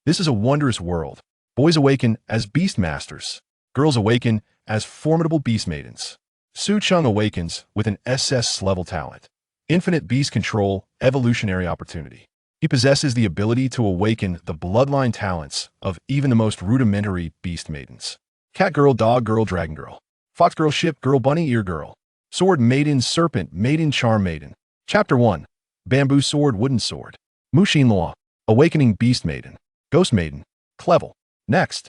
This is a wondrous world. Boys awaken as Beastmasters. Girls awaken as formidable Beastmaidens. Su Cheng awakens with an SS level talent. Infinite beast control, evolutionary opportunity. He possesses the ability to awaken the bloodline talents of even the most rudimentary Beastmaidens. Catgirl, Doggirl, Dragon Girl. Fox Girl, Ship Girl, Bunny Ear Girl. Sword Maiden, Serpent Maiden, Charm Maiden. Chapter 1. Bamboo Sword, Wooden Sword. Lu Awakening Beastmaiden. Ghost Maiden. Clevel. Next.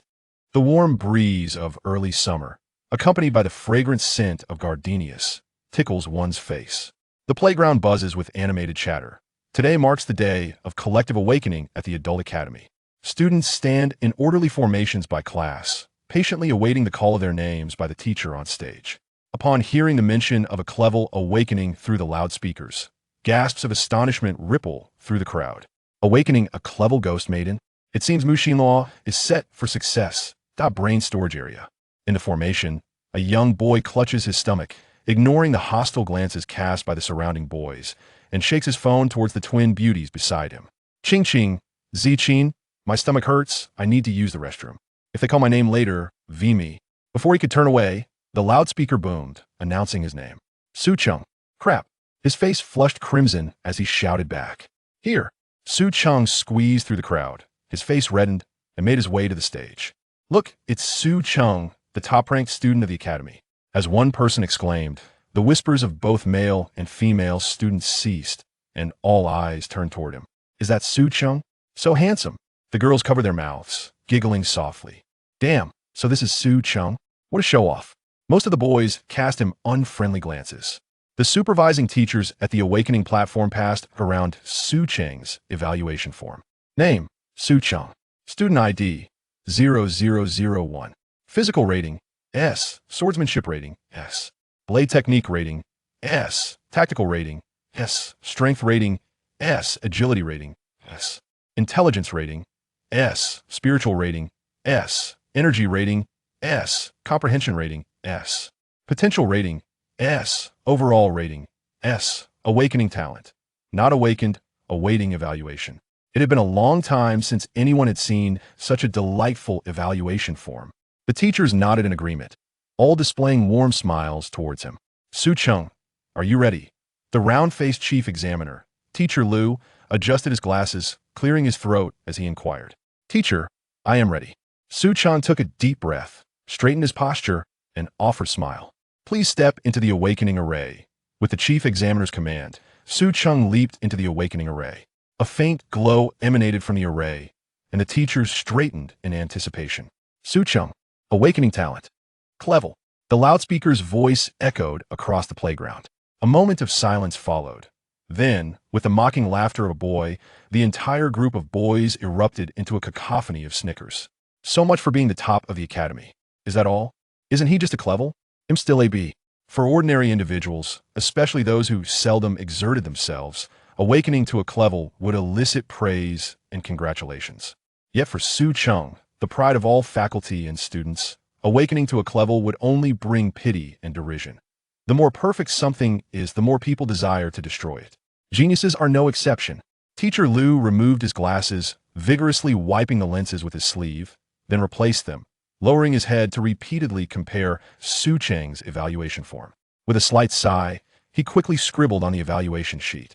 The warm breeze of early summer, accompanied by the fragrant scent of gardenias, tickles one's face. The playground buzzes with animated chatter. Today marks the day of collective awakening at the Adult Academy. Students stand in orderly formations by class, patiently awaiting the call of their names by the teacher on stage. Upon hearing the mention of a Clevel awakening through the loudspeakers, gasps of astonishment ripple through the crowd. Awakening a Clevel Ghost Maiden? It seems Mushinlaw is set for success. Brain storage area. In the formation, a young boy clutches his stomach, ignoring the hostile glances cast by the surrounding boys, and shakes his phone towards the twin beauties beside him. Ching Ching, Zichin, my stomach hurts, I need to use the restroom. If they call my name later, V me. Before he could turn away, the loudspeaker boomed, announcing his name. Su Cheng. Crap. His face flushed crimson as he shouted back. Here. Su Cheng squeezed through the crowd. His face reddened and made his way to the stage. Look, it's Su Cheng, the top-ranked student of the academy. As one person exclaimed, the whispers of both male and female students ceased, and all eyes turned toward him. Is that Su Cheng? So handsome. The girls covered their mouths, giggling softly. Damn, so this is Su Cheng? What a show-off. Most of the boys cast him unfriendly glances. The supervising teachers at the Awakening platform passed around Su Cheng's evaluation form. Name, Su Cheng. Student ID, 0001. Physical rating, S. Swordsmanship rating, S. Blade technique rating, S. Tactical rating, S. Strength rating, S. Agility rating, S. Intelligence rating, S. Spiritual rating, S. Energy rating, S. Comprehension rating, S. Potential rating, S. Overall rating, S. Awakening talent. Not awakened, awaiting evaluation. It had been a long time since anyone had seen such a delightful evaluation form. The teachers nodded in agreement, all displaying warm smiles towards him. Su Cheng, are you ready? The round-faced chief examiner, Teacher Lu, adjusted his glasses, clearing his throat as he inquired. Teacher, I am ready. Su Cheng took a deep breath, straightened his posture, and offered a smile. Please step into the awakening array. With the chief examiner's command, Su Cheng leaped into the awakening array. A faint glow emanated from the array, and the teachers straightened in anticipation. Su Cheng, awakening talent. Clevel. The loudspeaker's voice echoed across the playground. A moment of silence followed. Then, with the mocking laughter of a boy, the entire group of boys erupted into a cacophony of snickers. So much for being the top of the academy. Is that all? Isn't he just a Clevel? I'm still a B. For ordinary individuals, especially those who seldom exerted themselves, awakening to a Clevel would elicit praise and congratulations. Yet for Su Cheng, the pride of all faculty and students, awakening to a Clevel would only bring pity and derision. The more perfect something is, the more people desire to destroy it. Geniuses are no exception. Teacher Lu removed his glasses, vigorously wiping the lenses with his sleeve, then replaced them, lowering his head to repeatedly compare Su Cheng's evaluation form. With a slight sigh, he quickly scribbled on the evaluation sheet.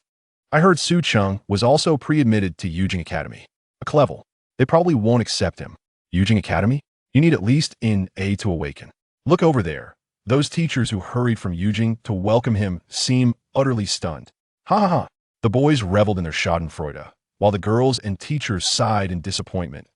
I heard Su Cheng was also pre-admitted to Yujing Academy. A Clevel. They probably won't accept him. Yujing Academy? You need at least an A to awaken. Look over there. Those teachers who hurried from Yujing to welcome him seem utterly stunned. Ha ha ha. The boys reveled in their schadenfreude, while the girls and teachers sighed in disappointment.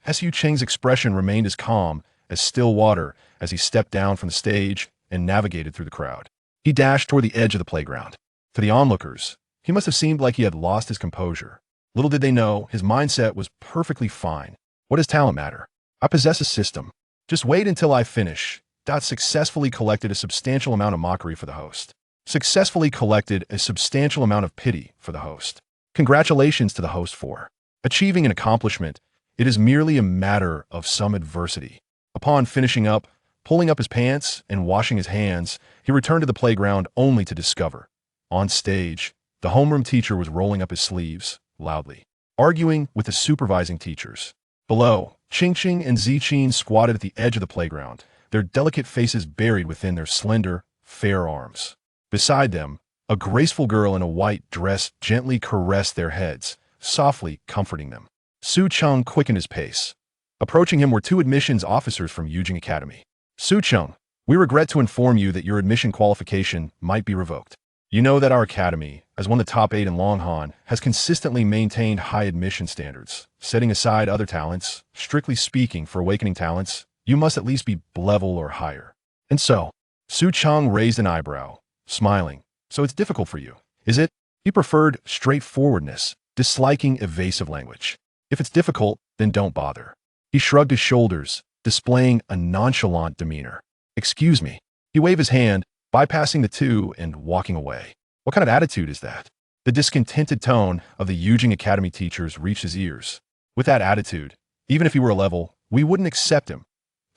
Su Cheng's expression remained as calm as still water as he stepped down from the stage and navigated through the crowd. He dashed toward the edge of the playground. To the onlookers, he must have seemed like he had lost his composure. Little did they know, his mindset was perfectly fine. What does talent matter? I possess a system. Just wait until I finish. Successfully collected a substantial amount of mockery for the host. Successfully collected a substantial amount of pity for the host. Congratulations to the host for achieving an accomplishment. It is merely a matter of some adversity. Upon finishing up, pulling up his pants, and washing his hands, he returned to the playground only to discover, on stage, the homeroom teacher was rolling up his sleeves, loudly. arguing with the supervising teachers. Below, Ching and Ziqin squatted at the edge of the playground, their delicate faces buried within their slender, fair arms. Beside them, a graceful girl in a white dress gently caressed their heads, softly comforting them. Su Cheng quickened his pace. Approaching him were two admissions officers from Yujing Academy. Su Cheng, we regret to inform you that your admission qualification might be revoked. You know that our academy, as one of the top 8 in Longhan, has consistently maintained high admission standards. Setting aside other talents, strictly speaking for awakening talents, you must at least be level or higher. And so, Su Cheng raised an eyebrow, smiling. So it's difficult for you, is it? He preferred straightforwardness, disliking evasive language. If it's difficult, then don't bother. He shrugged his shoulders, displaying a nonchalant demeanor. Excuse me. He waved his hand, bypassing the two and walking away. What kind of attitude is that? The discontented tone of the Yujing Academy teachers reached his ears. With that attitude, even if he were a level, we wouldn't accept him.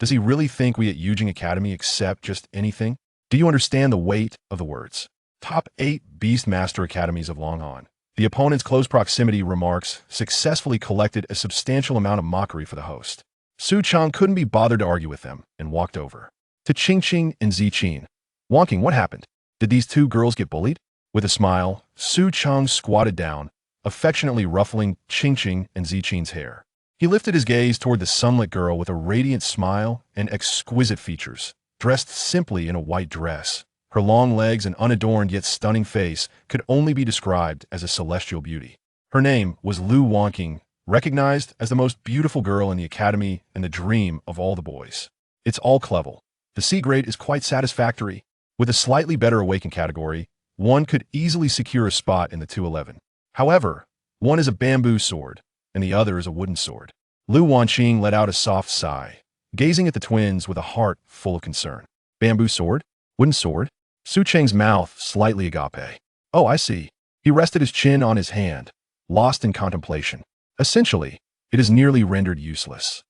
Does he really think we at Yujing Academy accept just anything? Do you understand the weight of the words? Top 8 Beastmaster Academies of Longhan. The opponent's close proximity remarks successfully collected a substantial amount of mockery for the host. Su Cheng couldn't be bothered to argue with them and walked over. To Ching and Ziqin. Wonking, what happened? Did these two girls get bullied? With a smile, Su Cheng squatted down, affectionately ruffling Ching and Ziqin's hair. He lifted his gaze toward the sunlit girl with a radiant smile and exquisite features, dressed simply in a white dress. Her long legs and unadorned yet stunning face could only be described as a celestial beauty. Her name was Lu Yong, recognized as the most beautiful girl in the academy and the dream of all the boys. It's all clever. The C grade is quite satisfactory. With a slightly better Awaken category, one could easily secure a spot in the 211. However, one is a bamboo sword, and the other is a wooden sword. Lu Yong let out a soft sigh, gazing at the twins with a heart full of concern. Bamboo sword? Wooden sword? Su Cheng's mouth slightly agape. Oh, I see. He rested his chin on his hand, lost in contemplation. Essentially, it is nearly rendered useless.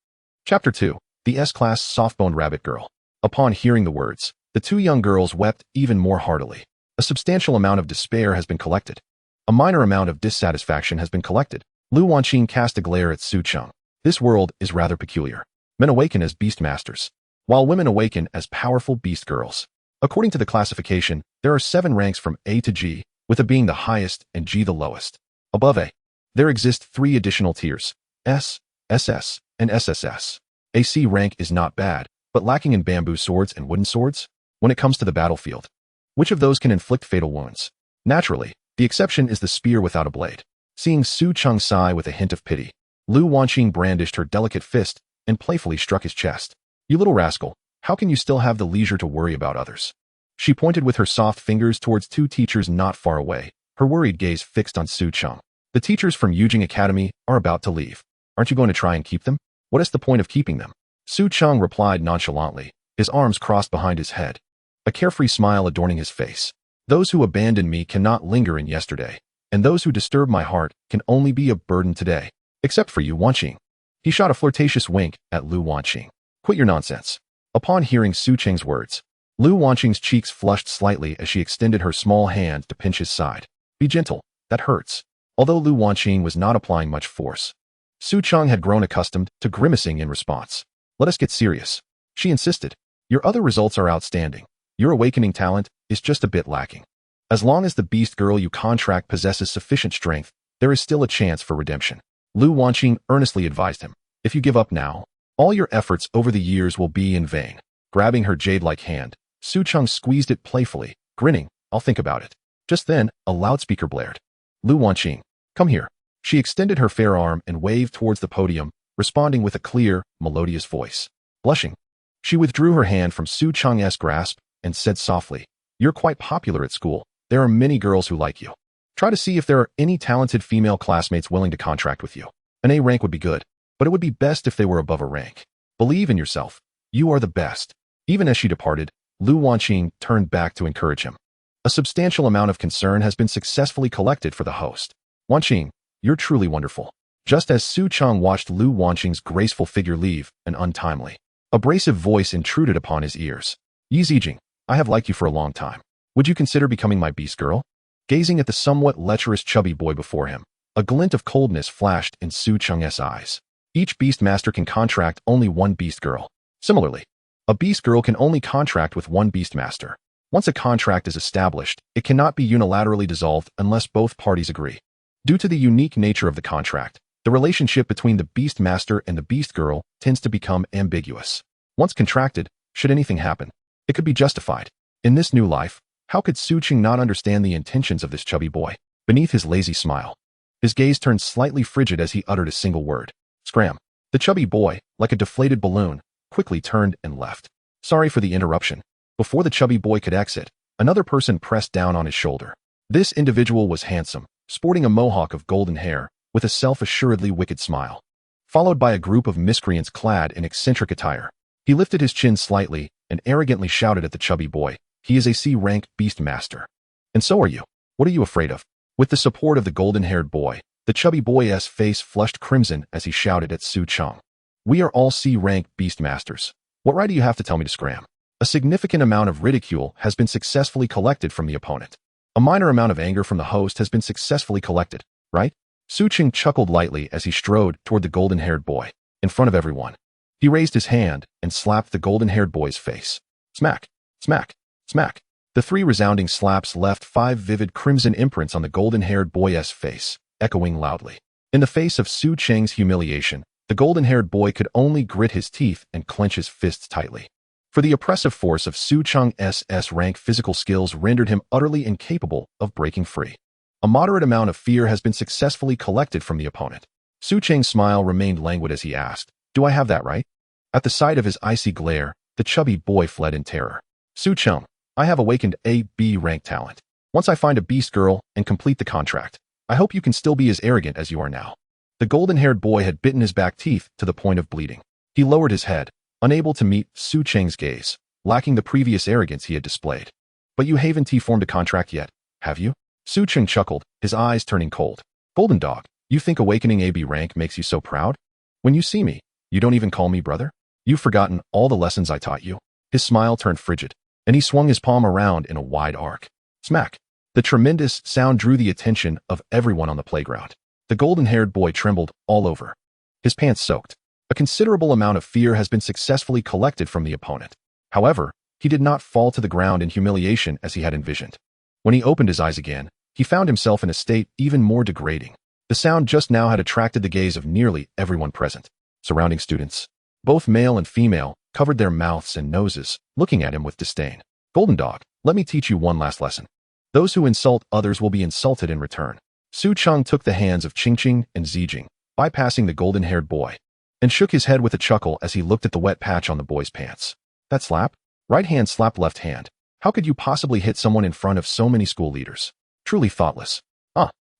Chapter 2. The S-Class Soft-Boned Rabbit Girl. Upon hearing the words, the two young girls wept even more heartily. A substantial amount of despair has been collected. A minor amount of dissatisfaction has been collected. Lu Yong cast a glare at Su Cheng. This world is rather peculiar. Men awaken as Beastmasters, while women awaken as powerful beast girls. According to the classification, there are 7 ranks from A to G, with A being the highest and G the lowest. Above A, there exist 3 additional tiers, S, SS, and SSS. A C rank is not bad, but lacking in bamboo swords and wooden swords. When it comes to the battlefield, which of those can inflict fatal wounds? Naturally, the exception is the spear without a blade. Seeing Su Cheng sigh with a hint of pity, Lu Yong brandished her delicate fist and playfully struck his chest. You little rascal, how can you still have the leisure to worry about others? She pointed with her soft fingers towards 2 teachers not far away, her worried gaze fixed on Su Cheng. The teachers from Yujing Academy are about to leave. Aren't you going to try and keep them? What is the point of keeping them? Su Cheng replied nonchalantly, his arms crossed behind his head, a carefree smile adorning his face. Those who abandon me cannot linger in yesterday, and those who disturb my heart can only be a burden today. Except for you, Wanqing. He shot a flirtatious wink at Lu Wanqing. Quit your nonsense. Upon hearing Su Cheng's words, Lu Wanqing's cheeks flushed slightly as she extended her small hand to pinch his side. Be gentle, that hurts. Although Lu Wanqing was not applying much force, Su Cheng had grown accustomed to grimacing in response. Let us get serious, she insisted. Your other results are outstanding. Your awakening talent is just a bit lacking. As long as the beast girl you contract possesses sufficient strength, there is still a chance for redemption. Lu Wanqing earnestly advised him. If you give up now, all your efforts over the years will be in vain. Grabbing her jade-like hand, Su Cheng squeezed it playfully, grinning, I'll think about it. Just then, a loudspeaker blared. Lu Wanqing, come here. She extended her fair arm and waved towards the podium, responding with a clear, melodious voice. Blushing, she withdrew her hand from Su Cheng's grasp and said softly, You're quite popular at school. There are many girls who like you. Try to see if there are any talented female classmates willing to contract with you. An A rank would be good, but it would be best if they were above a rank. Believe in yourself. You are the best. Even as she departed, Lu Wanqing turned back to encourage him. A substantial amount of concern has been successfully collected for the host. Wanqing, you're truly wonderful. Just as Su Cheng watched Lu Wanqing's graceful figure leave, an untimely, abrasive voice intruded upon his ears. Yi Zijing, I have liked you for a long time. Would you consider becoming my beast girl? Gazing at the somewhat lecherous chubby boy before him, A glint of coldness flashed in Su Cheng's eyes. Each Beastmaster can contract only one Beast Girl. Similarly, a Beast Girl can only contract with one Beastmaster. Once a contract is established, it cannot be unilaterally dissolved unless both parties agree. Due to the unique nature of the contract, the relationship between the Beastmaster and the Beast Girl tends to become ambiguous. Once contracted, should anything happen, it could be justified. In this new life, how could Su Cheng not understand the intentions of this chubby boy? Beneath his lazy smile, his gaze turned slightly frigid as he uttered a single word. Scram. The chubby boy, like a deflated balloon, quickly turned and left. Sorry for the interruption. Before the chubby boy could exit, another person pressed down on his shoulder. This individual was handsome, sporting a mohawk of golden hair, with a self-assuredly wicked smile. Followed by a group of miscreants clad in eccentric attire. He lifted his chin slightly and arrogantly shouted at the chubby boy, "He is a C-rank Beastmaster. And so are you. What are you afraid of?" With the support of the golden-haired boy, the chubby boy's face flushed crimson as he shouted at Su Cheng. "We are all C-rank Beastmasters. What right do you have to tell me to scram?" A significant amount of ridicule has been successfully collected from the opponent. A minor amount of anger from the host has been successfully collected, right? Su Cheng chuckled lightly as he strode toward the golden-haired boy, in front of everyone. He raised his hand and slapped the golden-haired boy's face. Smack, smack, smack. The three resounding slaps left 5 vivid crimson imprints on the golden-haired boy's face, echoing loudly. In the face of Su Cheng's humiliation, the golden-haired boy could only grit his teeth and clench his fists tightly. For the oppressive force of Su Cheng's S-rank physical skills rendered him utterly incapable of breaking free. A moderate amount of fear has been successfully collected from the opponent. Su Cheng's smile remained languid as he asked, "Do I have that right?" At the sight of his icy glare, the chubby boy fled in terror. "Su Cheng, I have awakened a B-rank talent. Once I find a Beast Girl and complete the contract, I hope you can still be as arrogant as you are now." The golden-haired boy had bitten his back teeth to the point of bleeding. He lowered his head, unable to meet Su Cheng's gaze, lacking the previous arrogance he had displayed. "But you haven't formed a contract yet, have you?" Su Cheng chuckled, his eyes turning cold. "Golden dog, you think awakening a B rank makes you so proud? When you see me, you don't even call me brother? You've forgotten all the lessons I taught you?" His smile turned frigid, and he swung his palm around in a wide arc. Smack! The tremendous sound drew the attention of everyone on the playground. The golden-haired boy trembled all over. His pants soaked. A considerable amount of fear has been successfully collected from the opponent. However, he did not fall to the ground in humiliation as he had envisioned. When he opened his eyes again, he found himself in a state even more degrading. The sound just now had attracted the gaze of nearly everyone present. Surrounding students, both male and female, covered their mouths and noses, looking at him with disdain. "Golden dog, let me teach you one last lesson. Those who insult others will be insulted in return." Su Cheng took the hands of Ching and Zijing, bypassing the golden-haired boy, and shook his head with a chuckle as he looked at the wet patch on the boy's pants. "That slap? Right hand slapped left hand. How could you possibly hit someone in front of so many school leaders? Truly thoughtless."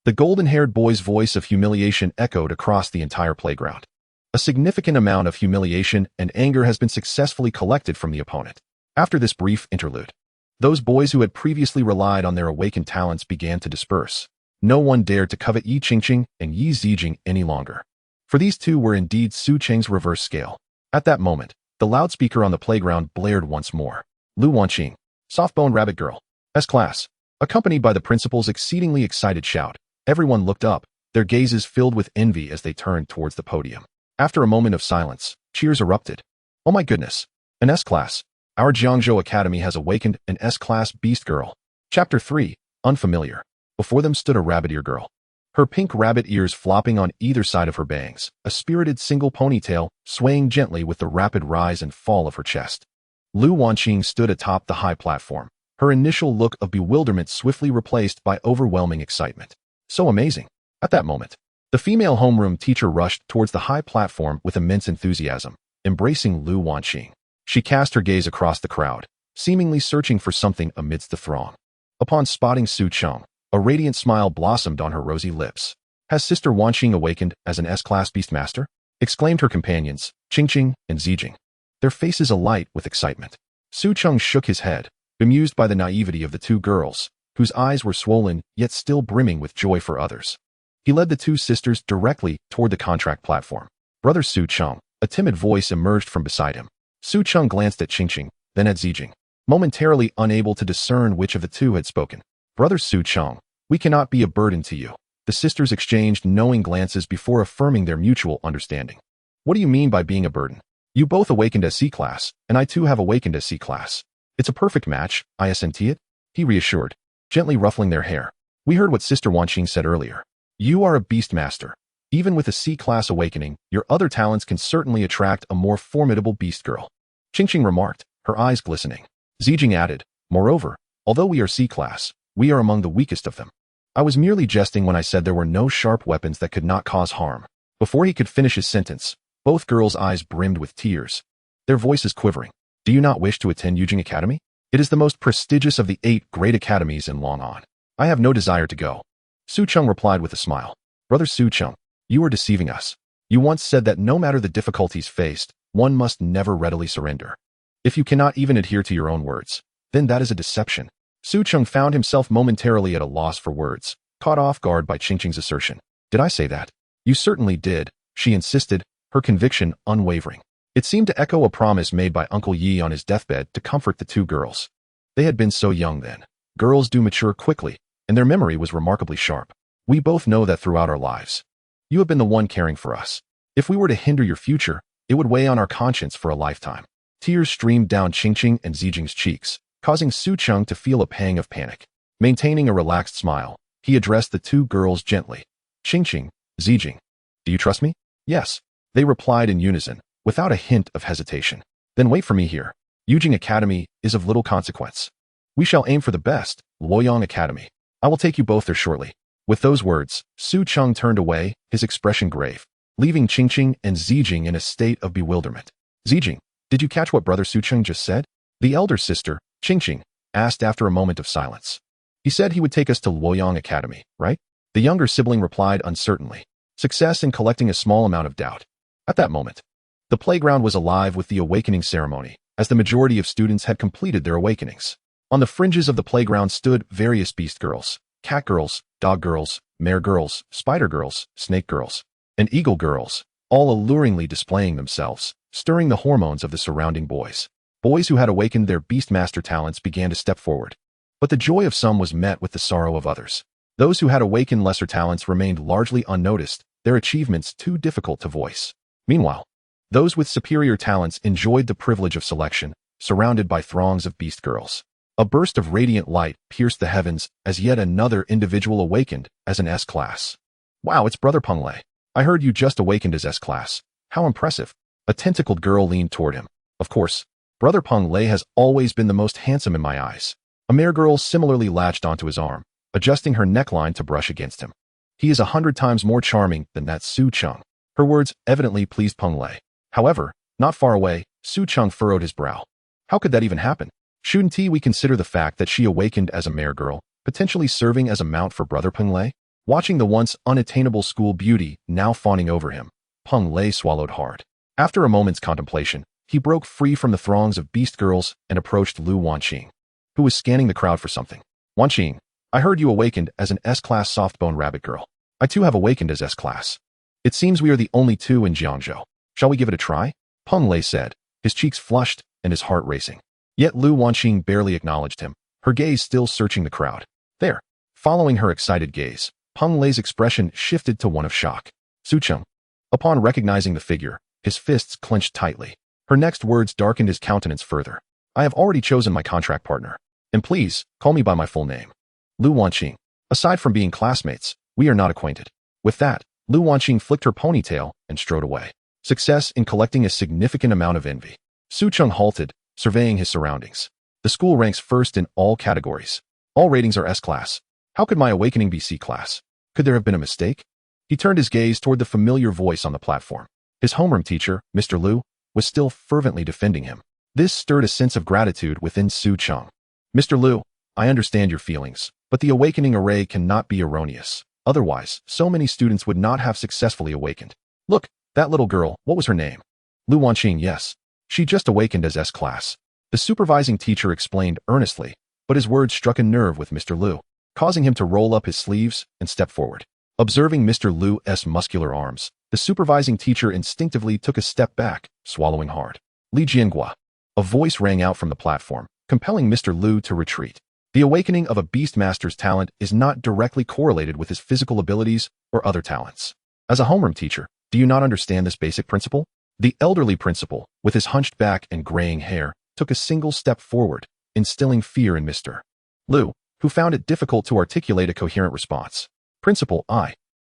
The golden-haired boy's voice of humiliation echoed across the entire playground. A significant amount of humiliation and anger has been successfully collected from the opponent. After this brief interlude, those boys who had previously relied on their awakened talents began to disperse. No one dared to covet Yi Ching and Yi Zijing any longer. For these two were indeed Su Cheng's reverse scale. At that moment, the loudspeaker on the playground blared once more. "Lu Yong, soft-boned rabbit girl, S-class," accompanied by the principal's exceedingly excited shout. Everyone looked up, their gazes filled with envy as they turned towards the podium. After a moment of silence, cheers erupted. "Oh my goodness, an S-class. Our Jiangzhou Academy has awakened an S-class Beast Girl." Chapter 3, Unfamiliar. Before them stood a rabbit ear girl. Her pink rabbit ears flopping on either side of her bangs, a spirited single ponytail swaying gently with the rapid rise and fall of her chest. Lu Yong stood atop the high platform, her initial look of bewilderment swiftly replaced by overwhelming excitement. So amazing. At that moment, the female homeroom teacher rushed towards the high platform with immense enthusiasm, embracing Lu Yong. She cast her gaze across the crowd, seemingly searching for something amidst the throng. Upon spotting Su Cheng, a radiant smile blossomed on her rosy lips. "Has Sister Wanqing awakened as an S-class Beastmaster?" exclaimed her companions, Ching and Zijing, their faces alight with excitement. Su Cheng shook his head, bemused by the naivety of the two girls, whose eyes were swollen yet still brimming with joy for others. He led the two sisters directly toward the contract platform. "Brother Su Cheng," a timid voice emerged from beside him. Su Cheng glanced at Ching, then at Zijing, momentarily unable to discern which of the two had spoken. "Brother Su Cheng, we cannot be a burden to you. The sisters exchanged knowing glances before affirming their mutual understanding. What do you mean by being a burden? You both awakened as C-class, and I too have awakened as C-class. It's a perfect match, isn't it? He reassured, gently ruffling their hair. We heard what Sister Wanqing said earlier. You are a Beastmaster. Even with a C-class awakening, your other talents can certainly attract a more formidable beast girl. Qingqing remarked, her eyes glistening. Zijing added, moreover, although we are C-class, we are among the weakest of them. I was merely jesting when I said there were no sharp weapons that could not cause harm. Before he could finish his sentence, both girls' eyes brimmed with tears, their voices quivering. Do you not wish to attend Yujing Academy? It is the most prestigious of the 8 great academies in Long'an. I have no desire to go. Su Cheng replied with a smile. Brother Su Cheng, you are deceiving us. You once said that no matter the difficulties faced, one must never readily surrender. If you cannot even adhere to your own words, then that is a deception. Su Cheng found himself momentarily at a loss for words, caught off guard by Qingqing's assertion. Did I say that? You certainly did, she insisted, her conviction unwavering. It seemed to echo a promise made by Uncle Yi on his deathbed to comfort the 2 girls. They had been so young then. Girls do mature quickly, and their memory was remarkably sharp. We both know that throughout our lives. You have been the one caring for us. If we were to hinder your future, it would weigh on our conscience for a lifetime. Tears streamed down Qingqing and Zijing's cheeks, causing Su Cheng to feel a pang of panic. Maintaining a relaxed smile, he addressed the 2 girls gently. Qingqing, Zijing, do you trust me? Yes. They replied in unison, without a hint of hesitation. Then wait for me here. Yujing Academy is of little consequence. We shall aim for the best, Lu Yong Academy. I will take you both there shortly. With those words, Su Cheng turned away, his expression grave, leaving Qingqing and Zijing in a state of bewilderment. Zijing, did you catch what Brother Su Cheng just said? The elder sister, Qingqing, asked after a moment of silence. He said he would take us to Lu Yong Academy, right? The younger sibling replied uncertainly, success in collecting a small amount of doubt. At that moment, the playground was alive with the awakening ceremony, as the majority of students had completed their awakenings. On the fringes of the playground stood various beast girls, Catgirls, Doggirls, Mare Girls, Spider Girls, Snake Girls, and Eagle Girls, all alluringly displaying themselves, stirring the hormones of the surrounding boys. Boys who had awakened their Beastmaster talents began to step forward. But the joy of some was met with the sorrow of others. Those who had awakened lesser talents remained largely unnoticed, their achievements too difficult to voice. Meanwhile, those with superior talents enjoyed the privilege of selection, surrounded by throngs of beast girls. A burst of radiant light pierced the heavens as yet another individual awakened as an S-class. Wow, it's Brother Peng Lei. I heard you just awakened as S-class. How impressive. A tentacled girl leaned toward him. Of course, Brother Peng Lei has always been the most handsome in my eyes. A mare girl similarly latched onto his arm, adjusting her neckline to brush against him. He is 100 times more charming than that Su Cheng. Her words evidently pleased Peng Lei. However, not far away, Su Cheng furrowed his brow. How could that even happen? Shouldn't we consider the fact that she awakened as a mare girl, potentially serving as a mount for Brother Peng Lei? Watching the once unattainable school beauty now fawning over him, Peng Lei swallowed hard. After a moment's contemplation, he broke free from the throngs of beast girls and approached Lu Wanqing, who was scanning the crowd for something. Wanqing, I heard you awakened as an S-class softbone rabbit girl. I too have awakened as S-class. It seems we are the only 2 in Jiangzhou. Shall we give it a try? Peng Lei said, his cheeks flushed and his heart racing. Yet Lu Wanqing barely acknowledged him, her gaze still searching the crowd. There. Following her excited gaze, Peng Lei's expression shifted to one of shock. Su Cheng. Upon recognizing the figure, his fists clenched tightly. Her next words darkened his countenance further. I have already chosen my contract partner. And please, call me by my full name. Lu Wanqing. Aside from being classmates, we are not acquainted. With that, Lu Wanqing flicked her ponytail and strode away. Success in collecting a significant amount of envy. Su Cheng halted, surveying his surroundings. The school ranks first in all categories. All ratings are S-class. How could my awakening be C-class? Could there have been a mistake? He turned his gaze toward the familiar voice on the platform. His homeroom teacher, Mr. Lu, was still fervently defending him. This stirred a sense of gratitude within Su Cheng. Mr. Lu, I understand your feelings, but the awakening array cannot be erroneous. Otherwise, so many students would not have successfully awakened. Look, that little girl, what was her name? Lu Wanqing, yes. She just awakened as S-class. The supervising teacher explained earnestly, but his words struck a nerve with Mr. Lu, causing him to roll up his sleeves and step forward. Observing Mr. Lu's muscular arms, the supervising teacher instinctively took a step back, swallowing hard. Li Jiangua. A voice rang out from the platform, compelling Mr. Lu to retreat. The awakening of a Beastmaster's talent is not directly correlated with his physical abilities or other talents. As a homeroom teacher, do you not understand this basic principle? The elderly principal, with his hunched back and graying hair, took a single step forward, instilling fear in Mr. Lu, who found it difficult to articulate a coherent response. Principal,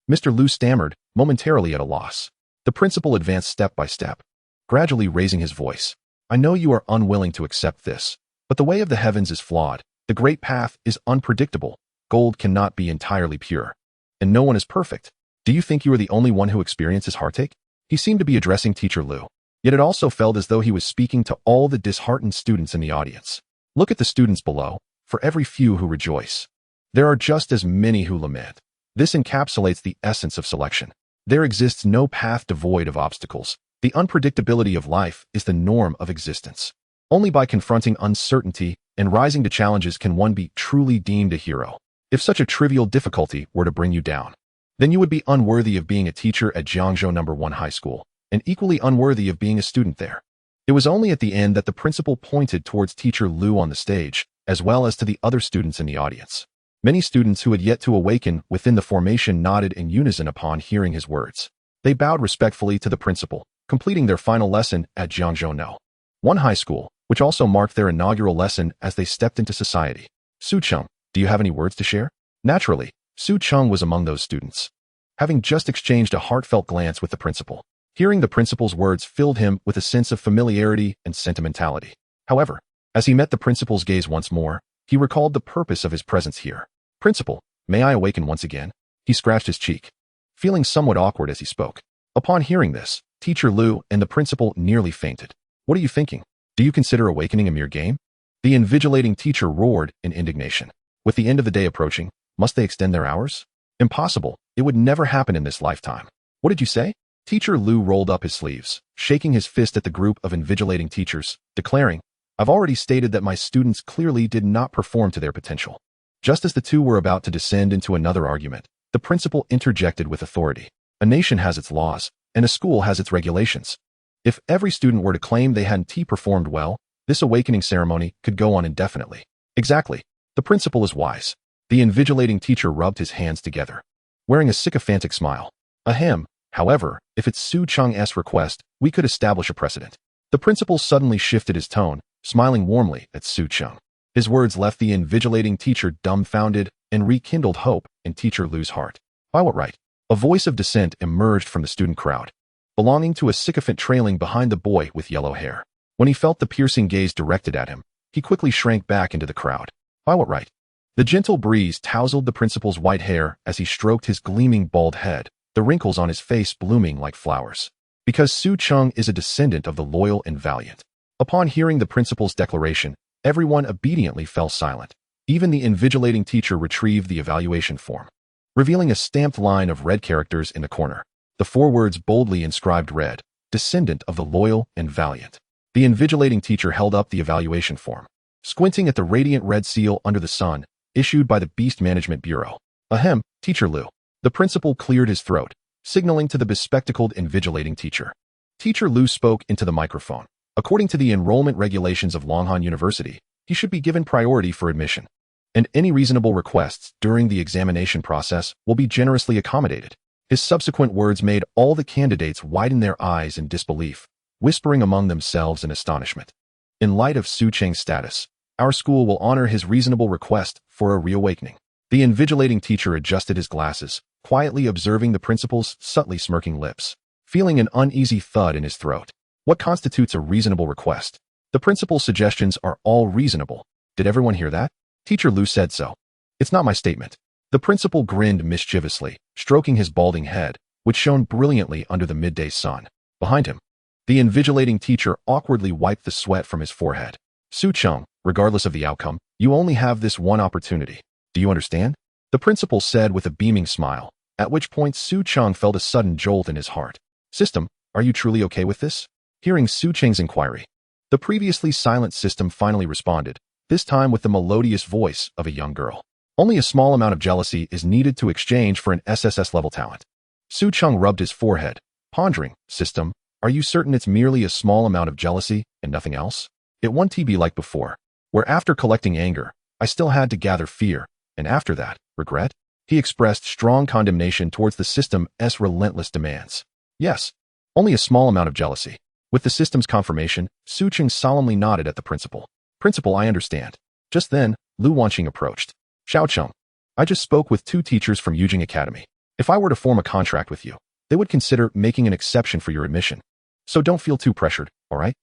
Mr. Lu stammered, momentarily at a loss. The principal advanced step by step, gradually raising his voice. I know you are unwilling to accept this, but the way of the heavens is flawed. The great path is unpredictable. Gold cannot be entirely pure. And no one is perfect. Do you think you are the only one who experiences heartache? He seemed to be addressing Teacher Lu, yet it also felt as though he was speaking to all the disheartened students in the audience. Look at the students below. For every few who rejoice, there are just as many who lament. This encapsulates the essence of selection. There exists no path devoid of obstacles. The unpredictability of life is the norm of existence. Only by confronting uncertainty and rising to challenges can one be truly deemed a hero. If such a trivial difficulty were to bring you down, then you would be unworthy of being a teacher at Jiangzhou No. 1 High School, and equally unworthy of being a student there. It was only at the end that the principal pointed towards Teacher Lu on the stage, as well as to the other students in the audience. Many students who had yet to awaken within the formation nodded in unison upon hearing his words. They bowed respectfully to the principal, completing their final lesson at Jiangzhou No. 1 High School, which also marked their inaugural lesson as they stepped into society. Su Cheng, do you have any words to share? Naturally, Su Cheng was among those students. Having just exchanged a heartfelt glance with the principal, hearing the principal's words filled him with a sense of familiarity and sentimentality. However, as he met the principal's gaze once more, he recalled the purpose of his presence here. Principal, may I awaken once again? He scratched his cheek, feeling somewhat awkward as he spoke. Upon hearing this, Teacher Lu and the principal nearly fainted. What are you thinking? Do you consider awakening a mere game? The invigilating teacher roared in indignation. With the end of the day approaching, must they extend their hours? Impossible. It would never happen in this lifetime. What did you say? Teacher Lu rolled up his sleeves, shaking his fist at the group of invigilating teachers, declaring, I've already stated that my students clearly did not perform to their potential. Just as the two were about to descend into another argument, the principal interjected with authority. A nation has its laws, and a school has its regulations. If every student were to claim they hadn't performed well, this awakening ceremony could go on indefinitely. Exactly. The principal is wise. The invigilating teacher rubbed his hands together, wearing a sycophantic smile. Ahem. However, if it's Su Cheng's request, we could establish a precedent. The principal suddenly shifted his tone, smiling warmly at Su Cheng. His words left the invigilating teacher dumbfounded and rekindled hope in Teacher Lu's heart. By what right? A voice of dissent emerged from the student crowd, belonging to a sycophant trailing behind the boy with yellow hair. When he felt the piercing gaze directed at him, he quickly shrank back into the crowd. By what right? The gentle breeze tousled the principal's white hair as he stroked his gleaming bald head, the wrinkles on his face blooming like flowers. Because Su Cheng is a descendant of the loyal and valiant. Upon hearing the principal's declaration, everyone obediently fell silent. Even the invigilating teacher retrieved the evaluation form, revealing a stamped line of red characters in the corner. The 4 words boldly inscribed read, Descendant of the loyal and valiant. The invigilating teacher held up the evaluation form, squinting at the radiant red seal under the sun, issued by the Beast Management Bureau. Ahem, Teacher Lu. The principal cleared his throat, signaling to the bespectacled invigilating teacher. Teacher Lu spoke into the microphone. According to the enrollment regulations of Longhan University, he should be given priority for admission, and any reasonable requests during the examination process will be generously accommodated. His subsequent words made all the candidates widen their eyes in disbelief, whispering among themselves in astonishment. In light of Su Cheng's status, our school will honor his reasonable request for a reawakening. The invigilating teacher adjusted his glasses, quietly observing the principal's subtly smirking lips, feeling an uneasy thud in his throat. What constitutes a reasonable request? The principal's suggestions are all reasonable. Did everyone hear that? Teacher Lu said so. It's not my statement. The principal grinned mischievously, stroking his balding head, which shone brilliantly under the midday sun. Behind him, the invigilating teacher awkwardly wiped the sweat from his forehead. Su Cheng, regardless of the outcome, you only have this one opportunity. Do you understand? The principal said with a beaming smile, at which point Su Cheng felt a sudden jolt in his heart. System, are you truly okay with this? Hearing Su Cheng's inquiry, the previously silent system finally responded, this time with the melodious voice of a young girl. Only a small amount of jealousy is needed to exchange for an SSS level talent. Su Cheng rubbed his forehead, pondering, System, are you certain it's merely a small amount of jealousy and nothing else? It won't be like before, where after collecting anger, I still had to gather fear, and after that, regret? He expressed strong condemnation towards the system's relentless demands. Yes, only a small amount of jealousy. With the system's confirmation, Su Cheng solemnly nodded at the principal. Principal, I understand. Just then, Lu Yong approached. Xiao Cheng, I just spoke with 2 teachers from Yujing Academy. If I were to form a contract with you, they would consider making an exception for your admission. So don't feel too pressured, alright?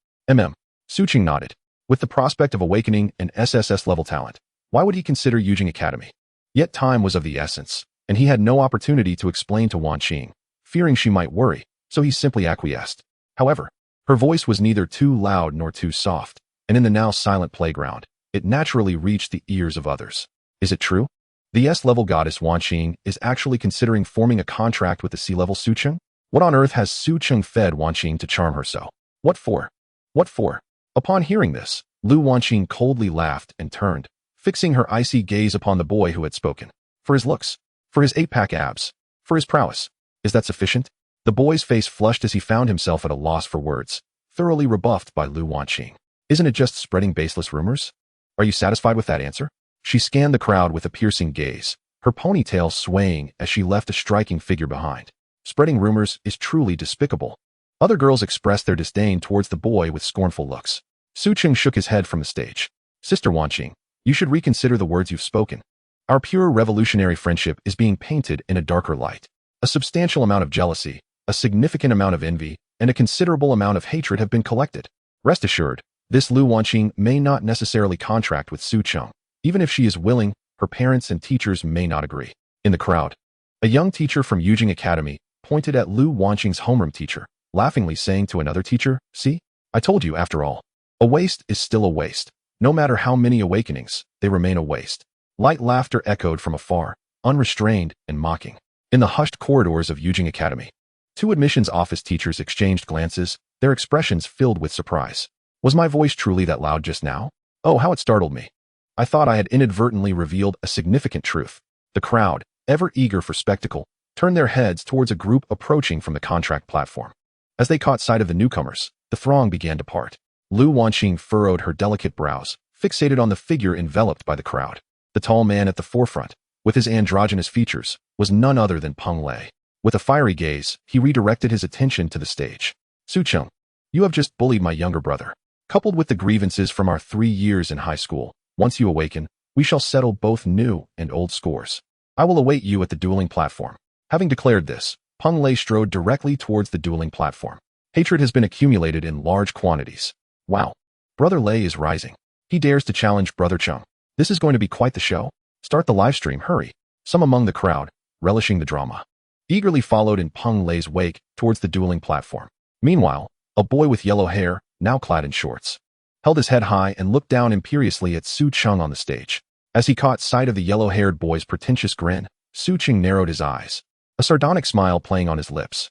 Su Cheng nodded. With the prospect of awakening an SSS level talent, why would he consider Yujing Academy? Yet time was of the essence, and he had no opportunity to explain to Yong, fearing she might worry, so he simply acquiesced. However, her voice was neither too loud nor too soft, and in the now silent playground, it naturally reached the ears of others. Is it true? The S-level goddess Yong is actually considering forming a contract with the C-level Su Cheng? What on earth has Su Cheng fed Yong to charm her so? What for? What for? Upon hearing this, Lu Yong coldly laughed and turned, fixing her icy gaze upon the boy who had spoken. For his looks, for his 8-pack abs, for his prowess. Is that sufficient? The boy's face flushed as he found himself at a loss for words, thoroughly rebuffed by Lu Yong. Isn't it just spreading baseless rumors? Are you satisfied with that answer? She scanned the crowd with a piercing gaze, her ponytail swaying as she left a striking figure behind. Spreading rumors is truly despicable. Other girls expressed their disdain towards the boy with scornful looks. Su Cheng shook his head from the stage. Sister Yong, you should reconsider the words you've spoken. Our pure revolutionary friendship is being painted in a darker light. A substantial amount of jealousy, a significant amount of envy, and a considerable amount of hatred have been collected. Rest assured, this Lu Yong may not necessarily contract with Su Cheng. Even if she is willing, her parents and teachers may not agree. In the crowd, a young teacher from Yujing Academy pointed at Lu Yong's homeroom teacher, laughingly saying to another teacher, "See? I told you after all. A waste is still a waste. No matter how many awakenings, they remain a waste." Light laughter echoed from afar, unrestrained and mocking. In the hushed corridors of Yujing Academy, 2 admissions office teachers exchanged glances, their expressions filled with surprise. Was my voice truly that loud just now? Oh, how it startled me. I thought I had inadvertently revealed a significant truth. The crowd, ever eager for spectacle, turned their heads towards a group approaching from the contract platform. As they caught sight of the newcomers, the throng began to part. Lu Yong furrowed her delicate brows, fixated on the figure enveloped by the crowd. The tall man at the forefront, with his androgynous features, was none other than Peng Lei. With a fiery gaze, he redirected his attention to the stage. Su Cheng, you have just bullied my younger brother. Coupled with the grievances from our 3 years in high school, once you awaken, we shall settle both new and old scores. I will await you at the dueling platform. Having declared this, Peng Lei strode directly towards the dueling platform. Hatred has been accumulated in large quantities. Wow. Brother Lei is rising. He dares to challenge Brother Cheng. This is going to be quite the show. Start the live stream, hurry. Some among the crowd, relishing the drama, eagerly followed in Peng Lei's wake towards the dueling platform. Meanwhile, a boy with yellow hair, now clad in shorts, held his head high and looked down imperiously at Su Cheng on the stage. As he caught sight of the yellow-haired boy's pretentious grin, Su Cheng narrowed his eyes, a sardonic smile playing on his lips.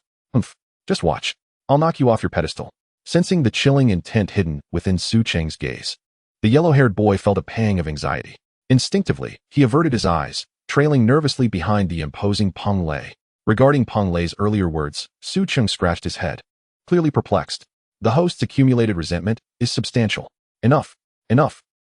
Just watch. I'll knock you off your pedestal. Sensing the chilling intent hidden within Su Cheng's gaze, the yellow-haired boy felt a pang of anxiety. Instinctively, he averted his eyes, trailing nervously behind the imposing Peng Lei. Regarding Peng Lei's earlier words, Su Cheng scratched his head, clearly perplexed. The host's accumulated resentment is substantial. Enough,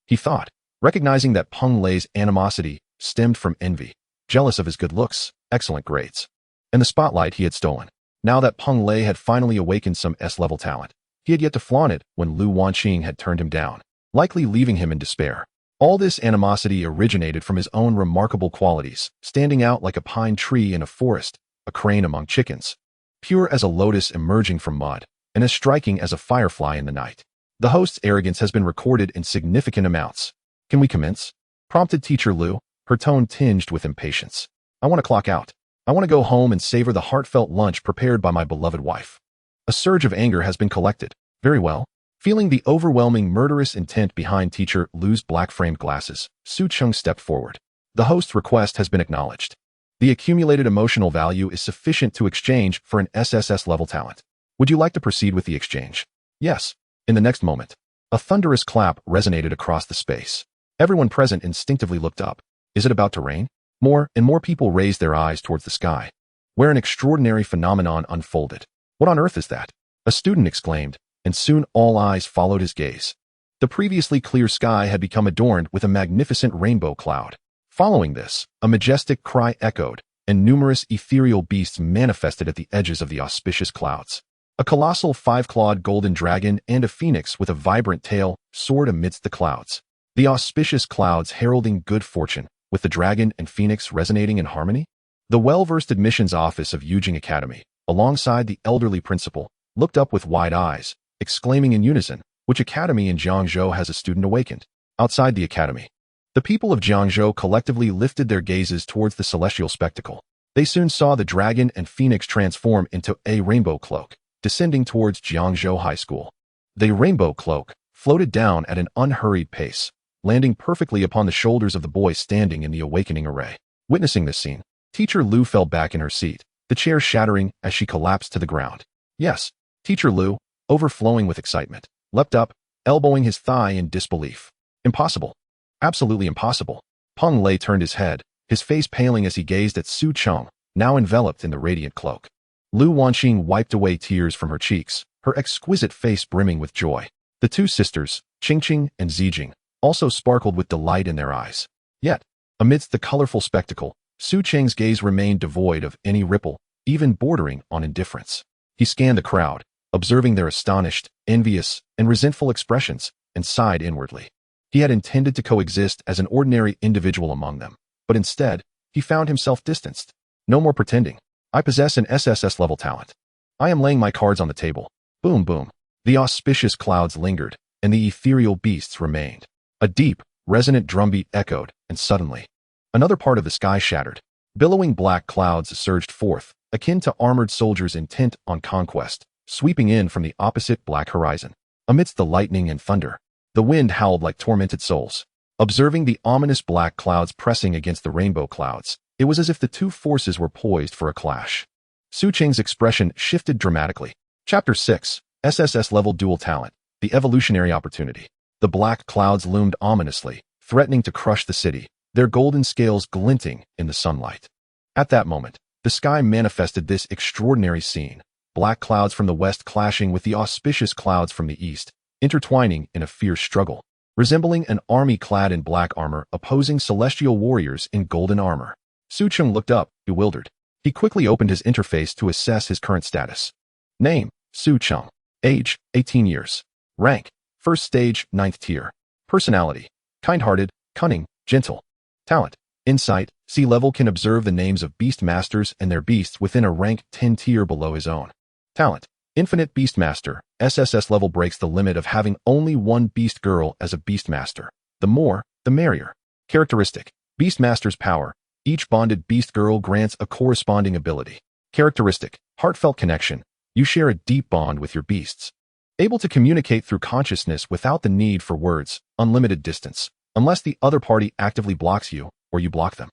he thought, recognizing that Peng Lei's animosity stemmed from envy, jealous of his good looks, excellent grades, and the spotlight he had stolen. Now that Peng Lei had finally awakened some S-level talent, he had yet to flaunt it when Lu Yong had turned him down, likely leaving him in despair. All this animosity originated from his own remarkable qualities, standing out like a pine tree in a forest, a crane among chickens, pure as a lotus emerging from mud, and as striking as a firefly in the night. The host's arrogance has been recorded in significant amounts. Can we commence? Prompted Teacher Lu, her tone tinged with impatience. I want to clock out. I want to go home and savor the heartfelt lunch prepared by my beloved wife. A surge of anger has been collected. Very well. Feeling the overwhelming murderous intent behind Teacher Lu's black-framed glasses, Su Cheng stepped forward. The host's request has been acknowledged. The accumulated emotional value is sufficient to exchange for an SSS-level talent. Would you like to proceed with the exchange? Yes. In the next moment, a thunderous clap resonated across the space. Everyone present instinctively looked up. Is it about to rain? More and more people raised their eyes towards the sky, where an extraordinary phenomenon unfolded. What on earth is that? A student exclaimed, and soon all eyes followed his gaze. The previously clear sky had become adorned with a magnificent rainbow cloud. Following this, a majestic cry echoed, and numerous ethereal beasts manifested at the edges of the auspicious clouds. A colossal five-clawed golden dragon and a phoenix with a vibrant tail soared amidst the clouds. The auspicious clouds heralding good fortune, with the dragon and phoenix resonating in harmony. The well-versed admissions office of Yujing Academy, alongside the elderly principal, looked up with wide eyes, exclaiming in unison, "Which academy in Jiangzhou has a student awakened?" Outside the academy, the people of Jiangzhou collectively lifted their gazes towards the celestial spectacle. They soon saw the dragon and phoenix transform into a rainbow cloak, descending towards Jiangzhou High School. The rainbow cloak floated down at an unhurried pace, landing perfectly upon the shoulders of the boy standing in the awakening array. Witnessing this scene, Teacher Lu fell back in her seat, the chair shattering as she collapsed to the ground. Yes, Teacher Lu, overflowing with excitement, leapt up, elbowing his thigh in disbelief. Impossible. Absolutely impossible. Peng Lei turned his head, his face paling as he gazed at Su Cheng, now enveloped in the radiant cloak. Lu Wanqing wiped away tears from her cheeks, her exquisite face brimming with joy. The two sisters, Qingqing and Zijing, also sparkled with delight in their eyes. Yet, amidst the colorful spectacle, Su Cheng's gaze remained devoid of any ripple, even bordering on indifference. He scanned the crowd, observing their astonished, envious, and resentful expressions, and sighed inwardly. He had intended to coexist as an ordinary individual among them, but instead, he found himself distanced. No more pretending. I possess an SSS level talent. I am laying my cards on the table. Boom, boom. The auspicious clouds lingered, and the ethereal beasts remained. A deep, resonant drumbeat echoed, and suddenly, another part of the sky shattered. Billowing black clouds surged forth, akin to armored soldiers intent on conquest, sweeping in from the opposite black horizon. Amidst the lightning and thunder, the wind howled like tormented souls. Observing the ominous black clouds pressing against the rainbow clouds, it was as if the two forces were poised for a clash. Su Cheng's expression shifted dramatically. Chapter 6, SSS Level Dual Talent, the Evolutionary Opportunity. The black clouds loomed ominously, threatening to crush the city, their golden scales glinting in the sunlight. At that moment, the sky manifested this extraordinary scene. Black clouds from the west clashing with the auspicious clouds from the east, intertwining in a fierce struggle, resembling an army clad in black armor opposing celestial warriors in golden armor. Su Cheng looked up, bewildered. He quickly opened his interface to assess his current status. Name, Su Cheng. Age, 18 years. Rank, first stage, 9th tier. Personality, kind-hearted, cunning, gentle. Talent, insight, sea level can observe the names of Beastmasters and their beasts within a rank 10 tier below his own. Talent, infinite Beastmaster. SSS level breaks the limit of having only one beast girl as a Beastmaster. The more, the merrier. Characteristic, Beastmaster's power. Each bonded beast girl grants a corresponding ability. Characteristic, heartfelt connection. You share a deep bond with your beasts. Able to communicate through consciousness without the need for words, unlimited distance, unless the other party actively blocks you or you block them.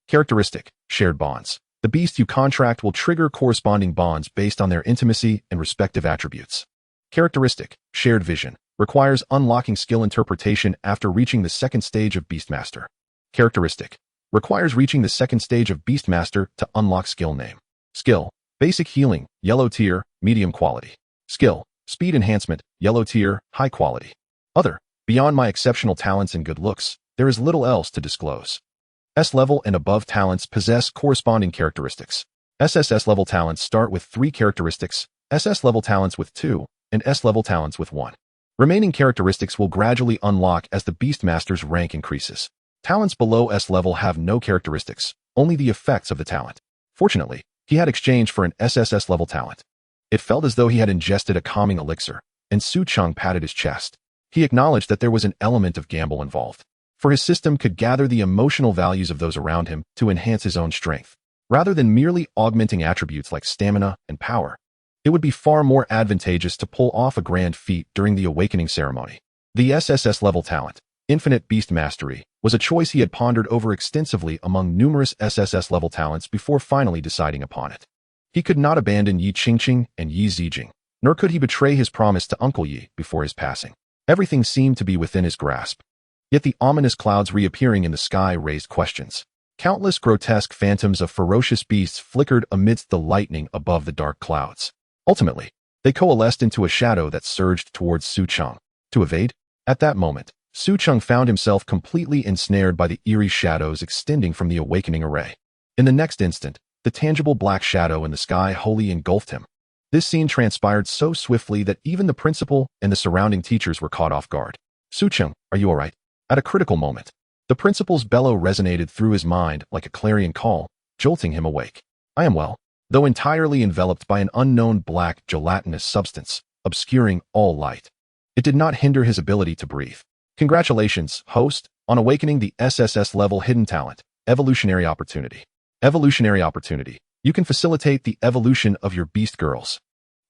Characteristic, shared bonds. The beast you contract will trigger corresponding bonds based on their intimacy and respective attributes. Characteristic, shared vision. Requires unlocking skill interpretation after reaching the second stage of Beastmaster. Characteristic, requires reaching the second stage of Beastmaster to unlock skill name. Skill, basic healing, yellow tier, medium quality. Skill, speed enhancement, yellow tier, high quality. Other, beyond my exceptional talents and good looks, there is little else to disclose. S-level and above talents possess corresponding characteristics. SSS level talents start with 3 characteristics, SS level talents with 2, and S-level talents with 1. Remaining characteristics will gradually unlock as the Beastmaster's rank increases. Talents below S-level have no characteristics, only the effects of the talent. Fortunately, he had exchanged for an SSS level talent. It felt as though he had ingested a calming elixir, and Su Cheng patted his chest. He acknowledged that there was an element of gamble involved, for his system could gather the emotional values of those around him to enhance his own strength, rather than merely augmenting attributes like stamina and power. It would be far more advantageous to pull off a grand feat during the awakening ceremony. The SSS level talent, Infinite Beast Mastery, was a choice he had pondered over extensively among numerous SSS level talents before finally deciding upon it. He could not abandon Yi Qingqing and Yi Zijing, nor could he betray his promise to Uncle Yi before his passing. Everything seemed to be within his grasp. Yet the ominous clouds reappearing in the sky raised questions. Countless grotesque phantoms of ferocious beasts flickered amidst the lightning above the dark clouds. Ultimately, they coalesced into a shadow that surged towards Su Cheng. To evade? At that moment, Su Cheng found himself completely ensnared by the eerie shadows extending from the awakening array. In the next instant, the tangible black shadow in the sky wholly engulfed him. This scene transpired so swiftly that even the principal and the surrounding teachers were caught off guard. Su Cheng, are you all right? At a critical moment, the principal's bellow resonated through his mind like a clarion call, jolting him awake. I am well, though entirely enveloped by an unknown black gelatinous substance, obscuring all light. It did not hinder his ability to breathe. Congratulations, host, on awakening the SSS level hidden talent, evolutionary opportunity. Evolutionary opportunity. You can facilitate the evolution of your beast girls.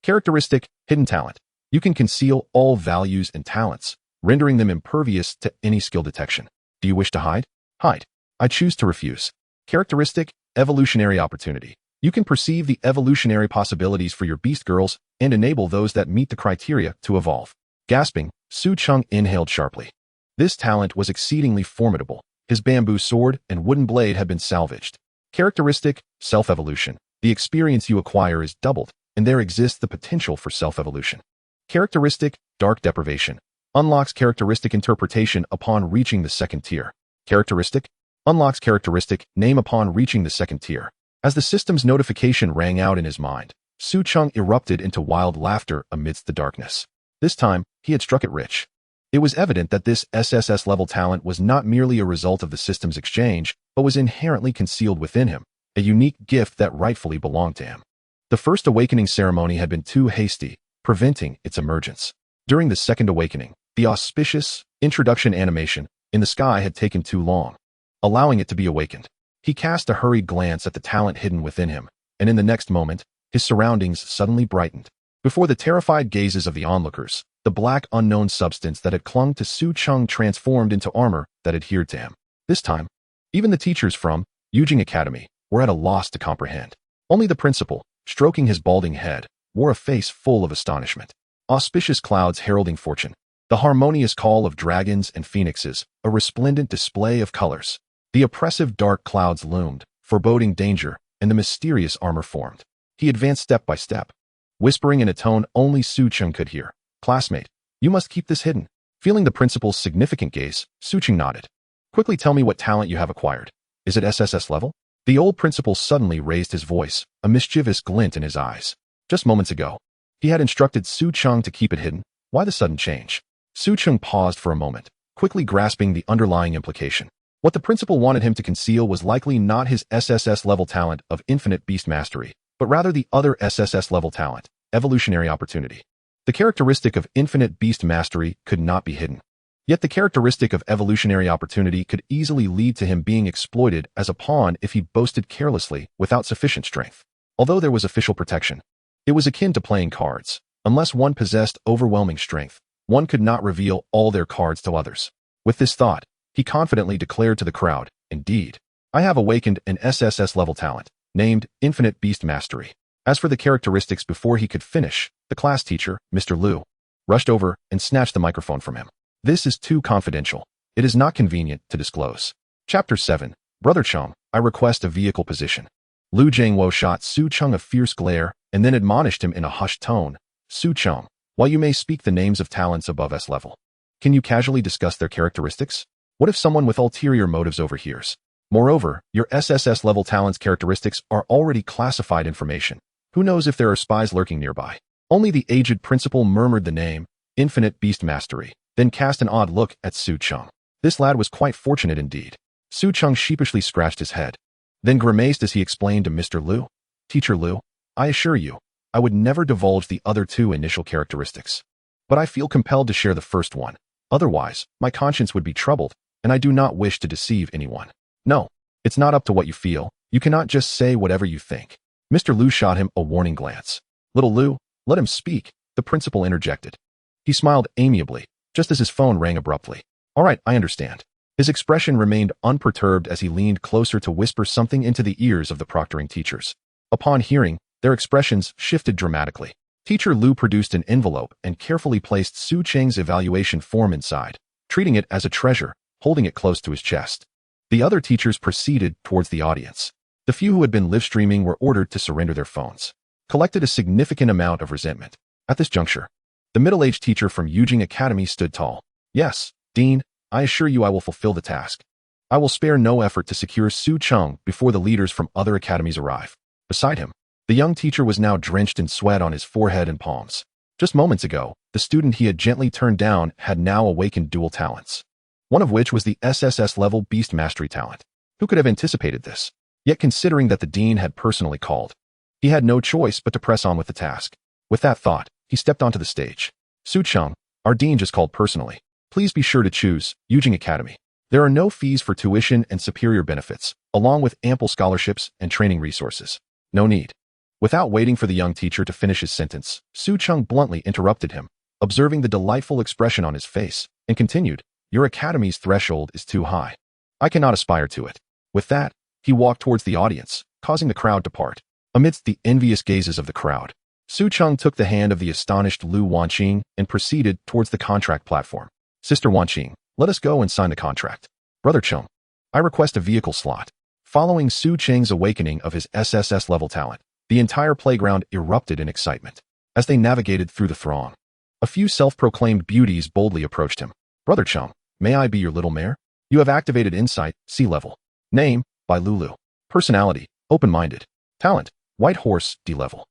Characteristic, hidden talent. You can conceal all values and talents, rendering them impervious to any skill detection. Do you wish to hide? Hide. I choose to refuse. Characteristic, evolutionary opportunity. You can perceive the evolutionary possibilities for your beast girls and enable those that meet the criteria to evolve. Gasping, Su Cheng inhaled sharply. This talent was exceedingly formidable. His bamboo sword and wooden blade had been salvaged. Characteristic, self-evolution. The experience you acquire is doubled, and there exists the potential for self-evolution. Characteristic, dark deprivation. Unlocks characteristic interpretation upon reaching the second tier. Characteristic, unlocks characteristic name upon reaching the second tier. As the system's notification rang out in his mind, Su Cheng erupted into wild laughter amidst the darkness. This time, he had struck it rich. It was evident that this SSS-level talent was not merely a result of the system's exchange, but was inherently concealed within him, a unique gift that rightfully belonged to him. The first awakening ceremony had been too hasty, preventing its emergence. During the second awakening, the auspicious introduction animation in the sky had taken too long, allowing it to be awakened. He cast a hurried glance at the talent hidden within him, and in the next moment, his surroundings suddenly brightened. Before the terrified gazes of the onlookers, the black unknown substance that had clung to Su Cheng transformed into armor that adhered to him. This time, even the teachers from Lu Yong Academy were at a loss to comprehend. Only the principal, stroking his balding head, wore a face full of astonishment. Auspicious clouds heralding fortune, the harmonious call of dragons and phoenixes, a resplendent display of colors. The oppressive dark clouds loomed, foreboding danger, and the mysterious armor formed. He advanced step by step, whispering in a tone only Su Cheng could hear. Classmate, you must keep this hidden. Feeling the principal's significant gaze, Su Cheng nodded. Quickly tell me what talent you have acquired. Is it SSS level? The old principal suddenly raised his voice, a mischievous glint in his eyes. Just moments ago, he had instructed Su Cheng to keep it hidden. Why the sudden change? Su Cheng paused for a moment, quickly grasping the underlying implication. What the principal wanted him to conceal was likely not his SSS level talent of infinite beast mastery, but rather the other SSS level talent, evolutionary opportunity. The characteristic of infinite beast mastery could not be hidden. Yet the characteristic of evolutionary opportunity could easily lead to him being exploited as a pawn if he boasted carelessly without sufficient strength. Although there was official protection, it was akin to playing cards. Unless one possessed overwhelming strength, one could not reveal all their cards to others. With this thought, he confidently declared to the crowd, indeed, I have awakened an SSS level talent, named Infinite Beast Mastery. As for the characteristics before he could finish, the class teacher, Mr. Lu, rushed over and snatched the microphone from him. This is too confidential. It is not convenient to disclose. Chapter 7. Brother Cheng, I request a vehicle position. Lu Jingwo shot Su Cheng a fierce glare and then admonished him in a hushed tone. Su Cheng, while you may speak the names of talents above S level, can you casually discuss their characteristics? What if someone with ulterior motives overhears? Moreover, your SSS level talents characteristics are already classified information. Who knows if there are spies lurking nearby? Only the aged principal murmured the name, Infinite Beast Mastery, then cast an odd look at Su Cheng. This lad was quite fortunate indeed. Su Cheng sheepishly scratched his head, then grimaced as he explained to Mr. Lu. Teacher Lu, I assure you, I would never divulge the other two initial characteristics. But I feel compelled to share the first one. Otherwise, my conscience would be troubled, and I do not wish to deceive anyone. No, it's not up to what you feel. You cannot just say whatever you think. Mr. Lu shot him a warning glance. Little Lu, let him speak, the principal interjected. He smiled amiably, just as his phone rang abruptly. All right, I understand. His expression remained unperturbed as he leaned closer to whisper something into the ears of the proctoring teachers. Upon hearing, their expressions shifted dramatically. Teacher Lu produced an envelope and carefully placed Su Cheng's evaluation form inside, treating it as a treasure, holding it close to his chest. The other teachers proceeded towards the audience. The few who had been live streaming were ordered to surrender their phones, collected a significant amount of resentment. At this juncture, the middle-aged teacher from Lu Yong Academy stood tall. Yes, Dean, I assure you I will fulfill the task. I will spare no effort to secure Su Cheng before the leaders from other academies arrive. Beside him, the young teacher was now drenched in sweat on his forehead and palms. Just moments ago, the student he had gently turned down had now awakened dual talents, one of which was the SSS level Beast Mastery talent. Who could have anticipated this? Yet considering that the dean had personally called, he had no choice but to press on with the task. With that thought, he stepped onto the stage. Su Cheng, our dean just called personally. Please be sure to choose Yu Jing Academy. There are no fees for tuition and superior benefits, along with ample scholarships and training resources. No need. Without waiting for the young teacher to finish his sentence, Su Cheng bluntly interrupted him, observing the delightful expression on his face, and continued, Your academy's threshold is too high. I cannot aspire to it. With that, he walked towards the audience, causing the crowd to part. Amidst the envious gazes of the crowd, Su Cheng took the hand of the astonished Lu Yong and proceeded towards the contract platform. Sister Yong, let us go and sign the contract. Brother Cheng, I request a vehicle slot. Following Su Cheng's awakening of his SSS level talent, the entire playground erupted in excitement. As they navigated through the throng, a few self-proclaimed beauties boldly approached him. Brother Cheng, may I be your little mare? You have activated Insight, C level. Name, by Lulu. Personality, open-minded. Talent, White Horse, D level.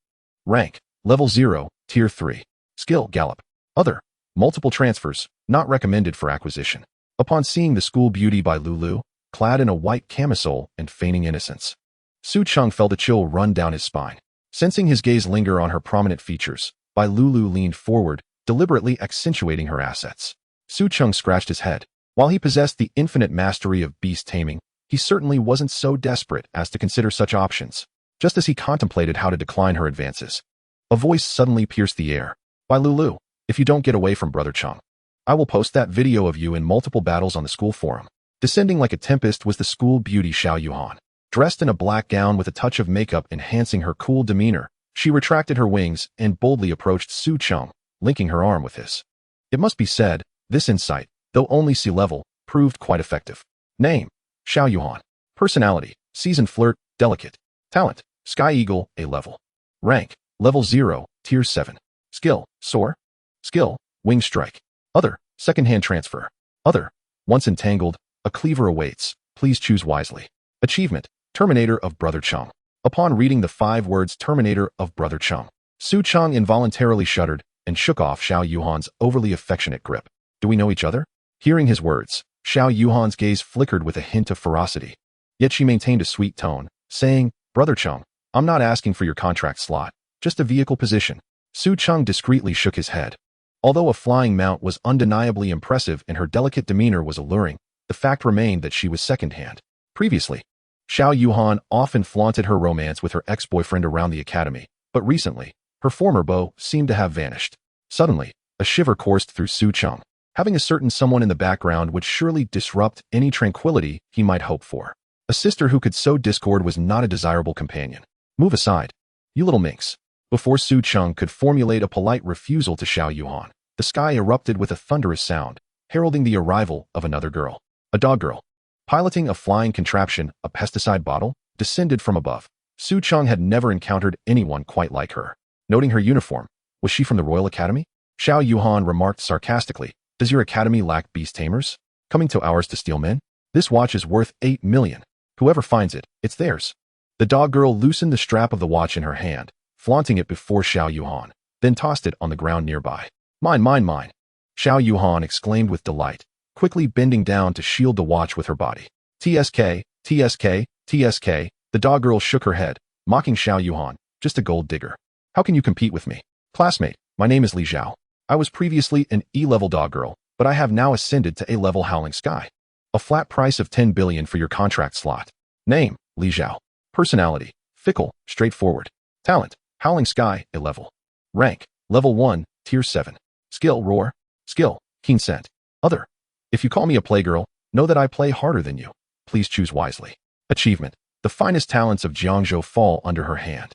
Rank, level 0, tier 3. Skill, Gallop. Other, multiple transfers, not recommended for acquisition. Upon seeing the school beauty by Lulu, clad in a white camisole and feigning innocence, Su Cheng felt a chill run down his spine. Sensing his gaze linger on her prominent features, Bai Lulu leaned forward, deliberately accentuating her assets. Su Cheng scratched his head. While he possessed the infinite mastery of beast taming, he certainly wasn't so desperate as to consider such options. Just as he contemplated how to decline her advances, a voice suddenly pierced the air. Bai Lulu, if you don't get away from Brother Cheng, I will post that video of you in multiple battles on the school forum. Descending like a tempest was the school beauty Xiao Yuhan. Dressed in a black gown with a touch of makeup enhancing her cool demeanor, she retracted her wings and boldly approached Su Cheng, linking her arm with his. It must be said, this insight, though only C-level, proved quite effective. Name, Xiao Yuhan. Personality, seasoned flirt, delicate. Talent, Sky Eagle, A level. Rank, level 0, tier 7. Skill, Soar. Skill, Wing Strike. Other, second-hand transfer. Other, once entangled, a cleaver awaits. Please choose wisely. Achievement, Terminator of Brother Cheng. Upon reading the 5 words Terminator of Brother Cheng, Su Cheng involuntarily shuddered and shook off Xiao Yuhan's overly affectionate grip. Do we know each other? Hearing his words, Xiao Yuhan's gaze flickered with a hint of ferocity. Yet she maintained a sweet tone, saying, Brother Cheng, I'm not asking for your contract slot, just a vehicle position. Su Cheng discreetly shook his head. Although a flying mount was undeniably impressive and her delicate demeanor was alluring, the fact remained that she was second-hand. Previously, Xiao Yuhan often flaunted her romance with her ex-boyfriend around the academy, but recently, her former beau seemed to have vanished. Suddenly, a shiver coursed through Su Cheng. Having a certain someone in the background would surely disrupt any tranquility he might hope for. A sister who could sow discord was not a desirable companion. Move aside, you little minx. Before Su Cheng could formulate a polite refusal to Xiao Yuhan, the sky erupted with a thunderous sound, heralding the arrival of another girl. A Doggirl. Piloting a flying contraption, a pesticide bottle, descended from above. Su Cheng had never encountered anyone quite like her. Noting her uniform, was she from the Royal Academy? Xiao Yuhan remarked sarcastically, Does your academy lack beast tamers? Coming to ours to steal men? This watch is worth 8 million. Whoever finds it, it's theirs. The Doggirl loosened the strap of the watch in her hand, flaunting it before Xiao Yuhan, then tossed it on the ground nearby. Mine, mine, mine. Xiao Yuhan exclaimed with delight, quickly bending down to shield the watch with her body. TSK, TSK, TSK, the Doggirl shook her head, mocking Xiao Yuhan, just a gold digger. How can you compete with me? Classmate, my name is Li Zhao. I was previously an E-level Doggirl, but I have now ascended to A-level Howling Sky. A flat price of 10 billion for your contract slot. Name, Li Zhao. Personality, fickle, straightforward. Talent, Howling Sky, A-level. Rank, level 1, tier 7. Skill, Roar. Skill, Keen Scent. Other. If you call me a playgirl, know that I play harder than you. Please choose wisely. Achievement, the finest talents of Jiangzhou fall under her hand.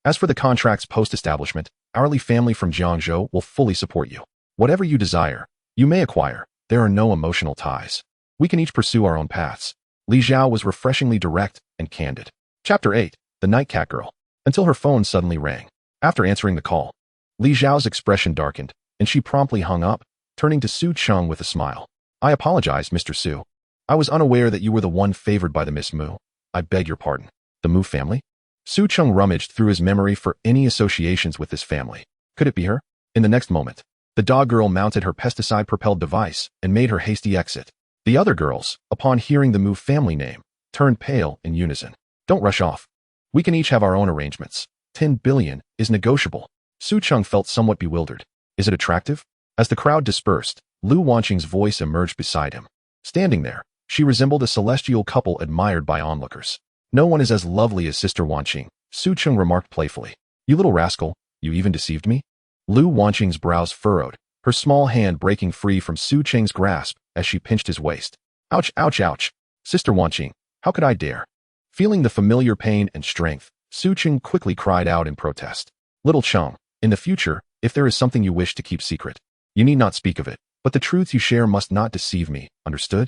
As for the contract's post-establishment, our family from Jiangzhou will fully support you. Whatever you desire, you may acquire. There are no emotional ties. We can each pursue our own paths. Li Zhao was refreshingly direct and candid. Chapter 8, The Night Catgirl. Until her phone suddenly rang. After answering the call, Li Zhao's expression darkened, and she promptly hung up, turning to Su Cheng with a smile. I apologize, Mr. Su. I was unaware that you were the one favored by the Miss Mu. I beg your pardon. The Mu family? Su Cheng rummaged through his memory for any associations with this family. Could it be her? In the next moment, the dog girl mounted her pesticide-propelled device and made her hasty exit. The other girls, upon hearing the Mu family name, turned pale in unison. Don't rush off. We can each have our own arrangements. 10 billion is negotiable. Su Cheng felt somewhat bewildered. Is it attractive? As the crowd dispersed, Lu Wanqing's voice emerged beside him. Standing there, she resembled a celestial couple admired by onlookers. No one is as lovely as Sister Wanqing, Su Cheng remarked playfully. You little rascal, you even deceived me? Lu Wanqing's brows furrowed, her small hand breaking free from Su Cheng's grasp as she pinched his waist. Ouch, ouch, ouch. Sister Wanqing, how could I dare? Feeling the familiar pain and strength, Su Cheng quickly cried out in protest. Little Cheng, in the future, if there is something you wish to keep secret, you need not speak of it, but the truths you share must not deceive me, understood?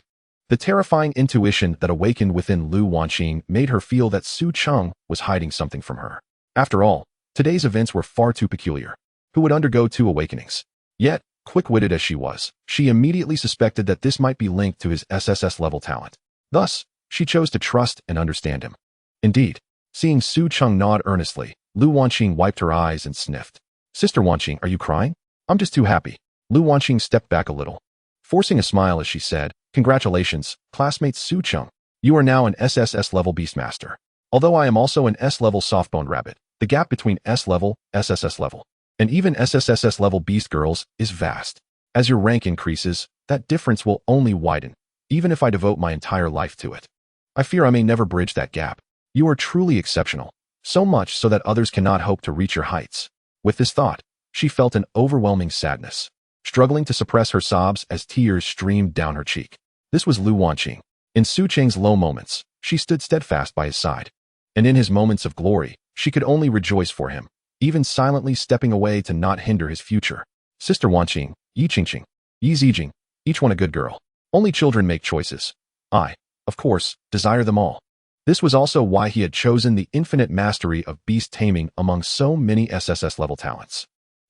The terrifying intuition that awakened within Lu Wanqing made her feel that Su Cheng was hiding something from her. After all, today's events were far too peculiar. Who would undergo 2 awakenings? Yet, quick-witted as she was, she immediately suspected that this might be linked to his SSS level talent. Thus, she chose to trust and understand him. Indeed, seeing Su Cheng nod earnestly, Lu Wanqing wiped her eyes and sniffed. Sister Wanqing, are you crying? I'm just too happy. Lu Wanqing stepped back a little, forcing a smile as she said, Congratulations, classmate Su Cheng. You are now an SSS level Beastmaster. Although I am also an S level soft-boned rabbit, the gap between S level, SSS level, and even SSSS level Beast Girls is vast. As your rank increases, that difference will only widen, even if I devote my entire life to it. I fear I may never bridge that gap. You are truly exceptional, so much so that others cannot hope to reach your heights. With this thought, she felt an overwhelming sadness, struggling to suppress her sobs as tears streamed down her cheek. This was Lu Wanqing. In Su Cheng's low moments, she stood steadfast by his side. And in his moments of glory, she could only rejoice for him, even silently stepping away to not hinder his future. Sister Wanqing, Yi Qingqing, Yi Zijing, each one a good girl. Only children make choices. I, of course, desire them all. This was also why he had chosen the infinite mastery of beast taming among so many SSS level talents.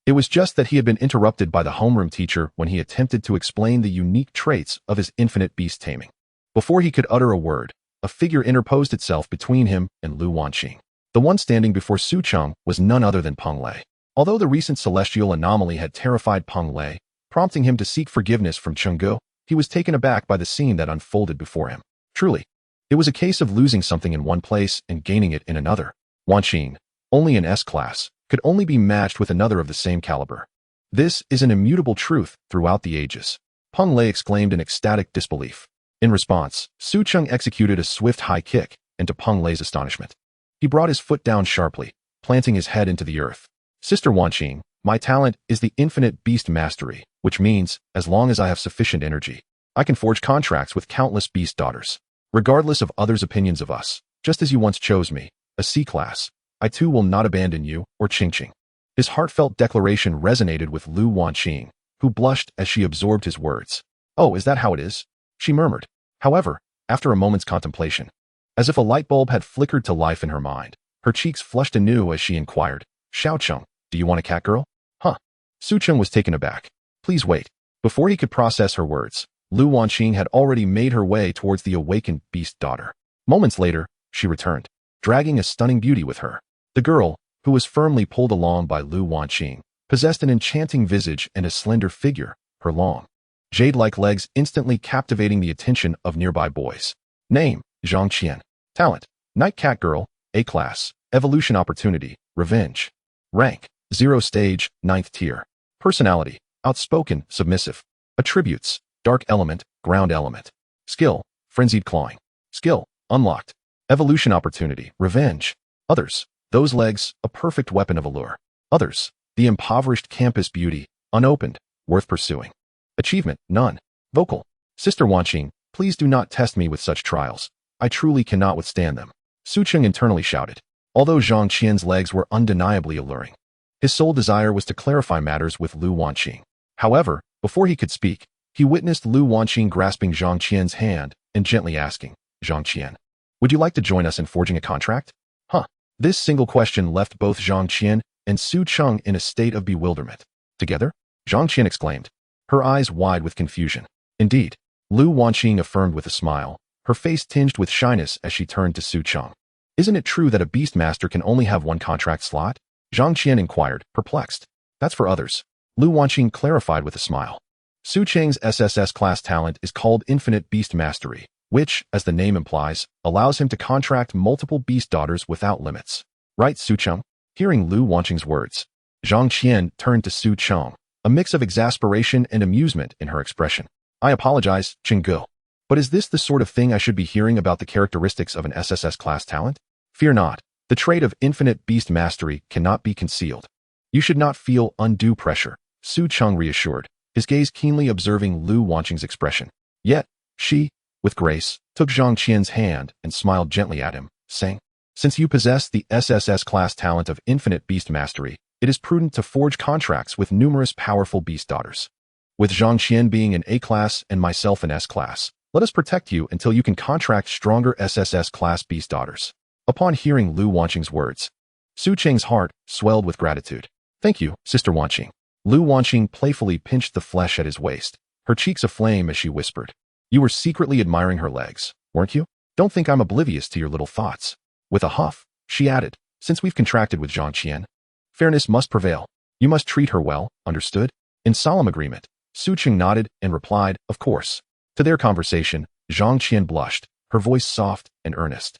It was just that he had been interrupted by the homeroom teacher when he attempted to explain the unique traits of his infinite beast taming. Before he could utter a word, a figure interposed itself between him and Lu Wanqing. The one standing before Su Cheng was none other than Peng Lei. Although the recent celestial anomaly had terrified Peng Lei, prompting him to seek forgiveness from Chenggu, he was taken aback by the scene that unfolded before him. Truly, it was a case of losing something in one place and gaining it in another. Wanqing, only an S-class, could only be matched with another of the same caliber. This is an immutable truth throughout the ages. Peng Lei exclaimed in ecstatic disbelief. In response, Su Cheng executed a swift high kick, and to Peng Lei's astonishment, he brought his foot down sharply, planting his head into the earth. Sister Wanqing, my talent is the infinite beast mastery, which means, as long as I have sufficient energy, I can forge contracts with countless beast daughters. Regardless of others' opinions of us, just as you once chose me, a C-class, I too will not abandon you or Qingqing. His heartfelt declaration resonated with Lu Wanqing, who blushed as she absorbed his words. Oh, is that how it is? She murmured. However, after a moment's contemplation, as if a light bulb had flickered to life in her mind, her cheeks flushed anew as she inquired, Xiao Cheng, do you want a cat girl? Huh. Su Cheng was taken aback. Please wait. Before he could process her words, Lu Wanqing had already made her way towards the awakened beast daughter. Moments later, she returned, dragging a stunning beauty with her. The girl, who was firmly pulled along by Lu Wanqing, possessed an enchanting visage and a slender figure, her long, jade-like legs instantly captivating the attention of nearby boys. Name, Zhang Qian. Talent, Night Cat Girl, A-Class, Evolution Opportunity, Revenge. Rank, 0 Stage, 9th Tier. Personality, outspoken, submissive. Attributes, Dark Element, Ground Element. Skill, Frenzied Clawing. Skill, Unlocked. Evolution Opportunity, Revenge. Others, those legs, a perfect weapon of allure. Others, the impoverished campus beauty, unopened, worth pursuing. Achievement, none. Vocal, Sister Wanqing, please do not test me with such trials. I truly cannot withstand them. Su Cheng internally shouted. Although Zhang Qian's legs were undeniably alluring, his sole desire was to clarify matters with Lu Wanqing. However, before he could speak, he witnessed Lu Wanqing grasping Zhang Qian's hand and gently asking, Zhang Qian, would you like to join us in forging a contract? Huh. This single question left both Zhang Qian and Su Cheng in a state of bewilderment. Together? Zhang Qian exclaimed. her eyes wide with confusion. Indeed, Lu Wanqing affirmed with a smile, her face tinged with shyness as she turned to Su Cheng. Isn't it true that a Beastmaster can only have one contract slot? Zhang Qian inquired, perplexed. That's for others. Lu Wanqing clarified with a smile. Su Cheng's SSS class talent is called Infinite Beast Mastery, which, as the name implies, allows him to contract multiple beast daughters without limits. Right, Su Cheng? Hearing Lu Wanqing's words, Zhang Qian turned to Su Cheng, a mix of exasperation and amusement in her expression. I apologize, Chenggu. But is this the sort of thing I should be hearing about the characteristics of an SSS class talent? Fear not. The trait of infinite beast mastery cannot be concealed. You should not feel undue pressure, Su Cheng reassured, his gaze keenly observing Lu Wanqing's expression. Yet, she, with grace, took Zhang Qian's hand and smiled gently at him, saying, since you possess the SSS class talent of infinite beast mastery, it is prudent to forge contracts with numerous powerful beast daughters. With Zhang Qian being an A-class and myself an S-class, let us protect you until you can contract stronger SSS class beast daughters. Upon hearing Lu Wanqing's words, Su Cheng's heart swelled with gratitude. Thank you, Sister Wanqing. Lu Wanqing playfully pinched the flesh at his waist, her cheeks aflame as she whispered. You were secretly admiring her legs, weren't you? Don't think I'm oblivious to your little thoughts. With a huff, she added, since we've contracted with Zhang Qian, fairness must prevail. You must treat her well, understood? In solemn agreement, Su Cheng nodded and replied, of course. To their conversation, Zhang Qian blushed, her voice soft and earnest.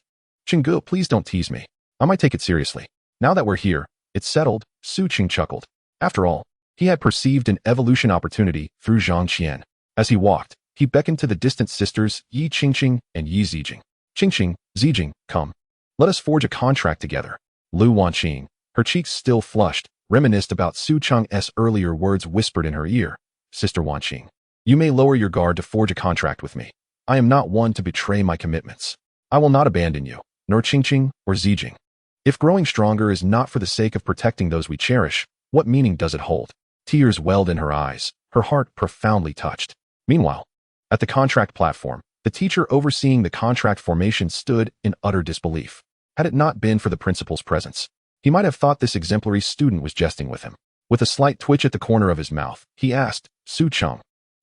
Chenggu, please don't tease me. I might take it seriously. Now that we're here, it's settled, Su Cheng chuckled. After all, he had perceived an evolution opportunity through Zhang Qian. As he walked, he beckoned to the distant sisters Yi Qingqing and Yi Zijing. Qingqing, Zijing, come. Let us forge a contract together. Lu Wanqing, her cheeks still flushed, reminisced about Su Cheng's earlier words whispered in her ear. Sister Wanqing, you may lower your guard to forge a contract with me. I am not one to betray my commitments. I will not abandon you, nor Qingqing or Zijing. If growing stronger is not for the sake of protecting those we cherish, what meaning does it hold? Tears welled in her eyes, her heart profoundly touched. Meanwhile, at the contract platform, the teacher overseeing the contract formation stood in utter disbelief. Had it not been for the principal's presence, he might have thought this exemplary student was jesting with him. With a slight twitch at the corner of his mouth, he asked, Su Cheng,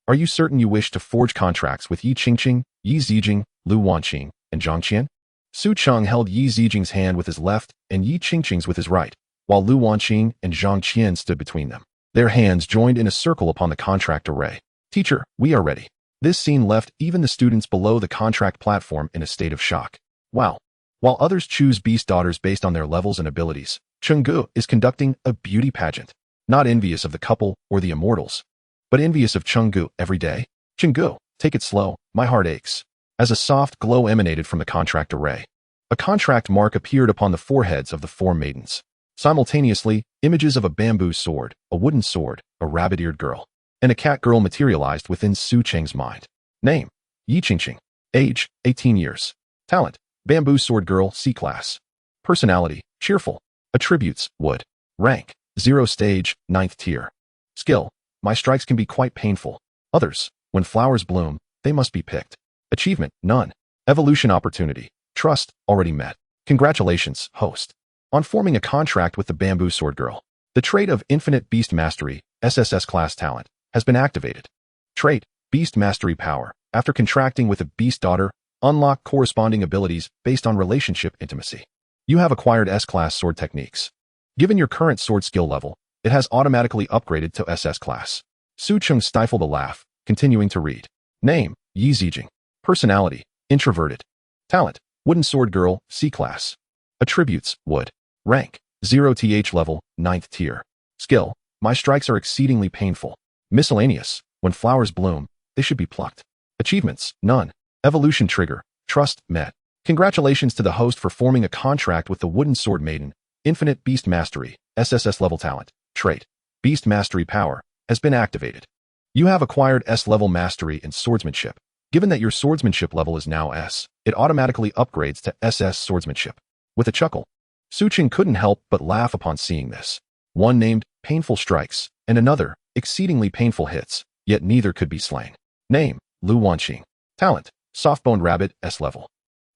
are you certain you wish to forge contracts with Yi Qingqing, Yi Zijing, Lu Wanqing, and Zhang Qian? Su Cheng held Yi Zijing's hand with his left and Yi Qingqing's with his right, while Lu Wanqing and Zhang Qian stood between them. Their hands joined in a circle upon the contract array. Teacher, we are ready. This scene left even the students below the contract platform in a state of shock. Wow. While others choose beast daughters based on their levels and abilities, Chenggu is conducting a beauty pageant, not envious of the couple or the immortals, but envious of Chenggu every day. Chenggu, take it slow, my heart aches. As a soft glow emanated from the contract array, a contract mark appeared upon the foreheads of the four maidens. Simultaneously, images of a bamboo sword, a wooden sword, a rabbit-eared girl, and a cat girl materialized within Su Cheng's mind. Name, Yi Qingqing. Age, 18 years. Talent, bamboo sword girl, C-class. Personality, cheerful. Attributes, wood. Rank, 0 stage, 9th tier. Skill, my strikes can be quite painful. Others, when flowers bloom, they must be picked. Achievement, none. Evolution opportunity, trust, already met. Congratulations, host, on forming a contract with the bamboo sword girl. The trait of infinite beast mastery, SSS class talent, has been activated. Trait, beast mastery power. After contracting with a beast daughter, unlock corresponding abilities based on relationship intimacy. You have acquired S-class sword techniques. Given your current sword skill level, it has automatically upgraded to SS class. Su Cheng stifled a laugh, continuing to read. Name, Yi Zijing. Personality, introverted. Talent, wooden sword girl, C-class. Attributes, wood. Rank, 0 th level, 9th tier. Skill, my strikes are exceedingly painful. Miscellaneous, when flowers bloom, they should be plucked. Achievements, none. Evolution trigger, trust, met. Congratulations to the host for forming a contract with the wooden sword maiden. Infinite beast mastery, SSS level talent, trait, beast mastery power, has been activated. You have acquired S-level mastery in swordsmanship. Given that your swordsmanship level is now S, it automatically upgrades to SS swordsmanship. With a chuckle, Su Cheng couldn't help but laugh upon seeing this. One named painful strikes, and another exceedingly painful hits, yet neither could be slain. Name, Lu Wanqing. Talent, soft-boned rabbit, S-level.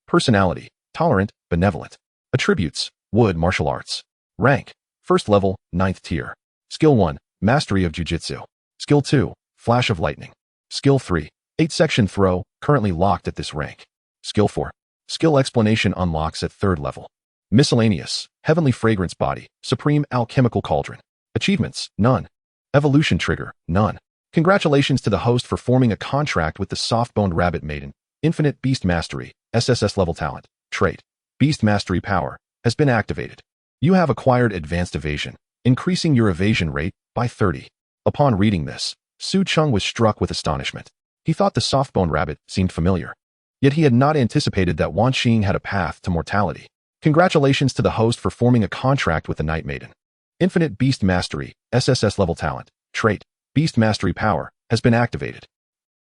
Personality, tolerant, benevolent. Attributes, wood martial arts. Rank, 1st level, 9th tier. Skill 1, mastery of jujitsu. Skill 2, Flash of Lightning. Skill 3. 8-section throw, currently locked at this rank. Skill 4. Skill Explanation unlocks at 3rd level. Miscellaneous. Heavenly Fragrance Body. Supreme Alchemical Cauldron. Achievements, none. Evolution Trigger, none. Congratulations to the host for forming a contract with the soft-boned rabbit maiden. Infinite Beast Mastery, SSS level talent. Trait. Beast Mastery Power has been activated. You have acquired Advanced Evasion, increasing your evasion rate by 30. Upon reading this, Su Cheng was struck with astonishment. He thought the soft-boned rabbit seemed familiar. Yet he had not anticipated that Wan Xing had a path to mortality. Congratulations to the host for forming a contract with the Night Maiden. Infinite Beast Mastery, SSS level talent. Trait. Beast Mastery Power has been activated.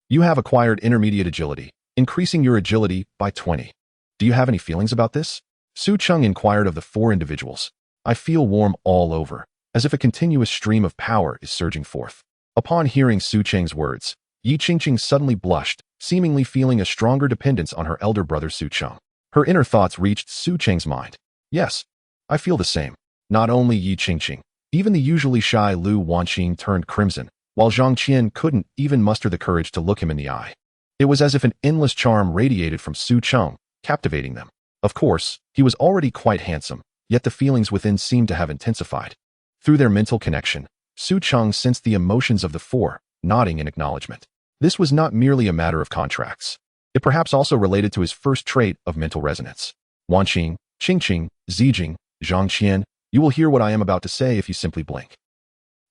You have acquired Intermediate Agility, increasing your agility by 20. Do you have any feelings about this? Su Cheng inquired of the 4 individuals. I feel warm all over, as if a continuous stream of power is surging forth. Upon hearing Su Cheng's words, Yi Qingqing suddenly blushed, seemingly feeling a stronger dependence on her elder brother Su Cheng. Her inner thoughts reached Su Cheng's mind. Yes, I feel the same. Not only Yi Qingqing, even the usually shy Lu Wanqing turned crimson, while Zhang Qian couldn't even muster the courage to look him in the eye. It was as if an endless charm radiated from Su Cheng, captivating them. Of course, he was already quite handsome, yet the feelings within seemed to have intensified. Through their mental connection, Su Cheng sensed the emotions of the 4, nodding in acknowledgement. This was not merely a matter of contracts. It perhaps also related to his first trait of mental resonance. Wanqing, Qingqing, Zijing, Zhang Qian, you will hear what I am about to say if you simply blink.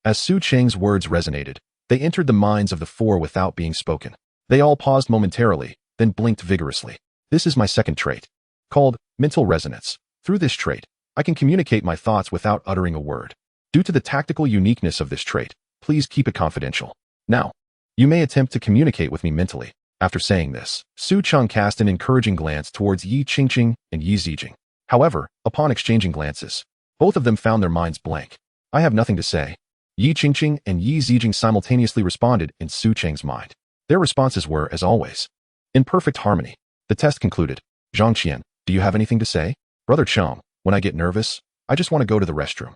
As Su Cheng's words resonated, they entered the minds of the 4 without being spoken. They all paused momentarily, then blinked vigorously. This is my second trait, called mental resonance. Through this trait, I can communicate my thoughts without uttering a word. Due to the tactical uniqueness of this trait, please keep it confidential. Now, you may attempt to communicate with me mentally. After saying this, Su Cheng cast an encouraging glance towards Yi Qingqing and Yi Zijing. However, upon exchanging glances, both of them found their minds blank. I have nothing to say. Yi Qingqing and Yi Zijing simultaneously responded in Su Cheng's mind. Their responses were, as always, in perfect harmony. The test concluded. Zhang Qian, do you have anything to say? Brother Cheng, when I get nervous, I just want to go to the restroom.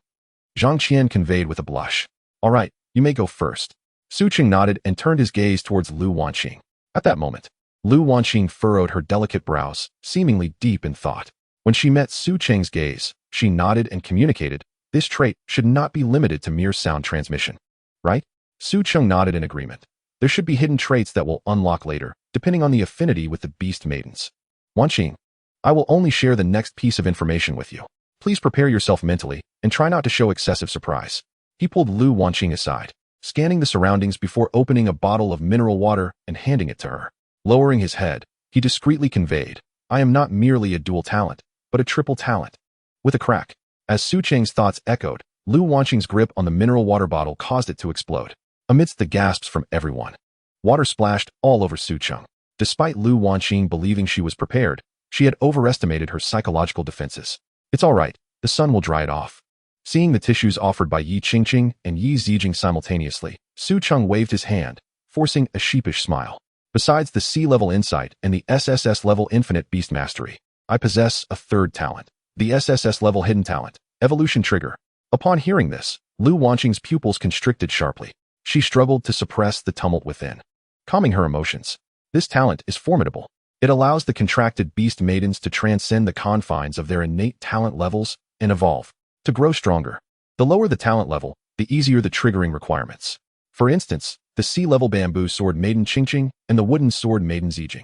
Zhang Qian conveyed with a blush. All right, you may go first. Su Cheng nodded and turned his gaze towards Lu Wanqing. At that moment, Lu Wanqing furrowed her delicate brows, seemingly deep in thought. When she met Su Cheng's gaze, she nodded and communicated, this trait should not be limited to mere sound transmission. Right? Su Cheng nodded in agreement. There should be hidden traits that will unlock later, depending on the affinity with the Beastmaidens. Wanqing, I will only share the next piece of information with you. Please prepare yourself mentally, and try not to show excessive surprise. He pulled Lu Wanqing aside, scanning the surroundings before opening a bottle of mineral water and handing it to her. Lowering his head, he discreetly conveyed, I am not merely a dual talent, but a triple talent. With a crack, as Su Cheng's thoughts echoed, Lu Wanqing's grip on the mineral water bottle caused it to explode. Amidst the gasps from everyone, water splashed all over Su Cheng. Despite Lu Wanqing believing she was prepared, she had overestimated her psychological defenses. It's all right, the sun will dry it off. Seeing the tissues offered by Yi Qingqing and Yi Zijing simultaneously, Su Cheng waved his hand, forcing a sheepish smile. Besides the C-level insight and the SSS level infinite beast mastery, I possess a 3rd talent, the SSS level hidden talent, evolution trigger. Upon hearing this, Lu Wanqing's pupils constricted sharply. She struggled to suppress the tumult within. Calming her emotions, this talent is formidable. It allows the contracted beast maidens to transcend the confines of their innate talent levels and evolve, to grow stronger. The lower the talent level, the easier the triggering requirements. For instance, the sea-level bamboo sword maiden Qingqing and the wooden sword maiden Zijing.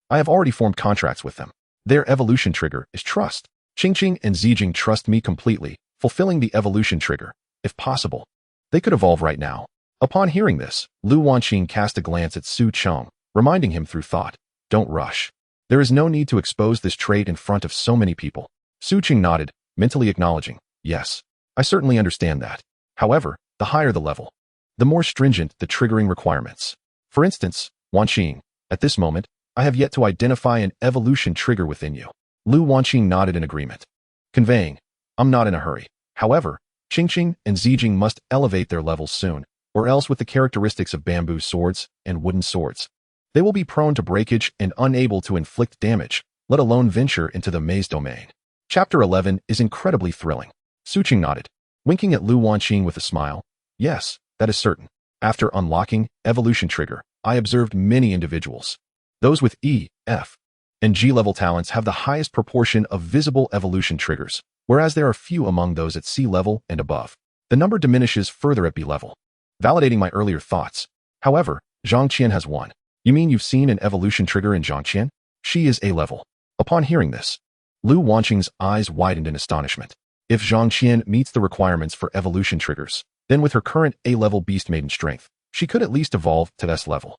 I have already formed contracts with them. Their evolution trigger is trust. Qingqing and Zijing trust me completely, fulfilling the evolution trigger, if possible. They could evolve right now. Upon hearing this, Lu Wanqing cast a glance at Su Cheng, reminding him through thought, don't rush. There is no need to expose this trait in front of so many people. Su Cheng nodded, mentally acknowledging, yes, I certainly understand that. However, the higher the level, the more stringent the triggering requirements. For instance, Wanqing, at this moment, I have yet to identify an evolution trigger within you. Lu Wanqing nodded in agreement, conveying, I'm not in a hurry. However, Qingqing and Zijing must elevate their levels soon, or else with the characteristics of bamboo swords and wooden swords, they will be prone to breakage and unable to inflict damage, let alone venture into the maze domain. Chapter 11 is incredibly thrilling. Su Cheng nodded, winking at Lu Wanqing with a smile. Yes, that is certain. After unlocking Evolution Trigger, I observed many individuals. Those with E, F, and G level talents have the highest proportion of visible evolution triggers, whereas there are few among those at C level and above. The number diminishes further at B level. Validating my earlier thoughts. However, Zhang Qian has one. You mean you've seen an evolution trigger in Zhang Qian? She is A level. Upon hearing this, Lu Wanqing's eyes widened in astonishment. If Zhang Qian meets the requirements for evolution triggers, then with her current A-level Beastmaiden strength, she could at least evolve to S level.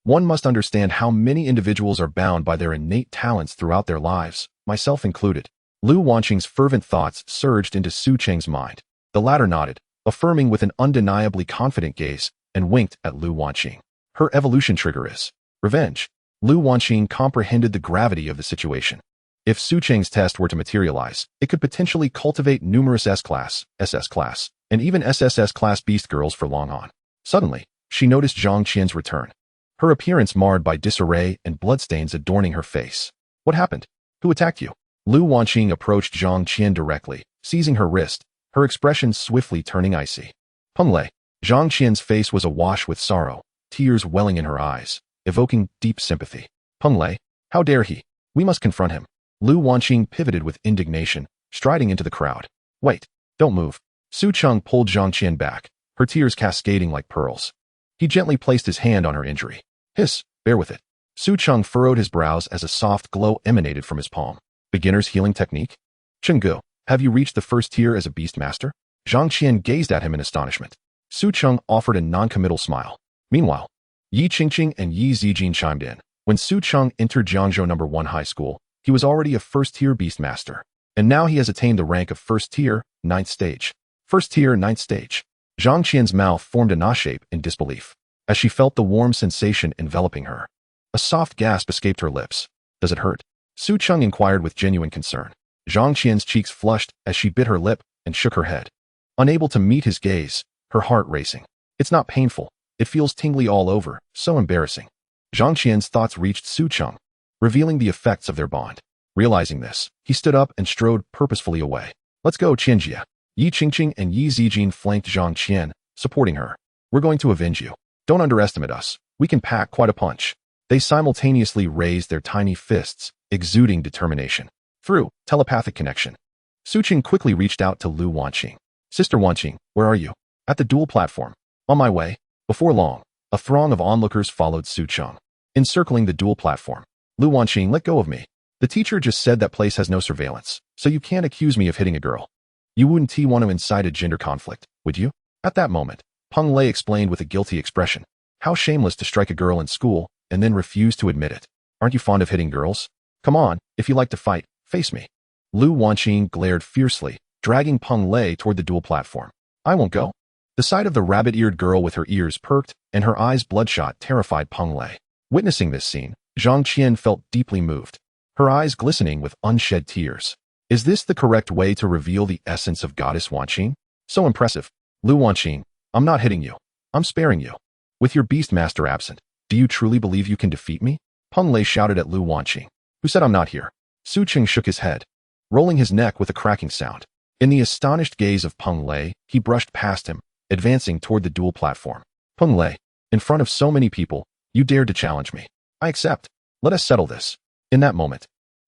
One must understand how many individuals are bound by their innate talents throughout their lives, myself included. Lu Wanqing's fervent thoughts surged into Su Cheng's mind. The latter nodded, affirming with an undeniably confident gaze, and winked at Lu Wanqing. Her evolution trigger is revenge. Lu Wanqing comprehended the gravity of the situation. If Su Cheng's test were to materialize, it could potentially cultivate numerous S-class, SS class, and even SSS class beast girls for long on. Suddenly, she noticed Zhang Qian's return. Her appearance marred by disarray and bloodstains adorning her face. What happened? Who attacked you? Lu Wanqing approached Zhang Qian directly, seizing her wrist, her expression swiftly turning icy. Peng Lei. Zhang Qian's face was awash with sorrow, tears welling in her eyes, evoking deep sympathy. Peng Lei, how dare he? We must confront him. Lu Wanqing pivoted with indignation, striding into the crowd. Wait, don't move. Su Cheng pulled Zhang Qian back, her tears cascading like pearls. He gently placed his hand on her injury. Hiss, bear with it. Su Cheng furrowed his brows as a soft glow emanated from his palm. Beginner's healing technique? Chenggu, have you reached the first tier as a Beastmaster? Zhang Qian gazed at him in astonishment. Su Cheng offered a non-committal smile. Meanwhile, Yi Qingqing and Yi Zijin chimed in. When Su Cheng entered Jiangzhou No. 1 High School, he was already a first-tier Beastmaster, and now he has attained the rank of first-tier, 9th stage. First-tier, 9th stage. Zhang Qian's mouth formed a na shape in disbelief, as she felt the warm sensation enveloping her. A soft gasp escaped her lips. Does it hurt? Su Cheng inquired with genuine concern. Zhang Qian's cheeks flushed as she bit her lip and shook her head. Unable to meet his gaze, her heart racing. It's not painful. It feels tingly all over, so embarrassing. Zhang Qian's thoughts reached Su Cheng, revealing the effects of their bond. Realizing this, he stood up and strode purposefully away. Let's go, Qianjia. Yi Qingqing and Yi Zijin flanked Zhang Qian, supporting her. We're going to avenge you. Don't underestimate us. We can pack quite a punch. They simultaneously raised their tiny fists, exuding determination. Through telepathic connection, Su Cheng quickly reached out to Lu Wanqing. Sister Wanqing, where are you? At the duel platform. On my way. Before long, a throng of onlookers followed Su Cheng, encircling the duel platform. Lu Wanqing, let go of me. The teacher just said that place has no surveillance, so you can't accuse me of hitting a girl. You wouldn't want to incite a gender conflict, would you? At that moment, Peng Lei explained with a guilty expression. How shameless to strike a girl in school and then refuse to admit it. Aren't you fond of hitting girls? Come on, if you like to fight, face me. Lu Wanqing glared fiercely, dragging Peng Lei toward the duel platform. I won't go. The sight of the rabbit-eared girl with her ears perked and her eyes bloodshot terrified Peng Lei. Witnessing this scene, Zhang Qian felt deeply moved, her eyes glistening with unshed tears. Is this the correct way to reveal the essence of Goddess Wanqing? So impressive. Lu Wanqing, I'm not hitting you. I'm sparing you. With your Beastmaster absent, do you truly believe you can defeat me? Peng Lei shouted at Lu Wanqing. Who said I'm not here? Su Cheng shook his head, rolling his neck with a cracking sound. In the astonished gaze of Peng Lei, he brushed past him, advancing toward the duel platform. Peng Lei, in front of so many people, you dared to challenge me. I accept. Let us settle this. In that moment,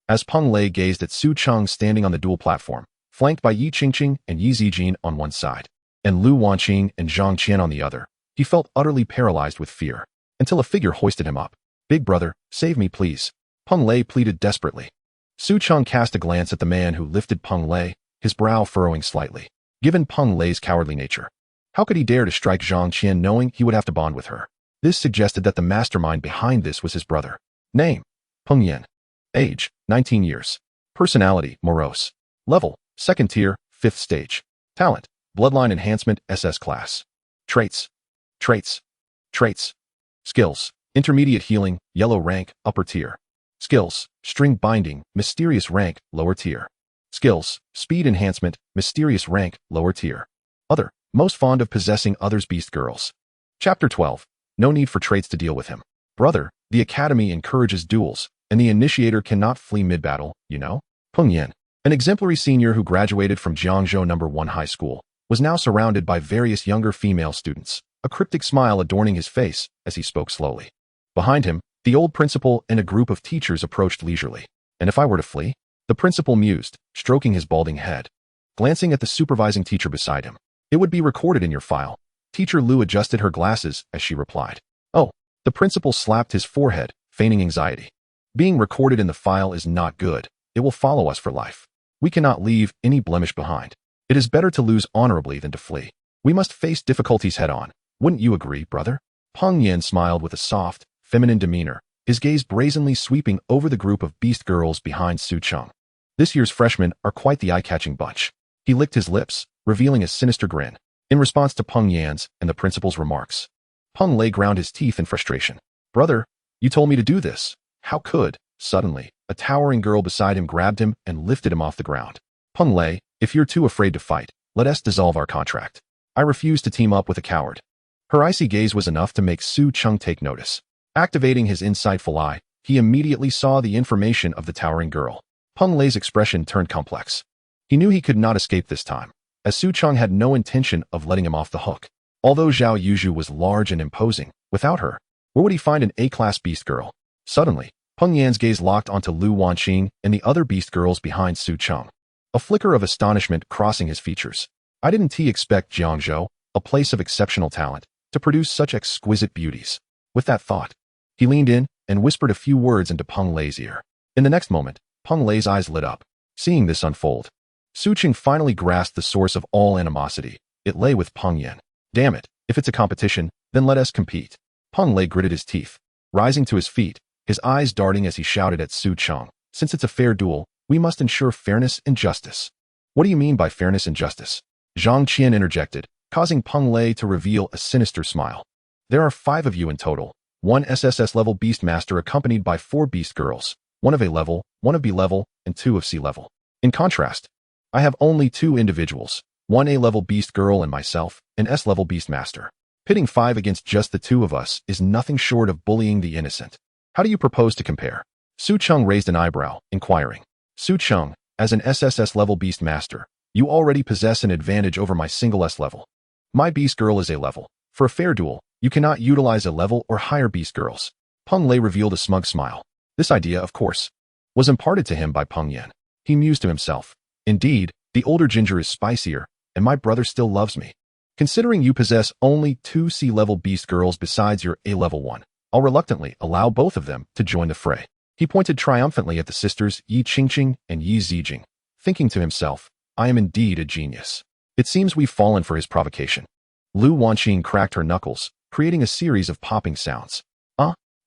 as Peng Lei gazed at Su Cheng standing on the duel platform, flanked by Yi Qingqing and Yi Zijin on one side, and Lu Wanqing and Zhang Qian on the other, he felt utterly paralyzed with fear, until a figure hoisted him up. Big brother, save me please. Peng Lei pleaded desperately. Su Cheng cast a glance at the man who lifted Peng Lei, his brow furrowing slightly. Given Peng Lei's cowardly nature, how could he dare to strike Zhang Qian knowing he would have to bond with her? This suggested that the mastermind behind this was his brother. Name: Peng Yan. Age: 19 years. Personality: morose. Level: 2nd tier, 5th stage. Talent: bloodline enhancement, SS class. Traits. Skills: intermediate healing, yellow rank, upper tier. Skills: string binding, mysterious rank, lower tier. Skills: speed enhancement, mysterious rank, lower tier. Other: most fond of possessing others' beast girls. Chapter 12. No need for traits to deal with him. Brother, the academy encourages duels, and the initiator cannot flee mid-battle, you know? Peng Yan, an exemplary senior who graduated from Jiangzhou No. 1 High School, was now surrounded by various younger female students, a cryptic smile adorning his face as he spoke slowly. Behind him, the old principal and a group of teachers approached leisurely. And if I were to flee? The principal mused, stroking his balding head. Glancing at the supervising teacher beside him. It would be recorded in your file. Teacher Lu adjusted her glasses as she replied. Oh. The principal slapped his forehead, feigning anxiety. Being recorded in the file is not good. It will follow us for life. We cannot leave any blemish behind. It is better to lose honorably than to flee. We must face difficulties head-on. Wouldn't you agree, brother? Peng Yan smiled with a soft, feminine demeanor, his gaze brazenly sweeping over the group of beast girls behind Su Cheng. This year's freshmen are quite the eye-catching bunch. He licked his lips, revealing a sinister grin, in response to Peng Yan's and the principal's remarks. Peng Lei ground his teeth in frustration. Brother, you told me to do this. How could? Suddenly, a towering girl beside him grabbed him and lifted him off the ground. Peng Lei, if you're too afraid to fight, let us dissolve our contract. I refuse to team up with a coward. Her icy gaze was enough to make Su Cheng take notice. Activating his insightful eye, he immediately saw the information of the towering girl. Peng Lei's expression turned complex. He knew he could not escape this time, as Su Cheng had no intention of letting him off the hook. Although Zhao Yuzhu was large and imposing, without her, where would he find an A-class beast girl? Suddenly, Peng Yan's gaze locked onto Lu Wanqing and the other beast girls behind Su Cheng. A flicker of astonishment crossing his features. I didn't expect Jiangzhou, a place of exceptional talent, to produce such exquisite beauties. With that thought, he leaned in and whispered a few words into Peng Lei's ear. In the next moment, Peng Lei's eyes lit up. Seeing this unfold, Su Cheng finally grasped the source of all animosity. It lay with Peng Yan. Damn it, if it's a competition, then let us compete. Peng Lei gritted his teeth, rising to his feet, his eyes darting as he shouted at Su Cheng. Since it's a fair duel, we must ensure fairness and justice. What do you mean by fairness and justice? Zhang Qian interjected, causing Peng Lei to reveal a sinister smile. There are 5 of you in total, 1 SSS level Beastmaster accompanied by 4 beast girls, 1 of A level, 1 of B level, and 2 of C level. In contrast, I have only 2 individuals, 1 A-level beast girl and myself, an S-level Beastmaster. Pitting 5 against just the 2 of us is nothing short of bullying the innocent. How do you propose to compare? Su Cheng raised an eyebrow, inquiring. Su Cheng, as an SSS-level Beastmaster, you already possess an advantage over my single S-level. My beast girl is A-level. For a fair duel, you cannot utilize A-level or higher beast girls. Peng Lei revealed a smug smile. This idea, of course, was imparted to him by Peng Yan. He mused to himself. Indeed, the older ginger is spicier, and my brother still loves me. Considering you possess only 2 C-level beast girls besides your A-level one, I'll reluctantly allow both of them to join the fray. He pointed triumphantly at the sisters Yi Qingqing and Yi Zijing, thinking to himself, I am indeed a genius. It seems we've fallen for his provocation. Lu Wanqing cracked her knuckles, creating a series of popping sounds.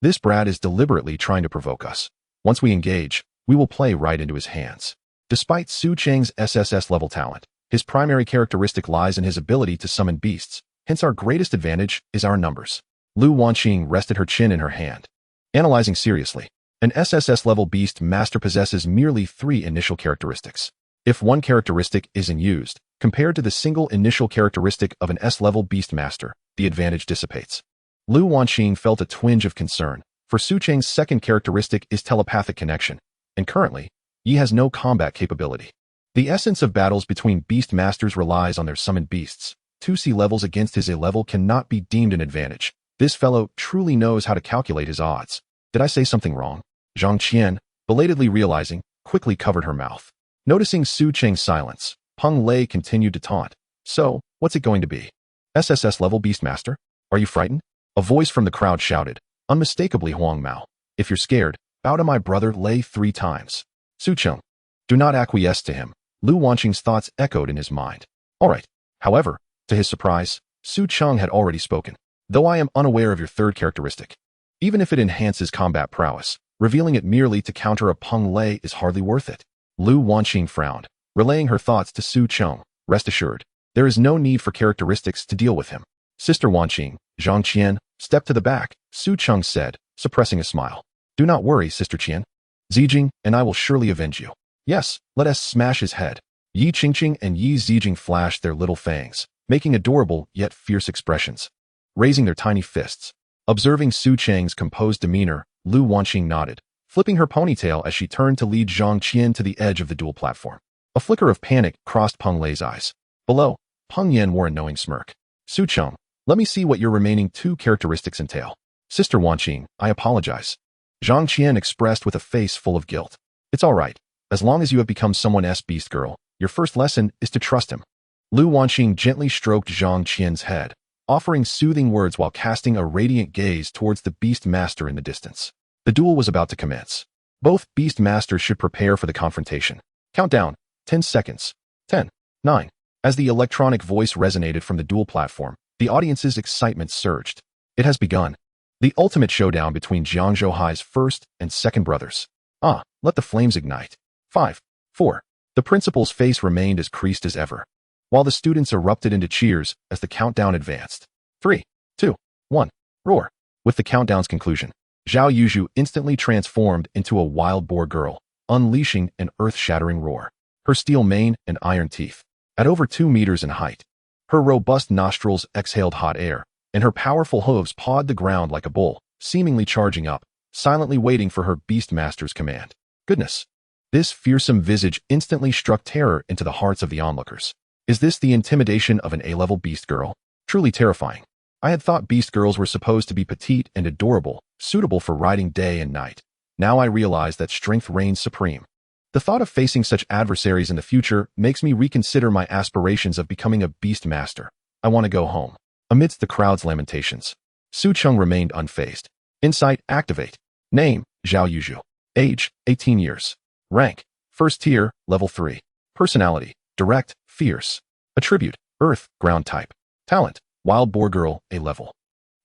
This brat is deliberately trying to provoke us. Once we engage, we will play right into his hands. Despite Su Cheng's SSS-level talent, his primary characteristic lies in his ability to summon beasts, hence our greatest advantage is our numbers. Lu Wanqing rested her chin in her hand. Analyzing seriously, an SSS-level beast master possesses merely 3 initial characteristics. If one characteristic isn't used, compared to the single initial characteristic of an S-level beast master, the advantage dissipates. Lu Wanqing felt a twinge of concern, for Su Cheng's second characteristic is telepathic connection, and currently, Yi has no combat capability. The essence of battles between beast masters relies on their summoned beasts. 2 C levels against his A level cannot be deemed an advantage. This fellow truly knows how to calculate his odds. Did I say something wrong? Zhang Qian, belatedly realizing, quickly covered her mouth. Noticing Su Cheng's silence, Peng Lei continued to taunt. So, what's it going to be? SSS level Beastmaster? Are you frightened? A voice from the crowd shouted, unmistakably Huang Mao. If you're scared, bow to my brother Lei 3 times. Su Cheng, do not acquiesce to him. Lu Wanqing's thoughts echoed in his mind. All right. However, to his surprise, Su Cheng had already spoken. Though I am unaware of your third characteristic, even if it enhances combat prowess, revealing it merely to counter a Peng Lei is hardly worth it. Lu Wanqing frowned, relaying her thoughts to Su Cheng. Rest assured, there is no need for characteristics to deal with him. Sister Wanqing, Zhang Qian, step to the back, Su Cheng said, suppressing a smile. Do not worry, Sister Qian. Zijing and I will surely avenge you. Yes, let us smash his head. Yi Qingqing and Yi Zijing flashed their little fangs, making adorable yet fierce expressions, raising their tiny fists. Observing Su Cheng's composed demeanor, Lu Wanqing nodded, flipping her ponytail as she turned to lead Zhang Qian to the edge of the duel platform. A flicker of panic crossed Peng Lei's eyes. Below, Peng Yan wore a knowing smirk. Su Cheng, Let me see what your remaining 2 characteristics entail. Sister Wanqing, I apologize. Zhang Qian expressed with a face full of guilt. It's all right. As long as you have become someone's beast girl, your first lesson is to trust him. Lu Wanqing gently stroked Zhang Qian's head, offering soothing words while casting a radiant gaze towards the Beastmaster in the distance. The duel was about to commence. Both Beastmasters should prepare for the confrontation. Countdown, 10 seconds. 10, 9. As the electronic voice resonated from the duel platform, the audience's excitement surged. It has begun. The ultimate showdown between Jiang Zhouhai's first and second brothers. Let the flames ignite. 5, 4. The principal's face remained as creased as ever, while the students erupted into cheers as the countdown advanced. 3, 2, 1. Roar. With the countdown's conclusion, Zhao Yuzhu instantly transformed into a wild boar girl, unleashing an earth-shattering roar. Her steel mane and iron teeth, at over 2 meters in height. Her robust nostrils exhaled hot air, and her powerful hooves pawed the ground like a bull, seemingly charging up, silently waiting for her Beastmaster's command. Goodness! This fearsome visage instantly struck terror into the hearts of the onlookers. Is this the intimidation of an A-level beast girl? Truly terrifying. I had thought beast girls were supposed to be petite and adorable, suitable for riding day and night. Now I realize that strength reigns supreme. The thought of facing such adversaries in the future makes me reconsider my aspirations of becoming a Beastmaster. I want to go home. Amidst the crowd's lamentations, Su Cheng remained unfazed. Insight activate. Name, Zhao Yuzhu. Age, 18 years. Rank, first tier, level 3. Personality, direct, fierce. Attribute, earth, ground type. Talent, wild boar girl, A level.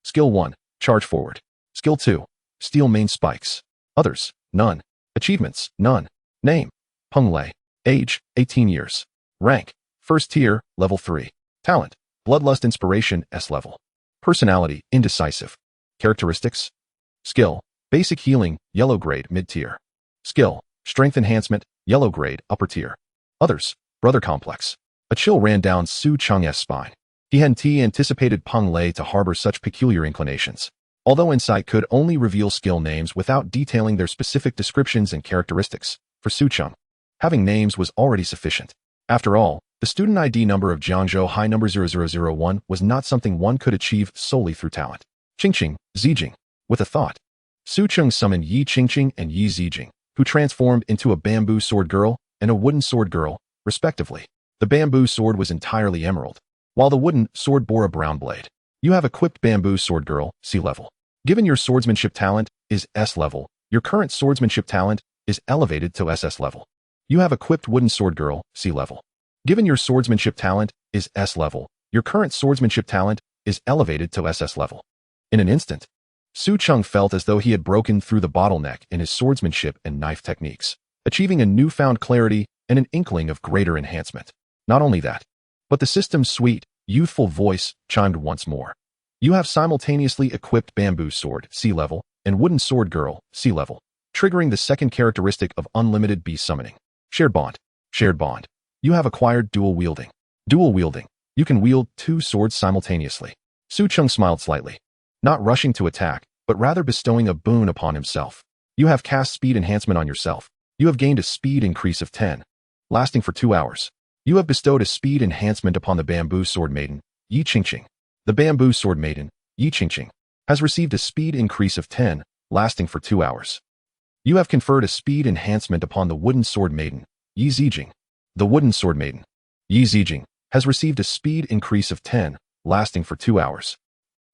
Skill 1, charge forward. Skill 2, steel mane spikes. Others, none. Achievements, none. Name, Peng Lei. Age, 18 years. Rank, first tier, level 3. Talent, bloodlust inspiration, S level. Personality, indecisive. Characteristics. Skill, basic healing, yellow grade, mid-tier. Skill, strength enhancement, yellow grade, upper tier. Others, brother complex. A chill ran down Su Cheng's spine. He hadn't anticipated Peng Lei to harbor such peculiar inclinations. Although Insight could only reveal skill names without detailing their specific descriptions and characteristics, for Su Cheng, having names was already sufficient. After all, the student ID number of Jiangzhou High number 0001 was not something one could achieve solely through talent. Qingqing, Zijing. With a thought, Su Cheng summoned Yi Qingqing and Yi Zijing, who transformed into a bamboo sword girl and a wooden sword girl, respectively. The bamboo sword was entirely emerald, while the wooden sword bore a brown blade. You have equipped bamboo sword girl, C level. Given your swordsmanship talent is S level, your current swordsmanship talent is elevated to SS level. You have equipped wooden sword girl, C level. Given your swordsmanship talent is S level, your current swordsmanship talent is elevated to SS level. In an instant, Su Cheng felt as though he had broken through the bottleneck in his swordsmanship and knife techniques, achieving a newfound clarity and an inkling of greater enhancement. Not only that, but the system's sweet, youthful voice chimed once more. You have simultaneously equipped bamboo sword, C level, and wooden sword girl, C level, triggering the second characteristic of unlimited beast summoning. Shared bond. Shared bond. You have acquired dual wielding. Dual wielding. You can wield 2 swords simultaneously. Su Cheng smiled slightly, not rushing to attack, but rather bestowing a boon upon himself. You have cast speed enhancement on yourself. You have gained a speed increase of 10, lasting for 2 hours. You have bestowed a speed enhancement upon the bamboo sword maiden, Yi Qingqing. The bamboo sword maiden, Yi Qingqing, has received a speed increase of 10, lasting for 2 hours. You have conferred a speed enhancement upon the wooden sword maiden, Yi Zijing. The wooden sword maiden, Yi Zijing, has received a speed increase of 10, lasting for 2 hours.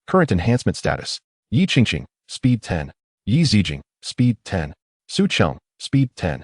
Current enhancement status, Yi Qingqing, speed 10, Yi Zijing, speed 10, Su Cheng, speed 10.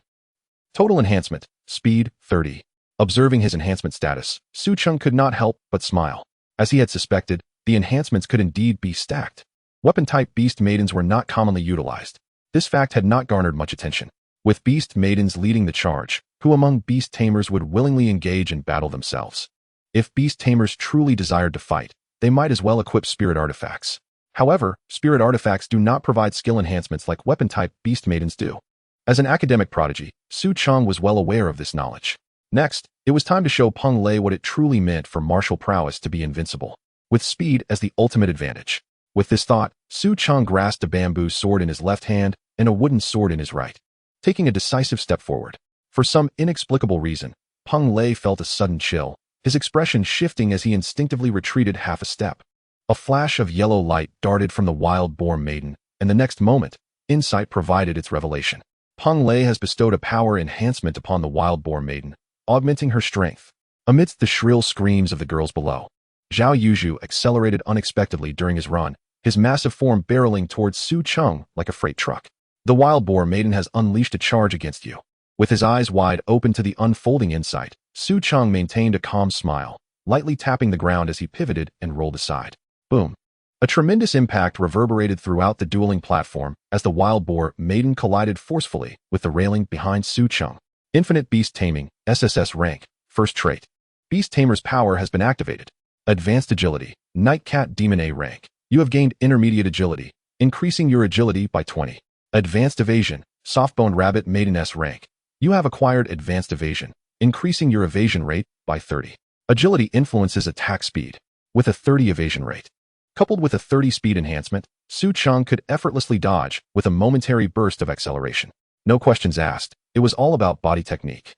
Total enhancement, speed 30. Observing his enhancement status, Su Cheng could not help but smile. As he had suspected, the enhancements could indeed be stacked. Weapon-type Beastmaidens were not commonly utilized. This fact had not garnered much attention, with Beastmaidens leading the charge, who among beast tamers would willingly engage in battle themselves. If beast tamers truly desired to fight, they might as well equip spirit artifacts. However, spirit artifacts do not provide skill enhancements like weapon-type Beastmaidens do. As an academic prodigy, Su Cheng was well aware of this knowledge. Next, it was time to show Peng Lei what it truly meant for martial prowess to be invincible, with speed as the ultimate advantage. With this thought, Su Cheng grasped a bamboo sword in his left hand and a wooden sword in his right, taking a decisive step forward. For some inexplicable reason, Peng Lei felt a sudden chill, his expression shifting as he instinctively retreated half a step. A flash of yellow light darted from the wild-boar maiden, and the next moment, insight provided its revelation. Peng Lei has bestowed a power enhancement upon the wild-boar maiden, augmenting her strength. Amidst the shrill screams of the girls below, Zhao Yuzhu accelerated unexpectedly during his run, his massive form barreling towards Su Cheng like a freight truck. The wild-boar maiden has unleashed a charge against you. With his eyes wide open to the unfolding insight, Su Cheng maintained a calm smile, lightly tapping the ground as he pivoted and rolled aside. Boom. A tremendous impact reverberated throughout the dueling platform as the wild-boar maiden collided forcefully with the railing behind Su Cheng. Infinite Beast Taming, SSS rank, first trait. Beast Tamer's power has been activated. Advanced Agility, Night Cat Demon A rank. You have gained intermediate agility, increasing your agility by 20. Advanced Evasion, Softboned Rabbit Maiden S rank. You have acquired Advanced Evasion, increasing your evasion rate by 30. Agility influences attack speed, with a 30 evasion rate. Coupled with a 30 speed enhancement, Su Cheng could effortlessly dodge with a momentary burst of acceleration. No questions asked, it was all about body technique.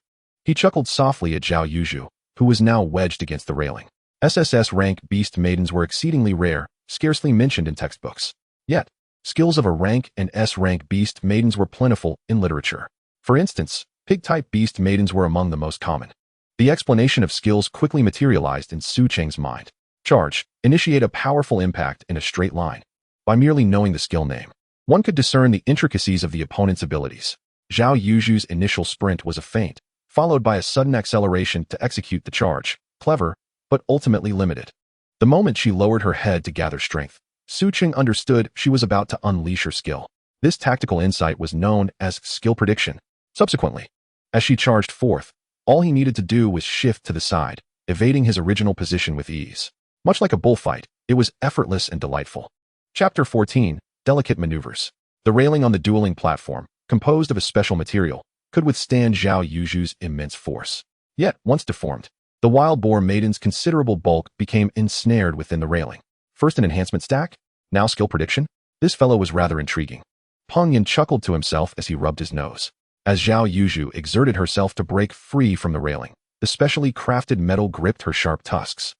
He chuckled softly at Zhao Yuzhu, who was now wedged against the railing. SSS rank Beast Maidens were exceedingly rare, scarcely mentioned in textbooks. Yet, skills of a rank and S rank Beast Maidens were plentiful in literature. For instance, Pig-type Beast Maidens were among the most common. The explanation of skills quickly materialized in Su Cheng's mind. Charge, initiate a powerful impact in a straight line. By merely knowing the skill name, one could discern the intricacies of the opponent's abilities. Zhao Yuzhu's initial sprint was a feint, followed by a sudden acceleration to execute the charge. Clever, but ultimately limited. The moment she lowered her head to gather strength, Su Cheng understood she was about to unleash her skill. This tactical insight was known as skill prediction. Subsequently, as she charged forth, all he needed to do was shift to the side, evading his original position with ease. Much like a bullfight, it was effortless and delightful. Chapter 14, Delicate Maneuvers. The railing on the dueling platform, composed of a special material, could withstand Zhao Yuzhu's immense force. Yet, once deformed, the wild-boar maiden's considerable bulk became ensnared within the railing. First an enhancement stack, now skill prediction? This fellow was rather intriguing. Peng Yan chuckled to himself as he rubbed his nose. As Zhao Yuzhu exerted herself to break free from the railing, the specially crafted metal gripped her sharp tusks,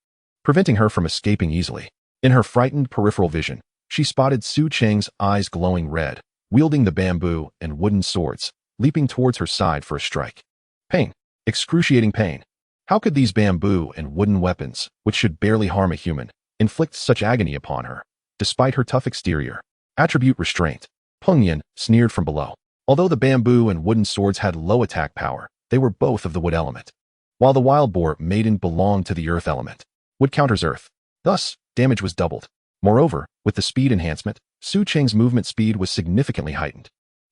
preventing her from escaping easily. In her frightened peripheral vision, she spotted Su Cheng's eyes glowing red, wielding the bamboo and wooden swords, leaping towards her side for a strike. Pain. Excruciating pain. How could these bamboo and wooden weapons, which should barely harm a human, inflict such agony upon her, despite her tough exterior? Attribute Restraint. Peng Yan sneered from below. Although the bamboo and wooden swords had low attack power, they were both of the wood element, while the wild-boar maiden belonged to the earth element. Wood counters earth. Thus, damage was doubled. Moreover, with the speed enhancement, Su Cheng's movement speed was significantly heightened.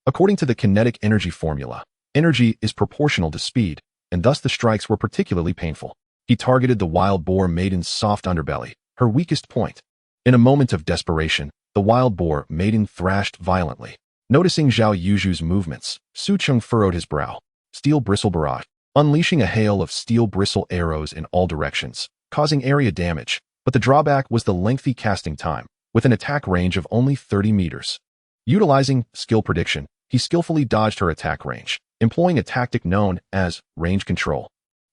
According to the kinetic energy formula, energy is proportional to speed, and thus the strikes were particularly painful. He targeted the wild-boar maiden's soft underbelly, her weakest point. In a moment of desperation, the wild-boar maiden thrashed violently. Noticing Zhao Yuzhu's movements, Su Cheng furrowed his brow. Steel Bristle Barrage, unleashing a hail of steel bristle arrows in all directions, causing area damage, but the drawback was the lengthy casting time, with an attack range of only 30 meters. Utilizing skill prediction, he skillfully dodged her attack range, employing a tactic known as range control.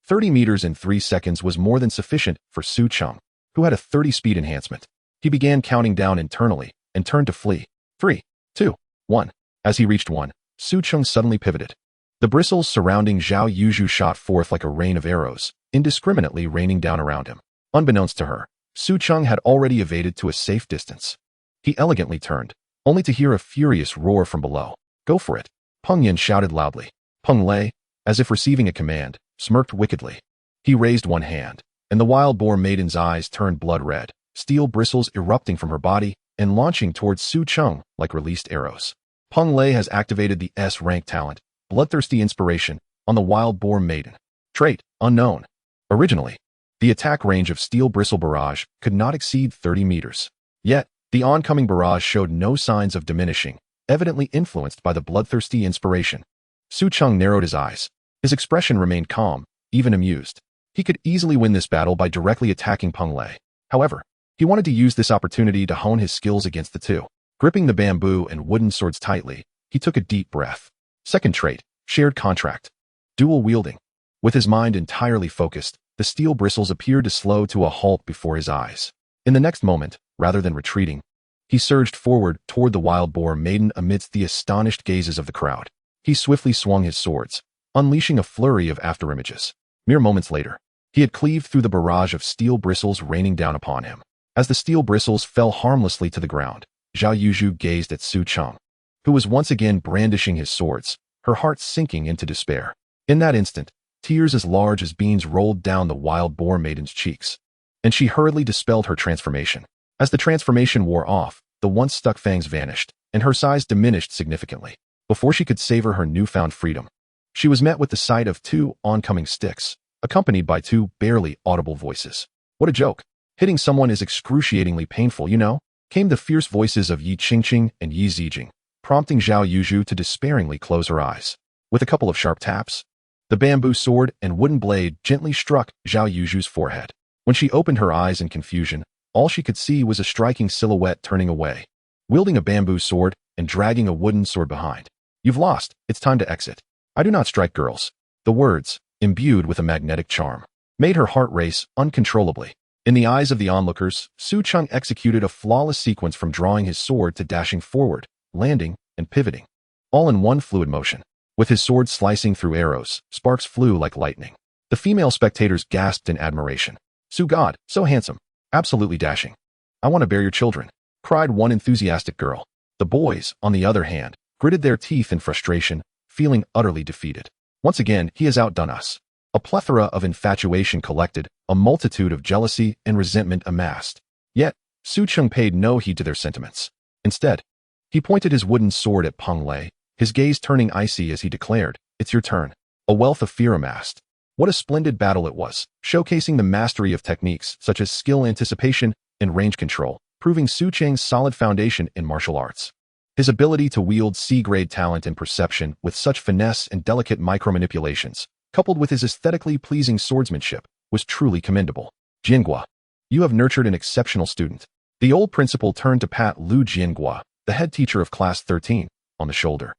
30 meters in 3 seconds was more than sufficient for Su Cheng, who had a 30 speed enhancement. He began counting down internally and turned to flee. 3, 2, 1. As he reached 1, Su Cheng suddenly pivoted. The bristles surrounding Zhao Yuzhu shot forth like a rain of arrows, indiscriminately raining down around him. Unbeknownst to her, Su Cheng had already evaded to a safe distance. He elegantly turned, only to hear a furious roar from below. Go for it. Peng Yan shouted loudly. Peng Lei, as if receiving a command, smirked wickedly. He raised one hand, and the wild-boar maiden's eyes turned blood red, steel bristles erupting from her body and launching towards Su Cheng like released arrows. Peng Lei has activated the S-rank talent, Bloodthirsty Inspiration, on the wild-boar maiden. Trait, unknown. Originally, the attack range of Steel Bristle Barrage could not exceed 30 meters. Yet, the oncoming barrage showed no signs of diminishing, evidently influenced by the Bloodthirsty Inspiration. Su Cheng narrowed his eyes. His expression remained calm, even amused. He could easily win this battle by directly attacking Peng Lei. However, he wanted to use this opportunity to hone his skills against the two. Gripping the bamboo and wooden swords tightly, he took a deep breath. Second trait, Shared Contract. Dual Wielding. With his mind entirely focused, the steel bristles appeared to slow to a halt before his eyes. In the next moment, rather than retreating. He surged forward toward the wild boar maiden amidst the astonished gazes of the crowd. He swiftly swung his swords, unleashing a flurry of afterimages. Mere moments later, he had cleaved through the barrage of steel bristles raining down upon him. As the steel bristles fell harmlessly to the ground, Zhao Yuzhu gazed at Su Cheng, who was once again brandishing his swords, her heart sinking into despair. In that instant, tears as large as beans rolled down the wild boar maiden's cheeks, and she hurriedly dispelled her transformation. As the transformation wore off, the once stuck fangs vanished, and her size diminished significantly. Before she could savor her newfound freedom, she was met with the sight of two oncoming sticks, accompanied by two barely audible voices. What a joke. Hitting someone is excruciatingly painful, you know, came the fierce voices of Yi Qingqing and Yi Zijing, prompting Zhao Yuzhu to despairingly close her eyes. With a couple of sharp taps, the bamboo sword and wooden blade gently struck Zhao Yuzhu's forehead. When she opened her eyes in confusion, all she could see was a striking silhouette turning away, wielding a bamboo sword and dragging a wooden sword behind. You've lost. It's time to exit. I do not strike girls. The words, imbued with a magnetic charm, made her heart race uncontrollably. In the eyes of the onlookers, Su Cheng executed a flawless sequence from drawing his sword to dashing forward, landing, and pivoting, all in one fluid motion. With his sword slicing through arrows, sparks flew like lightning. The female spectators gasped in admiration. Su God, so handsome, absolutely dashing. I want to bear your children, cried one enthusiastic girl. The boys, on the other hand, gritted their teeth in frustration, feeling utterly defeated. Once again, he has outdone us. A plethora of infatuation collected, a multitude of jealousy and resentment amassed. Yet, Su Cheng paid no heed to their sentiments. Instead, he pointed his wooden sword at Peng Lei, his gaze turning icy as he declared, "It's your turn." A wealth of fear amassed. What a splendid battle it was, showcasing the mastery of techniques such as skill anticipation and range control, proving Su Cheng's solid foundation in martial arts. His ability to wield C-grade talent and perception with such finesse and delicate micromanipulations, coupled with his aesthetically pleasing swordsmanship, was truly commendable. Jiangua, you have nurtured an exceptional student. The old principal turned to pat Lu Jiangua, the head teacher of class 13, on the shoulder,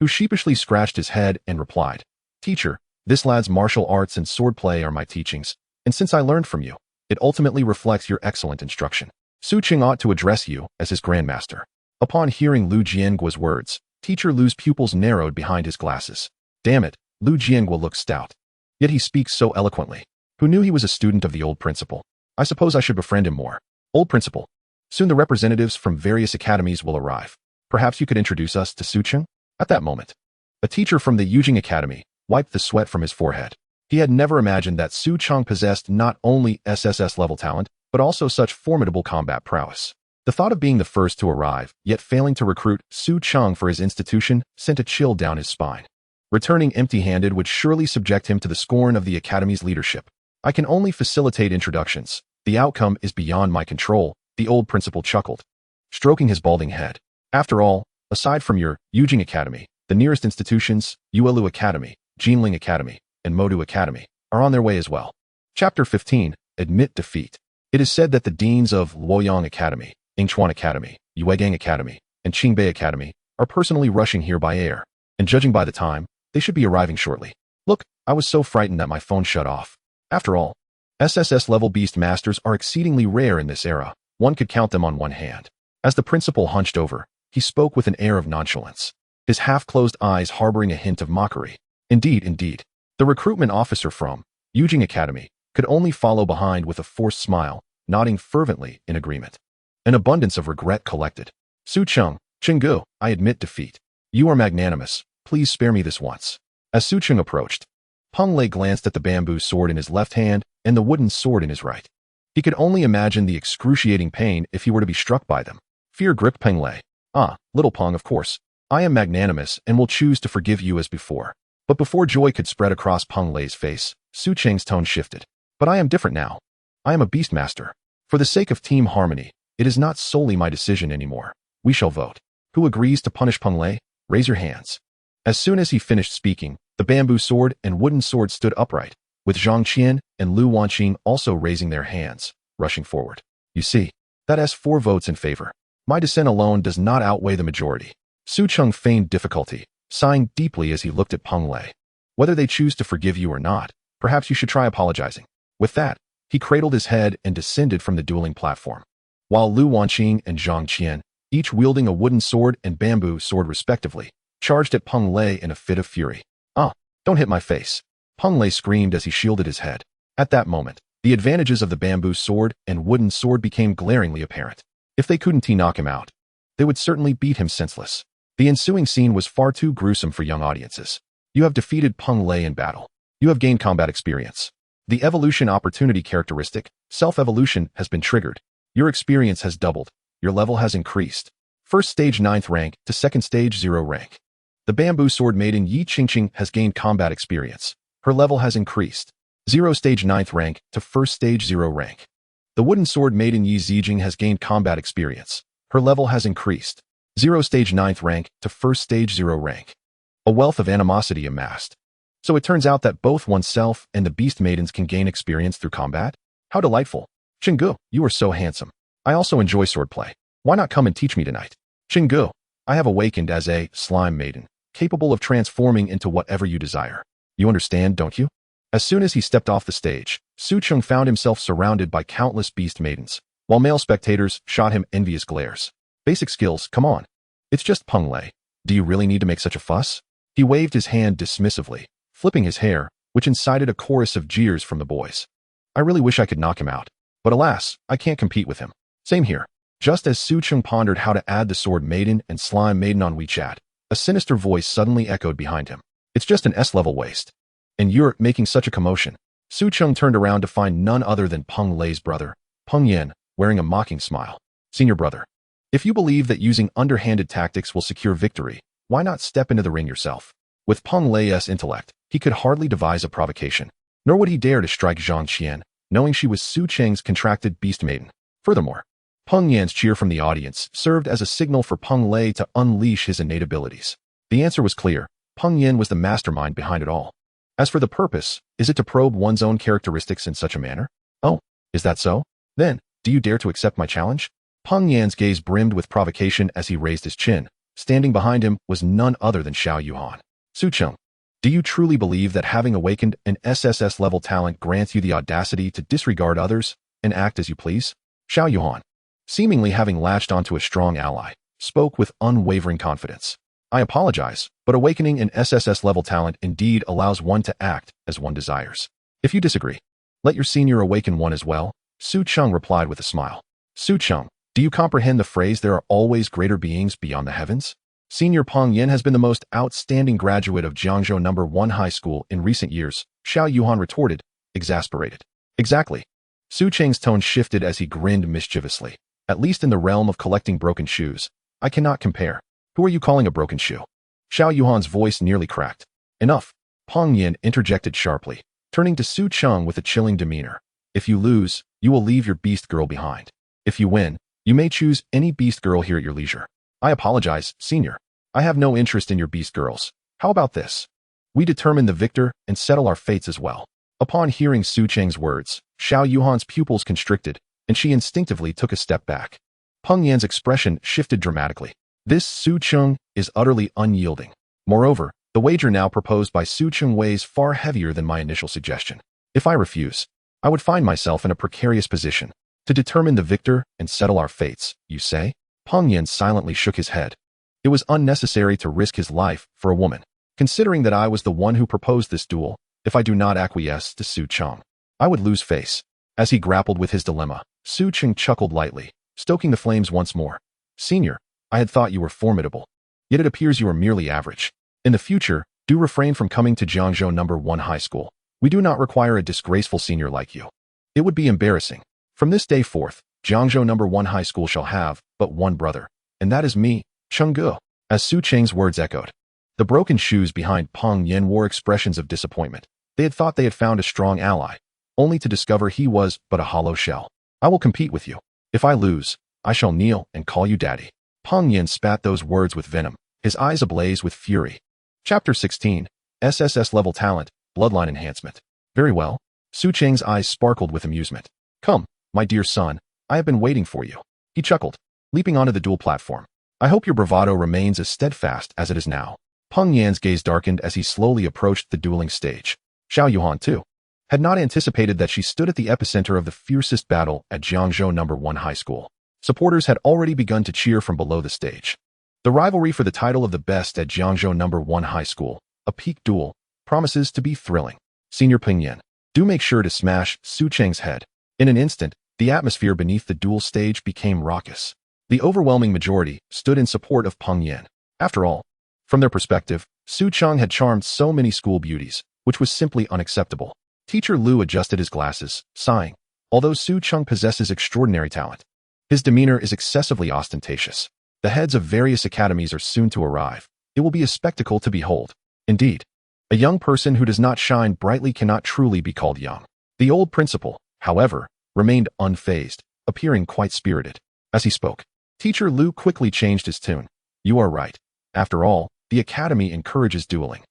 who sheepishly scratched his head and replied, "Teacher, this lad's martial arts and swordplay are my teachings, and since I learned from you, it ultimately reflects your excellent instruction. Su Cheng ought to address you as his grandmaster." Upon hearing Lu Jiangua's words, Teacher Lu's pupils narrowed behind his glasses. Damn it, Lu Jiangua looks stout. Yet he speaks so eloquently. Who knew he was a student of the old principal? I suppose I should befriend him more. Old principal, soon the representatives from various academies will arrive. Perhaps you could introduce us to Su Cheng? At that moment, a teacher from the Yujing Academy wiped the sweat from his forehead. He had never imagined that Su Cheng possessed not only SSS level talent, but also such formidable combat prowess. The thought of being the first to arrive, yet failing to recruit Su Cheng for his institution, sent a chill down his spine. Returning empty-handed would surely subject him to the scorn of the Academy's leadership. I can only facilitate introductions. The outcome is beyond my control, the old principal chuckled, stroking his balding head. After all, aside from your Yujing Academy, the nearest institutions, Yuelu Academy, Jinling Academy, and Modu Academy, are on their way as well. Chapter 15, Admit Defeat. It is said that the deans of Lu Yong Academy, Yingchuan Academy, Yuegang Academy, and Qingbei Academy are personally rushing here by air, and judging by the time, they should be arriving shortly. Look, I was so frightened that my phone shut off. After all, SSS-level Beastmasters are exceedingly rare in this era. One could count them on one hand. As the principal hunched over, he spoke with an air of nonchalance, his half-closed eyes harboring a hint of mockery. Indeed. The recruitment officer from Yujing Academy could only follow behind with a forced smile, nodding fervently in agreement. An abundance of regret collected. Su Cheng, Chenggu, I admit defeat. You are magnanimous. Please spare me this once. As Su Cheng approached, Peng Lei glanced at the bamboo sword in his left hand and the wooden sword in his right. He could only imagine the excruciating pain if he were to be struck by them. Fear gripped Peng Lei. Ah, little Peng, of course. I am magnanimous and will choose to forgive you as before. But before joy could spread across Peng Lei's face, Su Cheng's tone shifted. But I am different now. I am a Beastmaster. For the sake of team harmony, it is not solely my decision anymore. We shall vote. Who agrees to punish Peng Lei? Raise your hands. As soon as he finished speaking, the bamboo sword and wooden sword stood upright, with Zhang Qian and Lu Wanqing also raising their hands, rushing forward. You see, that has 4 votes in favor. My dissent alone does not outweigh the majority. Su Cheng feigned difficulty, sighing deeply as he looked at Peng Lei. Whether they choose to forgive you or not, perhaps you should try apologizing. With that, he cradled his head and descended from the dueling platform. while Lu Yong and Zhang Qian, each wielding a wooden sword and bamboo sword respectively, charged at Peng Lei in a fit of fury. "Ah, don't hit my face," Peng Lei screamed as he shielded his head. At that moment, the advantages of the bamboo sword and wooden sword became glaringly apparent. If they couldn't knock him out, they would certainly beat him senseless. The ensuing scene was far too gruesome for young audiences. You have defeated Peng Lei in battle. You have gained combat experience. The evolution opportunity characteristic, self-evolution, has been triggered. Your experience has doubled. Your level has increased. First stage 9th rank to second stage 0 rank. The bamboo sword maiden Yi Qingqing has gained combat experience. Her level has increased. 0 stage 9th rank to first stage 0 rank. The wooden sword maiden Yi Zijing has gained combat experience. Her level has increased. 0 stage 9th rank to first stage 0 rank. A wealth of animosity amassed. So it turns out that both oneself and the Beastmaidens can gain experience through combat? How delightful. Chenggu, you are so handsome. I also enjoy swordplay. Why not come and teach me tonight? Chenggu, I have awakened as a slime maiden, capable of transforming into whatever you desire. You understand, don't you? As soon as he stepped off the stage, Su Cheng found himself surrounded by countless Beastmaidens, while male spectators shot him envious glares. Basic skills, come on. It's just Peng Lei. Do you really need to make such a fuss? He waved his hand dismissively, flipping his hair, which incited a chorus of jeers from the boys. I really wish I could knock him out. But alas, I can't compete with him. Same here. Just as Su Cheng pondered how to add the Sword Maiden and Slime Maiden on WeChat, a sinister voice suddenly echoed behind him. It's just an S-level waste. And you're making such a commotion. Su Cheng turned around to find none other than Peng Lei's brother, Peng Yan, wearing a mocking smile. Senior brother, if you believe that using underhanded tactics will secure victory, why not step into the ring yourself? With Peng Lei's intellect, he could hardly devise a provocation, nor would he dare to strike Zhang Qian, knowing she was Su Cheng's contracted beast maiden. Furthermore, Peng Yan's cheer from the audience served as a signal for Peng Lei to unleash his innate abilities. The answer was clear. Peng Yan was the mastermind behind it all. As for the purpose, is it to probe one's own characteristics in such a manner? Oh, is that so? Then, do you dare to accept my challenge? Peng Yan's gaze brimmed with provocation as he raised his chin. Standing behind him was none other than Xiao Yuhan. Su Cheng, do you truly believe that having awakened an SSS-level talent grants you the audacity to disregard others and act as you please? Xiao Yuhan, seemingly having latched onto a strong ally, spoke with unwavering confidence. I apologize, but awakening an SSS-level talent indeed allows one to act as one desires. If you disagree, let your senior awaken one as well, Su Cheng replied with a smile. Su Cheng, do you comprehend the phrase there are always greater beings beyond the heavens? Senior Peng Yan has been the most outstanding graduate of Jiangzhou No. 1 High School in recent years, Xiao Yuhan retorted, exasperated. Exactly. Su Cheng's tone shifted as he grinned mischievously. At least in the realm of collecting broken shoes, I cannot compare. Who are you calling a broken shoe? Xiao Yuhan's voice nearly cracked. Enough. Peng Yan interjected sharply, turning to Su Cheng with a chilling demeanor. If you lose, you will leave your beast girl behind. If you win, you may choose any beast girl here at your leisure. I apologize, senior. I have no interest in your beast girls. How about this? We determine the victor and settle our fates as well. Upon hearing Su Cheng's words, Xiao Yuhan's pupils constricted, and she instinctively took a step back. Peng Yan's expression shifted dramatically. This Su Cheng is utterly unyielding. Moreover, the wager now proposed by Su Cheng weighs far heavier than my initial suggestion. If I refuse, I would find myself in a precarious position. To determine the victor and settle our fates, you say? Peng Yan silently shook his head. It was unnecessary to risk his life for a woman. Considering that I was the one who proposed this duel, if I do not acquiesce to Su Cheng, I would lose face. As he grappled with his dilemma, Su Cheng chuckled lightly, stoking the flames once more. Senior, I had thought you were formidable. Yet it appears you are merely average. In the future, do refrain from coming to Jiangzhou No. 1 High School. We do not require a disgraceful senior like you. It would be embarrassing. From this day forth, Jiangzhou No. 1 High School shall have but one brother, and that is me, Chenggu. As Su Cheng's words echoed, the broken shoes behind Peng Yan wore expressions of disappointment. They had thought they had found a strong ally, only to discover he was but a hollow shell. I will compete with you. If I lose, I shall kneel and call you daddy. Peng Yan spat those words with venom, his eyes ablaze with fury. Chapter 16, SSS-level talent, bloodline enhancement. Very well. Su Cheng's eyes sparkled with amusement. Come, my dear son, I have been waiting for you. He chuckled, leaping onto the duel platform. I hope your bravado remains as steadfast as it is now. Peng Yan's gaze darkened as he slowly approached the dueling stage. Xiao Yuhan, too, had not anticipated that she stood at the epicenter of the fiercest battle at Jiangzhou No. 1 High School. Supporters had already begun to cheer from below the stage. The rivalry for the title of the best at Jiangzhou No. 1 High School, a peak duel, promises to be thrilling. Senior Peng Yan, do make sure to smash Su Cheng's head. In an instant, the atmosphere beneath the duel stage became raucous. The overwhelming majority stood in support of Peng Yan. After all, from their perspective, Su Cheng had charmed so many school beauties, which was simply unacceptable. Teacher Lu adjusted his glasses, sighing. Although Su Cheng possesses extraordinary talent, his demeanor is excessively ostentatious. The heads of various academies are soon to arrive. It will be a spectacle to behold. Indeed, a young person who does not shine brightly cannot truly be called young. The old principal, however, remained unfazed, appearing quite spirited. As he spoke, Teacher Lu quickly changed his tune. You are right. After all, the academy encourages dueling.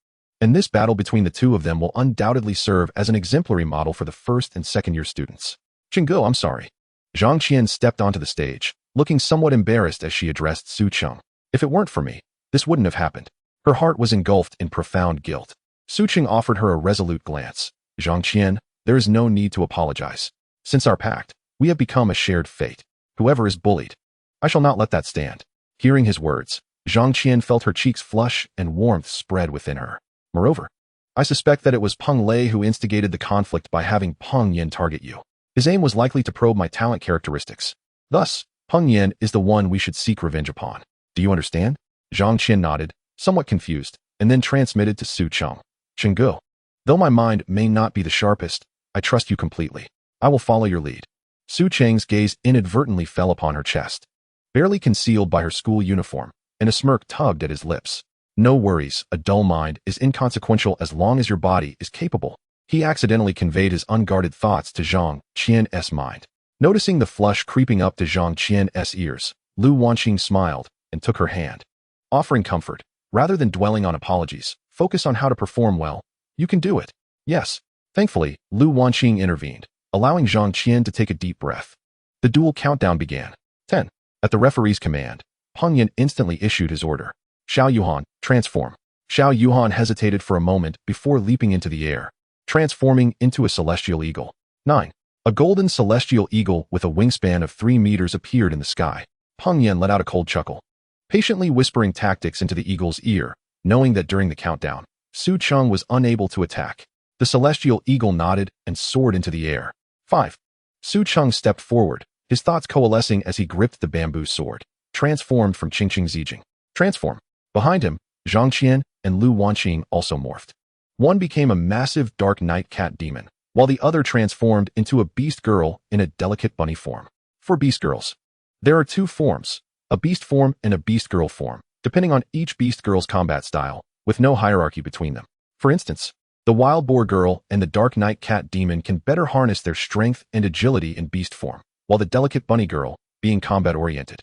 And this battle between the two of them will undoubtedly serve as an exemplary model for the first and second-year students. Chenggo, I'm sorry. Zhang Qian stepped onto the stage, looking somewhat embarrassed as she addressed Su Cheng. If it weren't for me, this wouldn't have happened. Her heart was engulfed in profound guilt. Su Cheng offered her a resolute glance. Zhang Qian, there is no need to apologize. Since our pact, we have become a shared fate. Whoever is bullied, I shall not let that stand. Hearing his words, Zhang Qian felt her cheeks flush and warmth spread within her. Moreover, I suspect that it was Peng Lei who instigated the conflict by having Peng Yan target you. His aim was likely to probe my talent characteristics. Thus, Peng Yan is the one we should seek revenge upon. Do you understand? Zhang Qian nodded, somewhat confused, and then transmitted to Su Cheng. Chenggu, though my mind may not be the sharpest, I trust you completely. I will follow your lead. Su Cheng's gaze inadvertently fell upon her chest, barely concealed by her school uniform, and a smirk tugged at his lips. No worries, a dull mind is inconsequential as long as your body is capable. He accidentally conveyed his unguarded thoughts to Zhang Qian's mind. Noticing the flush creeping up to Zhang Qian's ears, Lu Wanqing smiled and took her hand, offering comfort. Rather than dwelling on apologies, focus on how to perform well. You can do it. Yes. Thankfully, Lu Wanqing intervened, allowing Zhang Qian to take a deep breath. The duel countdown began. 10. At the referee's command, Peng Yan instantly issued his order. Xiao Yuhan, transform. Xiao Yuhan hesitated for a moment before leaping into the air, transforming into a celestial eagle. 9. A golden celestial eagle with a wingspan of 3 meters appeared in the sky. Peng Yan let out a cold chuckle, patiently whispering tactics into the eagle's ear, knowing that during the countdown, Su Cheng was unable to attack. The celestial eagle nodded and soared into the air. 5. Su Cheng stepped forward, his thoughts coalescing as he gripped the bamboo sword, transformed from Qingqing Zijing. Transform. Behind him, Zhang Qian and Lu Wanqing also morphed. One became a massive dark night cat demon, while the other transformed into a beast girl in a delicate bunny form. For beast girls, there are 2 forms, a beast form and a beast girl form, depending on each beast girl's combat style, with no hierarchy between them. For instance, the wild boar girl and the dark night cat demon can better harness their strength and agility in beast form, while the delicate bunny girl, being combat-oriented,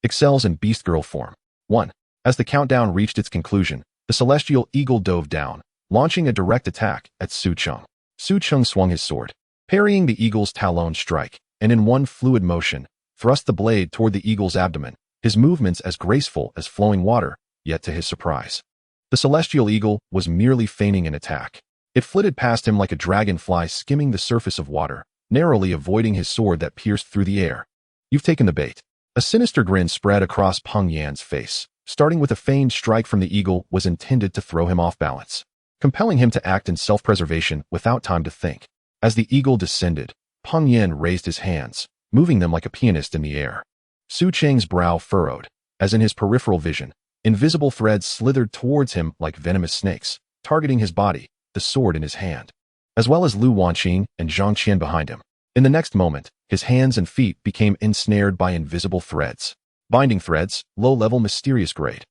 excels in beast girl form. 1. As the countdown reached its conclusion, the celestial eagle dove down, launching a direct attack at Su Cheng. Su Cheng swung his sword, parrying the eagle's talon strike, and in one fluid motion, thrust the blade toward the eagle's abdomen, his movements as graceful as flowing water, yet to his surprise, the celestial eagle was merely feigning an attack. It flitted past him like a dragonfly skimming the surface of water, narrowly avoiding his sword that pierced through the air. You've taken the bait. A sinister grin spread across Peng Yan's face. Starting with a feigned strike from the eagle was intended to throw him off balance, compelling him to act in self-preservation without time to think. As the eagle descended, Peng Yan raised his hands, moving them like a pianist in the air. Su Cheng's brow furrowed, as in his peripheral vision, invisible threads slithered towards him like venomous snakes, targeting his body, the sword in his hand, as well as Lu Wanqing and Zhang Qian behind him. In the next moment, his hands and feet became ensnared by invisible threads. Binding threads, low-level mysterious grade.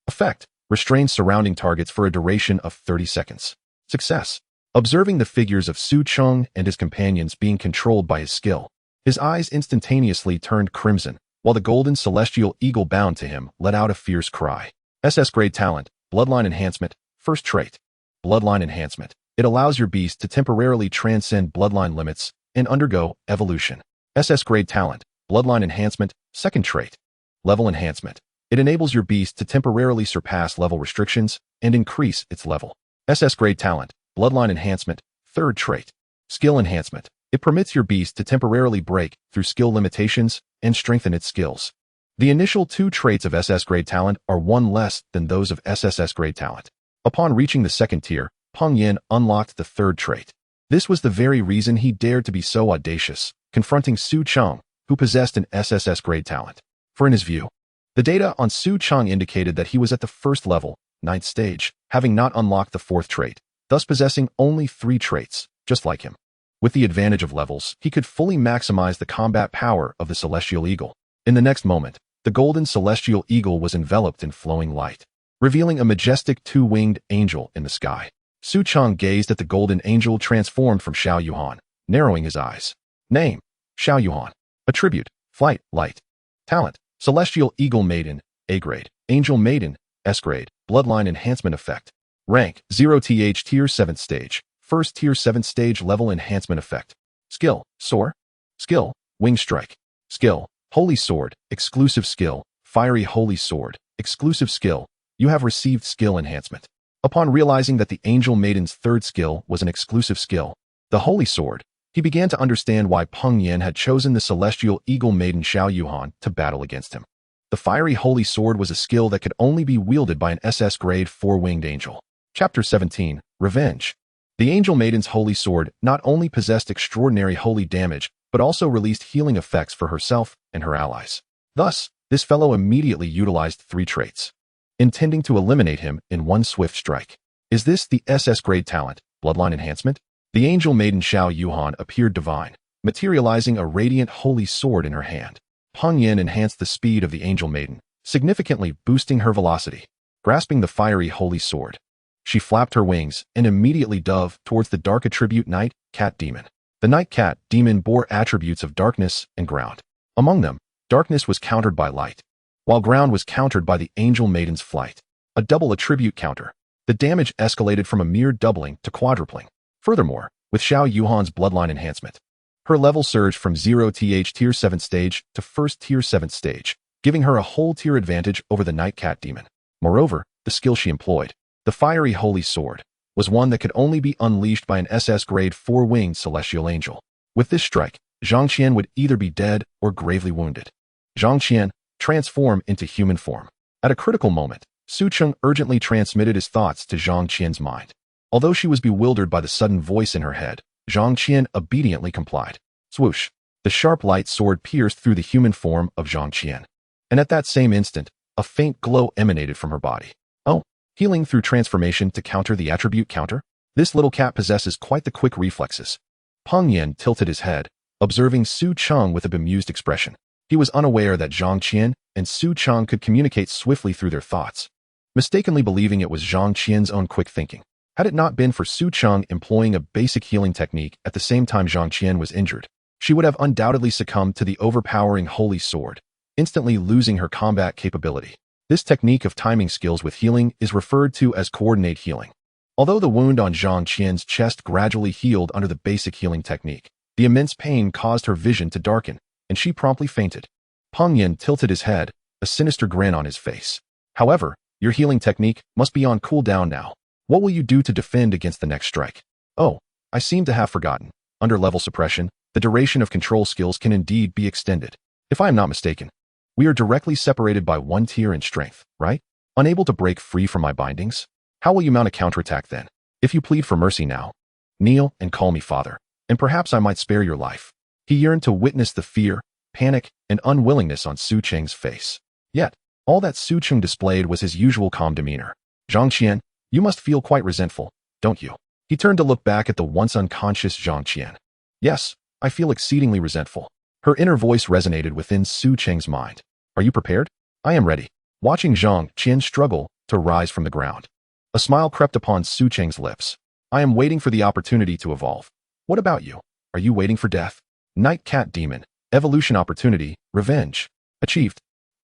Effect, restrain surrounding targets for a duration of 30 seconds. Success. Observing the figures of Su Cheng and his companions being controlled by his skill, his eyes instantaneously turned crimson, while the golden celestial eagle bound to him let out a fierce cry. SS grade talent, bloodline enhancement, first trait. Bloodline enhancement. It allows your beast to temporarily transcend bloodline limits and undergo evolution. SS grade talent, bloodline enhancement, second trait. Level enhancement. It enables your beast to temporarily surpass level restrictions and increase its level. SS grade talent, bloodline enhancement, third trait. Skill enhancement. It permits your beast to temporarily break through skill limitations and strengthen its skills. The initial 2 traits of SS grade talent are 1 less than those of SSS grade talent. Upon reaching the 2nd tier, Peng Yin unlocked the 3rd trait. This was the very reason he dared to be so audacious, confronting Su Cheng, who possessed an SSS grade talent. For in his view, the data on Su Cheng indicated that he was at the 1st level, 9th stage, having not unlocked the 4th trait, thus possessing only 3 traits, just like him. With the advantage of levels, he could fully maximize the combat power of the Celestial Eagle. In the next moment, the golden Celestial Eagle was enveloped in flowing light, revealing a majestic 2-winged angel in the sky. Su Cheng gazed at the golden angel transformed from Xiao Yuhan, narrowing his eyes. Name: Xiao Yuhan. Attribute: Flight, Light. Talent: Celestial Eagle Maiden, A grade. Angel Maiden, S grade. Bloodline Enhancement Effect. Rank: 0th Tier 7th Stage. 1st Tier 7th Stage Level Enhancement Effect. Skill: Soar. Skill: Wing Strike. Skill: Holy Sword, Exclusive Skill, Fiery Holy Sword, Exclusive Skill. You have received skill enhancement. Upon realizing that the Angel Maiden's 3rd skill was an exclusive skill, the Holy Sword, he began to understand why Peng Yin had chosen the Celestial Eagle Maiden Xiao Yuhan to battle against him. The Fiery Holy Sword was a skill that could only be wielded by an SS grade 4-winged angel. Chapter 17, Revenge. The Angel Maiden's Holy Sword not only possessed extraordinary holy damage, but also released healing effects for herself and her allies. Thus, this fellow immediately utilized 3 traits, intending to eliminate him in one swift strike. Is this the SS grade talent, Bloodline Enhancement? The Angel Maiden Xiao Yuhan appeared divine, materializing a radiant holy sword in her hand. Peng Yin enhanced the speed of the Angel Maiden, significantly boosting her velocity. Grasping the fiery holy sword, she flapped her wings and immediately dove towards the dark attribute Night Cat Demon. The Night Cat Demon bore attributes of darkness and ground. Among them, darkness was countered by light, while ground was countered by the Angel Maiden's flight. A double attribute counter. The damage escalated from a mere doubling to quadrupling. Furthermore, with Xiao Yuhan's bloodline enhancement, her level surged from 0th Tier 7th Stage to 1st Tier 7th Stage, giving her a whole tier advantage over the Night Cat Demon. Moreover, the skill she employed, the Fiery Holy Sword, was one that could only be unleashed by an SS grade 4-winged celestial angel. With this strike, Zhang Qian would either be dead or gravely wounded. Zhang Qian, transform into human form. At a critical moment, Su Cheng urgently transmitted his thoughts to Zhang Qian's mind. Although she was bewildered by the sudden voice in her head, Zhang Qian obediently complied. Swoosh! The sharp light sword pierced through the human form of Zhang Qian. And at that same instant, a faint glow emanated from her body. Oh, healing through transformation to counter the attribute counter? This little cat possesses quite the quick reflexes. Peng Yin tilted his head, observing Su Cheng with a bemused expression. He was unaware that Zhang Qian and Su Cheng could communicate swiftly through their thoughts, mistakenly believing it was Zhang Qian's own quick thinking. Had it not been for Su Cheng employing a basic healing technique at the same time Zhang Qian was injured, she would have undoubtedly succumbed to the overpowering holy sword, instantly losing her combat capability. This technique of timing skills with healing is referred to as coordinate healing. Although the wound on Zhang Qian's chest gradually healed under the basic healing technique, the immense pain caused her vision to darken, and she promptly fainted. Peng Yin tilted his head, a sinister grin on his face. However, your healing technique must be on cooldown now. What will you do to defend against the next strike? Oh, I seem to have forgotten. Under level suppression, the duration of control skills can indeed be extended. If I am not mistaken, we are directly separated by 1 tier in strength, right? Unable to break free from my bindings? How will you mount a counterattack then? If you plead for mercy now, kneel and call me father, and perhaps I might spare your life. He yearned to witness the fear, panic, and unwillingness on Su Cheng's face. Yet, all that Su Cheng displayed was his usual calm demeanor. Zhang Qian, you must feel quite resentful, don't you? He turned to look back at the once unconscious Zhang Qian. Yes, I feel exceedingly resentful. Her inner voice resonated within Su Cheng's mind. Are you prepared? I am ready. Watching Zhang Qian struggle to rise from the ground, a smile crept upon Su Cheng's lips. I am waiting for the opportunity to evolve. What about you? Are you waiting for death? Night Cat Demon, evolution opportunity, revenge. Achieved.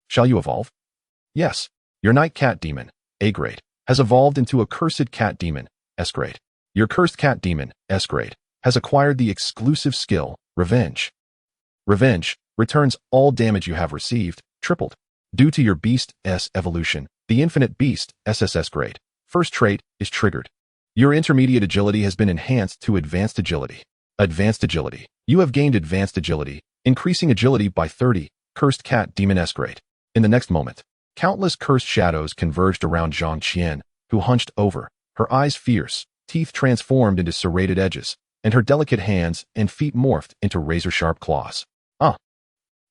Shall you evolve? Yes. Your Night Cat Demon, A grade, has evolved into a Cursed Cat Demon, S grade. Your Cursed Cat Demon, S grade, has acquired the exclusive skill, Revenge. Revenge returns all damage you have received, tripled. Due to your Beast S evolution, the Infinite Beast, SSS grade, first trait is triggered. Your intermediate agility has been enhanced to advanced agility. Advanced agility. You have gained advanced agility, increasing agility by 30, cursed cat demon escalate. In the next moment, countless cursed shadows converged around Zhang Qian, who hunched over, her eyes fierce, teeth transformed into serrated edges, and her delicate hands and feet morphed into razor-sharp claws.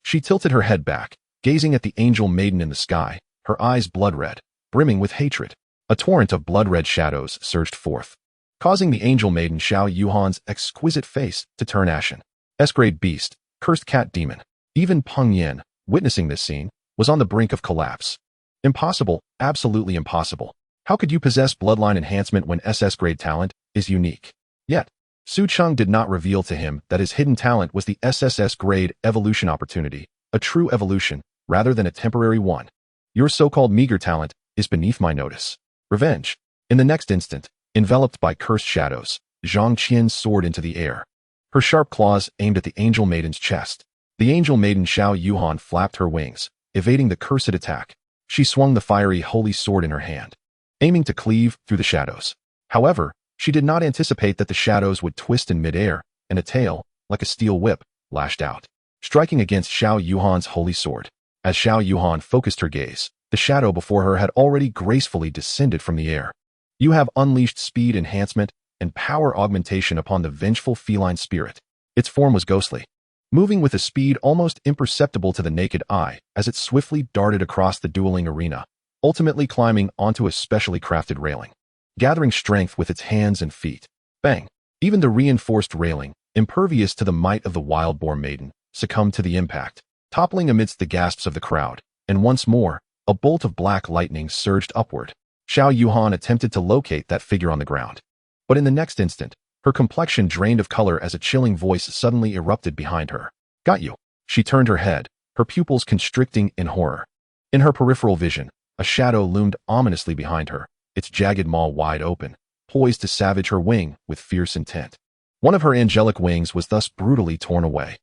She tilted her head back, gazing at the angel maiden in the sky, her eyes blood-red, brimming with hatred. A torrent of blood-red shadows surged forth, causing the angel maiden Xiao Yuhan's exquisite face to turn ashen. S-grade beast, cursed cat demon. Even Peng Yin, witnessing this scene, was on the brink of collapse. Impossible, absolutely impossible. How could you possess bloodline enhancement when SS grade talent is unique? Yet, Su Cheng did not reveal to him that his hidden talent was the SSS grade evolution opportunity, a true evolution, rather than a temporary one. Your so-called meager talent is beneath my notice. Revenge. In the next instant, enveloped by cursed shadows, Zhang Qian soared into the air. Her sharp claws aimed at the angel maiden's chest. The angel maiden Xiao Yuhan flapped her wings, evading the cursed attack. She swung the fiery holy sword in her hand, aiming to cleave through the shadows. However, she did not anticipate that the shadows would twist in midair, and a tail, like a steel whip, lashed out, striking against Xiao Yuhan's holy sword. As Xiao Yuhan focused her gaze, the shadow before her had already gracefully descended from the air. You have unleashed speed enhancement and power augmentation upon the vengeful feline spirit. Its form was ghostly, moving with a speed almost imperceptible to the naked eye as it swiftly darted across the dueling arena, ultimately climbing onto a specially crafted railing, gathering strength with its hands and feet. Bang! Even the reinforced railing, impervious to the might of the wild boar maiden, succumbed to the impact, toppling amidst the gasps of the crowd, and once more, a bolt of black lightning surged upward. Xiao Yuhan attempted to locate that figure on the ground, but in the next instant, her complexion drained of color as a chilling voice suddenly erupted behind her. Got you. She turned her head, her pupils constricting in horror. In her peripheral vision, a shadow loomed ominously behind her, its jagged maw wide open, poised to savage her wing with fierce intent. One of her angelic wings was thus brutally torn away.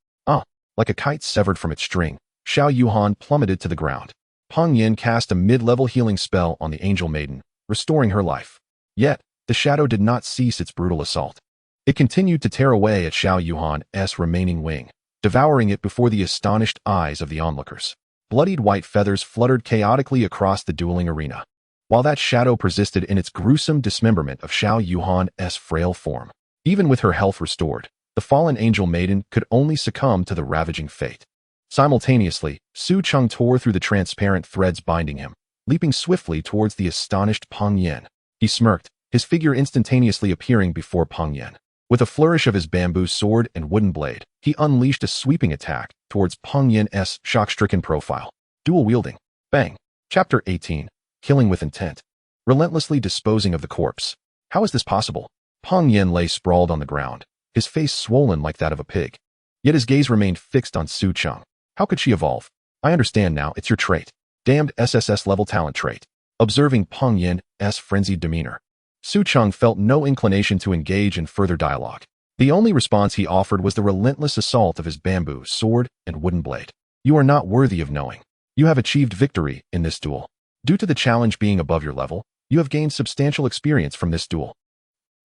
Like a kite severed from its string, Xiao Yuhan plummeted to the ground. Peng Yin cast a mid-level healing spell on the angel maiden, restoring her life. Yet, the shadow did not cease its brutal assault. It continued to tear away at Xiao Yuhan's remaining wing, devouring it before the astonished eyes of the onlookers. Bloodied white feathers fluttered chaotically across the dueling arena, while that shadow persisted in its gruesome dismemberment of Xiao Yuhan's frail form. Even with her health restored, the fallen angel maiden could only succumb to the ravaging fate. Simultaneously, Su Cheng tore through the transparent threads binding him, leaping swiftly towards the astonished Peng Yin. He smirked, his figure instantaneously appearing before Peng Yin. With a flourish of his bamboo sword and wooden blade, he unleashed a sweeping attack towards Peng Yin's shock-stricken profile. Dual-wielding. Bang. Chapter 18. Killing with intent. Relentlessly disposing of the corpse. How is this possible? Peng Yin lay sprawled on the ground, his face swollen like that of a pig. Yet his gaze remained fixed on Su Cheng. How could she evolve? I understand now, it's your trait. Damned SSS level talent trait. Observing Peng Yin's frenzied demeanor, Su Cheng felt no inclination to engage in further dialogue. The only response he offered was the relentless assault of his bamboo sword and wooden blade. You are not worthy of knowing. You have achieved victory in this duel. Due to the challenge being above your level, you have gained substantial experience from this duel.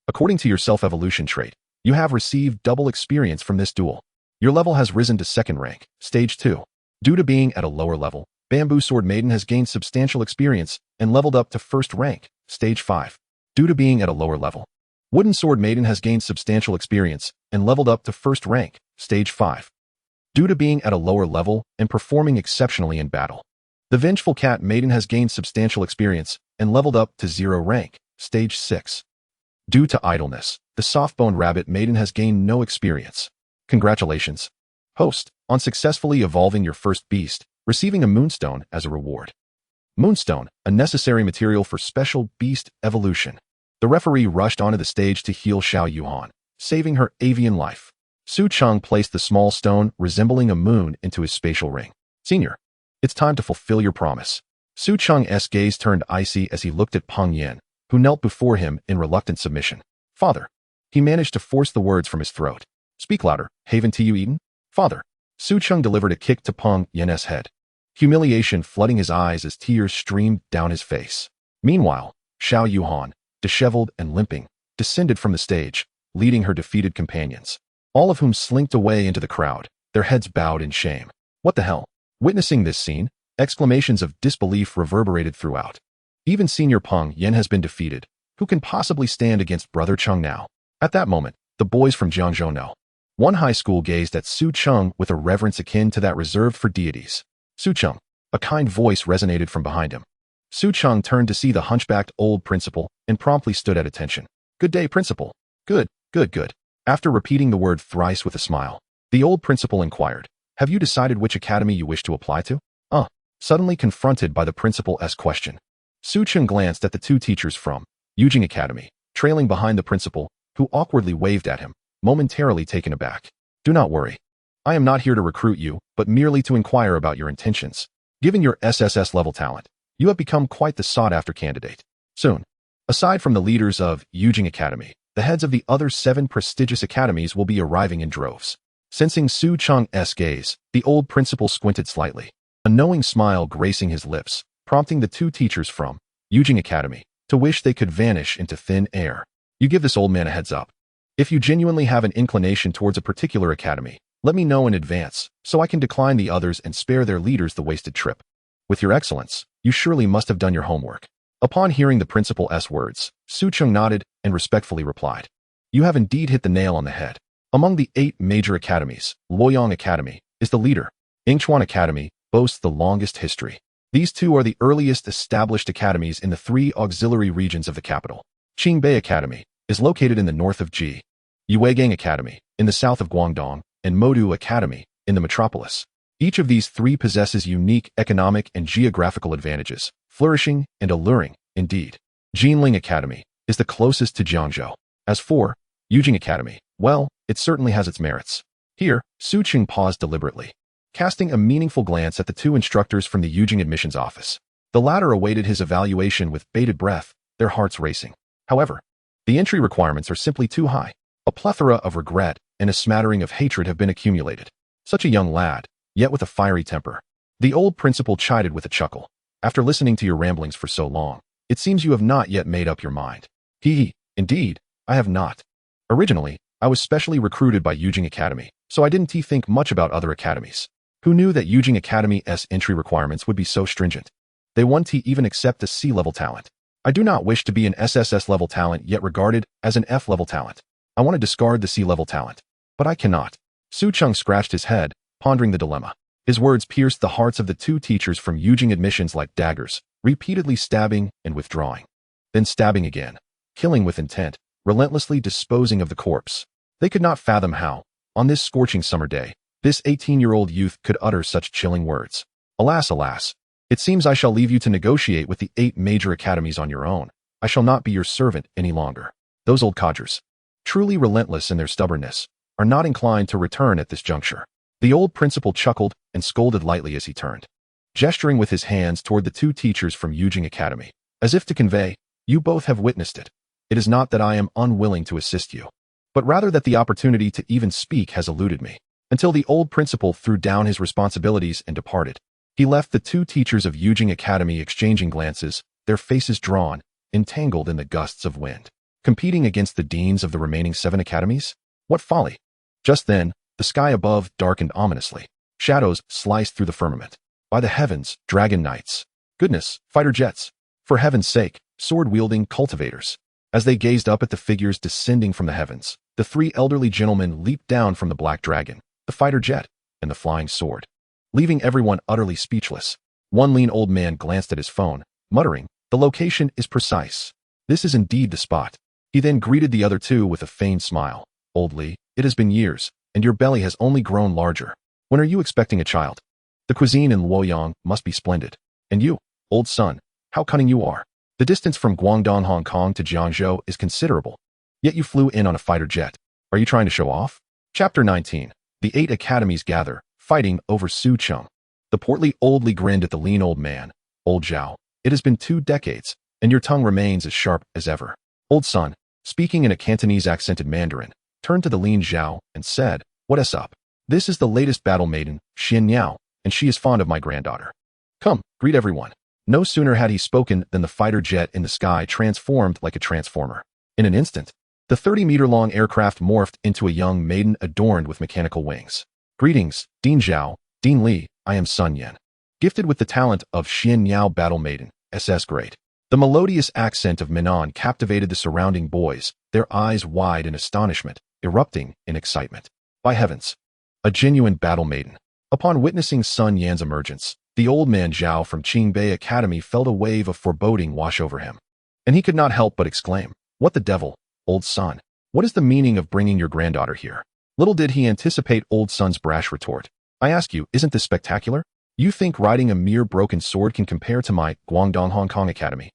According to your self-evolution trait, you have received double experience from this duel. Your level has risen to second rank, stage 2. Due to being at a lower level, Bamboo Sword Maiden has gained substantial experience and leveled up to first rank, stage 5. Due to being at a lower level, Wooden Sword Maiden has gained substantial experience and leveled up to first rank, stage 5. Due to being at a lower level and performing exceptionally in battle, the Vengeful Cat Maiden has gained substantial experience and leveled up to 0 rank, stage 6. Due to idleness, the Soft-Boned Rabbit Maiden has gained no experience. Congratulations, host, on successfully evolving your first beast, receiving a Moonstone as a reward. Moonstone, a necessary material for special beast evolution. The referee rushed onto the stage to heal Xiao Yuhan, saving her avian life. Su Cheng placed the small stone resembling a moon into his spatial ring. Senior, it's time to fulfill your promise. Su Cheng's gaze turned icy as he looked at Peng Yin, who knelt before him in reluctant submission. Father. He managed to force the words from his throat. Speak louder, haven't you eaten? Father. Su Cheng delivered a kick to Peng Yin's head, humiliation flooding his eyes as tears streamed down his face. Meanwhile, Xiao Yuhan, disheveled and limping, descended from the stage, leading her defeated companions, all of whom slinked away into the crowd, their heads bowed in shame. What the hell? Witnessing this scene, exclamations of disbelief reverberated throughout. Even Senior Peng Yen has been defeated. Who can possibly stand against Brother Cheng now? At that moment, the boys from Jiangzhou know. One high school gazed at Su Cheng with a reverence akin to that reserved for deities. Su Cheng. A kind voice resonated from behind him. Su Cheng turned to see the hunchbacked old principal and promptly stood at attention. Good day, principal. Good, good, good. After repeating the word thrice with a smile, the old principal inquired, have you decided which academy you wish to apply to? Suddenly confronted by the principal's question. Su Cheng glanced at the two teachers from Yujing Academy, trailing behind the principal, who awkwardly waved at him, momentarily taken aback. Do not worry. I am not here to recruit you, but merely to inquire about your intentions. Given your SSS level talent, you have become quite the sought-after candidate. Soon, aside from the leaders of Yujing Academy, the heads of the other 7 prestigious academies will be arriving in droves. Sensing Su Cheng's gaze, the old principal squinted slightly, a knowing smile gracing his lips, prompting the two teachers from Yujing Academy to wish they could vanish into thin air. You give this old man a heads up. If you genuinely have an inclination towards a particular academy, let me know in advance, so I can decline the others and spare their leaders the wasted trip. With your excellence, you surely must have done your homework. Upon hearing the principal's words, Su Cheng nodded and respectfully replied. You have indeed hit the nail on the head. Among the 8 major academies, Lu Yong Academy is the leader. Yingchuan Academy boasts the longest history. These 2 are the earliest established academies in the 3 auxiliary regions of the capital. Qingbei Academy is located in the north of Ji. Yuegang Academy in the south of Guangdong, and Modu Academy in the metropolis. Each of these 3 possesses unique economic and geographical advantages, flourishing and alluring, indeed. Jinling Academy is the closest to Jiangzhou. As for Yujing Academy, well, it certainly has its merits. Here, Su Cheng paused deliberately, casting a meaningful glance at the 2 instructors from the Yujing admissions office. The latter awaited his evaluation with bated breath, their hearts racing. However, the entry requirements are simply too high. A plethora of regret and a smattering of hatred have been accumulated. Such a young lad, yet with a fiery temper. The old principal chided with a chuckle. After listening to your ramblings for so long, it seems you have not yet made up your mind. Indeed, I have not. Originally, I was specially recruited by Yujing Academy, so I didn't think much about other academies. Who knew that Yujing Academy's entry requirements would be so stringent? They won't even accept a C-level talent. I do not wish to be an SSS level talent yet regarded as an F-level talent. I want to discard the C-level talent. But I cannot. Su Cheng scratched his head, pondering the dilemma. His words pierced the hearts of the 2 teachers from Yujing admissions like daggers, repeatedly stabbing and withdrawing. Then stabbing again, killing with intent, relentlessly disposing of the corpse. They could not fathom how, on this scorching summer day, this 18-year-old youth could utter such chilling words. Alas, alas. It seems I shall leave you to negotiate with the 8 major academies on your own. I shall not be your servant any longer. Those old codgers, truly relentless in their stubbornness, are not inclined to return at this juncture. The old principal chuckled and scolded lightly as he turned, gesturing with his hands toward the 2 teachers from Yujing Academy, as if to convey, you both have witnessed it. It is not that I am unwilling to assist you, but rather that the opportunity to even speak has eluded me. Until the old principal threw down his responsibilities and departed. He left the 2 teachers of Yujing Academy exchanging glances, their faces drawn, entangled in the gusts of wind. Competing against the deans of the remaining 7 academies? What folly! Just then, the sky above darkened ominously. Shadows sliced through the firmament. By the heavens, dragon knights. Goodness, fighter jets. For heaven's sake, sword-wielding cultivators. As they gazed up at the figures descending from the heavens, the 3 elderly gentlemen leaped down from the black dragon, the fighter jet, and the flying sword, leaving everyone utterly speechless. One lean old man glanced at his phone, muttering, the location is precise. This is indeed the spot. He then greeted the other 2 with a feigned smile. Old Lee, it has been years, and your belly has only grown larger. When are you expecting a child? The cuisine in Lu Yong must be splendid. And you, old son, how cunning you are. The distance from Guangdong, Hong Kong to Jiangzhou is considerable. Yet you flew in on a fighter jet. Are you trying to show off? Chapter 19. The 8 academies gather, fighting over Su Cheng. The portly old Lee grinned at the lean old man. Old Zhao, it has been 2 decades, and your tongue remains as sharp as ever. Old son, speaking in a Cantonese accented Mandarin, turned to the lean Zhao and said, what up? This is the latest battle maiden, Xian Niao, and she is fond of my granddaughter. Come, greet everyone. No sooner had he spoken than the fighter jet in the sky transformed like a transformer. In an instant, the 30-meter-long aircraft morphed into a young maiden adorned with mechanical wings. Greetings, Dean Zhao, Dean Li, I am Sun Yan. Gifted with the talent of Xian Yao Battle Maiden, SS Great. The melodious accent of Minan captivated the surrounding boys, their eyes wide in astonishment, erupting in excitement. By heavens! A genuine battle maiden. Upon witnessing Sun Yan's emergence, the old man Zhao from Qingbei Academy felt a wave of foreboding wash over him. And he could not help but exclaim, "What the devil, old Sun? What is the meaning of bringing your granddaughter here?" Little did he anticipate old Sun's brash retort. "I ask you, isn't this spectacular? You think riding a mere broken sword can compare to my Guangdong Hong Kong Academy?"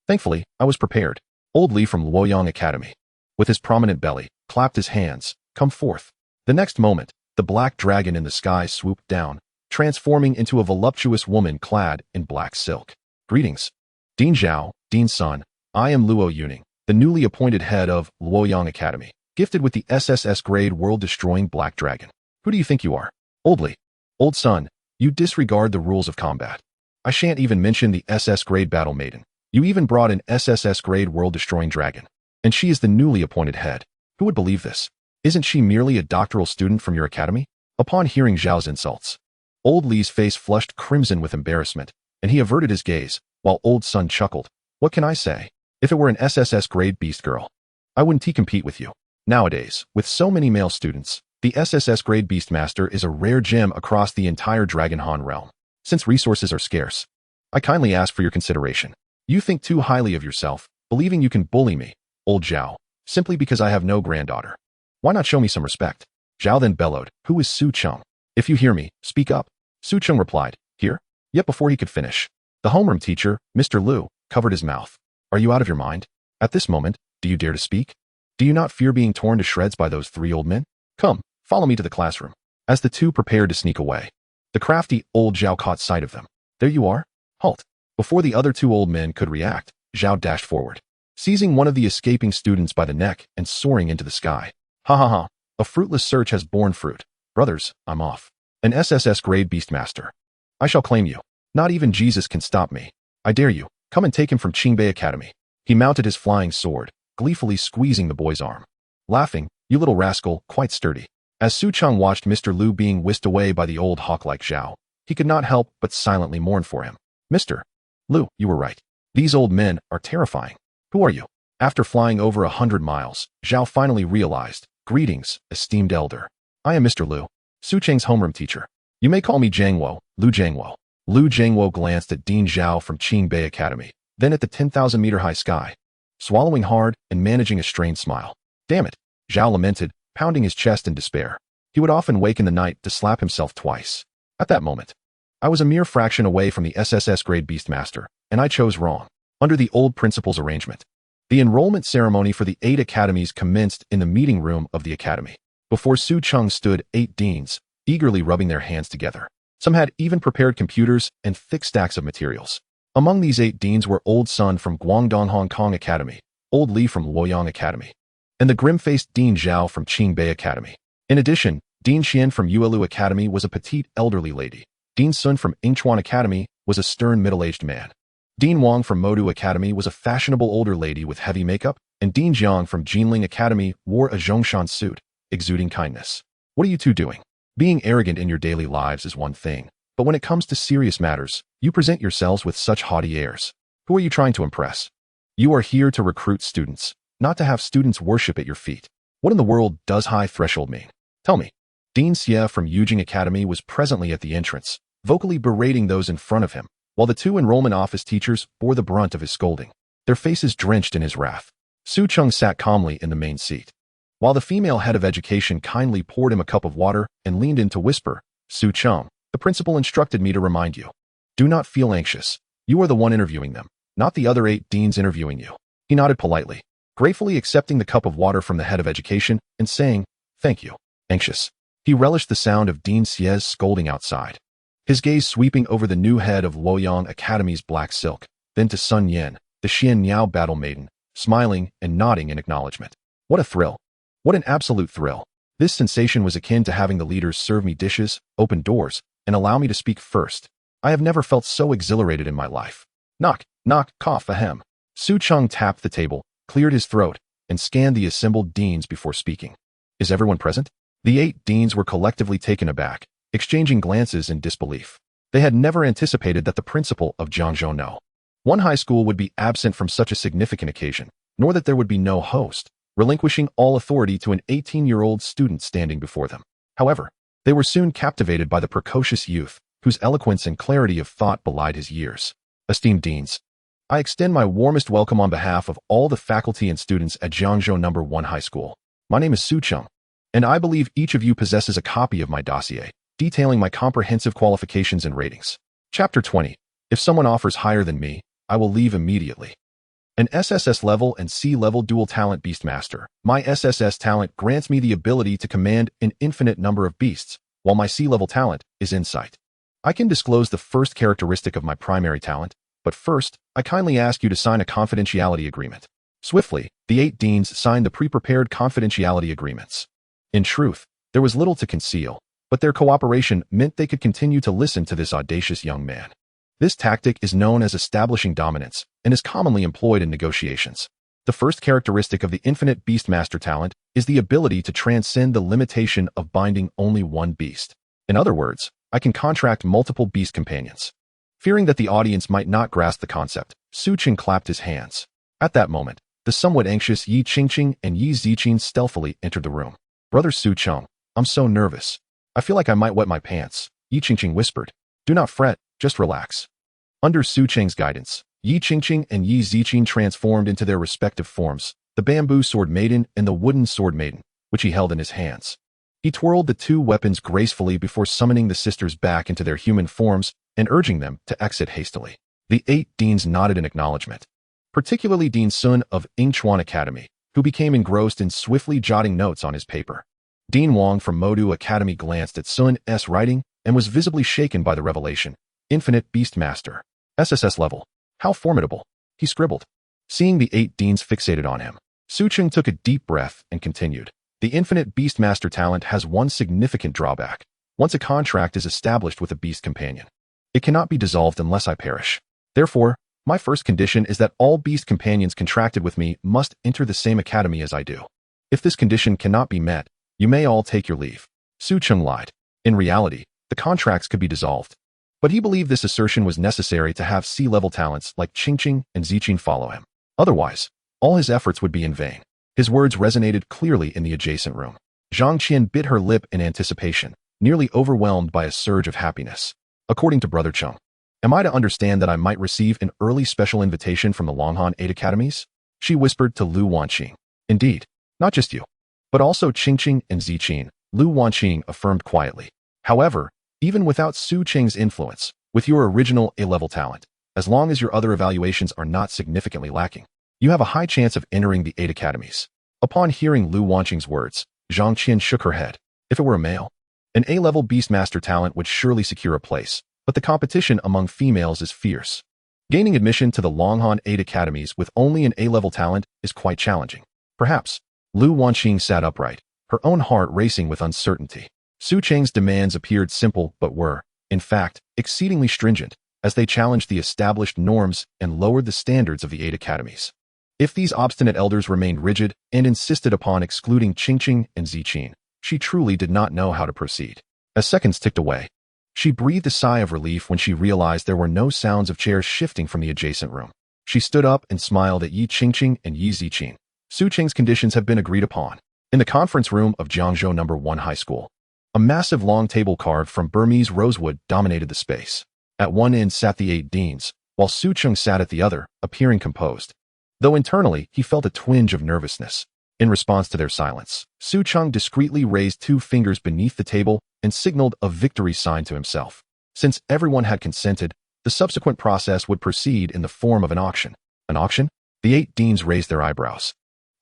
Thankfully, I was prepared. Old Li from Lu Yong Academy, with his prominent belly, clapped his hands, "Come forth." The next moment, the black dragon in the sky swooped down, transforming into a voluptuous woman clad in black silk. "Greetings, Dean Zhao, Dean Sun. I am Luo Yuning, the newly appointed head of Lu Yong Academy, gifted with the SSS grade world-destroying black dragon. Who do you think you are?" "Old Li. Old Sun, you disregard the rules of combat. I shan't even mention the SS grade battle maiden. You even brought an SSS grade world-destroying dragon. And she is the newly appointed head. Who would believe this? Isn't she merely a doctoral student from your academy?" Upon hearing Zhao's insults, Old Li's face flushed crimson with embarrassment, and he averted his gaze, while Old Sun chuckled. "What can I say? If it were an SSS grade beast girl, I wouldn't compete with you. Nowadays, with so many male students, the SSS grade Beastmaster is a rare gem across the entire Dragonhan realm. Since resources are scarce, I kindly ask for your consideration. You think too highly of yourself, believing you can bully me, old Zhao, simply because I have no granddaughter. Why not show me some respect?" Zhao then bellowed, "Who is Su Cheng? If you hear me, speak up." Su Cheng replied, "Here?" Yet before he could finish, the homeroom teacher, Mr. Lu, covered his mouth. "Are you out of your mind? At this moment, do you dare to speak? Do you not fear being torn to shreds by those three old men? Come, follow me to the classroom." As the two prepared to sneak away, the crafty old Zhao caught sight of them. "There you are. Halt." Before the other two old men could react, Zhao dashed forward, seizing one of the escaping students by the neck and soaring into the sky. "Ha ha ha, a fruitless search has borne fruit. Brothers, I'm off. An SSS grade Beastmaster. I shall claim you. Not even Jesus can stop me. I dare you, come and take him from Qingbei Academy." He mounted his flying sword, gleefully squeezing the boy's arm. Laughing, "You little rascal, quite sturdy." As Su Cheng watched Mr. Lu being whisked away by the old hawk-like Zhao, he could not help but silently mourn for him. "Mr. Lu, you were right. These old men are terrifying. Who are you?" After flying over 100 miles, Zhao finally realized, "Greetings, esteemed elder. I am Mr. Lu, Su Cheng's homeroom teacher. You may call me Jiangwo, Lu Jiangwo." Lu Jiangwo glanced at Dean Zhao from Qingbei Academy, then at the 10,000-meter-high sky, swallowing hard and managing a strained smile. "Damn it," Zhao lamented, pounding his chest in despair. He would often wake in the night to slap himself twice. At that moment, I was a mere fraction away from the SSS grade Beastmaster, and I chose wrong. Under the old principal's arrangement, the enrollment ceremony for the 8 academies commenced in the meeting room of the academy. Before Su Cheng stood 8 deans, eagerly rubbing their hands together. Some had even prepared computers and thick stacks of materials. Among these 8 deans were Old Sun from Guangdong Hong Kong Academy, Old Li from Lu Yong Academy, and the grim-faced Dean Zhao from Qingbei Academy. In addition, Dean Xian from Yuelu Academy was a petite elderly lady. Dean Sun from Inchuan Academy was a stern middle-aged man. Dean Wang from Modu Academy was a fashionable older lady with heavy makeup, and Dean Jiang from Jinling Academy wore a Zhongshan suit, exuding kindness. What are you two doing? Being arrogant in your daily lives is one thing, but when it comes to serious matters, you present yourselves with such haughty airs. Who are you trying to impress? You are here to recruit students, not to have students worship at your feet. What in the world does high threshold mean? Tell me. Dean Xie from Yujing Academy was presently at the entrance, vocally berating those in front of him, while the 2 enrollment office teachers bore the brunt of his scolding, their faces drenched in his wrath. Su Cheng sat calmly in the main seat, while the female head of education kindly poured him a cup of water and leaned in to whisper, "Su Cheng, the principal instructed me to remind you. Do not feel anxious. You are the one interviewing them, not the other 8 deans interviewing you." He nodded politely, gratefully accepting the cup of water from the head of education and saying, "Thank you." Anxious. He relished the sound of Dean Xie's scolding outside, his gaze sweeping over the new head of Lu Yong Academy's black silk, then to Sun Yan, the Xian Yao battle maiden, smiling and nodding in acknowledgement. What a thrill. What an absolute thrill. This sensation was akin to having the leaders serve me dishes, open doors, and allow me to speak first. I have never felt so exhilarated in my life. Knock, knock, cough, ahem. Su Cheng tapped the table, cleared his throat, and scanned the assembled deans before speaking. Is everyone present? The 8 deans were collectively taken aback, exchanging glances in disbelief. They had never anticipated that the principal of Jiangzhou One High School would be absent from such a significant occasion, nor that there would be no host, relinquishing all authority to an 18-year-old student standing before them. However, they were soon captivated by the precocious youth, whose eloquence and clarity of thought belied his years. Esteemed deans, I extend my warmest welcome on behalf of all the faculty and students at Jiangzhou No. 1 High School. My name is Su Cheng, and I believe each of you possesses a copy of my dossier, detailing my comprehensive qualifications and ratings. Chapter 20. If someone offers higher than me, I will leave immediately. An SSS level and C level dual talent Beastmaster. My SSS talent grants me the ability to command an infinite number of beasts, while my C level talent is insight. I can disclose the first characteristic of my primary talent, but first, I kindly ask you to sign a confidentiality agreement. Swiftly, the 8 deans signed the pre-prepared confidentiality agreements. In truth, there was little to conceal, but their cooperation meant they could continue to listen to this audacious young man. This tactic is known as establishing dominance and is commonly employed in negotiations. The first characteristic of the infinite Beastmaster talent is the ability to transcend the limitation of binding only one beast. In other words, I can contract multiple beast companions. Fearing that the audience might not grasp the concept, Su Cheng clapped his hands. At that moment, the somewhat anxious Yi Qingqing and Yi Ziqing stealthily entered the room. Brother Su Cheng, I'm so nervous. I feel like I might wet my pants, Yi Qingqing whispered. Do not fret, just relax. Under Su Cheng's guidance, Yi Qingqing and Yi Ziqing transformed into their respective forms, the bamboo sword maiden and the wooden sword maiden, which he held in his hands. He twirled the two weapons gracefully before summoning the sisters back into their human forms and urging them to exit hastily. The 8 deans nodded in acknowledgement, particularly Dean Sun of Yingchuan Academy, who became engrossed in swiftly jotting notes on his paper. Dean Wong from Modu Academy glanced at Sun's writing and was visibly shaken by the revelation. Infinite Beastmaster. SSS level. How formidable, he scribbled. Seeing the 8 deans fixated on him, Su Cheng took a deep breath and continued. The infinite Beastmaster talent has one significant drawback. Once a contract is established with a beast companion, it cannot be dissolved unless I perish. Therefore, my first condition is that all beast companions contracted with me must enter the same academy as I do. If this condition cannot be met, you may all take your leave. Su Cheng lied. In reality, the contracts could be dissolved. But he believed this assertion was necessary to have C-level talents like Qingqing and Ziqing follow him. Otherwise, all his efforts would be in vain. His words resonated clearly in the adjacent room. Zhang Qian bit her lip in anticipation, nearly overwhelmed by a surge of happiness. According to Brother Cheng, am I to understand that I might receive an early special invitation from the Longhan 8 academies? She whispered to Lu Wanqing. Indeed, not just you, but also Qingqing and Ziqing, Lu Wanqing affirmed quietly. However, even without Su Cheng's influence, with your original A-level talent, as long as your other evaluations are not significantly lacking, you have a high chance of entering the 8 academies. Upon hearing Lu Wanqing's words, Zhang Qian shook her head. If it were a male, an A-level Beastmaster talent would surely secure a place, but the competition among females is fierce. Gaining admission to the Longhan 8 academies with only an A-level talent is quite challenging. Perhaps. Lu Wanqing sat upright, her own heart racing with uncertainty. Su Cheng's demands appeared simple but were, in fact, exceedingly stringent, as they challenged the established norms and lowered the standards of the 8 academies. If these obstinate elders remained rigid and insisted upon excluding Qingqing and Ziqing, she truly did not know how to proceed. As seconds ticked away, she breathed a sigh of relief when she realized there were no sounds of chairs shifting from the adjacent room. She stood up and smiled at Yi Qingqing and Yi Ziqing. Su Cheng's conditions have been agreed upon. In the conference room of Jiangzhou No. 1 High School, a massive long table carved from Burmese rosewood dominated the space. At one end sat the 8 deans, while Su Cheng sat at the other, appearing composed. Though internally, he felt a twinge of nervousness. In response to their silence, Su Cheng discreetly raised 2 fingers beneath the table and signaled a victory sign to himself. Since everyone had consented, the subsequent process would proceed in the form of an auction. An auction? The 8 deans raised their eyebrows.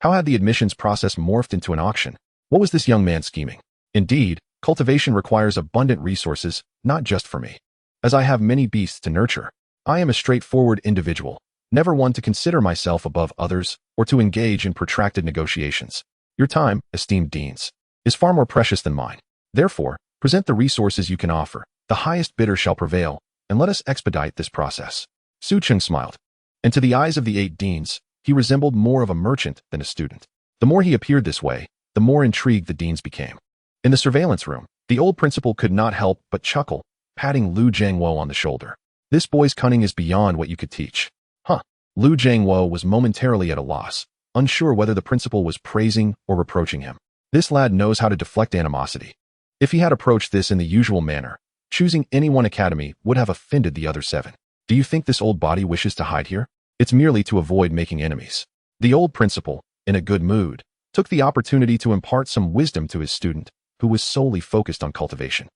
How had the admissions process morphed into an auction? What was this young man scheming? Indeed, cultivation requires abundant resources, not just for me. As I have many beasts to nurture, I am a straightforward individual, never one to consider myself above others or to engage in protracted negotiations. Your time, esteemed deans, is far more precious than mine. Therefore, present the resources you can offer. The highest bidder shall prevail, and let us expedite this process. Su Cheng smiled, and to the eyes of the 8 deans, he resembled more of a merchant than a student. The more he appeared this way, the more intrigued the deans became. In the surveillance room, the old principal could not help but chuckle, patting Lu Yong on the shoulder. This boy's cunning is beyond what you could teach. Huh. Lu Yong was momentarily at a loss, unsure whether the principal was praising or reproaching him. This lad knows how to deflect animosity. If he had approached this in the usual manner, choosing any one academy would have offended the other 7. Do you think this old body wishes to hide here? It's merely to avoid making enemies. The old principal, in a good mood, took the opportunity to impart some wisdom to his student, who was solely focused on cultivation.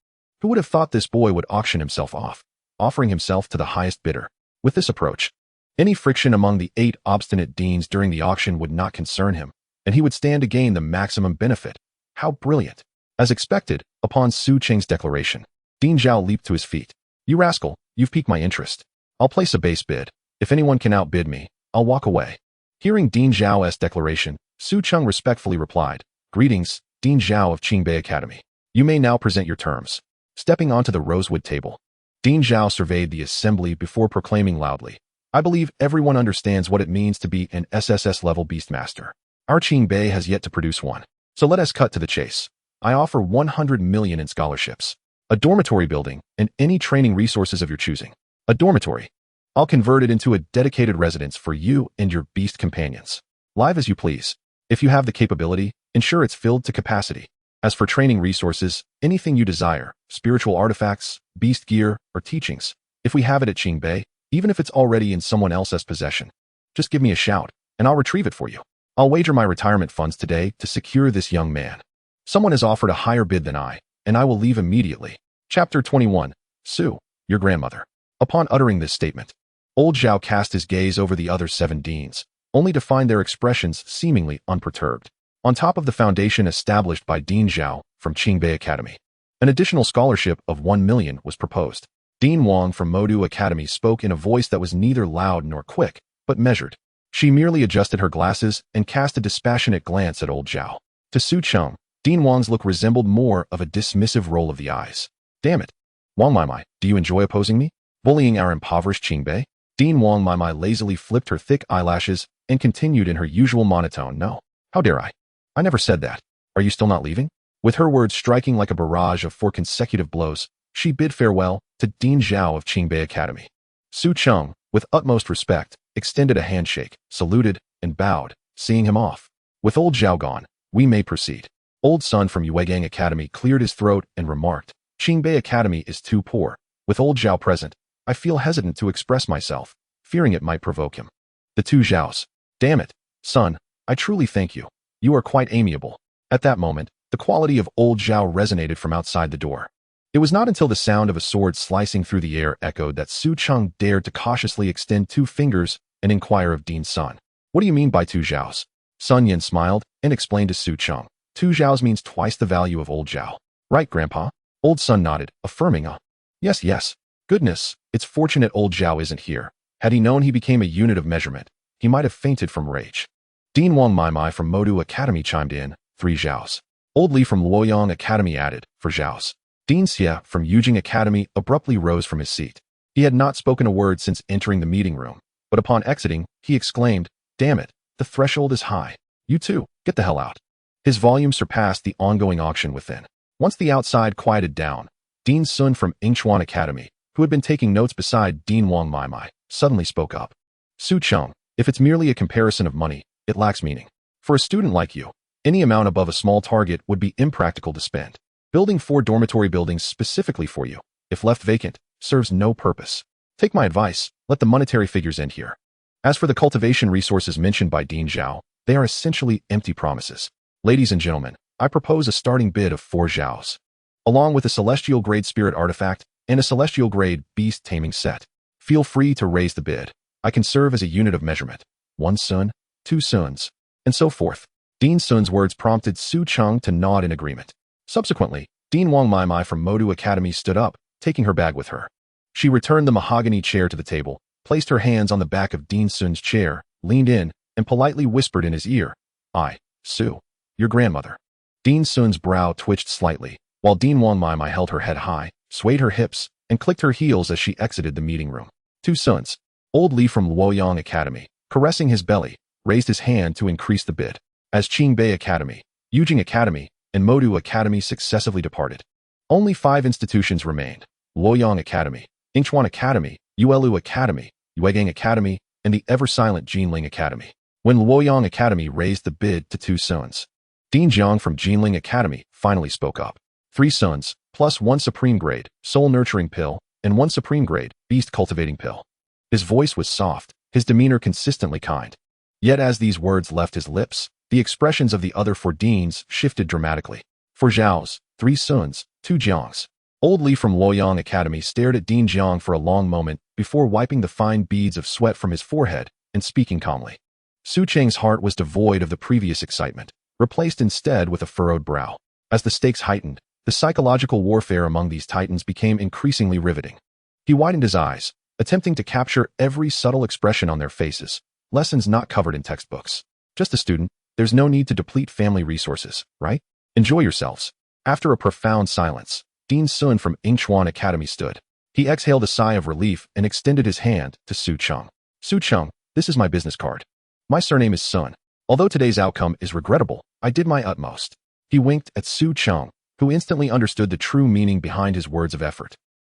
Who would have thought this boy would auction himself off, offering himself to the highest bidder? With this approach, any friction among the 8 obstinate deans during the auction would not concern him, and he would stand to gain the maximum benefit. How brilliant! As expected, upon Su Cheng's declaration, Dean Zhao leaped to his feet. You rascal, you've piqued my interest. I'll place a base bid. If anyone can outbid me, I'll walk away. Hearing Dean Zhao's declaration, Su Cheng respectfully replied, Greetings, Dean Zhao of Qingbei Academy. You may now present your terms. Stepping onto the rosewood table, Dean Zhao surveyed the assembly before proclaiming loudly, I believe everyone understands what it means to be an SSS-level Beastmaster. Our Qingbei has yet to produce one. So let us cut to the chase. I offer 100 million in scholarships, a dormitory building, and any training resources of your choosing. A dormitory. I'll convert it into a dedicated residence for you and your beast companions. Live as you please. If you have the capability, ensure it's filled to capacity. As for training resources, anything you desire, spiritual artifacts, beast gear, or teachings, if we have it at Qingbei, even if it's already in someone else's possession, just give me a shout, and I'll retrieve it for you. I'll wager my retirement funds today to secure this young man. Someone has offered a higher bid than I, and I will leave immediately. Chapter 21. Su, your grandmother. Upon uttering this statement, old Zhao cast his gaze over the other 7 deans, only to find their expressions seemingly unperturbed. On top of the foundation established by Dean Zhao from Qingbei Academy, an additional scholarship of 1 million was proposed. Dean Wong from Modu Academy spoke in a voice that was neither loud nor quick, but measured. She merely adjusted her glasses and cast a dispassionate glance at old Zhao. To Su Cheng, Dean Wong's look resembled more of a dismissive roll of the eyes. Damn it. Wong Mai, do you enjoy opposing me? Bullying our impoverished Qingbei? Dean Wong Mai lazily flipped her thick eyelashes and continued in her usual monotone. No. How dare I? I never said that. Are you still not leaving? With her words striking like a barrage of 4 consecutive blows, she bid farewell to Dean Zhao of Qingbei Academy. Su Cheng, with utmost respect, extended a handshake, saluted, and bowed, seeing him off. With old Zhao gone, we may proceed. Old Sun from Awaken Academy cleared his throat and remarked, Qingbei Academy is too poor. With old Zhao present, I feel hesitant to express myself, fearing it might provoke him. The 2 Zhaos. Damn it, son, I truly thank you. You are quite amiable. At that moment, the quality of old Zhao resonated from outside the door. It was not until the sound of a sword slicing through the air echoed that Su Cheng dared to cautiously extend 2 fingers and inquire of Dean Sun. What do you mean by 2 Zhaos? Sun Yin smiled and explained to Su Cheng. 2 Zhaos means twice the value of old Zhao. Right, Grandpa? Old Sun nodded, affirming, Yes. Goodness, it's fortunate old Zhao isn't here. Had he known he became a unit of measurement, he might have fainted from rage. Dean Wong Mai from Modu Academy chimed in, 3 Zhaos. Old Li from Lu Yong Academy added, 4 Zhaos. Dean Xie from Yujing Academy abruptly rose from his seat. He had not spoken a word since entering the meeting room, but upon exiting, he exclaimed, Damn it, the threshold is high. You too, get the hell out. His volume surpassed the ongoing auction within. Once the outside quieted down, Dean Sun from Yingchuan Academy, who had been taking notes beside Dean Wong Mai, suddenly spoke up. Su Cheng, if it's merely a comparison of money, it lacks meaning. For a student like you, any amount above a small target would be impractical to spend. Building 4 dormitory buildings specifically for you, if left vacant, serves no purpose. Take my advice, let the monetary figures end here. As for the cultivation resources mentioned by Dean Zhao, they are essentially empty promises. Ladies and gentlemen, I propose a starting bid of 4 Zhaos, along with a celestial grade spirit artifact and a celestial grade beast taming set. Feel free to raise the bid. I can serve as a unit of measurement. 1 Sun, 2 Suns, and so forth. Dean Sun's words prompted Su Cheng to nod in agreement. Subsequently, Dean Wong Mai from Modu Academy stood up, taking her bag with her. She returned the mahogany chair to the table, placed her hands on the back of Dean Sun's chair, leaned in, and politely whispered in his ear, Su, your grandmother. Dean Sun's brow twitched slightly, while Dean Wong Mai held her head high, swayed her hips, and clicked her heels as she exited the meeting room. 2 Suns. Old Li from Lu Yong Academy, caressing his belly, raised his hand to increase the bid. As Qingbei Academy, Yujing Academy, and Modu Academy successively departed. Only 5 institutions remained: Lu Yong Academy, Inchuan Academy, Yuelu Academy, Yuegang Academy, and the ever-silent Jinling Academy. When Lu Yong Academy raised the bid to 2 sons, Dean Jiang from Jinling Academy finally spoke up. 3 sons, plus 1 supreme grade, soul nurturing pill, and 1 supreme grade, beast cultivating pill. His voice was soft, his demeanor consistently kind. Yet as these words left his lips, the expressions of the other 4 deans shifted dramatically. 4 Zhaos, 3 Suns, 2 Jiangs. Old Li from Lu Yong Academy stared at Dean Jiang for a long moment before wiping the fine beads of sweat from his forehead and speaking calmly. Su Cheng's heart was devoid of the previous excitement, replaced instead with a furrowed brow. As the stakes heightened, the psychological warfare among these titans became increasingly riveting. He widened his eyes, attempting to capture every subtle expression on their faces, lessons not covered in textbooks. Just a student, there's no need to deplete family resources, right? Enjoy yourselves. After a profound silence, Dean Sun from Inchuan Academy stood. He exhaled a sigh of relief and extended his hand to Su Cheng. Su Cheng, this is my business card. My surname is Sun. Although today's outcome is regrettable, I did my utmost. He winked at Su Cheng, who instantly understood the true meaning behind his words of effort.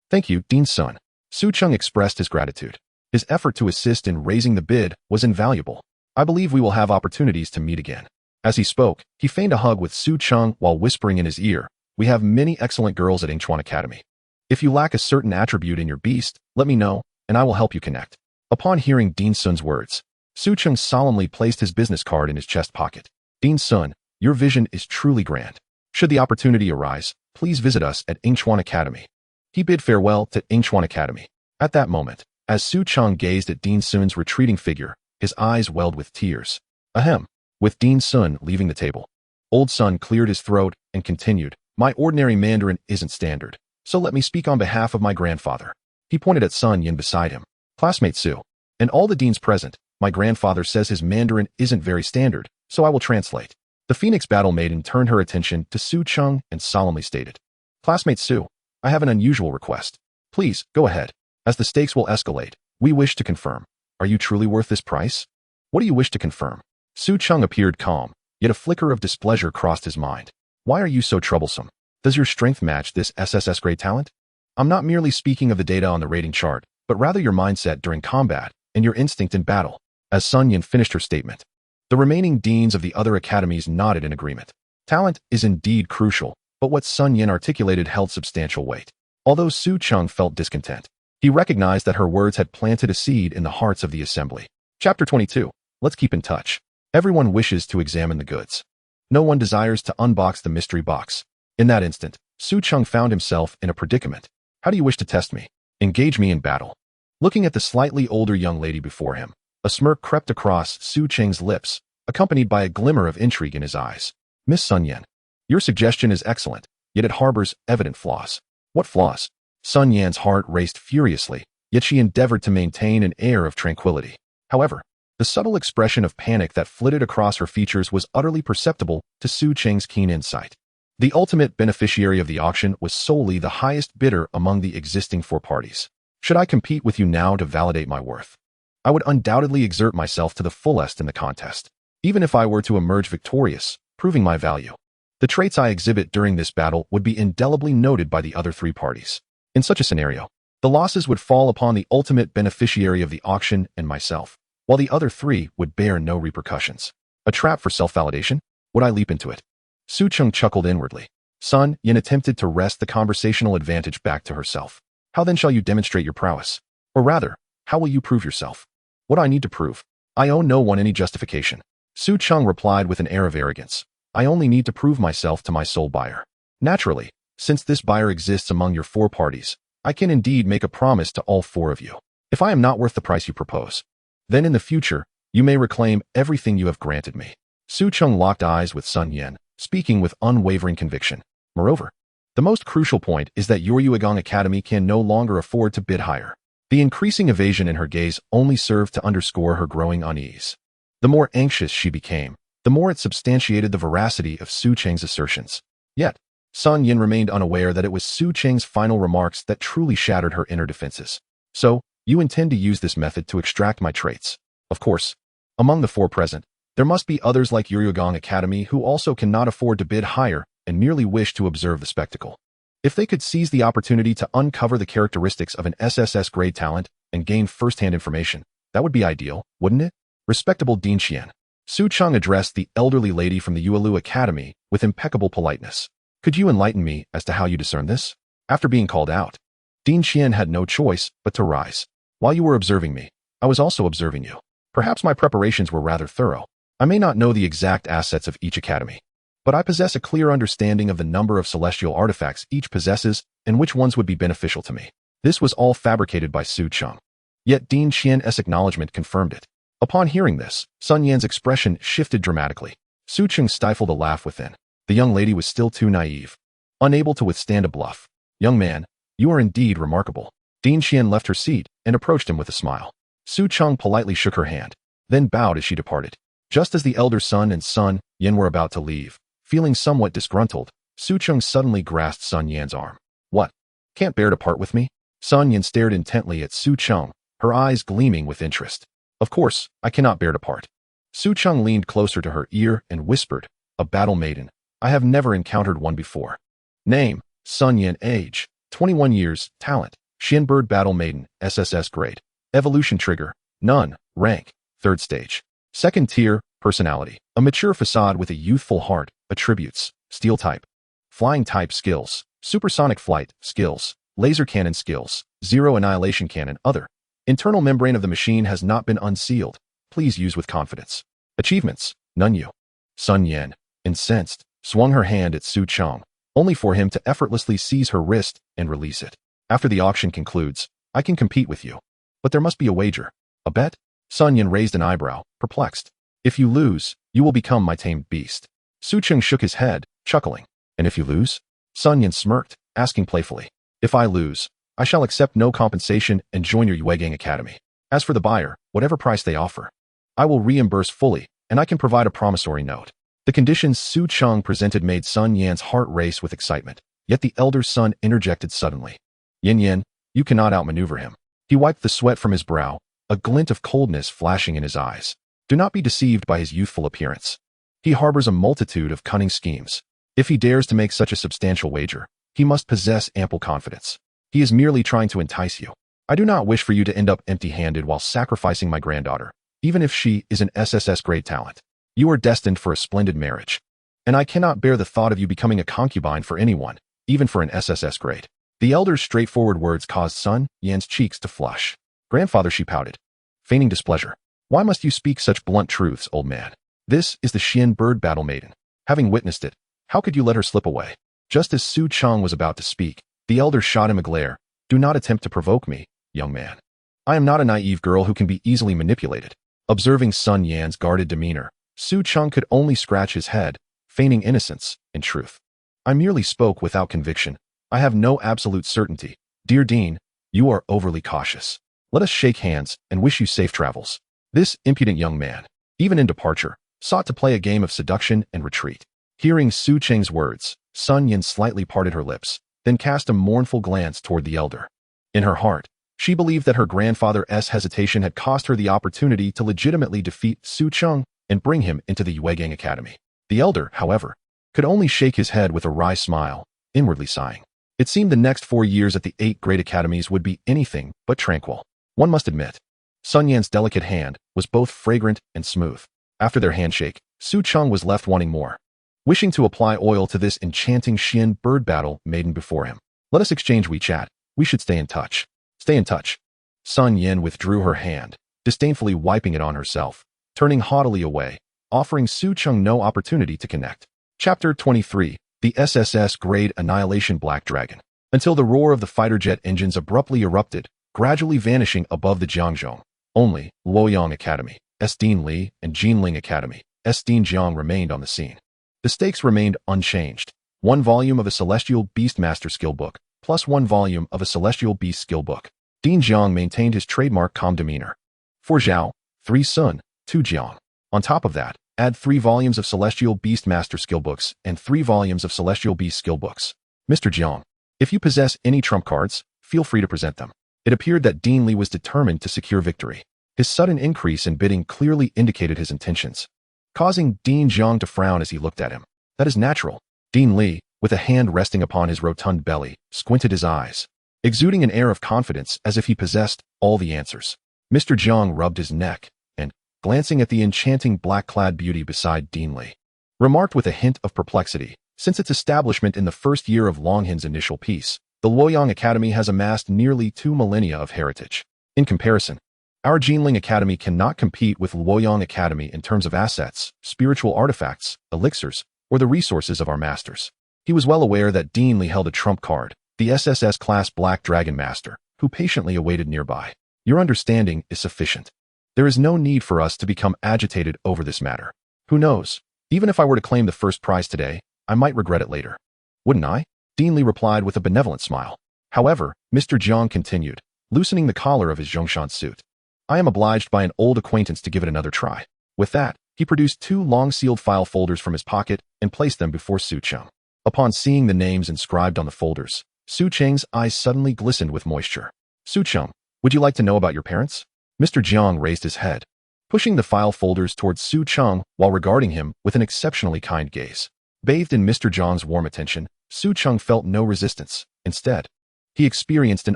Thank you, Dean Sun. Su Cheng expressed his gratitude. His effort to assist in raising the bid was invaluable. I believe we will have opportunities to meet again. As he spoke, he feigned a hug with Su Cheng while whispering in his ear, we have many excellent girls at Inchuan Academy. If you lack a certain attribute in your beast, let me know, and I will help you connect. Upon hearing Dean Sun's words, Su Cheng solemnly placed his business card in his chest pocket. Dean Sun, your vision is truly grand. Should the opportunity arise, please visit us at Inchuan Academy. He bid farewell to Inchuan Academy. At that moment, as Su Cheng gazed at Dean Sun's retreating figure, his eyes welled with tears. Ahem. With Dean Sun leaving the table, Old Sun cleared his throat and continued, my ordinary Mandarin isn't standard, so let me speak on behalf of my grandfather. He pointed at Sun Yin beside him. Classmate Su, and all the deans present, my grandfather says his Mandarin isn't very standard, so I will translate. The Phoenix Battle Maiden turned her attention to Su Cheng and solemnly stated, Classmate Su, I have an unusual request. Please, go ahead. As the stakes will escalate, we wish to confirm. Are you truly worth this price? What do you wish to confirm? Su Cheng appeared calm, yet a flicker of displeasure crossed his mind. Why are you so troublesome? Does your strength match this SSS grade talent? I'm not merely speaking of the data on the rating chart, but rather your mindset during combat and your instinct in battle. As Sun Yin finished her statement, the remaining deans of the other academies nodded in agreement. Talent is indeed crucial, but what Sun Yin articulated held substantial weight. Although Su Cheng felt discontent, he recognized that her words had planted a seed in the hearts of the assembly. Chapter 22. Let's keep in touch. Everyone wishes to examine the goods. No one desires to unbox the mystery box. In that instant, Su Cheng found himself in a predicament. How do you wish to test me? Engage me in battle. Looking at the slightly older young lady before him, a smirk crept across Su Cheng's lips, accompanied by a glimmer of intrigue in his eyes. Miss Sun Yan, your suggestion is excellent, yet it harbors evident flaws. What flaws? Sun Yan's heart raced furiously, yet she endeavored to maintain an air of tranquility. However, the subtle expression of panic that flitted across her features was utterly perceptible to Su Cheng's keen insight. The ultimate beneficiary of the auction was solely the highest bidder among the existing 4 parties. Should I compete with you now to validate my worth? I would undoubtedly exert myself to the fullest in the contest, even if I were to emerge victorious, proving my value. The traits I exhibit during this battle would be indelibly noted by the other 3 parties. In such a scenario, the losses would fall upon the ultimate beneficiary of the auction and myself, while the other 3 would bear no repercussions. A trap for self-validation? Would I leap into it? Su Cheng chuckled inwardly. Sun Yin attempted to wrest the conversational advantage back to herself. How then shall you demonstrate your prowess? Or rather, how will you prove yourself? What do I need to prove? I owe no one any justification. Su Cheng replied with an air of arrogance. I only need to prove myself to my sole buyer. Naturally, since this buyer exists among your 4 parties, I can indeed make a promise to all 4 of you. If I am not worth the price you propose, then in the future, you may reclaim everything you have granted me. Su Cheng locked eyes with Sun Yin, speaking with unwavering conviction. Moreover, the most crucial point is that your Yuegang Academy can no longer afford to bid higher. The increasing evasion in her gaze only served to underscore her growing unease. The more anxious she became, the more it substantiated the veracity of Su Cheng's assertions. Yet, Sun Yin remained unaware that it was Su Cheng's final remarks that truly shattered her inner defenses. So, you intend to use this method to extract my traits. Of course, among the 4 present, there must be others like Yuegang Academy who also cannot afford to bid higher and merely wished to observe the spectacle. If they could seize the opportunity to uncover the characteristics of an SSS grade talent and gain first-hand information, that would be ideal, wouldn't it? Respectable Dean Qian. Su Cheng addressed the elderly lady from the Yuelu Academy with impeccable politeness. Could you enlighten me as to how you discern this? After being called out, Dean Qian had no choice but to rise. While you were observing me, I was also observing you. Perhaps my preparations were rather thorough. I may not know the exact assets of each academy, but I possess a clear understanding of the number of celestial artifacts each possesses and which ones would be beneficial to me. This was all fabricated by Su Cheng. Yet Dean Qian's acknowledgement confirmed it. Upon hearing this, Sun Yan's expression shifted dramatically. Su Cheng stifled a laugh within. The young lady was still too naive, unable to withstand a bluff. Young man, you are indeed remarkable. Dean Qian left her seat and approached him with a smile. Su Cheng politely shook her hand, then bowed as she departed. Just as the elder son and Sun Yan were about to leave, feeling somewhat disgruntled, Su Cheng suddenly grasped Sun Yan's arm. What? Can't bear to part with me? Sun Yan stared intently at Su Cheng, her eyes gleaming with interest. Of course, I cannot bear to part. Su Cheng leaned closer to her ear and whispered, a battle maiden. I have never encountered one before. Name, Sun Yan. Age, 21 years. Talent, Xianbird Battle Maiden, SSS grade. Evolution trigger, none. Rank, 3rd stage. 2nd tier, personality, a mature facade with a youthful heart. Attributes, steel type. Flying type skills, supersonic flight, skills, laser cannon skills, zero annihilation cannon, other. Internal membrane of the machine has not been unsealed. Please use with confidence. Achievements, none. You. Sun Yan, incensed, swung her hand at Su Cheng, only for him to effortlessly seize her wrist and release it. After the auction concludes, I can compete with you. But there must be a wager. A bet? Sun Yan raised an eyebrow, perplexed. If you lose, you will become my tamed beast. Su Cheng shook his head, chuckling. And if you lose? Sun Yan smirked, asking playfully. If I lose, I shall accept no compensation and join your Awaken Academy. As for the buyer, whatever price they offer, I will reimburse fully, and I can provide a promissory note. The conditions Su Cheng presented made Sun Yan's heart race with excitement, yet the elder son interjected suddenly. Yin Yin, you cannot outmaneuver him. He wiped the sweat from his brow, a glint of coldness flashing in his eyes. Do not be deceived by his youthful appearance. He harbors a multitude of cunning schemes. If he dares to make such a substantial wager, he must possess ample confidence. He is merely trying to entice you. I do not wish for you to end up empty-handed while sacrificing my granddaughter, even if she is an SSS grade talent. You are destined for a splendid marriage. And I cannot bear the thought of you becoming a concubine for anyone, even for an SSS grade. The elder's straightforward words caused Sun Yan's cheeks to flush. Grandfather, she pouted, feigning displeasure. Why must you speak such blunt truths, old man? This is the Xianbird Battle Maiden. Having witnessed it, how could you let her slip away? Just as Su Cheng was about to speak, the elder shot him a glare. Do not attempt to provoke me, young man. I am not a naive girl who can be easily manipulated. Observing Sun Yan's guarded demeanor, Su Cheng could only scratch his head, feigning innocence. In truth, I merely spoke without conviction. I have no absolute certainty. Dear Dean, you are overly cautious. Let us shake hands and wish you safe travels. This impudent young man, even in departure, sought to play a game of seduction and retreat. Hearing Su Cheng's words, Sun Yan slightly parted her lips, then cast a mournful glance toward the elder. In her heart, she believed that her grandfather's hesitation had cost her the opportunity to legitimately defeat Su Cheng and bring him into the Awaken Academy. The elder, however, could only shake his head with a wry smile, inwardly sighing. It seemed the next 4 years at the 8 great academies would be anything but tranquil. One must admit, Sun Yan's delicate hand was both fragrant and smooth. After their handshake, Su Cheng was left wanting more. Wishing to apply oil to this enchanting Xianbird Battle Maiden before him. Let us exchange WeChat. We should stay in touch. Stay in touch. Sun Yan withdrew her hand, disdainfully wiping it on herself, turning haughtily away, offering Su Cheng no opportunity to connect. Chapter 23. The SSS Grade Annihilation Black Dragon. Until the roar of the fighter jet engines abruptly erupted, gradually vanishing above the Jiangzhong. Only Lu Yong Academy, S. Dean Li, and Jinling Academy, S. Dean Jiang remained on the scene. The stakes remained unchanged. 1 volume of a Celestial Beastmaster skill book, plus 1 volume of a Celestial Beast skill book. Dean Jiang maintained his trademark calm demeanor. 4 Zhao, 3 Sun, 2 Jiang. On top of that, add 3 volumes of Celestial Beastmaster skill books and 3 volumes of Celestial Beast skill books. Mr. Jiang, if you possess any trump cards, feel free to present them. It appeared that Dean Li was determined to secure victory. His sudden increase in bidding clearly indicated his intentions, causing Dean Jiang to frown as he looked at him. That is natural. Dean Li, with a hand resting upon his rotund belly, squinted his eyes, exuding an air of confidence as if he possessed all the answers. Mr. Jiang rubbed his neck and, glancing at the enchanting black-clad beauty beside Dean Li, remarked with a hint of perplexity, since its establishment in the first year of Longhin's initial peace, the Lu Yong Academy has amassed nearly 2 millennia of heritage. In comparison, our Jinling Academy cannot compete with Lu Yong Academy in terms of assets, spiritual artifacts, elixirs, or the resources of our masters. He was well aware that Dean Li held a trump card, the SSS class Black Dragon Master, who patiently awaited nearby. Your understanding is sufficient. There is no need for us to become agitated over this matter. Who knows? Even if I were to claim the first prize today, I might regret it later. Wouldn't I? Dean Li replied with a benevolent smile. However, Mr. Jiang continued, loosening the collar of his Zhongshan suit. I am obliged by an old acquaintance to give it another try. With that, he produced 2 long-sealed file folders from his pocket and placed them before Su Cheng. Upon seeing the names inscribed on the folders, Su Cheng's eyes suddenly glistened with moisture. Su Cheng, would you like to know about your parents? Mr. Jiang raised his head, pushing the file folders towards Su Cheng while regarding him with an exceptionally kind gaze. Bathed in Mr. Jiang's warm attention, Su Cheng felt no resistance. Instead, he experienced an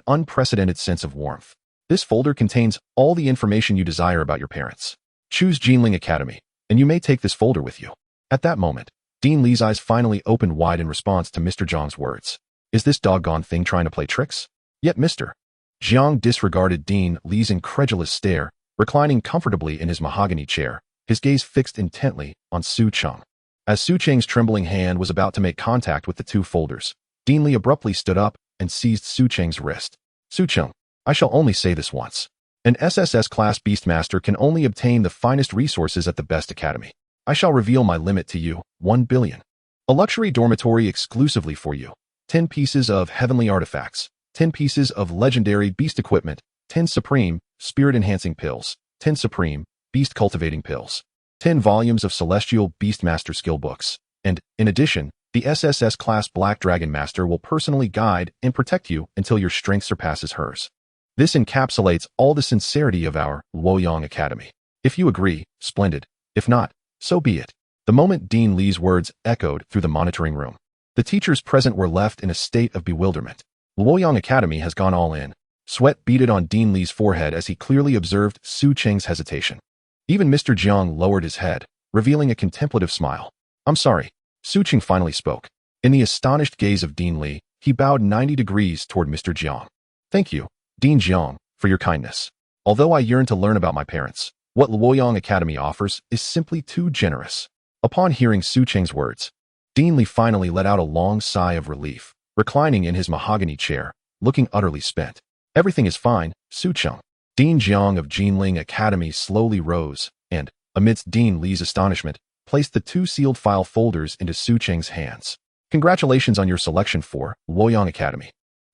unprecedented sense of warmth. This folder contains all the information you desire about your parents. Choose Jinling Academy, and you may take this folder with you. At that moment, Dean Li's eyes finally opened wide in response to Mr. Jiang's words. Is this doggone thing trying to play tricks? Yet Mr. Jiang disregarded Dean Li's incredulous stare, reclining comfortably in his mahogany chair, his gaze fixed intently on Su Cheng. As Su Cheng's trembling hand was about to make contact with the 2 folders, Dean Li abruptly stood up and seized Su Cheng's wrist. Su Cheng, I shall only say this once. An SSS class Beastmaster can only obtain the finest resources at the best academy. I shall reveal my limit to you, 1 billion. A luxury dormitory exclusively for you. 10 pieces of heavenly artifacts, 10 pieces of legendary beast equipment, 10 supreme, spirit-enhancing pills, 10 supreme, beast-cultivating pills, 10 volumes of celestial Beastmaster skill books, and, in addition, the SSS class Black Dragon Master will personally guide and protect you until your strength surpasses hers. This encapsulates all the sincerity of our Lu Yong Academy. If you agree, splendid. If not, so be it. The moment Dean Li's words echoed through the monitoring room, the teachers present were left in a state of bewilderment. Lu Yong Academy has gone all in. Sweat beaded on Dean Li's forehead as he clearly observed Su Cheng's hesitation. Even Mr. Jiang lowered his head, revealing a contemplative smile. I'm sorry. Su Cheng finally spoke. In the astonished gaze of Dean Li, he bowed 90 degrees toward Mr. Jiang. Thank you, Dean Jiang, for your kindness. Although I yearn to learn about my parents, what Lu Yong Academy offers is simply too generous. Upon hearing Su Cheng's words, Dean Li finally let out a long sigh of relief, reclining in his mahogany chair, looking utterly spent. Everything is fine, Su Cheng. Dean Jiang of Jinling Academy slowly rose and, amidst Dean Li's astonishment, placed the 2 sealed file folders into Su Cheng's hands. Congratulations on your selection for Lu Yong Academy,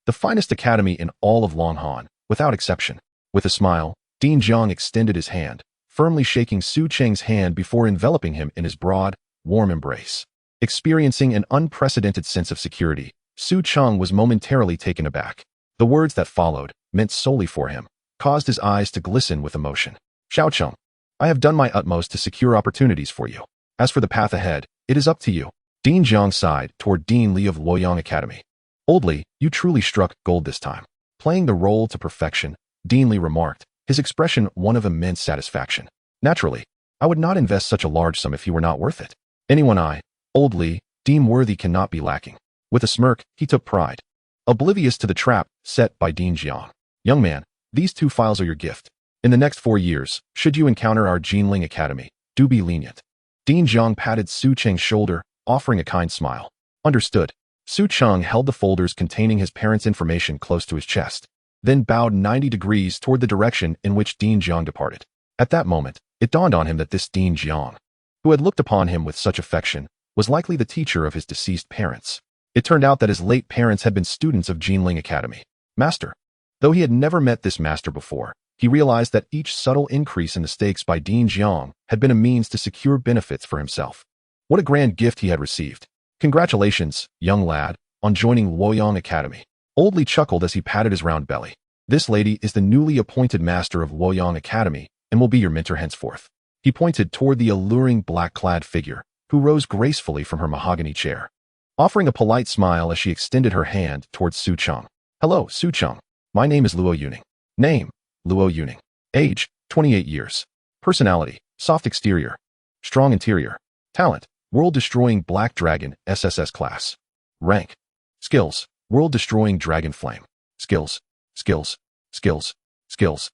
the finest academy in all of Longhan, without exception. With a smile, Dean Jiang extended his hand, firmly shaking Su Cheng's hand before enveloping him in his broad, warm embrace. Experiencing an unprecedented sense of security, Su Cheng was momentarily taken aback. The words that followed, meant solely for him, caused his eyes to glisten with emotion. Xiao Cheng, I have done my utmost to secure opportunities for you. As for the path ahead, it is up to you. Dean Jiang sighed toward Dean Li of Lu Yong Academy. Old Li, you truly struck gold this time. Playing the role to perfection, Dean Li remarked, his expression one of immense satisfaction. Naturally, I would not invest such a large sum if he were not worth it. Anyone I, Old Li, deem worthy cannot be lacking. With a smirk, he took pride, oblivious to the trap set by Dean Jiang. Young man, these 2 files are your gift. In the next 4 years, should you encounter our Jinling Academy, do be lenient. Dean Jiang patted Su Cheng's shoulder, offering a kind smile. Understood. Su Cheng held the folders containing his parents' information close to his chest, then bowed 90 degrees toward the direction in which Dean Jiang departed. At that moment, it dawned on him that this Dean Jiang, who had looked upon him with such affection, was likely the teacher of his deceased parents. It turned out that his late parents had been students of Jinling Academy. Master. Though he had never met this master before, he realized that each subtle increase in the stakes by Dean Jiang had been a means to secure benefits for himself. What a grand gift he had received. Congratulations, young lad, on joining Lu Yong Academy. Old Li chuckled as he patted his round belly. This lady is the newly appointed master of Lu Yong Academy and will be your mentor henceforth. He pointed toward the alluring black-clad figure, who rose gracefully from her mahogany chair. offering a polite smile as she extended her hand towards Su Cheng. Hello, Su Cheng. My name is Lu Yong. Name, Lu Yong. Age, 28 years. Personality, soft exterior. Strong interior. Talent, world-destroying Black Dragon SSS class. Rank. Skills, world-destroying Dragon Flame. Skills, skills, skills, skills.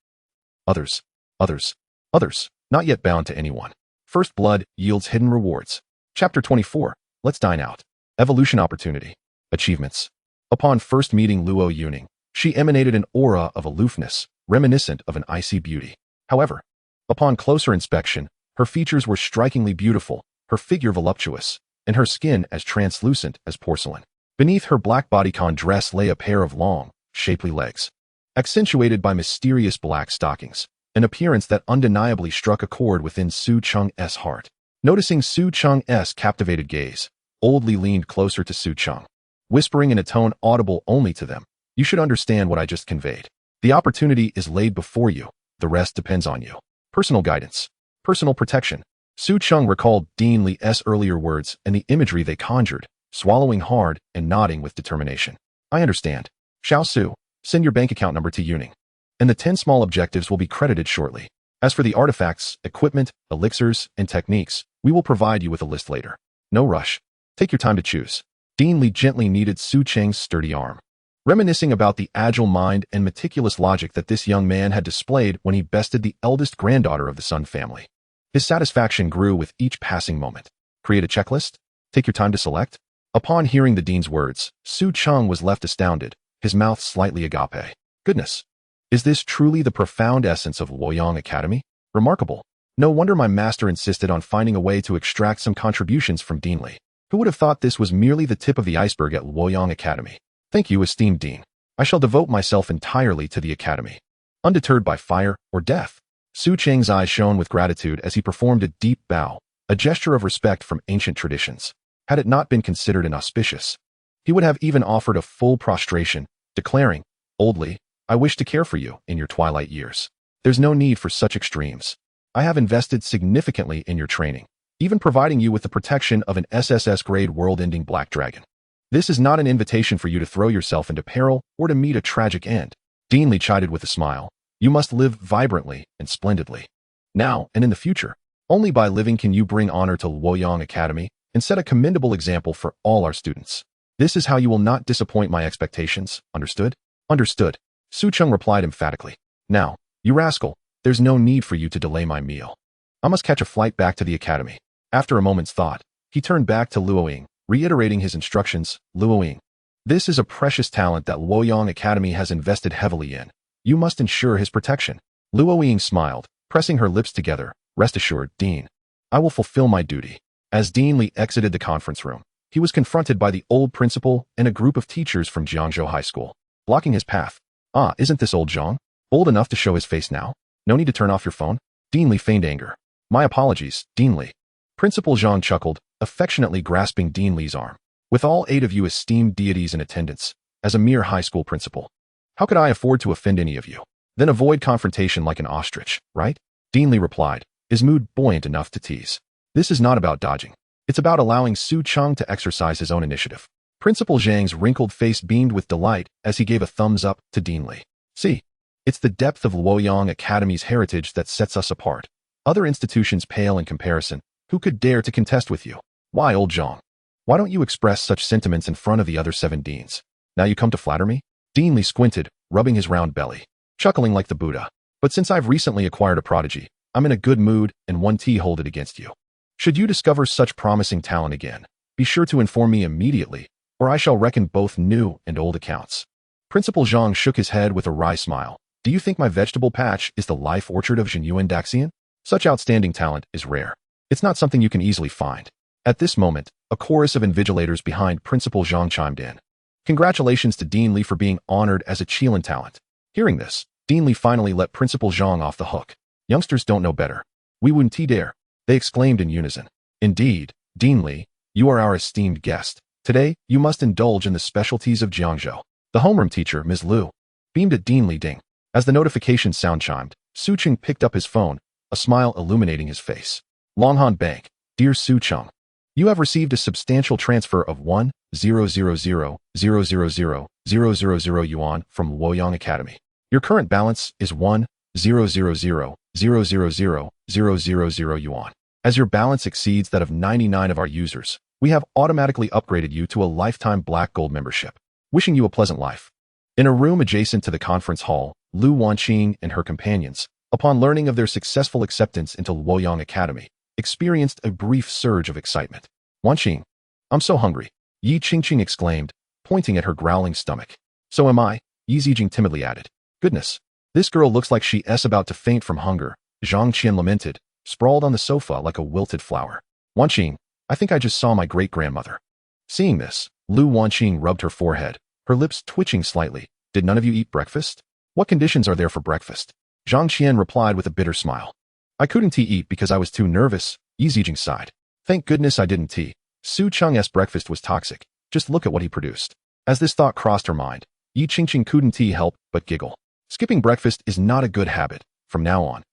Others, others, others, not yet bound to anyone. First Blood yields hidden rewards. Chapter 24, Let's Dine Out. Evolution Opportunity. Achievements. Upon first meeting Lu Yong, she emanated an aura of aloofness, reminiscent of an icy beauty. However, upon closer inspection, her features were strikingly beautiful, her figure voluptuous, and her skin as translucent as porcelain. Beneath her black bodycon dress lay a pair of long, shapely legs, accentuated by mysterious black stockings, an appearance that undeniably struck a chord within Su Cheng's heart. Noticing Su Cheng's captivated gaze, Old Li leaned closer to Su Cheng, whispering in a tone audible only to them, "You should understand what I just conveyed. The opportunity is laid before you. The rest depends on you." Personal guidance. Personal protection. Su Cheng recalled Dean Li's earlier words and the imagery they conjured, swallowing hard and nodding with determination. "I understand. Xiao Su, send your bank account number to Yuning, and the 10 small objectives will be credited shortly. As for the artifacts, equipment, elixirs, and techniques, we will provide you with a list later. No rush. Take your time to choose." Dean Li gently kneaded Su Cheng's sturdy arm, reminiscing about the agile mind and meticulous logic that this young man had displayed when he bested the eldest granddaughter of the Sun family. His satisfaction grew with each passing moment. "Create a checklist? Take your time to select?" Upon hearing the dean's words, Su Cheng was left astounded, his mouth slightly agape. Goodness! Is this truly the profound essence of Lu Yong Academy? Remarkable. No wonder my master insisted on finding a way to extract some contributions from Dean Li. Who would have thought this was merely the tip of the iceberg at Lu Yong Academy? Thank you, esteemed Dean. I shall devote myself entirely to the Academy. Undeterred by fire or death. Su Cheng's eyes shone with gratitude as he performed a deep bow, a gesture of respect from ancient traditions. Had it not been considered inauspicious, he would have even offered a full prostration, declaring, "Old Li, I wish to care for you in your twilight years. There's no need for such extremes. I have invested significantly in your training, even providing you with the protection of an SSS-grade world-ending Black Dragon. This is not an invitation for you to throw yourself into peril or to meet a tragic end." Dean Li chided with a smile. "You must live vibrantly and splendidly. Now and in the future. Only by living can you bring honor to Lu Yong Academy and set a commendable example for all our students. This is how you will not disappoint my expectations. Understood?" "Understood," Su Cheng replied emphatically. "Now, you rascal, there's no need for you to delay my meal. I must catch a flight back to the Academy." After a moment's thought, he turned back to Lu Yong, reiterating his instructions. "Lu Yong, this is a precious talent that Lu Yong Academy has invested heavily in. You must ensure his protection." Lu Yong smiled, pressing her lips together. "Rest assured, Dean. I will fulfill my duty." As Dean Li exited the conference room, he was confronted by the old principal and a group of teachers from Jiangzhou High School, blocking his path. "Ah, isn't this old Zhang old enough to show his face now? No need to turn off your phone?" Dean Li feigned anger. "My apologies, Dean Li." Principal Zhang chuckled, affectionately grasping Dean Li's arm. "With all 8 of you esteemed deities in attendance, as a mere high school principal, how could I afford to offend any of you? Then avoid confrontation like an ostrich, right?" Dean Li replied, his mood buoyant enough to tease. "This is not about dodging. It's about allowing Su Cheng to exercise his own initiative." Principal Zhang's wrinkled face beamed with delight as he gave a thumbs up to Dean Li. "See, it's the depth of Lu Yong Academy's heritage that sets us apart. Other institutions pale in comparison. Who could dare to contest with you? Why, old Zhang? Why don't you express such sentiments in front of the other 7 deans? Now you come to flatter me?" Dean Li squinted, rubbing his round belly, chuckling like the Buddha. "But since I've recently acquired a prodigy, I'm in a good mood and won't hold it against you. Should you discover such promising talent again, be sure to inform me immediately, or I shall reckon both new and old accounts." Principal Zhang shook his head with a wry smile. "Do you think my vegetable patch is the life orchard of Jinyuan Daxian? Such outstanding talent is rare. It's not something you can easily find." At this moment, a chorus of invigilators behind Principal Zhang chimed in. "Congratulations to Dean Li for being honored as a Qilin talent." Hearing this, Dean Li finally let Principal Zhang off the hook. "Youngsters don't know better. We wouldn't dare," they exclaimed in unison. "Indeed, Dean Li, you are our esteemed guest. Today, you must indulge in the specialties of Jiangzhou." The homeroom teacher, Ms. Lu, beamed at Dean Li Ding. As the notification sound chimed, Su Cheng picked up his phone, a smile illuminating his face. "Longhan Bank, dear Su Cheng. You have received a substantial transfer of 1,000,000,000 yuan from Lu Yong Academy. Your current balance is 1,000,000,000 yuan. As your balance exceeds that of 99 of our users, we have automatically upgraded you to a lifetime Black Gold membership. Wishing you a pleasant life. In a room adjacent to the conference hall, Lu Wanqing and her companions, upon learning of their successful acceptance into Lu Yong Academy, experienced a brief surge of excitement. Wanqing, I'm so hungry, Yi Qingqing exclaimed, pointing at her growling stomach. So am I, Yi Zijing timidly added. Goodness, this girl looks like she's about to faint from hunger, Zhang Qian lamented, sprawled on the sofa like a wilted flower. Wanqing, I think I just saw my great-grandmother. Seeing this, Lu Wanqing rubbed her forehead, her lips twitching slightly. Did none of you eat breakfast? What conditions are there for breakfast? Zhang Qian replied with a bitter smile. I couldn't eat because I was too nervous, Yi Zijing sighed. Thank goodness I didn't eat. Su Cheng's breakfast was toxic. Just look at what he produced. As this thought crossed her mind, Yi Qingqing couldn't help but giggle. Skipping breakfast is not a good habit. From now on,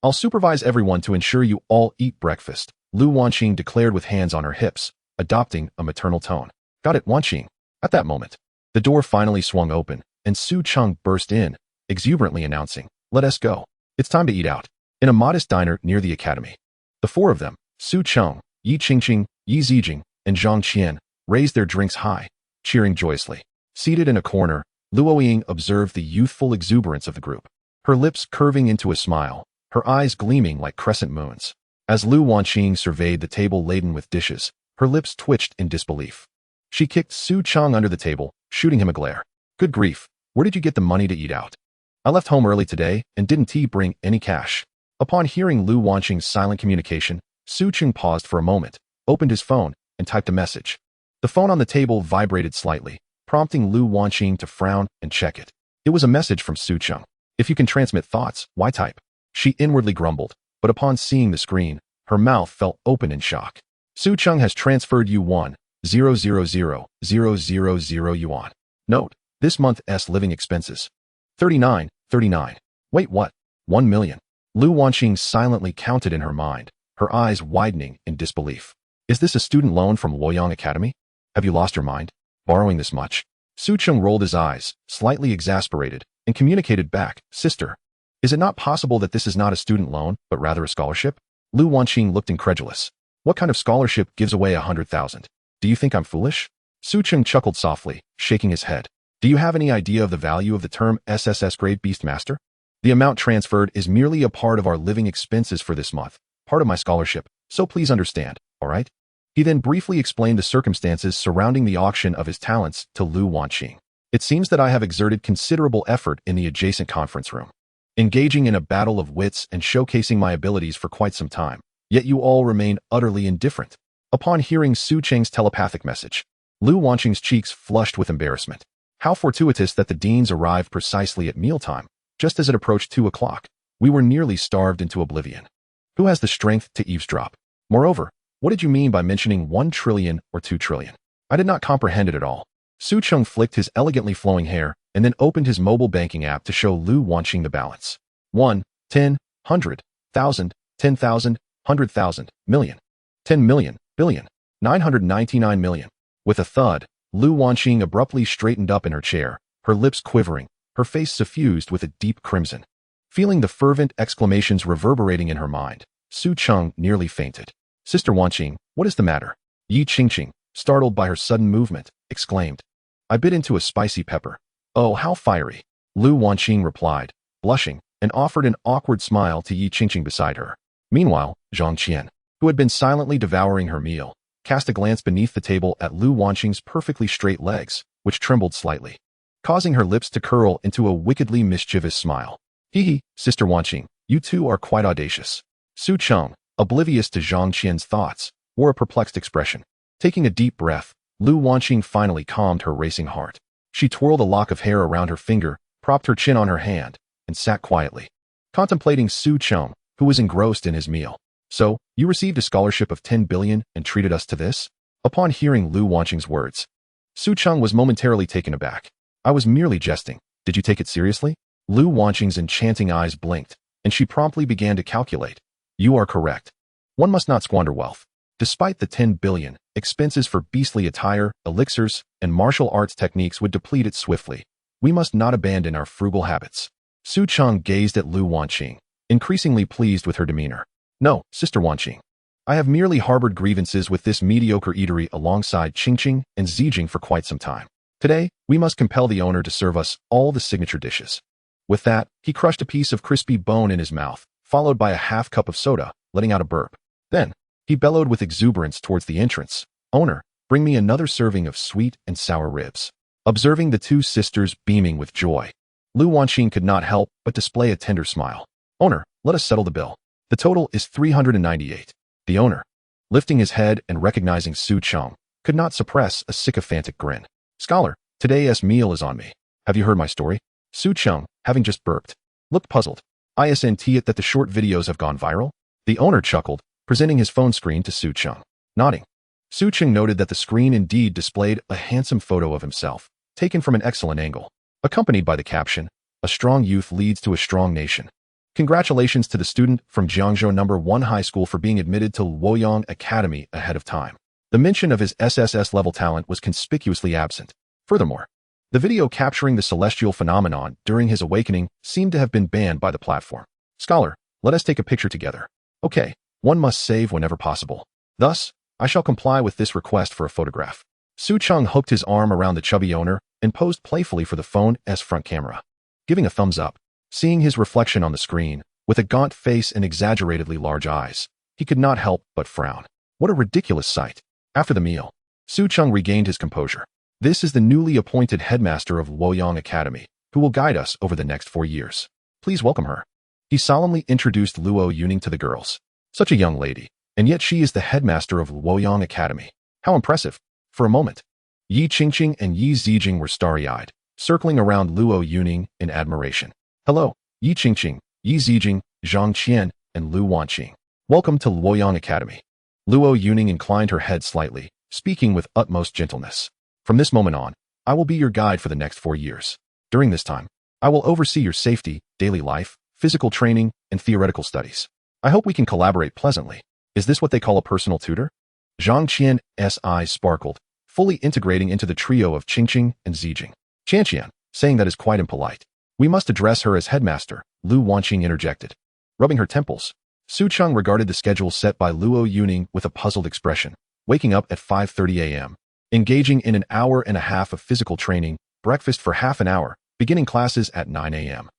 I'll supervise everyone to ensure you all eat breakfast, Lu Wanqing declared with hands on her hips, adopting a maternal tone. Got it, Wanqing. At that moment, the door finally swung open, and Su Cheng burst in, exuberantly announcing, Let us go. It's time to eat out. In a modest diner near the academy. The four of them, Su Cheng, Yi Qingqing, Yi Zijing, and Zhang Qian, raised their drinks high, cheering joyously. Seated in a corner, Lu Ying observed the youthful exuberance of the group, her lips curving into a smile, her eyes gleaming like crescent moons. As Lu Wanqing surveyed the table laden with dishes, her lips twitched in disbelief. She kicked Su Cheng under the table, shooting him a glare. Good grief, where did you get the money to eat out? I left home early today and didn't bring any cash. Upon hearing Lu Wanqing's silent communication, Su Cheng paused for a moment, opened his phone, and typed a message. The phone on the table vibrated slightly, prompting Lu Wanqing to frown and check it. It was a message from Su Cheng. If you can transmit thoughts, why type? She inwardly grumbled, but upon seeing the screen, her mouth fell open in shock. Su Cheng has transferred you 1,000,000 yuan. Note, this month's living expenses. 39. Wait, what? 1 million. Lu Wanqing silently counted in her mind, her eyes widening in disbelief. Is this a student loan from Lu Yong Academy? Have you lost your mind? Borrowing this much? Su Cheng rolled his eyes, slightly exasperated, and communicated back, Sister, is it not possible that this is not a student loan, but rather a scholarship? Lu Wanqing looked incredulous. What kind of scholarship gives away 100,000? Do you think I'm foolish? Su Cheng chuckled softly, shaking his head. Do you have any idea of the value of the term SSS grade Beastmaster? The amount transferred is merely a part of our living expenses for this month, part of my scholarship, so please understand, all right? He then briefly explained the circumstances surrounding the auction of his talents to Lu Wanqing. It seems that I have exerted considerable effort in the adjacent conference room, engaging in a battle of wits and showcasing my abilities for quite some time, yet you all remain utterly indifferent. Upon hearing Su Cheng's telepathic message, Lu Wanqing's cheeks flushed with embarrassment. How fortuitous that the deans arrived precisely at mealtime, just as it approached 2 o'clock. We were nearly starved into oblivion. Who has the strength to eavesdrop? Moreover, what did you mean by mentioning 1 trillion or 2 trillion? I did not comprehend it at all. Su Cheng flicked his elegantly flowing hair and then opened his mobile banking app to show Lu Wanqing the balance. 1, 10, 100, 1,000, 10,000, 100,000, million, 10 million, billion, 999 million. With a thud, Lu Wanqing abruptly straightened up in her chair, her lips quivering, her face suffused with a deep crimson. Feeling the fervent exclamations reverberating in her mind, Su Cheng nearly fainted. Sister Wanqing, what is the matter? Yi Qingqing, startled by her sudden movement, exclaimed. I bit into a spicy pepper. Oh, how fiery. Lu Wanqing replied, blushing, and offered an awkward smile to Yi Qingqing beside her. Meanwhile, Zhang Qian, who had been silently devouring her meal, cast a glance beneath the table at Lu Wanqing's perfectly straight legs, which trembled slightly, causing her lips to curl into a wickedly mischievous smile. Hee, Sister Wanqing, you two are quite audacious. Su Cheng, oblivious to Zhang Qian's thoughts, wore a perplexed expression. Taking a deep breath, Lu Wanqing finally calmed her racing heart. She twirled a lock of hair around her finger, propped her chin on her hand, and sat quietly, contemplating Su Cheng, who was engrossed in his meal. So, you received a scholarship of 10 billion and treated us to this? Upon hearing Lu Wanqing's words, Su Cheng was momentarily taken aback. I was merely jesting. Did you take it seriously? Lu Wanqing's enchanting eyes blinked, and she promptly began to calculate. You are correct. One must not squander wealth. Despite the 10 billion, expenses for beastly attire, elixirs, and martial arts techniques would deplete it swiftly. We must not abandon our frugal habits. Su Cheng gazed at Lu Yong, increasingly pleased with her demeanor. No, Sister Yong. I have merely harbored grievances with this mediocre eatery alongside Qingqing and Zijing for quite some time. Today, we must compel the owner to serve us all the signature dishes. With that, he crushed a piece of crispy bone in his mouth, followed by a half cup of soda, letting out a burp. Then, he bellowed with exuberance towards the entrance. Owner, bring me another serving of sweet and sour ribs. Observing the two sisters beaming with joy, Lu Yong could not help but display a tender smile. Owner, let us settle the bill. The total is 398. The owner, lifting his head and recognizing Su Cheng, could not suppress a sycophantic grin. Scholar, today's meal is on me. Have you heard my story? Su Cheng, having just burped, looked puzzled. Isn't it that the short videos have gone viral? The owner chuckled, presenting his phone screen to Su Cheng. Nodding, Su Cheng noted that the screen indeed displayed a handsome photo of himself, taken from an excellent angle, accompanied by the caption, "A strong youth leads to a strong nation." Congratulations to the student from Jiangzhou No. 1 High School for being admitted to Lu Yong Academy ahead of time. The mention of his SSS level talent was conspicuously absent. Furthermore, the video capturing the celestial phenomenon during his awakening seemed to have been banned by the platform. Scholar, let us take a picture together. Okay, one must save whenever possible. Thus, I shall comply with this request for a photograph. Su Cheng hooked his arm around the chubby owner and posed playfully for the phone's front camera. Giving a thumbs up, seeing his reflection on the screen, with a gaunt face and exaggeratedly large eyes, he could not help but frown. What a ridiculous sight. After the meal, Su Cheng regained his composure. This is the newly appointed headmaster of Lu Yong Academy, who will guide us over the next 4 years. Please welcome her. He solemnly introduced Lu Yong to the girls. Such a young lady, and yet she is the headmaster of Lu Yong Academy. How impressive. For a moment, Yi Qingqing and Yi Zijing were starry-eyed, circling around Lu Yong in admiration. Hello, Yi Qingqing, Yi Zijing, Zhang Qian, and Lu Yong. Welcome to Lu Yong Academy. Lu Yong inclined her head slightly, speaking with utmost gentleness. From this moment on, I will be your guide for the next 4 years. During this time, I will oversee your safety, daily life, physical training, and theoretical studies. I hope we can collaborate pleasantly. Is this what they call a personal tutor? Zhang Qian's eyes sparkled, fully integrating into the trio of Qingqing and Zijing. Qian, saying that is quite impolite. We must address her as headmaster, Lu Yong interjected. Rubbing her temples, Su Cheng regarded the schedule set by Lu Yong with a puzzled expression, waking up at 5:30 a.m., engaging in an hour and a half of physical training, breakfast for half an hour, beginning classes at 9 a.m.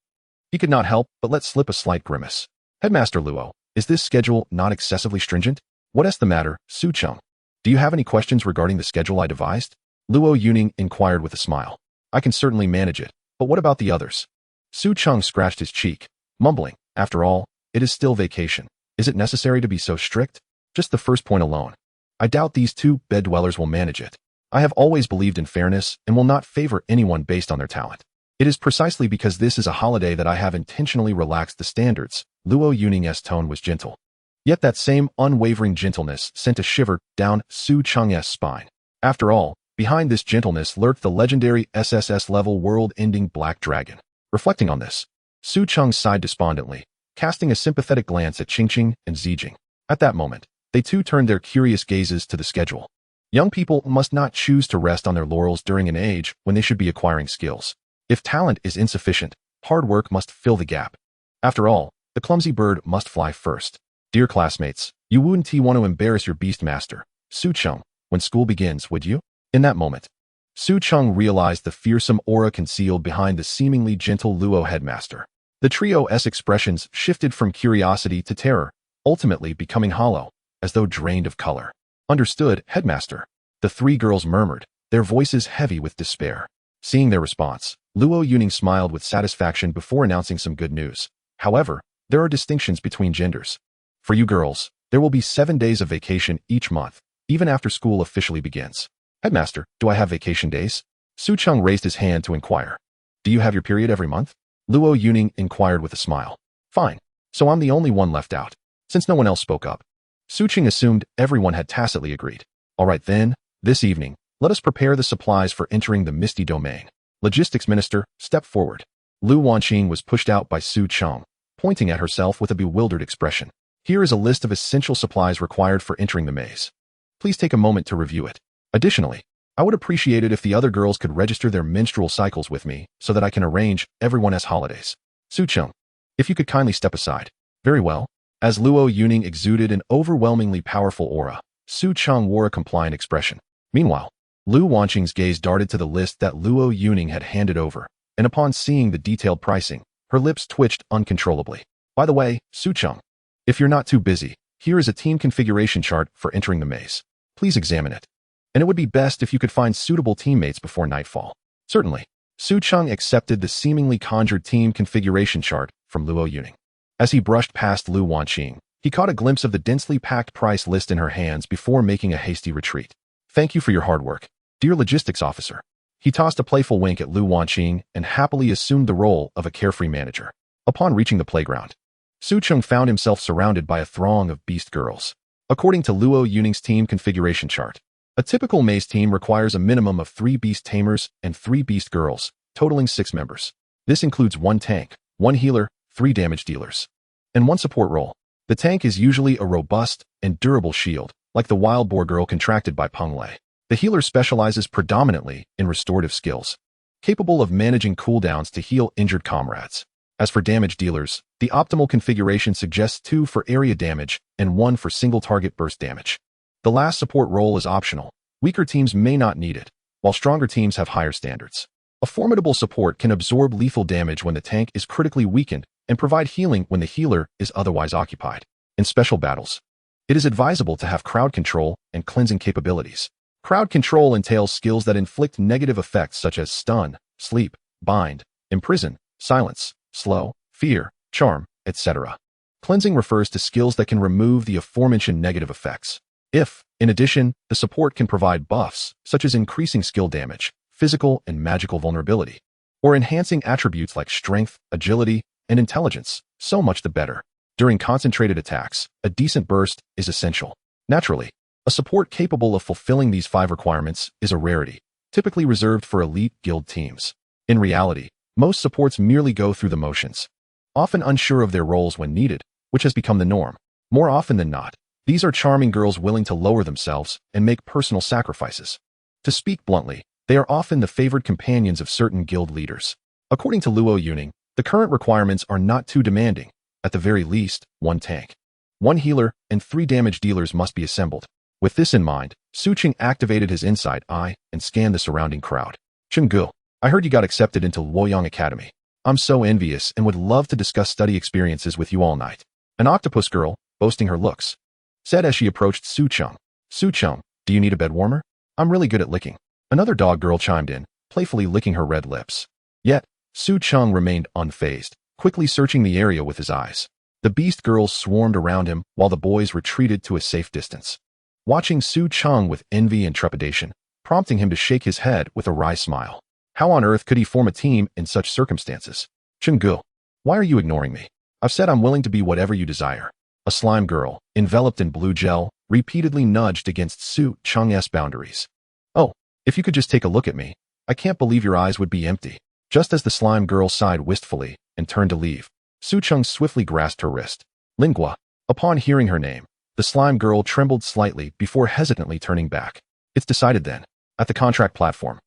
He could not help but let slip a slight grimace. Headmaster Luo, is this schedule not excessively stringent? What's the matter, Su Cheng? Do you have any questions regarding the schedule I devised? Lu Yong inquired with a smile. I can certainly manage it, but what about the others? Su Cheng scratched his cheek, mumbling, after all, it is still vacation. Is it necessary to be so strict? Just the first point alone. I doubt these two bed dwellers will manage it. I have always believed in fairness and will not favor anyone based on their talent. It is precisely because this is a holiday that I have intentionally relaxed the standards. Lu Yong's tone was gentle. Yet that same unwavering gentleness sent a shiver down Su Cheng's spine. After all, behind this gentleness lurked the legendary SSS-level world-ending Black Dragon. Reflecting on this, Su Cheng sighed despondently, casting a sympathetic glance at Qingqing and Zijing. At that moment, they too turned their curious gazes to the schedule. Young people must not choose to rest on their laurels during an age when they should be acquiring skills. If talent is insufficient, hard work must fill the gap. After all, the clumsy bird must fly first. Dear classmates, you wouldn't want to embarrass your Beastmaster, Su Cheng, when school begins, would you? In that moment, Su Cheng realized the fearsome aura concealed behind the seemingly gentle Luo headmaster. The trio's expressions shifted from curiosity to terror, ultimately becoming hollow, as though drained of color. Understood, headmaster. The three girls murmured, their voices heavy with despair. Seeing their response, Lu Yong smiled with satisfaction before announcing some good news. However, there are distinctions between genders. For you girls, there will be 7 days of vacation each month, even after school officially begins. Headmaster, do I have vacation days? Su Cheng raised his hand to inquire. Do you have your period every month? Lu Yong inquired with a smile. Fine. So I'm the only one left out. Since no one else spoke up, Su Cheng assumed everyone had tacitly agreed. All right then, this evening, let us prepare the supplies for entering the misty domain. Logistics Minister, step forward. Lu Yong was pushed out by Su Cheng, pointing at herself with a bewildered expression. Here is a list of essential supplies required for entering the maze. Please take a moment to review it. Additionally, I would appreciate it if the other girls could register their menstrual cycles with me so that I can arrange everyone's holidays. Su Cheng, if you could kindly step aside. Very well. As Lu Yong exuded an overwhelmingly powerful aura, Su Cheng wore a compliant expression. Meanwhile, Lu Yong's gaze darted to the list that Lu Yong had handed over, and upon seeing the detailed pricing, her lips twitched uncontrollably. By the way, Su Cheng, if you're not too busy, here is a team configuration chart for entering the maze. Please examine it. And it would be best if you could find suitable teammates before nightfall. Certainly. Su Cheng accepted the seemingly conjured team configuration chart from Lu Yong. As he brushed past Lu Yong, he caught a glimpse of the densely packed price list in her hands before making a hasty retreat. Thank you for your hard work, dear logistics officer. He tossed a playful wink at Lu Yong and happily assumed the role of a carefree manager. Upon reaching the playground, Su Cheng found himself surrounded by a throng of beast girls. According to Lu Yong's team configuration chart, a typical maze team requires a minimum of 3 beast tamers and 3 beast girls, totaling 6 members. This includes 1 tank, 1 healer, 3 damage dealers, and 1 support role. The tank is usually a robust and durable shield, like the wild boar girl contracted by Peng Lei. The healer specializes predominantly in restorative skills, capable of managing cooldowns to heal injured comrades. As for damage dealers, the optimal configuration suggests 2 for area damage and 1 for single target burst damage. The last support role is optional. Weaker teams may not need it, while stronger teams have higher standards. A formidable support can absorb lethal damage when the tank is critically weakened and provide healing when the healer is otherwise occupied. In special battles, it is advisable to have crowd control and cleansing capabilities. Crowd control entails skills that inflict negative effects such as stun, sleep, bind, imprison, silence, slow, fear, charm, etc. Cleansing refers to skills that can remove the aforementioned negative effects. If, in addition, the support can provide buffs, such as increasing skill damage, physical and magical vulnerability, or enhancing attributes like strength, agility, and intelligence, so much the better. During concentrated attacks, a decent burst is essential. Naturally, a support capable of fulfilling these 5 requirements is a rarity, typically reserved for elite guild teams. In reality, most supports merely go through the motions, often unsure of their roles when needed, which has become the norm. More often than not, these are charming girls willing to lower themselves and make personal sacrifices. To speak bluntly, they are often the favored companions of certain guild leaders. According to Lu Yong, the current requirements are not too demanding. At the very least, 1 tank, 1 healer, and 3 damage dealers must be assembled. With this in mind, Su Cheng activated his inside eye and scanned the surrounding crowd. Chenggu, I heard you got accepted into Lu Yong Academy. I'm so envious and would love to discuss study experiences with you all night. An octopus girl, boasting her looks, said as she approached Su Cheng. Su Cheng, do you need a bed warmer? I'm really good at licking. Another dog girl chimed in, playfully licking her red lips. Yet, Su Cheng remained unfazed, quickly searching the area with his eyes. The beast girls swarmed around him while the boys retreated to a safe distance, watching Su Cheng with envy and trepidation, prompting him to shake his head with a wry smile. How on earth could he form a team in such circumstances? Chenggu, why are you ignoring me? I've said I'm willing to be whatever you desire. A slime girl, enveloped in blue gel, repeatedly nudged against Su Cheng's boundaries. Oh, if you could just take a look at me, I can't believe your eyes would be empty. Just as the slime girl sighed wistfully and turned to leave, Su Cheng swiftly grasped her wrist. Lingua. Upon hearing her name, the slime girl trembled slightly before hesitantly turning back. It's decided then. At the contract platform,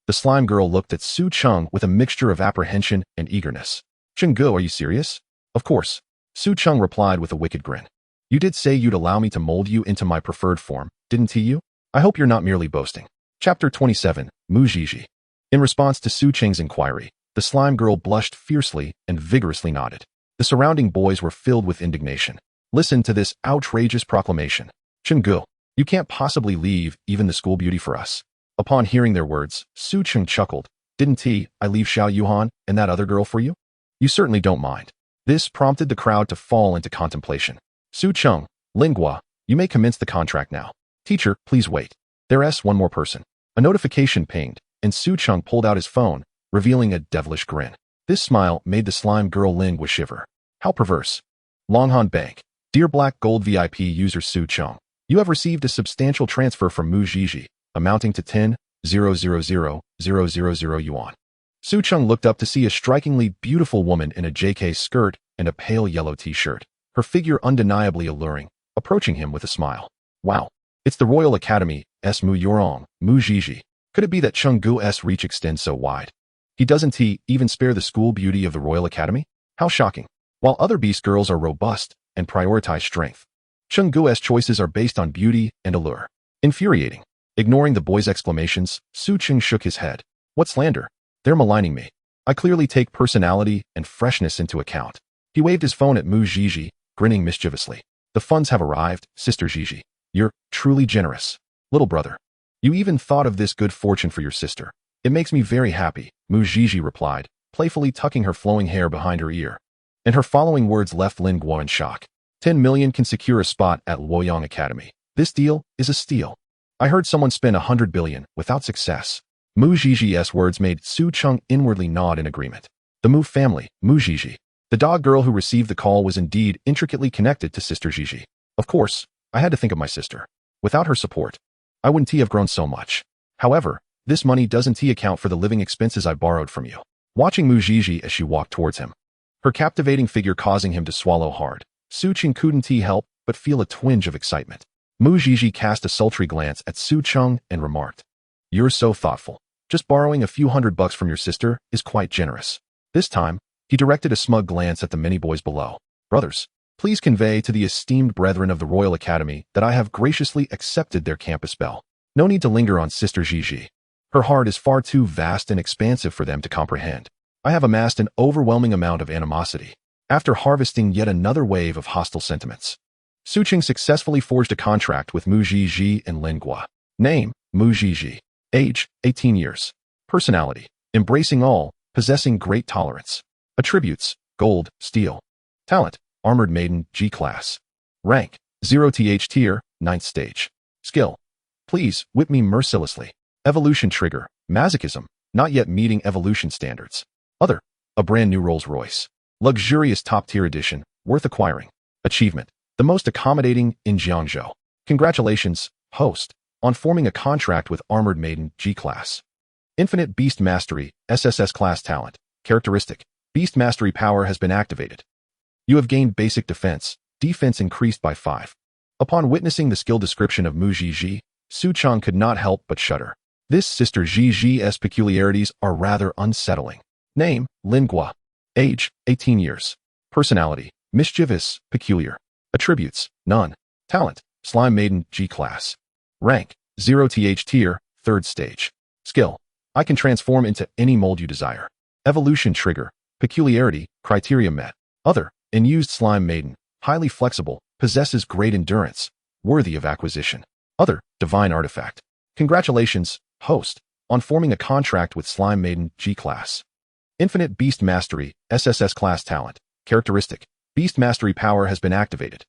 the slime girl looked at Su Cheng with a mixture of apprehension and eagerness. Chenggu, are you serious? Of course. Su Cheng replied with a wicked grin. You did say you'd allow me to mold you into my preferred form, didn't you? I hope you're not merely boasting. Chapter 27, Mu Jiji. In response to Su Cheng's inquiry, the slime girl blushed fiercely and vigorously nodded. The surrounding boys were filled with indignation. Listen to this outrageous proclamation. Chenggu, you can't possibly leave even the school beauty for us. Upon hearing their words, Su Cheng chuckled. Didn't I leave Xiao Yuhan and that other girl for you? You certainly don't mind. This prompted the crowd to fall into contemplation. Su Cheng, Lingua, you may commence the contract now. Teacher, please wait. There's one more person. A notification pinged, and Su Cheng pulled out his phone, revealing a devilish grin. This smile made the slime girl Lingua shiver. How perverse. Longhan Bank. Dear Black Gold VIP user Su Cheng, you have received a substantial transfer from Mu Jiji, amounting to 10,000,000 yuan. Su Cheng looked up to see a strikingly beautiful woman in a JK skirt and a pale yellow t-shirt. her figure undeniably alluring, approaching him with a smile. Wow. It's the Royal Academy, Mu Yong, Mu Jiji. Could it be that Chenggu's reach extends so wide? Doesn't he even spare the school beauty of the Royal Academy? How shocking. While other beast girls are robust and prioritize strength, Chenggu's choices are based on beauty and allure. Infuriating. Ignoring the boy's exclamations, Su Cheng shook his head. What slander? They're maligning me. I clearly take personality and freshness into account. He waved his phone at Mu Jiji, grinning mischievously. The funds have arrived, Sister Jiji. You're truly generous. Little brother. You even thought of this good fortune for your sister. It makes me very happy, Mu Jiji replied, playfully tucking her flowing hair behind her ear. And her following words left Lin Guo in shock. 10 million can secure a spot at Lu Yong Academy. This deal is a steal. I heard someone spend 100 billion without success. Mu Jiji's words made Su Cheng inwardly nod in agreement. The Mu family, Mu Jiji. The dog girl who received the call was indeed intricately connected to Sister Jiji. Of course, I had to think of my sister. Without her support, I wouldn't have grown so much. However, this money doesn't account for the living expenses I borrowed from you. Watching Mu Jiji as she walked towards him, her captivating figure causing him to swallow hard, Su Cheng couldn't help but feel a twinge of excitement. Mu Jiji cast a sultry glance at Su Cheng and remarked, "You're so thoughtful. Just borrowing a few $100 from your sister is quite generous." This time, he directed a smug glance at the many boys below. "Brothers, please convey to the esteemed brethren of the Royal Academy that I have graciously accepted their campus bell. No need to linger on Sister Jiji. Her heart is far too vast and expansive for them to comprehend. I have amassed an overwhelming amount of animosity after harvesting yet another wave of hostile sentiments." Su Cheng successfully forged a contract with Mu Jiji and Lin Guo. Name, Mu Jiji. Age, 18 years. Personality, embracing all, possessing great tolerance. Attributes, gold, steel. Talent, armored maiden, G-class. Rank, 0th tier, 9th stage. Skill, please whip me mercilessly. Evolution trigger, masochism, not yet meeting evolution standards. Other, a brand new Rolls-Royce. Luxurious top-tier edition, worth acquiring. Achievement, the most accommodating in Jiangzhou. Congratulations, host, on forming a contract with Armored Maiden G-Class. Infinite Beast Mastery, SSS Class Talent. Characteristic, Beast Mastery power has been activated. You have gained basic defense. Defense increased by 5. Upon witnessing the skill description of Mu Jiji, Su Cheng could not help but shudder. This Sister Jiji's peculiarities are rather unsettling. Name, Lin Guo. Age, 18 years. Personality, mischievous, peculiar. Attributes, none. Talent, Slime Maiden G-Class. Rank, 0th tier, 3rd stage. Skill, I can transform into any mold you desire. Evolution trigger, peculiarity, criteria met. Other, unused Slime Maiden, highly flexible, possesses great endurance, worthy of acquisition. Other, divine artifact. Congratulations, host, on forming a contract with Slime Maiden G-Class. Infinite Beast Mastery, SSS Class Talent. Characteristic, Beast Mastery power has been activated.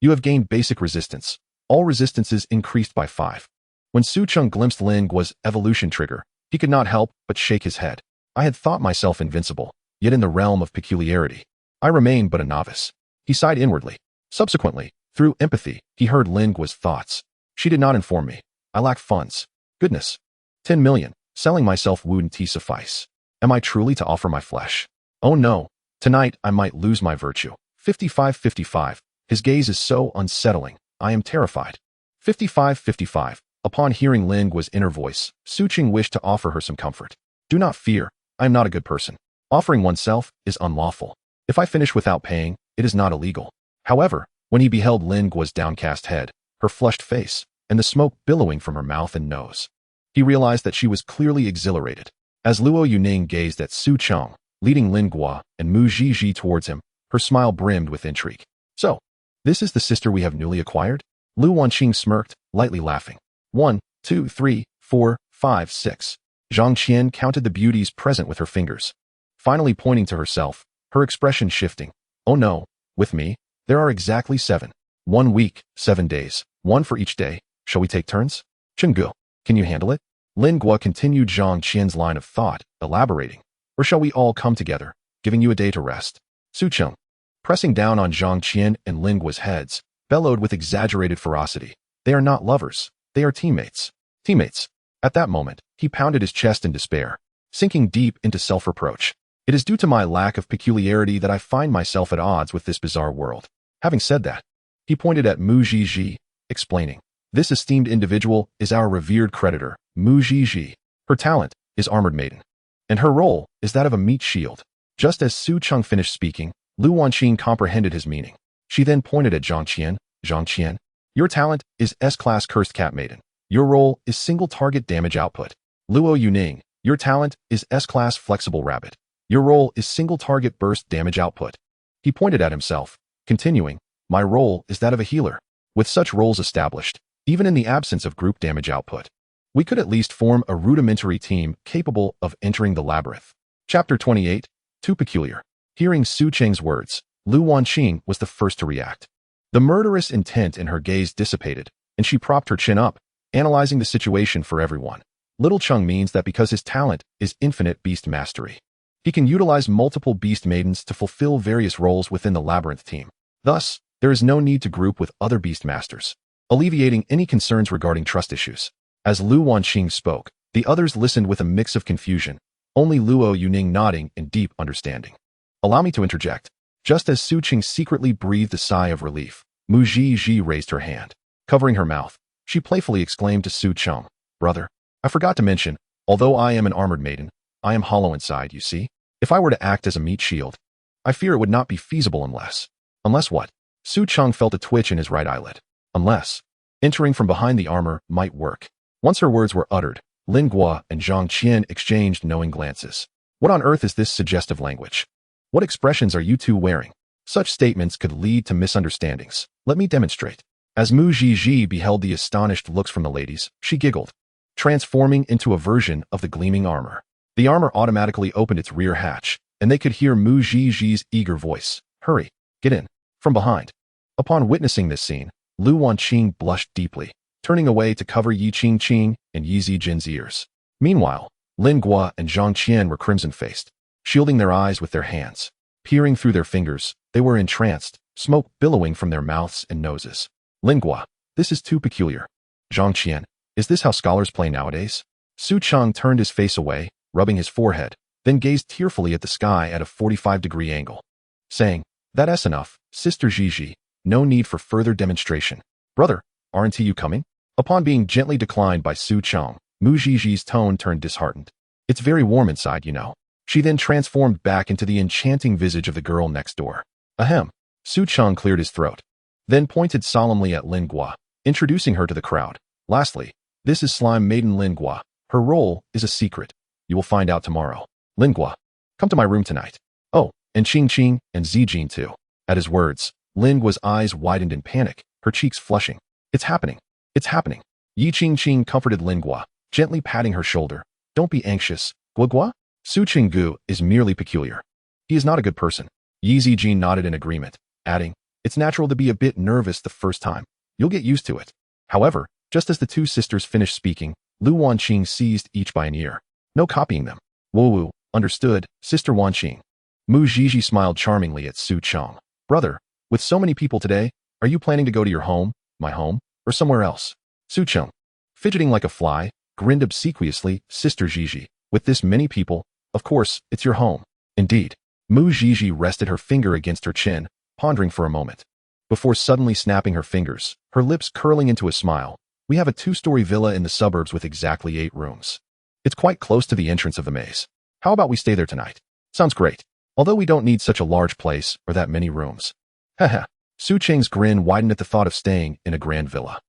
You have gained basic resistance. All resistances increased by 5. When Su Cheng glimpsed Lin Guo's evolution trigger, he could not help but shake his head. I had thought myself invincible, yet in the realm of peculiarity, I remain but a novice. He sighed inwardly. Subsequently, through empathy, he heard Lin Guo's thoughts. She did not inform me. I lack funds. Goodness. 10 million. Selling myself wouldn't suffice. Am I truly to offer my flesh? Oh no. Tonight I might lose my virtue. 55-55. His gaze is so unsettling. I am terrified. 55-55. Upon hearing Lin Guo's inner voice, Su Cheng wished to offer her some comfort. Do not fear. I am not a good person. Offering oneself is unlawful. If I finish without paying, it is not illegal. However, when he beheld Lin Guo's downcast head, her flushed face, and the smoke billowing from her mouth and nose, he realized that she was clearly exhilarated. As Luo Yuning gazed at Su Cheng, leading Lin Guo and Mu Jiji towards him, her smile brimmed with intrigue. So, this is the sister we have newly acquired? Lu Wanqing smirked, lightly laughing. 1, 2, 3, 4, 5, 6. Zhang Qian counted the beauties present with her fingers. Finally pointing to herself, her expression shifting. Oh no, with me, there are exactly 7. 1 week, 7 days, 1 for each day. Shall we take turns? Chenggu, can you handle it? Lin Guo continued Zhang Qian's line of thought, elaborating. Or shall we all come together, giving you a day to rest? Su Cheng, pressing down on Zhang Qian and Lin Guo's heads, bellowed with exaggerated ferocity. They are not lovers. They are teammates. Teammates. At that moment, he pounded his chest in despair, sinking deep into self-reproach. It is due to my lack of peculiarity that I find myself at odds with this bizarre world. Having said that, he pointed at Mu Zhizhi, explaining, "This esteemed individual is our revered creditor, Mu Zhizhi. Her talent is Armored Maiden, and her role is that of a meat shield." Just as Su Cheng finished speaking, Lu Wanqing comprehended his meaning. She then pointed at Zhang Qian, "Your talent is S-Class Cursed Cat Maiden. Your role is single target damage output. Luo Yuning, your talent is S-Class Flexible Rabbit. Your role is single target burst damage output." He pointed at himself, continuing, "My role is that of a healer." With such roles established, even in the absence of group damage output, we could at least form a rudimentary team capable of entering the labyrinth. Chapter 28, Too Peculiar. Hearing Su Cheng's words, Lu Wanqing was the first to react. The murderous intent in her gaze dissipated, and she propped her chin up, analyzing the situation for everyone. Little Cheng means that because his talent is infinite beast mastery, he can utilize multiple beast maidens to fulfill various roles within the labyrinth team. Thus, there is no need to group with other beastmasters, alleviating any concerns regarding trust issues. As Lu Wanqing spoke, the others listened with a mix of confusion, only Luo Yuning nodding in deep understanding. "Allow me to interject." Just as Su Cheng secretly breathed a sigh of relief, Mu Zhizhi raised her hand. Covering her mouth, she playfully exclaimed to Su Cheng, "Brother, I forgot to mention, although I am an armored maiden, I am hollow inside, you see? If I were to act as a meat shield, I fear it would not be feasible unless..." "Unless what?" Su Cheng felt a twitch in his right eyelid. "Unless entering from behind the armor might work." Once her words were uttered, Lin Guo and Zhang Qian exchanged knowing glances. What on earth is this suggestive language? What expressions are you two wearing? Such statements could lead to misunderstandings. Let me demonstrate. As Mu Zhizhi beheld the astonished looks from the ladies, she giggled, transforming into a version of the gleaming armor. The armor automatically opened its rear hatch, and they could hear Mu Zhizhi's eager voice, "Hurry, get in." From behind. Upon witnessing this scene, Lu Wanqing blushed deeply, turning away to cover Yi Qingqing and Yi Zijin's ears. Meanwhile, Lin Guo and Zhang Qian were crimson-faced, shielding their eyes with their hands. Peering through their fingers, they were entranced, smoke billowing from their mouths and noses. Lin Guo, "This is too peculiar." Zhang Qian, "Is this how scholars play nowadays?" Su Cheng turned his face away, rubbing his forehead, then gazed tearfully at the sky at a 45-degree angle, saying, "That's enough, Sister Zhizhi, no need for further demonstration. Brother, aren't you coming?" Upon being gently declined by Su Cheng, Mu Zhizhi's tone turned disheartened. "It's very warm inside, you know." She then transformed back into the enchanting visage of the girl next door. Ahem. Su Cheng cleared his throat, then pointed solemnly at Lin Guo, introducing her to the crowd. "Lastly, this is Slime Maiden Lin Guo. Her role is a secret. You will find out tomorrow. Lin Guo, come to my room tonight. Oh, and Qingqing and Zijin too." At his words, Lin Guo's eyes widened in panic, her cheeks flushing. "It's happening. It's happening." Yi Qingqing comforted Lin Guo, gently patting her shoulder. "Don't be anxious, Guo Guo. Su Chenggu is merely peculiar. He is not a good person." Yi Zijin nodded in agreement, adding, "It's natural to be a bit nervous the first time. You'll get used to it." However, just as the two sisters finished speaking, Lu Wanqing seized each by an ear. "No copying them." "Woo-woo, understood, Sister Wanqing." Mu Zhizhi smiled charmingly at Su Cheng. "Brother, with so many people today, are you planning to go to your home, my home, or somewhere else?" Su Cheng, fidgeting like a fly, grinned obsequiously, "Sister Zhizhi, with this many people, of course, it's your home." "Indeed." Mu Zhizhi rested her finger against her chin, pondering for a moment, before suddenly snapping her fingers, her lips curling into a smile. "We have a 2-story villa in the suburbs with exactly 8 rooms. It's quite close to the entrance of the maze. How about we stay there tonight?" "Sounds great. Although we don't need such a large place or that many rooms." Haha. Su Cheng's grin widened at the thought of staying in a grand villa.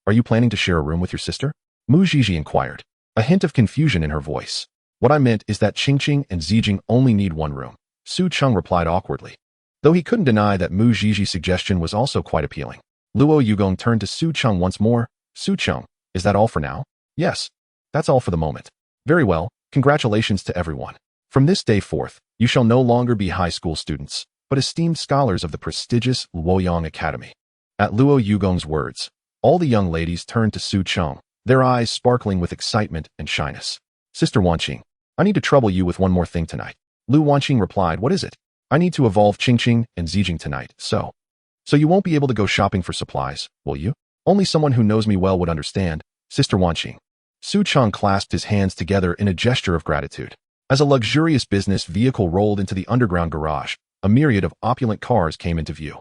Are you planning to share a room with your sister?" Mu Zhizhi inquired, a hint of confusion in her voice. "What I meant is that Qingqing and Zijing only need 1 room." Su Cheng replied awkwardly, though he couldn't deny that Mu Zhizhi's suggestion was also quite appealing. Luo Yugong turned to Su Cheng once more. "Su Cheng, is that all for now?" "Yes, that's all for the moment." "Very well, congratulations to everyone. From this day forth, you shall no longer be high school students, but esteemed scholars of the prestigious Lu Yong Academy." At Luo Yugong's words, all the young ladies turned to Su Cheng, their eyes sparkling with excitement and shyness. "Sister Wanqing, I need to trouble you with one more thing tonight." Lu Wanqing replied, "What is it?" "I need to evolve Qingqing and Zijing tonight, so you won't be able to go shopping for supplies, will you?" "Only someone who knows me well would understand, Sister Wanqing." Su Cheng clasped his hands together in a gesture of gratitude. As a luxurious business vehicle rolled into the underground garage, a myriad of opulent cars came into view.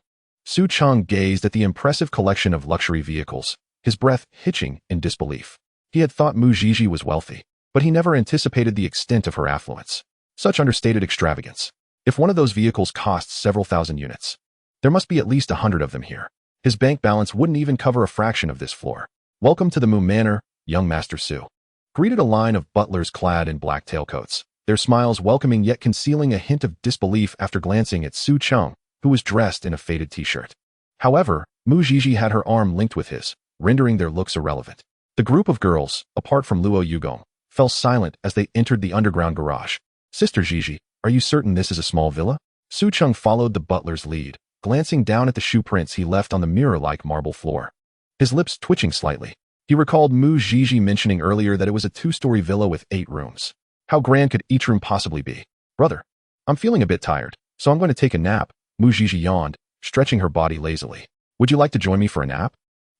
Su Cheng gazed at the impressive collection of luxury vehicles, his breath hitching in disbelief. He had thought Mu Zhizhi was wealthy, but he never anticipated the extent of her affluence. Such understated extravagance. If one of those vehicles costs several thousand units, there must be at least 100 of them here. His bank balance wouldn't even cover a fraction of this floor. Welcome to the Mu Manor, young Master Su. Greeted a line of butlers clad in black tailcoats, their smiles welcoming yet concealing a hint of disbelief after glancing at Su Cheng, who was dressed in a faded t-shirt. However, Mu Zhizhi had her arm linked with his, rendering their looks irrelevant. The group of girls, apart from Lu Yong, fell silent as they entered the underground garage. Sister Zhizhi, are you certain this is a small villa? Su Cheng followed the butler's lead, glancing down at the shoe prints he left on the mirror-like marble floor. His lips twitching slightly. He recalled Mu Zhizhi mentioning earlier that it was a 2-story villa with 8 rooms. How grand could each room possibly be? Brother, I'm feeling a bit tired, so I'm going to take a nap. Mu Zhizhi yawned, stretching her body lazily. Would you like to join me for a nap?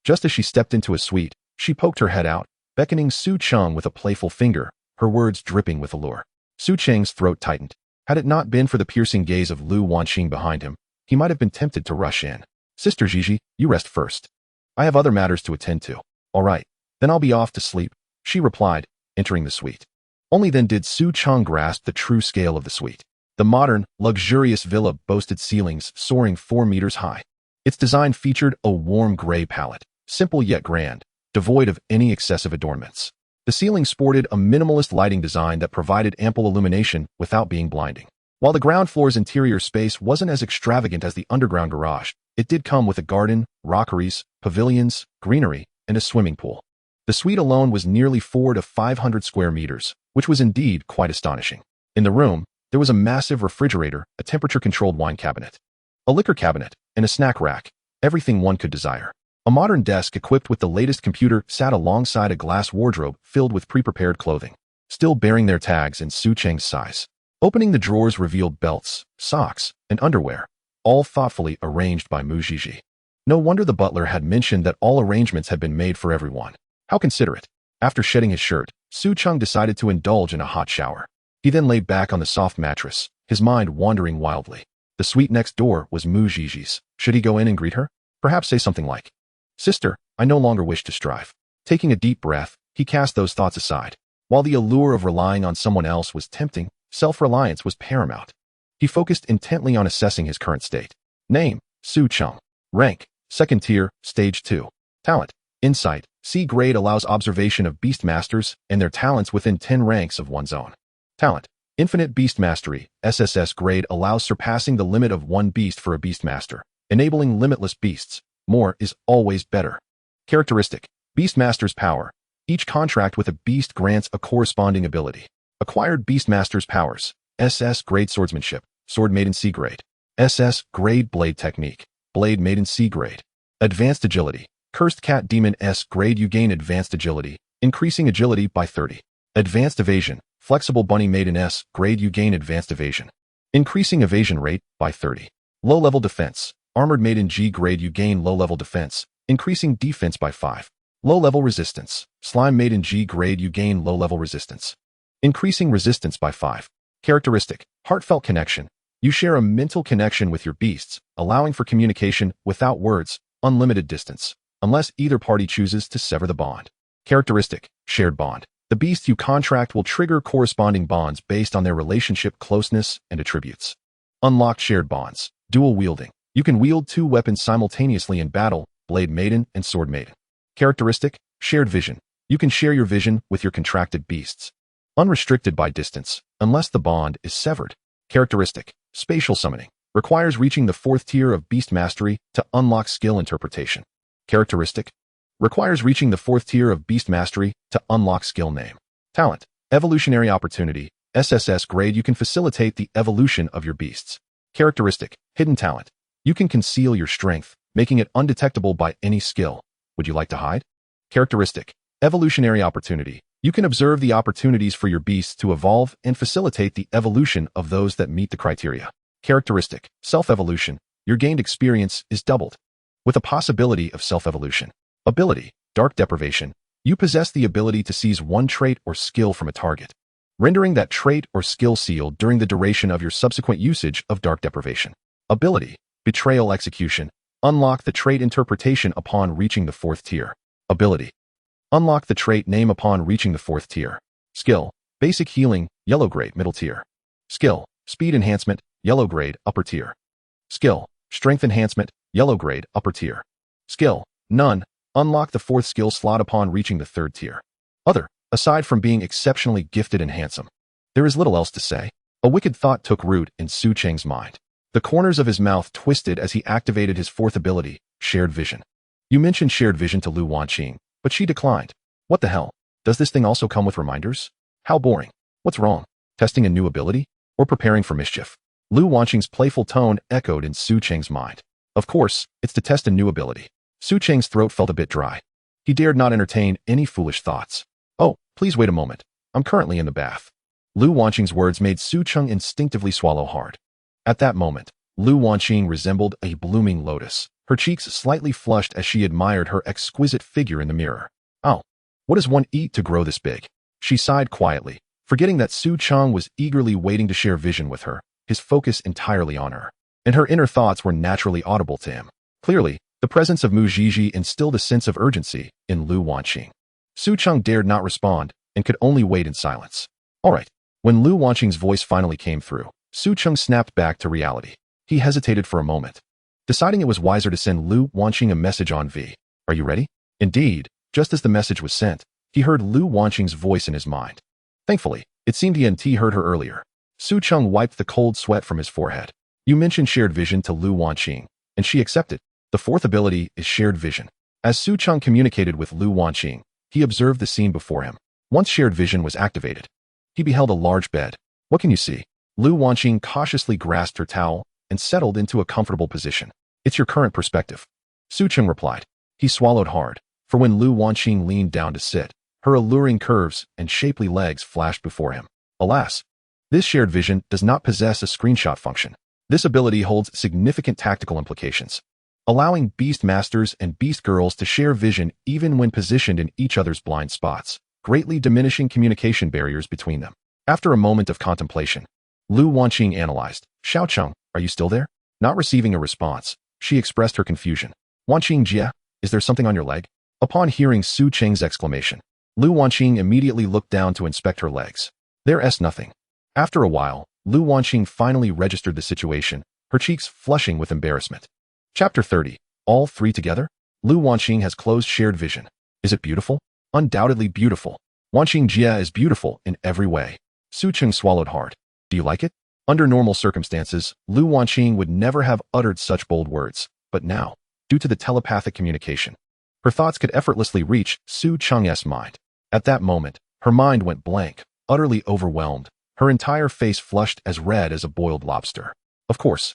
Just as she stepped into a suite, she poked her head out, beckoning Su Cheng with a playful finger, her words dripping with allure. Su Cheng's throat tightened. Had it not been for the piercing gaze of Lu Wanqing behind him, he might have been tempted to rush in. Sister Zhizhi, you rest first. I have other matters to attend to. All right, then I'll be off to sleep, she replied, entering the suite. Only then did Su Cheng grasp the true scale of the suite. The modern, luxurious villa boasted ceilings soaring 4 meters high. Its design featured a warm gray palette, simple yet grand, devoid of any excessive adornments. The ceiling sported a minimalist lighting design that provided ample illumination without being blinding. While the ground floor's interior space wasn't as extravagant as the underground garage, it did come with a garden, rockeries, pavilions, greenery, and a swimming pool. The suite alone was nearly 400 to 500 square meters, which was indeed quite astonishing. In the room, there was a massive refrigerator, a temperature-controlled wine cabinet, a liquor cabinet, and a snack rack, everything one could desire. A modern desk equipped with the latest computer sat alongside a glass wardrobe filled with pre-prepared clothing, still bearing their tags in Su Cheng's size. Opening the drawers revealed belts, socks, and underwear, all thoughtfully arranged by Mu Zhizhi. No wonder the butler had mentioned that all arrangements had been made for everyone. How considerate. After shedding his shirt, Su Cheng decided to indulge in a hot shower. He then lay back on the soft mattress, his mind wandering wildly. The suite next door was Mu Zhizhi's. Should he go in and greet her? Perhaps say something like, Sister, I no longer wish to strive. Taking a deep breath, he cast those thoughts aside. While the allure of relying on someone else was tempting, self-reliance was paramount. He focused intently on assessing his current state. Name, Su Cheng. Rank, 2nd tier, stage 2. Talent, Insight, C grade allows observation of Beastmasters and their talents within 10 ranks of one's own. Talent, Infinite Beast Mastery, SSS grade allows surpassing the limit of 1 beast for a Beastmaster, enabling limitless beasts. More is always better. Characteristic, Beastmaster's power. Each contract with a beast grants a corresponding ability. Acquired Beastmaster's powers. SS grade Swordsmanship, Sword Maiden C grade. SS grade Blade Technique, Blade Maiden C grade. Advanced Agility, Cursed Cat Demon S grade you gain Advanced Agility, increasing agility by 30. Advanced Evasion, Flexible Bunny Maiden S grade you gain Advanced Evasion, increasing evasion rate by 30. Low-level Defense, Armored Maiden G grade you gain low-level defense, increasing defense by 5. Low-level Resistance, Slime Maiden G grade you gain low-level resistance, increasing resistance by 5. Characteristic, Heartfelt Connection. You share a mental connection with your beasts, allowing for communication without words, unlimited distance, unless either party chooses to sever the bond. Characteristic, Shared Bond. The beasts you contract will trigger corresponding bonds based on their relationship closeness and attributes. Unlocked Shared Bonds. Dual Wielding. You can wield 2 weapons simultaneously in battle, Blade Maiden and Sword Maiden. Characteristic, Shared Vision. You can share your vision with your contracted beasts. Unrestricted by distance, unless the bond is severed. Characteristic, Spatial Summoning. Requires reaching the 4th tier of Beast Mastery to unlock Skill Interpretation. Characteristic, requires reaching the 4th tier of Beast Mastery to unlock Skill Name. Talent, Evolutionary Opportunity, SSS grade you can facilitate the evolution of your beasts. Characteristic, Hidden Talent. You can conceal your strength, making it undetectable by any skill. Would you like to hide? Characteristic, Evolutionary Opportunity. You can observe the opportunities for your beasts to evolve and facilitate the evolution of those that meet the criteria. Characteristic, Self-Evolution. Your gained experience is doubled, with a possibility of self-evolution. Ability, Dark Deprivation. You possess the ability to seize one trait or skill from a target, rendering that trait or skill sealed during the duration of your subsequent usage of Dark Deprivation. Ability, Betrayal Execution. Unlock the trait interpretation upon reaching the 4th tier. Ability. Unlock the trait name upon reaching the 4th tier. Skill. Basic healing, yellow grade, middle tier. Skill. Speed enhancement, yellow grade, upper tier. Skill. Strength enhancement, yellow grade, upper tier. Skill. None. Unlock the 4th skill slot upon reaching the 3rd tier. Other. Aside from being exceptionally gifted and handsome, there is little else to say. A wicked thought took root in Su Cheng's mind. The corners of his mouth twisted as he activated his 4th ability, Shared Vision. You mentioned Shared Vision to Lu Yong, but she declined. What the hell? Does this thing also come with reminders? How boring. What's wrong? Testing a new ability? Or preparing for mischief? Lu Yong's playful tone echoed in Su Cheng's mind. Of course, it's to test a new ability. Su Cheng's throat felt a bit dry. He dared not entertain any foolish thoughts. Oh, please wait a moment. I'm currently in the bath. Lu Yong's words made Su Cheng instinctively swallow hard. At that moment, Lu Yong resembled a blooming lotus, her cheeks slightly flushed as she admired her exquisite figure in the mirror. Oh, what does one eat to grow this big? She sighed quietly, forgetting that Su Cheng was eagerly waiting to share vision with her, his focus entirely on her. And her inner thoughts were naturally audible to him. Clearly, the presence of Mu Zhizhi instilled a sense of urgency in Lu Yong. Su Cheng dared not respond and could only wait in silence. All right. When Lu Yong's voice finally came through, Su Cheng snapped back to reality. He hesitated for a moment, deciding it was wiser to send Lu Yong a message on V. Are you ready? Indeed, just as the message was sent, he heard Lu Yong's voice in his mind. Thankfully, it seemed he heard her earlier. Su Cheng wiped the cold sweat from his forehead. You mentioned Shared Vision to Lu Yong, and she accepted. The 4th ability is Shared Vision. As Su Cheng communicated with Lu Yong, he observed the scene before him. Once Shared Vision was activated, he beheld a large bed. What can you see? Lu Yong cautiously grasped her towel and settled into a comfortable position. It's your current perspective. Su Cheng replied. He swallowed hard, for when Lu Yong leaned down to sit, her alluring curves and shapely legs flashed before him. Alas, this Shared Vision does not possess a screenshot function. This ability holds significant tactical implications, allowing Beastmasters and Beastgirls to share vision even when positioned in each other's blind spots, greatly diminishing communication barriers between them. After a moment of contemplation, Lu Yong analyzed. Xiao Cheng, are you still there? Not receiving a response, she expressed her confusion. Yongqing Jia, is there something on your leg? Upon hearing Su Cheng's exclamation, Lu Yong immediately looked down to inspect her legs. There's nothing. After a while, Lu Yong finally registered the situation, her cheeks flushing with embarrassment. Chapter 30. All three together? Lu Yong has closed Shared Vision. Is it beautiful? Undoubtedly beautiful. Yongqing Jia is beautiful in every way. Su Cheng swallowed hard. Do you like it? Under normal circumstances, Lu Yong would never have uttered such bold words, but now, due to the telepathic communication, her thoughts could effortlessly reach Su Cheng's mind. At that moment, her mind went blank, utterly overwhelmed, her entire face flushed as red as a boiled lobster. Of course.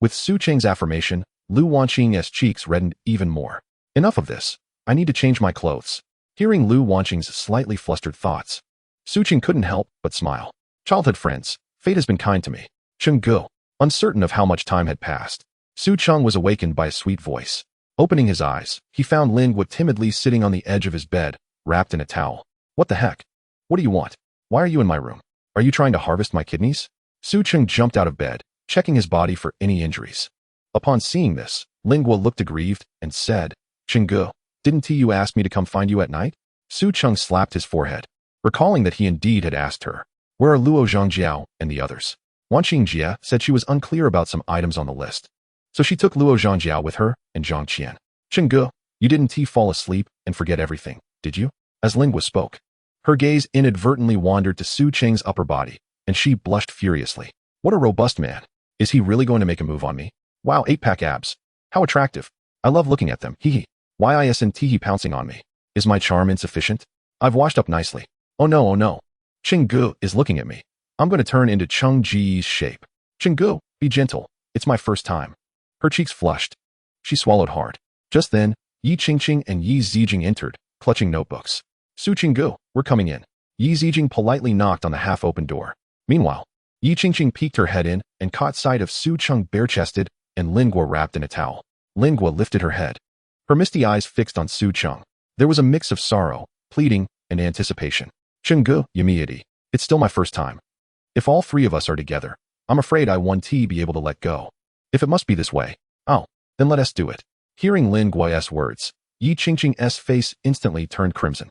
With Su Cheng's affirmation, Lu Yong's cheeks reddened even more. Enough of this. I need to change my clothes. Hearing Lu Yong's slightly flustered thoughts, Su Cheng couldn't help but smile. Childhood friends, fate has been kind to me. Cheng Gu. Uncertain of how much time had passed, Su Cheng was awakened by a sweet voice. Opening his eyes, he found Lingua timidly sitting on the edge of his bed, wrapped in a towel. What the heck? What do you want? Why are you in my room? Are you trying to harvest my kidneys? Su Cheng jumped out of bed, checking his body for any injuries. Upon seeing this, Lingua looked aggrieved and said, Cheng Gu, didn't you ask me to come find you at night? Su Cheng slapped his forehead, recalling that he indeed had asked her. Where are Luo Zhangjiao and the others? Yongqing Jia said she was unclear about some items on the list, so she took Luo Zhangjiao with her and Zhang Qian. Cheng Gu, you didn't fall asleep and forget everything, did you? As Lingua spoke, her gaze inadvertently wandered to Su Cheng's upper body, and she blushed furiously. What a robust man. Is he really going to make a move on me? Wow, 8-pack abs. How attractive. I love looking at them. Hee. Why isn't he pouncing on me? Is my charm insufficient? I've washed up nicely. Oh no. Cheng Gu is looking at me. I'm going to turn into Cheng Ji's shape. Cheng Gu, be gentle. It's my first time. Her cheeks flushed. She swallowed hard. Just then, Yi Qingqing and Yi Zijing entered, clutching notebooks. Su Cheng Gu, we're coming in. Yi Zijing politely knocked on the half-open door. Meanwhile, Yi Qingqing peeked her head in and caught sight of Su Cheng bare-chested and Lingua wrapped in a towel. Lingua lifted her head, her misty eyes fixed on Su Cheng. There was a mix of sorrow, pleading, and anticipation. Cheng Gu, Yamiadi, it's still my first time. If all three of us are together, I'm afraid I won't be able to let go. If it must be this way, Then let us do it. Hearing Lin Guo's words, Yi Qingqing's face instantly turned crimson.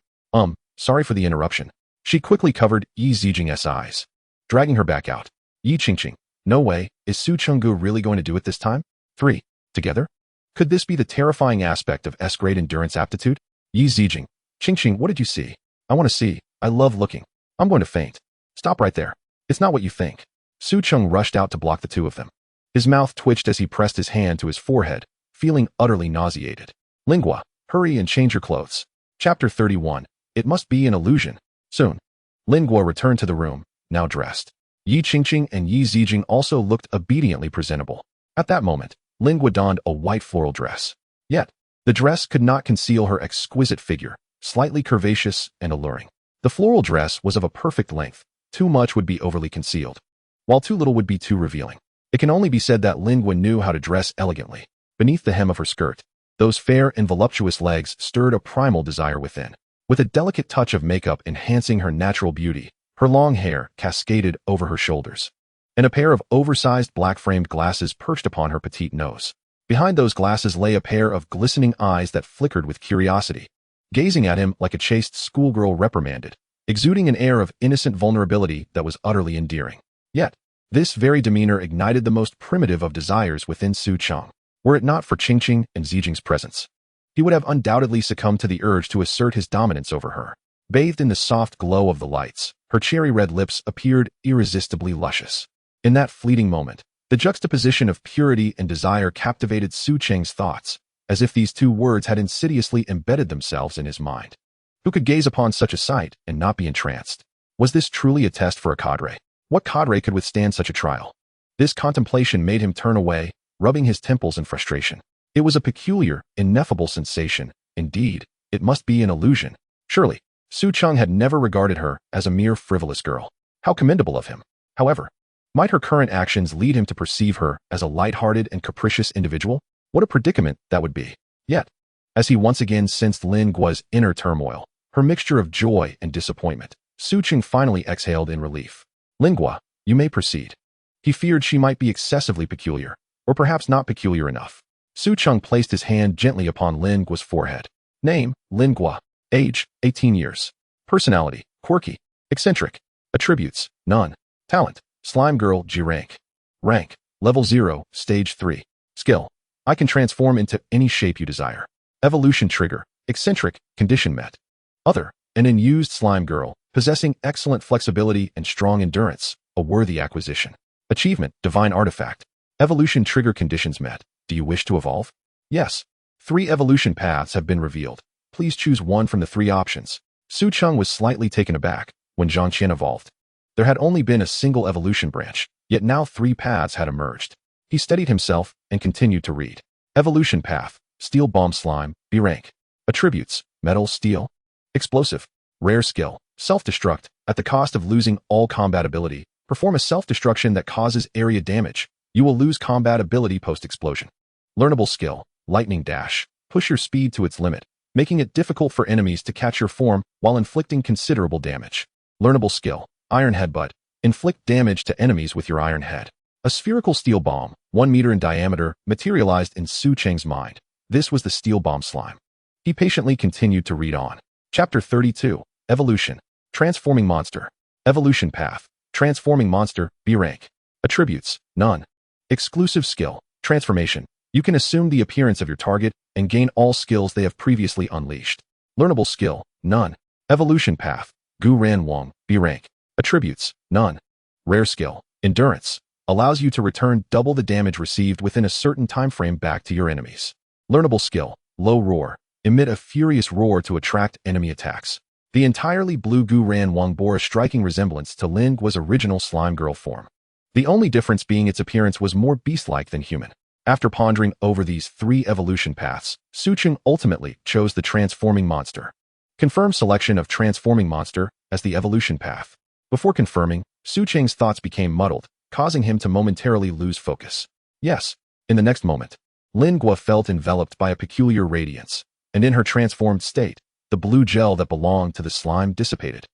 Sorry for the interruption. She quickly covered Yi Zijing's eyes, dragging her back out. Yi Qingqing, no way, is Su Chenggu really going to do it this time? 3. Together? Could this be the terrifying aspect of S-grade endurance aptitude? Yi Zijing, Qingqing, what did you see? I want to see. I love looking. I'm going to faint. Stop right there. It's not what you think. Su Cheng rushed out to block the two of them. His mouth twitched as he pressed his hand to his forehead, feeling utterly nauseated. Lingua, hurry and change your clothes. Chapter 31. It must be an illusion. Soon. Lingua returned to the room, now dressed. Yi Qingqing and Yi Zijing also looked obediently presentable. At that moment, Lingua donned a white floral dress. Yet, the dress could not conceal her exquisite figure, slightly curvaceous and alluring. The floral dress was of a perfect length. Too much would be overly concealed, while too little would be too revealing. It can only be said that Lingua knew how to dress elegantly. Beneath the hem of her skirt, those fair and voluptuous legs stirred a primal desire within. With a delicate touch of makeup enhancing her natural beauty, her long hair cascaded over her shoulders, and a pair of oversized black-framed glasses perched upon her petite nose. Behind those glasses lay a pair of glistening eyes that flickered with curiosity, gazing at him like a chaste schoolgirl reprimanded, exuding an air of innocent vulnerability that was utterly endearing. Yet, this very demeanor ignited the most primitive of desires within Su Cheng. Were it not for Qingqing and Zijing's presence, he would have undoubtedly succumbed to the urge to assert his dominance over her. Bathed in the soft glow of the lights, her cherry-red lips appeared irresistibly luscious. In that fleeting moment, the juxtaposition of purity and desire captivated Su Cheng's thoughts, as if these two words had insidiously embedded themselves in his mind. Who could gaze upon such a sight and not be entranced? Was this truly a test for a cadre? What cadre could withstand such a trial? This contemplation made him turn away, rubbing his temples in frustration. It was a peculiar, ineffable sensation. Indeed, it must be an illusion. Surely, Su Cheng had never regarded her as a mere frivolous girl. How commendable of him. However, might her current actions lead him to perceive her as a light-hearted and capricious individual? What a predicament that would be. Yet, as he once again sensed Lin Guo's inner turmoil, her mixture of joy and disappointment, Su Cheng finally exhaled in relief. Lingua, you may proceed. He feared she might be excessively peculiar, or perhaps not peculiar enough. Su Cheng placed his hand gently upon Lin Guo's forehead. Name, Lingua. Age, 18 years. Personality, quirky. Eccentric. Attributes, none. Talent, slime girl G rank. Rank, level 0, stage 3. Skill, I can transform into any shape you desire. Evolution trigger, eccentric, condition met. Other, an unused slime girl, possessing excellent flexibility and strong endurance, a worthy acquisition. Achievement, divine artifact. Evolution trigger conditions met. Do you wish to evolve? Yes. 3 evolution paths have been revealed. Please choose one from the 3 options. Su Cheng was slightly taken aback when Zhang Qian evolved. There had only been a single evolution branch, yet now 3 paths had emerged. He steadied himself and continued to read. Evolution path, Steel Bomb Slime, B rank. Attributes, Metal, Steel. Explosive. Rare skill, Self-destruct. At the cost of losing all combat ability, perform a self-destruction that causes area damage. You will lose combat ability post-explosion. Learnable skill, Lightning Dash. Push your speed to its limit, making it difficult for enemies to catch your form while inflicting considerable damage. Learnable skill, Iron Headbutt. Inflict damage to enemies with your iron head. A spherical steel bomb, 1 meter in diameter, materialized in Su Cheng's mind. This was the Steel Bomb Slime. He patiently continued to read on. Chapter 32. Evolution. Transforming Monster. Evolution Path. Transforming Monster, B rank. Attributes, none. Exclusive skill, Transformation. You can assume the appearance of your target and gain all skills they have previously unleashed. Learnable skill, none. Evolution Path. Gu Ran Wong, B rank. Attributes, none. Rare skill, Endurance. Allows you to return double the damage received within a certain time frame back to your enemies. Learnable skill, Low Roar. Emit a furious roar to attract enemy attacks. The entirely blue Gu Ran Wong bore a striking resemblance to Lin Guo's original slime girl form. The only difference being its appearance was more beast-like than human. After pondering over these 3 evolution paths, Su Cheng ultimately chose the Transforming Monster. Confirm selection of Transforming Monster as the evolution path. Before confirming, Su Cheng's thoughts became muddled, causing him to momentarily lose focus. Yes, in the next moment, Lin Guo felt enveloped by a peculiar radiance, and in her transformed state, the blue gel that belonged to the slime dissipated,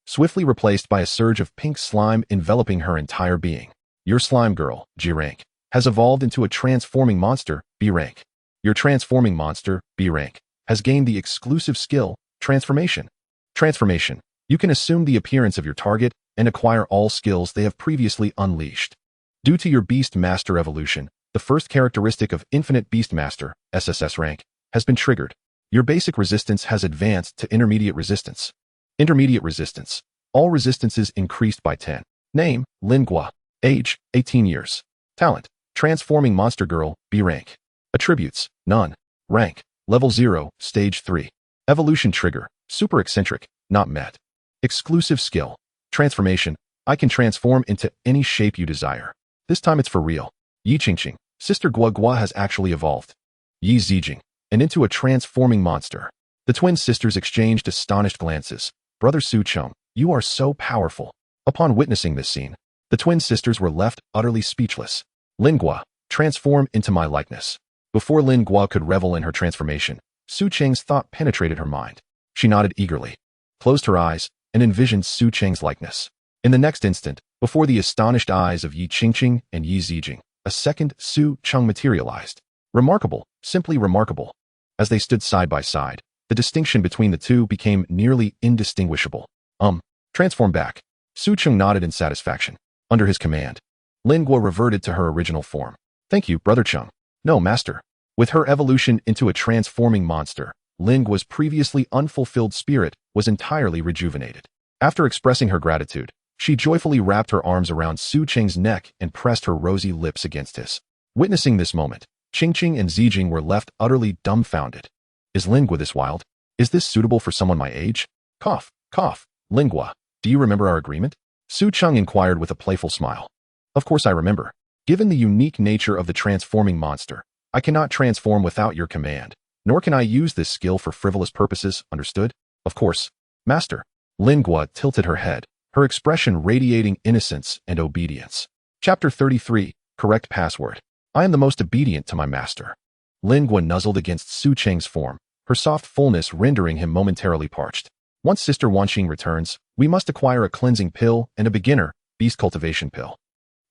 swiftly replaced by a surge of pink slime enveloping her entire being. Your slime girl, G rank, has evolved into a transforming monster, B rank. Your transforming monster, B rank, has gained the exclusive skill, Transformation. Transformation. You can assume the appearance of your target and acquire all skills they have previously unleashed. Due to your Beastmaster evolution, the first characteristic of Infinite Beastmaster, SSS rank, has been triggered. Your basic resistance has advanced to Intermediate Resistance. Intermediate Resistance. All resistances increased by 10. Name, Lingua. Age, 18 years. Talent, Transforming Monster Girl, B rank. Attributes, none. Rank, Level 0, Stage 3. Evolution trigger, Super Eccentric, not met. Exclusive skill, Transformation. I can transform into any shape you desire. This time it's for real. Yi Qingqing, Sister Gua Gua has actually evolved. Yi Zijing, and into a transforming monster. The twin sisters exchanged astonished glances. Brother Su Cheng, you are so powerful. Upon witnessing this scene, the twin sisters were left utterly speechless. Lingua, transform into my likeness. Before Lingua could revel in her transformation, Su Cheng's thought penetrated her mind. She nodded eagerly, closed her eyes, and envisioned Su Cheng's likeness. In the next instant, before the astonished eyes of Yi Qingqing and Yi Zijing, a second Su Cheng materialized. Remarkable, simply remarkable. As they stood side by side, the distinction between the two became nearly indistinguishable. Transform back. Su Cheng nodded in satisfaction. Under his command, Lingua reverted to her original form. Thank you, Brother Cheng. No, Master. With her evolution into a transforming monster, Lingua's previously unfulfilled spirit was entirely rejuvenated. After expressing her gratitude, she joyfully wrapped her arms around Su Cheng's neck and pressed her rosy lips against his. Witnessing this moment, Qingqing and Zijing were left utterly dumbfounded. Is Lingua this wild? Is this suitable for someone my age? Cough, cough. Lingua, do you remember our agreement? Su Cheng inquired with a playful smile. Of course I remember. Given the unique nature of the transforming monster, I cannot transform without your command, nor can I use this skill for frivolous purposes, understood? Of course, Master. Lingua tilted her head, her expression radiating innocence and obedience. Chapter 33, Correct Password. I am the most obedient to my master. Lingua nuzzled against Su Cheng's form, her soft fullness rendering him momentarily parched. Once Sister Wanqing returns, we must acquire a cleansing pill and a beginner, beast cultivation pill.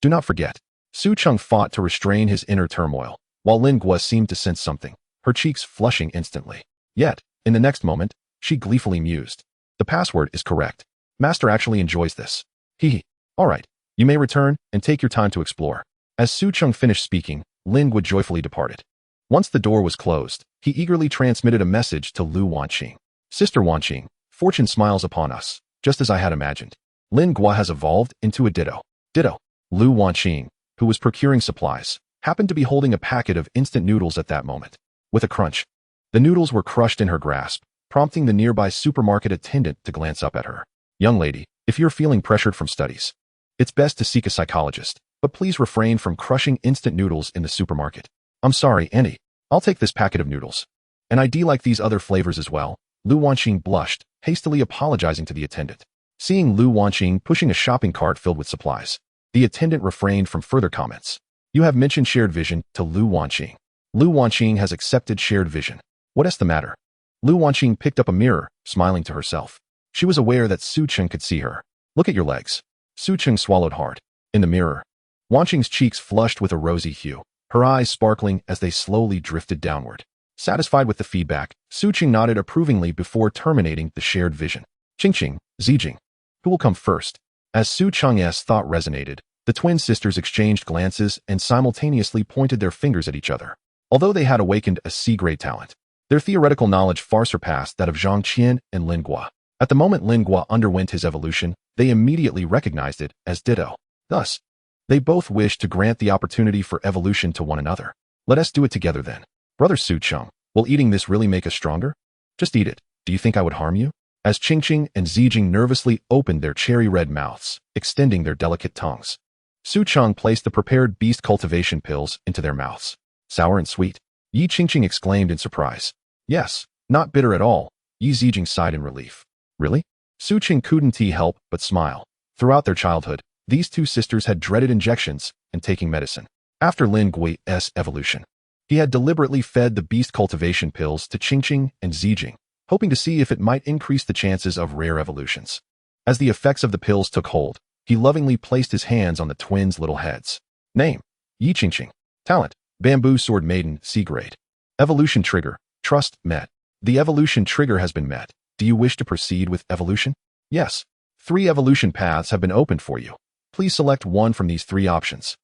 Do not forget. Su Cheng fought to restrain his inner turmoil, while Lingua seemed to sense something, her cheeks flushing instantly. Yet, in the next moment, she gleefully mused. The password is correct. Master actually enjoys this. Hee. All right, you may return and take your time to explore. As Su Cheng finished speaking, Lingua joyfully departed. Once the door was closed, he eagerly transmitted a message to Lu Wanqing. Sister Wanqing, fortune smiles upon us, just as I had imagined. Lingua has evolved into a ditto. Ditto. Lu Wanqing, who was procuring supplies, happened to be holding a packet of instant noodles at that moment. With a crunch, the noodles were crushed in her grasp, prompting the nearby supermarket attendant to glance up at her. Young lady, if you're feeling pressured from studies, it's best to seek a psychologist, but please refrain from crushing instant noodles in the supermarket. I'm sorry, Auntie. I'll take this packet of noodles. And I'd like these other flavors as well. Lu Wanqing blushed, hastily apologizing to the attendant. Seeing Lu Wanqing pushing a shopping cart filled with supplies, the attendant refrained from further comments. You have mentioned shared vision to Lu Wanqing. Lu Wanqing has accepted shared vision. What is the matter? Lu Wanqing picked up a mirror, smiling to herself. She was aware that Su Cheng could see her. Look at your legs. Su Cheng swallowed hard. In the mirror, Wanqing's cheeks flushed with a rosy hue, her eyes sparkling as they slowly drifted downward. Satisfied with the feedback, Su Cheng nodded approvingly before terminating the shared vision. Qingqing, Zijing. Who will come first? As Su Cheng's thought resonated, the twin sisters exchanged glances and simultaneously pointed their fingers at each other. Although they had awakened a C-grade talent, their theoretical knowledge far surpassed that of Zhang Qian and Lingua. At the moment Lingua underwent his evolution, they immediately recognized it as ditto. Thus, they both wished to grant the opportunity for evolution to one another. Let us do it together then. Brother Su Cheng, will eating this really make us stronger? Just eat it. Do you think I would harm you? As Qingqing and Zijing nervously opened their cherry-red mouths, extending their delicate tongues, Su Cheng placed the prepared beast cultivation pills into their mouths. Sour and sweet. Yi Qingqing exclaimed in surprise. Yes, not bitter at all. Yi Zijing sighed in relief. Really? Su Cheng couldn't help but smile. Throughout their childhood, these two sisters had dreaded injections and taking medicine. After Lingua's evolution, he had deliberately fed the beast cultivation pills to Qingqing and Zijing, hoping to see if it might increase the chances of rare evolutions. As the effects of the pills took hold, he lovingly placed his hands on the twins' little heads. Name: Yi Qingqing. Talent: Bamboo Sword Maiden, C grade. Evolution trigger, trust, met. The evolution trigger has been met. Do you wish to proceed with evolution? Yes. 3 evolution paths have been opened for you. Please select one from these 3 options.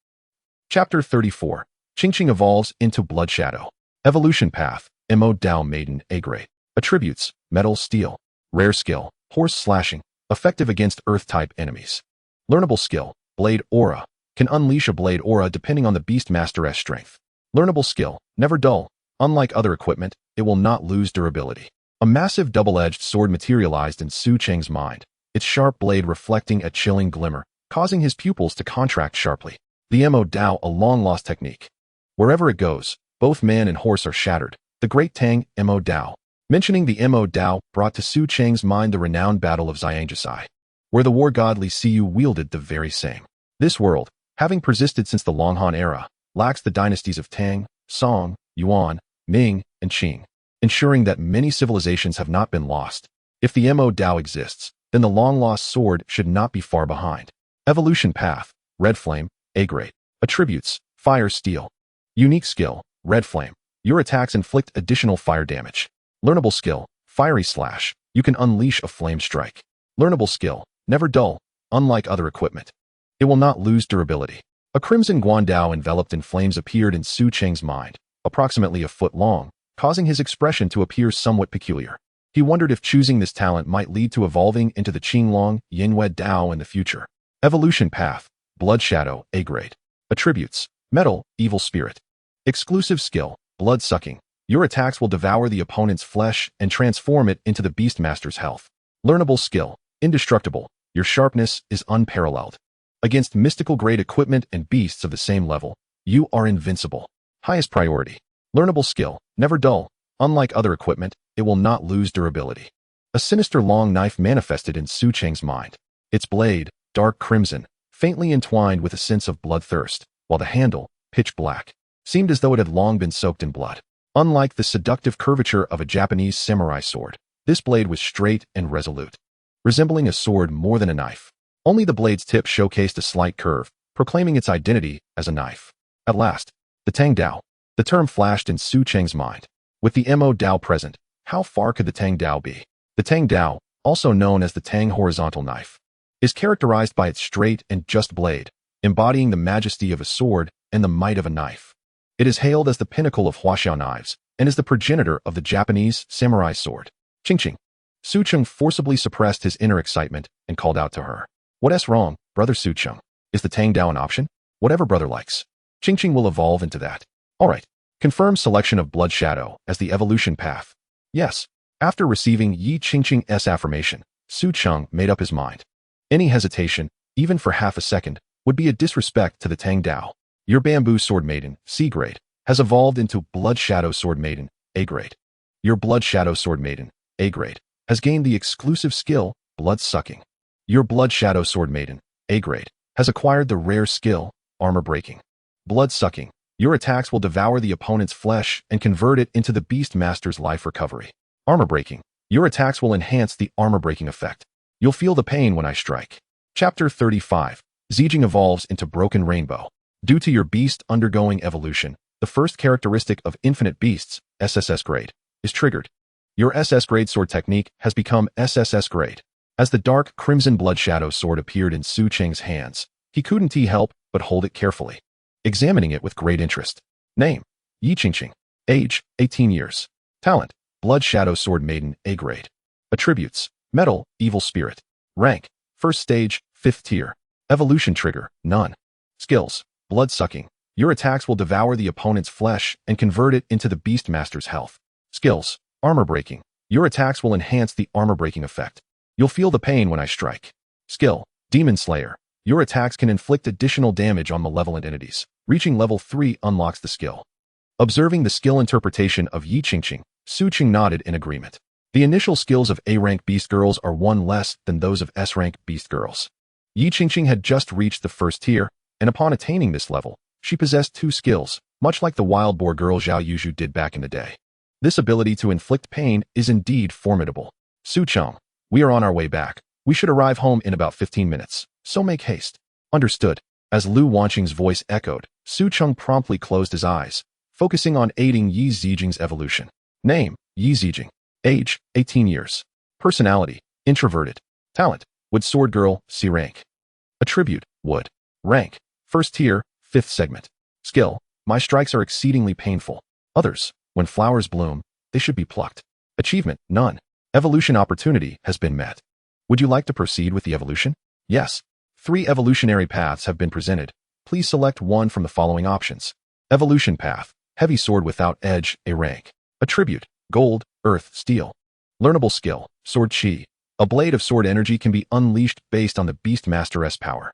Chapter 34. Ching evolves into Blood Shadow. Evolution path, Mo Dao Maiden, A grade. Attributes, metal, steel. Rare skill, horse slashing, effective against earth-type enemies. Learnable skill, blade aura, can unleash a blade aura depending on the Beastmaster's strength. Learnable skill, never dull. Unlike other equipment, it will not lose durability. A massive double-edged sword materialized in Su Cheng's mind, its sharp blade reflecting a chilling glimmer, causing his pupils to contract sharply. The Mo Dao, a long-lost technique. Wherever it goes, both man and horse are shattered. The Great Tang, Mo Dao. Mentioning the Mo Dao brought to Su Cheng's mind the renowned Battle of Xiangjisai, where the war god Li Siyu wielded the very same. This world, having persisted since the Long Han era, lacks the dynasties of Tang, Song, Yuan, Ming, and Qing, ensuring that many civilizations have not been lost. If the Mo Dao exists, then the long-lost sword should not be far behind. Evolution path, Red Flame, A grade. Attributes, fire, steel. Unique skill, Red Flame. Your attacks inflict additional fire damage. Learnable skill, Fiery Slash. You can unleash a flame strike. Learnable skill, never dull. Unlike other equipment, it will not lose durability. A crimson Guandao enveloped in flames appeared in Su Cheng's mind, approximately a foot long, causing his expression to appear somewhat peculiar. He wondered if choosing this talent might lead to evolving into the Qinglong Yinwei Dao in the future. Evolution path, Blood Shadow, A grade. Attributes, metal, evil spirit. Exclusive skill, blood sucking. Your attacks will devour the opponent's flesh and transform it into the Beastmaster's health. Learnable skill, indestructible. Your sharpness is unparalleled. Against mystical grade equipment and beasts of the same level, you are invincible. Highest priority. Learnable skill, never dull. Unlike other equipment, it will not lose durability. A sinister long knife manifested in Su Cheng's mind. Its blade, dark crimson, faintly entwined with a sense of bloodthirst, while the handle, pitch black, seemed as though it had long been soaked in blood. Unlike the seductive curvature of a Japanese samurai sword, this blade was straight and resolute, resembling a sword more than a knife. Only the blade's tip showcased a slight curve, proclaiming its identity as a knife. At last, the Tang Dao. The term flashed in Su Cheng's mind. With the Mo Dao present, how far could the Tang Dao be? The Tang Dao, also known as the Tang horizontal knife, is characterized by its straight and just blade, embodying the majesty of a sword and the might of a knife. It is hailed as the pinnacle of huaxiao knives and is the progenitor of the Japanese samurai sword. Ching. Su Cheng forcibly suppressed his inner excitement and called out to her. What's wrong, brother Su Cheng? Is the Tang Dao an option? Whatever brother likes. Ching will evolve into that. Alright. Confirm selection of Blood Shadow as the evolution path. Yes. After receiving Yi Ching's affirmation, Su Cheng made up his mind. Any hesitation, even for half a second, would be a disrespect to the Tang Dao. Your Bamboo Sword Maiden, C grade, has evolved into Blood Shadow Sword Maiden, A grade. Your Blood Shadow Sword Maiden, A grade, has gained the exclusive skill, Blood Sucking. Your Blood Shadow Sword Maiden, A grade, has acquired the rare skill, Armor Breaking. Blood Sucking. Your attacks will devour the opponent's flesh and convert it into the Beastmaster's life recovery. Armor Breaking. Your attacks will enhance the armor breaking effect. You'll feel the pain when I strike. Chapter 35. Zijing evolves into Broken Rainbow. Due to your beast undergoing evolution, the first characteristic of Infinite Beasts, SSS grade, is triggered. Your SS grade sword technique has become SSS grade. As the dark crimson blood shadow sword appeared in Su Cheng's hands, he couldn't help but hold it carefully, examining it with great interest. Name, Yi Ching. Age, 18 years. Talent, Blood Shadow Sword Maiden, A grade. Attributes, metal, evil spirit. Rank, first stage, 5th tier. Evolution trigger, none. Skills, blood sucking. Your attacks will devour the opponent's flesh and convert it into the Beastmaster's health. Skills, armor breaking. Your attacks will enhance the armor breaking effect. You'll feel the pain when I strike. Skill, Demon Slayer. Your attacks can inflict additional damage on malevolent entities. Reaching level 3 unlocks the skill. Observing the skill interpretation of Yi Ching, Su Cheng nodded in agreement. The initial skills of A-rank Beast Girls are one less than those of S-rank Beast Girls. Yi Ching had just reached the 1st tier, and upon attaining this level, she possessed 2 skills, much like the wild boar girl Zhao Yuzhu did back in the day. This ability to inflict pain is indeed formidable. Su Cheng, we are on our way back. We should arrive home in about 15 minutes, so make haste. Understood. As Lu Wanqing's voice echoed, Su Cheng promptly closed his eyes, focusing on aiding Yi Zijing's evolution. Name, Yi Zijing. Age, 18 years. Personality, introverted. Talent, Wood Sword Girl, C rank. Attribute, Wood. Rank, 1st tier, 5th segment. Skill, my strikes are exceedingly painful. Others, when flowers bloom, they should be plucked. Achievement, none. Evolution opportunity has been met. Would you like to proceed with the evolution? Yes. 3 evolutionary paths have been presented. Please select one from the following options. Evolution path, heavy sword without edge, A rank. Attribute, gold, earth, steel. Learnable skill, sword chi. A blade of sword energy can be unleashed based on the Beastmaster's power.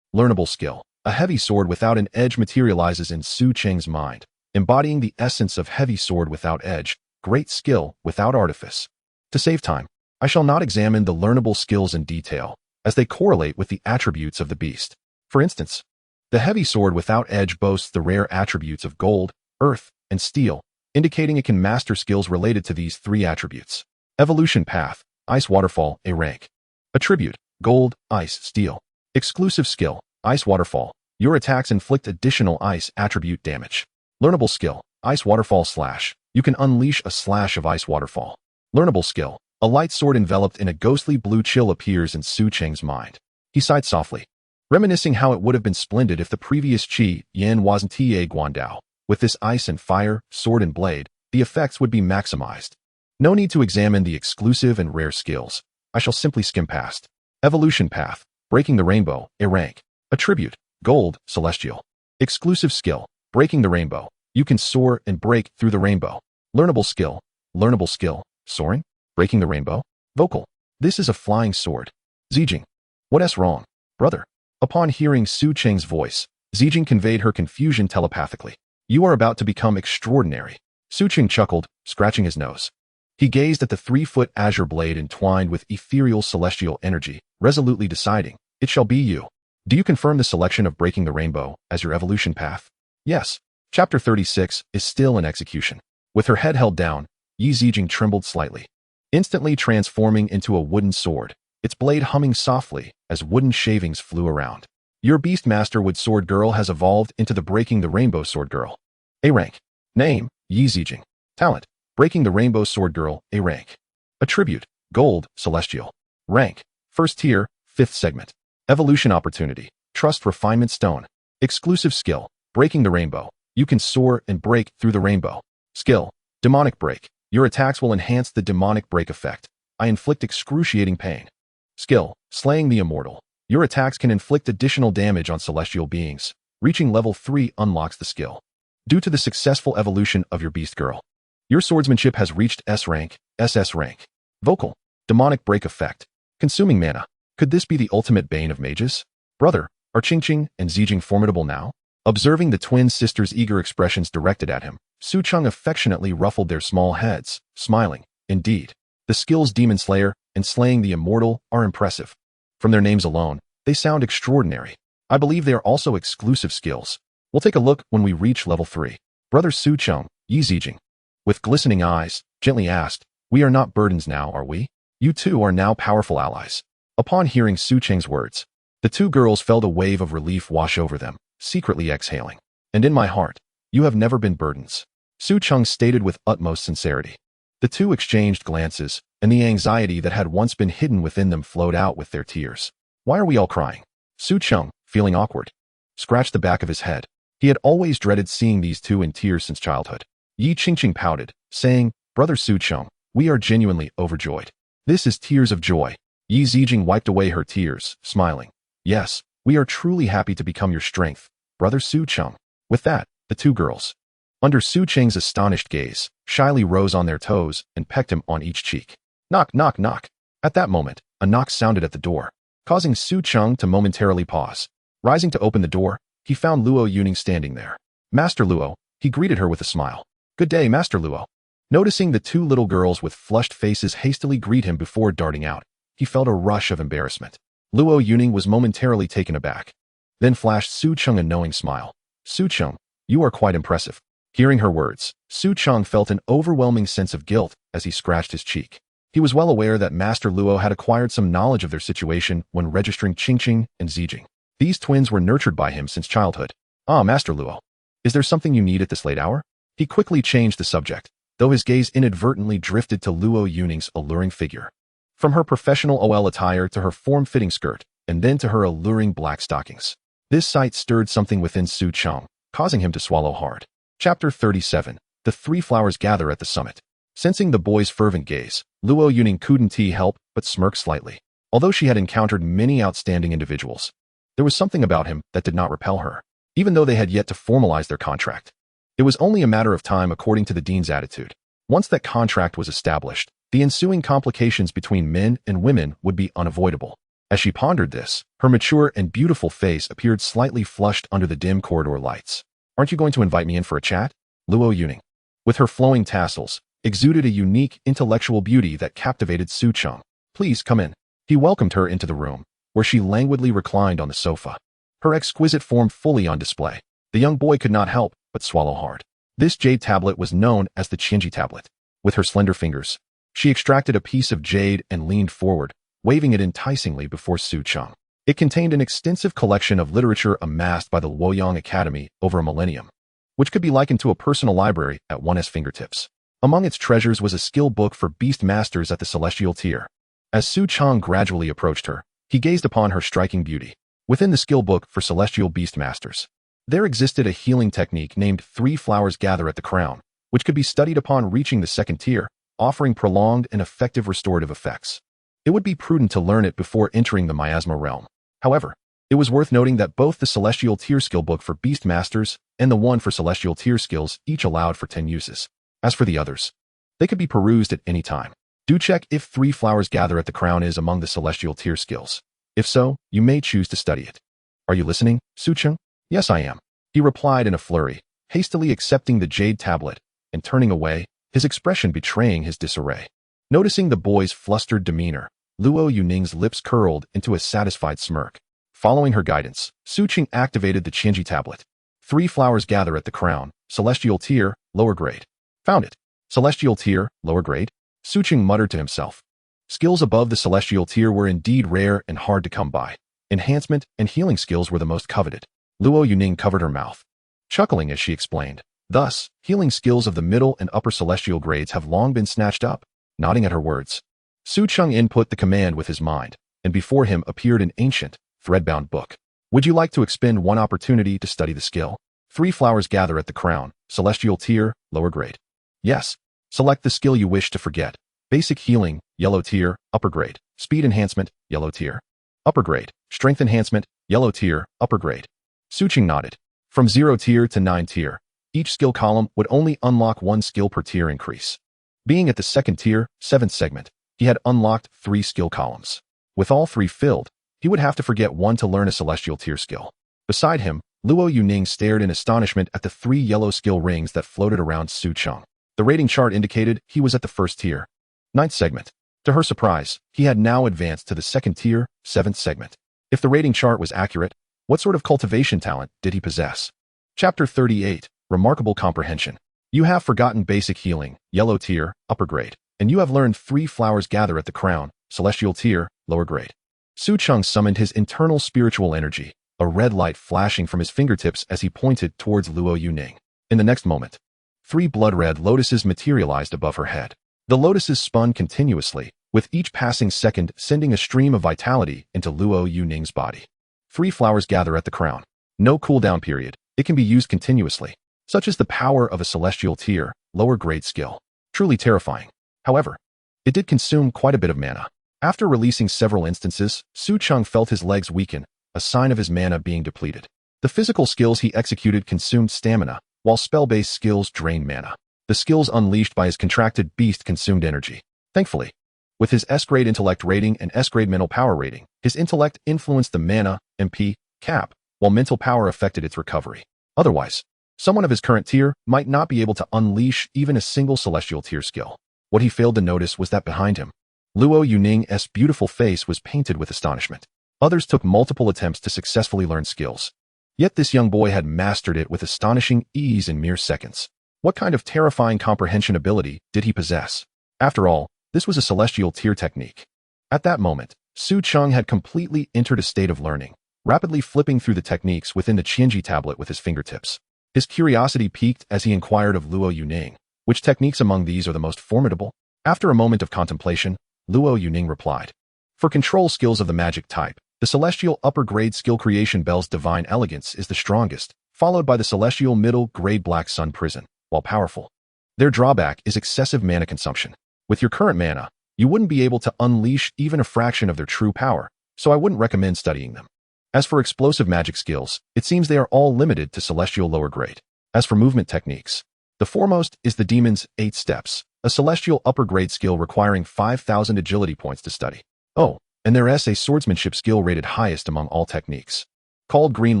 Learnable skill, a heavy sword without an edge materializes in Su Cheng's mind, embodying the essence of heavy sword without edge, great skill without artifice. To save time, I shall not examine the learnable skills in detail, as they correlate with the attributes of the beast. For instance, the heavy sword without edge boasts the rare attributes of gold, earth, and steel, indicating it can master skills related to these 3 attributes. Evolution path, ice waterfall, A rank. Attribute, gold, ice, steel. Exclusive skill, ice waterfall. Your attacks inflict additional ice attribute damage. Learnable skill, ice waterfall slash. You can unleash a slash of ice waterfall. Learnable skill, a light sword enveloped in a ghostly blue chill appears in Su Cheng's mind. He sighed softly, reminiscing how it would have been splendid if the previous Qi Yan wasn't Ta Guandao. With this ice and fire, sword and blade, the effects would be maximized. No need to examine the exclusive and rare skills. I shall simply skim past. Evolution path, breaking the rainbow, A rank. Attribute, gold, celestial. Exclusive skill, breaking the rainbow. You can soar and break through the rainbow. Learnable skill, soaring, breaking the rainbow. Vocal, this is a flying sword. Zijing, what's wrong, brother? Upon hearing Su Cheng's voice, Zijing conveyed her confusion telepathically. You are about to become extraordinary. Su Cheng chuckled, scratching his nose. He gazed at the 3-foot azure blade entwined with ethereal celestial energy, resolutely deciding, it shall be you. Do you confirm the selection of breaking the rainbow as your evolution path? Yes. Chapter 36 is still in execution. With her head held down, Yi Zijing trembled slightly, instantly transforming into a wooden sword, its blade humming softly as wooden shavings flew around. Your Beastmaster Wood Sword Girl has evolved into the Breaking the Rainbow Sword Girl. A rank. Name, Yi Zijing. Talent, Breaking the Rainbow Sword Girl, A rank. Attribute, gold, celestial. Rank, 1st tier, 5th segment. Evolution opportunity, trust refinement stone. Exclusive skill, breaking the rainbow. You can soar and break through the rainbow. Skill, demonic break. Your attacks will enhance the demonic break effect. I inflict excruciating pain. Skill, slaying the immortal. Your attacks can inflict additional damage on celestial beings. Reaching level 3 unlocks the skill. Due to the successful evolution of your beast girl, your swordsmanship has reached S rank, SS rank. Vocal, demonic break effect. Consuming mana. Could this be the ultimate bane of mages? Brother, are Qingqing and Zijing formidable now? Observing the twin sisters' eager expressions directed at him, Su Cheng affectionately ruffled their small heads, smiling. Indeed, the skills Demon Slayer and Slaying the Immortal are impressive. From their names alone, they sound extraordinary. I believe they are also exclusive skills. We'll take a look when we reach level 3. Brother Su Cheng, Yi Zijing, with glistening eyes, gently asked, we are not burdens now, are we? You two are now powerful allies. Upon hearing Su Cheng's words, the 2 girls felt a wave of relief wash over them, secretly exhaling. And in my heart, you have never been burdens. Su Cheng stated with utmost sincerity. The 2 exchanged glances, and the anxiety that had once been hidden within them flowed out with their tears. Why are we all crying? Su Cheng, feeling awkward, scratched the back of his head. He had always dreaded seeing these 2 in tears since childhood. Yi Qingqing pouted, saying, Brother Su Cheng, we are genuinely overjoyed. This is tears of joy. Yi Zijing wiped away her tears, smiling. Yes, we are truly happy to become your strength, Brother Su Cheng. With that, the 2 girls, under Su Cheng's astonished gaze, shyly rose on their toes and pecked him on each cheek. Knock, knock, knock. At that moment, a knock sounded at the door, causing Su Cheng to momentarily pause. Rising to open the door, he found Luo Yuning standing there. Master Luo, he greeted her with a smile. Good day, Master Luo. Noticing the 2 little girls with flushed faces hastily greet him before darting out, he felt a rush of embarrassment. Luo Yuning was momentarily taken aback, then flashed Su Cheng a knowing smile. Su Cheng, you are quite impressive. Hearing her words, Su Cheng felt an overwhelming sense of guilt as he scratched his cheek. He was well aware that Master Luo had acquired some knowledge of their situation when registering Qingqing and Zijing. These twins were nurtured by him since childhood. Ah, Master Luo. Is there something you need at this late hour? He quickly changed the subject, though his gaze inadvertently drifted to Lu Yoning's alluring figure. From her professional OL attire to her form-fitting skirt, and then to her alluring black stockings. This sight stirred something within Su Cheng, causing him to swallow hard. Chapter 37. The three flowers gather at the summit. Sensing the boy's fervent gaze, Lu Yoning couldn't help but smirk slightly. Although she had encountered many outstanding individuals, there was something about him that did not repel her, even though they had yet to formalize their contract. It was only a matter of time according to the dean's attitude. Once that contract was established, the ensuing complications between men and women would be unavoidable. As she pondered this, her mature and beautiful face appeared slightly flushed under the dim corridor lights. Aren't you going to invite me in for a chat? Lu Yoning, with her flowing tassels, exuded a unique intellectual beauty that captivated Su Cheng. Please come in. He welcomed her into the room, where she languidly reclined on the sofa, her exquisite form fully on display. The young boy could not help but swallow hard. This jade tablet was known as the Chenji tablet. With her slender fingers, she extracted a piece of jade and leaned forward, waving it enticingly before Su Cheng. It contained an extensive collection of literature amassed by the Lu Yong Academy over a millennium, which could be likened to a personal library at one's fingertips. Among its treasures was a skill book for Beastmasters at the celestial tier. As Su Cheng gradually approached her, he gazed upon her striking beauty. Within the skill book for celestial Beastmasters, there existed a healing technique named Three Flowers Gather at the Crown, which could be studied upon reaching the second tier, offering prolonged and effective restorative effects. It would be prudent to learn it before entering the miasma realm. However, it was worth noting that both the celestial tier skill book for Beastmasters and the one for celestial tier skills each allowed for 10 uses. As for the others, they could be perused at any time. Do check if Three Flowers Gather at the Crown is among the celestial tier skills. If so, you may choose to study it. Are you listening, Su Cheng? Yes, I am. He replied in a flurry, hastily accepting the jade tablet and turning away, his expression betraying his disarray. Noticing the boy's flustered demeanor, Lu Yoning's lips curled into a satisfied smirk. Following her guidance, Su Cheng activated the Chenji tablet. Three Flowers Gather at the Crown, celestial tier, lower grade. Found it. Celestial tier, lower grade? Su Cheng muttered to himself. Skills above the celestial tier were indeed rare and hard to come by. Enhancement and healing skills were the most coveted. Lu Yoning covered her mouth, chuckling as she explained. Thus, healing skills of the middle and upper celestial grades have long been snatched up. Nodding at her words, Su Cheng input the command with his mind, and before him appeared an ancient, thread-bound book. Would you like to expend one opportunity to study the skill? Three Flowers Gather at the Crown, celestial tier, lower grade. Yes. Select the skill you wish to forget. Basic healing, yellow tier, upper grade. Speed enhancement, yellow tier. Upper grade. Strength enhancement, yellow tier, upper grade. Su Cheng nodded. From 0 tier to 9 tier, each skill column would only unlock one skill per tier increase. Being at the second tier, 7th segment, he had unlocked 3 skill columns. With all 3 filled, he would have to forget one to learn a celestial tier skill. Beside him, Lu Yoning stared in astonishment at the 3 yellow skill rings that floated around Su Cheng. The rating chart indicated he was at the 1st tier, 9th segment. To her surprise, he had now advanced to the 2nd tier, 7th segment. If the rating chart was accurate, what sort of cultivation talent did he possess? Chapter 38. Remarkable Comprehension. You have forgotten basic healing, yellow tier, upper grade, and you have learned Three Flowers Gather at the Crown, celestial tier, lower grade. Su Cheng summoned his internal spiritual energy, a red light flashing from his fingertips as he pointed towards Lu Yoning. In the next moment, 3 blood-red lotuses materialized above her head. The lotuses spun continuously, with each passing second sending a stream of vitality into Lu Yoning's body. 3 flowers gather at the crown. No cooldown period. It can be used continuously. Such is the power of a celestial tier, lower grade skill. Truly terrifying. However, it did consume quite a bit of mana. After releasing several instances, Su Cheng felt his legs weaken, a sign of his mana being depleted. The physical skills he executed consumed stamina, while spell-based skills drained mana. The skills unleashed by his contracted beast consumed energy. Thankfully, with his S-grade intellect rating and S-grade mental power rating, his intellect influenced the mana, MP, cap, while mental power affected its recovery. Otherwise, someone of his current tier might not be able to unleash even a single celestial tier skill. What he failed to notice was that behind him, Lu Yoning's beautiful face was painted with astonishment. Others took multiple attempts to successfully learn skills. Yet this young boy had mastered it with astonishing ease in mere seconds. What kind of terrifying comprehension ability did he possess? After all, this was a celestial tier technique. At that moment, Su Cheng had completely entered a state of learning, rapidly flipping through the techniques within the Chenji tablet with his fingertips. His curiosity piqued as he inquired of Lu Yong, which techniques among these are the most formidable? After a moment of contemplation, Lu Yong replied, for control skills of the magic type, the Celestial Upper Grade Skill Creation Bell's Divine Elegance is the strongest, followed by the Celestial Middle Grade Black Sun Prison, while powerful. Their drawback is excessive mana consumption. With your current mana, you wouldn't be able to unleash even a fraction of their true power, so I wouldn't recommend studying them. As for explosive magic skills, it seems they are all limited to Celestial Lower Grade. As for movement techniques, the foremost is the Demon's 8 Steps, a Celestial Upper Grade skill requiring 5,000 agility points to study. Oh, and there is a swordsmanship skill rated highest among all techniques, called Green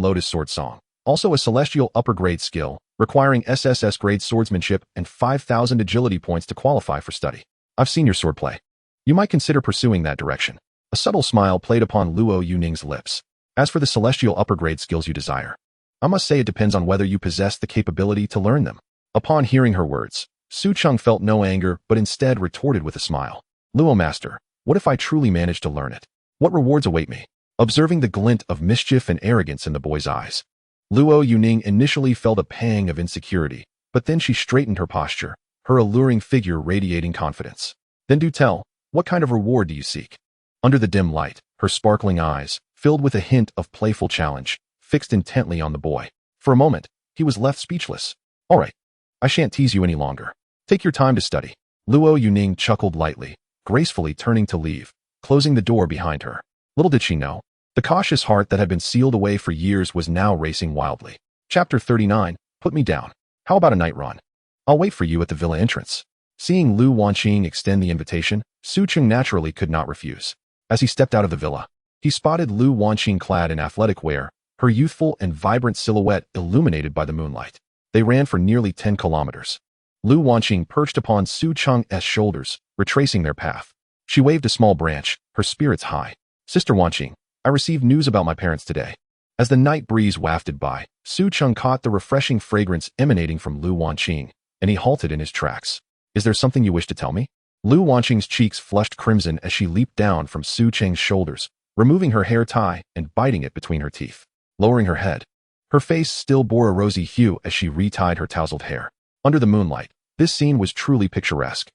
Lotus Sword Song, also a Celestial Upper Grade skill, requiring SSS grade swordsmanship and 5,000 agility points to qualify for study. I've seen your swordplay. You might consider pursuing that direction. A subtle smile played upon Lu Yong's lips. As for the Celestial Upper Grade skills you desire, I must say it depends on whether you possess the capability to learn them. Upon hearing her words, Su Cheng felt no anger but instead retorted with a smile. Luo Master, what if I truly manage to learn it? What rewards await me? Observing the glint of mischief and arrogance in the boy's eyes, Lu Yong initially felt a pang of insecurity, but then she straightened her posture, her alluring figure radiating confidence. Then do tell, what kind of reward do you seek? Under the dim light, her sparkling eyes, filled with a hint of playful challenge, fixed intently on the boy. For a moment, he was left speechless. All right, I shan't tease you any longer. Take your time to study. Lu Yong chuckled lightly, gracefully turning to leave, closing the door behind her. Little did she know, the cautious heart that had been sealed away for years was now racing wildly. Chapter 39, Put Me Down. How about a night run? I'll wait for you at the villa entrance. Seeing Lu Yong extend the invitation, Su Cheng naturally could not refuse. As he stepped out of the villa, he spotted Lu Yong clad in athletic wear, her youthful and vibrant silhouette illuminated by the moonlight. They ran for nearly 10 kilometers. Lu Yong perched upon Su Cheng's shoulders, retracing their path. She waved a small branch, her spirits high. Sister Wanqing, I received news about my parents today. As the night breeze wafted by, Su Cheng caught the refreshing fragrance emanating from Lu Yong, and he halted in his tracks. Is there something you wish to tell me? Lu Wanqing's cheeks flushed crimson as she leaped down from Su Cheng's shoulders, removing her hair tie and biting it between her teeth. Lowering her head, her face still bore a rosy hue as she retied her tousled hair. Under the moonlight, this scene was truly picturesque.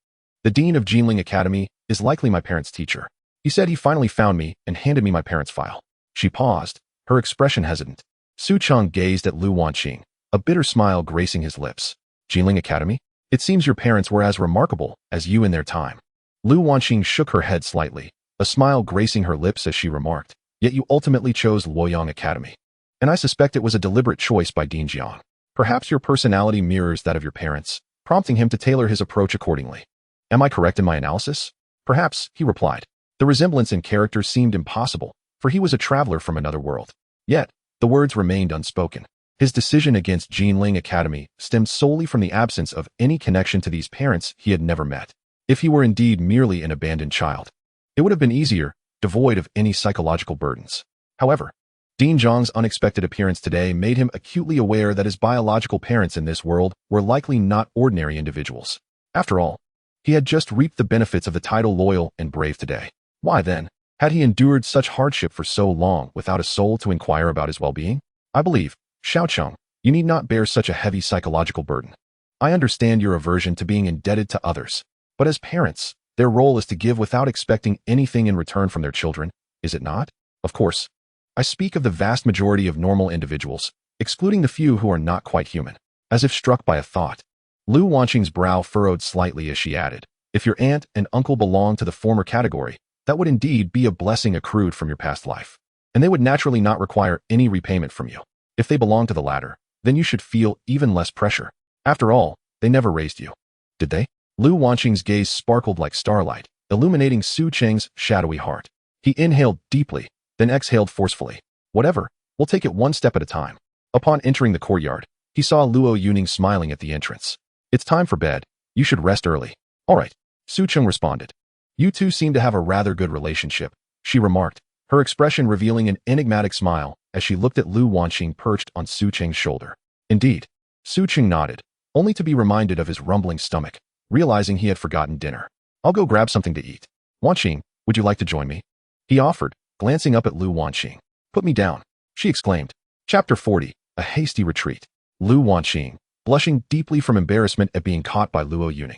The dean of Jinling Academy is likely my parents' teacher. He said he finally found me and handed me my parents' file. She paused, her expression hesitant. Su Cheng gazed at Lu Wanqing, a bitter smile gracing his lips. Jinling Academy? It seems your parents were as remarkable as you in their time. Lu Wanqing shook her head slightly, a smile gracing her lips as she remarked, yet you ultimately chose Lu Yong Academy. And I suspect it was a deliberate choice by Dean Jiang. Perhaps your personality mirrors that of your parents, prompting him to tailor his approach accordingly. Am I correct in my analysis? Perhaps, he replied. The resemblance in character seemed impossible, for he was a traveler from another world. Yet, the words remained unspoken. His decision against Jinling Academy stemmed solely from the absence of any connection to these parents he had never met. If he were indeed merely an abandoned child, it would have been easier, devoid of any psychological burdens. However, Dean Jiang's unexpected appearance today made him acutely aware that his biological parents in this world were likely not ordinary individuals. After all, he had just reaped the benefits of the title Loyal and Brave today. Why then, had he endured such hardship for so long without a soul to inquire about his well-being? I believe, Xiao Cheng, you need not bear such a heavy psychological burden. I understand your aversion to being indebted to others, but as parents, their role is to give without expecting anything in return from their children, is it not? Of course, I speak of the vast majority of normal individuals, excluding the few who are not quite human. As if struck by a thought, Lu Wanqing's brow furrowed slightly as she added, if your aunt and uncle belong to the former category, that would indeed be a blessing accrued from your past life, and they would naturally not require any repayment from you. If they belong to the latter, then you should feel even less pressure. After all, they never raised you. Did they? Lu Wanqing's gaze sparkled like starlight, illuminating Su Cheng's shadowy heart. He inhaled deeply, then exhaled forcefully. Whatever, we'll take it one step at a time. Upon entering the courtyard, he saw Lu Yong smiling at the entrance. It's time for bed. You should rest early. All right, Su Cheng responded. You two seem to have a rather good relationship, she remarked, her expression revealing an enigmatic smile as she looked at Lu Wanqing perched on Su Cheng's shoulder. Indeed, Su Cheng nodded, only to be reminded of his rumbling stomach, realizing he had forgotten dinner. I'll go grab something to eat. Wanqing, would you like to join me? He offered, glancing up at Lu Wanqing. Put me down, she exclaimed. Chapter 40, A Hasty Retreat. Lu Yong, blushing deeply from embarrassment at being caught by Lu Yong,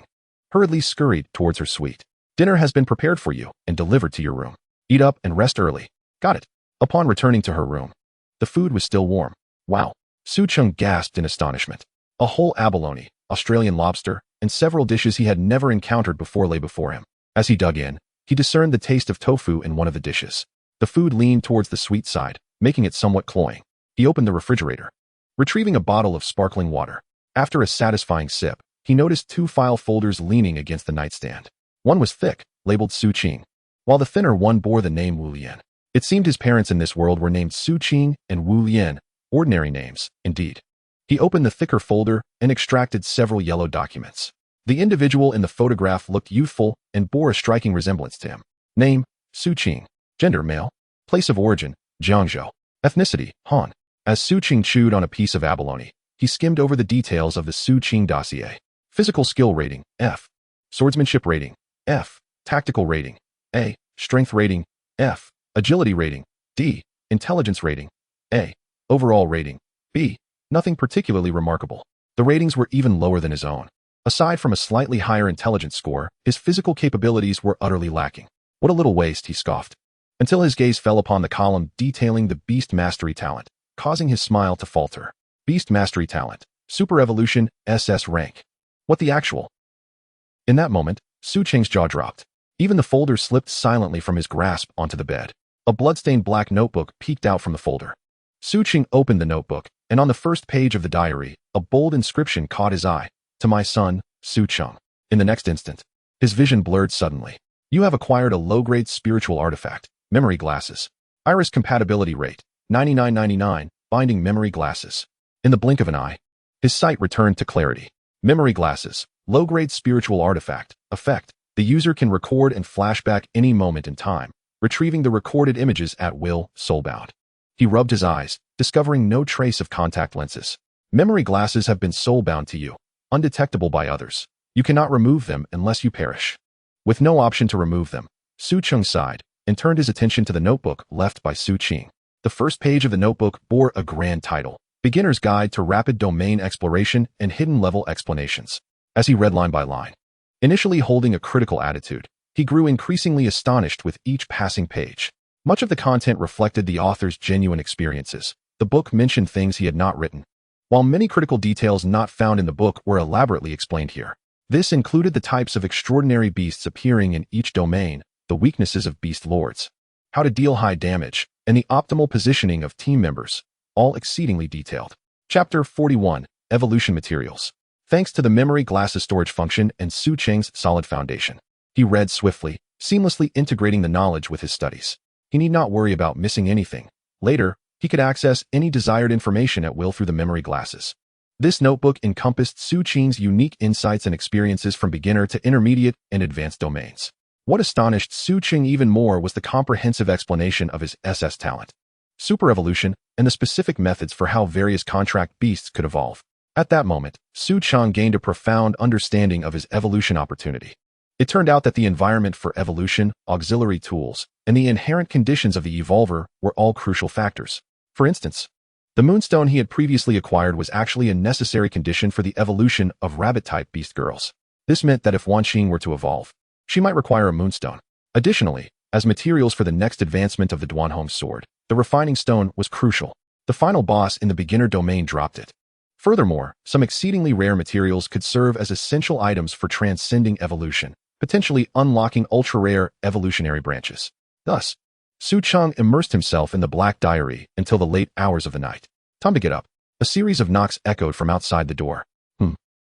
hurriedly scurried towards her suite. Dinner has been prepared for you and delivered to your room. Eat up and rest early. Got it. Upon returning to her room, the food was still warm. Wow. Su Cheng gasped in astonishment. A whole abalone, Australian lobster, and several dishes he had never encountered before lay before him. As he dug in, he discerned the taste of tofu in one of the dishes. The food leaned towards the sweet side, making it somewhat cloying. He opened the refrigerator, retrieving a bottle of sparkling water. After a satisfying sip, he noticed 2 file folders leaning against the nightstand. One was thick, labeled Su Cheng, while the thinner one bore the name Wu Lian. It seemed his parents in this world were named Su Cheng and Wu Lian, ordinary names, indeed. He opened the thicker folder and extracted several yellow documents. The individual in the photograph looked youthful and bore a striking resemblance to him. Name, Su Cheng. Gender, male. Place of origin, Jiangzhou. Ethnicity, Han. As Su Cheng chewed on a piece of abalone, he skimmed over the details of the Su Cheng dossier. Physical skill rating, F. Swordsmanship rating, F. Tactical rating, A. Strength rating, F. Agility rating, D. Intelligence rating, A. Overall rating, B. Nothing particularly remarkable. The ratings were even lower than his own. Aside from a slightly higher intelligence score, his physical capabilities were utterly lacking. What a little waste, he scoffed, until his gaze fell upon the column detailing the Beast Mastery talent, causing his smile to falter. Beast Mastery talent, Super Evolution, SS rank. What the actual? In that moment, Su Cheng's jaw dropped. Even the folder slipped silently from his grasp onto the bed. A bloodstained black notebook peeked out from the folder. Su Cheng opened the notebook, and on the first page of the diary, a bold inscription caught his eye. To my son, Su Cheng. In the next instant, his vision blurred suddenly. You have acquired a low-grade spiritual artifact, memory glasses. Iris compatibility rate, 9999, binding memory glasses. In the blink of an eye, his sight returned to clarity. Memory glasses, low-grade spiritual artifact, effect. The user can record and flashback any moment in time, retrieving the recorded images at will, soulbound. He rubbed his eyes, discovering no trace of contact lenses. Memory glasses have been soulbound to you, undetectable by others. You cannot remove them unless you perish. With no option to remove them, Su Cheng sighed and turned his attention to the notebook left by Su Cheng. The first page of the notebook bore a grand title, Beginner's Guide to Rapid Domain Exploration and Hidden Level Explanations. As he read line by line, initially holding a critical attitude, he grew increasingly astonished with each passing page. Much of the content reflected the author's genuine experiences. The book mentioned things he had not written, while many critical details not found in the book were elaborately explained here. This included the types of extraordinary beasts appearing in each domain, the weaknesses of beast lords, how to deal high damage, and the optimal positioning of team members, all exceedingly detailed. Chapter 41, Evolution Materials. Thanks to the memory glasses storage function and Su Cheng's solid foundation, he read swiftly, seamlessly integrating the knowledge with his studies. He need not worry about missing anything. Later, he could access any desired information at will through the memory glasses. This notebook encompassed Su Cheng's unique insights and experiences from beginner to intermediate and advanced domains. What astonished Su Cheng even more was the comprehensive explanation of his SS talent, super evolution, and the specific methods for how various contract beasts could evolve. At that moment, Su Cheng gained a profound understanding of his evolution opportunity. It turned out that the environment for evolution, auxiliary tools, and the inherent conditions of the evolver were all crucial factors. For instance, the moonstone he had previously acquired was actually a necessary condition for the evolution of rabbit-type beast girls. This meant that if Wanqing were to evolve, she might require a moonstone. Additionally, as materials for the next advancement of the Duanhong sword, the refining stone was crucial. The final boss in the beginner domain dropped it. Furthermore, some exceedingly rare materials could serve as essential items for transcending evolution, potentially unlocking ultra-rare evolutionary branches. Thus, Su Cheng immersed himself in the black diary until the late hours of the night. Time to get up. A series of knocks echoed from outside the door.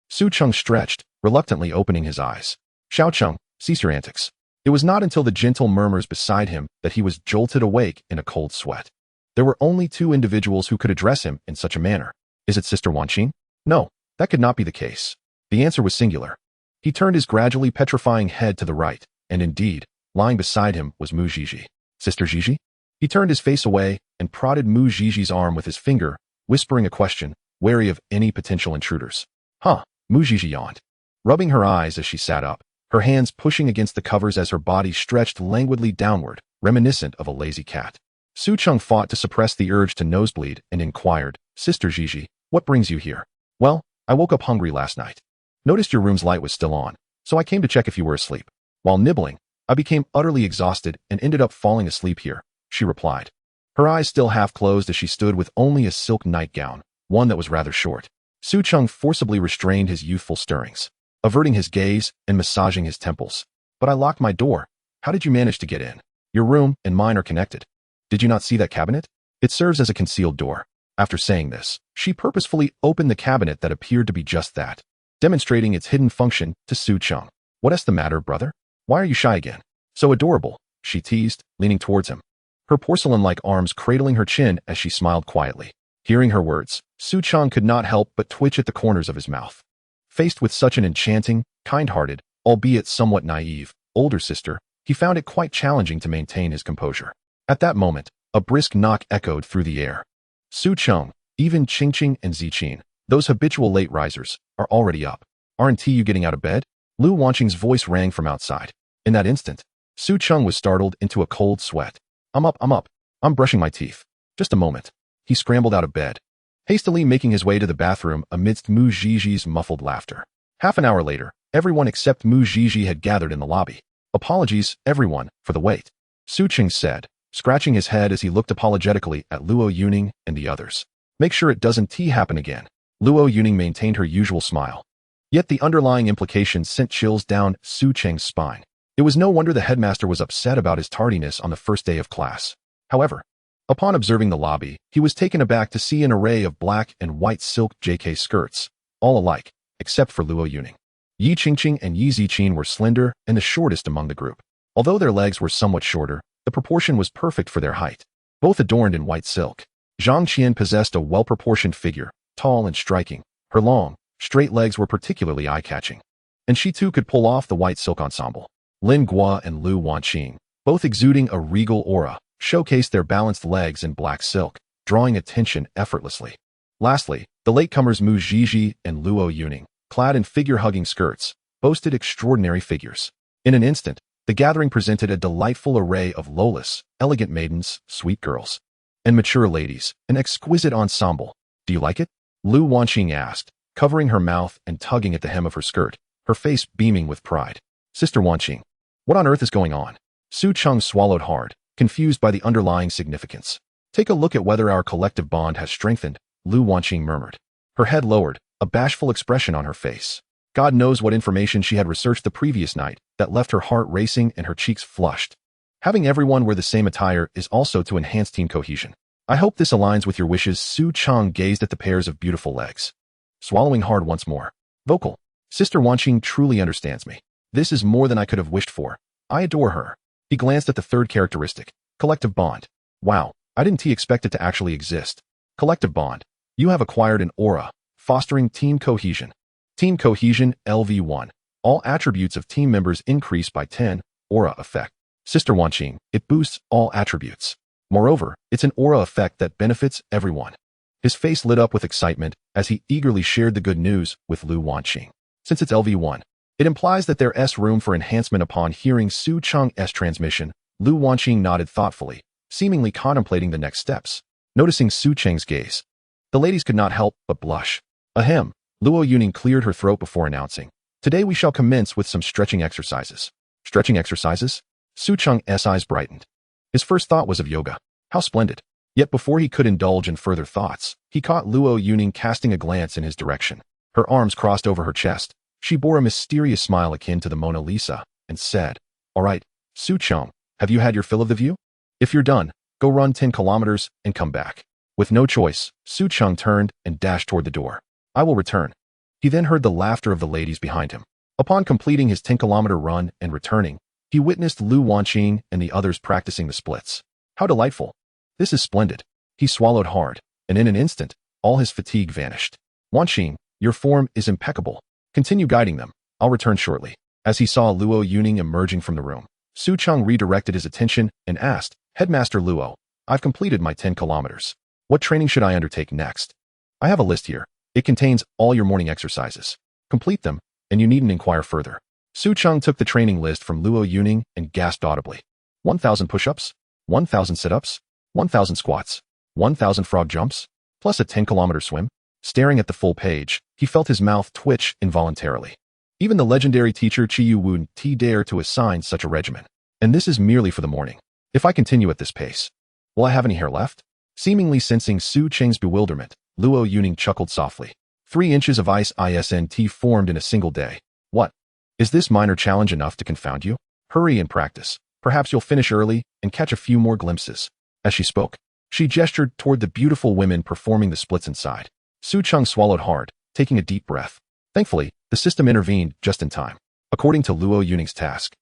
Su Cheng stretched, reluctantly opening his eyes. Xiao Cheng, cease your antics. It was not until the gentle murmurs beside him that he was jolted awake in a cold sweat. There were only 2 individuals who could address him in such a manner. Is it Sister Wanqing? No, that could not be the case. The answer was singular. He turned his gradually petrifying head to the right, and indeed, lying beside him was Mu Zhizhi. Sister Zhizhi? He turned his face away and prodded Mu Zhizhi's arm with his finger, whispering a question, wary of any potential intruders. Mu Zhizhi yawned, rubbing her eyes as she sat up, her hands pushing against the covers as her body stretched languidly downward, reminiscent of a lazy cat. Su Cheng fought to suppress the urge to nosebleed and inquired, Sister Zhizhi, what brings you here? Well, I woke up hungry last night. Noticed your room's light was still on, so I came to check if you were asleep. While nibbling, I became utterly exhausted and ended up falling asleep here, she replied. Her eyes still half closed as she stood with only a silk nightgown, one that was rather short. Su Cheng forcibly restrained his youthful stirrings, averting his gaze and massaging his temples. But I locked my door. How did you manage to get in? Your room and mine are connected. Did you not see that cabinet? It serves as a concealed door. After saying this, she purposefully opened the cabinet that appeared to be just that, demonstrating its hidden function to Su Cheng. What's the matter, brother? Why are you shy again? So adorable, she teased, leaning towards him, her porcelain-like arms cradling her chin as she smiled quietly. Hearing her words, Su Cheng could not help but twitch at the corners of his mouth. Faced with such an enchanting, kind-hearted, albeit somewhat naive, older sister, he found it quite challenging to maintain his composure. At that moment, a brisk knock echoed through the air. Su Cheng, even Qing and Ziqin, those habitual late risers, are already up. Aren't you getting out of bed? Lu Yong's voice rang from outside. In that instant, Su Cheng was startled into a cold sweat. I'm up. I'm brushing my teeth. Just a moment. He scrambled out of bed, hastily making his way to the bathroom amidst Mu Ziji's muffled laughter. Half an hour later, everyone except Mu Ziji had gathered in the lobby. Apologies, everyone, for the wait, Su Cheng said, scratching his head as he looked apologetically at Lu Yong and the others. Make sure it doesn't happen again. Lu Yong maintained her usual smile. Yet the underlying implications sent chills down Su Cheng's spine. It was no wonder the headmaster was upset about his tardiness on the first day of class. However, upon observing the lobby, he was taken aback to see an array of black and white silk JK skirts, all alike, except for Lu Yong. Yi Qingqing and Yi Ziqin were slender and the shortest among the group. Although their legs were somewhat shorter, the proportion was perfect for their height. Both adorned in white silk, Zhang Qian possessed a well-proportioned figure, tall and striking. Her long, straight legs were particularly eye-catching. And she too could pull off the white silk ensemble. Lin Gua and Lu Wanqing, both exuding a regal aura, showcased their balanced legs in black silk, drawing attention effortlessly. Lastly, the latecomers Mu Ziji and Lu Yong, clad in figure-hugging skirts, boasted extraordinary figures. In an instant, the gathering presented a delightful array of lowless, elegant maidens, sweet girls, and mature ladies, an exquisite ensemble. Do you like it? Lu Wanqing asked, covering her mouth and tugging at the hem of her skirt, her face beaming with pride. Sister Wanqing, what on earth is going on? Su Cheng swallowed hard, confused by the underlying significance. Take a look at whether our collective bond has strengthened, Lu Wanqing murmured. Her head lowered, a bashful expression on her face. God knows what information she had researched the previous night that left her heart racing and her cheeks flushed. Having everyone wear the same attire is also to enhance team cohesion. I hope this aligns with your wishes. Su Cheng gazed at the pairs of beautiful legs, swallowing hard once more. Vocal. Sister Wanqing truly understands me. This is more than I could have wished for. I adore her. He glanced at the third characteristic, collective bond. Wow, I didn't expect it to actually exist. Collective bond. You have acquired an aura, fostering team cohesion. Team cohesion, LV1. All attributes of team members increase by 10, aura effect. Sister Wanqing, it boosts all attributes. Moreover, it's an aura effect that benefits everyone. His face lit up with excitement as he eagerly shared the good news with Lu Wanqing. Since it's LV1, it implies that there's room for enhancement. Upon hearing Su Cheng's transmission, Lu Wanqing nodded thoughtfully, seemingly contemplating the next steps. Noticing Su Cheng's gaze, the ladies could not help but blush. Ahem, Lu Yong cleared her throat before announcing. Today we shall commence with some stretching exercises. Stretching exercises? Su Cheng's eyes brightened. His first thought was of yoga. How splendid. Yet before he could indulge in further thoughts, he caught Lu Yong casting a glance in his direction. Her arms crossed over her chest. She bore a mysterious smile akin to the Mona Lisa, and said, All right, Su Cheng, have you had your fill of the view? If you're done, go run 10 kilometers and come back. With no choice, Su Cheng turned and dashed toward the door. I will return. He then heard the laughter of the ladies behind him. Upon completing his 10-kilometer run and returning, he witnessed Lu Wanqing and the others practicing the splits. How delightful. This is splendid. He swallowed hard, and in an instant, all his fatigue vanished. Wanqing, your form is impeccable. Continue guiding them. I'll return shortly. As he saw Lu Yong emerging from the room, Su Cheng redirected his attention and asked, Headmaster Luo, I've completed my 10 kilometers. What training should I undertake next? I have a list here. It contains all your morning exercises. Complete them, and you needn't inquire further. Su Cheng took the training list from Lu Yong and gasped audibly. 1,000 push-ups, 1,000 sit-ups, 1,000 squats, 1,000 frog jumps, plus a 10-kilometer swim. Staring at the full page, he felt his mouth twitch involuntarily. Even the legendary teacher Chiyu wouldn't dare to assign such a regimen. And this is merely for the morning. If I continue at this pace, will I have any hair left? Seemingly sensing Su Cheng's bewilderment, Lu Yong chuckled softly. 3 inches of ice isn't formed in a single day. What? Is this minor challenge enough to confound you? Hurry and practice. Perhaps you'll finish early and catch a few more glimpses. As she spoke, she gestured toward the beautiful women performing the splits inside. Su Cheng swallowed hard, taking a deep breath. Thankfully, the system intervened just in time. According to Lu Yong's task,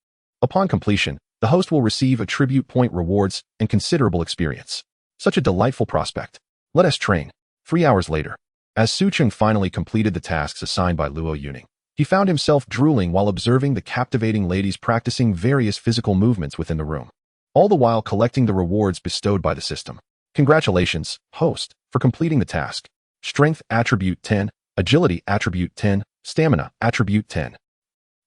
upon completion, the host will receive attribute point rewards and considerable experience. Such a delightful prospect. Let us train. 3 hours later, as Su Cheng finally completed the tasks assigned by Lu Yong, he found himself drooling while observing the captivating ladies practicing various physical movements within the room, all the while collecting the rewards bestowed by the system. Congratulations, host, for completing the task. Strength attribute 10, agility attribute 10, stamina attribute 10.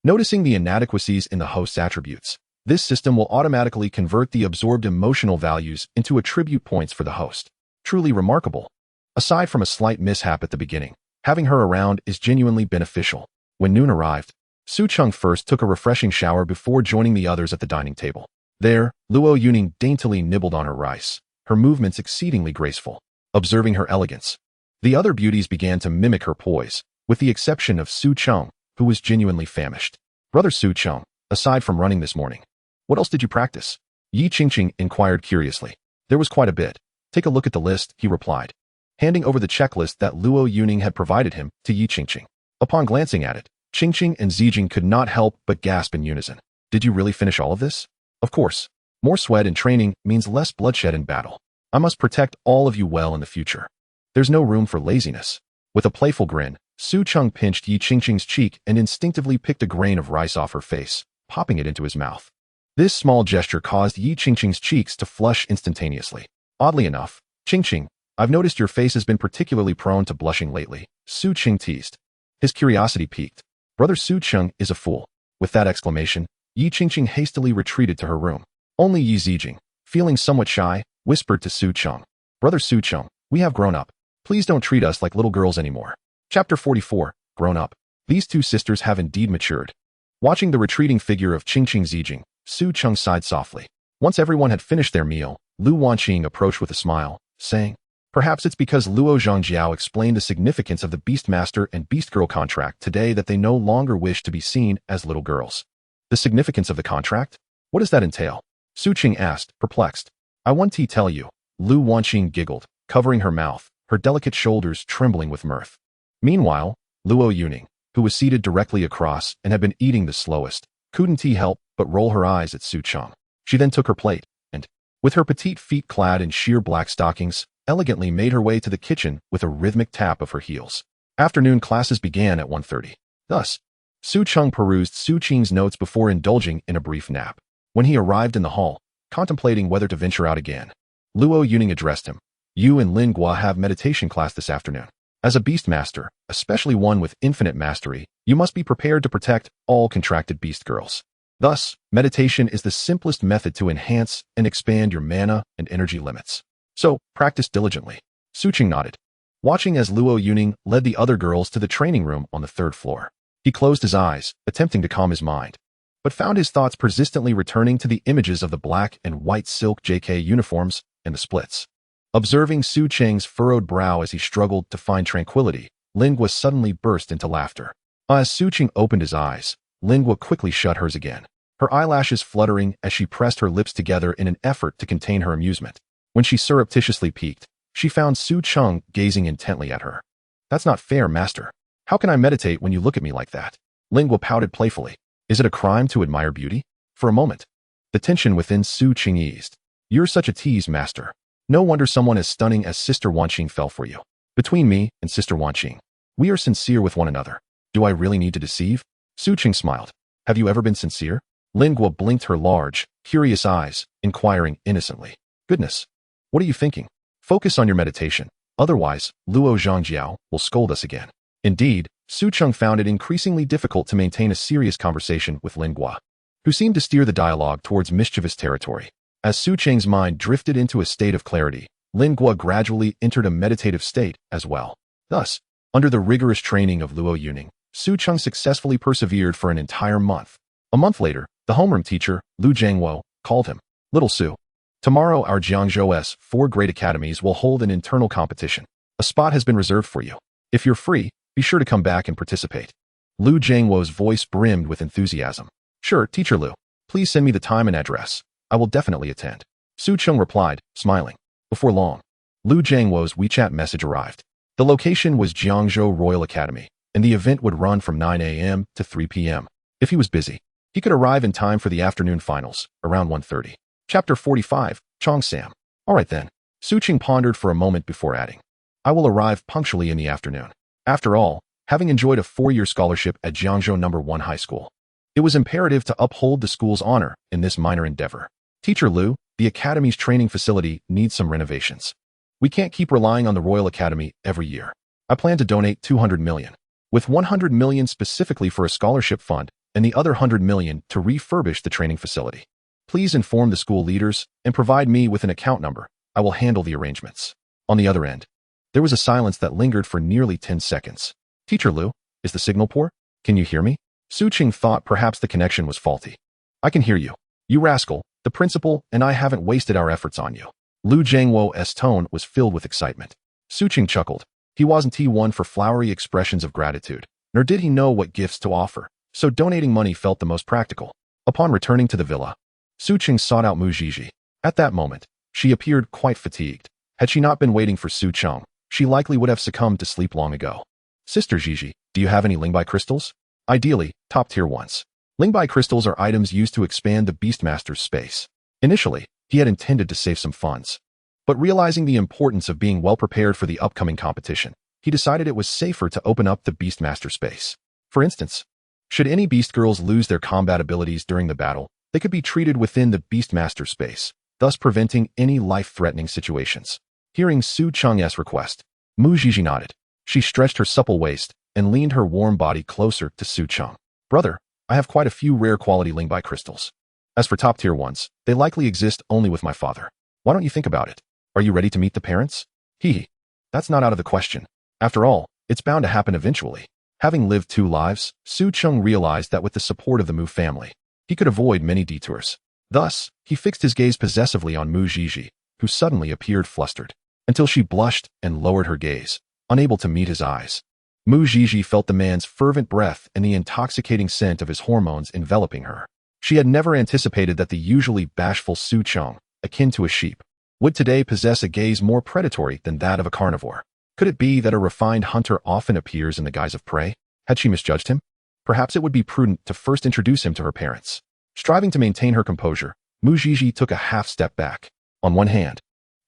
Noticing the inadequacies in the host's attributes, this system will automatically convert the absorbed emotional values into attribute points for the host. Truly remarkable. Aside from a slight mishap at the beginning, having her around is genuinely beneficial. When noon arrived, Su Cheng first took a refreshing shower before joining the others at the dining table. There, Lu Yong daintily nibbled on her rice, her movements exceedingly graceful. Observing her elegance, the other beauties began to mimic her poise, with the exception of Su Cheng, who was genuinely famished. Brother Su Cheng, aside from running this morning, what else did you practice? Yi Qingqing inquired curiously. There was quite a bit. Take a look at the list, he replied, handing over the checklist that Lu Yong had provided him to Yi Qingqing. Upon glancing at it, Qingqing and Zijing could not help but gasp in unison. Did you really finish all of this? Of course. More sweat and training means less bloodshed in battle. I must protect all of you well in the future. There's no room for laziness. With a playful grin, Su Cheng pinched Yi Qingqing's cheek and instinctively picked a grain of rice off her face, popping it into his mouth. This small gesture caused Yi Qingqing's cheeks to flush instantaneously. Oddly enough, Qingqing, I've noticed your face has been particularly prone to blushing lately, Su Cheng teased. His curiosity piqued. Brother Su Cheng is a fool. With that exclamation, Yi Qingqing hastily retreated to her room. Only Yi Zijing, feeling somewhat shy, whispered to Su Cheng. Brother Su Cheng, we have grown up. Please don't treat us like little girls anymore. Chapter 44, Grown Up. These two sisters have indeed matured. Watching the retreating figure of Qingqing Zijing, Su Cheng sighed softly. Once everyone had finished their meal, Lu Wanqing approached with a smile, saying, perhaps it's because Luo Zhangjiao explained the significance of the Beastmaster and Beastgirl contract today that they no longer wish to be seen as little girls. The significance of the contract? What does that entail? Su Cheng asked, perplexed. I want to tell you. Lu Wanqing giggled, covering her mouth, her delicate shoulders trembling with mirth. Meanwhile, Luo Yong, who was seated directly across and had been eating the slowest, couldn't help but roll her eyes at Su Cheng. She then took her plate and, with her petite feet clad in sheer black stockings, elegantly made her way to the kitchen with a rhythmic tap of her heels. Afternoon classes began at 1:30. Thus, Su Cheng perused Su Cheng's notes before indulging in a brief nap. When he arrived in the hall, contemplating whether to venture out again, Luo Yong addressed him. You and Lin Gua have meditation class this afternoon. As a Beastmaster, especially one with infinite mastery, you must be prepared to protect all contracted beast girls. Thus, meditation is the simplest method to enhance and expand your mana and energy limits. So, practice diligently. Su Cheng nodded, watching as Luo Yong led the other girls to the training room on the 3rd floor. He closed his eyes, attempting to calm his mind, but found his thoughts persistently returning to the images of the black and white silk JK uniforms and the splits. Observing Su Cheng's furrowed brow as he struggled to find tranquility, Lingua suddenly burst into laughter. As Su Cheng opened his eyes, Lingua quickly shut hers again, her eyelashes fluttering as she pressed her lips together in an effort to contain her amusement. When she surreptitiously peeked, she found Su Cheng gazing intently at her. That's not fair, master. How can I meditate when you look at me like that? Lingua pouted playfully. Is it a crime to admire beauty? For a moment, the tension within Su Cheng eased. You're such a tease, master. No wonder someone as stunning as Sister Wanqing fell for you. Between me and Sister Wanqing, we are sincere with one another. Do I really need to deceive? Su Cheng smiled. Have you ever been sincere? Lingua blinked her large, curious eyes, inquiring innocently. Goodness. What are you thinking? Focus on your meditation. Otherwise, Luo Zhangjiao will scold us again. Indeed, Su Cheng found it increasingly difficult to maintain a serious conversation with Lingua, who seemed to steer the dialogue towards mischievous territory. As Su Cheng's mind drifted into a state of clarity, Lingua gradually entered a meditative state as well. Thus, under the rigorous training of Lu Yong, Su Cheng successfully persevered for an entire month. A month later, the homeroom teacher, Lu Yong, called him. Little Su. Tomorrow our Jiangzhou's 4 great academies will hold an internal competition. A spot has been reserved for you. If you're free, be sure to come back and participate. Lu Yong's voice brimmed with enthusiasm. Sure, Teacher Lu. Please send me the time and address. I will definitely attend. Su Cheng replied, smiling. Before long, Lu Yong's WeChat message arrived. The location was Jiangzhou Royal Academy, and the event would run from 9 a.m. to 3 p.m. If he was busy, he could arrive in time for the afternoon finals, around 1:30. Chapter 45, Chong Sam. All right then. Su Cheng pondered for a moment before adding. I will arrive punctually in the afternoon. After all, having enjoyed a 4-year scholarship at Jiangzhou No. 1 High School, it was imperative to uphold the school's honor in this minor endeavor. Teacher Lu, the academy's training facility needs some renovations. We can't keep relying on the Royal Academy every year. I plan to donate 200 million, with 100 million specifically for a scholarship fund and the other 100 million to refurbish the training facility. Please inform the school leaders and provide me with an account number. I will handle the arrangements. On the other end, there was a silence that lingered for nearly 10 seconds. Teacher Lu, is the signal poor? Can you hear me? Su Cheng thought perhaps the connection was faulty. I can hear you. You rascal, the principal and I haven't wasted our efforts on you. Lu Yong's tone was filled with excitement. Su Cheng chuckled. He wasn't one for flowery expressions of gratitude, nor did he know what gifts to offer, so donating money felt the most practical. Upon returning to the villa, Su Cheng sought out Mu Zhizhi. At that moment, she appeared quite fatigued. Had she not been waiting for Su Cheng, she likely would have succumbed to sleep long ago. Sister Zhizhi, do you have any Lingbai crystals? Ideally, top-tier ones. Lingbai crystals are items used to expand the Beastmasters' space. Initially, he had intended to save some funds. But realizing the importance of being well-prepared for the upcoming competition, he decided it was safer to open up the Beastmaster space. For instance, should any Beast Girls lose their combat abilities during the battle, they could be treated within the Beastmaster space, thus preventing any life-threatening situations. Hearing Su Cheng's request, Mu Zhizhi nodded. She stretched her supple waist and leaned her warm body closer to Su Cheng. Brother, I have quite a few rare quality Lingbai crystals. As for top-tier ones, they likely exist only with my father. Why don't you think about it? Are you ready to meet the parents? Hee. That's not out of the question. After all, it's bound to happen eventually. Having lived 2 lives, Su Cheng realized that with the support of the Mu family, he could avoid many detours. Thus, he fixed his gaze possessively on Mu Zhizhi, who suddenly appeared flustered, until she blushed and lowered her gaze, unable to meet his eyes. Mu Zhizhi felt the man's fervent breath and the intoxicating scent of his hormones enveloping her. She had never anticipated that the usually bashful Su Cheng, akin to a sheep, would today possess a gaze more predatory than that of a carnivore. Could it be that a refined hunter often appears in the guise of prey? Had she misjudged him? Perhaps it would be prudent to first introduce him to her parents. Striving to maintain her composure, Mu Zhizhi took a half step back. On one hand,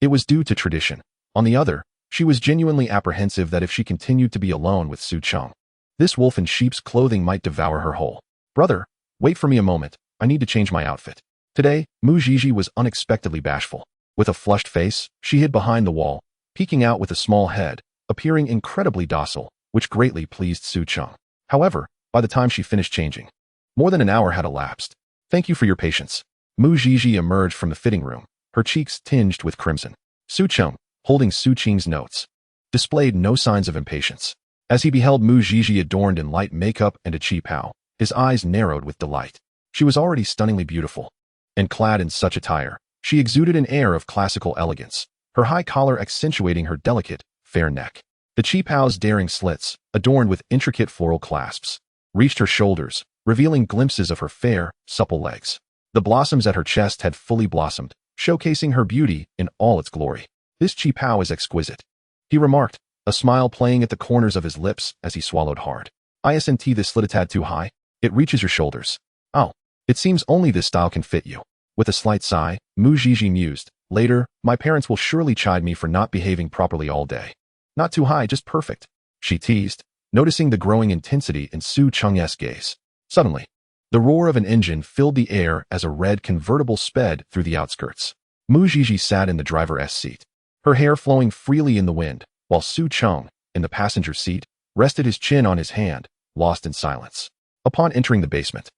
it was due to tradition. On the other, she was genuinely apprehensive that if she continued to be alone with Su Cheng, this wolf in sheep's clothing might devour her whole. Brother, wait for me a moment. I need to change my outfit. Today, Mu Zhizhi was unexpectedly bashful. With a flushed face, she hid behind the wall, peeking out with a small head, appearing incredibly docile, which greatly pleased Su Cheng. However, by the time she finished changing, more than an hour had elapsed. Thank you for your patience. Mu Zhizhi emerged from the fitting room, her cheeks tinged with crimson. Su Cheng, holding Su Cheng's notes, displayed no signs of impatience. As he beheld Mu Zhizhi adorned in light makeup and a chi pao, his eyes narrowed with delight. She was already stunningly beautiful, and clad in such attire, she exuded an air of classical elegance, her high collar accentuating her delicate, fair neck. The chi pao's daring slits, adorned with intricate floral clasps, reached her shoulders, revealing glimpses of her fair, supple legs. The blossoms at her chest had fully blossomed, showcasing her beauty in all its glory. This chi pao is exquisite, he remarked, a smile playing at the corners of his lips as he swallowed hard. Isn't this slit a tad too high? It reaches your shoulders. Oh, it seems only this style can fit you. With a slight sigh, Mu Zhizhi mused, later, my parents will surely chide me for not behaving properly all day. Not too high, just perfect, she teased, noticing the growing intensity in Su Cheng's gaze. Suddenly, the roar of an engine filled the air as a red convertible sped through the outskirts. Mu Zhizhi sat in the driver's seat, her hair flowing freely in the wind, while Su Cheng, in the passenger seat, rested his chin on his hand, lost in silence. Upon entering the basement,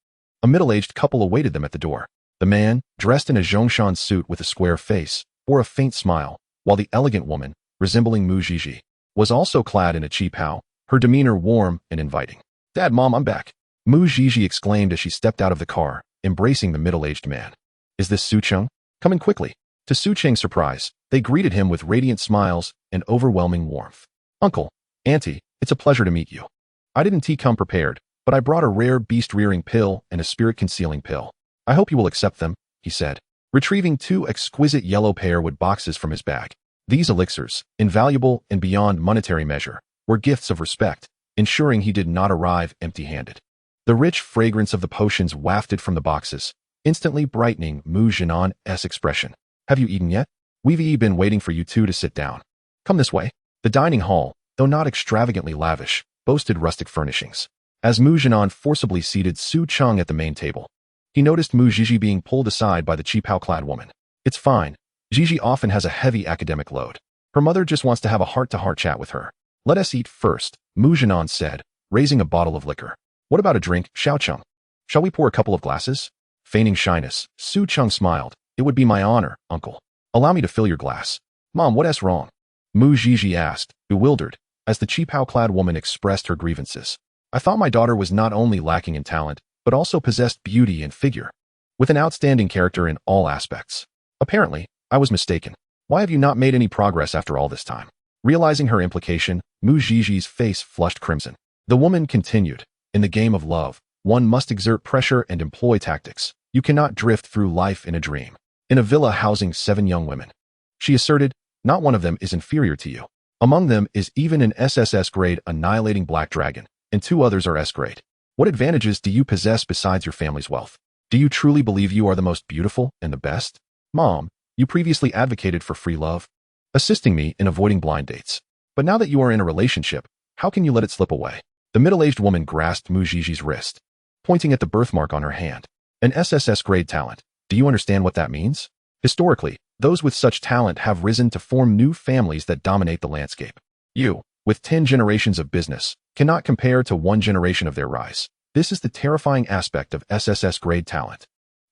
a middle-aged couple awaited them at the door. The man, dressed in a Zhongshan suit with a square face, bore a faint smile, while the elegant woman, resembling Mu Zhizhi, was also clad in a qipao, her demeanor warm and inviting. "Dad, Mom, I'm back," Mu Zhizhi exclaimed as she stepped out of the car, embracing the middle-aged man. "Is this Su Cheng? Come in quickly." To Su Cheng's surprise, they greeted him with radiant smiles and overwhelming warmth. "Uncle, Auntie, it's a pleasure to meet you. I didn't come prepared, but I brought a rare beast-rearing pill and a spirit-concealing pill. I hope you will accept them," he said, retrieving 2 exquisite yellow pearwood boxes from his bag. These elixirs, invaluable and beyond monetary measure, were gifts of respect, ensuring he did not arrive empty-handed. The rich fragrance of the potions wafted from the boxes, instantly brightening Mu Zhinan's expression. "Have you eaten yet? We've been waiting for you two to sit down. Come this way." The dining hall, though not extravagantly lavish, boasted rustic furnishings. As Mu Zhinan forcibly seated Su Cheng at the main table, he noticed Mu Zhizhi being pulled aside by the qipao-clad woman. "It's fine. Zhizhi often has a heavy academic load. Her mother just wants to have a heart-to-heart chat with her. Let us eat first," Mu Zhinan said, raising a bottle of liquor. "What about a drink, Xiao Cheng? Shall we pour a couple of glasses?" Feigning shyness, Su Cheng smiled. "It would be my honor, uncle. Allow me to fill your glass." "Mom, what's wrong?" Mu Zhizhi asked, bewildered, as the qipao-clad woman expressed her grievances. "I thought my daughter was not only lacking in talent, but also possessed beauty and figure, with an outstanding character in all aspects. Apparently, I was mistaken. Why have you not made any progress after all this time?" Realizing her implication, Mu Zhizhi's face flushed crimson. The woman continued, "In the game of love, one must exert pressure and employ tactics. You cannot drift through life in a dream. In a villa housing 7 young women," she asserted, "not one of them is inferior to you. Among them is even an SSS grade annihilating black dragon, and 2 others are S grade. What advantages do you possess besides your family's wealth? Do you truly believe you are the most beautiful and the best? Mom, you previously advocated for free love, assisting me in avoiding blind dates. But now that you are in a relationship, how can you let it slip away?" The middle-aged woman grasped Mu Zhizhi's wrist, pointing at the birthmark on her hand. "An SSS grade talent. Do you understand what that means? Historically, those with such talent have risen to form new families that dominate the landscape. You, with 10 generations of business, cannot compare to 1 generation of their rise. This is the terrifying aspect of SSS grade talent.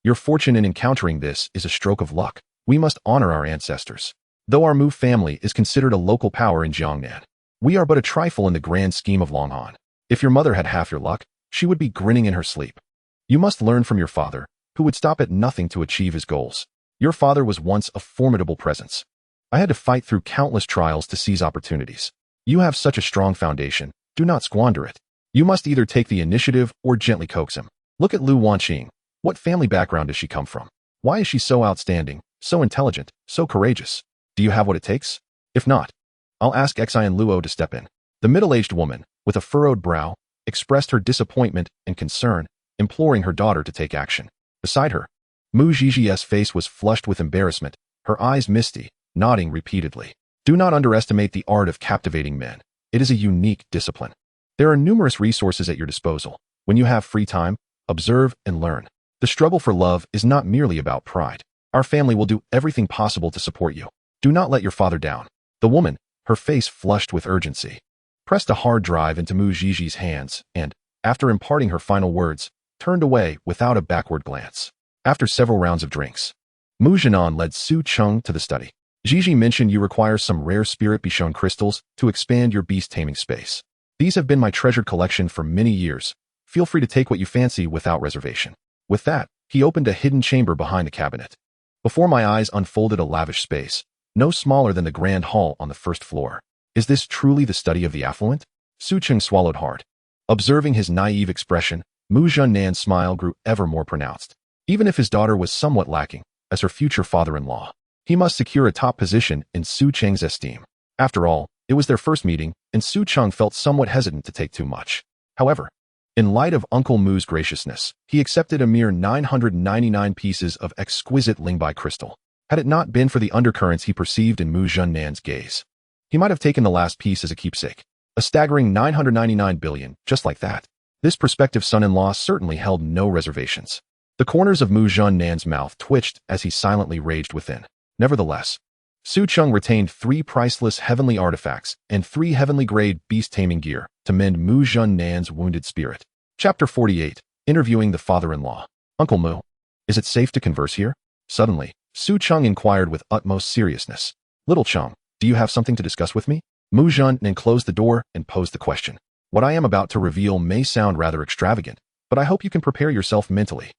Your fortune in encountering this is a stroke of luck. We must honor our ancestors. Though our Mu family is considered a local power in Jiangnan, we are but a trifle in the grand scheme of Longhan. If your mother had half your luck, she would be grinning in her sleep. You must learn from your father, who would stop at nothing to achieve his goals. Your father was once a formidable presence. I had to fight through countless trials to seize opportunities. You have such a strong foundation. Do not squander it. You must either take the initiative or gently coax him. Look at Lu Wanqing. What family background does she come from? Why is she so outstanding, so intelligent, so courageous? Do you have what it takes? If not, I'll ask Xian Luo to step in." The middle-aged woman, with a furrowed brow, expressed her disappointment and concern, imploring her daughter to take action. Beside her, Mu Zhizhi's face was flushed with embarrassment, her eyes misty, nodding repeatedly. "Do not underestimate the art of captivating men. It is a unique discipline. There are numerous resources at your disposal. When you have free time, observe and learn. The struggle for love is not merely about pride. Our family will do everything possible to support you. Do not let your father down." The woman, her face flushed with urgency, pressed a hard drive into Mu Zhizhi's hands and, after imparting her final words, turned away without a backward glance. After several rounds of drinks, Mu Zhinan led Su Cheng to the study. "Zhizhi mentioned you require some rare spirit Bishon crystals to expand your beast taming space. These have been my treasured collection for many years. Feel free to take what you fancy without reservation." With that, he opened a hidden chamber behind the cabinet. Before my eyes unfolded a lavish space, no smaller than the grand hall on the first floor. "Is this truly the study of the affluent?" Su Cheng swallowed hard. Observing his naive expression, Mu Zhinnan's smile grew ever more pronounced. Even if his daughter was somewhat lacking, as her future father-in-law, he must secure a top position in Su Cheng's esteem. After all, it was their first meeting, and Su Cheng felt somewhat hesitant to take too much. However, in light of Uncle Mu's graciousness, he accepted a mere 999 pieces of exquisite Lingbai crystal. Had it not been for the undercurrents he perceived in Mu Zhinnan's gaze, he might have taken the last piece as a keepsake. A staggering 999 billion, just like that. This prospective son-in-law certainly held no reservations. The corners of Mu Zhinnan's mouth twitched as he silently raged within. Nevertheless, Su Cheng retained 3 priceless heavenly artifacts and 3 heavenly-grade beast-taming gear to mend Mu Zhinnan's wounded spirit. Chapter 48. Interviewing the father-in-law. "Uncle Mu, is it safe to converse here?" Suddenly, Su Cheng inquired with utmost seriousness. "Little Cheng, do you have something to discuss with me?" Mu Zhen closed the door and posed the question. What I am about to reveal may sound rather extravagant, but I hope you can prepare yourself mentally.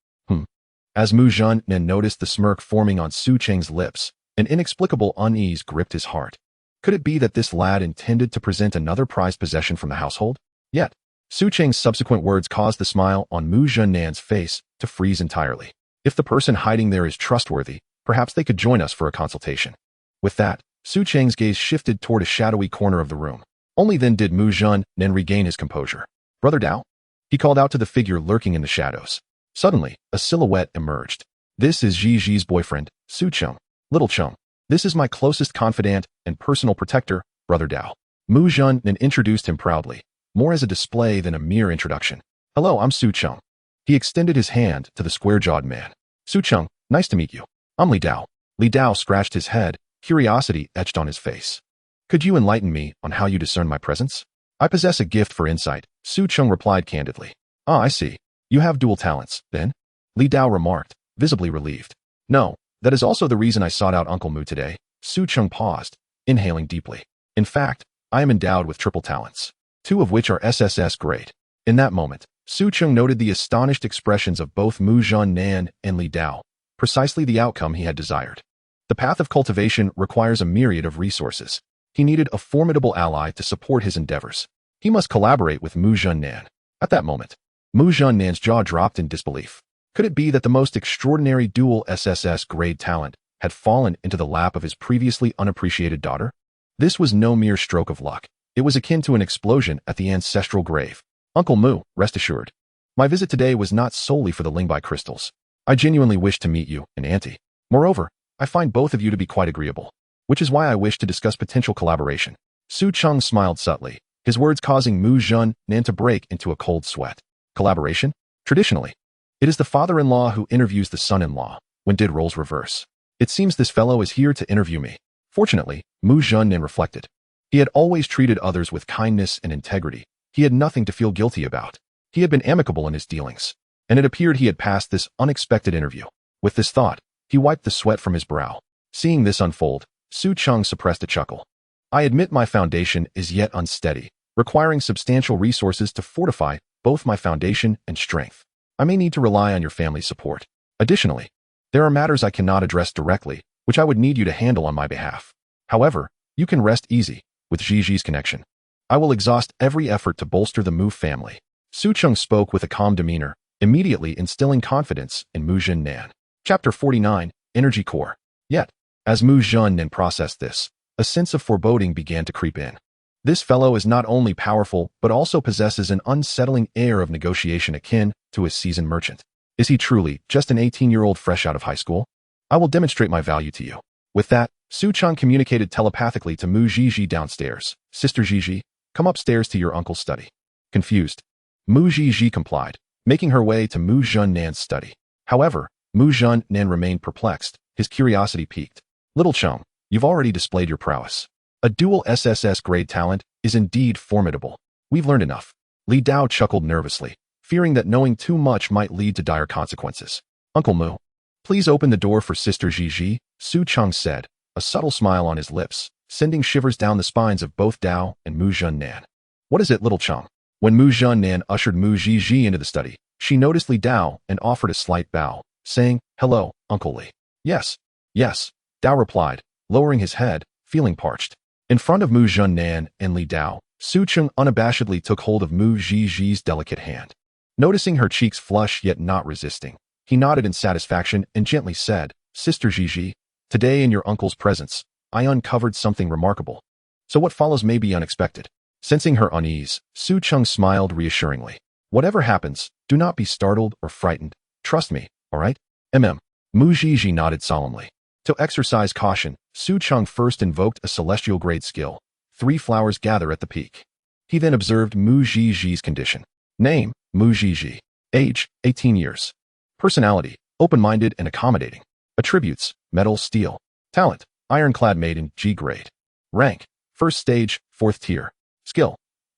As Mu Zhen noticed the smirk forming on Su Cheng's lips, an inexplicable unease gripped his heart. Could it be that this lad intended to present another prized possession from the household? Yet, Su Cheng's subsequent words caused the smile on Mu Zhen's face to freeze entirely. If the person hiding there is trustworthy, perhaps they could join us for a consultation. With that, Su Cheng's gaze shifted toward a shadowy corner of the room. Only then did Mu Zhen regain his composure. Brother Dao? He called out to the figure lurking in the shadows. Suddenly, a silhouette emerged. This is Zi's boyfriend, Su Cheng. Little Cheng. This is my closest confidant and personal protector, Brother Dao. Mu Zhen introduced him proudly, more as a display than a mere introduction. Hello, I'm Su Cheng. He extended his hand to the square-jawed man. Su Cheng, nice to meet you. I'm Li Dao. Li Dao scratched his head, curiosity etched on his face. Could you enlighten me on how you discern my presence? I possess a gift for insight, Su Cheng replied candidly. Ah, I see. You have dual talents, then? Li Dao remarked, visibly relieved. No, that is also the reason I sought out Uncle Mu today. Su Cheng paused, inhaling deeply. In fact, I am endowed with triple talents, 2 of which are SSS grade. In that moment, Su Cheng noted the astonished expressions of both Mu Zhen and Li Dao, precisely the outcome he had desired. The path of cultivation requires a myriad of resources. He needed a formidable ally to support his endeavors. He must collaborate with Mu Zhen. At that moment, Mu Zhen's jaw dropped in disbelief. Could it be that the most extraordinary dual SSS grade talent had fallen into the lap of his previously unappreciated daughter? This was no mere stroke of luck. It was akin to an explosion at the ancestral grave. Uncle Mu, rest assured. My visit today was not solely for the Lingbai crystals. I genuinely wish to meet you and Auntie. Moreover, I find both of you to be quite agreeable, which is why I wish to discuss potential collaboration. Su Cheng smiled subtly, his words causing Mu Zhen to break into a cold sweat. Collaboration? Traditionally, it is the father-in-law who interviews the son-in-law. When did roles reverse? It seems this fellow is here to interview me. Fortunately, Mu Zhen reflected. He had always treated others with kindness and integrity. He had nothing to feel guilty about. He had been amicable in his dealings, and it appeared he had passed this unexpected interview. With this thought, he wiped the sweat from his brow. Seeing this unfold, Su Cheng suppressed a chuckle. I admit my foundation is yet unsteady, requiring substantial resources to fortify both my foundation and strength. I may need to rely on your family's support. Additionally, there are matters I cannot address directly, which I would need you to handle on my behalf. However, you can rest easy with Zi's connection. I will exhaust every effort to bolster the Mu family. Su Cheng spoke with a calm demeanor, immediately instilling confidence in Mu Zhen. Chapter 49, Energy Core. Yet, as Mu Zhen processed this, a sense of foreboding began to creep in. This fellow is not only powerful, but also possesses an unsettling air of negotiation akin to a seasoned merchant. Is he truly just an 18-year-old fresh out of high school? I will demonstrate my value to you. With that, Su Cheng communicated telepathically to Mu Zhi downstairs. Sister Zhi, come upstairs to your uncle's study. Confused, Mu Zhi complied, making her way to Mu Zhen's study. However, Mu Zhen remained perplexed, his curiosity piqued. Little Cheng, you've already displayed your prowess. A dual SSS grade talent is indeed formidable. We've learned enough. Li Dao chuckled nervously, fearing that knowing too much might lead to dire consequences. Uncle Mu, please open the door for Sister Zhi, Su Cheng said, a subtle smile on his lips, sending shivers down the spines of both Dao and Mu Zhen. What is it, Little Cheng? When Mu Zhen ushered Mu Zhi into the study, she noticed Li Dao and offered a slight bow, saying, Hello, Uncle Li. Yes, Dao replied, lowering his head, feeling parched. In front of Mu Zhen and Li Dao, Su Cheng unabashedly took hold of Mu Zhi's delicate hand. Noticing her cheeks flush yet not resisting, he nodded in satisfaction and gently said, Sister Zhi, today in your uncle's presence, I uncovered something remarkable. So what follows may be unexpected. Sensing her unease, Su Cheng smiled reassuringly. Whatever happens, do not be startled or frightened. Trust me, all right? Mu Zhi nodded solemnly. To exercise caution, Su Cheng first invoked a celestial grade skill. 3 flowers gather at the peak. He then observed Mu Zhi's condition. Name, Mu Zhi. Age, 18 years. Personality, open-minded and accommodating. Attributes, metal, steel. Talent, ironclad maiden, G grade. Rank, first stage, 4th tier. Skill,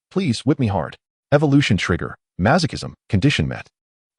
please whip me hard. Evolution trigger, masochism, condition met.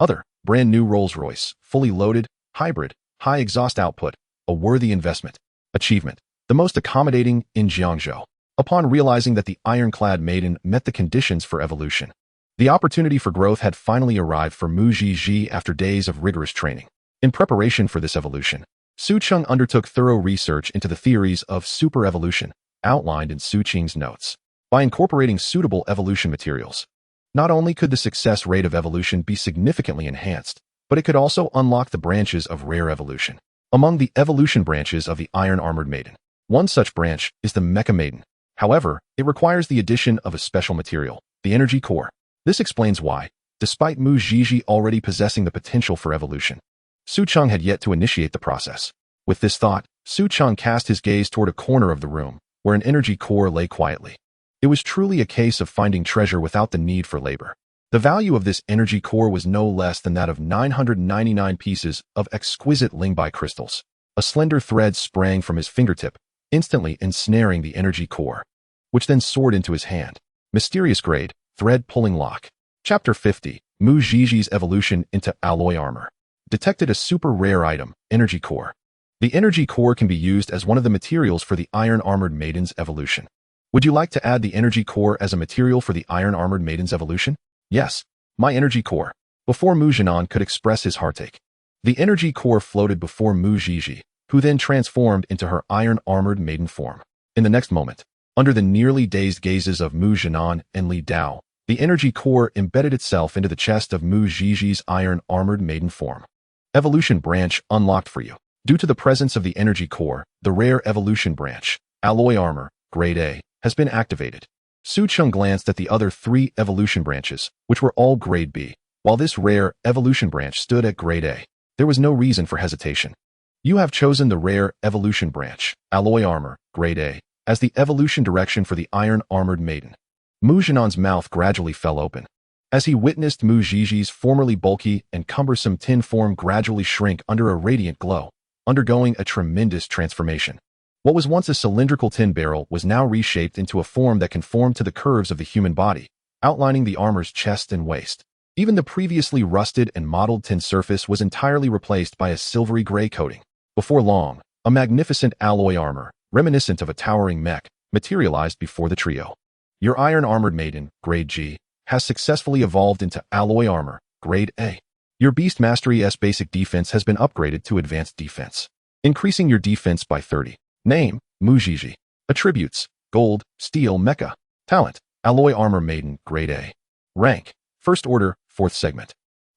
Other, brand new Rolls-Royce, fully loaded, hybrid, high exhaust output, a worthy investment. Achievement, the most accommodating in Jiangzhou. upon realizing that the ironclad maiden met the conditions for evolution. The opportunity for growth had finally arrived for Mu Zhizhi after days of rigorous training. In preparation for this evolution, Su Cheng undertook thorough research into the theories of super evolution outlined in Su Cheng's notes. By incorporating suitable evolution materials, not only could the success rate of evolution be significantly enhanced, but it could also unlock the branches of rare evolution. Among the evolution branches of the Iron-Armored Maiden, one such branch is the Mecha Maiden. However, it requires the addition of a special material, the energy core. This explains why, despite Mu Zhizhi already possessing the potential for evolution, Su Cheng had yet to initiate the process. With this thought, Su Cheng cast his gaze toward a corner of the room, where an energy core lay quietly. It was truly a case of finding treasure without the need for labor. The value of this energy core was no less than that of 999 pieces of exquisite Lingbai crystals. A slender thread sprang from his fingertip, instantly ensnaring the energy core, which then soared into his hand. Mysterious grade, thread pulling lock. Chapter 50, Mu Zhizhi's evolution into alloy armor. Detected a super rare item, energy core. The energy core can be used as one of the materials for the Iron-Armored Maiden's evolution. Would you like to add the energy core as a material for the Iron-Armored Maiden's evolution? Yes, my energy core. Before Mu Zhinan could express his heartache, the energy core floated before Mu Zhizhi, who then transformed into her Iron-Armored Maiden form. In the next moment, under the nearly dazed gazes of Mu Zhinan and Li Dao, the energy core embedded itself into the chest of Mu Zhizhi's Iron-Armored Maiden form. Evolution branch unlocked for you. Due to the presence of the energy core, the rare evolution branch, alloy armor, grade A, has been activated. Su Cheng glanced at the other 3 evolution branches, which were all grade B. While this rare evolution branch stood at grade A, there was no reason for hesitation. You have chosen the rare evolution branch, alloy armor, grade A, as the evolution direction for the Iron-Armored Maiden. Mu Zhinan's mouth gradually fell open, as he witnessed Mu Zhizhi's formerly bulky and cumbersome tin form gradually shrink under a radiant glow, undergoing a tremendous transformation. What was once a cylindrical tin barrel was now reshaped into a form that conformed to the curves of the human body, outlining the armor's chest and waist. Even the previously rusted and mottled tin surface was entirely replaced by a silvery gray coating. Before long, a magnificent alloy armor, reminiscent of a towering mech, materialized before the trio. Your Iron-Armored Maiden, grade G, has successfully evolved into alloy armor, grade A. Your Beastmastery's basic defense has been upgraded to advanced defense, increasing your defense by 30. Name, Mu Zhizhi. Attributes, gold, steel, mecha. Talent, alloy armor maiden, grade A. Rank, first order, 4th segment.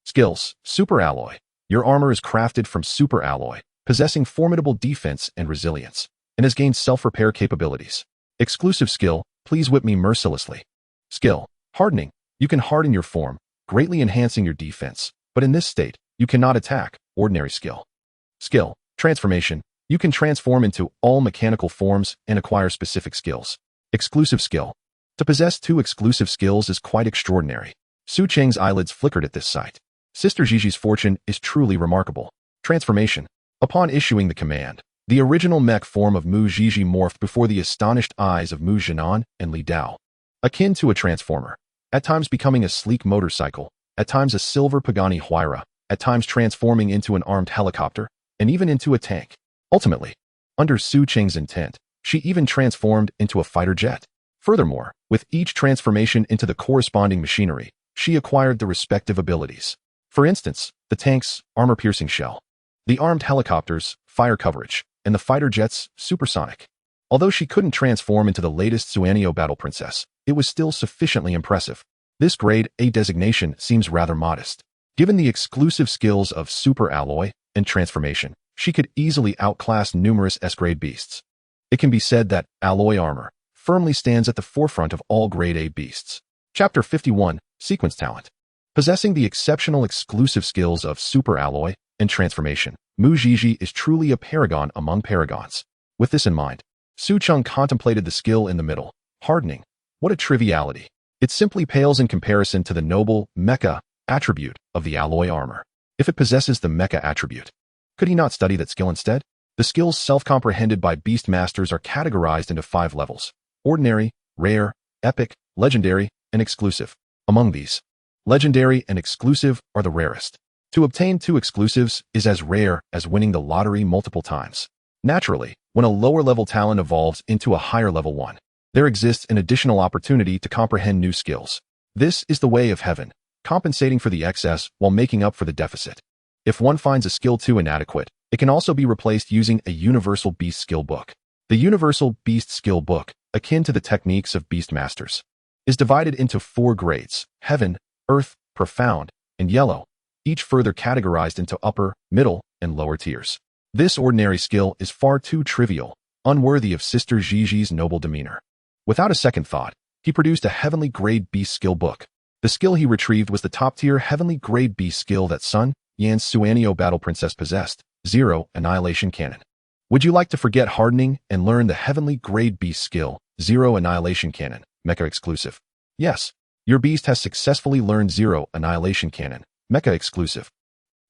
Skills, super alloy. Your armor is crafted from super alloy, possessing formidable defense and resilience, and has gained self-repair capabilities. Exclusive skill, please whip me mercilessly. Skill, hardening. You can harden your form, greatly enhancing your defense, but in this state, you cannot attack. Ordinary skill. Skill, transformation. You can transform into all mechanical forms and acquire specific skills. Exclusive skill. To possess 2 exclusive skills is quite extraordinary. Su Cheng's eyelids flickered at this sight. Sister Zhiji's fortune is truly remarkable. Transformation. Upon issuing the command, the original mech form of Mu Zhizhi morphed before the astonished eyes of Mu Zhinan and Li Dao. Akin to a transformer, at times becoming a sleek motorcycle, at times a silver Pagani Huayra, at times transforming into an armed helicopter, and even into a tank. Ultimately, under Su Cheng's intent, she even transformed into a fighter jet. Furthermore, with each transformation into the corresponding machinery, she acquired the respective abilities. For instance, the tank's armor-piercing shell, the armed helicopters, fire coverage, and the fighter jet's supersonic. Although she couldn't transform into the latest Suanio battle princess, it was still sufficiently impressive. This grade A designation seems rather modest. Given the exclusive skills of super alloy and transformation, she could easily outclass numerous S-grade beasts. It can be said that alloy armor firmly stands at the forefront of all grade A beasts. Chapter 51, Sequence Talent. Possessing the exceptional exclusive skills of super alloy and transformation, Mu Zhizhi is truly a paragon among paragons. With this in mind, Su Cheng contemplated the skill in the middle, hardening. What a triviality. It simply pales in comparison to the noble mecha attribute of the alloy armor. If it possesses the mecha attribute, could he not study that skill instead? The skills self-comprehended by Beastmasters are categorized into 5 levels: ordinary, rare, epic, legendary, and exclusive. Among these, legendary and exclusive are the rarest. To obtain 2 exclusives is as rare as winning the lottery multiple times. Naturally, when a lower-level talent evolves into a higher-level one, there exists an additional opportunity to comprehend new skills. This is the way of heaven, compensating for the excess while making up for the deficit. If one finds a skill too inadequate, it can also be replaced using a Universal Beast Skill Book. The Universal Beast Skill Book, akin to the techniques of Beastmasters, is divided into 4 grades: Heaven, Earth, Profound, and Yellow, each further categorized into upper, middle, and lower tiers. This ordinary skill is far too trivial, unworthy of Sister Gigi's noble demeanor. Without a second thought, he produced a Heavenly Grade Beast Skill Book. The skill he retrieved was the top-tier Heavenly Grade Beast skill that Sun Yan's Suanio Battle Princess possessed, 0 Annihilation Cannon. Would you like to forget hardening and learn the Heavenly Grade Beast skill, 0 Annihilation Cannon, Mecha exclusive? Yes, your beast has successfully learned 0 Annihilation Cannon, Mecha exclusive.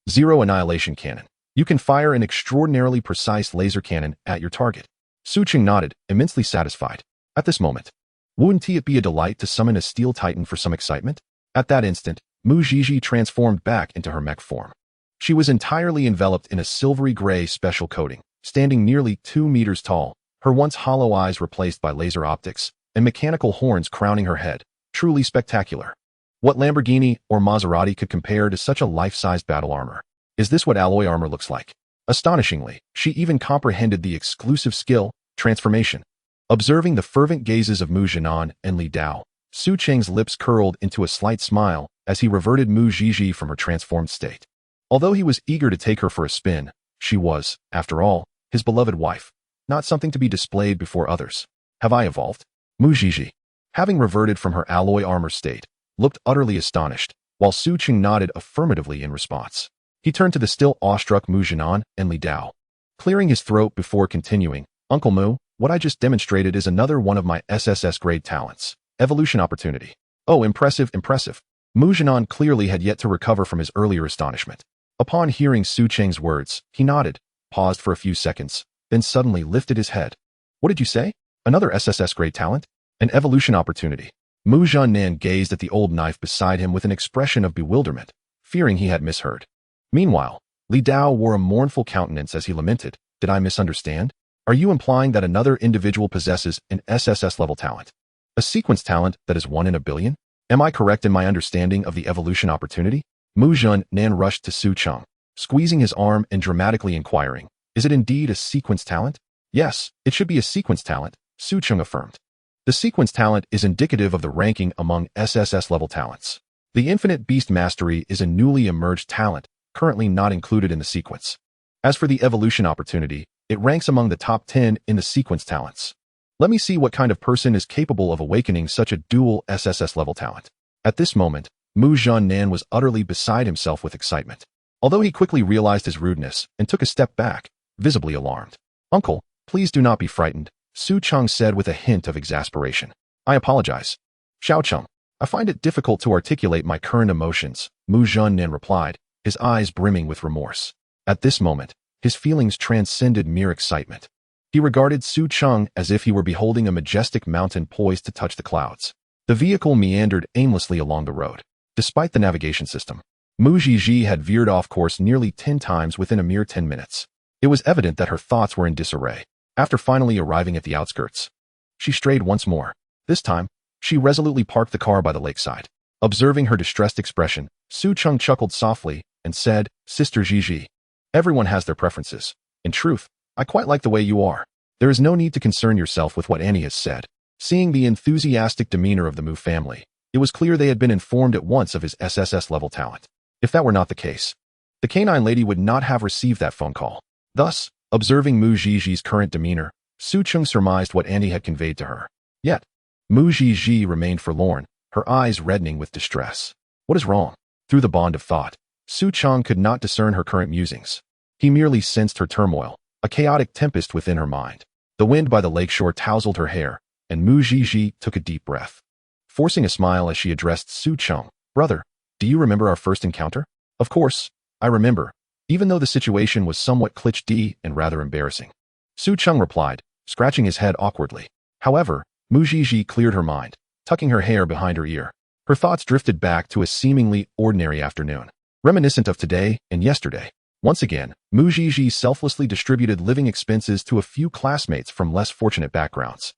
0 Annihilation Cannon. You can fire an extraordinarily precise laser cannon at your target. Su Cheng nodded, immensely satisfied. At this moment, wouldn't it be a delight to summon a Steel Titan for some excitement? At that instant, Mu Gigi transformed back into her mech form. She was entirely enveloped in a silvery gray special coating, standing nearly 2 meters tall, her once hollow eyes replaced by laser optics, and mechanical horns crowning her head. Truly spectacular. What Lamborghini or Maserati could compare to such a life-sized battle armor? Is this what alloy armor looks like? Astonishingly, she even comprehended the exclusive skill, transformation. Observing the fervent gazes of Mu Jinan and Li Dao, Su Cheng's lips curled into a slight smile as he reverted Mu Gigi from her transformed state. Although he was eager to take her for a spin, she was, after all, his beloved wife, not something to be displayed before others. Have I evolved? Mu Gigi, having reverted from her alloy armor state, looked utterly astonished, while Su Cheng nodded affirmatively in response. He turned to the still awestruck Mu Jinan and Li Dao, clearing his throat before continuing, Uncle Mu, what I just demonstrated is another one of my SSS grade talents. Evolution opportunity. Oh, impressive, impressive. Mu Jinan clearly had yet to recover from his earlier astonishment. Upon hearing Su Cheng's words, he nodded, paused for a few seconds, then suddenly lifted his head. What did you say? Another SSS grade talent? An evolution opportunity. Mu Jinan gazed at the old knife beside him with an expression of bewilderment, fearing he had misheard. Meanwhile, Li Dao wore a mournful countenance as he lamented, Did I misunderstand? Are you implying that another individual possesses an SSS-level talent? A sequence talent that is 1 in a billion? Am I correct in my understanding of the evolution opportunity? Mu Jinan rushed to Su Cheng, squeezing his arm and dramatically inquiring, Is it indeed a sequence talent? Yes, it should be a sequence talent, Su Cheng affirmed. The sequence talent is indicative of the ranking among SSS-level talents. The Infinite Beast Mastery is a newly emerged talent, currently not included in the sequence. As for the evolution opportunity, it ranks among the top 10 in the sequence talents. Let me see what kind of person is capable of awakening such a dual SSS-level talent. At this moment, Mu Jinan was utterly beside himself with excitement. Although he quickly realized his rudeness and took a step back, visibly alarmed. Uncle, please do not be frightened, Su Cheng said with a hint of exasperation. I apologize. Xiao Cheng, I find it difficult to articulate my current emotions, Mu Jinan replied, his eyes brimming with remorse. At this moment, his feelings transcended mere excitement. He regarded Su Cheng as if he were beholding a majestic mountain poised to touch the clouds. The vehicle meandered aimlessly along the road. Despite the navigation system, Mu Gigi had veered off course nearly 10 times within a mere 10 minutes. It was evident that her thoughts were in disarray. After finally arriving at the outskirts, she strayed once more. This time, she resolutely parked the car by the lakeside. Observing her distressed expression, Su Cheng chuckled softly and said, Sister Gigi, everyone has their preferences. In truth, I quite like the way you are. There is no need to concern yourself with what Annie has said. Seeing the enthusiastic demeanor of the Mu family, it was clear they had been informed at once of his SSS-level talent. If that were not the case, the canine lady would not have received that phone call. Thus, observing Mu Gigi's current demeanor, Su Cheng surmised what Annie had conveyed to her. Yet, Mu Gigi remained forlorn, her eyes reddening with distress. What is wrong? Through the bond of thought, Su Cheng could not discern her current musings. He merely sensed her turmoil, a chaotic tempest within her mind. The wind by the lakeshore tousled her hair, and Mu Gigi took a deep breath. Forcing a smile as she addressed Su Cheng, Brother, do you remember our first encounter? Of course, I remember, even though the situation was somewhat cliché and rather embarrassing. Su Cheng replied, scratching his head awkwardly. However, Mu Gigi cleared her mind, tucking her hair behind her ear. Her thoughts drifted back to a seemingly ordinary afternoon, reminiscent of today and yesterday. Once again, Mu Gigi selflessly distributed living expenses to a few classmates from less fortunate backgrounds.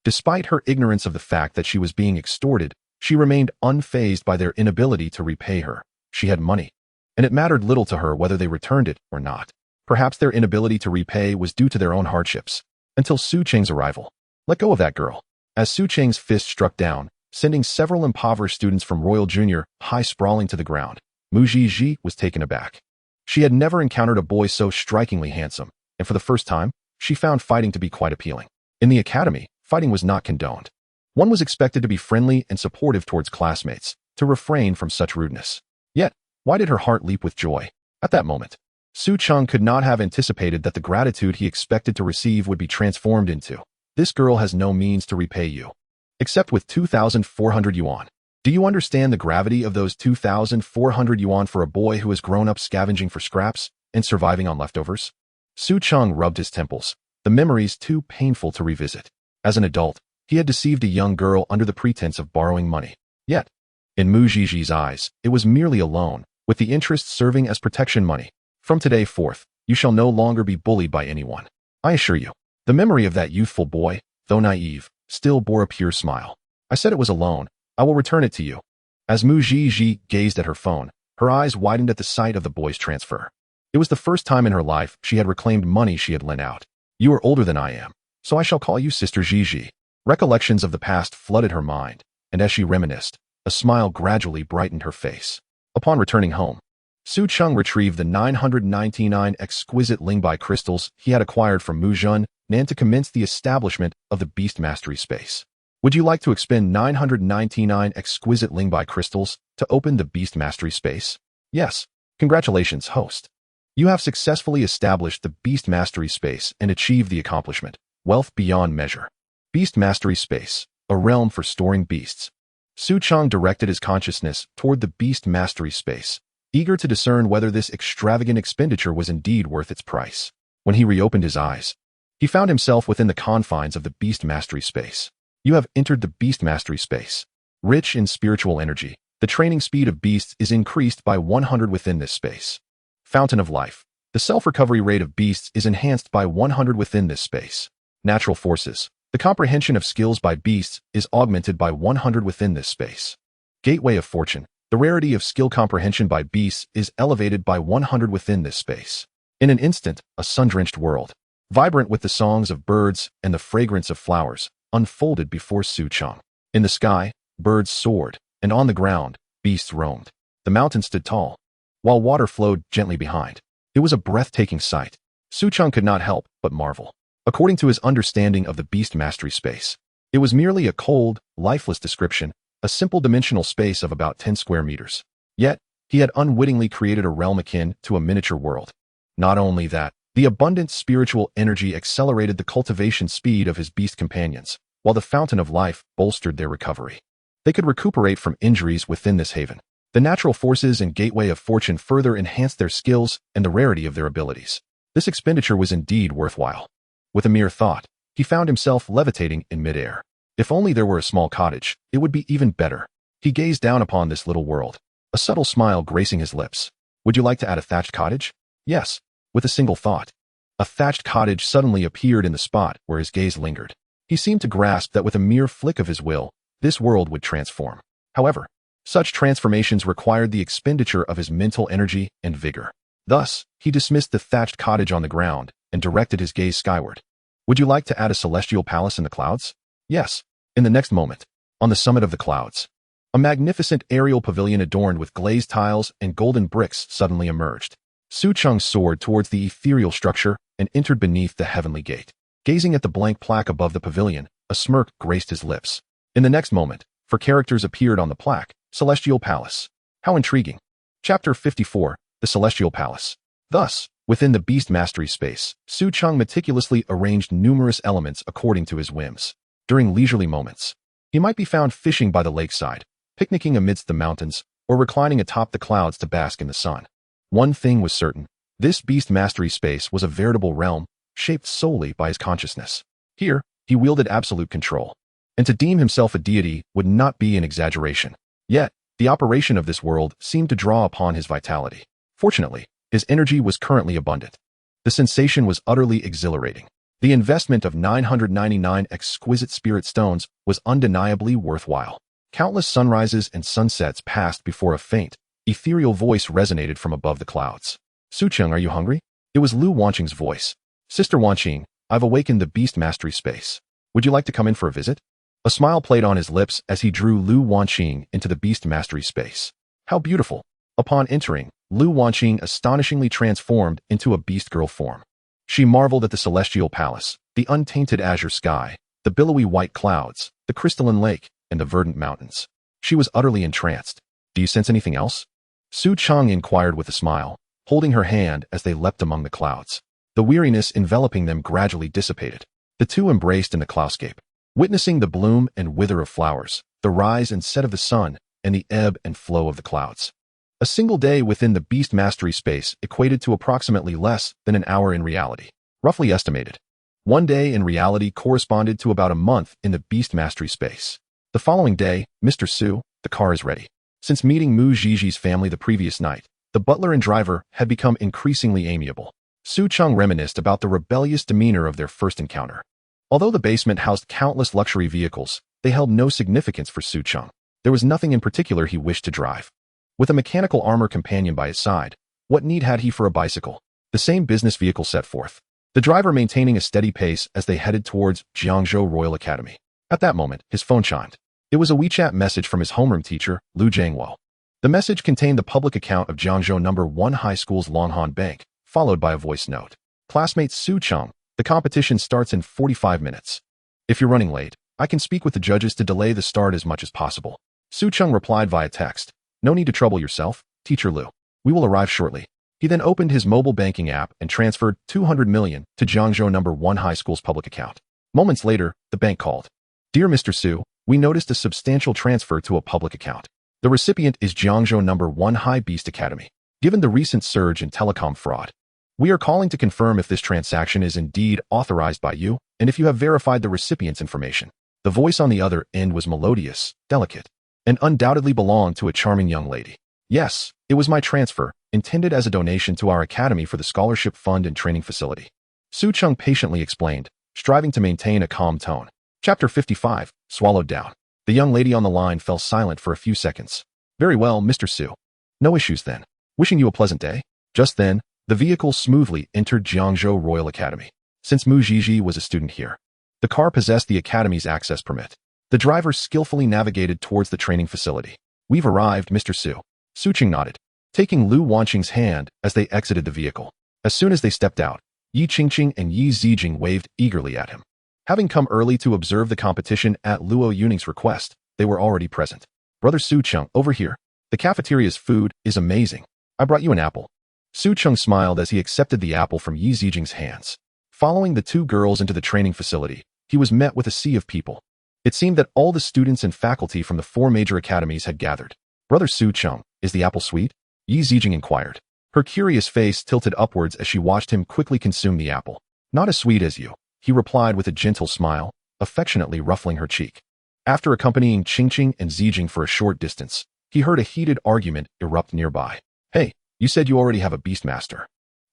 Despite her ignorance of the fact that she was being extorted, she remained unfazed by their inability to repay her. She had money, and it mattered little to her whether they returned it or not. Perhaps their inability to repay was due to their own hardships. Until Su Cheng's arrival. Let go of that girl. As Su Cheng's fist struck down, sending several impoverished students from Royal Junior High sprawling to the ground, Mu Zhizhi was taken aback. She had never encountered a boy so strikingly handsome, and for the first time, she found fighting to be quite appealing. In the academy, fighting was not condoned. One was expected to be friendly and supportive towards classmates, to refrain from such rudeness. Yet, why did her heart leap with joy? At that moment, Su Cheng could not have anticipated that the gratitude he expected to receive would be transformed into, "This girl has no means to repay you, except with 2,400 yuan. Do you understand the gravity of those 2,400 yuan for a boy who has grown up scavenging for scraps and surviving on leftovers?" Su Cheng rubbed his temples, the memories too painful to revisit. As an adult, he had deceived a young girl under the pretense of borrowing money. Yet, in Mu Zhizhi's eyes, it was merely a loan, with the interest serving as protection money. From today forth, you shall no longer be bullied by anyone. I assure you. The memory of that youthful boy, though naive, still bore a pure smile. I said it was a loan. I will return it to you. As Mu Zhizhi gazed at her phone, her eyes widened at the sight of the boy's transfer. It was the first time in her life she had reclaimed money she had lent out. You are older than I am, so I shall call you Sister Zhizhi. Recollections of the past flooded her mind, and as she reminisced, a smile gradually brightened her face. Upon returning home, Su Cheng retrieved the 999 exquisite Lingbai crystals he had acquired from Mu Zhun Nan to commence the establishment of the Beast Mastery space. Would you like to expend 999 exquisite Lingbai crystals to open the Beast Mastery space? Yes. Congratulations, host. You have successfully established the Beast Mastery space and achieved the accomplishment, wealth beyond measure. Beast Mastery space, a realm for storing beasts. Su Cheng directed his consciousness toward the Beast Mastery space, eager to discern whether this extravagant expenditure was indeed worth its price. When he reopened his eyes, he found himself within the confines of the Beast Mastery space. You have entered the Beast Mastery space. Rich in spiritual energy, the training speed of beasts is increased by 100 within this space. Fountain of life. The self-recovery rate of beasts is enhanced by 100 within this space. Natural forces. The comprehension of skills by beasts is augmented by 100 within this space. Gateway of fortune. The rarity of skill comprehension by beasts is elevated by 100 within this space. In an instant, a sun-drenched world, vibrant with the songs of birds and the fragrance of flowers, unfolded before Su Cheng. In the sky, birds soared, and on the ground, beasts roamed. The mountain stood tall, while water flowed gently behind. It was a breathtaking sight. Su Cheng could not help but marvel. According to his understanding of the Beast Mastery space, it was merely a cold, lifeless description, a simple dimensional space of about 10 square meters. Yet, he had unwittingly created a realm akin to a miniature world. Not only that, the abundant spiritual energy accelerated the cultivation speed of his beast companions, while the fountain of life bolstered their recovery. They could recuperate from injuries within this haven. The natural forces and gateway of fortune further enhanced their skills and the rarity of their abilities. This expenditure was indeed worthwhile. With a mere thought, he found himself levitating in midair. If only there were a small cottage, it would be even better. He gazed down upon this little world, a subtle smile gracing his lips. Would you like to add a thatched cottage? Yes. With a single thought, a thatched cottage suddenly appeared in the spot where his gaze lingered. He seemed to grasp that with a mere flick of his will, this world would transform. However, such transformations required the expenditure of his mental energy and vigor. Thus, he dismissed the thatched cottage on the ground and directed his gaze skyward. Would you like to add a celestial palace in the clouds? Yes. In the next moment, on the summit of the clouds, a magnificent aerial pavilion adorned with glazed tiles and golden bricks suddenly emerged. Su Cheng soared towards the ethereal structure and entered beneath the heavenly gate. Gazing at the blank plaque above the pavilion, a smirk graced his lips. In the next moment, four characters appeared on the plaque: Celestial Palace. How intriguing. Chapter 54, The Celestial Palace. Thus, within the Beast Mastery space, Su Cheng meticulously arranged numerous elements according to his whims. During leisurely moments, he might be found fishing by the lakeside, picnicking amidst the mountains, or reclining atop the clouds to bask in the sun. One thing was certain: this Beast Mastery space was a veritable realm, shaped solely by his consciousness. Here, he wielded absolute control, and to deem himself a deity would not be an exaggeration. Yet, the operation of this world seemed to draw upon his vitality. Fortunately, his energy was currently abundant. The sensation was utterly exhilarating. The investment of 999 exquisite spirit stones was undeniably worthwhile. Countless sunrises and sunsets passed before a faint, ethereal voice resonated from above the clouds. Su Cheng, are you hungry? It was Lu Yong's voice. Sister Yong, I've awakened the Beastmastery space. Would you like to come in for a visit? A smile played on his lips as he drew Lu Yong into the Beastmastery space. How beautiful! Upon entering, Lu Yong astonishingly transformed into a beast girl form. She marveled at the celestial palace, the untainted azure sky, the billowy white clouds, the crystalline lake, and the verdant mountains. She was utterly entranced. Do you sense anything else? Su Cheng inquired with a smile, holding her hand as they leapt among the clouds. The weariness enveloping them gradually dissipated. The two embraced in the cloudscape, witnessing the bloom and wither of flowers, the rise and set of the sun, and the ebb and flow of the clouds. A single day within the Beast Mastery space equated to approximately less than an hour in reality, roughly estimated. One day in reality corresponded to about a month in the Beast Mastery space. The following day, Mr. Su, the car is ready. Since meeting Mu Ziji's family the previous night, the butler and driver had become increasingly amiable. Su Cheng reminisced about the rebellious demeanor of their first encounter. Although the basement housed countless luxury vehicles, they held no significance for Su Cheng. There was nothing in particular he wished to drive. With a mechanical armor companion by his side, what need had he for a bicycle? The same business vehicle set forth, the driver maintaining a steady pace as they headed towards Jiangzhou Royal Academy. At that moment, his phone chimed. It was a WeChat message from his homeroom teacher, Lu Yong. The message contained the public account of Jiangzhou No. 1 High School's Longhan Bank, followed by a voice note. Classmate Su Cheng, the competition starts in 45 minutes. If you're running late, I can speak with the judges to delay the start as much as possible. Su Cheng replied via text. No need to trouble yourself, Teacher Lu. We will arrive shortly. He then opened his mobile banking app and transferred 200 million to Jiangzhou No. 1 High School's public account. Moments later, the bank called. Dear Mr. Su, we noticed a substantial transfer to a public account. The recipient is Jiangzhou No. 1 High Beast Academy. Given the recent surge in telecom fraud, we are calling to confirm if this transaction is indeed authorized by you and if you have verified the recipient's information. The voice on the other end was melodious, delicate, and undoubtedly belonged to a charming young lady. Yes, it was my transfer, intended as a donation to our academy for the scholarship fund and training facility. Su Cheng patiently explained, striving to maintain a calm tone. Chapter 55, swallowed down. The young lady on the line fell silent for a few seconds. Very well, Mr. Su. No issues then. Wishing you a pleasant day. Just then, the vehicle smoothly entered Jiangzhou Royal Academy. Since Mu Ziji was a student here, the car possessed the academy's access permit. The driver skillfully navigated towards the training facility. We've arrived, Mr. Su. Su Cheng nodded, taking Lu Yong's hand as they exited the vehicle. As soon as they stepped out, Yi Qingqing and Yi Zijing waved eagerly at him. Having come early to observe the competition at Lu Yong's request, they were already present. Brother Su Cheng, over here. The cafeteria's food is amazing. I brought you an apple. Su Cheng smiled as he accepted the apple from Yi Zijing's hands. Following the two girls into the training facility, he was met with a sea of people. It seemed that all the students and faculty from the 4 major academies had gathered. Brother Su Cheng, is the apple sweet? Yi Zijing inquired. Her curious face tilted upwards as she watched him quickly consume the apple. Not as sweet as you, he replied with a gentle smile, affectionately ruffling her cheek. After accompanying Qingqing and Zijing for a short distance, he heard a heated argument erupt nearby. Hey, you said you already have a Beastmaster.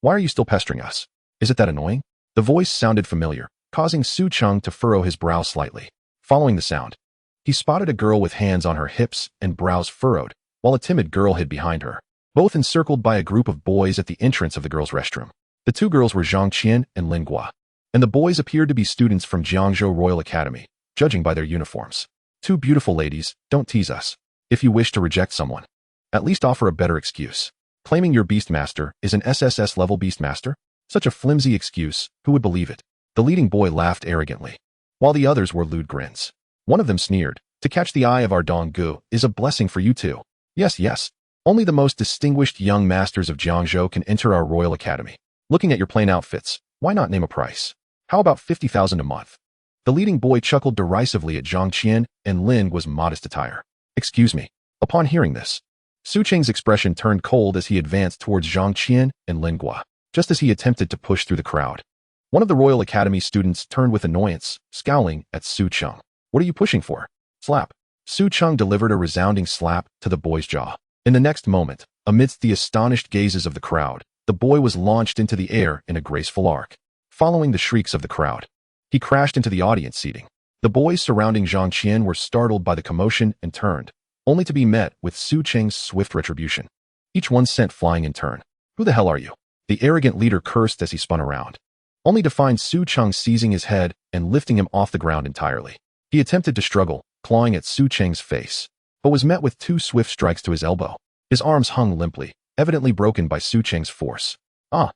Why are you still pestering us? Is it that annoying? The voice sounded familiar, causing Su Cheng to furrow his brow slightly. Following the sound, he spotted a girl with hands on her hips and brows furrowed, while a timid girl hid behind her, both encircled by a group of boys at the entrance of the girls' restroom. The two girls were Zhang Qian and Lin Gua, and the boys appeared to be students from Jiangzhou Royal Academy, judging by their uniforms. Two beautiful ladies, don't tease us. If you wish to reject someone, at least offer a better excuse. Claiming your Beastmaster is an SSS level Beastmaster? Such a flimsy excuse, who would believe it? The leading boy laughed arrogantly, while the others wore lewd grins. One of them sneered, to catch the eye of our Donggu is a blessing for you too. Yes, yes. Only the most distinguished young masters of Jiangzhou can enter our Royal Academy. Looking at your plain outfits, why not name a price? How about 50,000 a month? The leading boy chuckled derisively at Zhang Qian and Lin was modest attire. Excuse me. Upon hearing this, Su Cheng's expression turned cold as he advanced towards Zhang Qian and Lin Gua, just as he attempted to push through the crowd. One of the Royal Academy students turned with annoyance, scowling at Su Cheng. What are you pushing for? Slap. Su Cheng delivered a resounding slap to the boy's jaw. In the next moment, amidst the astonished gazes of the crowd, the boy was launched into the air in a graceful arc. following the shrieks of the crowd. He crashed into the audience seating. The boys surrounding Zhang Qian were startled by the commotion and turned, only to be met with Su Cheng's swift retribution. Each one sent flying in turn. "Who the hell are you?" The arrogant leader cursed as he spun around, only to find Su Cheng seizing his head and lifting him off the ground entirely. He attempted to struggle, clawing at Su Cheng's face, but was met with 2 swift strikes to his elbow. His arms hung limply, evidently broken by Su Cheng's force. "Ah!"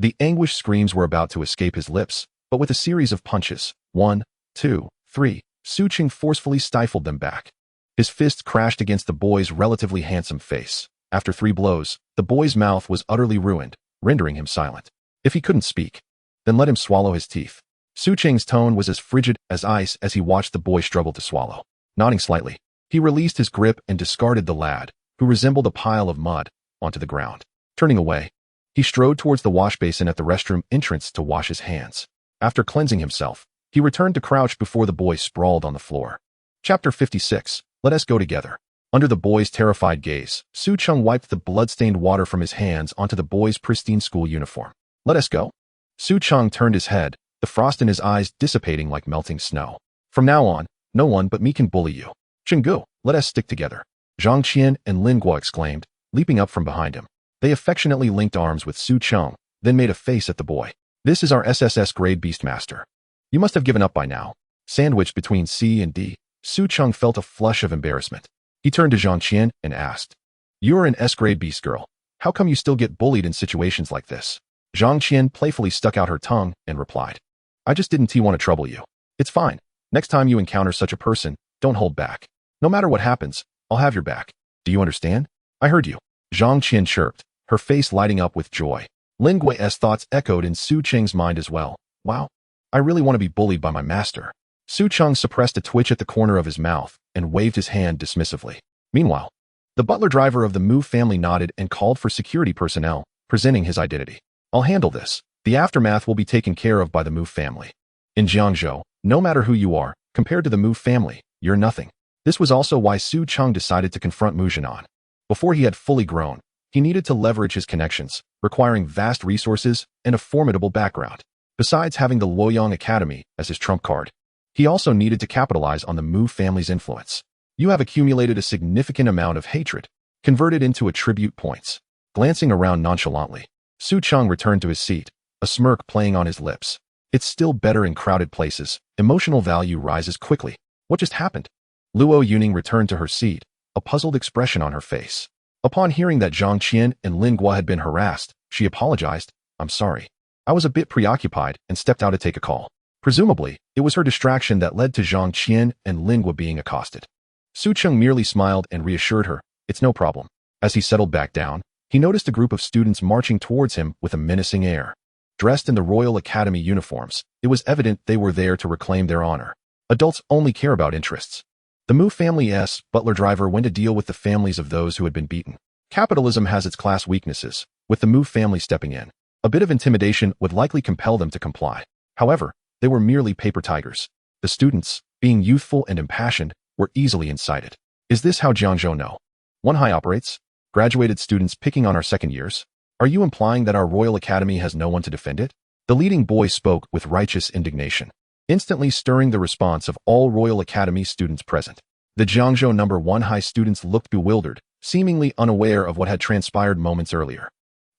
The anguished screams were about to escape his lips, but with a series of punches, 1, 2, 3, Su Cheng forcefully stifled them back. His fists crashed against the boy's relatively handsome face. After 3 blows, the boy's mouth was utterly ruined, rendering him silent. If he couldn't speak, then let him swallow his teeth. Su Cheng's tone was as frigid as ice as he watched the boy struggle to swallow. Nodding slightly, he released his grip and discarded the lad, who resembled a pile of mud, onto the ground. Turning away, he strode towards the wash basin at the restroom entrance to wash his hands. After cleansing himself, he returned to crouch before the boy sprawled on the floor. Chapter 56. Let us go together. Under the boy's terrified gaze, Su Cheng wiped the blood-stained water from his hands onto the boy's pristine school uniform. "Let us go?" Su Cheng turned his head, the frost in his eyes dissipating like melting snow. "From now on, no one but me can bully you. Chenggu, let us stick together," Zhang Qian and Lin Guo exclaimed, leaping up from behind him. They affectionately linked arms with Su Cheng, then made a face at the boy. "This is our SSS grade Beastmaster. You must have given up by now." Sandwiched between C and D, Su Cheng felt a flush of embarrassment. He turned to Zhang Qian and asked, "You're an S-grade beast girl. How come you still get bullied in situations like this?" Zhang Qian playfully stuck out her tongue and replied, "I just didn't want to trouble you. It's fine. Next time you encounter such a person, don't hold back. No matter what happens, I'll have your back. Do you understand?" "I heard you," Zhang Qian chirped, her face lighting up with joy. Lin Gui's thoughts echoed in Su Cheng's mind as well. "Wow, I really want to be bullied by my master." Su Cheng suppressed a twitch at the corner of his mouth and waved his hand dismissively. Meanwhile, the butler driver of the Mu family nodded and called for security personnel, presenting his identity. "I'll handle this. The aftermath will be taken care of by the Mu family. In Jiangzhou, no matter who you are, compared to the Mu family, you're nothing." This was also why Su Cheng decided to confront Mu Jianan. Before he had fully grown, he needed to leverage his connections, requiring vast resources and a formidable background. Besides having the Lu Yong Academy as his trump card, he also needed to capitalize on the Mu family's influence. "You have accumulated a significant amount of hatred, converted into attribute points." Glancing around nonchalantly, Su Cheng returned to his seat, a smirk playing on his lips. "It's still better in crowded places. Emotional value rises quickly." "What just happened?" Luo Yuning returned to her seat, a puzzled expression on her face. Upon hearing that Zhang Qian and Lin Guo had been harassed, she apologized. "I'm sorry. I was a bit preoccupied and stepped out to take a call." Presumably, it was her distraction that led to Zhang Qian and Lin Guo being accosted. Su Cheng merely smiled and reassured her, "It's no problem." As he settled back down, he noticed a group of students marching towards him with a menacing air. Dressed in the Royal Academy uniforms, it was evident they were there to reclaim their honor. Adults only care about interests. The Mu family's butler driver went to deal with the families of those who had been beaten. Capitalism has its class weaknesses, with the Mu family stepping in. A bit of intimidation would likely compel them to comply. However, they were merely paper tigers. The students, being youthful and impassioned, were easily incited. "Is this how Jiangzhou No. 1 High operates? Graduated students picking on our second years? Are you implying that our Royal Academy has no one to defend it?" The leading boy spoke with righteous indignation, instantly stirring the response of all Royal Academy students present. The Jiangzhou No. 1 High students looked bewildered, seemingly unaware of what had transpired moments earlier.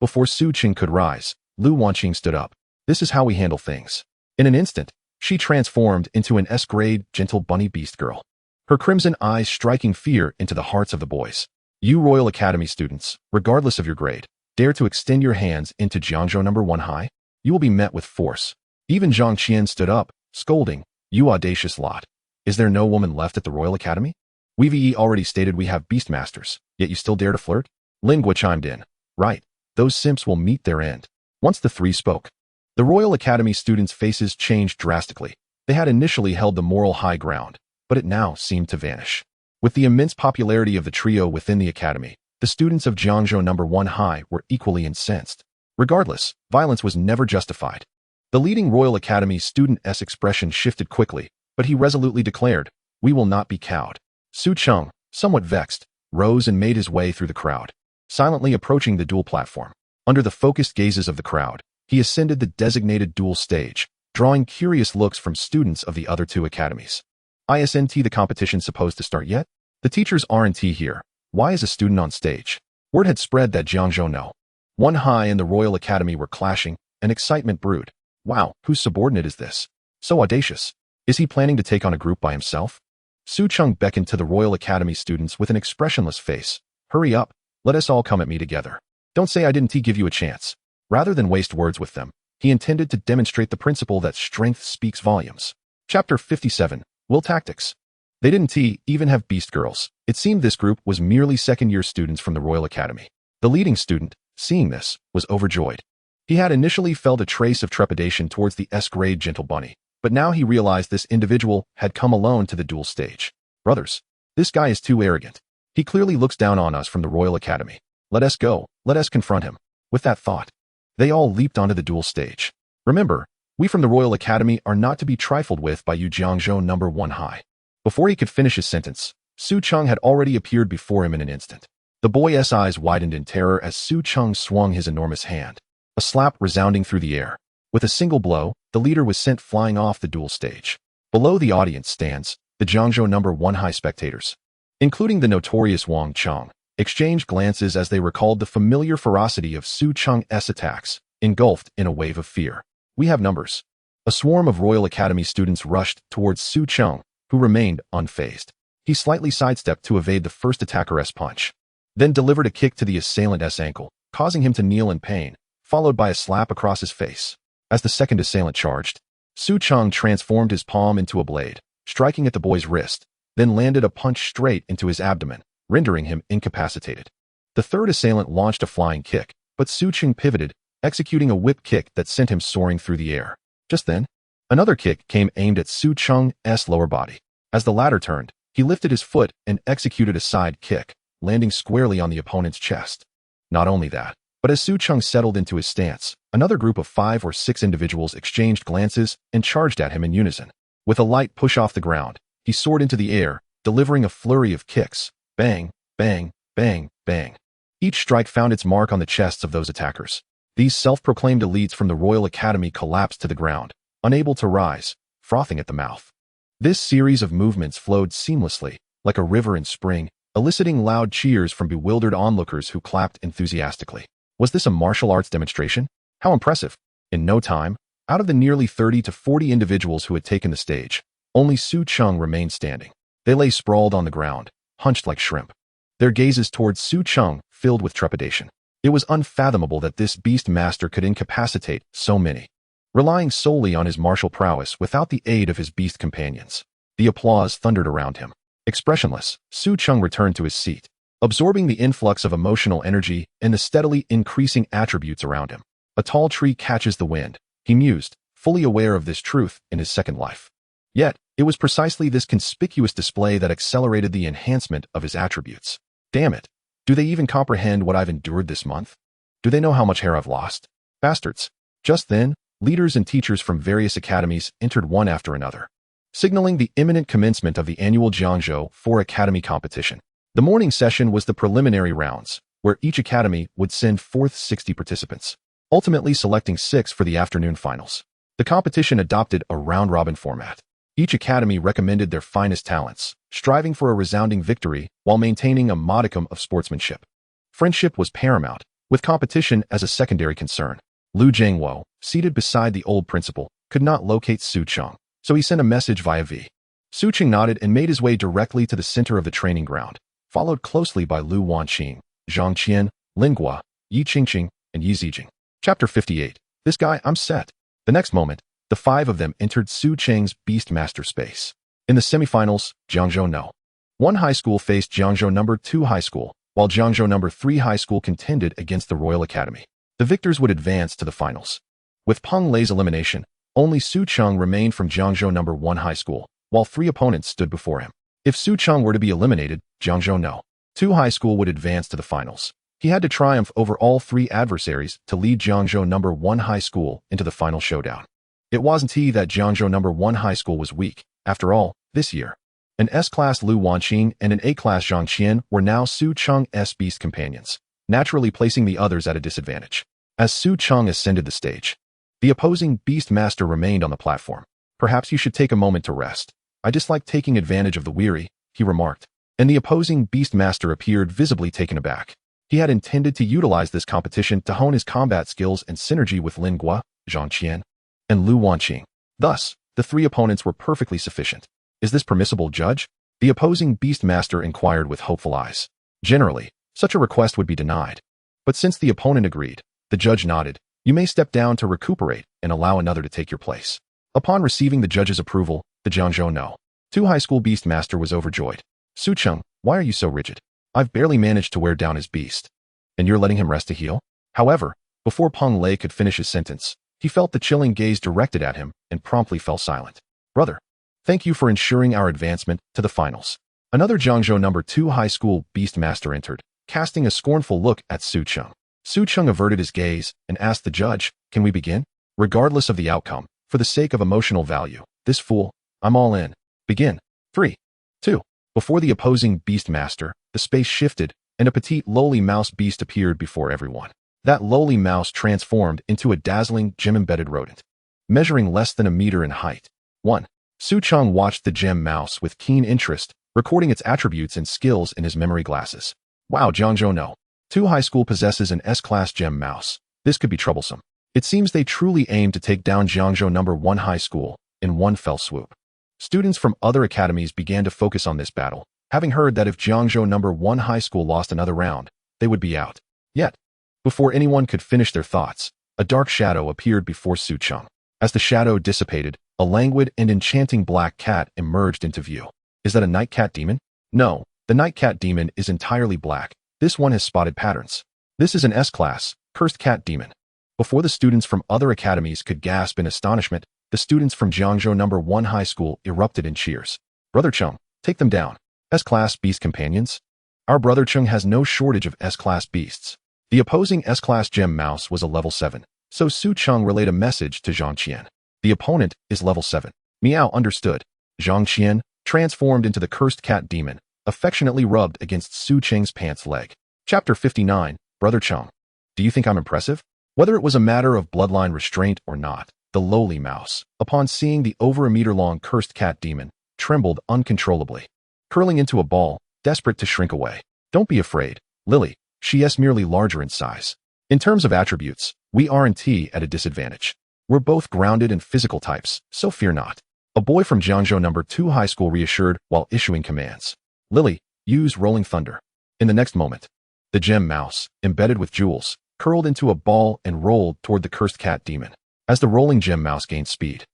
Before Su Cheng could rise, Lu Wanqing stood up. "This is how we handle things." In an instant, she transformed into an S-grade, gentle bunny beast girl, her crimson eyes striking fear into the hearts of the boys. "You Royal Academy students, regardless of your grade, dare to extend your hands into Jiangzhou No. 1 High? You will be met with force." Even Zhang Qian stood up, scolding, "You audacious lot. Is there no woman left at the Royal Academy? We've already stated we have Beastmasters, yet you still dare to flirt?" Lin Guo chimed in. "Right, those simps will meet their end." Once the three spoke, the Royal Academy students' faces changed drastically. They had initially held the moral high ground, but it now seemed to vanish. With the immense popularity of the trio within the academy, the students of Jiangzhou No. 1 High were equally incensed. Regardless, violence was never justified. The leading Royal Academy student's expression shifted quickly, but he resolutely declared, "We will not be cowed." Su Cheng, somewhat vexed, rose and made his way through the crowd, silently approaching the duel platform. Under the focused gazes of the crowd, He ascended the designated duel stage, drawing curious looks from students of the other two academies. "Isn't the competition supposed to start yet? The teachers aren't here. Why is a student on stage?" Word had spread that Jiangzhou No. 1 High and the Royal Academy were clashing, and excitement brewed. Wow, whose subordinate is this? So audacious. Is he planning to take on a group by himself? Su Cheng beckoned to the Royal Academy students with an expressionless face. "Hurry up, let us all come at me together. Don't say I didn't give you a chance." Rather than waste words with them, he intended to demonstrate the principle that strength speaks volumes. Chapter 57, Will Tactics. They didn't even have Beast Girls. It seemed this group was merely second-year students from the Royal Academy. The leading student, seeing this, was overjoyed. He had initially felt a trace of trepidation towards the S-grade Gentle Bunny, but now he realized this individual had come alone to the duel stage. "Brothers, this guy is too arrogant. He clearly looks down on us from the Royal Academy. Let us go, let us confront him." With that thought, they all leaped onto the duel stage. "Remember, we from the Royal Academy are not to be trifled with by you Jiangzhou No. 1 High." Before he could finish his sentence, Su Cheng had already appeared before him in an instant. The boy's eyes widened in terror as Su Cheng swung his enormous hand, a slap resounding through the air. With a single blow, the leader was sent flying off the duel stage. Below the audience stands, the Jiangzhou No. 1 High spectators, including the notorious Wang Cheng, exchanged glances as they recalled the familiar ferocity of Su Cheng's attacks, engulfed in a wave of fear. "We have numbers." A swarm of Royal Academy students rushed towards Su Cheng, who remained unfazed. He slightly sidestepped to evade the first attacker's punch, then delivered a kick to the assailant's ankle, causing him to kneel in pain, followed by a slap across his face. As the second assailant charged, Su Cheng transformed his palm into a blade, striking at the boy's wrist, then landed a punch straight into his abdomen, rendering him incapacitated. The third assailant launched a flying kick, but Su Cheng pivoted, executing a whip kick that sent him soaring through the air. Just then, another kick came aimed at Su Cheng's lower body. As the latter turned, he lifted his foot and executed a side kick, landing squarely on the opponent's chest. Not only that, but as Su Cheng settled into his stance, another group of 5 or 6 individuals exchanged glances and charged at him in unison. With a light push off the ground, he soared into the air, delivering a flurry of kicks. Bang, bang, bang, bang. Each strike found its mark on the chests of those attackers. These self-proclaimed elites from the Royal Academy collapsed to the ground, unable to rise, frothing at the mouth. This series of movements flowed seamlessly, like a river in spring, eliciting loud cheers from bewildered onlookers who clapped enthusiastically. Was this a martial arts demonstration? How impressive! In no time, out of the nearly 30 to 40 individuals who had taken the stage, only Su Cheng remained standing. They lay sprawled on the ground, hunched like shrimp, their gazes towards Su Cheng filled with trepidation. It was unfathomable that this Beastmaster could incapacitate so many, relying solely on his martial prowess without the aid of his beast companions. The applause thundered around him. Expressionless, Su Cheng returned to his seat, absorbing the influx of emotional energy and the steadily increasing attributes around him. A tall tree catches the wind, he mused, fully aware of this truth in his second life. Yet, it was precisely this conspicuous display that accelerated the enhancement of his attributes. Damn it! Do they even comprehend what I've endured this month? Do they know how much hair I've lost? Bastards! Just then, leaders and teachers from various academies entered one after another, signaling the imminent commencement of the annual Jiangzhou 4 Academy competition. The morning session was the preliminary rounds, where each academy would send forth 60 participants, ultimately selecting 6 for the afternoon finals. The competition adopted a round-robin format. Each academy recommended their finest talents, striving for a resounding victory while maintaining a modicum of sportsmanship. Friendship was paramount, with competition as a secondary concern. Lu Yong, seated beside the old principal, could not locate Su Cheng, so he sent a message via V. Su Cheng nodded and made his way directly to the center of the training ground, followed closely by Lu Wanqing, Zhang Qian, Lin Gua, Yi Qingqing, and Yi Zijing. Chapter 58. This guy, I'm set. The next moment, the 5 of them entered Su Cheng's Beastmaster space. In the semifinals, Jiangzhou No. 1 High School faced Jiangzhou No. 2 High School, while Jiangzhou No. 3 High School contended against the Royal Academy. The victors would advance to the finals. With Peng Lei's elimination, only Su Cheng remained from Jiangzhou No. 1 High School, while 3 opponents stood before him. If Su Cheng were to be eliminated, Jiangzhou No. 2 High School would advance to the finals. He had to triumph over all 3 adversaries to lead Jiangzhou No. 1 High School into the final showdown. It wasn't that Jiangzhou No. 1 High School was weak. After all, this year, an S-class Lu Wanqing and an A-class Zhang Qian were now Su Cheng's beast companions, naturally placing the others at a disadvantage. As Su Cheng ascended the stage, the opposing Beastmaster remained on the platform. Perhaps you should take a moment to rest. I dislike taking advantage of the weary, he remarked. And the opposing Beastmaster appeared visibly taken aback. He had intended to utilize this competition to hone his combat skills and synergy with Lin Gua, Zhang Qian, and Lu Yong. Thus, the three opponents were perfectly sufficient. Is this permissible, Judge? The opposing Beastmaster inquired with hopeful eyes. Generally, such a request would be denied. But since the opponent agreed, the judge nodded. You may step down to recuperate and allow another to take your place. Upon receiving the judge's approval, the Jiangzhou No. 2 High School Beastmaster was overjoyed. Su Cheng, why are you so rigid? I've barely managed to wear down his beast. And you're letting him rest to heal? However, before Peng Lei could finish his sentence, he felt the chilling gaze directed at him and promptly fell silent. Brother, thank you for ensuring our advancement to the finals. Another Jiangzhou No. 2 High School Beastmaster entered, casting a scornful look at Su Cheng. Su Cheng averted his gaze and asked the judge, can we begin? Regardless of the outcome, for the sake of emotional value, this fool, I'm all in. Begin. 3, 2. Before the opposing Beastmaster, the space shifted, and a petite lowly mouse beast appeared before everyone. That lowly mouse transformed into a dazzling gem-embedded rodent, measuring less than a meter in height. 1. Su Cheng watched the gem mouse with keen interest, recording its attributes and skills in his memory glasses. Wow, Jiangzhou No. 2 High School possesses an S-class gem mouse. This could be troublesome. It seems they truly aim to take down Jiangzhou No. 1 High School in one fell swoop. Students from other academies began to focus on this battle, having heard that if Jiangzhou No. 1 High School lost another round, they would be out. Yet, before anyone could finish their thoughts, a dark shadow appeared before Su Cheng. As the shadow dissipated, a languid and enchanting black cat emerged into view. Is that a night cat demon? No, the night cat demon is entirely black. This one has spotted patterns. This is an S-class, cursed cat demon. Before the students from other academies could gasp in astonishment, the students from Jiangzhou No. 1 High School erupted in cheers. Brother Cheng, take them down. S-class beast companions? Our brother Cheng has no shortage of S-class beasts. The opposing S-class gem mouse was a level 7, so Su Cheng relayed a message to Zhang Qian. The opponent is level 7. Meow understood. Zhang Qian, transformed into the cursed cat demon, affectionately rubbed against Su Cheng's pants leg. Chapter 59, Brother Cheng. Do you think I'm impressive? Whether it was a matter of bloodline restraint or not, the lowly mouse, upon seeing the over a meter-long cursed cat demon, trembled uncontrollably, curling into a ball, desperate to shrink away. Don't be afraid, Lily. She is merely larger in size. In terms of attributes, we aren't at a disadvantage. We're both grounded and physical types, so fear not. A boy from Jiangzhou No. 2 High School reassured while issuing commands. Lily, use Rolling Thunder. In the next moment, the gem mouse, embedded with jewels, curled into a ball and rolled toward the cursed cat demon. As the rolling gem mouse gained speed,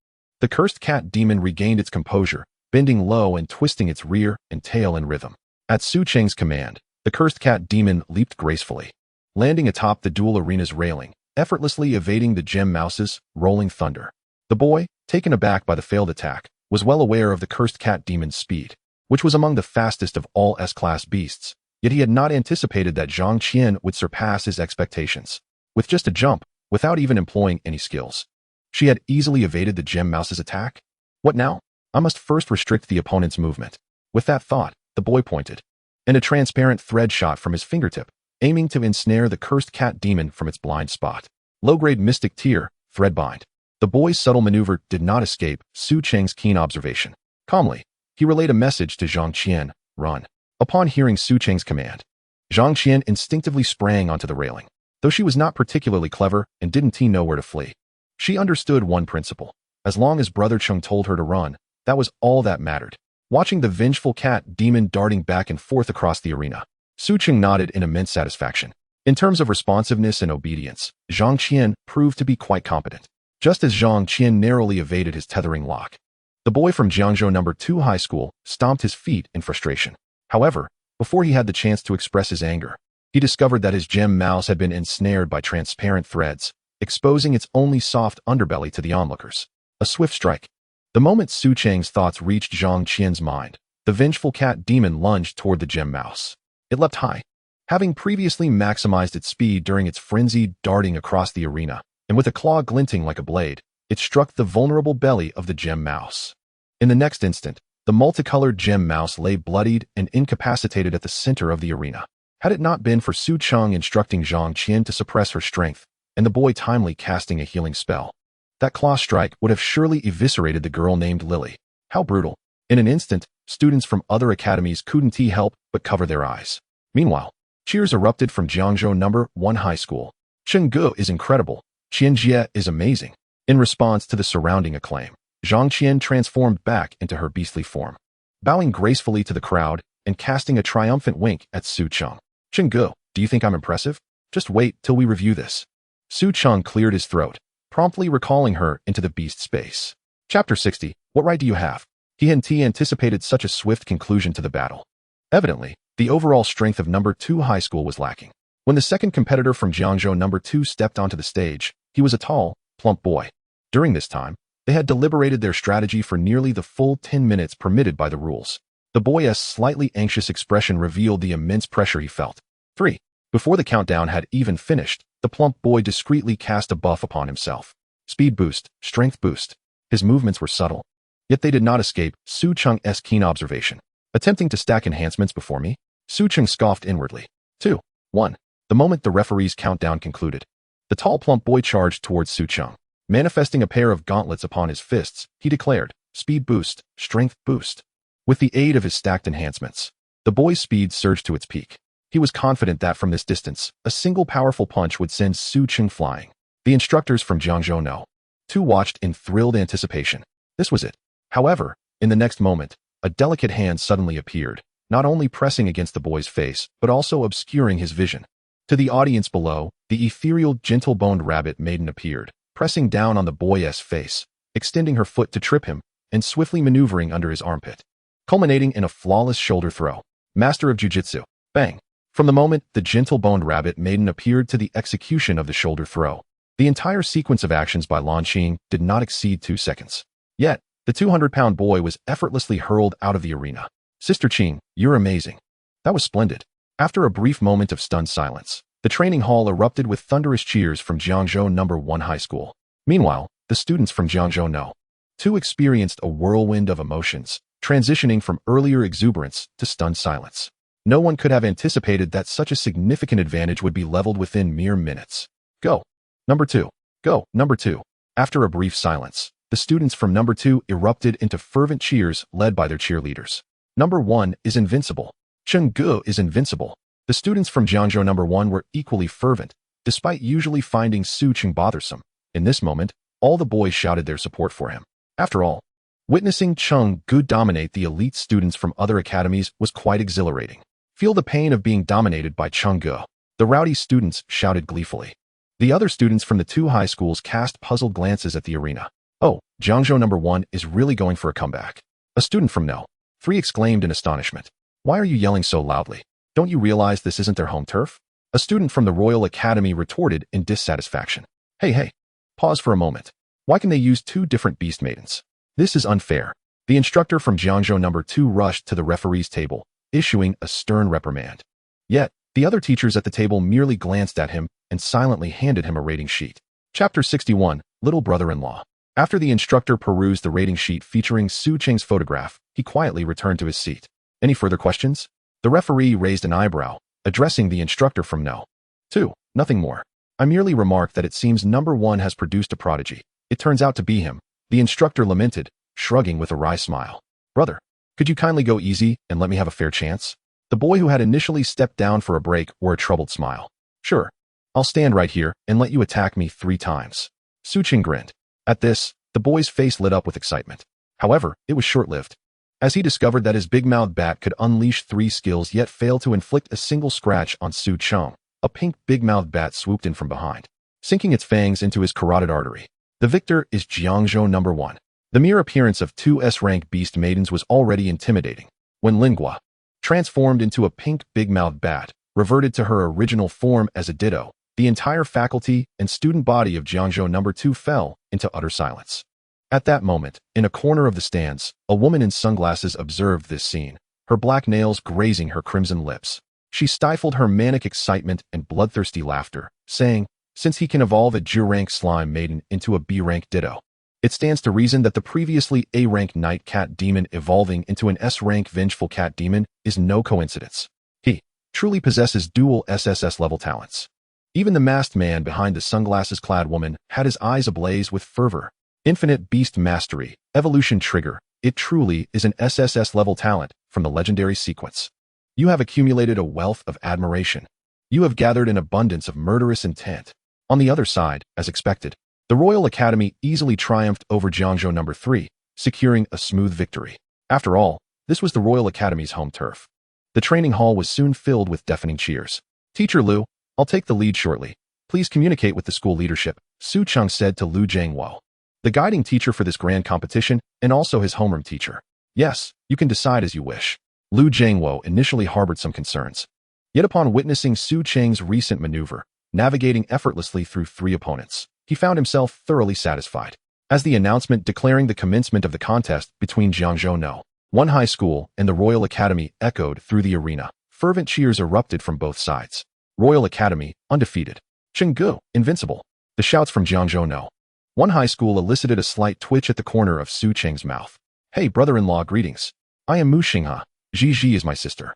the cursed cat demon regained its composure, bending low and twisting its rear and tail in rhythm. At Su Cheng's command, the cursed cat demon leaped gracefully, landing atop the duel arena's railing, effortlessly evading the gem mouse's rolling thunder. The boy, taken aback by the failed attack, was well aware of the cursed cat demon's speed, which was among the fastest of all S-class beasts, yet he had not anticipated that Zhang Qian would surpass his expectations. With just a jump, without even employing any skills, she had easily evaded the gem mouse's attack. What now? I must first restrict the opponent's movement. With that thought, the boy pointed, and a transparent thread shot from his fingertip, aiming to ensnare the cursed cat demon from its blind spot. Low-grade mystic tier, threadbind. The boy's subtle maneuver did not escape Su Cheng's keen observation. Calmly, he relayed a message to Zhang Qian, run. Upon hearing Su Cheng's command, Zhang Qian instinctively sprang onto the railing. Though she was not particularly clever and didn't know where to flee, she understood one principle. As long as Brother Cheng told her to run, that was all that mattered. Watching the vengeful cat demon darting back and forth across the arena, Su Cheng nodded in immense satisfaction. In terms of responsiveness and obedience, Zhang Qian proved to be quite competent. Just as Zhang Qian narrowly evaded his tethering lock, the boy from Jiangzhou No. 2 High School stomped his feet in frustration. However, before he had the chance to express his anger, he discovered that his gem mouse had been ensnared by transparent threads, exposing its only soft underbelly to the onlookers. A swift strike. The moment Su Cheng's thoughts reached Zhang Qian's mind, the vengeful cat demon lunged toward the gem mouse. It leapt high, having previously maximized its speed during its frenzied darting across the arena, and with a claw glinting like a blade, it struck the vulnerable belly of the gem mouse. In the next instant, the multicolored gem mouse lay bloodied and incapacitated at the center of the arena. Had it not been for Su Cheng instructing Zhang Qian to suppress her strength, and the boy timely casting a healing spell. That claw strike would have surely eviscerated the girl named Lily. How brutal. In an instant, students from other academies couldn't help but cover their eyes. Meanwhile, cheers erupted from Jiangzhou No. 1 High School. Cheng Ge is incredible. Qian Jie is amazing. In response to the surrounding acclaim, Zhang Qian transformed back into her beastly form, bowing gracefully to the crowd and casting a triumphant wink at Su Cheng. Cheng Ge, do you think I'm impressive? Just wait till we review this. Su Cheng cleared his throat, promptly recalling her into the beast space. Chapter 60. What right do you have? He hadn't anticipated such a swift conclusion to the battle. Evidently, the overall strength of No. 2 High School was lacking. When the second competitor from Jiangzhou No. 2 stepped onto the stage, he was a tall, plump boy. During this time, they had deliberated their strategy for nearly the full 10 minutes permitted by the rules. The boy's slightly anxious expression revealed the immense pressure he felt. 3. Before the countdown had even finished, the plump boy discreetly cast a buff upon himself. Speed boost, strength boost. His movements were subtle, yet they did not escape Su Cheng's keen observation. Attempting to stack enhancements before me? Su Cheng scoffed inwardly. 2. 1. The moment the referee's countdown concluded, the tall plump boy charged towards Su Cheng. Manifesting a pair of gauntlets upon his fists, he declared, speed boost, strength boost. With the aid of his stacked enhancements, the boy's speed surged to its peak. He was confident that from this distance, a single powerful punch would send Su Cheng flying. The instructors from Jiangzhou No. 2 watched in thrilled anticipation. This was it. However, in the next moment, a delicate hand suddenly appeared, not only pressing against the boy's face, but also obscuring his vision. To the audience below, the ethereal, gentle-boned rabbit maiden appeared, pressing down on the boy's face, extending her foot to trip him, and swiftly maneuvering under his armpit, culminating in a flawless shoulder throw. Master of Jiu-Jitsu. Bang! From the moment the gentle-boned rabbit maiden appeared to the execution of the shoulder throw, the entire sequence of actions by Lan Qing did not exceed 2 seconds. Yet, the 200-pound boy was effortlessly hurled out of the arena. Sister Qing, you're amazing. That was splendid. After a brief moment of stunned silence, the training hall erupted with thunderous cheers from Jiangzhou No. 1 High School. Meanwhile, the students from Jiangzhou No. 2 experienced a whirlwind of emotions, transitioning from earlier exuberance to stunned silence. No one could have anticipated that such a significant advantage would be leveled within mere minutes. Go. Number 2. Go. Number 2. After a brief silence, the students from No. 2 erupted into fervent cheers led by their cheerleaders. Number 1 is invincible. Cheng Ge is invincible. The students from Jiangzhou No. 1 were equally fervent, despite usually finding Su Cheng bothersome. In this moment, all the boys shouted their support for him. After all, witnessing Cheng Ge dominate the elite students from other academies was quite exhilarating. Feel the pain of being dominated by Cheng Ge. The rowdy students shouted gleefully. The other students from the 2 high schools cast puzzled glances at the arena. Oh, Jiangzhou No. 1 is really going for a comeback. A student from No. 3 exclaimed in astonishment. Why are you yelling so loudly? Don't you realize this isn't their home turf? A student from the Royal Academy retorted in dissatisfaction. Hey, pause for a moment. Why can they use 2 different Beastmaidens? This is unfair. The instructor from Jiangzhou No. 2 rushed to the referee's table, issuing a stern reprimand. Yet, the other teachers at the table merely glanced at him and silently handed him a rating sheet. Chapter 61. Little Brother-in-Law. After the instructor perused the rating sheet featuring Su Cheng's photograph, he quietly returned to his seat. Any further questions? The referee raised an eyebrow, addressing the instructor from No. 2. Nothing more. I merely remarked that it seems No. 1 has produced a prodigy. It turns out to be him. The instructor lamented, shrugging with a wry smile. Brother, could you kindly go easy and let me have a fair chance? The boy who had initially stepped down for a break wore a troubled smile. Sure. I'll stand right here and let you attack me 3 times. Su Cheng grinned. At this, the boy's face lit up with excitement. However, it was short-lived. As he discovered that his big-mouthed bat could unleash 3 skills yet fail to inflict a single scratch on Su Cheng, a pink big-mouthed bat swooped in from behind, sinking its fangs into his carotid artery. The victor is Jiangzhou No. 1. The mere appearance of 2 S-rank Beastmaidens was already intimidating. When Lingua, transformed into a pink big-mouthed bat, reverted to her original form as a ditto, the entire faculty and student body of Jiangzhou No. 2 fell into utter silence. At that moment, in a corner of the stands, a woman in sunglasses observed this scene, her black nails grazing her crimson lips. She stifled her manic excitement and bloodthirsty laughter, saying, since he can evolve a G-rank slime maiden into a B-rank ditto, it stands to reason that the previously A-rank night cat demon evolving into an S-rank vengeful cat demon is no coincidence. He truly possesses dual SSS level talents. Even the masked man behind the sunglasses-clad woman had his eyes ablaze with fervor. Infinite Beast Mastery, Evolution Trigger. It truly is an SSS-level talent from the legendary sequence. You have accumulated a wealth of admiration. You have gathered an abundance of murderous intent. On the other side, as expected, the Royal Academy easily triumphed over Jiangzhou No. 3, securing a smooth victory. After all, this was the Royal Academy's home turf. The training hall was soon filled with deafening cheers. "Teacher Lu, I'll take the lead shortly. Please communicate with the school leadership," Su Cheng said to Lu Yong, the guiding teacher for this grand competition and also his homeroom teacher. "Yes, you can decide as you wish." Lu Yong initially harbored some concerns. Yet upon witnessing Su Cheng's recent maneuver, navigating effortlessly through 3 opponents, he found himself thoroughly satisfied. As the announcement declaring the commencement of the contest between Jiangzhou No. 1 High School and the Royal Academy echoed through the arena, fervent cheers erupted from both sides. Royal Academy, undefeated. Chenggu, invincible. The shouts from Jiangzhou No. 1 High School elicited a slight twitch at the corner of Su Cheng's mouth. "Hey, brother-in-law, greetings. I am Mu Xinghe. Ji is my sister.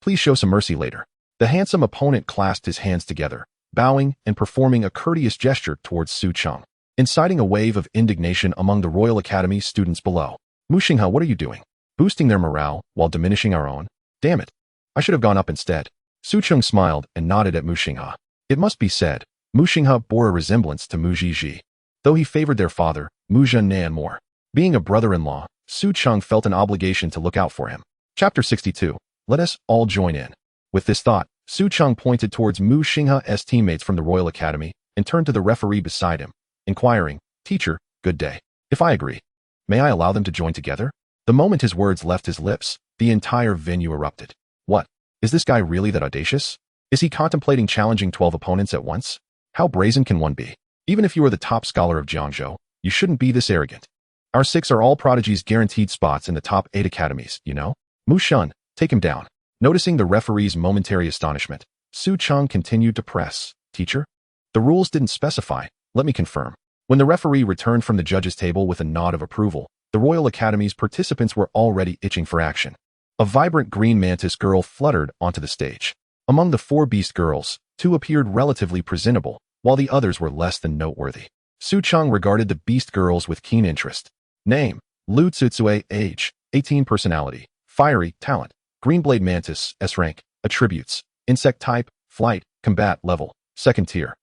Please show some mercy later." The handsome opponent clasped his hands together, bowing and performing a courteous gesture towards Su Cheng, inciting a wave of indignation among the Royal Academy students below. "Mu Xinghe, what are you doing? Boosting their morale while diminishing our own? Damn it. I should have gone up instead." Su Cheng smiled and nodded at Mu Xinghe. It must be said, Mu Xinghe bore a resemblance to Mu Ji. Though he favored their father, Mu Zhennan more. Being a brother-in-law, Su Cheng felt an obligation to look out for him. Chapter 62. Let us all join in. With this thought, Su Cheng pointed towards Mu Xinghe's teammates from the Royal Academy and turned to the referee beside him, inquiring, "Teacher, good day. If I agree, may I allow them to join together?" The moment his words left his lips, the entire venue erupted. What? Is this guy really that audacious? Is he contemplating challenging 12 opponents at once? How brazen can one be? Even if you are the top scholar of Jiangzhou, you shouldn't be this arrogant. Our 6 are all prodigies guaranteed spots in the top 8 academies, you know? Mu Shun, take him down. Noticing the referee's momentary astonishment, Su Cheng continued to press. "Teacher? The rules didn't specify, let me confirm." When the referee returned from the judges' table with a nod of approval, the Royal Academy's participants were already itching for action. A vibrant green mantis girl fluttered onto the stage. Among the 4 beast girls, 2 appeared relatively presentable, while the others were less than noteworthy. Su Cheng regarded the beast girls with keen interest. Name: Lu Tsutsue. Age: 18. Personality: fiery. Talent: Greenblade Mantis. S rank. Attributes: Insect type, flight, combat level, 2nd tier.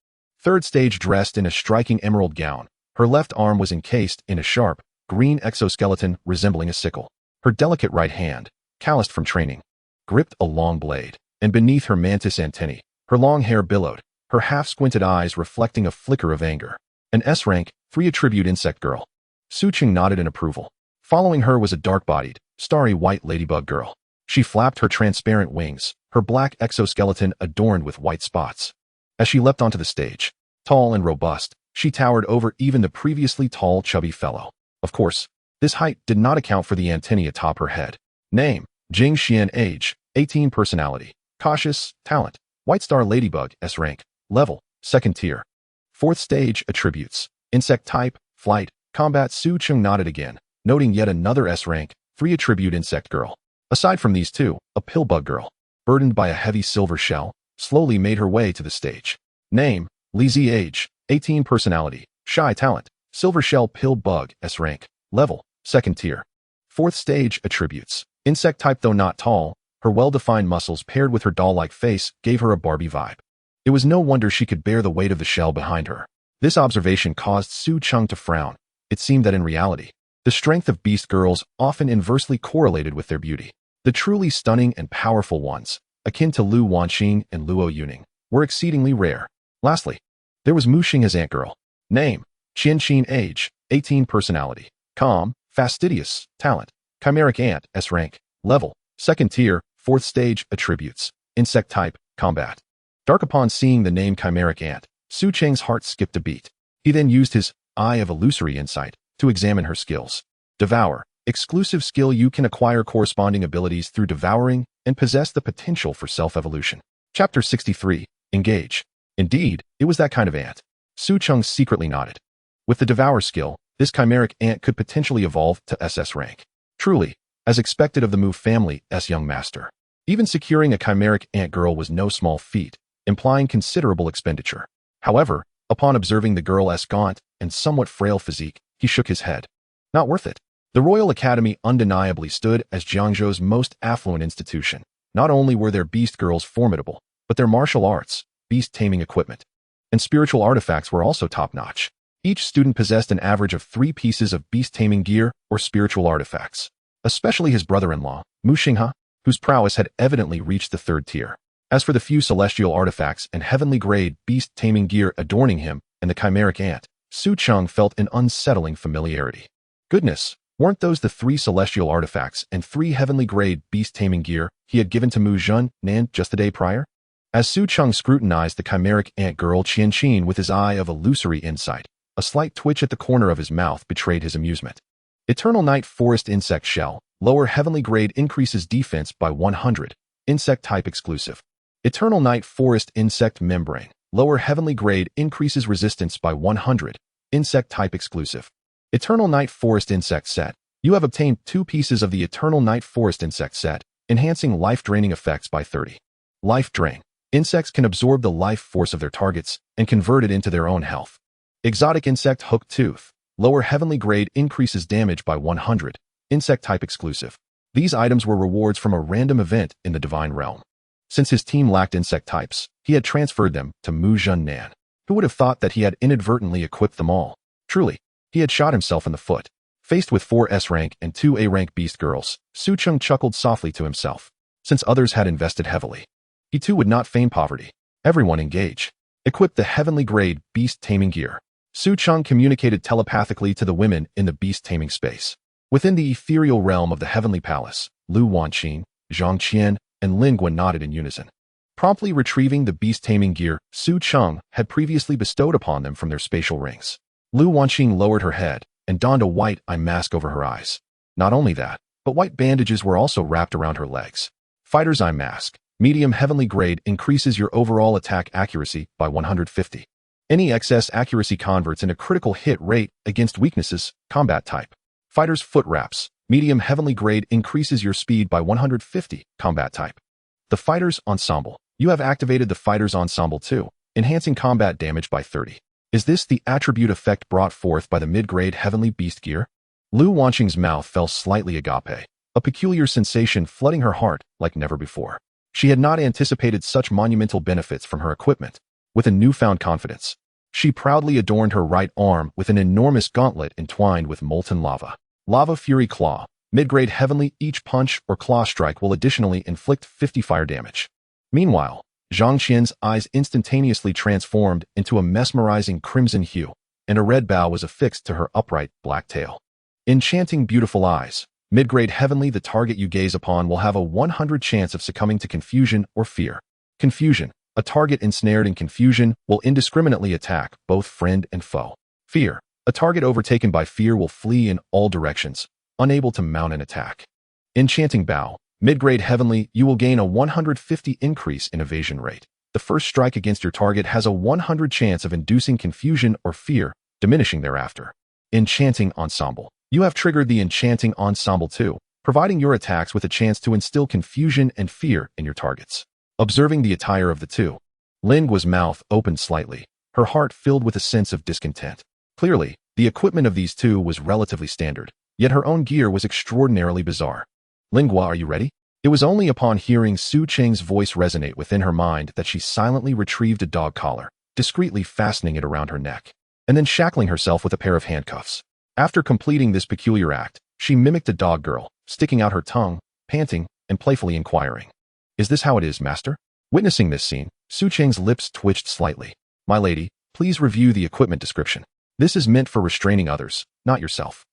3rd stage. Dressed in a striking emerald gown, her left arm was encased in a sharp, green exoskeleton resembling a sickle. Her delicate right hand, calloused from training, gripped a long blade, and beneath her mantis antennae, her long hair billowed, her half-squinted eyes reflecting a flicker of anger. An S rank, 3 attribute insect girl. Su Cheng nodded in approval. Following her was a dark-bodied, starry white ladybug girl. She flapped her transparent wings, her black exoskeleton adorned with white spots. As she leapt onto the stage, tall and robust, she towered over even the previously tall, chubby fellow. Of course, this height did not account for the antennae atop her head. Name: Jing Xian. Age: 18. Personality: cautious. Talent: White Star Ladybug. S rank. Level: 2nd tier. 4th stage. Attributes: Insect type, flight, combat. Su Cheng nodded again, noting yet another S rank, 3 attribute insect girl. Aside from these 2, a pillbug girl, burdened by a heavy silver shell, slowly made her way to the stage. Name: Li Zi. Age: 18. Personality: shy. Talent: Silver shell pillbug. S rank. Level: 2nd tier. 4th stage. Attributes: Insect type. Though not tall, her well-defined muscles paired with her doll-like face gave her a Barbie vibe. It was no wonder she could bear the weight of the shell behind her. This observation caused Su Cheng to frown. It seemed that in reality, the strength of beast girls often inversely correlated with their beauty. The truly stunning and powerful ones, akin to Lu Wanxing and Luo Yuning, were exceedingly rare. Lastly, there was Mu Xinghe's ant girl. Name: Qian Xin. Age: 18. Personality: calm, fastidious. Talent: Chimeric ant. S rank. Level: 2nd tier. 4th stage. Attributes: Insect type, combat. Dark. Upon seeing the name Chimeric ant, Su Cheng's heart skipped a beat. He then used his eye of illusory insight to examine her skills. Devour. Exclusive skill. You can acquire corresponding abilities through devouring and possess the potential for self-evolution. Chapter 63. Engage. Indeed, it was that kind of ant. Su Cheng secretly nodded. With the Devour skill, this chimeric ant could potentially evolve to SS rank. Truly, as expected of the Mu family's young master. Even securing a chimeric ant girl was no small feat, implying considerable expenditure. However, upon observing the girl's gaunt and somewhat frail physique, he shook his head. Not worth it. The Royal Academy undeniably stood as Jiangzhou's most affluent institution. Not only were their beast girls formidable, but their martial arts, beast taming equipment, and spiritual artifacts were also top-notch. Each student possessed an average of 3 pieces of beast taming gear or spiritual artifacts, especially his brother-in-law, Mu Xinghe, whose prowess had evidently reached the 3rd tier. As for the few celestial artifacts and heavenly-grade beast taming gear adorning him and the chimeric ant, Su Cheng felt an unsettling familiarity. Goodness, weren't those the 3 celestial artifacts and 3 heavenly-grade beast-taming gear he had given to Mu Nan just the day prior? As Su Cheng scrutinized the chimeric ant girl Qianqin with his eye of illusory insight, a slight twitch at the corner of his mouth betrayed his amusement. Eternal Night Forest Insect Shell, lower heavenly grade increases defense by 100, insect type exclusive. Eternal Night Forest Insect Membrane, lower heavenly grade increases resistance by 100, insect type exclusive. Eternal Night Forest Insect Set. You have obtained 2 pieces of the Eternal Night Forest Insect Set, enhancing life-draining effects by 30. Life Drain. Insects can absorb the life force of their targets and convert it into their own health. Exotic Insect Hook Tooth. Lower heavenly grade increases damage by 100, insect type exclusive. These items were rewards from a random event in the Divine Realm. Since his team lacked insect types, he had transferred them to Mu Nan. Who would have thought that he had inadvertently equipped them all? Truly, he had shot himself in the foot. Faced with 4 S-rank and 2 A-rank beast girls, Su Cheng chuckled softly to himself. Since others had invested heavily, he too would not feign poverty. Everyone engage. Equip the heavenly grade beast taming gear. Su Cheng communicated telepathically to the women in the beast taming space. Within the ethereal realm of the heavenly palace, Lu Wanqin, Zhang Qian, and Lin Guan nodded in unison. Promptly retrieving the beast taming gear Su Cheng had previously bestowed upon them from their spatial rings. Lu Wanqin lowered her head and donned a white eye mask over her eyes. Not only that, but white bandages were also wrapped around her legs. Fighter's Eye Mask. Medium heavenly grade increases your overall attack accuracy by 150. Any excess accuracy converts into critical hit rate against weaknesses, combat type. Fighter's Foot Wraps. Medium heavenly grade increases your speed by 150, combat type. The Fighter's Ensemble. You have activated the Fighter's Ensemble too, enhancing combat damage by 30. Is this the attribute effect brought forth by the mid-grade heavenly beast gear? Lu Wanqing's mouth fell slightly agape, a peculiar sensation flooding her heart like never before. She had not anticipated such monumental benefits from her equipment. With a newfound confidence, she proudly adorned her right arm with an enormous gauntlet entwined with molten lava. Lava Fury Claw. Mid-grade heavenly, each punch or claw strike will additionally inflict 50 fire damage. Meanwhile, Zhang Qian's eyes instantaneously transformed into a mesmerizing crimson hue, and a red bow was affixed to her upright black tail. Enchanting Beautiful Eyes. Mid-grade heavenly, the target you gaze upon will have a 100 chance of succumbing to confusion or fear. Confusion. A target ensnared in confusion will indiscriminately attack both friend and foe. Fear. A target overtaken by fear will flee in all directions, unable to mount an attack. Enchanting Bow. Mid-grade heavenly, you will gain a 150 increase in evasion rate. The first strike against your target has a 100 chance of inducing confusion or fear, diminishing thereafter. Enchanting Ensemble. You have triggered the Enchanting Ensemble too, providing your attacks with a chance to instill confusion and fear in your targets. Observing the attire of the two, Lin Gua's mouth opened slightly, her heart filled with a sense of discontent. Clearly, the equipment of these two was relatively standard, yet her own gear was extraordinarily bizarre. Lin Gua, are you ready? It was only upon hearing Su Cheng's voice resonate within her mind that she silently retrieved a dog collar, discreetly fastening it around her neck, and then shackling herself with a pair of handcuffs. After completing this peculiar act, she mimicked a dog girl, sticking out her tongue, panting, and playfully inquiring, "Is this how it is, master?" Witnessing this scene, Su Cheng's lips twitched slightly. "My lady, please review the equipment description. This is meant for restraining others, not yourself.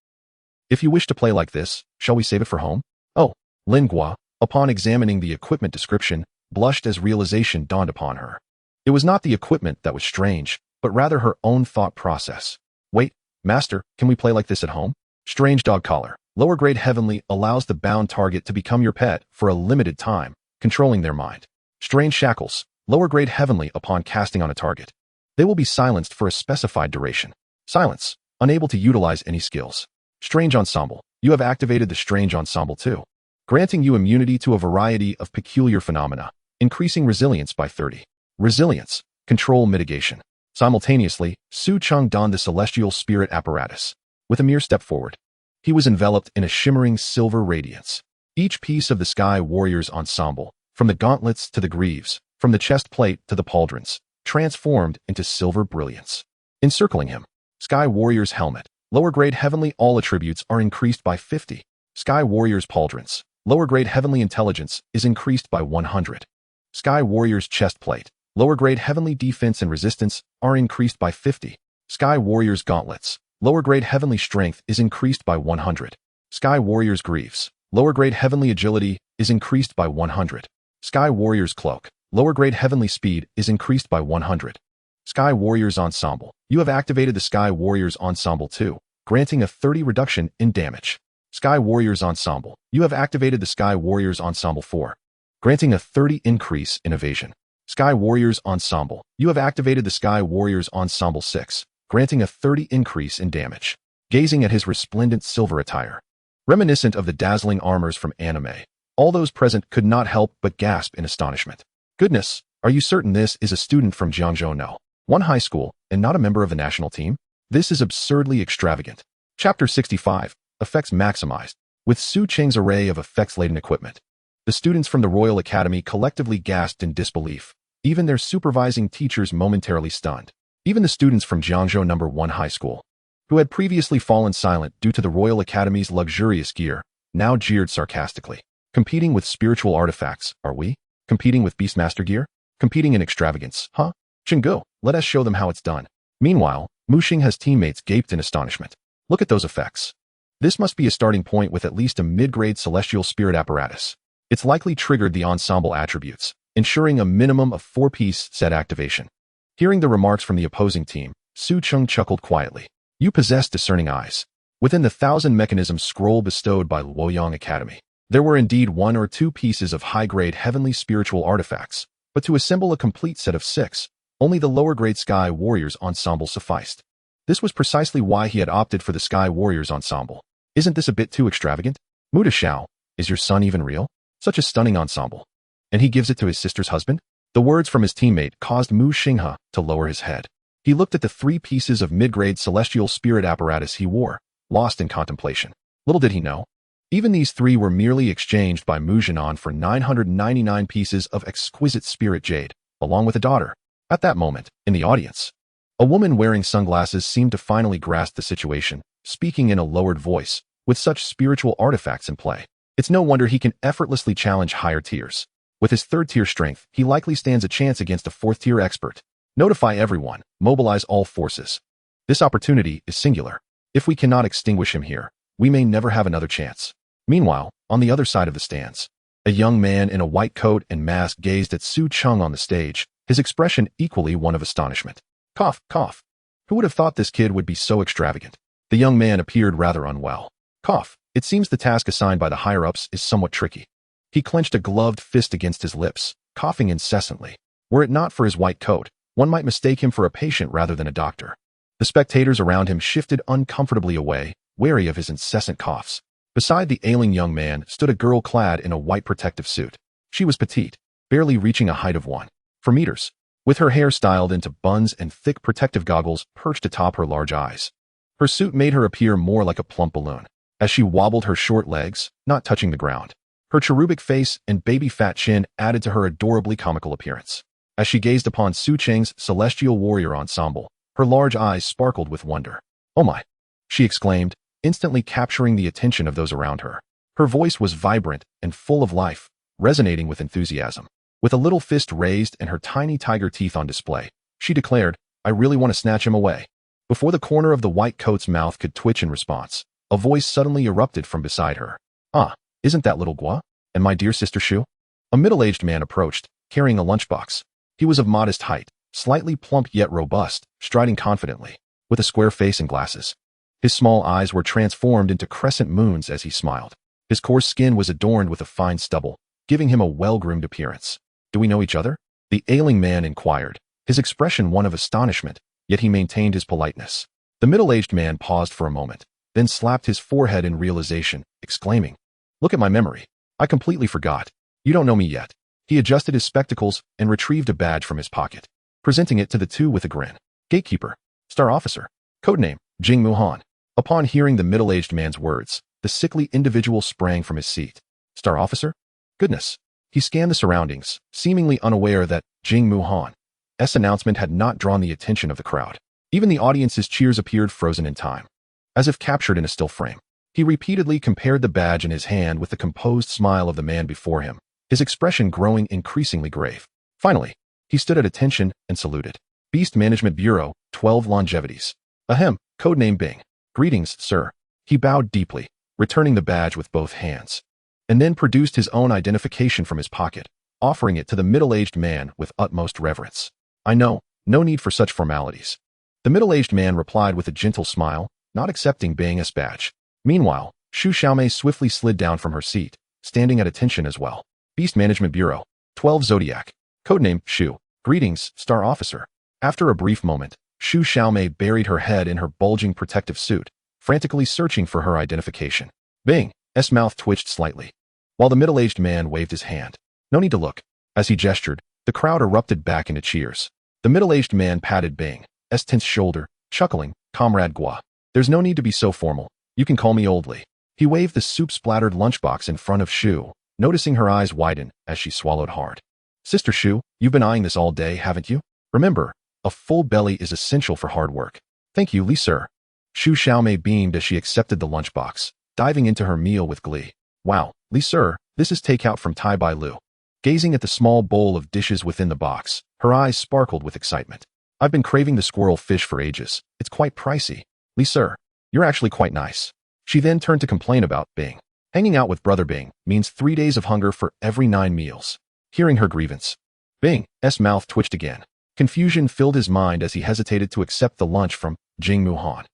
If you wish to play like this, shall we save it for home?" Oh, Lin Gua, upon examining the equipment description, blushed as realization dawned upon her. It was not the equipment that was strange, but rather her own thought process. "Wait, master, can we play like this at home?" Strange Dog Collar. Lower grade heavenly allows the bound target to become your pet for a limited time, controlling their mind. Strange Shackles. Lower grade heavenly upon casting on a target. They will be silenced for a specified duration. Silence. Unable to utilize any skills. Strange Ensemble. You have activated the Strange Ensemble too, granting you immunity to a variety of peculiar phenomena, increasing resilience by 30. resilience, control, mitigation. Simultaneously, Su Cheng donned the celestial spirit apparatus. With a mere step forward, he was enveloped in a shimmering silver radiance. Each piece of the Sky Warriors ensemble, from the gauntlets to the greaves, from the chest plate to the pauldrons, transformed into silver brilliance. Encircling him, Sky Warrior's helmet, lower grade heavenly all attributes are increased by 50. Sky Warrior's pauldrons, lower grade heavenly intelligence is increased by 100. Sky Warrior's chest plate, lower grade heavenly defense and resistance are increased by 50. Sky Warrior's gauntlets, lower grade heavenly strength is increased by 100. Sky Warrior's greaves, lower grade heavenly agility is increased by 100. Sky Warrior's cloak, lower grade heavenly speed is increased by 100. Sky Warriors Ensemble. You have activated the Sky Warriors Ensemble 2, granting a 30 reduction in damage. Sky Warriors Ensemble. You have activated the Sky Warriors Ensemble 4, granting a 30 increase in evasion. Sky Warriors Ensemble. You have activated the Sky Warriors Ensemble 6, granting a 30 increase in damage. Gazing at his resplendent silver attire, reminiscent of the dazzling armors from anime, all those present could not help but gasp in astonishment. Goodness, are you certain this is a student from Jiangzhou No. 1 high school and not a member of the national team? This is absurdly extravagant. Chapter 65. Effects maximized. With Su Cheng's array of effects-laden equipment, the students from the Royal Academy collectively gasped in disbelief, even their supervising teachers momentarily stunned. Even the students from Jiangzhou No. 1 high school, who had previously fallen silent due to the Royal Academy's luxurious gear, now jeered sarcastically. Competing with spiritual artifacts, are we? Competing with Beastmaster gear? Competing in extravagance, huh? Chenggu, let us show them how it's done. Meanwhile, Mu Xinghe's teammates gaped in astonishment. Look at those effects. This must be a starting point with at least a mid-grade celestial spirit apparatus. It's likely triggered the ensemble attributes, ensuring a minimum of 4-piece set activation. Hearing the remarks from the opposing team, Su Cheng chuckled quietly. You possess discerning eyes. Within the 1,000 mechanism scroll bestowed by Lu Yong Academy, there were indeed 1 or 2 pieces of high-grade heavenly spiritual artifacts, but to assemble a complete set of 6, only the lower-grade Sky Warriors ensemble sufficed. This was precisely why he had opted for the Sky Warriors ensemble. Isn't this a bit too extravagant? Muda Xiao, is your son even real? Such a stunning ensemble. And he gives it to his sister's husband? The words from his teammate caused Mu Xinghe to lower his head. He looked at the 3 pieces of mid-grade celestial spirit apparatus he wore, lost in contemplation. Little did he know, even these 3 were merely exchanged by Mu Jinan for 999 pieces of exquisite spirit jade, along with a daughter. At that moment, in the audience, a woman wearing sunglasses seemed to finally grasp the situation, speaking in a lowered voice. With such spiritual artifacts in play, it's no wonder he can effortlessly challenge higher tiers. With his 3rd-tier strength, he likely stands a chance against a 4th-tier expert. Notify everyone, mobilize all forces. This opportunity is singular. If we cannot extinguish him here, we may never have another chance. Meanwhile, on the other side of the stands, a young man in a white coat and mask gazed at Su Cheng on the stage, his expression equally one of astonishment. Cough, cough. Who would have thought this kid would be so extravagant? The young man appeared rather unwell. Cough. It seems the task assigned by the higher-ups is somewhat tricky. He clenched a gloved fist against his lips, coughing incessantly. Were it not for his white coat, one might mistake him for a patient rather than a doctor. The spectators around him shifted uncomfortably away, wary of his incessant coughs. Beside the ailing young man stood a girl clad in a white protective suit. She was petite, barely reaching a height of 1.4 meters, with her hair styled into buns and thick protective goggles perched atop her large eyes. Her suit made her appear more like a plump balloon, as she wobbled her short legs, not touching the ground. Her cherubic face and baby fat chin added to her adorably comical appearance. As she gazed upon Su Cheng's celestial warrior ensemble, her large eyes sparkled with wonder. Oh my! She exclaimed, instantly capturing the attention of those around her. Her voice was vibrant and full of life, resonating with enthusiasm. With a little fist raised and her tiny tiger teeth on display, she declared, I really want to snatch him away. Before the corner of the white coat's mouth could twitch in response, a voice suddenly erupted from beside her. Ah, isn't that little Gua? And my dear sister Shu? A middle-aged man approached, carrying a lunchbox. He was of modest height, slightly plump yet robust, striding confidently, with a square face and glasses. His small eyes were transformed into crescent moons as he smiled. His coarse skin was adorned with a fine stubble, giving him a well-groomed appearance. Do we know each other? The ailing man inquired, his expression one of astonishment, yet he maintained his politeness. The middle-aged man paused for a moment, then slapped his forehead in realization, exclaiming, Look at my memory. I completely forgot. You don't know me yet. He adjusted his spectacles and retrieved a badge from his pocket, presenting it to the two with a grin. Gatekeeper, Star Officer, codename, Jing Muhan. Upon hearing the middle-aged man's words, the sickly individual sprang from his seat. Star Officer? Goodness. He scanned the surroundings, seemingly unaware that Jing Muhan's announcement had not drawn the attention of the crowd. Even the audience's cheers appeared frozen in time, as if captured in a still frame. He repeatedly compared the badge in his hand with the composed smile of the man before him, his expression growing increasingly grave. Finally, he stood at attention and saluted. Beast Management Bureau, 12 Longevities. Ahem, codename Bing. Greetings, sir. He bowed deeply, returning the badge with both hands, and then produced his own identification from his pocket, offering it to the middle-aged man with utmost reverence. I know, no need for such formalities. The middle-aged man replied with a gentle smile, not accepting Bing's badge. Meanwhile, Su Xiaomei swiftly slid down from her seat, standing at attention as well. Beast Management Bureau, 12 Zodiac. Codename Shu. Greetings, Star Officer. After a brief moment, Su Xiaomei buried her head in her bulging protective suit, frantically searching for her identification. Bing's mouth twitched slightly, while the middle-aged man waved his hand. No need to look. As he gestured, the crowd erupted back into cheers. The middle-aged man patted Bing's tense shoulder, chuckling, Comrade Gua. There's no need to be so formal. You can call me Oldly. He waved the soup-splattered lunchbox in front of Shu, noticing her eyes widen as she swallowed hard. Sister Shu, you've been eyeing this all day, haven't you? Remember, a full belly is essential for hard work. Thank you, Li sir. Su Xiaomei beamed as she accepted the lunchbox, diving into her meal with glee. Wow, Li sir, this is takeout from Tai Bai Lu. Gazing at the small bowl of dishes within the box, her eyes sparkled with excitement. I've been craving the squirrel fish for ages. It's quite pricey. Li sir, you're actually quite nice. She then turned to complain about Bing. Hanging out with Brother Bing means 3 days of hunger for every 9 meals. Hearing her grievance, Bing's mouth twitched again. Confusion filled his mind as he hesitated to accept the lunch from Jing Muhan.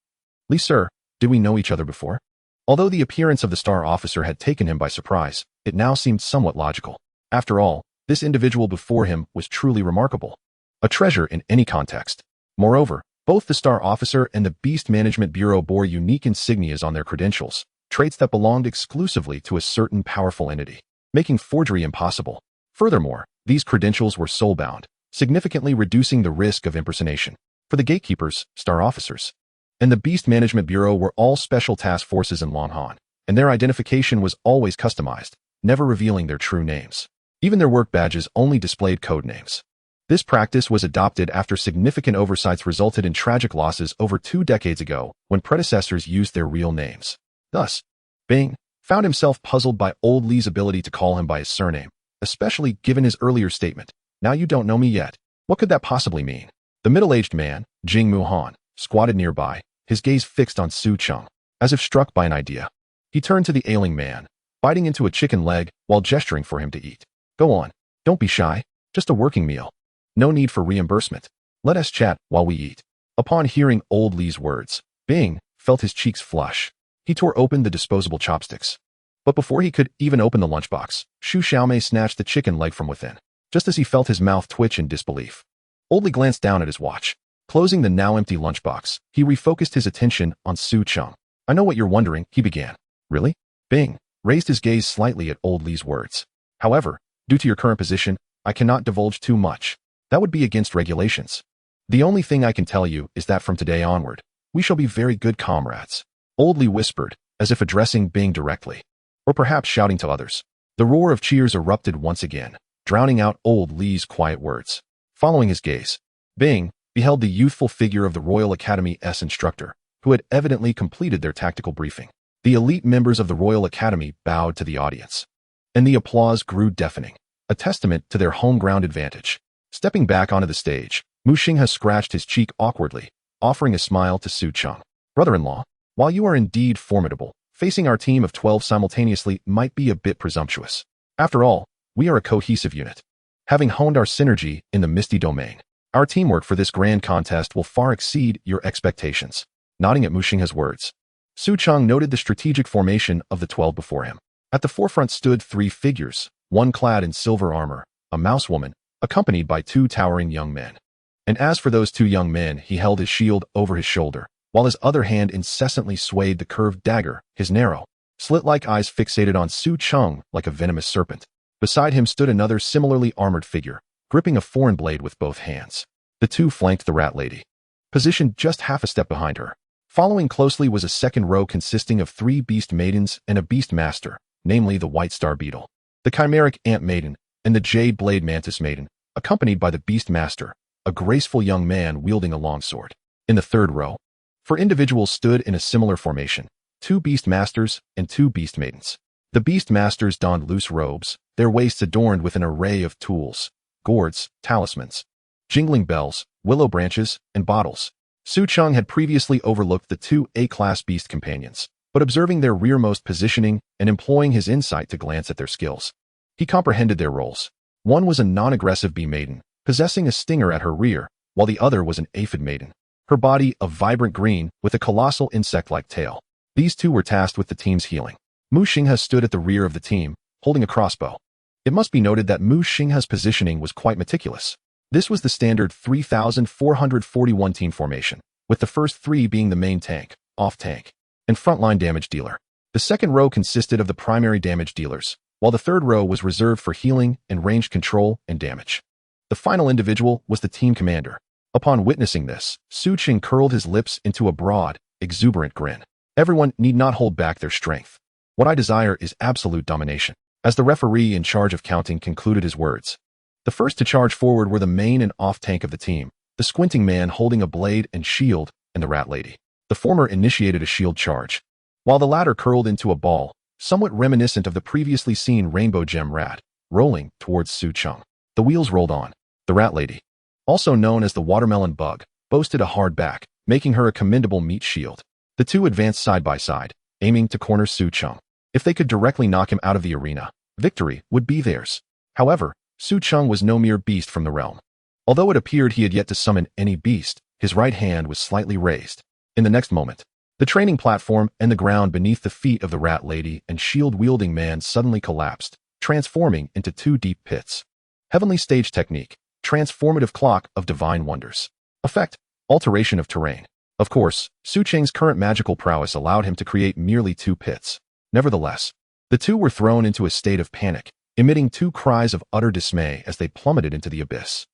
Li sir, did we know each other before? Although the appearance of the Star Officer had taken him by surprise, it now seemed somewhat logical. After all, this individual before him was truly remarkable. A treasure in any context. Moreover, both the Star Officer and the Beast Management Bureau bore unique insignias on their credentials, traits that belonged exclusively to a certain powerful entity, making forgery impossible. Furthermore, these credentials were soul-bound, significantly reducing the risk of impersonation. For the gatekeepers, Star Officers, and the Beast Management Bureau were all special task forces in Lonhan, and their identification was always customized, never revealing their true names. Even their work badges only displayed code names. This practice was adopted after significant oversights resulted in tragic losses over 2 decades ago when predecessors used their real names. Thus, Bing found himself puzzled by Old Li's ability to call him by his surname, especially given his earlier statement, "Now you don't know me yet." What could that possibly mean? The middle-aged man, Jing Muhan, squatted nearby, his gaze fixed on Su Cheng, as if struck by an idea. He turned to the ailing man, biting into a chicken leg while gesturing for him to eat. Go on, don't be shy, just a working meal. No need for reimbursement. Let us chat while we eat. Upon hearing Old Li's words, Bing felt his cheeks flush. He tore open the disposable chopsticks. But before he could even open the lunchbox, Su Xiaomei snatched the chicken leg from within, just as he felt his mouth twitch in disbelief. Old Li glanced down at his watch. Closing the now empty lunchbox, he refocused his attention on Su Cheng. I know what you're wondering, he began. Really? Bing raised his gaze slightly at Old Li's words. However, due to your current position, I cannot divulge too much. That would be against regulations. The only thing I can tell you is that from today onward, we shall be very good comrades. Old Li whispered, as if addressing Bing directly, or perhaps shouting to others. The roar of cheers erupted once again, drowning out Old Li's quiet words. Following his gaze, Bing beheld the youthful figure of the Royal Academy's instructor, who had evidently completed their tactical briefing. The elite members of the Royal Academy bowed to the audience, and the applause grew deafening, a testament to their home-ground advantage. Stepping back onto the stage, Mu Xinghe scratched his cheek awkwardly, offering a smile to Su Cheng. Brother-in-law, while you are indeed formidable, facing our team of 12 simultaneously might be a bit presumptuous. After all, we are a cohesive unit. Having honed our synergy in the Misty Domain, our teamwork for this grand contest will far exceed your expectations. Nodding at Mu Xinghe's words, Su Cheng noted the strategic formation of the 12 before him. At the forefront stood 3 figures, one clad in silver armor, a mouse woman, accompanied by 2 towering young men. And as for those 2 young men, he held his shield over his shoulder, while his other hand incessantly swayed the curved dagger, his narrow, slit-like eyes fixated on Su Cheng like a venomous serpent. Beside him stood another similarly armored figure, gripping a foreign blade with both hands. The two flanked the rat lady, positioned just half a step behind her. Following closely was a second row consisting of 3 Beastmaidens and a Beastmaster, namely the White Star Beetle, the Chimeric Ant Maiden, and the Jade Blade Mantis Maiden, accompanied by the Beastmaster, a graceful young man wielding a longsword. In the third row, 4 individuals stood in a similar formation, 2 Beastmasters and 2 Beastmaidens. The Beastmasters donned loose robes, their waists adorned with an array of tools, gourds, talismans, jingling bells, willow branches, and bottles. Su Cheng had previously overlooked the 2 A-class beast companions, but observing their rearmost positioning and employing his insight to glance at their skills, he comprehended their roles. One was a non-aggressive bee maiden, possessing a stinger at her rear, while the other was an aphid maiden, her body of vibrant green with a colossal insect-like tail. These 2 were tasked with the team's healing. Mu Xinghe stood at the rear of the team, holding a crossbow. It must be noted that Mu Xinghe's positioning was quite meticulous. This was the standard 3,441 team formation, with the first 3 being the main tank, off-tank, and frontline damage dealer. The second row consisted of the primary damage dealers, while the third row was reserved for healing and ranged control and damage. The final individual was the team commander. Upon witnessing this, Su Cheng curled his lips into a broad, exuberant grin. Everyone need not hold back their strength. What I desire is absolute domination. As the referee in charge of counting concluded his words, the first to charge forward were the main and off-tank of the team, the squinting man holding a blade and shield, and the rat lady. The former initiated a shield charge, while the latter curled into a ball, somewhat reminiscent of the previously seen rainbow gem rat, rolling towards Su Cheng. The wheels rolled on. The rat lady, also known as the watermelon bug, boasted a hard back, making her a commendable meat shield. The 2 advanced side by side, aiming to corner Su Cheng. If they could directly knock him out of the arena, victory would be theirs. However, Su Cheng was no mere beast from the realm. Although it appeared he had yet to summon any beast, his right hand was slightly raised. In the next moment, the training platform and the ground beneath the feet of the rat lady and shield-wielding man suddenly collapsed, transforming into 2 deep pits. Heavenly stage technique, transformative clock of divine wonders. Effect, alteration of terrain. Of course, Su Cheng's current magical prowess allowed him to create merely 2 pits. Nevertheless, the 2 were thrown into a state of panic, emitting 2 cries of utter dismay as they plummeted into the abyss.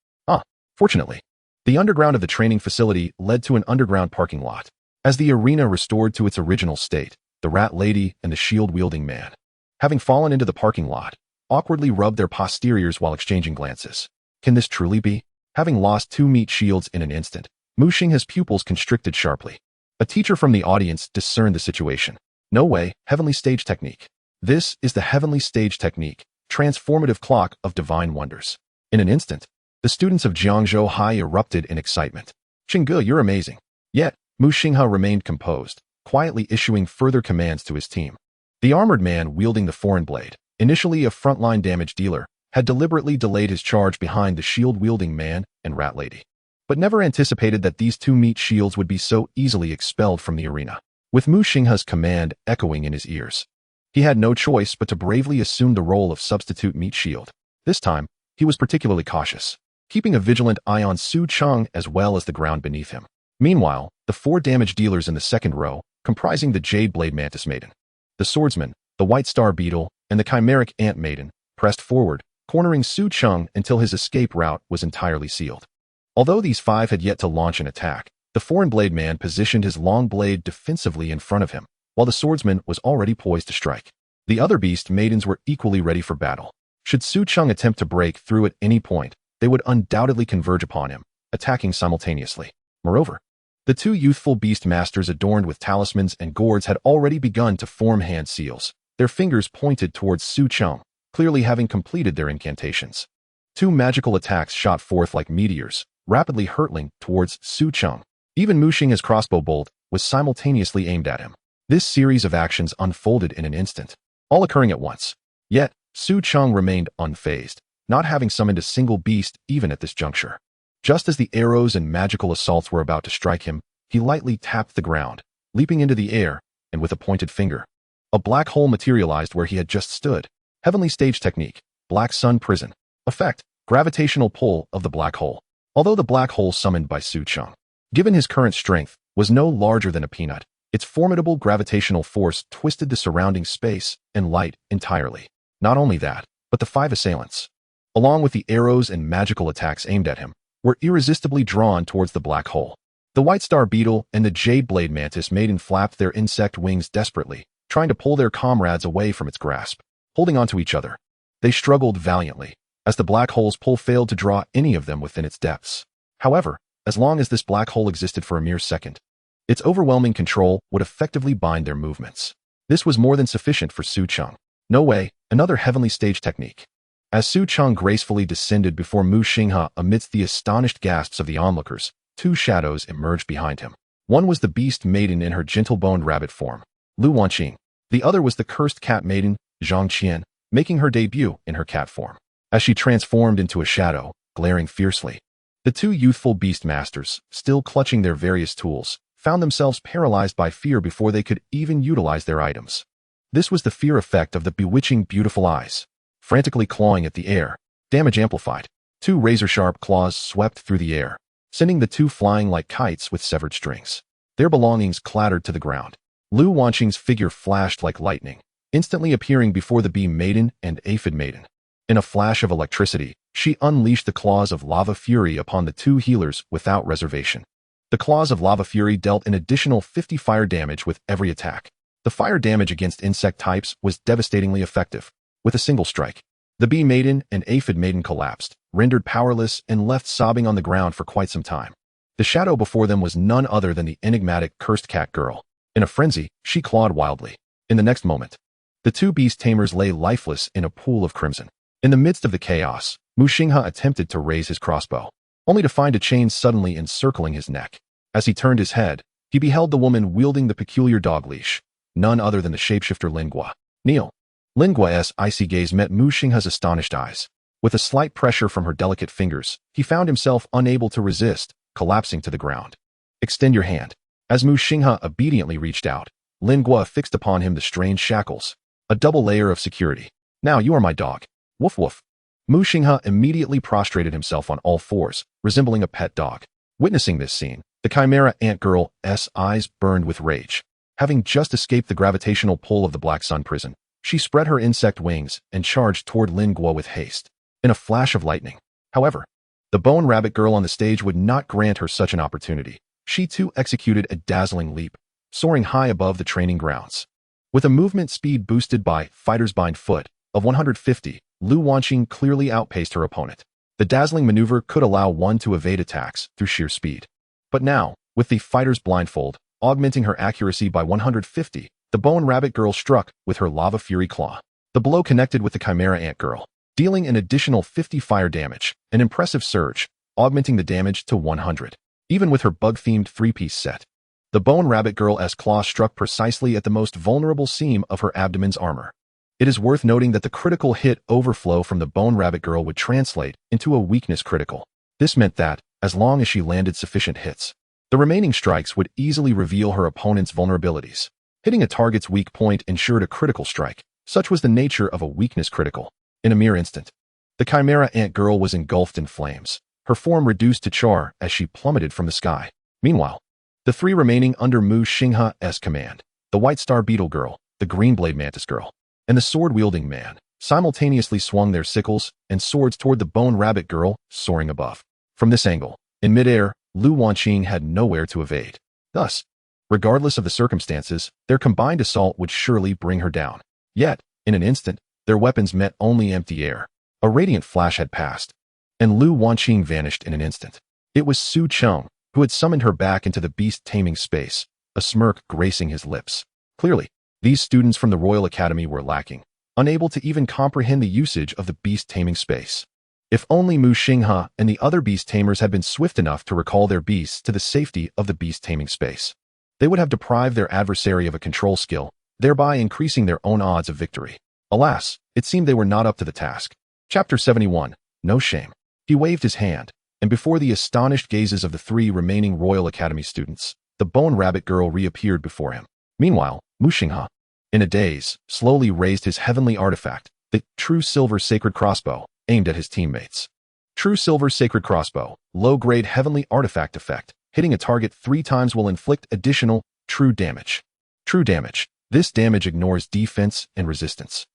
Fortunately, the underground of the training facility led to an underground parking lot. As the arena restored to its original state, the rat lady and the shield-wielding man, having fallen into the parking lot, awkwardly rubbed their posteriors while exchanging glances. Can this truly be? Having lost 2 meat shields in an instant, Mu Xinghe's pupils constricted sharply. A teacher from the audience discerned the situation. No way, heavenly stage technique. This is the heavenly stage technique, transformative clock of divine wonders. In an instant, the students of Jiangzhou High erupted in excitement. Xingge, you're amazing. Yet, Mu Xinghe remained composed, quietly issuing further commands to his team. The armored man wielding the foreign blade, initially a frontline damage dealer, had deliberately delayed his charge behind the shield-wielding man and rat lady, but never anticipated that these 2 meat shields would be so easily expelled from the arena. With Mu Xinghe's command echoing in his ears, he had no choice but to bravely assume the role of substitute meat shield. This time, he was particularly cautious, keeping a vigilant eye on Su Cheng as well as the ground beneath him. Meanwhile, the 4 damage dealers in the second row, comprising the Jade Blade Mantis Maiden, the Swordsman, the White Star Beetle, and the Chimeric Ant Maiden, pressed forward, cornering Su Cheng until his escape route was entirely sealed. Although these 5 had yet to launch an attack, the foreign blade man positioned his long blade defensively in front of him, while the swordsman was already poised to strike. The other beast maidens were equally ready for battle. Should Su Cheng attempt to break through at any point, they would undoubtedly converge upon him, attacking simultaneously. Moreover, the 2 youthful Beastmasters adorned with talismans and gourds had already begun to form hand seals, their fingers pointed towards Su Cheng, clearly having completed their incantations. 2 magical attacks shot forth like meteors, rapidly hurtling towards Su Cheng. Even Mu Xinghe's crossbow bolt was simultaneously aimed at him. This series of actions unfolded in an instant, all occurring at once. Yet, Su Cheng remained unfazed, not having summoned a single beast even at this juncture. Just as the arrows and magical assaults were about to strike him, he lightly tapped the ground, leaping into the air, and with a pointed finger, a black hole materialized where he had just stood. Heavenly stage technique, Black Sun Prison. Effect, gravitational pull of the black hole. Although the black hole summoned by Su Cheng, given his current strength, was no larger than a peanut, its formidable gravitational force twisted the surrounding space and light entirely. Not only that, But the 5 assailants, along with the arrows and magical attacks aimed at him, were irresistibly drawn towards the black hole. The White Star Beetle and the Jade Blade Mantis Maiden flapped their insect wings desperately, trying to pull their comrades away from its grasp. Holding onto each other, they struggled valiantly, as the black hole's pull failed to draw any of them within its depths. However, as long as this black hole existed for a mere second, its overwhelming control would effectively bind their movements. This was more than sufficient for Su Cheng. No way, another heavenly stage technique. As Su Cheng gracefully descended before Mu Xinghe amidst the astonished gasps of the onlookers, 2 shadows emerged behind him. One was the Beast Maiden in her gentle-boned rabbit form, Lu Yong. The other was the cursed cat maiden, Zhang Qian, making her debut in her cat form. As she transformed into a shadow, glaring fiercely, the 2 youthful Beastmasters, still clutching their various tools, found themselves paralyzed by fear before they could even utilize their items. This was the fear effect of the bewitching beautiful eyes. Frantically clawing at the air, damage amplified. 2 razor-sharp claws swept through the air, sending the 2 flying like kites with severed strings. Their belongings clattered to the ground. Lu Yong's figure flashed like lightning, instantly appearing before the Beastmaiden and Maiden. In a flash of electricity, she unleashed the claws of lava fury upon the 2 healers without reservation. The claws of lava fury dealt an additional 50 fire damage with every attack. The fire damage against insect types was devastatingly effective. With a single strike, the Beastmaiden and Maiden collapsed, rendered powerless and left sobbing on the ground for quite some time. The shadow before them was none other than the enigmatic cursed Catgirl. In a frenzy, she clawed wildly. In the next moment, the 2 beast tamers lay lifeless in a pool of crimson. In the midst of the chaos, Mu Xinghe attempted to raise his crossbow, only to find a chain suddenly encircling his neck. As he turned his head, he beheld the woman wielding the peculiar dog leash, none other than the shapeshifter Lingua. Kneel. Lingua's icy gaze met Mu Xinghe's astonished eyes. With a slight pressure from her delicate fingers, he found himself unable to resist, collapsing to the ground. Extend your hand. As Mu Xinghe obediently reached out, Lingua fixed upon him the strange shackles, a double layer of security. Now you are my dog. Woof woof. Mu Xinghe immediately prostrated himself on all fours, resembling a pet dog. Witnessing this scene, the chimera ant girl's eyes burned with rage. Having just escaped the gravitational pull of the Black Sun prison, she spread her insect wings and charged toward Lingua with haste. In a flash of lightning, however, the bone rabbit girl on the stage would not grant her such an opportunity. She too executed a dazzling leap, soaring high above the training grounds. With a movement speed boosted by fighter's bind foot of 150, Lu Yong clearly outpaced her opponent. The dazzling maneuver could allow one to evade attacks through sheer speed. But now, with the fighter's blindfold augmenting her accuracy by 150, the bone rabbit girl struck with her lava fury claw. The blow connected with the chimera ant girl, dealing an additional 50 fire damage, an impressive surge, augmenting the damage to 100. Even with her bug-themed 3-piece set, the bone rabbit girl's claw struck precisely at the most vulnerable seam of her abdomen's armor. It is worth noting that the critical hit overflow from the bone rabbit girl would translate into a weakness critical. This meant that, as long as she landed sufficient hits, the remaining strikes would easily reveal her opponent's vulnerabilities. Hitting a target's weak point ensured a critical strike. Such was the nature of a weakness critical. In a mere instant, the chimera ant girl was engulfed in flames, her form reduced to char as she plummeted from the sky. Meanwhile, the 3 remaining under Mu Xinghe's command, the White Star Beetle girl, the Green Blade Mantis girl, and the sword-wielding man, simultaneously swung their sickles and swords toward the bone rabbit girl soaring above. From this angle, in midair, Lu Yong had nowhere to evade. Thus, regardless of the circumstances, their combined assault would surely bring her down. Yet, in an instant, their weapons met only empty air. A radiant flash had passed, and Lu Yong vanished in an instant. It was Su Cheng, who had summoned her back into the beast-taming space, a smirk gracing his lips. Clearly, these students from the Royal Academy were lacking, unable to even comprehend the usage of the beast-taming space. If only Mu Xinghe and the other beast tamers had been swift enough to recall their beasts to the safety of the beast-taming space, they would have deprived their adversary of a control skill, thereby increasing their own odds of victory. Alas, it seemed they were not up to the task. Chapter 71. No Shame. He waved his hand, and before the astonished gazes of the 3 remaining Royal Academy students, the bone rabbit girl reappeared before him. Meanwhile, Mu Xinghe, in a daze, slowly raised his heavenly artifact, the True Silver Sacred Crossbow, aimed at his teammates. True Silver Sacred Crossbow, low-grade heavenly artifact effect. Hitting a target 3 times will inflict additional true damage. True damage. This damage ignores defense and resistance.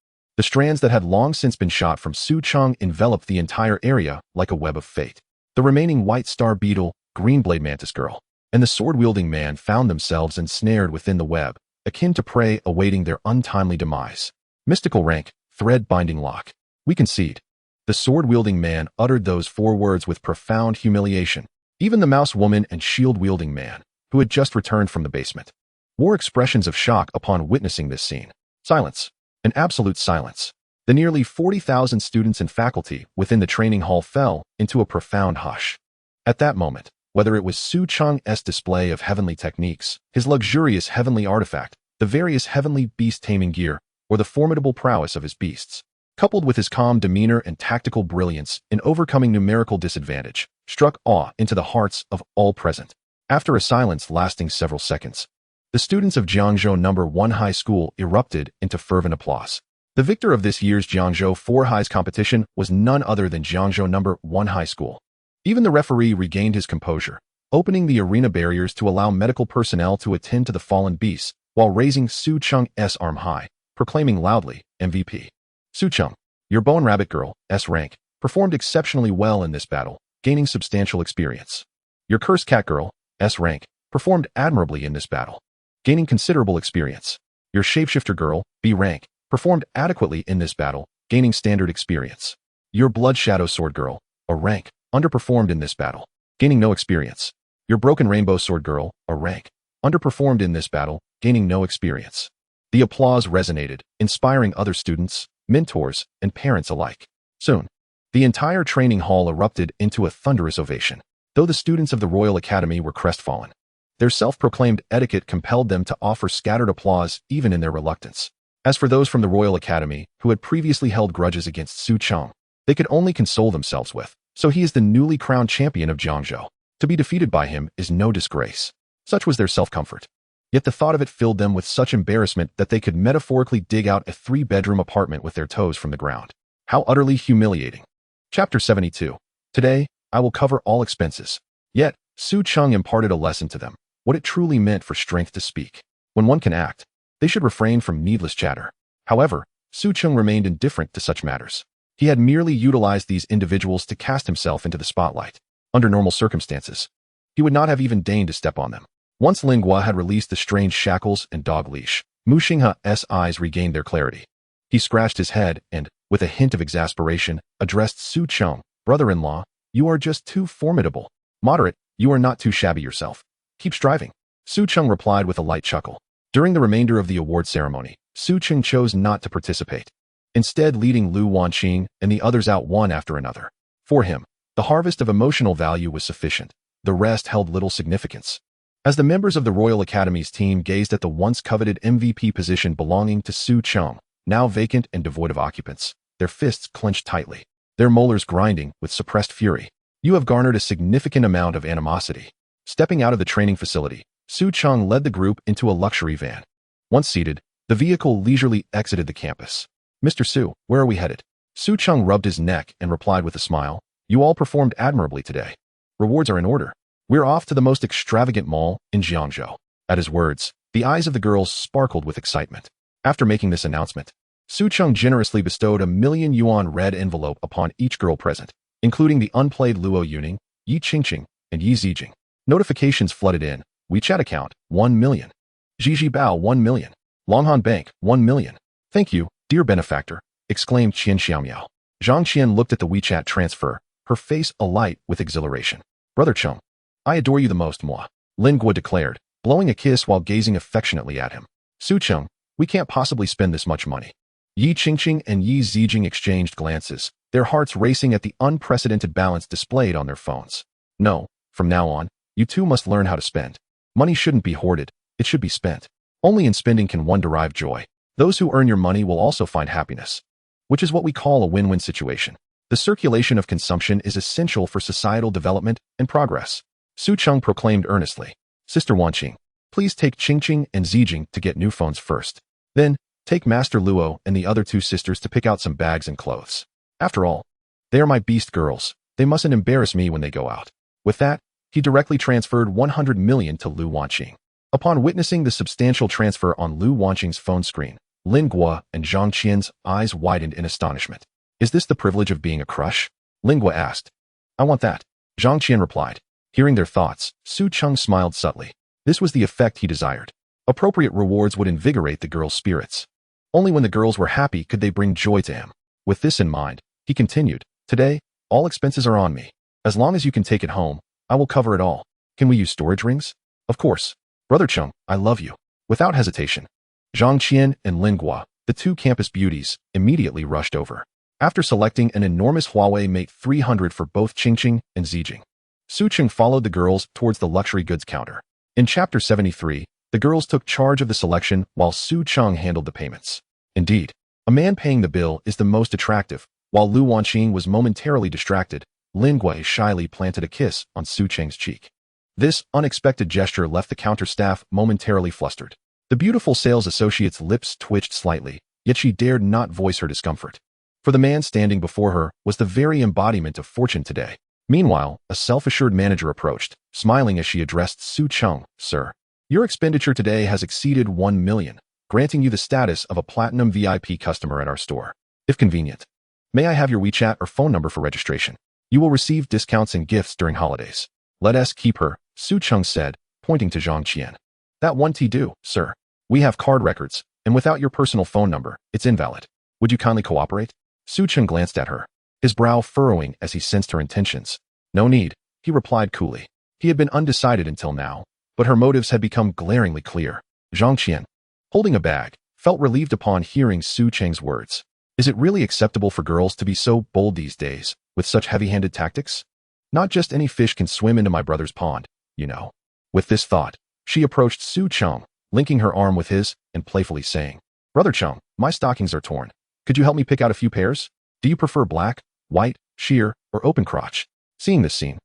The strands that had long since been shot from Su Cheng enveloped the entire area like a web of fate. The remaining White Star Beetle, Green Blade Mantis Girl, and the sword-wielding man found themselves ensnared within the web, akin to prey awaiting their untimely demise. Mystical rank, thread-binding lock. We concede. The sword-wielding man uttered those 4 words with profound humiliation. Even the mouse woman and shield-wielding man, who had just returned from the basement, wore expressions of shock upon witnessing this scene. Silence. An absolute silence. The nearly 40,000 students and faculty within the training hall fell into a profound hush. At that moment, whether it was Su Cheng's display of heavenly techniques, his luxurious heavenly artifact, the various heavenly beast taming gear, or the formidable prowess of his beasts, coupled with his calm demeanor and tactical brilliance in overcoming numerical disadvantage, struck awe into the hearts of all present. After a silence lasting several seconds, the students of Jiangzhou No. 1 High School erupted into fervent applause. The victor of this year's Jiangzhou 4 Highs competition was none other than Jiangzhou No. 1 High School. Even the referee regained his composure, opening the arena barriers to allow medical personnel to attend to the fallen beasts, while raising Su Cheng's arm high, proclaiming loudly, MVP. Su Cheng, your Bone Rabbit Girl, S rank, performed exceptionally well in this battle, gaining substantial experience. Your Cursed Cat Girl, S rank, performed admirably in this battle, gaining considerable experience. Your Shapeshifter Girl, B rank, performed adequately in this battle, gaining standard experience. Your Blood Shadow Sword Girl, A rank, underperformed in this battle, gaining no experience. Your Broken Rainbow Sword Girl, A rank, underperformed in this battle, gaining no experience. The applause resonated, inspiring other students, mentors, and parents alike. Soon, the entire training hall erupted into a thunderous ovation. Though the students of the Royal Academy were crestfallen, their self-proclaimed etiquette compelled them to offer scattered applause even in their reluctance. As for those from the Royal Academy who had previously held grudges against Su Cheng, they could only console themselves with, so he is the newly crowned champion of Jiangzhou. To be defeated by him is no disgrace. Such was their self-comfort. Yet the thought of it filled them with such embarrassment that they could metaphorically dig out a 3-bedroom apartment with their toes from the ground. How utterly humiliating. Chapter 72. Today, I will cover all expenses. Yet, Su Cheng imparted a lesson to them, what it truly meant for strength to speak. When one can act, they should refrain from needless chatter. However, Su Cheng remained indifferent to such matters. He had merely utilized these individuals to cast himself into the spotlight. Under normal circumstances, he would not have even deigned to step on them. Once Lingua had released the strange shackles and dog leash, Mu Xinghe's eyes regained their clarity. He scratched his head and, with a hint of exasperation, addressed Su Cheng. Brother-in-law, you are just too formidable. Moderate, you are not too shabby yourself. Keep striving. Su Cheng replied with a light chuckle. During the remainder of the award ceremony, Su Cheng chose not to participate, instead leading Lu Wanqing and the others out one after another. For him, the harvest of emotional value was sufficient. The rest held little significance. As the members of the Royal Academy's team gazed at the once coveted MVP position belonging to Su Cheng, now vacant and devoid of occupants, their fists clenched tightly, their molars grinding with suppressed fury. You have garnered a significant amount of animosity. Stepping out of the training facility, Su Cheng led the group into a luxury van. Once seated, the vehicle leisurely exited the campus. Mr. Su, where are we headed? Su Cheng rubbed his neck and replied with a smile. You all performed admirably today. Rewards are in order. We're off to the most extravagant mall in Jiangzhou. At his words, the eyes of the girls sparkled with excitement. After making this announcement, Su Cheng generously bestowed a 1,000,000 yuan red envelope upon each girl present, including the unplayed Luo Yuning, Yi Qingqing, and Yi Zijing. Notifications flooded in. WeChat account, 1 million. Jiji Bao, 1 million. Longhan Bank, 1 million. Thank you, dear benefactor, exclaimed Qian Xiaomiao. Zhang Qian looked at the WeChat transfer, her face alight with exhilaration. Brother Cheng, I adore you the most, moi. Lingua declared, blowing a kiss while gazing affectionately at him. Su Cheng, we can't possibly spend this much money. Yi Qingqing and Yi Zijing exchanged glances, their hearts racing at the unprecedented balance displayed on their phones. No, from now on, you two must learn how to spend. Money shouldn't be hoarded, it should be spent. Only in spending can one derive joy. Those who earn your money will also find happiness, which is what we call a win-win situation. The circulation of consumption is essential for societal development and progress. Su Cheng proclaimed earnestly. Sister Wanqing, please take Qingqing and Zijing to get new phones first. Then, take Master Luo and the other 2 sisters to pick out some bags and clothes. After all, they are my beast girls. They mustn't embarrass me when they go out. With that, he directly transferred 100 million to Lu Wanqing. Upon witnessing the substantial transfer on Lu Wanqing's phone screen, Lin Guo and Zhang Qian's eyes widened in astonishment. Is this the privilege of being a crush? Lin Guo asked. I want that. Zhang Qian replied. Hearing their thoughts, Su Cheng smiled subtly. This was the effect he desired. Appropriate rewards would invigorate the girls' spirits. Only when the girls were happy could they bring joy to him. With this in mind, he continued, Today, all expenses are on me. As long as you can take it home, I will cover it all. Can we use storage rings? Of course. Brother Cheng, I love you. Without hesitation, Zhang Qian and Lin Guo, the two campus beauties, immediately rushed over. After selecting an enormous Huawei Mate 300 for both Qingqing and Zijing, Su Cheng followed the girls towards the luxury goods counter. In Chapter 73, the girls took charge of the selection while Su Cheng handled the payments. Indeed, a man paying the bill is the most attractive. While Lu Wanqing was momentarily distracted, Lin Guo shyly planted a kiss on Su Cheng's cheek. This unexpected gesture left the counter staff momentarily flustered. The beautiful sales associate's lips twitched slightly, yet she dared not voice her discomfort. For the man standing before her was the very embodiment of fortune today. Meanwhile, a self-assured manager approached, smiling as she addressed Su Cheng. Sir, your expenditure today has exceeded 1 million, granting you the status of a platinum VIP customer at our store. If convenient, may I have your WeChat or phone number for registration? You will receive discounts and gifts during holidays. Let us keep her, Su Cheng said, pointing to Zhang Qian. That won't do, sir. We have card records, and without your personal phone number, it's invalid. Would you kindly cooperate? Su Cheng glanced at her, his brow furrowing as he sensed her intentions. No need, he replied coolly. He had been undecided until now, but her motives had become glaringly clear. Zhang Qian, holding a bag, felt relieved upon hearing Su Cheng's words. Is it really acceptable for girls to be so bold these days, with such heavy-handed tactics? Not just any fish can swim into my brother's pond, you know. With this thought, she approached Su Cheng, linking her arm with his, and playfully saying, Brother Cheng, my stockings are torn. Could you help me pick out a few pairs? Do you prefer black, white, sheer, or open crotch? Seeing this scene,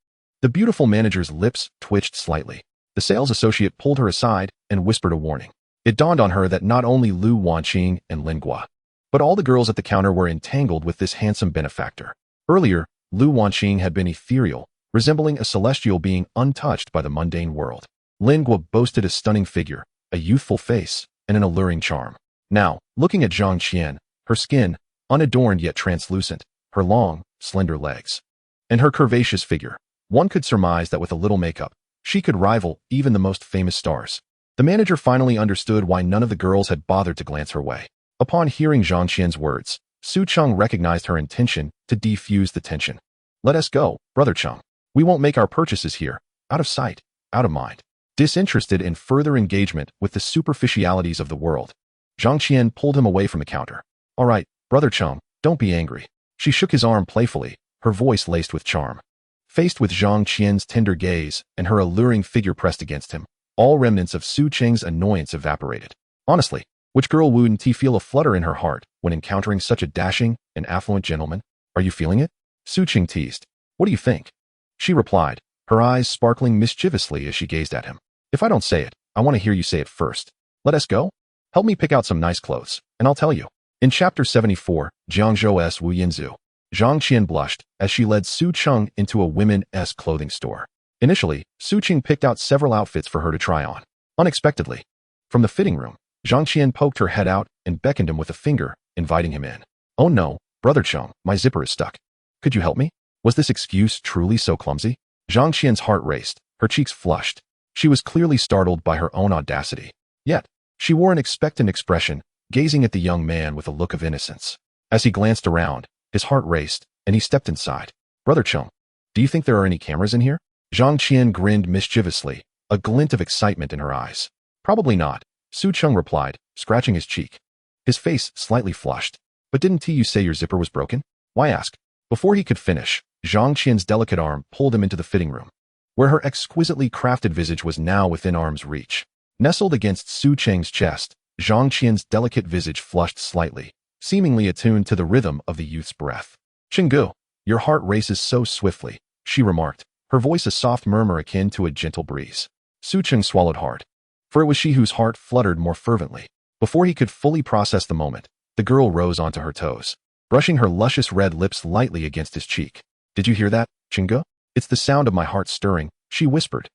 the beautiful manager's lips twitched slightly. The sales associate pulled her aside and whispered a warning. It dawned on her that not only Lu Wanqing and Lin Guo, but all the girls at the counter were entangled with this handsome benefactor. Earlier, Lu Wanqing had been ethereal, resembling a celestial being untouched by the mundane world. Lin Guo boasted a stunning figure, a youthful face, and an alluring charm. Now, looking at Zhang Qian, her skin, unadorned yet translucent, her long, slender legs, and her curvaceous figure, one could surmise that with a little makeup, she could rival even the most famous stars. The manager finally understood why none of the girls had bothered to glance her way. Upon hearing Zhang Qian's words, Su Cheng recognized her intention to defuse the tension. Let us go, Brother Cheng. We won't make our purchases here, out of sight, out of mind. Disinterested in further engagement with the superficialities of the world, Zhang Qian pulled him away from the counter. All right, Brother Cheng, don't be angry. She shook his arm playfully, her voice laced with charm. Faced with Zhang Qian's tender gaze and her alluring figure pressed against him, all remnants of Su Cheng's annoyance evaporated. Honestly, which girl wouldn't feel a flutter in her heart when encountering such a dashing and affluent gentleman? Are you feeling it? Su Cheng teased. What do you think? She replied, her eyes sparkling mischievously as she gazed at him. If I don't say it, I want to hear you say it first. Let us go? Help me pick out some nice clothes, and I'll tell you. In Chapter 74, Jiangzhou's Wu Yinzu, Zhang Qian blushed as she led Su Cheng into a women's clothing store. Initially, Su Cheng picked out several outfits for her to try on. Unexpectedly, from the fitting room, Zhang Qian poked her head out and beckoned him with a finger, inviting him in. Oh no, Brother Cheng, my zipper is stuck. Could you help me? Was this excuse truly so clumsy? Zhang Qian's heart raced, her cheeks flushed. She was clearly startled by her own audacity. Yet, she wore an expectant expression, gazing at the young man with a look of innocence. As he glanced around, his heart raced, and he stepped inside. Brother Cheng, do you think there are any cameras in here? Zhang Qian grinned mischievously, a glint of excitement in her eyes. Probably not, Su Cheng replied, scratching his cheek. His face slightly flushed. But didn't you say your zipper was broken? Why ask? Before he could finish, Zhang Qian's delicate arm pulled him into the fitting room, where her exquisitely crafted visage was now within arm's reach. Nestled against Su Cheng's chest, Zhang Qian's delicate visage flushed slightly, seemingly attuned to the rhythm of the youth's breath. Chenggu, your heart races so swiftly, she remarked, her voice a soft murmur akin to a gentle breeze. Su Cheng swallowed hard, for it was she whose heart fluttered more fervently. Before he could fully process the moment, the girl rose onto her toes, brushing her luscious red lips lightly against his cheek. Did you hear that, Chenggu? It's the sound of my heart stirring, she whispered,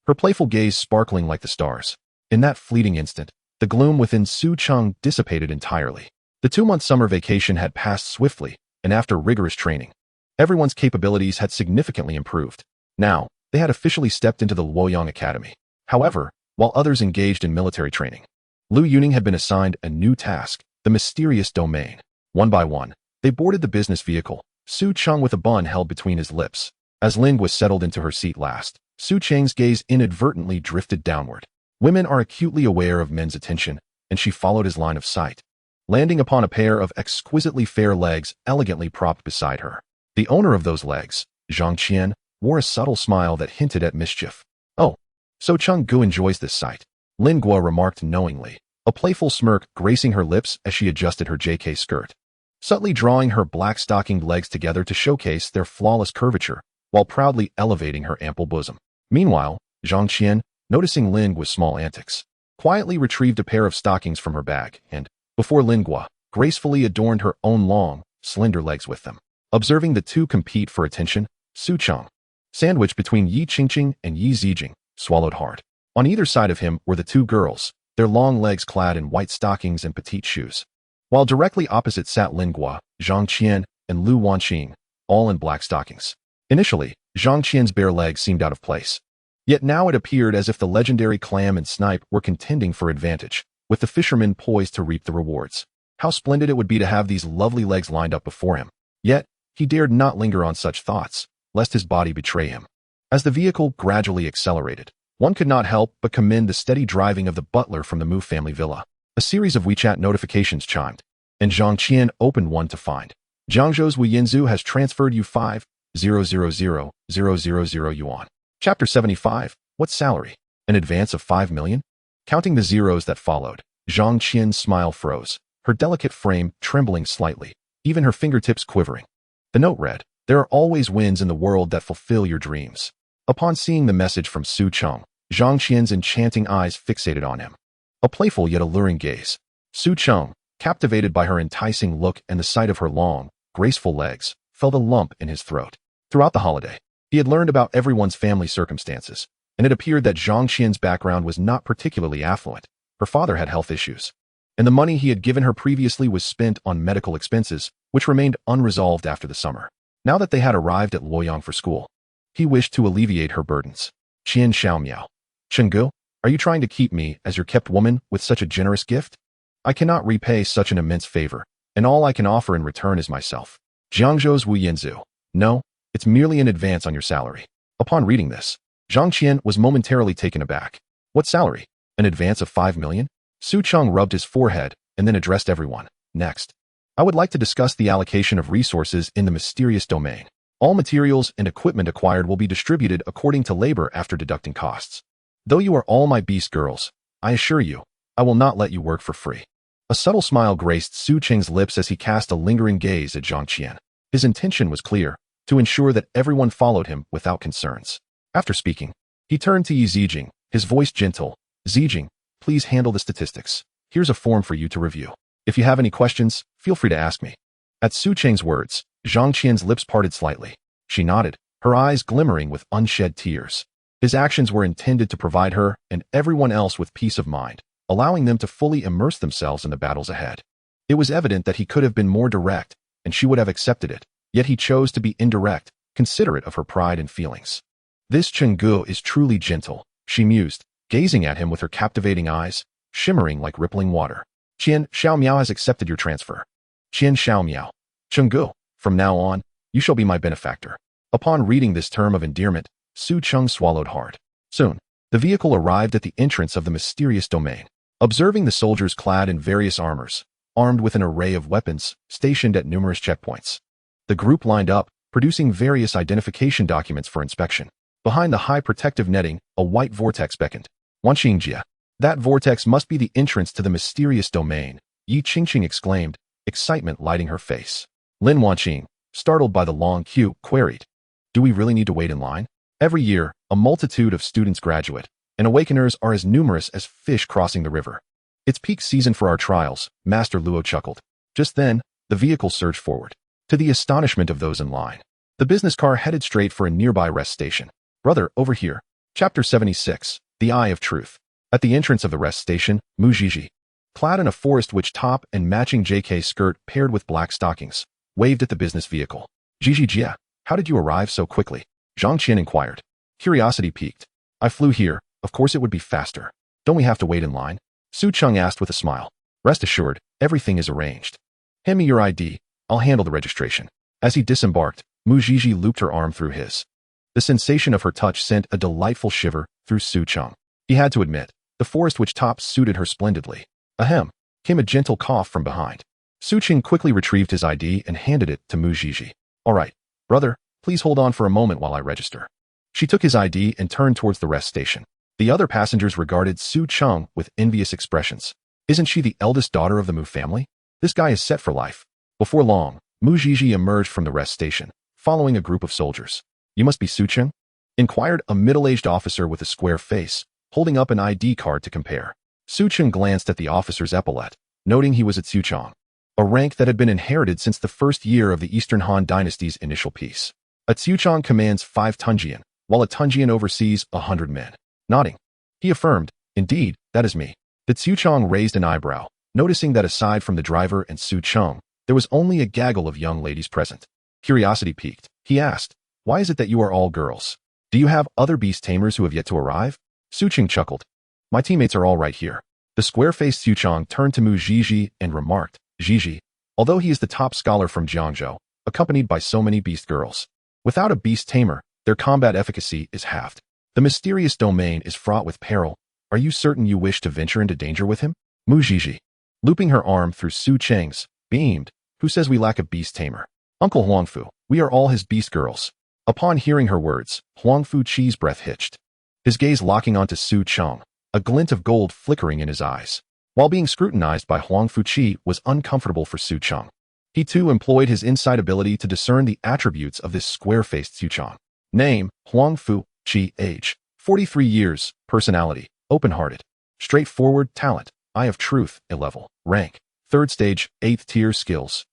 her playful gaze sparkling like the stars. In that fleeting instant, the gloom within Su Cheng dissipated entirely. The 2-month summer vacation had passed swiftly, and after rigorous training, everyone's capabilities had significantly improved. Now, they had officially stepped into the Lu Yong Academy. However, while others engaged in military training, Lu Yong had been assigned a new task, the mysterious domain. One by one, they boarded the business vehicle, Su Cheng with a bun held between his lips. As Ling was settled into her seat last, Su Cheng's gaze inadvertently drifted downward. Women are acutely aware of men's attention, and she followed his line of sight, landing upon a pair of exquisitely fair legs elegantly propped beside her. The owner of those legs, Zhang Qian, wore a subtle smile that hinted at mischief. "Oh, so Cheng Gu enjoys this sight," Lin Guo remarked knowingly, a playful smirk gracing her lips as she adjusted her JK skirt, subtly drawing her black-stockinged legs together to showcase their flawless curvature, while proudly elevating her ample bosom. Meanwhile, Zhang Qian, noticing Lin Guo's small antics, quietly retrieved a pair of stockings from her bag and, before Lin Guo, gracefully adorned her own long, slender legs with them. Observing the two compete for attention, Su Cheng, sandwiched between Yi Qingqing and Yi Zijing, swallowed hard. On either side of him were the two girls, their long legs clad in white stockings and petite shoes, while directly opposite sat Lin Guo, Zhang Qian, and Lu Wanqing, all in black stockings. Initially, Zhang Qian's bare legs seemed out of place. Yet now it appeared as if the legendary clam and snipe were contending for advantage, with the fisherman poised to reap the rewards. How splendid it would be to have these lovely legs lined up before him. Yet, he dared not linger on such thoughts, lest his body betray him. As the vehicle gradually accelerated, one could not help but commend the steady driving of the butler from the Mu family villa. A series of WeChat notifications chimed, and Zhang Qian opened one to find. Jiangzhou's Wu Yinzu has transferred you 5,000,000 yuan. Chapter 75, What salary? An advance of 5 million? Counting the zeros that followed, Zhang Qian's smile froze, her delicate frame trembling slightly, even her fingertips quivering. The note read, "There are always winds in the world that fulfill your dreams." Upon seeing the message from Su Cheng, Zhang Qian's enchanting eyes fixated on him. A playful yet alluring gaze. Su Cheng, captivated by her enticing look and the sight of her long, graceful legs, felt a lump in his throat. Throughout the holiday, he had learned about everyone's family circumstances, and it appeared that Zhang Qian's background was not particularly affluent. Her father had health issues, and the money he had given her previously was spent on medical expenses, which remained unresolved after the summer. Now that they had arrived at Lu Yong for school, he wished to alleviate her burdens. "Qian Xiaomiao. Chenggu, are you trying to keep me as your kept woman with such a generous gift? I cannot repay such an immense favor, and all I can offer in return is myself. Jiangzhou's Wu Yinzu. No, it's merely an advance on your salary." Upon reading this, Zhang Qian was momentarily taken aback. "What salary? An advance of 5 million? Su Cheng rubbed his forehead and then addressed everyone. "Next, I would like to discuss the allocation of resources in the mysterious domain. All materials and equipment acquired will be distributed according to labor after deducting costs. Though you are all my beast girls, I assure you, I will not let you work for free." A subtle smile graced Su Cheng's lips as he cast a lingering gaze at Zhang Qian. His intention was clear, to ensure that everyone followed him without concerns. After speaking, he turned to Yi Zijing, his voice gentle. "Zijing, please handle the statistics. Here's a form for you to review. If you have any questions, feel free to ask me." At Su Cheng's words, Zhang Qian's lips parted slightly. She nodded, her eyes glimmering with unshed tears. His actions were intended to provide her and everyone else with peace of mind, allowing them to fully immerse themselves in the battles ahead. It was evident that he could have been more direct, and she would have accepted it, yet he chose to be indirect, considerate of her pride and feelings. "This Chenggu is truly gentle," she mused, gazing at him with her captivating eyes, shimmering like rippling water. "Qian Xiaomiao has accepted your transfer. Qian Xiaomiao. Chenggu, from now on, you shall be my benefactor." Upon reading this term of endearment, Su Cheng swallowed hard. Soon, the vehicle arrived at the entrance of the mysterious domain. Observing the soldiers clad in various armors, armed with an array of weapons, stationed at numerous checkpoints, the group lined up, producing various identification documents for inspection. Behind the high protective netting, a white vortex beckoned. "Wanqingjia. That vortex must be the entrance to the mysterious domain," Yi Qingqing exclaimed, excitement lighting her face. Lin Wanqing, startled by the long queue, queried, "Do we really need to wait in line?" Every year, a multitude of students graduate, and awakeners are as numerous as fish crossing the river. "It's peak season for our trials," Master Luo chuckled. Just then, the vehicle surged forward. To the astonishment of those in line, the business car headed straight for a nearby rest station. "Brother, over here." Chapter 76, The Eye of Truth. At the entrance of the rest station, Mu Zhizhi, clad in a forest witch top and matching JK skirt paired with black stockings, waved at the business vehicle. Zhizhi Jia, how did you arrive so quickly? Zhang Qian inquired. Curiosity piqued. I flew here, of course it would be faster. Don't we have to wait in line? Su Cheng asked with a smile. Rest assured, everything is arranged. Hand me your ID, I'll handle the registration. As he disembarked, Mu Zhizhi looped her arm through his. The sensation of her touch sent a delightful shiver through Su Cheng. He had to admit, the forest witch top suited her splendidly. Ahem, came a gentle cough from behind. Su Cheng quickly retrieved his ID and handed it to Mu Zhizhi. All right, brother, please hold on for a moment while I register. She took his ID and turned towards the rest station. The other passengers regarded Su Cheng with envious expressions. Isn't she the eldest daughter of the Mu family? This guy is set for life. Before long, Mu Zhizhi emerged from the rest station, following a group of soldiers. You must be Su Cheng? Inquired a middle-aged officer with a square face, holding up an ID card to compare. Su Cheng glanced at the officer's epaulette, noting he was at Su Cheng, a rank that had been inherited since the first year of the Eastern Han Dynasty's initial peace. A Su Cheng commands 5 Tunjian, while a Tunjian oversees 100 men. Nodding, he affirmed, indeed, that is me. The Su Cheng raised an eyebrow, noticing that aside from the driver and Su Cheng, there was only a gaggle of young ladies present. Curiosity piqued, he asked, why is it that you are all girls? Do you have other beast tamers who have yet to arrive? Su Cheng chuckled. My teammates are all right here. The square-faced Su Cheng turned to Mu Zhizhi and remarked, Zhizhi, although he is the top scholar from Jiangzhou, accompanied by so many beast girls, without a beast tamer, their combat efficacy is halved. The mysterious domain is fraught with peril. Are you certain you wish to venture into danger with him? Mu Zhizhi, looping her arm through Su Cheng's, beamed. Who says we lack a beast tamer? Uncle Huangfu, we are all his beast girls. Upon hearing her words, Huangfu Qi's breath hitched, his gaze locking onto Su Cheng, a glint of gold flickering in his eyes. While being scrutinized by Huangfu Qi was uncomfortable for Su Cheng, he too employed his insight ability to discern the attributes of this square-faced Su Cheng. Name, Huangfu Qi. Age, 43 years. Personality, open-hearted. Straightforward. Talent, Eye of Truth, A-level. Rank, 3rd stage, 8th tier. Skills.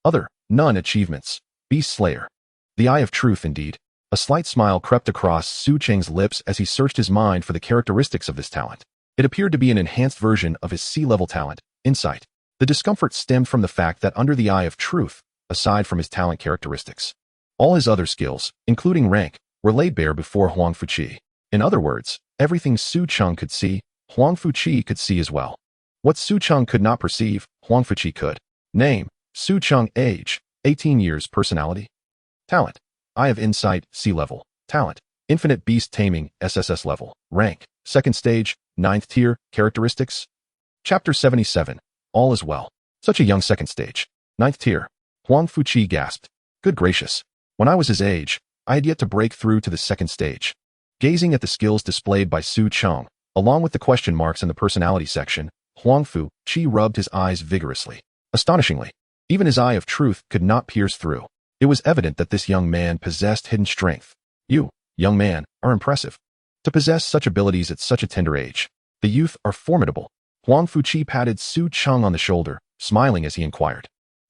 Other, none. Achievements, Beast Slayer. The Eye of Truth indeed. A slight smile crept across Su Cheng's lips as he searched his mind for the characteristics of this talent. It appeared to be an enhanced version of his C-level talent, Insight. The discomfort stemmed from the fact that under the Eye of Truth, aside from his talent characteristics, all his other skills, including rank, were laid bare before Huangfu Qi. In other words, everything Su Cheng could see, Huangfu Qi could see as well. What Su Cheng could not perceive, Huangfu Qi could. Name, Su Cheng. Age, 18 years. Personality, talent, Eye of Insight. C-level. Talent, Infinite Beast Taming. SSS level. Rank, 2nd stage, 9th tier. Characteristics. Chapter 77. All is well. Such a young 2nd stage, 9th tier. Huangfu Qi gasped. Good gracious. When I was his age, I had yet to break through to the 2nd stage. Gazing at the skills displayed by Su Cheng, along with the question marks in the personality section, Huangfu Qi rubbed his eyes vigorously. Astonishingly, even his Eye of Truth could not pierce through. It was evident that this young man possessed hidden strength. You, young man, are impressive. To possess such abilities at such a tender age. The youth are formidable. Huangfu Qi patted Su Cheng on the shoulder, smiling as he inquired.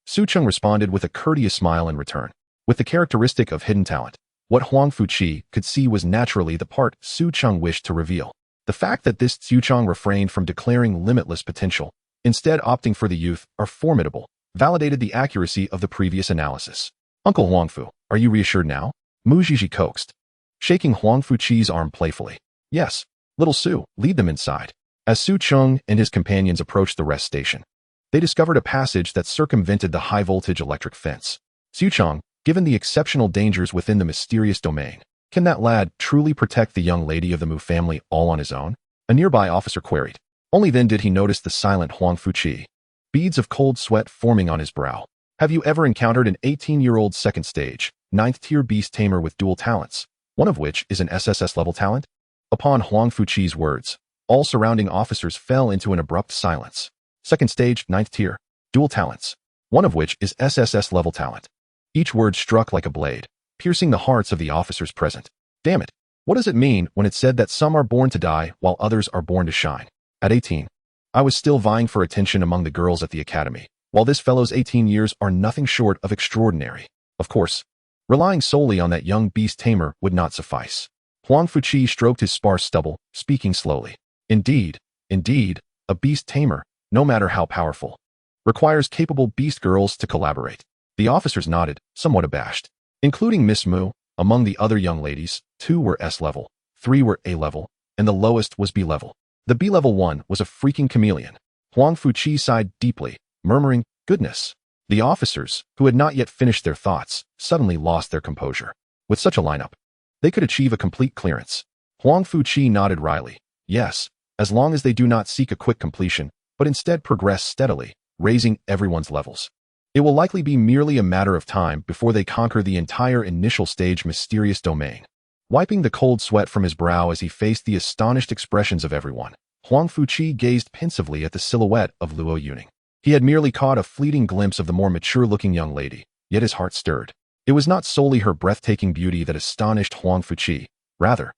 Su Cheng responded with a courteous smile in return. With the characteristic of hidden talent, what Huangfu Qi could see was naturally the part Su Cheng wished to reveal. The fact that this Su Cheng refrained from declaring limitless potential, instead opting for the youth are formidable, validated the accuracy of the previous analysis. Uncle Huangfu, are you reassured now? Mu Zhizhi coaxed, shaking Huangfu Qi's arm playfully. Yes, little Su, lead them inside. As Su Cheng and his companions approached the rest station, they discovered a passage that circumvented the high-voltage electric fence. Su Cheng, given the exceptional dangers within the mysterious domain, can that lad truly protect the young lady of the Mu family all on his own? A nearby officer queried. Only then did he notice the silent Huangfu Qi, beads of cold sweat forming on his brow. Have you ever encountered an 18-year-old 2nd stage, 9th tier beast tamer with dual talents, one of which is an SSS level talent? Upon Huangfu Qi's words, all surrounding officers fell into an abrupt silence. 2nd stage, 9th tier, dual talents, one of which is SSS level talent. Each word struck like a blade, piercing the hearts of the officers present. Damn it, what does it mean when it said that some are born to die while others are born to shine? At 18, I was still vying for attention among the girls at the academy, while this fellow's 18 years are nothing short of extraordinary. Of course, relying solely on that young beast tamer would not suffice. Huang Fuqi stroked his sparse stubble, speaking slowly. Indeed, a beast tamer, no matter how powerful, requires capable beast girls to collaborate. The officers nodded, somewhat abashed. Including Miss Mu, among the other young ladies, 2 were S-level, 3 were A-level, and the lowest was B-level. The B-level one was a freaking chameleon. Huang Fuqi sighed deeply, murmuring, goodness. The officers, who had not yet finished their thoughts, suddenly lost their composure. With such a lineup, they could achieve a complete clearance. Huang Fuqi nodded wryly. Yes, as long as they do not seek a quick completion, but instead progress steadily, raising everyone's levels. It will likely be merely a matter of time before they conquer the entire initial stage mysterious domain. Wiping the cold sweat from his brow as he faced the astonished expressions of everyone, Huang Fuqi gazed pensively at the silhouette of Lu Yong. He had merely caught a fleeting glimpse of the more mature-looking young lady, yet his heart stirred. It was not solely her breathtaking beauty that astonished Huang Fuqi. Rather,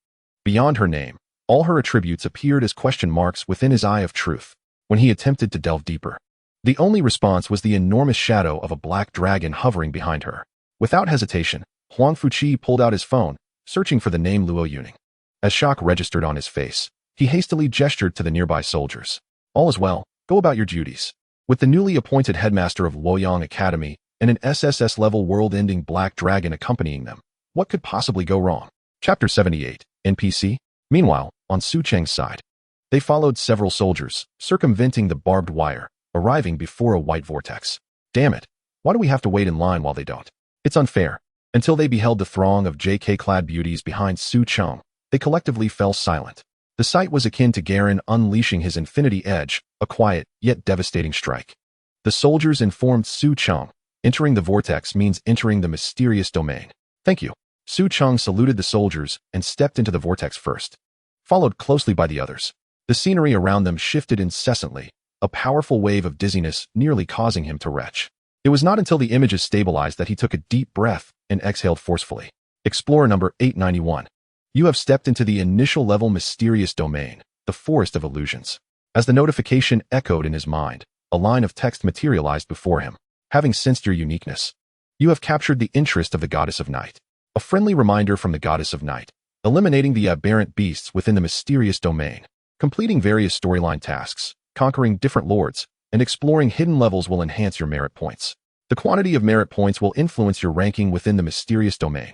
beyond her name, all her attributes appeared as question marks within his eye of truth. When he attempted to delve deeper, the only response was the enormous shadow of a black dragon hovering behind her. Without hesitation, Huang Fuqi pulled out his phone, searching for the name Lu Yong. As shock registered on his face, he hastily gestured to the nearby soldiers. All is well, go about your duties. With the newly appointed headmaster of Lu Yong Academy and an SSS-level world-ending black dragon accompanying them, what could possibly go wrong? Chapter 78, NPC. Meanwhile, on Su Cheng's side, they followed several soldiers, circumventing the barbed wire, arriving before a white vortex. Damn it, why do we have to wait in line while they don't? It's unfair. Until they beheld the throng of JK-clad beauties behind Su Cheng, they collectively fell silent. The sight was akin to Garen unleashing his infinity edge, a quiet yet devastating strike. The soldiers informed Su Cheng, entering the vortex means entering the mysterious domain. Thank you. Su Cheng saluted the soldiers and stepped into the vortex first, followed closely by the others. The scenery around them shifted incessantly, a powerful wave of dizziness nearly causing him to retch. It was not until the images stabilized that he took a deep breath and exhaled forcefully. Explorer number 891. You have stepped into the initial level mysterious domain, the forest of illusions. As the notification echoed in his mind, a line of text materialized before him. Having sensed your uniqueness, you have captured the interest of the goddess of night. A friendly reminder from the goddess of night, eliminating the aberrant beasts within the mysterious domain, completing various storyline tasks, conquering different lords, and exploring hidden levels will enhance your merit points. The quantity of merit points will influence your ranking within the mysterious domain,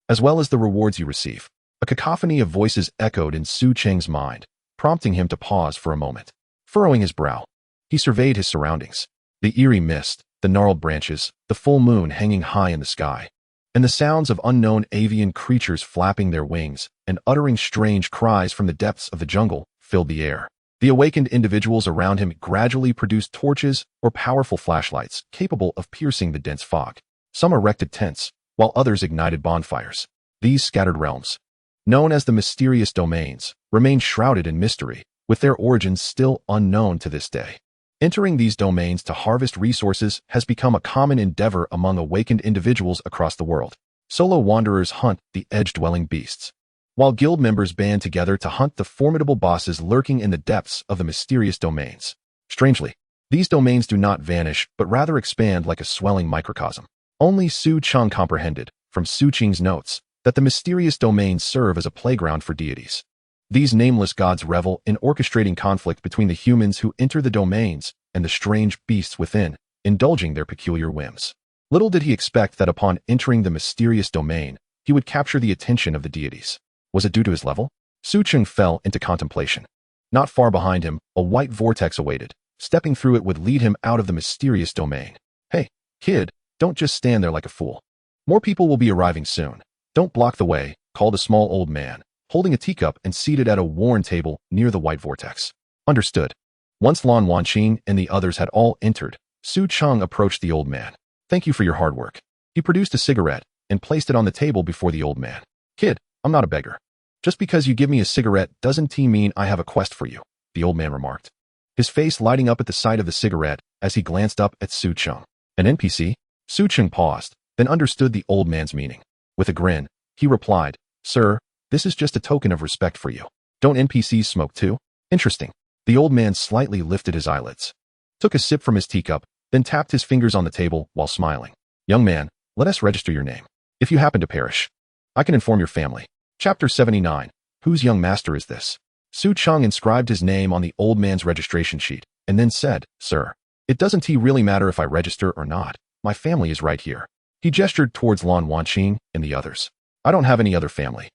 as well as the rewards you receive. A cacophony of voices echoed in Su Cheng's mind, prompting him to pause for a moment. Furrowing his brow, he surveyed his surroundings. The eerie mist, the gnarled branches, the full moon hanging high in the sky, and the sounds of unknown avian creatures flapping their wings and uttering strange cries from the depths of the jungle filled the air. The awakened individuals around him gradually produced torches or powerful flashlights capable of piercing the dense fog. Some erected tents, while others ignited bonfires. These scattered realms, known as the mysterious domains, remain shrouded in mystery, with their origins still unknown to this day. Entering these domains to harvest resources has become a common endeavor among awakened individuals across the world. Solo wanderers hunt the edge-dwelling beasts, while guild members band together to hunt the formidable bosses lurking in the depths of the mysterious domains. Strangely, these domains do not vanish, but rather expand like a swelling microcosm. Only Su Cheng comprehended, from Su Cheng's notes, that the mysterious domains serve as a playground for deities. These nameless gods revel in orchestrating conflict between the humans who enter the domains and the strange beasts within, indulging their peculiar whims. Little did he expect that upon entering the mysterious domain, he would capture the attention of the deities. Was it due to his level? Su Cheng fell into contemplation. Not far behind him, a white vortex awaited. Stepping through it would lead him out of the mysterious domain. Hey, kid, don't just stand there like a fool. More people will be arriving soon. Don't block the way, called a small old man, holding a teacup and seated at a worn table near the white vortex. Understood. Once Lan Wanqing and the others had all entered, Su Cheng approached the old man. Thank you for your hard work. He produced a cigarette and placed it on the table before the old man. Kid, I'm not a beggar. Just because you give me a cigarette doesn't mean I have a quest for you, the old man remarked, his face lighting up at the sight of the cigarette as he glanced up at Su Cheng. An NPC? Su Cheng paused, then understood the old man's meaning. With a grin, he replied, Sir, this is just a token of respect for you. Don't NPCs smoke too? Interesting. The old man slightly lifted his eyelids, took a sip from his teacup, then tapped his fingers on the table while smiling. Young man, let us register your name. If you happen to perish, I can inform your family. Chapter 79. Whose young master is this? Su Cheng inscribed his name on the old man's registration sheet, and then said, Sir, it doesn't really matter if I register or not. My family is right here. He gestured towards Lan Wanqing and the others. I don't have any other family.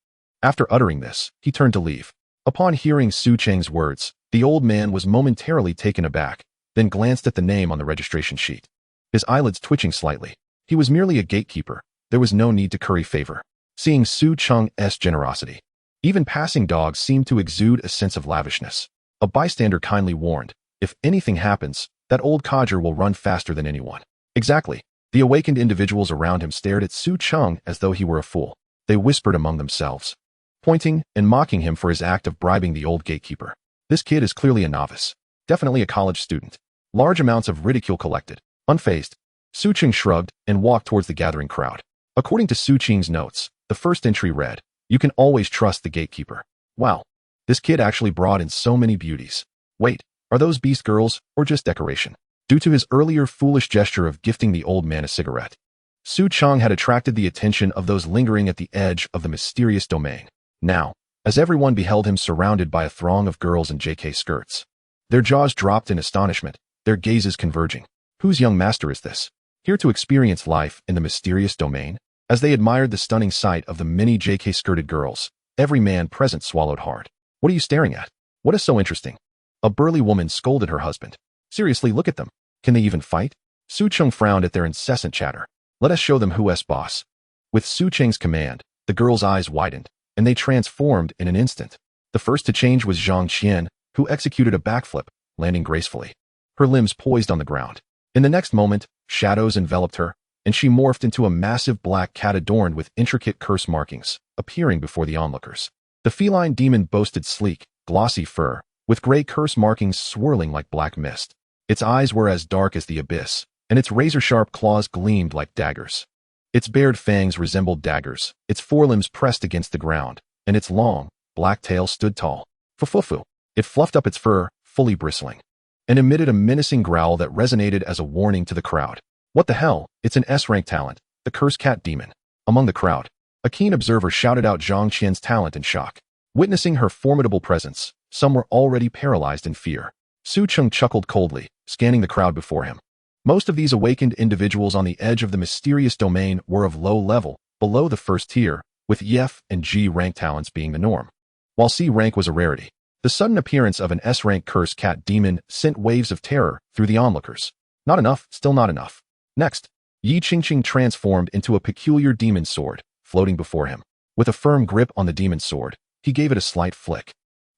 After uttering this, he turned to leave. Upon hearing Su Cheng's words, the old man was momentarily taken aback, then glanced at the name on the registration sheet. His eyelids twitching slightly. He was merely a gatekeeper. There was no need to curry favor. Seeing Su Cheng's generosity, even passing dogs seemed to exude a sense of lavishness. A bystander kindly warned, if anything happens, that old codger will run faster than anyone. Exactly. The awakened individuals around him stared at Su Cheng as though he were a fool. They whispered among themselves, pointing and mocking him for his act of bribing the old gatekeeper. This kid is clearly a novice. Definitely a college student. Large amounts of ridicule collected. Unfazed, Su Cheng shrugged and walked towards the gathering crowd. According to Su Cheng's notes, the first entry read, You can always trust the gatekeeper. Wow. This kid actually brought in so many beauties. Wait, are those beast girls or just decoration? Due to his earlier foolish gesture of gifting the old man a cigarette, Su Cheng had attracted the attention of those lingering at the edge of the mysterious domain. Now, as everyone beheld him surrounded by a throng of girls in JK skirts, their jaws dropped in astonishment, their gazes converging. Whose young master is this? Here to experience life in the mysterious domain? As they admired the stunning sight of the many JK-skirted girls, every man present swallowed hard. What are you staring at? What is so interesting? A burly woman scolded her husband. Seriously, look at them. Can they even fight? Su Cheng frowned at their incessant chatter. Let us show them who's boss. With Su Cheng's command, the girls' eyes widened, and they transformed in an instant. The first to change was Zhang Qian, who executed a backflip, landing gracefully, her limbs poised on the ground. In the next moment, shadows enveloped her, and she morphed into a massive black cat adorned with intricate curse markings, appearing before the onlookers. The feline demon boasted sleek, glossy fur, with gray curse markings swirling like black mist. Its eyes were as dark as the abyss, and its razor-sharp claws gleamed like daggers. Its bared fangs resembled daggers, its forelimbs pressed against the ground, and its long, black tail stood tall. Fufufu. It fluffed up its fur, fully bristling, and emitted a menacing growl that resonated as a warning to the crowd. What the hell? It's an S-rank talent, the Curse Cat Demon. Among the crowd, a keen observer shouted out Zhang Qian's talent in shock. Witnessing her formidable presence, some were already paralyzed in fear. Su Cheng chuckled coldly, scanning the crowd before him. Most of these awakened individuals on the edge of the mysterious domain were of low level, below the first tier, with F and G rank talents being the norm, while C rank was a rarity. The sudden appearance of an S-rank Curse Cat Demon sent waves of terror through the onlookers. Not enough, still not enough. Next, Yi Qingqing transformed into a peculiar demon sword, floating before him. With a firm grip on the demon sword, he gave it a slight flick,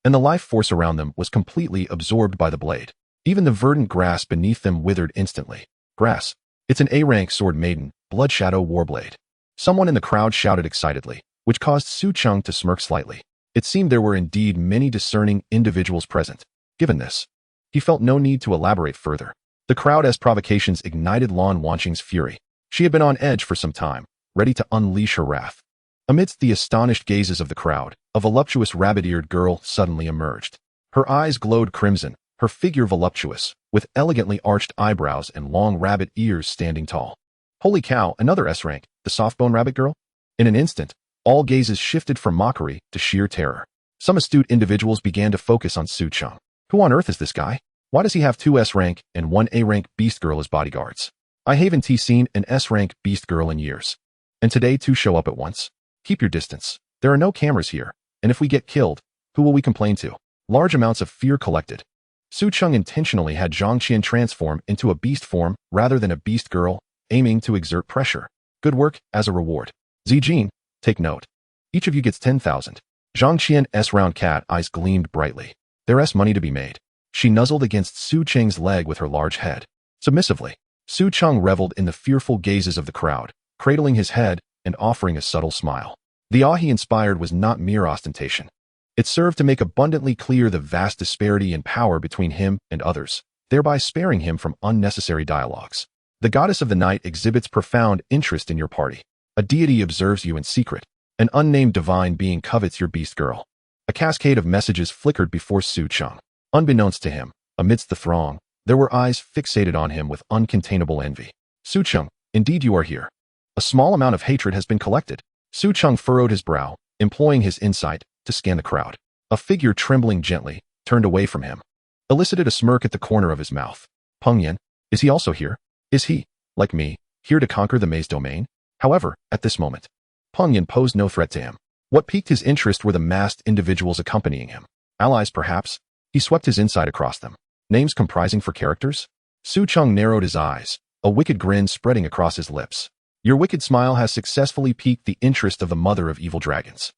and the life force around them was completely absorbed by the blade. Even the verdant grass beneath them withered instantly. Grass. It's an A-rank sword maiden, Blood Shadow Warblade. Someone in the crowd shouted excitedly, which caused Su Cheng to smirk slightly. It seemed there were indeed many discerning individuals present. Given this, he felt no need to elaborate further. The crowd's provocations ignited Lan Wanqing's fury. She had been on edge for some time, ready to unleash her wrath. Amidst the astonished gazes of the crowd, a voluptuous rabbit-eared girl suddenly emerged. Her eyes glowed crimson, her figure voluptuous, with elegantly arched eyebrows and long rabbit ears standing tall. Holy cow, another S-rank, the soft-bone rabbit girl? In an instant, all gazes shifted from mockery to sheer terror. Some astute individuals began to focus on Su Cheng. Who on earth is this guy? Why does he have 2 S-rank and 1 A-rank beast girl as bodyguards? I haven't seen an S-rank beast girl in years. And today 2 show up at once. Keep your distance. There are no cameras here, and if we get killed, who will we complain to? Large amounts of fear collected. Su Cheng intentionally had Zhang Qian transform into a beast form rather than a beast girl, aiming to exert pressure. Good work, as a reward. Zijin, take note. Each of you gets 10,000. Zhang Qian's round cat eyes gleamed brightly. There's money to be made. She nuzzled against Su Cheng's leg with her large head. Submissively, Su Cheng reveled in the fearful gazes of the crowd, cradling his head and offering a subtle smile. The awe he inspired was not mere ostentation. It served to make abundantly clear the vast disparity in power between him and others, thereby sparing him from unnecessary dialogues. The goddess of the night exhibits profound interest in your party. A deity observes you in secret. An unnamed divine being covets your beast girl. A cascade of messages flickered before Su Cheng. Unbeknownst to him, amidst the throng, there were eyes fixated on him with uncontainable envy. Su Cheng, indeed you are here. A small amount of hatred has been collected. Su Cheng furrowed his brow, employing his insight to scan the crowd. A figure trembling gently turned away from him, elicited a smirk at the corner of his mouth. Peng Yan, is he also here? Is he, like me, here to conquer the maze domain? However, at this moment, Peng Yan posed no threat to him. What piqued his interest were the masked individuals accompanying him. Allies, perhaps? He swept his insight across them. Names comprising for characters? Su Cheng narrowed his eyes, a wicked grin spreading across his lips. Your wicked smile has successfully piqued the interest of the mother of evil dragons.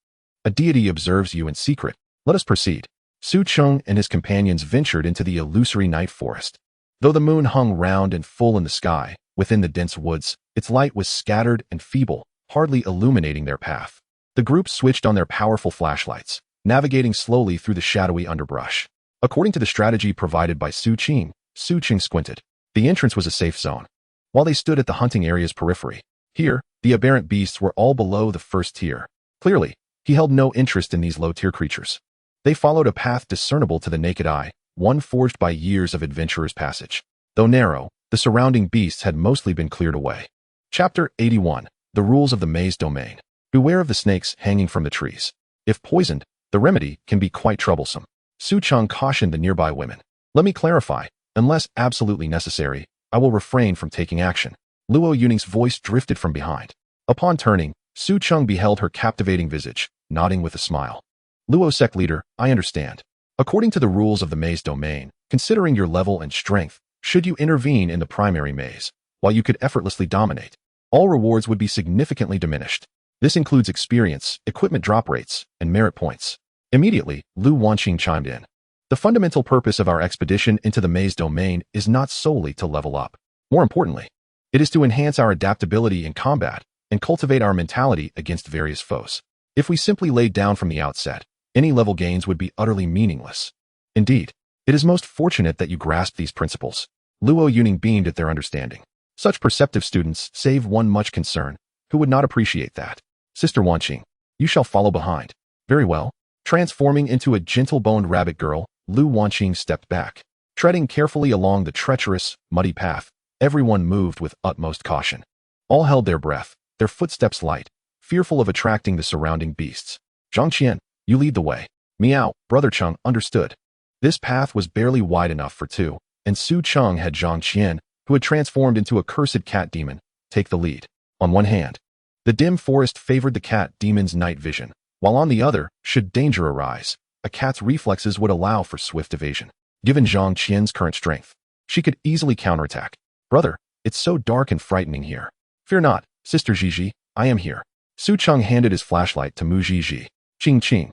A deity observes you in secret. Let us proceed. Su Cheng and his companions ventured into the illusory night forest. Though the moon hung round and full in the sky, within the dense woods, its light was scattered and feeble, hardly illuminating their path. The group switched on their powerful flashlights, navigating slowly through the shadowy underbrush. According to the strategy provided by Su Cheng squinted. The entrance was a safe zone. While they stood at the hunting area's periphery, here, the aberrant beasts were all below the first tier. Clearly, he held no interest in these low-tier creatures. They followed a path discernible to the naked eye, one forged by years of adventurer's passage. Though narrow, the surrounding beasts had mostly been cleared away. Chapter 81. The Rules of the Maze Domain. Beware of the snakes hanging from the trees. If poisoned, the remedy can be quite troublesome. Su Cheng cautioned the nearby women. Let me clarify, unless absolutely necessary, I will refrain from taking action. Lu Yong's voice drifted from behind. Upon turning, Su Cheng beheld her captivating visage, nodding with a smile. Luo Sect Leader, I understand. According to the rules of the maze domain, considering your level and strength, should you intervene in the primary maze, while you could effortlessly dominate, all rewards would be significantly diminished. This includes experience, equipment drop rates, and merit points. Immediately, Lu Wanqing chimed in. The fundamental purpose of our expedition into the maze domain is not solely to level up. More importantly, it is to enhance our adaptability in combat and cultivate our mentality against various foes. If we simply laid down from the outset, any level gains would be utterly meaningless. Indeed, it is most fortunate that you grasp these principles. Luo Yong beamed at their understanding. Such perceptive students save one much concern. Who would not appreciate that? Sister Wanqing, you shall follow behind. Very well. Transforming into a gentle-boned rabbit girl, Lu Wanqing stepped back. Treading carefully along the treacherous, muddy path, everyone moved with utmost caution. All held their breath, their footsteps light, fearful of attracting the surrounding beasts. Zhangqian, you lead the way. Meow, Brother Cheng, understood. This path was barely wide enough for two, and Su Cheng had Zhangqian, who had transformed into a cursed cat demon, take the lead. On one hand, the dim forest favored the cat demon's night vision, while on the other, should danger arise, a cat's reflexes would allow for swift evasion. Given Zhangqian's current strength, she could easily counterattack. Brother, it's so dark and frightening here. Fear not, Sister Gigi, I am here. Su Cheng handed his flashlight to Mu Gigi. Qing Qing.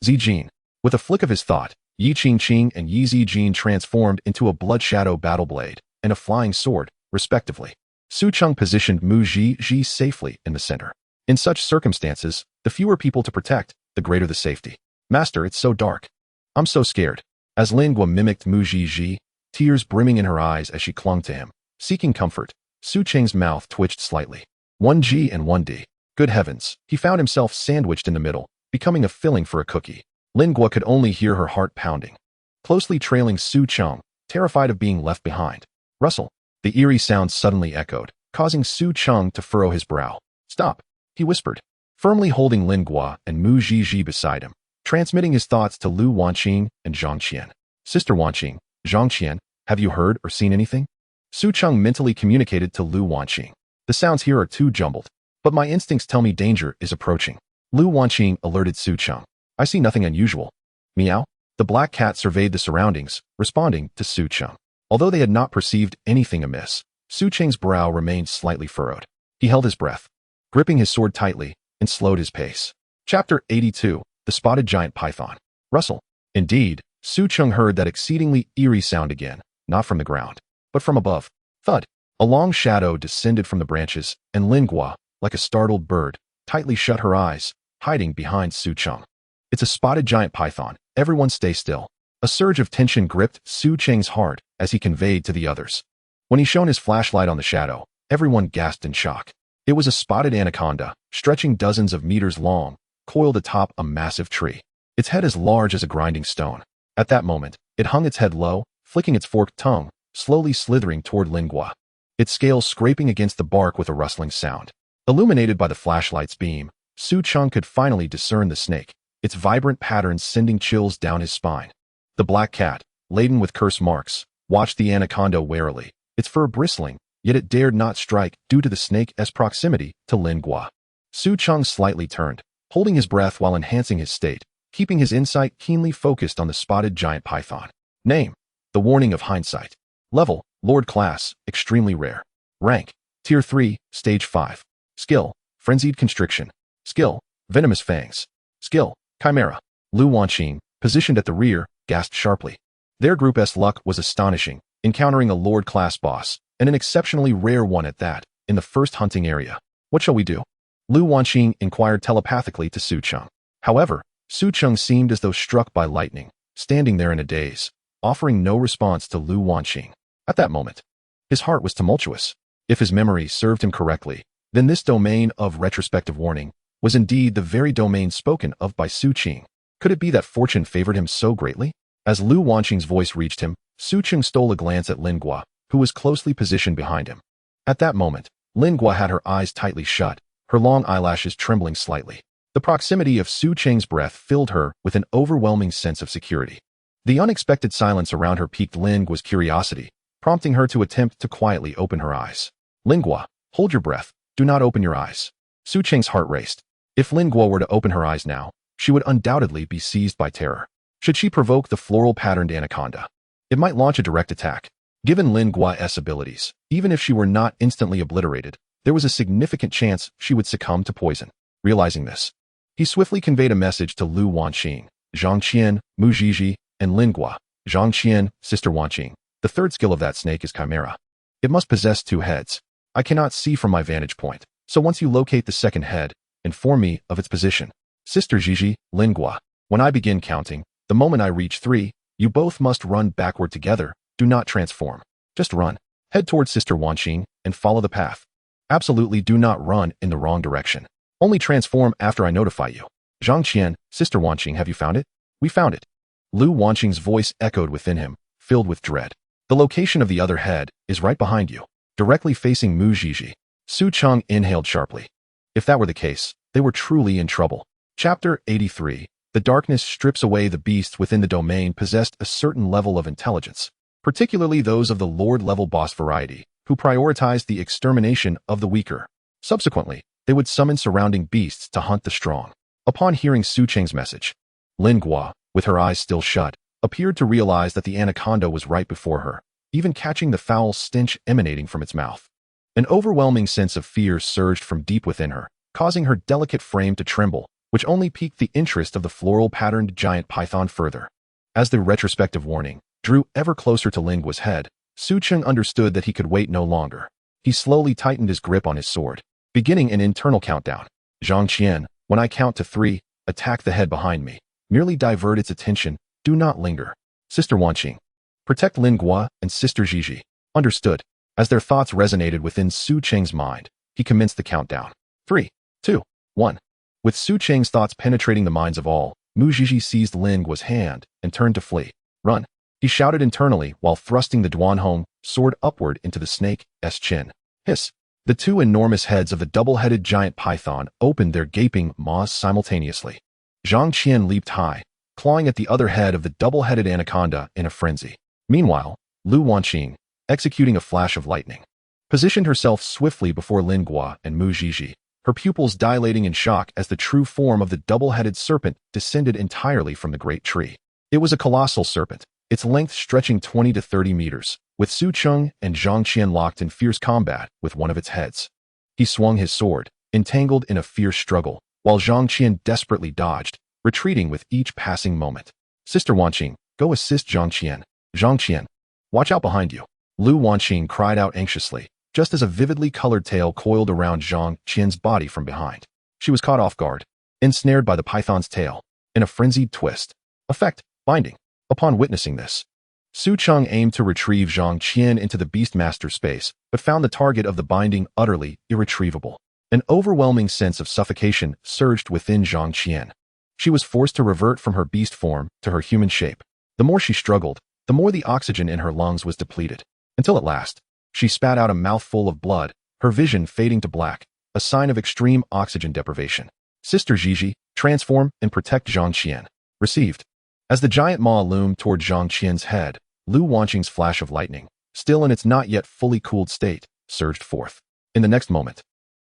Zijin. With a flick of his thought, Yi Qing Qing and Yi Zijin transformed into a blood shadow battle blade and a flying sword, respectively. Su Cheng positioned Mu Gigi safely in the center. In such circumstances, the fewer people to protect, the greater the safety. Master, it's so dark. I'm so scared. As Lingua mimicked Mu Gigi, tears brimming in her eyes as she clung to him, seeking comfort, Su Cheng's mouth twitched slightly. 1G and 1D. Good heavens, he found himself sandwiched in the middle, becoming a filling for a cookie. Lingua could only hear her heart pounding. Closely trailing Su Cheng, terrified of being left behind. Rustle. The eerie sound suddenly echoed, causing Su Cheng to furrow his brow. Stop, he whispered, firmly holding Lingua and Mu Gigi beside him, transmitting his thoughts to Lu Wanqing and Zhangqian. Sister Wanqing, Zhangqian, have you heard or seen anything? Su Cheng mentally communicated to Lu Wanqing. The sounds here are too jumbled, but my instincts tell me danger is approaching. Lu Wanqing alerted Su Cheng. I see nothing unusual. Meow. The black cat surveyed the surroundings, responding to Su Cheng. Although they had not perceived anything amiss, Su Cheng's brow remained slightly furrowed. He held his breath, gripping his sword tightly, and slowed his pace. Chapter 82. The Spotted Giant Python. Rustle. Indeed, Su Cheng heard that exceedingly eerie sound again, not from the ground, but from above. Thud. A long shadow descended from the branches, and Lingua, like a startled bird, tightly shut her eyes, hiding behind Su Cheng. It's a spotted giant python. Everyone stay still. A surge of tension gripped Su Cheng's heart as he conveyed to the others. When he shone his flashlight on the shadow, everyone gasped in shock. It was a spotted anaconda, stretching dozens of meters long, coiled atop a massive tree. Its head as large as a grinding stone. At that moment, it hung its head low, flicking its forked tongue, slowly slithering toward Lingua. Its scales scraping against the bark with a rustling sound. Illuminated by the flashlight's beam, Su Cheng could finally discern the snake, its vibrant patterns sending chills down his spine. The black cat, laden with curse marks, watched the anaconda warily, its fur bristling, yet it dared not strike due to the snake's proximity to Lin Gua. Su Cheng slightly turned, holding his breath while enhancing his state, keeping his insight keenly focused on the spotted giant python. Name: The Warning of Hindsight. Level: Lord Class, extremely rare. Rank: Tier 3, Stage 5. Skill: Frenzied Constriction. Skill: Venomous Fangs. Skill: Chimera. Lu Yong, positioned at the rear, gasped sharply. Their group's luck was astonishing, encountering a Lord Class boss, and an exceptionally rare one at that, in the first hunting area. What shall we do? Lu Yong inquired telepathically to Su Cheng. However, Su Cheng seemed as though struck by lightning, standing there in a daze, offering no response to Lu Yong. At that moment, his heart was tumultuous. If his memory served him correctly, then this domain of retrospective warning was indeed the very domain spoken of by Su Cheng. Could it be that fortune favored him so greatly? As Lu Yong's voice reached him, Su Cheng stole a glance at Lin Gua, who was closely positioned behind him. At that moment, Lin Gua had her eyes tightly shut, her long eyelashes trembling slightly. The proximity of Su Cheng's breath filled her with an overwhelming sense of security. The unexpected silence around her piqued Lin Gua's curiosity, prompting her to attempt to quietly open her eyes. Lin Gua, hold your breath, do not open your eyes. Su Cheng's heart raced. If Lin Gua were to open her eyes now, she would undoubtedly be seized by terror. Should she provoke the floral-patterned anaconda, it might launch a direct attack. Given Lin Gua's abilities, even if she were not instantly obliterated, there was a significant chance she would succumb to poison. Realizing this, he swiftly conveyed a message to Lu Yong, Zhang Qian, Mu Zhizhi, and Lin Gua. Zhang Qian, Sister Yong. The third skill of that snake is Chimera. It must possess 2 heads. I cannot see from my vantage point, so once you locate the second head, inform me of its position. Sister Zhizhi, Lin Gua. When I begin counting, the moment I reach 3, you both must run backward together. Do not transform. Just run. Head towards Sister Yong and follow the path. Absolutely do not run in the wrong direction. Only transform after I notify you. Zhang Qian, Sister Yong, have you found it? We found it. Lu Yong's voice echoed within him, filled with dread. The location of the other head is right behind you, directly facing Mu Zhizhi. Su Cheng inhaled sharply. If that were the case, they were truly in trouble. Chapter 83. The darkness strips away the beasts within the domain possessed a certain level of intelligence, particularly those of the Lord-level boss variety, who prioritized the extermination of the weaker. Subsequently, they would summon surrounding beasts to hunt the strong. Upon hearing Su Cheng's message, Lin Gua, with her eyes still shut, appeared to realize that the anaconda was right before her, even catching the foul stench emanating from its mouth. An overwhelming sense of fear surged from deep within her, causing her delicate frame to tremble, which only piqued the interest of the floral-patterned giant python further. As the retrospective warning drew ever closer to Lin Gua's head, Su Cheng understood that he could wait no longer. He slowly tightened his grip on his sword, beginning an internal countdown. Zhang Qian, when I count to 3, attack the head behind me. Merely divert its attention, do not linger. Sister Yong, protect Lin Gua and Sister Zhizhi. Understood. As their thoughts resonated within Su Cheng's mind, he commenced the countdown. 3, 2, 1. With Su Cheng's thoughts penetrating the minds of all, Mu Zhizhi seized Lin Gua's hand and turned to flee. Run! He shouted internally while thrusting the Duanhong sword upward into the snake's chin. Hiss! The 2 enormous heads of the double-headed giant python opened their gaping maws simultaneously. Zhang Qian leaped high, clawing at the other head of the double-headed anaconda in a frenzy. Meanwhile, Lu Yong, executing a flash of lightning, positioned herself swiftly before Lin Gua and Mu Zhizhi, her pupils dilating in shock as the true form of the double-headed serpent descended entirely from the great tree. It was a colossal serpent, its length stretching 20 to 30 meters, with Su Cheng and Zhang Qian locked in fierce combat with one of its heads. He swung his sword, entangled in a fierce struggle, while Zhang Qian desperately dodged, retreating with each passing moment. Sister Yong, go assist Zhang Qian. Zhang Qian, watch out behind you. Lu Yong cried out anxiously, just as a vividly colored tail coiled around Zhang Qian's body from behind. She was caught off guard, ensnared by the python's tail, in a frenzied twist. Effect, binding. Upon witnessing this, Su Cheng aimed to retrieve Zhang Qian into the Beastmaster space, but found the target of the binding utterly irretrievable. An overwhelming sense of suffocation surged within Zhang Qian. She was forced to revert from her beast form to her human shape. The more she struggled, the more the oxygen in her lungs was depleted, until at last, she spat out a mouthful of blood, her vision fading to black, a sign of extreme oxygen deprivation. Sister Gigi, transform and protect Zhang Qian. Received. As the giant maw loomed toward Zhang Qian's head, Lu Yong's flash of lightning, still in its not yet fully cooled state, surged forth. In the next moment,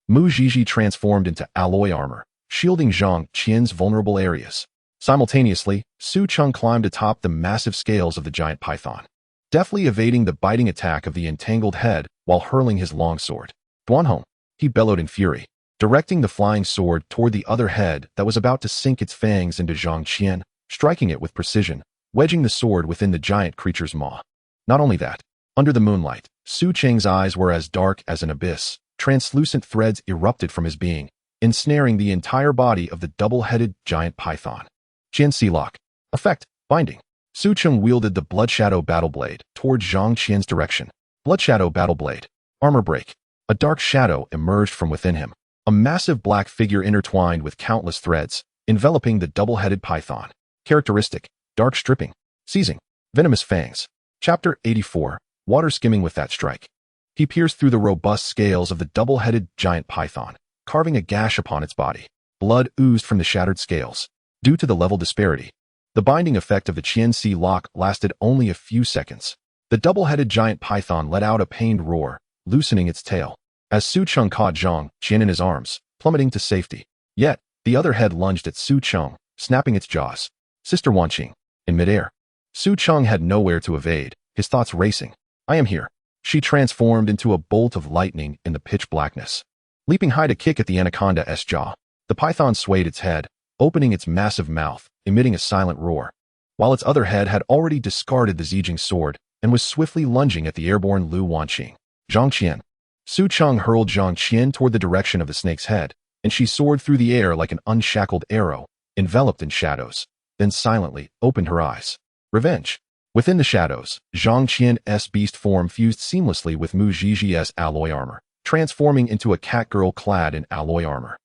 Mu Gigi transformed into alloy armor, shielding Zhang Qian's vulnerable areas. Simultaneously, Su Cheng climbed atop the massive scales of the giant python, deftly evading the biting attack of the entangled head while hurling his long sword. Duanhong, he bellowed in fury, directing the flying sword toward the other head that was about to sink its fangs into Zhang Qian, striking it with precision, wedging the sword within the giant creature's maw. Not only that, under the moonlight, Su Cheng's eyes were as dark as an abyss. Translucent threads erupted from his being, ensnaring the entire body of the double-headed giant python. Qian Si Lock. Effect, binding. Su Cheng wielded the Blood Shadow Battle Blade toward Zhang Qian's direction. Blood Shadow Battle Blade. Armor break. A dark shadow emerged from within him, a massive black figure intertwined with countless threads, enveloping the double-headed python. Characteristic, dark stripping. Seizing. Venomous fangs. Chapter 84, Water skimming with that strike. He pierced through the robust scales of the double-headed giant python, carving a gash upon its body. Blood oozed from the shattered scales. Due to the level disparity, the binding effect of the Qian Si lock lasted only a few seconds. The double-headed giant python let out a pained roar, loosening its tail, as Su Cheng caught Zhang Qian in his arms, plummeting to safety. Yet, the other head lunged at Su Cheng, snapping its jaws. Sister Wanqing, in midair. Su Cheng had nowhere to evade, his thoughts racing. I am here. She transformed into a bolt of lightning in the pitch blackness. Leaping high to kick at the anaconda's jaw, the python swayed its head, opening its massive mouth, emitting a silent roar, while its other head had already discarded the Zijing sword and was swiftly lunging at the airborne Lu Yong. Zhang Qian. Su Cheng hurled Zhang Qian toward the direction of the snake's head, and she soared through the air like an unshackled arrow, enveloped in shadows, then silently opened her eyes. Revenge. Within the shadows, Zhang Qian's beast form fused seamlessly with Mu Gigi's alloy armor, transforming into a catgirl clad in alloy armor.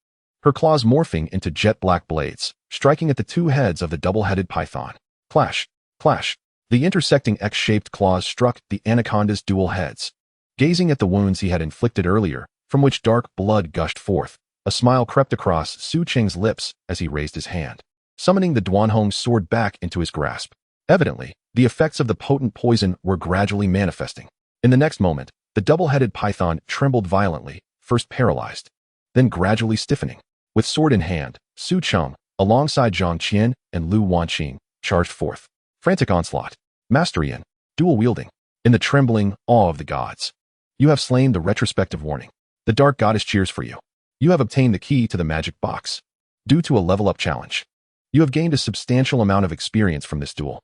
Her claws morphing into jet-black blades, striking at the two heads of the double-headed python. Clash, clash. The intersecting X-shaped claws struck the anaconda's dual heads. Gazing at the wounds he had inflicted earlier, from which dark blood gushed forth, a smile crept across Su Cheng's lips as he raised his hand, summoning the Duanhong sword back into his grasp. Evidently, the effects of the potent poison were gradually manifesting. In the next moment, the double-headed python trembled violently, first paralyzed, then gradually stiffening. With sword in hand, Su Cheng, alongside Zhang Qian and Lu Yong, charged forth. Frantic onslaught. Mastery in dual wielding. In the trembling awe of the gods. You have slain the retrospective warning. The dark goddess cheers for you. You have obtained the key to the magic box. Due to a level-up challenge, you have gained a substantial amount of experience from this duel.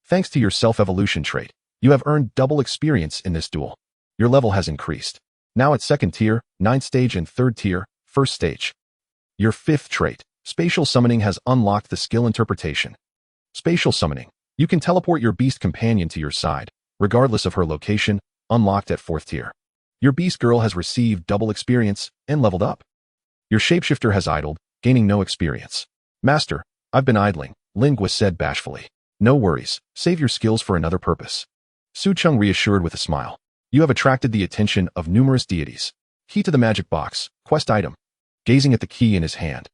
Thanks to your self-evolution trait, you have earned double experience in this duel. Your level has increased. Now at 2nd tier, 9th stage and 3rd tier, 1st stage. Your 5th trait, spatial summoning, has unlocked the skill interpretation. Spatial summoning. You can teleport your beast companion to your side, regardless of her location, unlocked at 4th tier. Your beast girl has received double experience and leveled up. Your shapeshifter has idled, gaining no experience. Master, I've been idling, Lingua said bashfully. No worries, save your skills for another purpose. Su Cheng reassured with a smile. You have attracted the attention of numerous deities. Key to the magic box, quest item. Gazing at the key in his hand,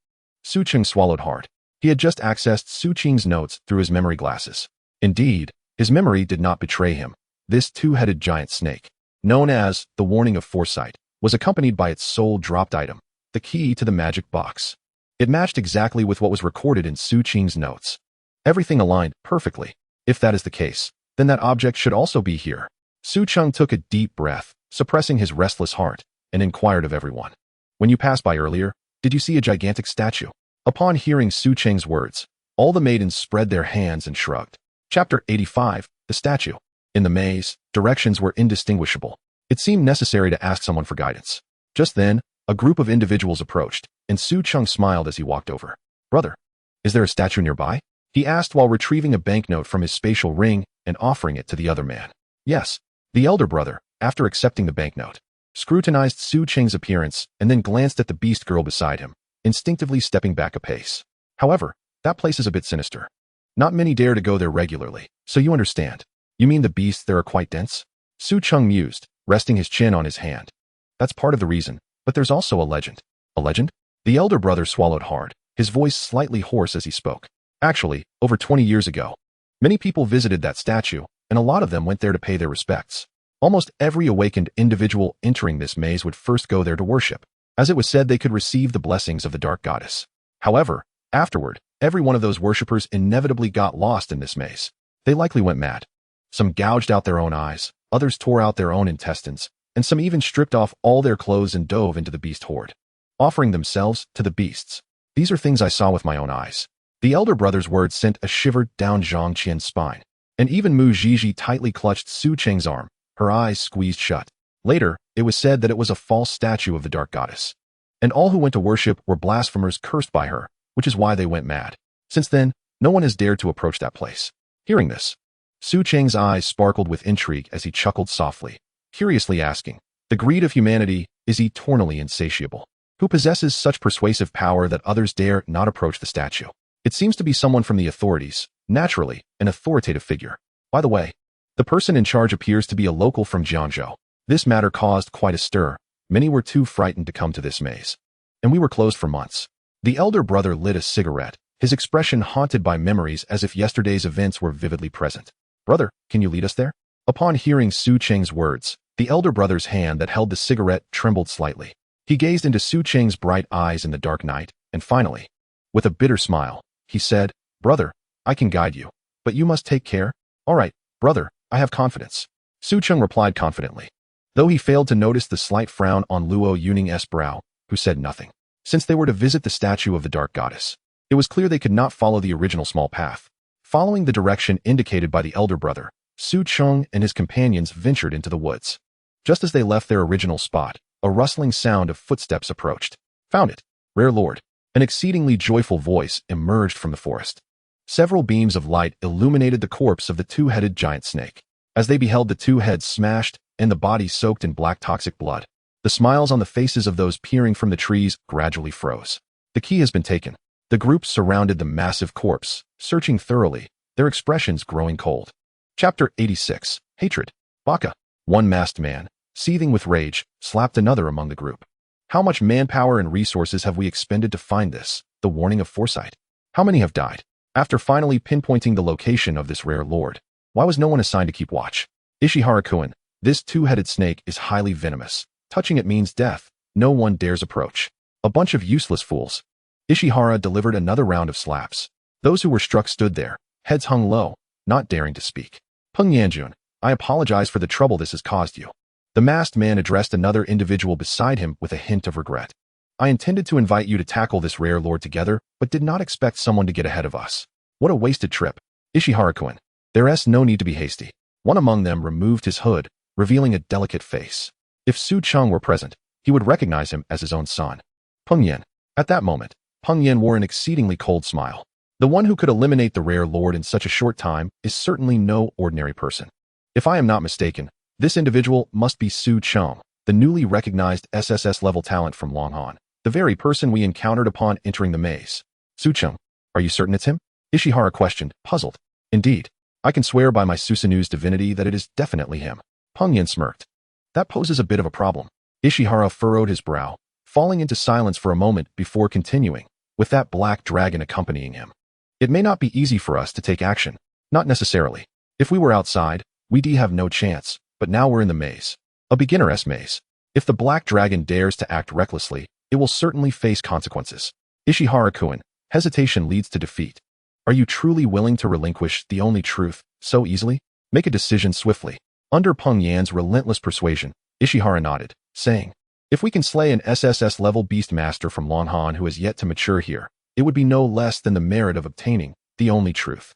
Su Cheng swallowed hard. He had just accessed Su Cheng's notes through his memory glasses. Indeed, his memory did not betray him. This two-headed giant snake, known as the Warning of Foresight, was accompanied by its sole dropped item, the key to the magic box. It matched exactly with what was recorded in Su Cheng's notes. Everything aligned perfectly. If that is the case, then that object should also be here. Su Cheng took a deep breath, suppressing his restless heart, and inquired of everyone. When you passed by earlier, did you see a gigantic statue? Upon hearing Su Cheng's words, all the maidens spread their hands and shrugged. Chapter 85, The Statue. In the maze, directions were indistinguishable. It seemed necessary to ask someone for guidance. Just then, a group of individuals approached, and Su Cheng smiled as he walked over. Brother, is there a statue nearby? He asked while retrieving a banknote from his spatial ring and offering it to the other man. Yes, the elder brother, after accepting the banknote, scrutinized Su Cheng's appearance and then glanced at the beast girl beside him, instinctively stepping back a pace. However, that place is a bit sinister. Not many dare to go there regularly, so you understand. You mean the beasts there are quite dense? Su Cheng mused, resting his chin on his hand. That's part of the reason, but there's also a legend. A legend? The elder brother swallowed hard, his voice slightly hoarse as he spoke. Actually, over 20 years ago, many people visited that statue, and a lot of them went there to pay their respects. Almost every awakened individual entering this maze would first go there to worship, as it was said they could receive the blessings of the dark goddess. However, afterward, every one of those worshippers inevitably got lost in this maze. They likely went mad. Some gouged out their own eyes, others tore out their own intestines, and some even stripped off all their clothes and dove into the beast horde, offering themselves to the beasts. These are things I saw with my own eyes. The elder brother's words sent a shiver down Zhang Qian's spine, and even Mu Zhizhi tightly clutched Su Cheng's arm, her eyes squeezed shut. Later, it was said that it was a false statue of the dark goddess, and all who went to worship were blasphemers cursed by her, which is why they went mad. Since then, no one has dared to approach that place. Hearing this, Su Cheng's eyes sparkled with intrigue as he chuckled softly, curiously asking, "The greed of humanity is eternally insatiable. Who possesses such persuasive power that others dare not approach the statue?" It seems to be someone from the authorities, naturally, an authoritative figure. By the way, the person in charge appears to be a local from Jiangzhou. This matter caused quite a stir. Many were too frightened to come to this maze, and we were closed for months. The elder brother lit a cigarette, his expression haunted by memories as if yesterday's events were vividly present. "Brother, can you lead us there?" Upon hearing Su Cheng's words, the elder brother's hand that held the cigarette trembled slightly. He gazed into Su Cheng's bright eyes in the dark night, and finally, with a bitter smile, he said, "Brother, I can guide you, but you must take care." "All right, brother, I have confidence," Su Cheng replied confidently, though he failed to notice the slight frown on Luo Yuning's brow, who said nothing. Since they were to visit the statue of the dark goddess, it was clear they could not follow the original small path. Following the direction indicated by the elder brother, Su Cheng and his companions ventured into the woods. Just as they left their original spot, a rustling sound of footsteps approached. "Found it, rare lord." An exceedingly joyful voice emerged from the forest. Several beams of light illuminated the corpse of the two-headed giant snake. As they beheld the two heads smashed and the body soaked in black toxic blood, the smiles on the faces of those peering from the trees gradually froze. The key has been taken. The group surrounded the massive corpse, searching thoroughly, their expressions growing cold. Chapter 86. Hatred. Baka. One masked man, seething with rage, slapped another among the group. "How much manpower and resources have we expended to find this, the warning of foresight? How many have died?" After finally pinpointing the location of this rare lord, why was no one assigned to keep watch? "Ishihara-kun, this two-headed snake is highly venomous. Touching it means death. No one dares approach. A bunch of useless fools." Ishihara delivered another round of slaps. Those who were struck stood there, heads hung low, not daring to speak. "Peng Yanjun, I apologize for the trouble this has caused you." The masked man addressed another individual beside him with a hint of regret. "I intended to invite you to tackle this rare lord together, but did not expect someone to get ahead of us. What a wasted trip." "Ishihara-kun, there's no need to be hasty." One among them removed his hood, revealing a delicate face. If Su Cheng were present, he would recognize him as his own son. Peng Yan. At that moment, Peng Yan wore an exceedingly cold smile. The one who could eliminate the rare lord in such a short time is certainly no ordinary person. If I am not mistaken, this individual must be Su Cheng, the newly recognized SSS level talent from Longhan, the very person we encountered upon entering the maze. "Su Cheng, are you certain it's him?" Ishihara questioned, puzzled. "Indeed, I can swear by my Susanu's divinity that it is definitely him." Peng Yan smirked. "That poses a bit of a problem." Ishihara furrowed his brow, falling into silence for a moment before continuing, with that black dragon accompanying him. "It may not be easy for us to take action. Not necessarily. If we were outside, we'd have no chance, but now we're in the maze. A beginner's maze. If the black dragon dares to act recklessly, it will certainly face consequences." Ishihara-kun, hesitation leads to defeat. Are you truly willing to relinquish the only truth so easily? Make a decision swiftly. Under Peng Yan's relentless persuasion, Ishihara nodded, saying, "If we can slay an SSS-level Beastmaster from Longhan who has yet to mature here, it would be no less than the merit of obtaining the only truth."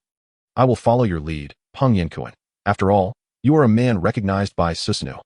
"I will follow your lead, Peng Yan-kun. After all, you are a man recognized by Susanu."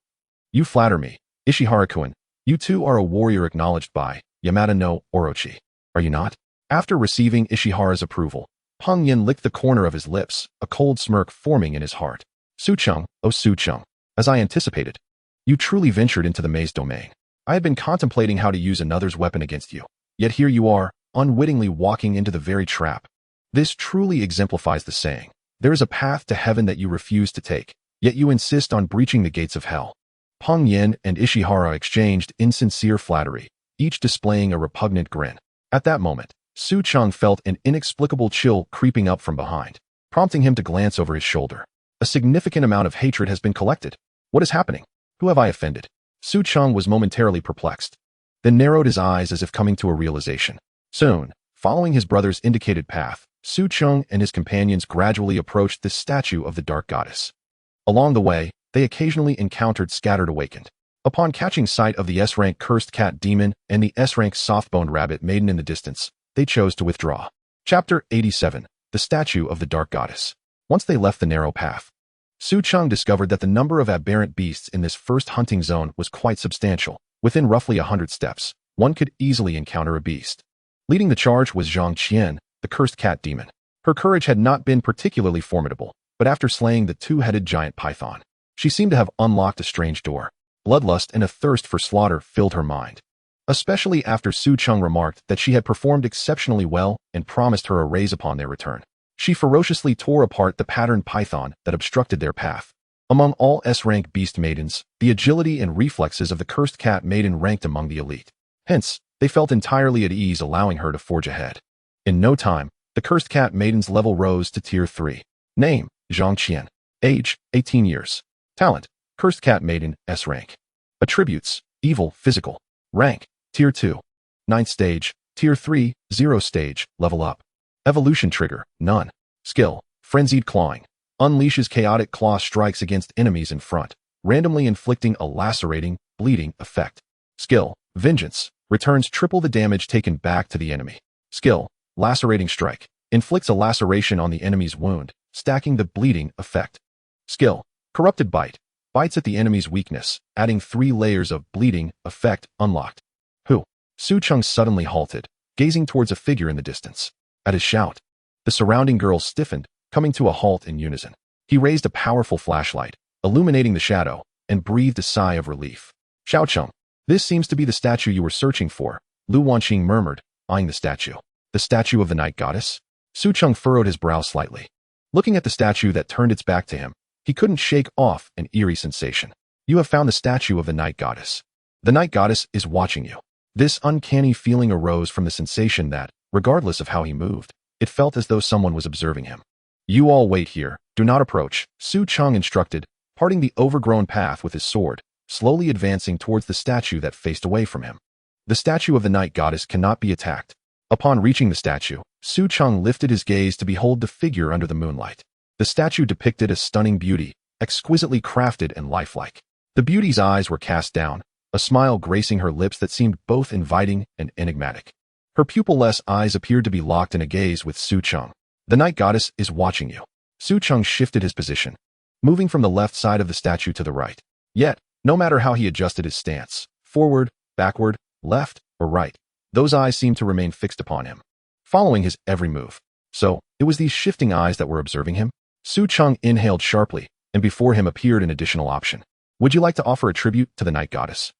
"You flatter me, Ishihara-kun. You too are a warrior acknowledged by Yamada no Orochi, are you not?" After receiving Ishihara's approval, Peng Yan licked the corner of his lips, a cold smirk forming in his heart. "Su Cheng, oh Su Cheng, as I anticipated, you truly ventured into the maze domain. I had been contemplating how to use another's weapon against you, yet here you are, unwittingly walking into the very trap. This truly exemplifies the saying, there is a path to heaven that you refuse to take, yet you insist on breaching the gates of hell." Peng Yan and Ishihara exchanged insincere flattery, each displaying a repugnant grin. At that moment, Su Cheng felt an inexplicable chill creeping up from behind, prompting him to glance over his shoulder. A significant amount of hatred has been collected. What is happening? Who have I offended? Su Cheng was momentarily perplexed, then narrowed his eyes as if coming to a realization. Soon, following his brother's indicated path, Su Cheng and his companions gradually approached the statue of the Dark Goddess. Along the way, they occasionally encountered scattered Awakened. Upon catching sight of the S-rank Cursed Cat Demon and the S-rank Soft-Boned Rabbit Maiden in the distance, they chose to withdraw. Chapter 87. The Statue of the Dark Goddess. Once they left the narrow path, Su Cheng discovered that the number of aberrant beasts in this first hunting zone was quite substantial. Within roughly 100 steps, one could easily encounter a beast. Leading the charge was Zhang Qian, the Cursed Cat Demon. Her courage had not been particularly formidable, but after slaying the two-headed giant python, she seemed to have unlocked a strange door. Bloodlust and a thirst for slaughter filled her mind, especially after Su Cheng remarked that she had performed exceptionally well and promised her a raise upon their return. She ferociously tore apart the patterned python that obstructed their path. Among all S-rank beast maidens, the agility and reflexes of the Cursed Cat Maiden ranked among the elite. Hence, they felt entirely at ease allowing her to forge ahead. In no time, the Cursed Cat Maiden's level rose to Tier 3. Name, Zhang Qian. Age, 18 years. Talent, Cursed Cat Maiden, S-rank. Attributes, evil, physical. Rank, Tier 2. 9th stage, Tier 3, 0 stage, level up. Evolution trigger, none. Skill, frenzied clawing. Unleashes chaotic claw strikes against enemies in front, randomly inflicting a lacerating, bleeding effect. Skill, vengeance. Returns triple the damage taken back to the enemy. Skill, lacerating strike. Inflicts a laceration on the enemy's wound, stacking the bleeding effect. Skill, corrupted bite. Bites at the enemy's weakness, adding 3 layers of bleeding effect unlocked. Who? Su Cheng suddenly halted, gazing towards a figure in the distance. At his shout, the surrounding girls stiffened, coming to a halt in unison. He raised a powerful flashlight, illuminating the shadow, and breathed a sigh of relief. Xiao Cheng, this seems to be the statue you were searching for, Lu Yong murmured, eyeing the statue. The statue of the Night Goddess? Su Cheng furrowed his brow slightly. Looking at the statue that turned its back to him, he couldn't shake off an eerie sensation. You have found the statue of the Night Goddess. The Night Goddess is watching you. This uncanny feeling arose from the sensation that, regardless of how he moved, it felt as though someone was observing him. You all wait here, do not approach, Su Cheng instructed, parting the overgrown path with his sword, slowly advancing towards the statue that faced away from him. The statue of the Night Goddess cannot be attacked. Upon reaching the statue, Su Cheng lifted his gaze to behold the figure under the moonlight. The statue depicted a stunning beauty, exquisitely crafted and lifelike. The beauty's eyes were cast down, a smile gracing her lips that seemed both inviting and enigmatic. Her pupil-less eyes appeared to be locked in a gaze with Su Cheng. The Night Goddess is watching you. Su Cheng shifted his position, moving from the left side of the statue to the right. Yet, no matter how he adjusted his stance, forward, backward, left, or right, those eyes seemed to remain fixed upon him, following his every move. So, it was these shifting eyes that were observing him? Su Cheng inhaled sharply, and before him appeared an additional option. Would you like to offer a tribute to the Night Goddess?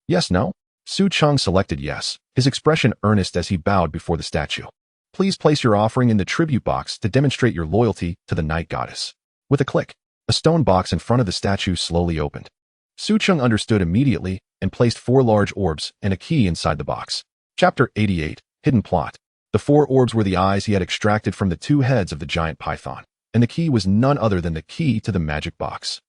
Yes, no? Su Cheng selected yes, his expression earnest as he bowed before the statue. Please place your offering in the tribute box to demonstrate your loyalty to the Night Goddess. With a click, a stone box in front of the statue slowly opened. Su Cheng understood immediately and placed 4 large orbs and a key inside the box. Chapter 88, Hidden Plot. The 4 orbs were the eyes he had extracted from the 2 heads of the giant python, and the key was none other than the key to the magic box.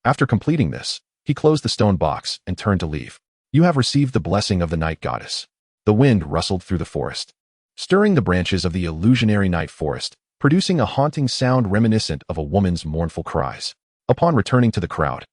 After completing this, he closed the stone box and turned to leave. You have received the blessing of the Night Goddess. The wind rustled through the forest, stirring the branches of the illusionary night forest, producing a haunting sound reminiscent of a woman's mournful cries. Upon returning to the crowd,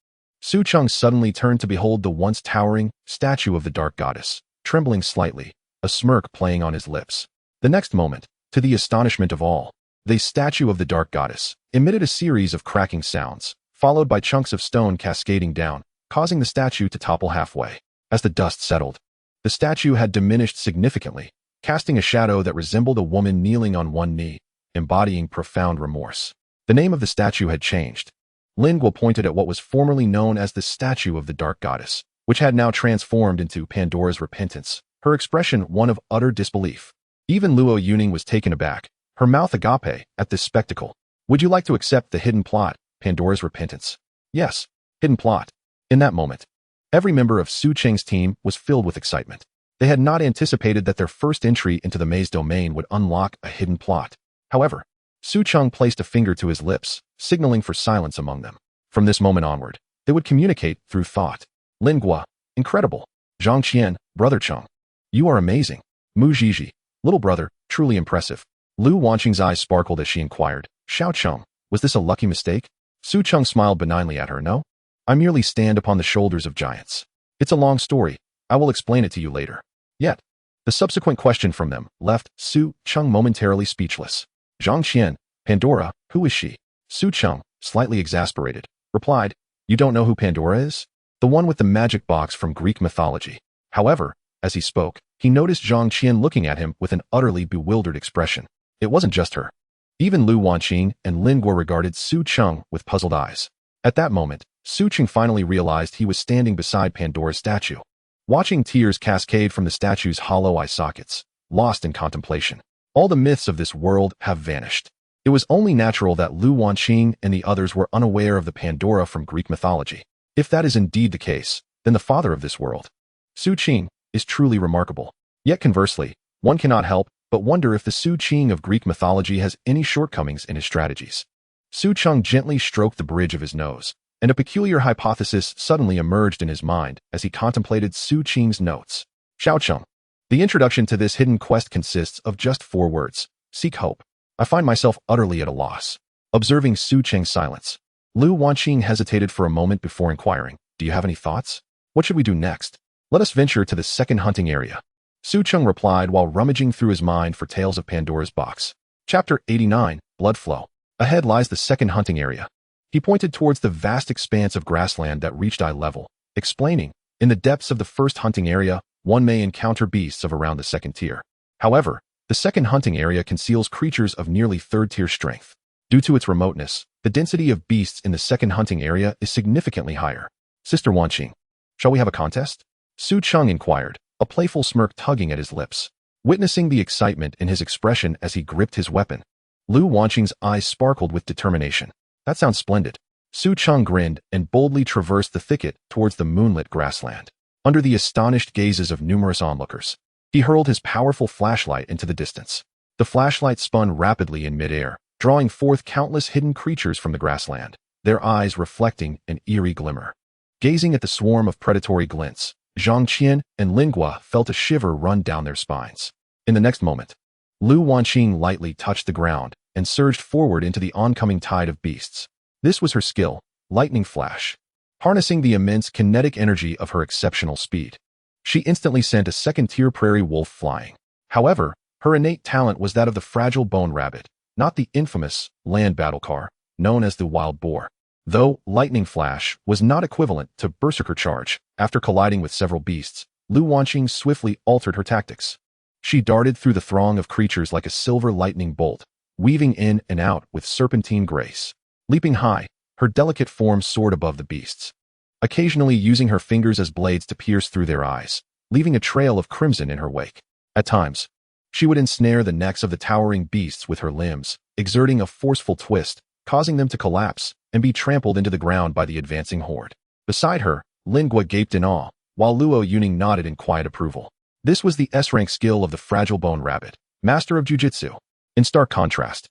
Su Cheng suddenly turned to behold the once towering statue of the Dark Goddess, trembling slightly, a smirk playing on his lips. The next moment, to the astonishment of all, the statue of the Dark Goddess emitted a series of cracking sounds, followed by chunks of stone cascading down, causing the statue to topple halfway. As the dust settled, the statue had diminished significantly, casting a shadow that resembled a woman kneeling on one knee, embodying profound remorse. The name of the statue had changed. Lin Guo pointed at what was formerly known as the statue of the Dark Goddess, which had now transformed into Pandora's Repentance, her expression one of utter disbelief. Even Luo Yuning was taken aback, her mouth agape at this spectacle. Would you like to accept the hidden plot, Pandora's Repentance? Yes, hidden plot. In that moment, every member of Su Cheng's team was filled with excitement. They had not anticipated that their first entry into the maze domain would unlock a hidden plot. However, Su Cheng placed a finger to his lips, signaling for silence among them. From this moment onward, they would communicate through thought. Lingua, incredible. Zhang Qian, brother Cheng. You are amazing. Mu Zhizhi, little brother, truly impressive. Lu Wanqing's eyes sparkled as she inquired, Xiao Cheng, was this a lucky mistake? Su Cheng smiled benignly at her. No. I merely stand upon the shoulders of giants. It's a long story. I will explain it to you later. Yet, the subsequent question from them left Su Cheng momentarily speechless. Zhang Qian, Pandora, who is she? Su Cheng, slightly exasperated, replied, You don't know who Pandora is? The one with the magic box from Greek mythology. However, as he spoke, he noticed Zhang Qian looking at him with an utterly bewildered expression. It wasn't just her. Even Lu Wanqing and Lingua regarded Su Cheng with puzzled eyes. At that moment, Su Cheng finally realized he was standing beside Pandora's statue. Watching tears cascade from the statue's hollow eye sockets, lost in contemplation. All the myths of this world have vanished. It was only natural that Lu Wanqing and the others were unaware of the Pandora from Greek mythology. If that is indeed the case, then the father of this world, Su Cheng, is truly remarkable. Yet conversely, one cannot help but wonder if the Su Cheng of Greek mythology has any shortcomings in his strategies. Su Cheng gently stroked the bridge of his nose, and a peculiar hypothesis suddenly emerged in his mind as he contemplated Su Cheng's notes. Xiao Cheng. The introduction to this hidden quest consists of just 4 words. Seek hope. I find myself utterly at a loss. Observing Su Cheng's silence, Lu Wanqing hesitated for a moment before inquiring, Do you have any thoughts? What should we do next? Let us venture to the second hunting area. Su Cheng replied while rummaging through his mind for tales of Pandora's box. Chapter 89, Blood Flow. Ahead lies the second hunting area. He pointed towards the vast expanse of grassland that reached eye level, explaining, In the depths of the first hunting area, one may encounter beasts of around the second tier. However, the second hunting area conceals creatures of nearly third-tier strength. Due to its remoteness, the density of beasts in the second hunting area is significantly higher. Sister Wanqing, shall we have a contest? Su Cheng inquired, a playful smirk tugging at his lips. Witnessing the excitement in his expression as he gripped his weapon, Lu Wanqing's eyes sparkled with determination. That sounds splendid. Su Cheng grinned and boldly traversed the thicket towards the moonlit grassland. Under the astonished gazes of numerous onlookers, he hurled his powerful flashlight into the distance. The flashlight spun rapidly in midair, drawing forth countless hidden creatures from the grassland, their eyes reflecting an eerie glimmer. Gazing at the swarm of predatory glints, Zhang Qian and Lingua felt a shiver run down their spines. In the next moment, Lu Wanqing lightly touched the ground and surged forward into the oncoming tide of beasts. This was her skill, lightning flash. Harnessing the immense kinetic energy of her exceptional speed, she instantly sent a second-tier prairie wolf flying. However, her innate talent was that of the fragile bone rabbit, not the infamous land battle car known as the wild boar. Though lightning flash was not equivalent to berserker charge, after colliding with several beasts, Lu Wanqing swiftly altered her tactics. She darted through the throng of creatures like a silver lightning bolt, weaving in and out with serpentine grace. Leaping high, her delicate form soared above the beasts, occasionally using her fingers as blades to pierce through their eyes, leaving a trail of crimson in her wake. At times, she would ensnare the necks of the towering beasts with her limbs, exerting a forceful twist, causing them to collapse and be trampled into the ground by the advancing horde. Beside her, Lingua gaped in awe, while Luo Yuning nodded in quiet approval. This was the S-rank skill of the fragile bone rabbit, master of jujitsu. In stark contrast,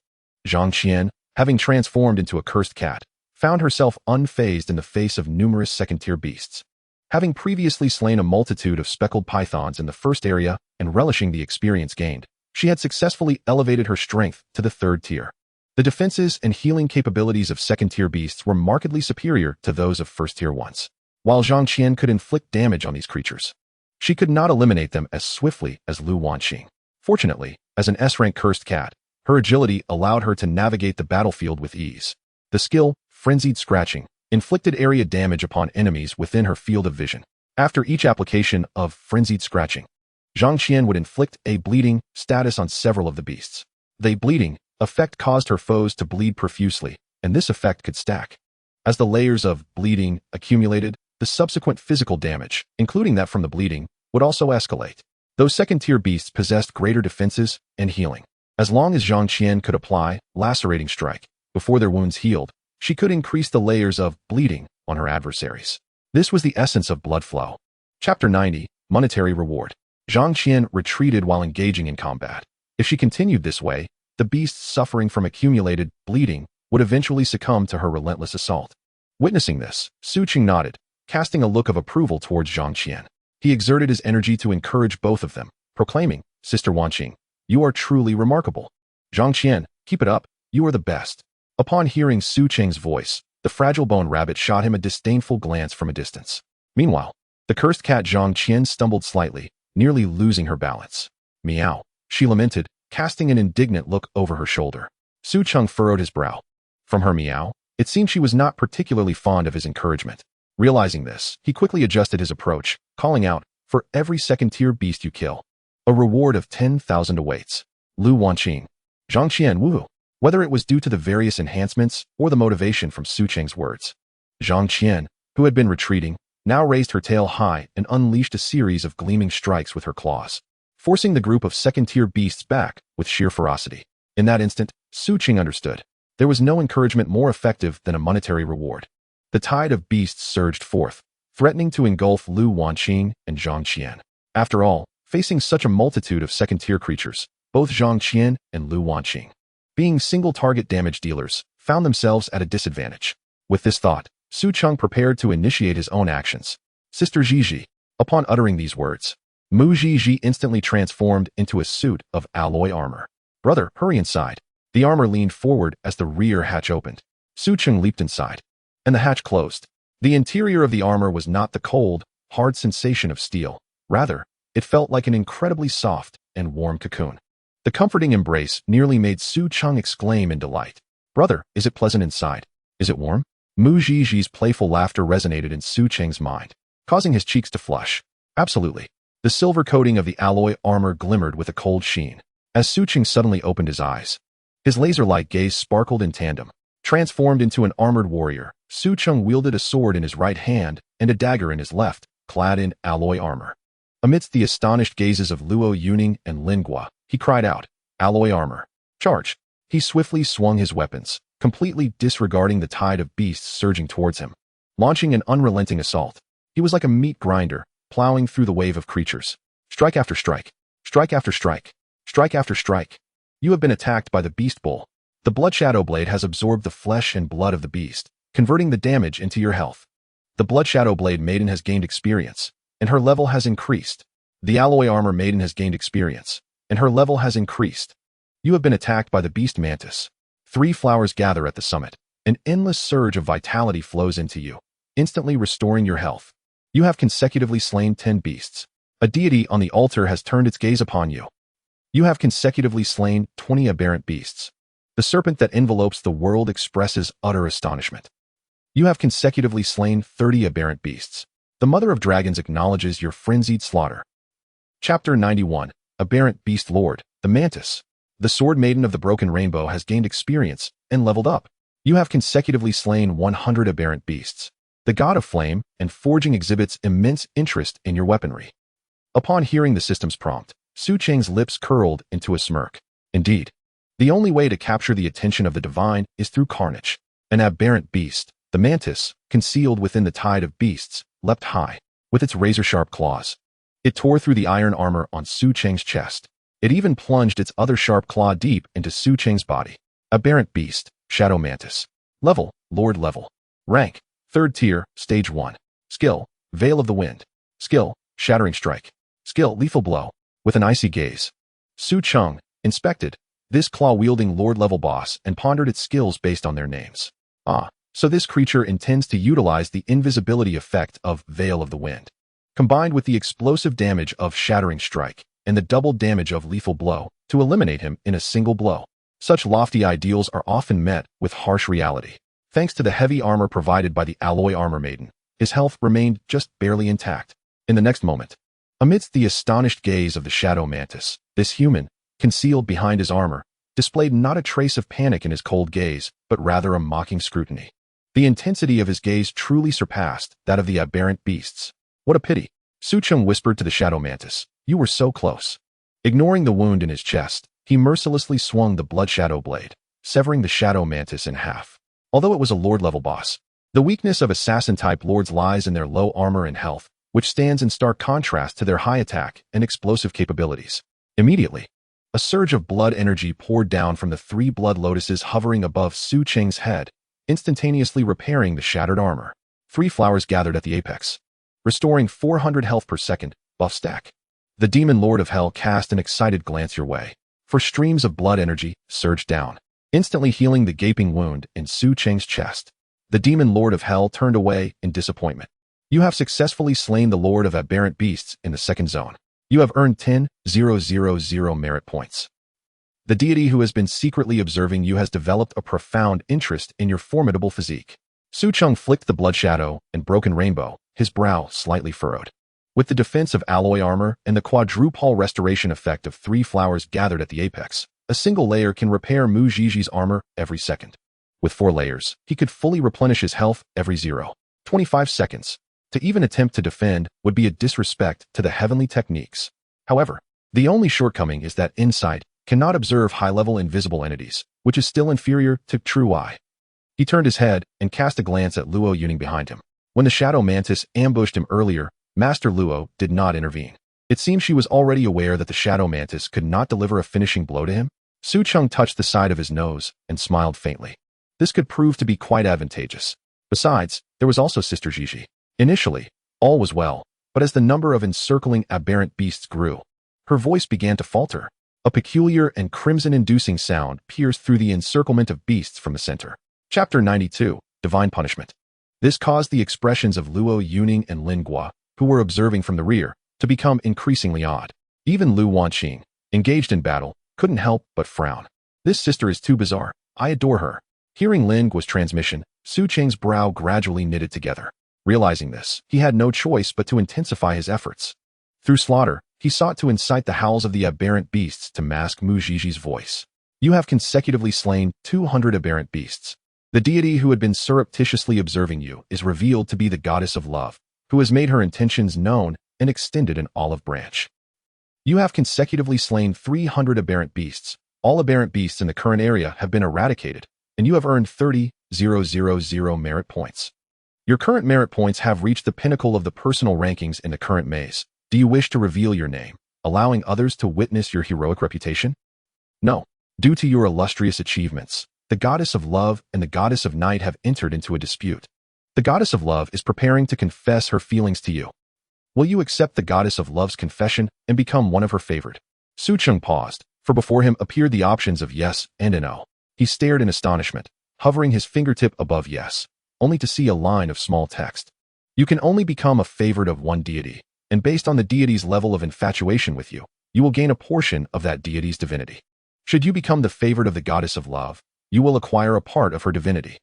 Zhang Qian, having transformed into a cursed cat, found herself unfazed in the face of numerous second-tier beasts. Having previously slain a multitude of speckled pythons in the first area and relishing the experience gained, she had successfully elevated her strength to the third tier. The defenses and healing capabilities of second-tier beasts were markedly superior to those of first-tier ones. While Zhang Qian could inflict damage on these creatures, she could not eliminate them as swiftly as Lu Wanqing. Fortunately, as an S-rank cursed cat, her agility allowed her to navigate the battlefield with ease. The skill, Frenzied Scratching, inflicted area damage upon enemies within her field of vision. After each application of Frenzied Scratching, Zhang Qian would inflict a bleeding status on several of the beasts. The bleeding effect caused her foes to bleed profusely, and this effect could stack. As the layers of bleeding accumulated, the subsequent physical damage, including that from the bleeding, would also escalate. Those second-tier beasts possessed greater defenses and healing. As long as Zhang Qian could apply Lacerating Strike before their wounds healed, she could increase the layers of bleeding on her adversaries. This was the essence of blood flow. Chapter 90, Monetary Reward. Zhang Qian retreated while engaging in combat. If she continued this way, the beast suffering from accumulated bleeding would eventually succumb to her relentless assault. Witnessing this, Su Cheng nodded, casting a look of approval towards Zhang Qian. He exerted his energy to encourage both of them, proclaiming, "Sister Wanqing, you are truly remarkable. Zhang Qian, keep it up, you are the best." Upon hearing Su Cheng's voice, the fragile bone rabbit shot him a disdainful glance from a distance. Meanwhile, the cursed cat Zhang Qian stumbled slightly, nearly losing her balance. "Meow," she lamented, casting an indignant look over her shoulder. Su Cheng furrowed his brow. From her meow, it seemed she was not particularly fond of his encouragement. Realizing this, he quickly adjusted his approach, calling out, "For every second-tier beast you kill, a reward of 10,000 awaits." Lu Wanqing. Zhang Qian woohoo. Whether it was due to the various enhancements or the motivation from Su Cheng's words, Zhang Qian, who had been retreating, now raised her tail high and unleashed a series of gleaming strikes with her claws, forcing the group of second-tier beasts back with sheer ferocity. In that instant, Su Cheng understood. There was no encouragement more effective than a monetary reward. The tide of beasts surged forth, threatening to engulf Lu Wanqing and Zhang Qian. After all, facing such a multitude of second-tier creatures, both Zhang Qian and Lu Wanqing, being single-target damage dealers, found themselves at a disadvantage. With this thought, Su Cheng prepared to initiate his own actions. "Sister Zhizhi." Upon uttering these words, Mu Zhizhi instantly transformed into a suit of alloy armor. "Brother, hurry inside." The armor leaned forward as the rear hatch opened. Su Cheng leaped inside, and the hatch closed. The interior of the armor was not the cold, hard sensation of steel. Rather, it felt like an incredibly soft and warm cocoon. The comforting embrace nearly made Su Cheng exclaim in delight. "Brother, is it pleasant inside? Is it warm?" Mu Zhizhi's playful laughter resonated in Su Cheng's mind, causing his cheeks to flush. Absolutely. The silver coating of the alloy armor glimmered with a cold sheen. As Su Cheng suddenly opened his eyes, his laser-like gaze sparkled in tandem. Transformed into an armored warrior, Su Cheng wielded a sword in his right hand and a dagger in his left, clad in alloy armor. Amidst the astonished gazes of Luo Yuning and Lin Gua, he cried out, "Alloy armor! Charge!" He swiftly swung his weapons, completely disregarding the tide of beasts surging towards him. Launching an unrelenting assault, he was like a meat grinder, plowing through the wave of creatures. Strike after strike, strike after strike, strike after strike. You have been attacked by the Beast Bull. The Blood Shadow Blade has absorbed the flesh and blood of the beast, converting the damage into your health. The Blood Shadow Blade Maiden has gained experience, and her level has increased. The Alloy Armor Maiden has gained experience, and her level has increased. You have been attacked by the Beast Mantis. 3 flowers gather at the summit. An endless surge of vitality flows into you, instantly restoring your health. You have consecutively slain 10 beasts. A deity on the altar has turned its gaze upon you. You have consecutively slain 20 aberrant beasts. The serpent that envelopes the world expresses utter astonishment. You have consecutively slain 30 aberrant beasts. The Mother of Dragons acknowledges your frenzied slaughter. Chapter 91. Aberrant Beast Lord, the Mantis. The Sword Maiden of the Broken Rainbow has gained experience and leveled up. You have consecutively slain 100 aberrant beasts. The God of Flame and Forging exhibits immense interest in your weaponry. Upon hearing the system's prompt, Su Cheng's lips curled into a smirk. Indeed, the only way to capture the attention of the divine is through carnage. An aberrant beast, the Mantis, concealed within the tide of beasts, leapt high, with its razor-sharp claws. It tore through the iron armor on Su Cheng's chest. It even plunged its other sharp claw deep into Su Cheng's body. Aberrant beast, Shadow Mantis. Level, Lord level. Rank, 3rd tier, Stage 1. Skill, Veil of the Wind. Skill, Shattering Strike. Skill, Lethal Blow. With an icy gaze, Su Cheng inspected this claw-wielding Lord-level boss and pondered its skills based on their names. Ah, so this creature intends to utilize the invisibility effect of Veil of the Wind, combined with the explosive damage of Shattering Strike and the double damage of Lethal Blow, to eliminate him in a single blow. Such lofty ideals are often met with harsh reality. Thanks to the heavy armor provided by the Alloy Armor Maiden, his health remained just barely intact. In the next moment, amidst the astonished gaze of the Shadow Mantis, this human, concealed behind his armor, displayed not a trace of panic in his cold gaze, but rather a mocking scrutiny. The intensity of his gaze truly surpassed that of the aberrant beasts. What a pity. Su Cheng whispered to the Shadow Mantis, "You were so close." Ignoring the wound in his chest, he mercilessly swung the Blood Shadow Blade, severing the Shadow Mantis in half. Although it was a Lord-level boss, the weakness of assassin-type lords lies in their low armor and health, which stands in stark contrast to their high attack and explosive capabilities. Immediately, a surge of blood energy poured down from the 3 blood lotuses hovering above Su Cheng's head, instantaneously repairing the shattered armor. 3 flowers gathered at the apex, restoring 400 health per second, buff stack. The Demon Lord of Hell cast an excited glance your way, for streams of blood energy surged down, instantly healing the gaping wound in Su Cheng's chest. The Demon Lord of Hell turned away in disappointment. You have successfully slain the Lord of Aberrant Beasts in the second zone. You have earned 10,000 merit points. The deity who has been secretly observing you has developed a profound interest in your formidable physique. Su Cheng flicked the blood shadow and broken rainbow, his brow slightly furrowed. With the defense of alloy armor and the quadruple restoration effect of 3 flowers gathered at the apex, a single layer can repair Mu Jiji's armor every second. With 4 layers, he could fully replenish his health every 0.25 seconds. To even attempt to defend would be a disrespect to the heavenly techniques. However, the only shortcoming is that insight cannot observe high-level invisible entities, which is still inferior to true eye. He turned his head and cast a glance at Lu Yong behind him. When the Shadow Mantis ambushed him earlier, Master Lu did not intervene. It seemed she was already aware that the Shadow Mantis could not deliver a finishing blow to him. Su Cheng touched the side of his nose and smiled faintly. This could prove to be quite advantageous. Besides, there was also Sister Gigi. Initially, all was well, but as the number of encircling aberrant beasts grew, her voice began to falter. A peculiar and crimson-inducing sound pierced through the encirclement of beasts from the center. Chapter 92, Divine Punishment. This caused the expressions of Lu Yong and Lin Gua, who were observing from the rear, to become increasingly odd. Even Lu Wanqing, engaged in battle, couldn't help but frown. This sister is too bizarre. I adore her. Hearing Lin Gua's transmission, Su Cheng's brow gradually knitted together. Realizing this, he had no choice but to intensify his efforts. Through slaughter, he sought to incite the howls of the aberrant beasts to mask Mu Jiji's voice. You have consecutively slain 200 aberrant beasts. The deity who had been surreptitiously observing you is revealed to be the goddess of love, who has made her intentions known and extended an olive branch. You have consecutively slain 300 aberrant beasts. All aberrant beasts in the current area have been eradicated, and you have earned 30,000 merit points. Your current merit points have reached the pinnacle of the personal rankings in the current maze. Do you wish to reveal your name, allowing others to witness your heroic reputation? No. Due to your illustrious achievements, the goddess of love and the goddess of night have entered into a dispute. The goddess of love is preparing to confess her feelings to you. Will you accept the goddess of love's confession and become one of her favored? Su Cheng paused, for before him appeared the options of yes and a no. He stared in astonishment, hovering his fingertip above yes, only to see a line of small text. You can only become a favorite of one deity, and based on the deity's level of infatuation with you, you will gain a portion of that deity's divinity. Should you become the favorite of the goddess of love, you will acquire a part of her divinity.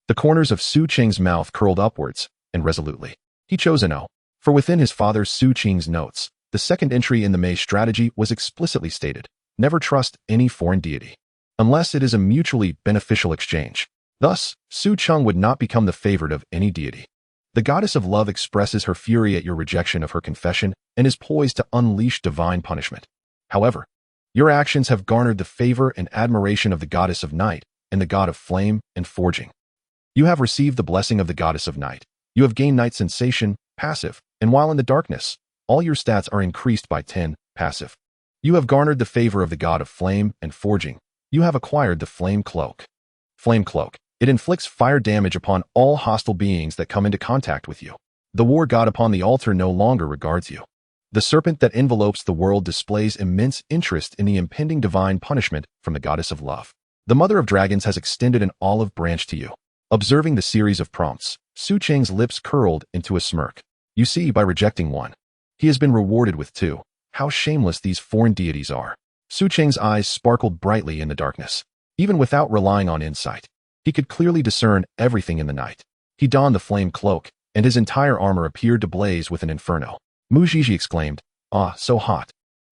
The corners of Su Cheng's mouth curled upwards, and resolutely, he chose a no. For within his father Su Cheng's notes, the second entry in the maze strategy was explicitly stated: never trust any foreign deity, unless it is a mutually beneficial exchange. Thus, Su Cheng would not become the favorite of any deity. The goddess of love expresses her fury at your rejection of her confession and is poised to unleash divine punishment. However, your actions have garnered the favor and admiration of the goddess of night and the god of flame and forging. You have received the blessing of the goddess of night. You have gained night sensation, passive, and while in the darkness, all your stats are increased by 10, passive. You have garnered the favor of the god of flame and forging. You have acquired the flame cloak. Flame cloak. It inflicts fire damage upon all hostile beings that come into contact with you. The war god upon the altar no longer regards you. The serpent that envelopes the world displays immense interest in the impending divine punishment from the goddess of love. The mother of dragons has extended an olive branch to you. Observing the series of prompts, Su Cheng's lips curled into a smirk. You see, by rejecting one, he has been rewarded with 2. How shameless these foreign deities are. Su Cheng's eyes sparkled brightly in the darkness. Even without relying on insight, he could clearly discern everything in the night. He donned the flame cloak, and his entire armor appeared to blaze with an inferno. Mu Jiji exclaimed, "Ah, so hot.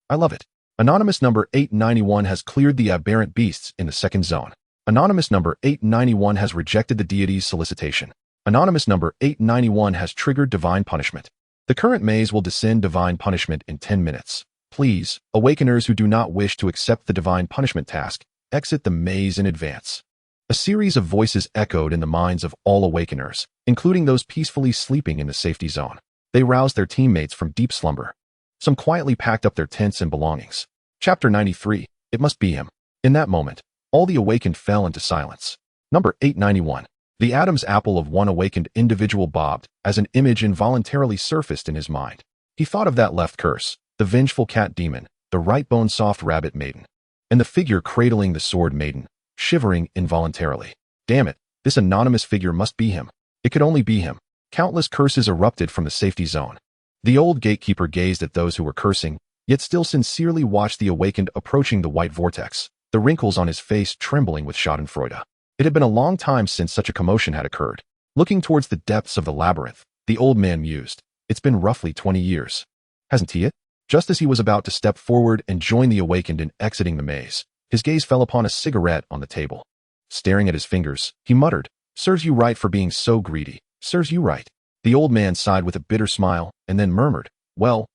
I love it." Anonymous number 891 has cleared the aberrant beasts in the second zone. Anonymous number 891 has rejected the deity's solicitation. Anonymous number 891 has triggered divine punishment. The current maze will descend divine punishment in 10 minutes. Please, awakeners who do not wish to accept the divine punishment task, exit the maze in advance. A series of voices echoed in the minds of all awakeners, including those peacefully sleeping in the safety zone. They roused their teammates from deep slumber. Some quietly packed up their tents and belongings. Chapter 93. It must be him. In that moment, all the awakened fell into silence. Number 891. The Adam's apple of one awakened individual bobbed as an image involuntarily surfaced in his mind. He thought of that left curse, the vengeful cat demon, the right bone soft rabbit maiden, and the figure cradling the sword maiden, shivering involuntarily. Damn it, this anonymous figure must be him. It could only be him. Countless curses erupted from the safety zone. The old gatekeeper gazed at those who were cursing, yet still sincerely watched the awakened approaching the white vortex, the wrinkles on his face trembling with schadenfreude. It had been a long time since such a commotion had occurred. Looking towards the depths of the labyrinth, the old man mused. It's been roughly 20 years. Hasn't he it? Just as he was about to step forward and join the awakened in exiting the maze, his gaze fell upon a cigarette on the table. Staring at his fingers, he muttered, "Serves you right for being so greedy. Serves you right." The old man sighed with a bitter smile and then murmured, well,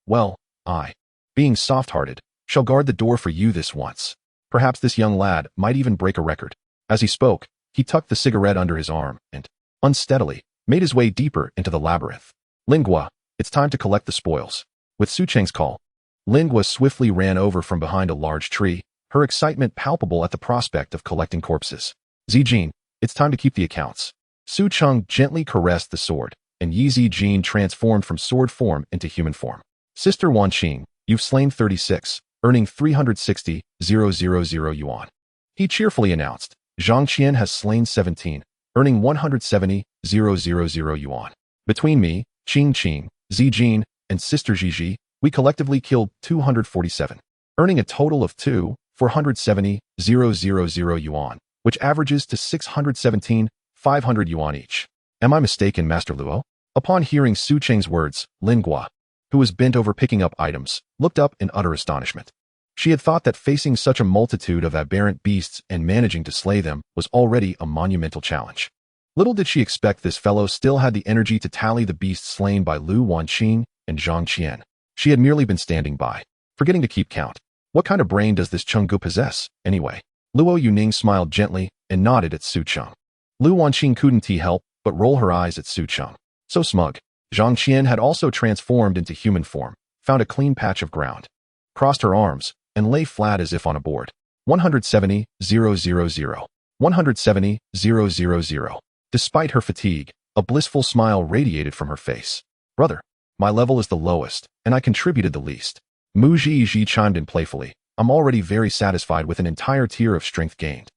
I, being soft-hearted, shall guard the door for you this once. Perhaps this young lad might even break a record." As he spoke, he tucked the cigarette under his arm and, unsteadily, made his way deeper into the labyrinth. "Lingua, it's time to collect the spoils." With Su Cheng's call, Lingua swiftly ran over from behind a large tree, her excitement palpable at the prospect of collecting corpses. "Zijin, it's time to keep the accounts." Su Cheng gently caressed the sword, and Yi Zijin transformed from sword form into human form. "Sister Wan Qing, you've slain 36, earning 360,000 yuan." He cheerfully announced. "Zhang Qian has slain 17, earning 170,000 yuan. Between me, Qing, Zijin, and Sister Jiji, we collectively killed 247, earning a total of 470,000 yuan, which averages to 617,500 yuan each. Am I mistaken, Master Luo?" Upon hearing Su Cheng's words, Lingua, who was bent over picking up items, looked up in utter astonishment. She had thought that facing such a multitude of aberrant beasts and managing to slay them was already a monumental challenge. Little did she expect this fellow still had the energy to tally the beasts slain by Lu Wanqing and Zhang Qian. She had merely been standing by, forgetting to keep count. What kind of brain does this Chenggu possess, anyway? Luo Yuning smiled gently and nodded at Su Cheng. Lu Wanqing couldn't help but roll her eyes at Su Cheng. So smug. Zhang Qian had also transformed into human form, found a clean patch of ground, crossed her arms, and lay flat as if on a board. 170,000. 170,000. Despite her fatigue, a blissful smile radiated from her face. "Brother, my level is the lowest, and I contributed the least." Mu Zhiji chimed in playfully. "I'm already very satisfied with an entire tier of strength gained.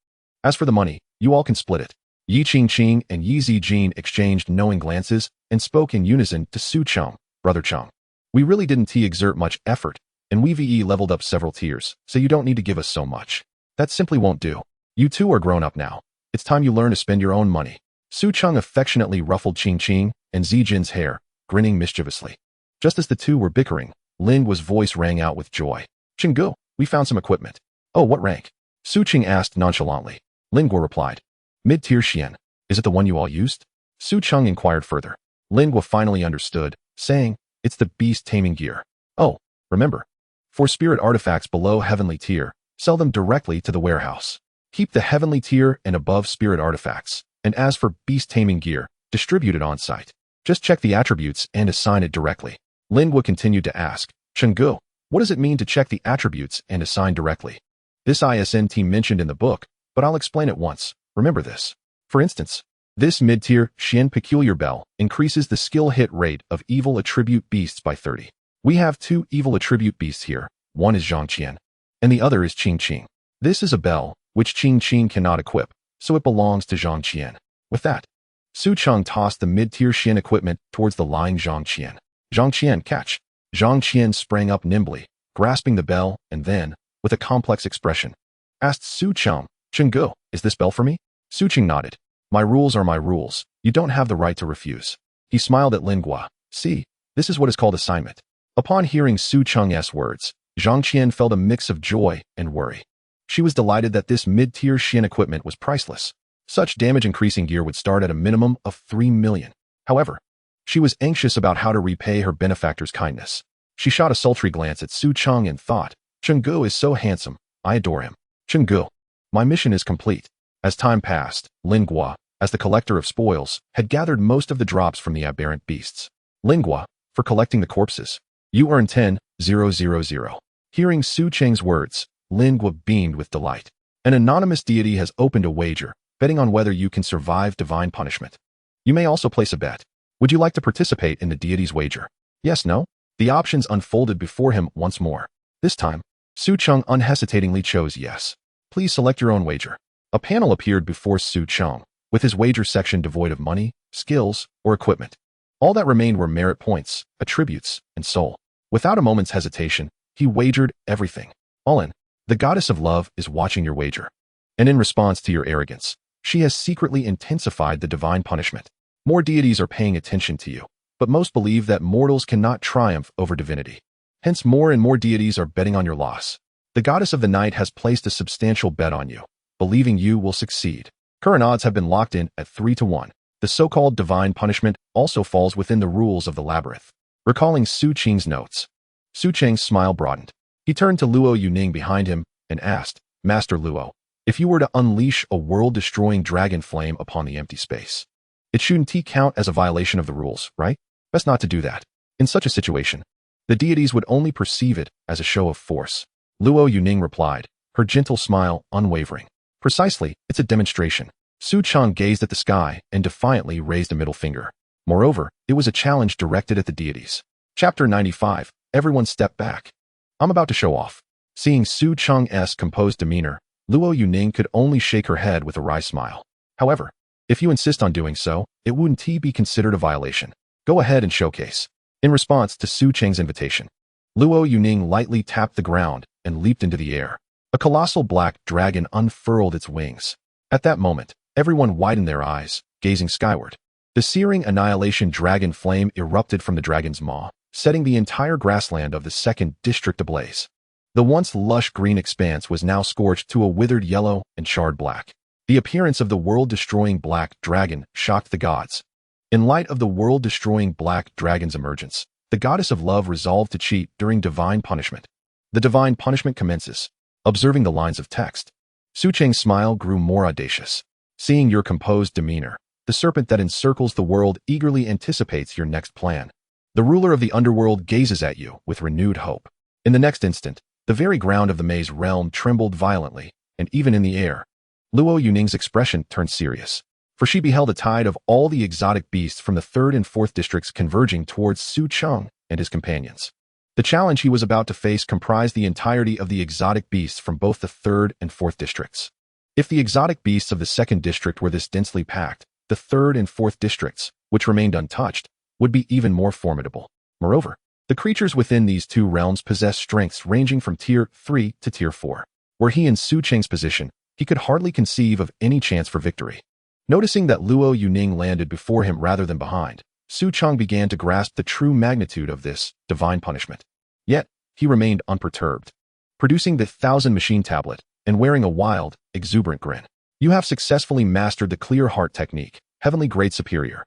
As for the money, you all can split it." Yi Qing and Yi Zijin exchanged knowing glances and spoke in unison to Su Cheng. "Brother Cheng, we really didn't exert much effort, and we've leveled up several tiers, so you don't need to give us so much. That simply won't do. You two are grown up now. It's time you learn to spend your own money." Su Cheng affectionately ruffled Qing and Zijin's hair, grinning mischievously. Just as the two were bickering, Lingua's voice rang out with joy. "Chenggu, we found some equipment." "Oh, what rank?" Su Cheng asked nonchalantly. Lingua replied. "Mid-tier Xian. Is it the one you all used?" Su Cheng inquired further. Lingua finally understood, saying, "It's the beast taming gear." "Oh, remember. For spirit artifacts below heavenly tier, sell them directly to the warehouse. Keep the heavenly tier and above spirit artifacts, and as for beast taming gear, distribute it on site. Just check the attributes and assign it directly." Lingua continued to ask, "Chenggu, what does it mean to check the attributes and assign directly?" "This isn't mentioned in the book, but I'll explain it once. Remember this. For instance, this mid-tier Xian peculiar bell increases the skill hit rate of evil attribute beasts by 30. We have 2 evil attribute beasts here. One is Zhang Qian, and the other is Qing. This is a bell which Qing cannot equip, so it belongs to Zhang Qian. With that, Su Cheng tossed the mid-tier Xian equipment towards the lying Zhang Qian. "Zhang Qian, catch!" Zhang Qian sprang up nimbly, grasping the bell, and then, with a complex expression, asked Su Cheng, "Chenggu, is this bell for me?" Su Cheng nodded. "My rules are my rules. You don't have the right to refuse." He smiled at Lingua. "See, this is what is called assignment." Upon hearing Su Cheng's words, Zhang Qian felt a mix of joy and worry. She was delighted that this mid-tier Xian equipment was priceless. Such damage-increasing gear would start at a minimum of 3 million. However, she was anxious about how to repay her benefactor's kindness. She shot a sultry glance at Su Cheng and thought, "Chenggu is so handsome. I adore him. Chenggu, my mission is complete." As time passed, Lingua, as the collector of spoils, had gathered most of the drops from the aberrant beasts. Lingua, for collecting the corpses. You earn 10,000. Hearing Su Cheng's words, Lingua beamed with delight. An anonymous deity has opened a wager, betting on whether you can survive divine punishment. You may also place a bet. Would you like to participate in the deity's wager? Yes, no? The options unfolded before him once more. This time, Su Cheng unhesitatingly chose yes. Please select your own wager. A panel appeared before Su Cheng, with his wager section devoid of money, skills, or equipment. All that remained were merit points, attributes, and soul. Without a moment's hesitation, he wagered everything. All in. The goddess of love is watching your wager. And in response to your arrogance, she has secretly intensified the divine punishment. More deities are paying attention to you, but most believe that mortals cannot triumph over divinity. Hence, more and more deities are betting on your loss. The goddess of the night has placed a substantial bet on you, believing you will succeed. Current odds have been locked in at 3-1. The so-called divine punishment also falls within the rules of the labyrinth. Recalling Su Cheng's notes, Su Cheng's smile broadened. He turned to Lu Yong behind him and asked, Master Luo, if you were to unleash a world-destroying dragon flame upon the empty space, it shouldn't count as a violation of the rules, right? Best not to do that. In such a situation, the deities would only perceive it as a show of force. Lu Yong replied, her gentle smile unwavering. Precisely, it's a demonstration. Su Cheng gazed at the sky and defiantly raised a middle finger. Moreover, it was a challenge directed at the deities. Chapter 95, Everyone step back. I'm about to show off. Seeing Su Cheng's composed demeanor, Lu Yong could only shake her head with a wry smile. However, if you insist on doing so, it wouldn't be considered a violation. Go ahead and showcase. In response to Su Cheng's invitation, Lu Yong lightly tapped the ground and leaped into the air. A colossal black dragon unfurled its wings. At that moment, everyone widened their eyes, gazing skyward. The searing annihilation dragon flame erupted from the dragon's maw, setting the entire grassland of the 2nd District ablaze. The once lush green expanse was now scorched to a withered yellow and charred black. The appearance of the world-destroying black dragon shocked the gods. In light of the world-destroying black dragon's emergence, the goddess of love resolved to cheat during divine punishment. The divine punishment commences. Observing the lines of text, Su Cheng's smile grew more audacious. Seeing your composed demeanor, the serpent that encircles the world eagerly anticipates your next plan. The ruler of the underworld gazes at you with renewed hope. In the next instant, the very ground of the maze realm trembled violently, and even in the air, Lu Yong's expression turned serious, for she beheld a tide of all the exotic beasts from the 3rd and 4th districts converging towards Su Cheng and his companions. The challenge he was about to face comprised the entirety of the exotic beasts from both the 3rd and 4th districts. If the exotic beasts of the 2nd district were this densely packed, the 3rd and 4th districts, which remained untouched, would be even more formidable. Moreover, the creatures within these two realms possess strengths ranging from Tier 3 to Tier 4. Were he in Su Cheng's position, he could hardly conceive of any chance for victory. Noticing that Lu Yong landed before him rather than behind, Su Cheng began to grasp the true magnitude of this divine punishment. Yet, he remained unperturbed, producing the 1,000 machine tablet and wearing a wild, exuberant grin. You have successfully mastered the Clear Heart technique, Heavenly Grade Superior.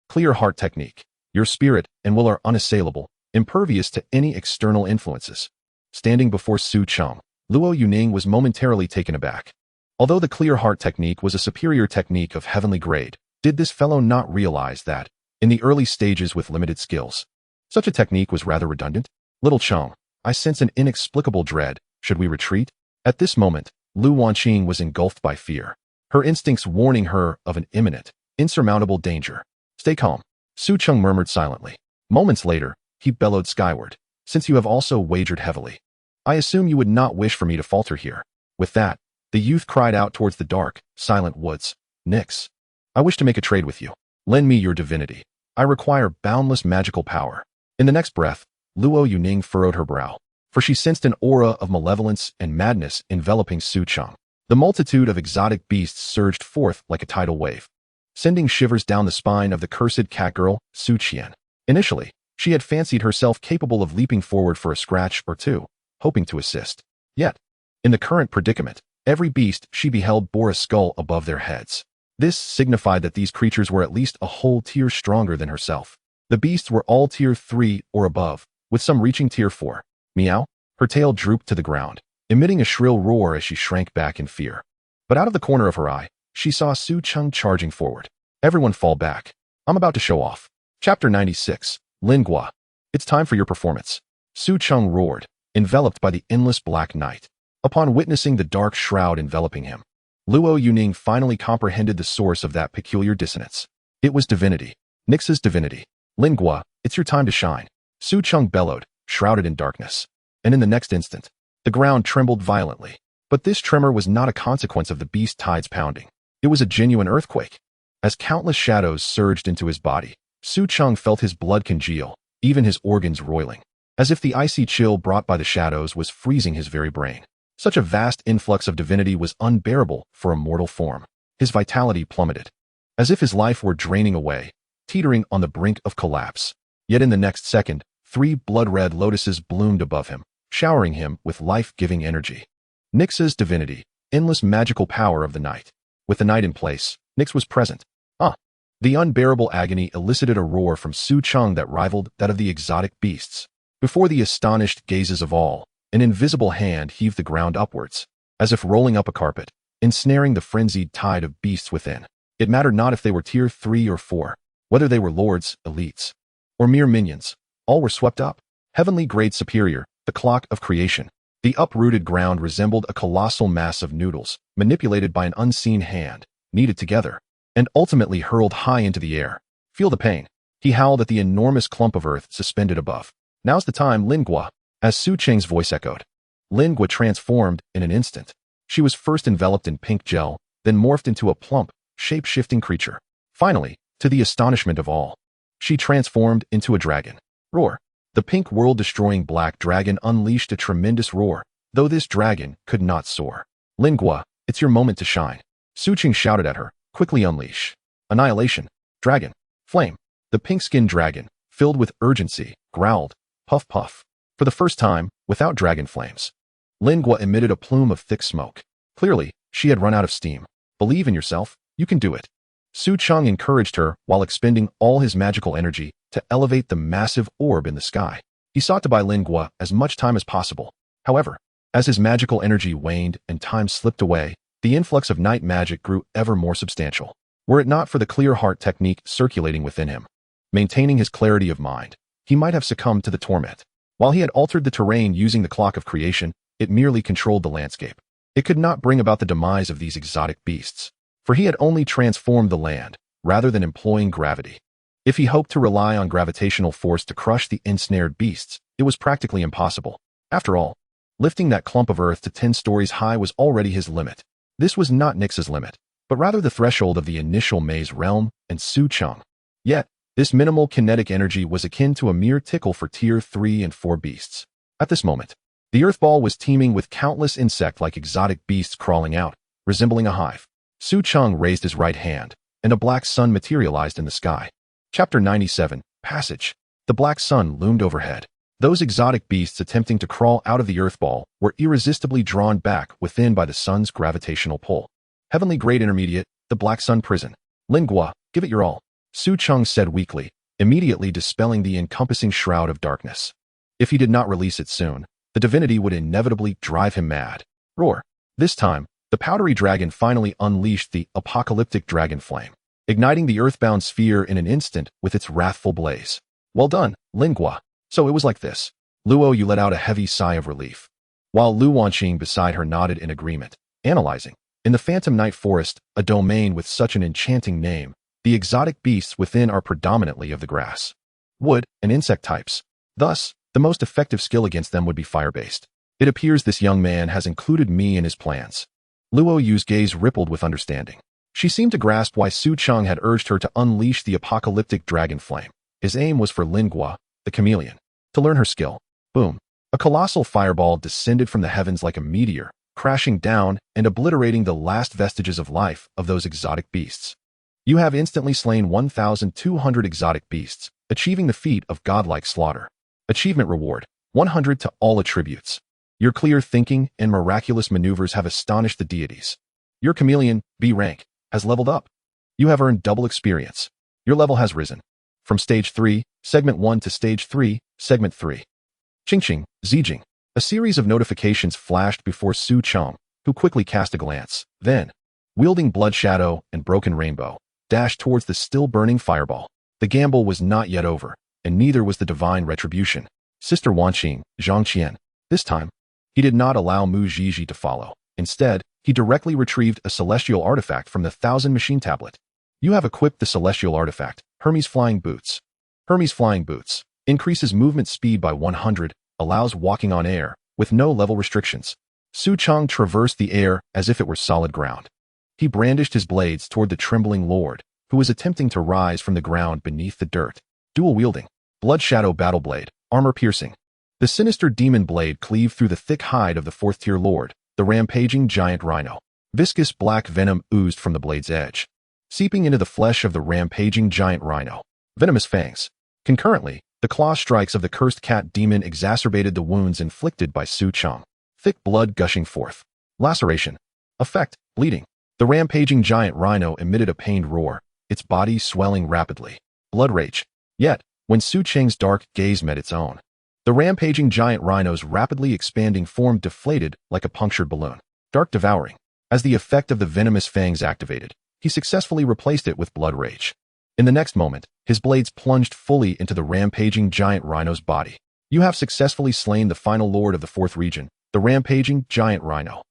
Clear Heart technique. Your spirit and will are unassailable, impervious to any external influences. Standing before Su Cheng, Lu Yong was momentarily taken aback. Although the Clear Heart technique was a superior technique of heavenly grade, did this fellow not realize that, in the early stages with limited skills, such a technique was rather redundant? Little Cheng, I sense an inexplicable dread. Should we retreat? At this moment, Lu Wanqing was engulfed by fear, her instincts warning her of an imminent, insurmountable danger. Stay calm, Su Cheng murmured silently. Moments later, he bellowed skyward. Since you have also wagered heavily, I assume you would not wish for me to falter here. With that, the youth cried out towards the dark, silent woods. Nix. I wish to make a trade with you. Lend me your divinity. I require boundless magical power. In the next breath, Lu Yong furrowed her brow, for she sensed an aura of malevolence and madness enveloping Su Cheng. The multitude of exotic beasts surged forth like a tidal wave, sending shivers down the spine of the cursed catgirl, Su Cheng. Initially, she had fancied herself capable of leaping forward for a scratch or two, hoping to assist. Yet, in the current predicament, every beast she beheld bore a skull above their heads. This signified that these creatures were at least a whole tier stronger than herself. The beasts were all Tier 3 or above, with some reaching Tier 4. Meow. Her tail drooped to the ground, emitting a shrill roar as she shrank back in fear. But out of the corner of her eye, she saw Su Cheng charging forward. Everyone fall back. I'm about to show off. Chapter 96. Lingua. It's time for your performance. Su Cheng roared, enveloped by the endless black night. Upon witnessing the dark shroud enveloping him, Luo Yuning finally comprehended the source of that peculiar dissonance. It was divinity. Nix's divinity. Lingua, it's your time to shine. Su Cheng bellowed, shrouded in darkness. And in the next instant, the ground trembled violently. But this tremor was not a consequence of the beast tides pounding. It was a genuine earthquake. As countless shadows surged into his body, Su Cheng felt his blood congeal, even his organs roiling, as if the icy chill brought by the shadows was freezing his very brain. Such a vast influx of divinity was unbearable for a mortal form. His vitality plummeted, as if his life were draining away, teetering on the brink of collapse. Yet in the next second, 3 blood-red lotuses bloomed above him, showering him with life-giving energy. Nix's divinity, endless magical power of the night. With the night in place, Nix was present. The unbearable agony elicited a roar from Su Cheng that rivaled that of the exotic beasts. Before the astonished gazes of all, an invisible hand heaved the ground upwards, as if rolling up a carpet, ensnaring the frenzied tide of beasts within. It mattered not if they were tier 3 or 4, whether they were lords, elites, or mere minions. All were swept up. Heavenly grade superior, the clock of creation. The uprooted ground resembled a colossal mass of noodles, manipulated by an unseen hand, kneaded together, and ultimately hurled high into the air. Feel the pain. He howled at the enormous clump of earth suspended above. Now's the time, Lingua, as Su Cheng's voice echoed. Lingua transformed in an instant. She was first enveloped in pink gel, then morphed into a plump, shape-shifting creature. Finally, to the astonishment of all, she transformed into a dragon. Roar. The pink world-destroying black dragon unleashed a tremendous roar, though this dragon could not soar. Lingua, it's your moment to shine. Su Cheng shouted at her. Quickly unleash. Annihilation. Dragon. Flame. The pink-skinned dragon, filled with urgency, growled. Puff puff. For the first time, without dragon flames, Lingua emitted a plume of thick smoke. Clearly, she had run out of steam. Believe in yourself. You can do it. Su Cheng encouraged her while expending all his magical energy to elevate the massive orb in the sky. He sought to buy Lingua as much time as possible. However, as his magical energy waned and time slipped away, the influx of night magic grew ever more substantial. Were it not for the clear heart technique circulating within him, maintaining his clarity of mind, he might have succumbed to the torment. While he had altered the terrain using the clock of creation, it merely controlled the landscape. It could not bring about the demise of these exotic beasts, for he had only transformed the land, rather than employing gravity. If he hoped to rely on gravitational force to crush the ensnared beasts, it was practically impossible. After all, lifting that clump of earth to 10 stories high was already his limit. This was not Nix's limit, but rather the threshold of the initial maze realm and Su Cheng. Yet, this minimal kinetic energy was akin to a mere tickle for tier 3 and 4 beasts. At this moment, the earth ball was teeming with countless insect-like exotic beasts crawling out, resembling a hive. Su Cheng raised his right hand, and a black sun materialized in the sky. Chapter 97, Passage. The black sun loomed overhead. Those exotic beasts attempting to crawl out of the earth ball were irresistibly drawn back within by the sun's gravitational pull. Heavenly Grade Intermediate, the Black Sun Prison. Lingua, give it your all. Su Cheng said weakly, immediately dispelling the encompassing shroud of darkness. If he did not release it soon, the divinity would inevitably drive him mad. Roar. This time, the powdery dragon finally unleashed the apocalyptic dragon flame, igniting the earthbound sphere in an instant with its wrathful blaze. Well done, Lingua. So it was like this. Luo Yu let out a heavy sigh of relief, while Lu Wanqing beside her nodded in agreement, analyzing. In the Phantom Night Forest, a domain with such an enchanting name, the exotic beasts within are predominantly of the grass, wood, and insect types. Thus, the most effective skill against them would be fire-based. It appears this young man has included me in his plans. Luo Yu's gaze rippled with understanding. She seemed to grasp why Su Cheng had urged her to unleash the apocalyptic dragon flame. His aim was for Lingua, the chameleon, to learn her skill. Boom. A colossal fireball descended from the heavens like a meteor, crashing down and obliterating the last vestiges of life of those exotic beasts. You have instantly slain 1,200 exotic beasts, achieving the feat of godlike slaughter. Achievement reward, 100 to all attributes. Your clear thinking and miraculous maneuvers have astonished the deities. Your chameleon, B rank, has leveled up. You have earned double experience. Your level has risen from Stage 3, Segment 1 to Stage 3, Segment 3. Ching-ching, Zijing. A series of notifications flashed before Su Cheng, who quickly cast a glance, then, wielding Blood Shadow and Broken Rainbow, dashed towards the still-burning fireball. The gamble was not yet over, and neither was the divine retribution. Sister Wanqing, Zhangqian. This time, he did not allow Mu Zhizhi to follow. Instead, he directly retrieved a celestial artifact from the 1000 machine tablet. You have equipped the celestial artifact, Hermes Flying Boots. Hermes Flying Boots increases movement speed by 100, allows walking on air, with no level restrictions. Su Cheng traversed the air as if it were solid ground. He brandished his blades toward the trembling lord, who was attempting to rise from the ground beneath the dirt. Dual-wielding, Blood Shadow Battle Blade, armor-piercing. The sinister demon blade cleaved through the thick hide of the 4th-tier lord, the rampaging giant rhino. Viscous black venom oozed from the blade's edge, seeping into the flesh of the rampaging giant rhino. Venomous fangs. Concurrently, the claw strikes of the cursed cat demon exacerbated the wounds inflicted by Su Cheng. Thick blood gushing forth. Laceration. Effect, bleeding. The rampaging giant rhino emitted a pained roar, its body swelling rapidly. Blood rage. Yet, when Su Cheng's dark gaze met its own, the rampaging giant rhino's rapidly expanding form deflated like a punctured balloon. Dark devouring. As the effect of the venomous fangs activated, he successfully replaced it with blood rage. In the next moment, his blades plunged fully into the rampaging giant rhino's body. You have successfully slain the final lord of the 4th region, the rampaging giant rhino.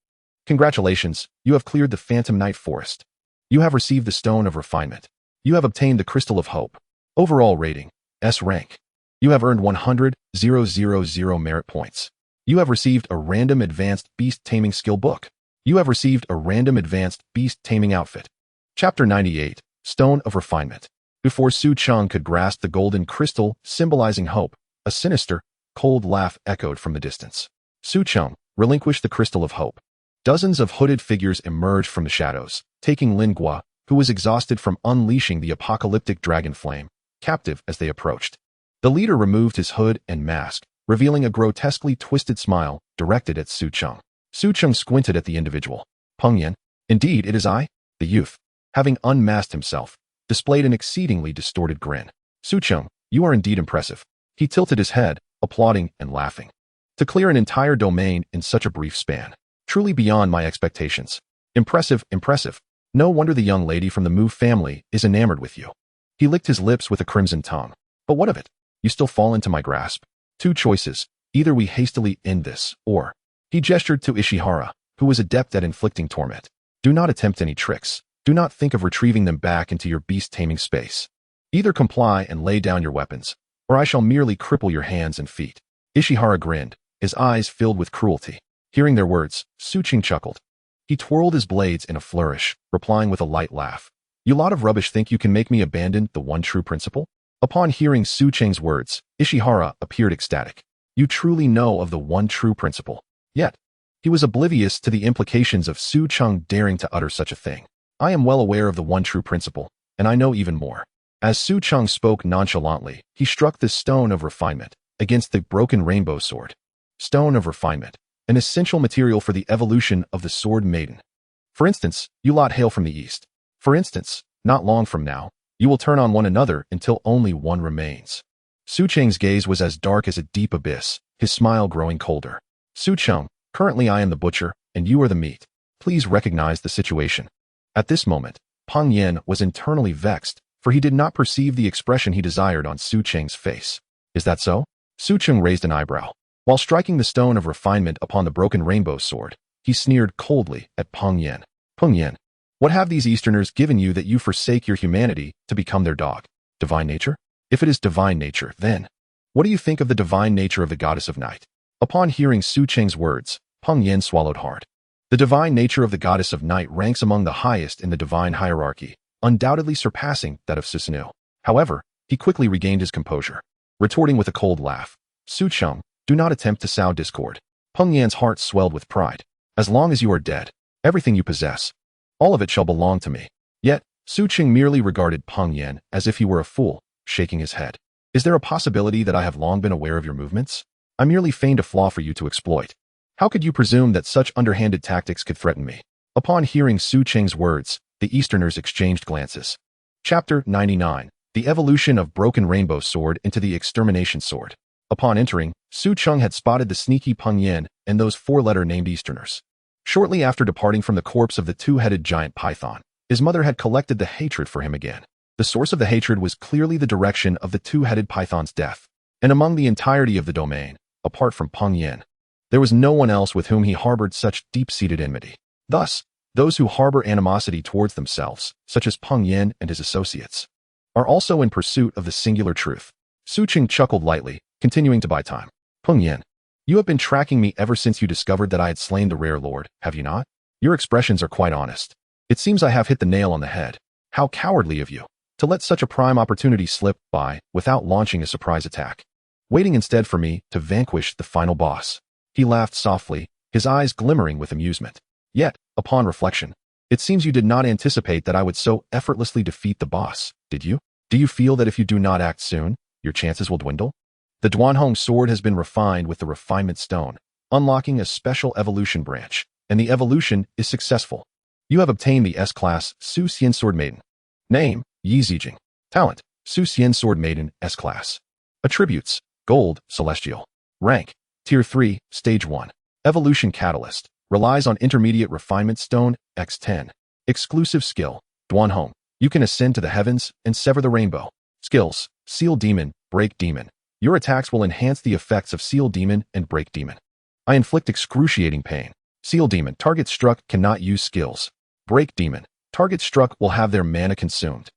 Congratulations, you have cleared the Phantom Night Forest. You have received the Stone of Refinement. You have obtained the Crystal of Hope. Overall rating, S rank. You have earned 100,000 merit points. You have received a random advanced beast taming skill book. You have received a random advanced beast taming outfit. Chapter 98, Stone of Refinement. Before Su Cheng could grasp the golden crystal symbolizing hope, a sinister, cold laugh echoed from the distance. Su Cheng relinquished the Crystal of Hope. Dozens of hooded figures emerged from the shadows, taking Lin Gua, who was exhausted from unleashing the apocalyptic dragon flame, captive as they approached. The leader removed his hood and mask, revealing a grotesquely twisted smile directed at Su Cheng. Su Cheng squinted at the individual. Peng Yan, indeed it is I? The youth, having unmasked himself, displayed an exceedingly distorted grin. Su Cheng, you are indeed impressive. He tilted his head, applauding and laughing. To clear an entire domain in such a brief span. Truly beyond my expectations. Impressive, impressive. No wonder the young lady from the Mu family is enamored with you. He licked his lips with a crimson tongue. But what of it? You still fall into my grasp. Two choices. Either we hastily end this, or... He gestured to Ishihara, who was adept at inflicting torment. Do not attempt any tricks. Do not think of retrieving them back into your beast-taming space. Either comply and lay down your weapons, or I shall merely cripple your hands and feet. Ishihara grinned, his eyes filled with cruelty. Hearing their words, Su Cheng chuckled. He twirled his blades in a flourish, replying with a light laugh. You lot of rubbish think you can make me abandon the one true principle? Upon hearing Su Cheng's words, Ishihara appeared ecstatic. You truly know of the one true principle. Yet, he was oblivious to the implications of Su Cheng daring to utter such a thing. I am well aware of the one true principle, and I know even more. As Su Cheng spoke nonchalantly, he struck the Stone of Refinement against the broken rainbow sword. Stone of Refinement, an essential material for the evolution of the Sword Maiden. For instance, you lot hail from the east. For instance, not long from now, you will turn on one another until only one remains. Su Cheng's gaze was as dark as a deep abyss, his smile growing colder. Su Cheng, currently I am the butcher, and you are the meat. Please recognize the situation. At this moment, Peng Yan was internally vexed, for he did not perceive the expression he desired on Su Cheng's face. Is that so? Su Cheng raised an eyebrow. While striking the Stone of Refinement upon the broken rainbow sword, he sneered coldly at Peng Yan. Peng Yan, what have these Easterners given you that you forsake your humanity to become their dog? Divine nature? If it is divine nature, then, what do you think of the divine nature of the goddess of night? Upon hearing Su Cheng's words, Peng Yan swallowed hard. The divine nature of the goddess of night ranks among the highest in the divine hierarchy, undoubtedly surpassing that of Susanoo. However, he quickly regained his composure, retorting with a cold laugh. Su Cheng, do not attempt to sow discord. Peng Yan's heart swelled with pride. As long as you are dead, everything you possess, all of it shall belong to me. Yet, Su Cheng merely regarded Peng Yan as if he were a fool, shaking his head. Is there a possibility that I have long been aware of your movements? I merely feigned a flaw for you to exploit. How could you presume that such underhanded tactics could threaten me? Upon hearing Su Cheng's words, the Easterners exchanged glances. Chapter 99, The Evolution of Broken Rainbow Sword into the Extermination Sword. Upon entering, Su Cheng had spotted the sneaky Peng Yan and those four-letter named Easterners. Shortly after departing from the corpse of the two-headed giant python, his mother had collected the hatred for him again. The source of the hatred was clearly the direction of the two-headed python's death. And among the entirety of the domain, apart from Peng Yin, there was no one else with whom he harbored such deep-seated enmity. Thus, those who harbor animosity towards themselves, such as Peng Yin and his associates, are also in pursuit of the singular truth. Su Cheng chuckled lightly, continuing to buy time. Peng Yin, you have been tracking me ever since you discovered that I had slain the rare lord, have you not? Your expressions are quite honest. It seems I have hit the nail on the head. How cowardly of you, to let such a prime opportunity slip by without launching a surprise attack, waiting instead for me to vanquish the final boss. He laughed softly, his eyes glimmering with amusement. Yet, upon reflection, it seems you did not anticipate that I would so effortlessly defeat the boss, did you? Do you feel that if you do not act soon, your chances will dwindle? The Duanhong sword has been refined with the refinement stone, unlocking a special evolution branch, and the evolution is successful. You have obtained the S-Class Su Cheng Sword Maiden. Name, Yi Zijing. Talent, Su Cheng Sword Maiden S-Class. Attributes, Gold, Celestial. Rank, Tier 3, Stage 1. Evolution Catalyst. Relies on Intermediate Refinement Stone, X10. Exclusive skill, Duanhong. You can ascend to the heavens and sever the rainbow. Skills, Seal Demon, Break Demon. Your attacks will enhance the effects of Seal Demon and Break Demon. I inflict excruciating pain. Seal Demon, target struck cannot use skills. Break Demon, target struck will have their mana consumed.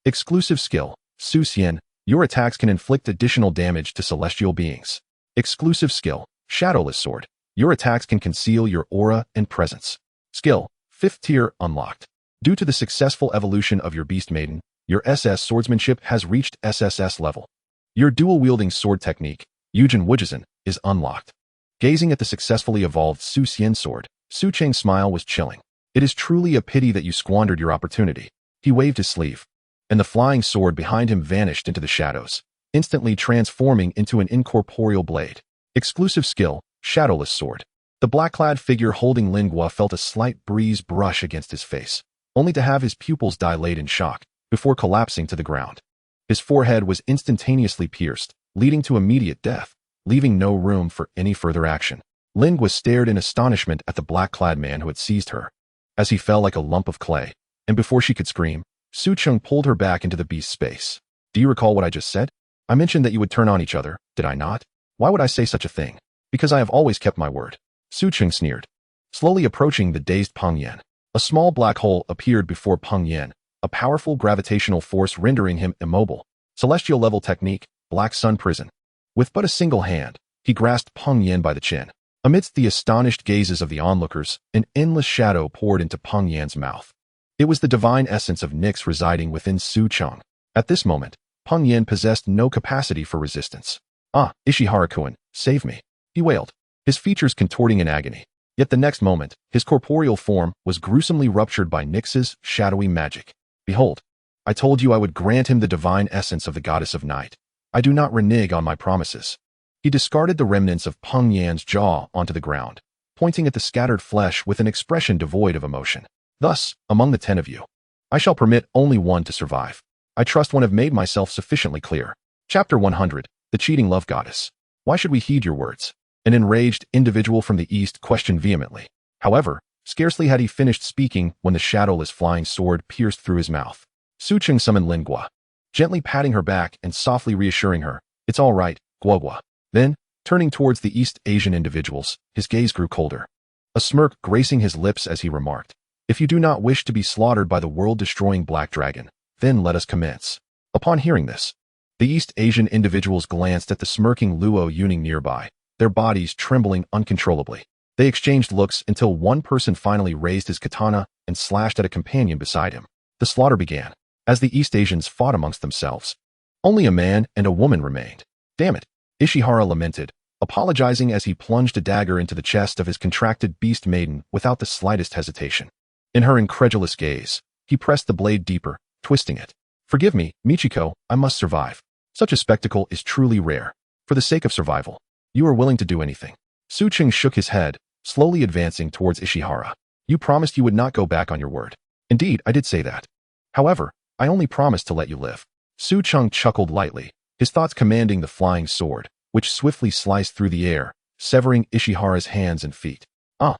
Exclusive skill, Su Cheng. Your attacks can inflict additional damage to celestial beings. Exclusive skill, Shadowless Sword. Your attacks can conceal your aura and presence. Skill, 5th tier unlocked. Due to the successful evolution of your Beastmaiden, your SS swordsmanship has reached SSS level. Your dual-wielding sword technique, Yujin Wujizan, is unlocked. Gazing at the successfully evolved Su Cheng sword, Su Cheng's smile was chilling. It is truly a pity that you squandered your opportunity. He waved his sleeve, and the flying sword behind him vanished into the shadows, instantly transforming into an incorporeal blade. Exclusive skill, Shadowless Sword. The black-clad figure holding Lingua felt a slight breeze brush against his face, only to have his pupils dilate in shock, before collapsing to the ground. His forehead was instantaneously pierced, leading to immediate death, leaving no room for any further action. Lingua stared in astonishment at the black-clad man who had seized her, as he fell like a lump of clay, and before she could scream, Su Cheng pulled her back into the beast's space. Do you recall what I just said? I mentioned that you would turn on each other, did I not? Why would I say such a thing? Because I have always kept my word. Su Cheng sneered. Slowly approaching the dazed Peng Yin, a small black hole appeared before Peng Yin, a powerful gravitational force rendering him immobile. Celestial level technique, Black Sun Prison. With but a single hand, he grasped Peng Yin by the chin. Amidst the astonished gazes of the onlookers, an endless shadow poured into Peng Yin's mouth. It was the divine essence of Nyx residing within Su Cheng. At this moment, Peng Yin possessed no capacity for resistance. Ah, Ishihara-kun, save me, he wailed, his features contorting in agony. Yet the next moment, his corporeal form was gruesomely ruptured by Nyx's shadowy magic. Behold, I told you I would grant him the divine essence of the goddess of night. I do not renege on my promises. He discarded the remnants of Peng Yin's jaw onto the ground, pointing at the scattered flesh with an expression devoid of emotion. Thus, among the 10 of you, I shall permit only one to survive. I trust one have made myself sufficiently clear. Chapter 100, The Cheating Love Goddess. Why should we heed your words? An enraged individual from the east questioned vehemently. However, scarcely had he finished speaking when the shadowless flying sword pierced through his mouth. Su Cheng summoned Lingua, gently patting her back and softly reassuring her, "It's all right, Guogua." Then, turning towards the East Asian individuals, his gaze grew colder, a smirk gracing his lips as he remarked, "If you do not wish to be slaughtered by the world-destroying Black Dragon, then let us commence." Upon hearing this, the East Asian individuals glanced at the smirking Luo Yuning nearby, their bodies trembling uncontrollably. They exchanged looks until one person finally raised his katana and slashed at a companion beside him. The slaughter began, as the East Asians fought amongst themselves. Only a man and a woman remained. "Damn it," Ishihara lamented, apologizing as he plunged a dagger into the chest of his contracted beast maiden without the slightest hesitation. In her incredulous gaze, he pressed the blade deeper, twisting it. "Forgive me, Michiko, I must survive. Such a spectacle is truly rare. For the sake of survival, you are willing to do anything." Su Cheng shook his head, slowly advancing towards Ishihara. "You promised you would not go back on your word." "Indeed, I did say that. However, I only promised to let you live." Su Cheng chuckled lightly, his thoughts commanding the flying sword, which swiftly sliced through the air, severing Ishihara's hands and feet. "Ah,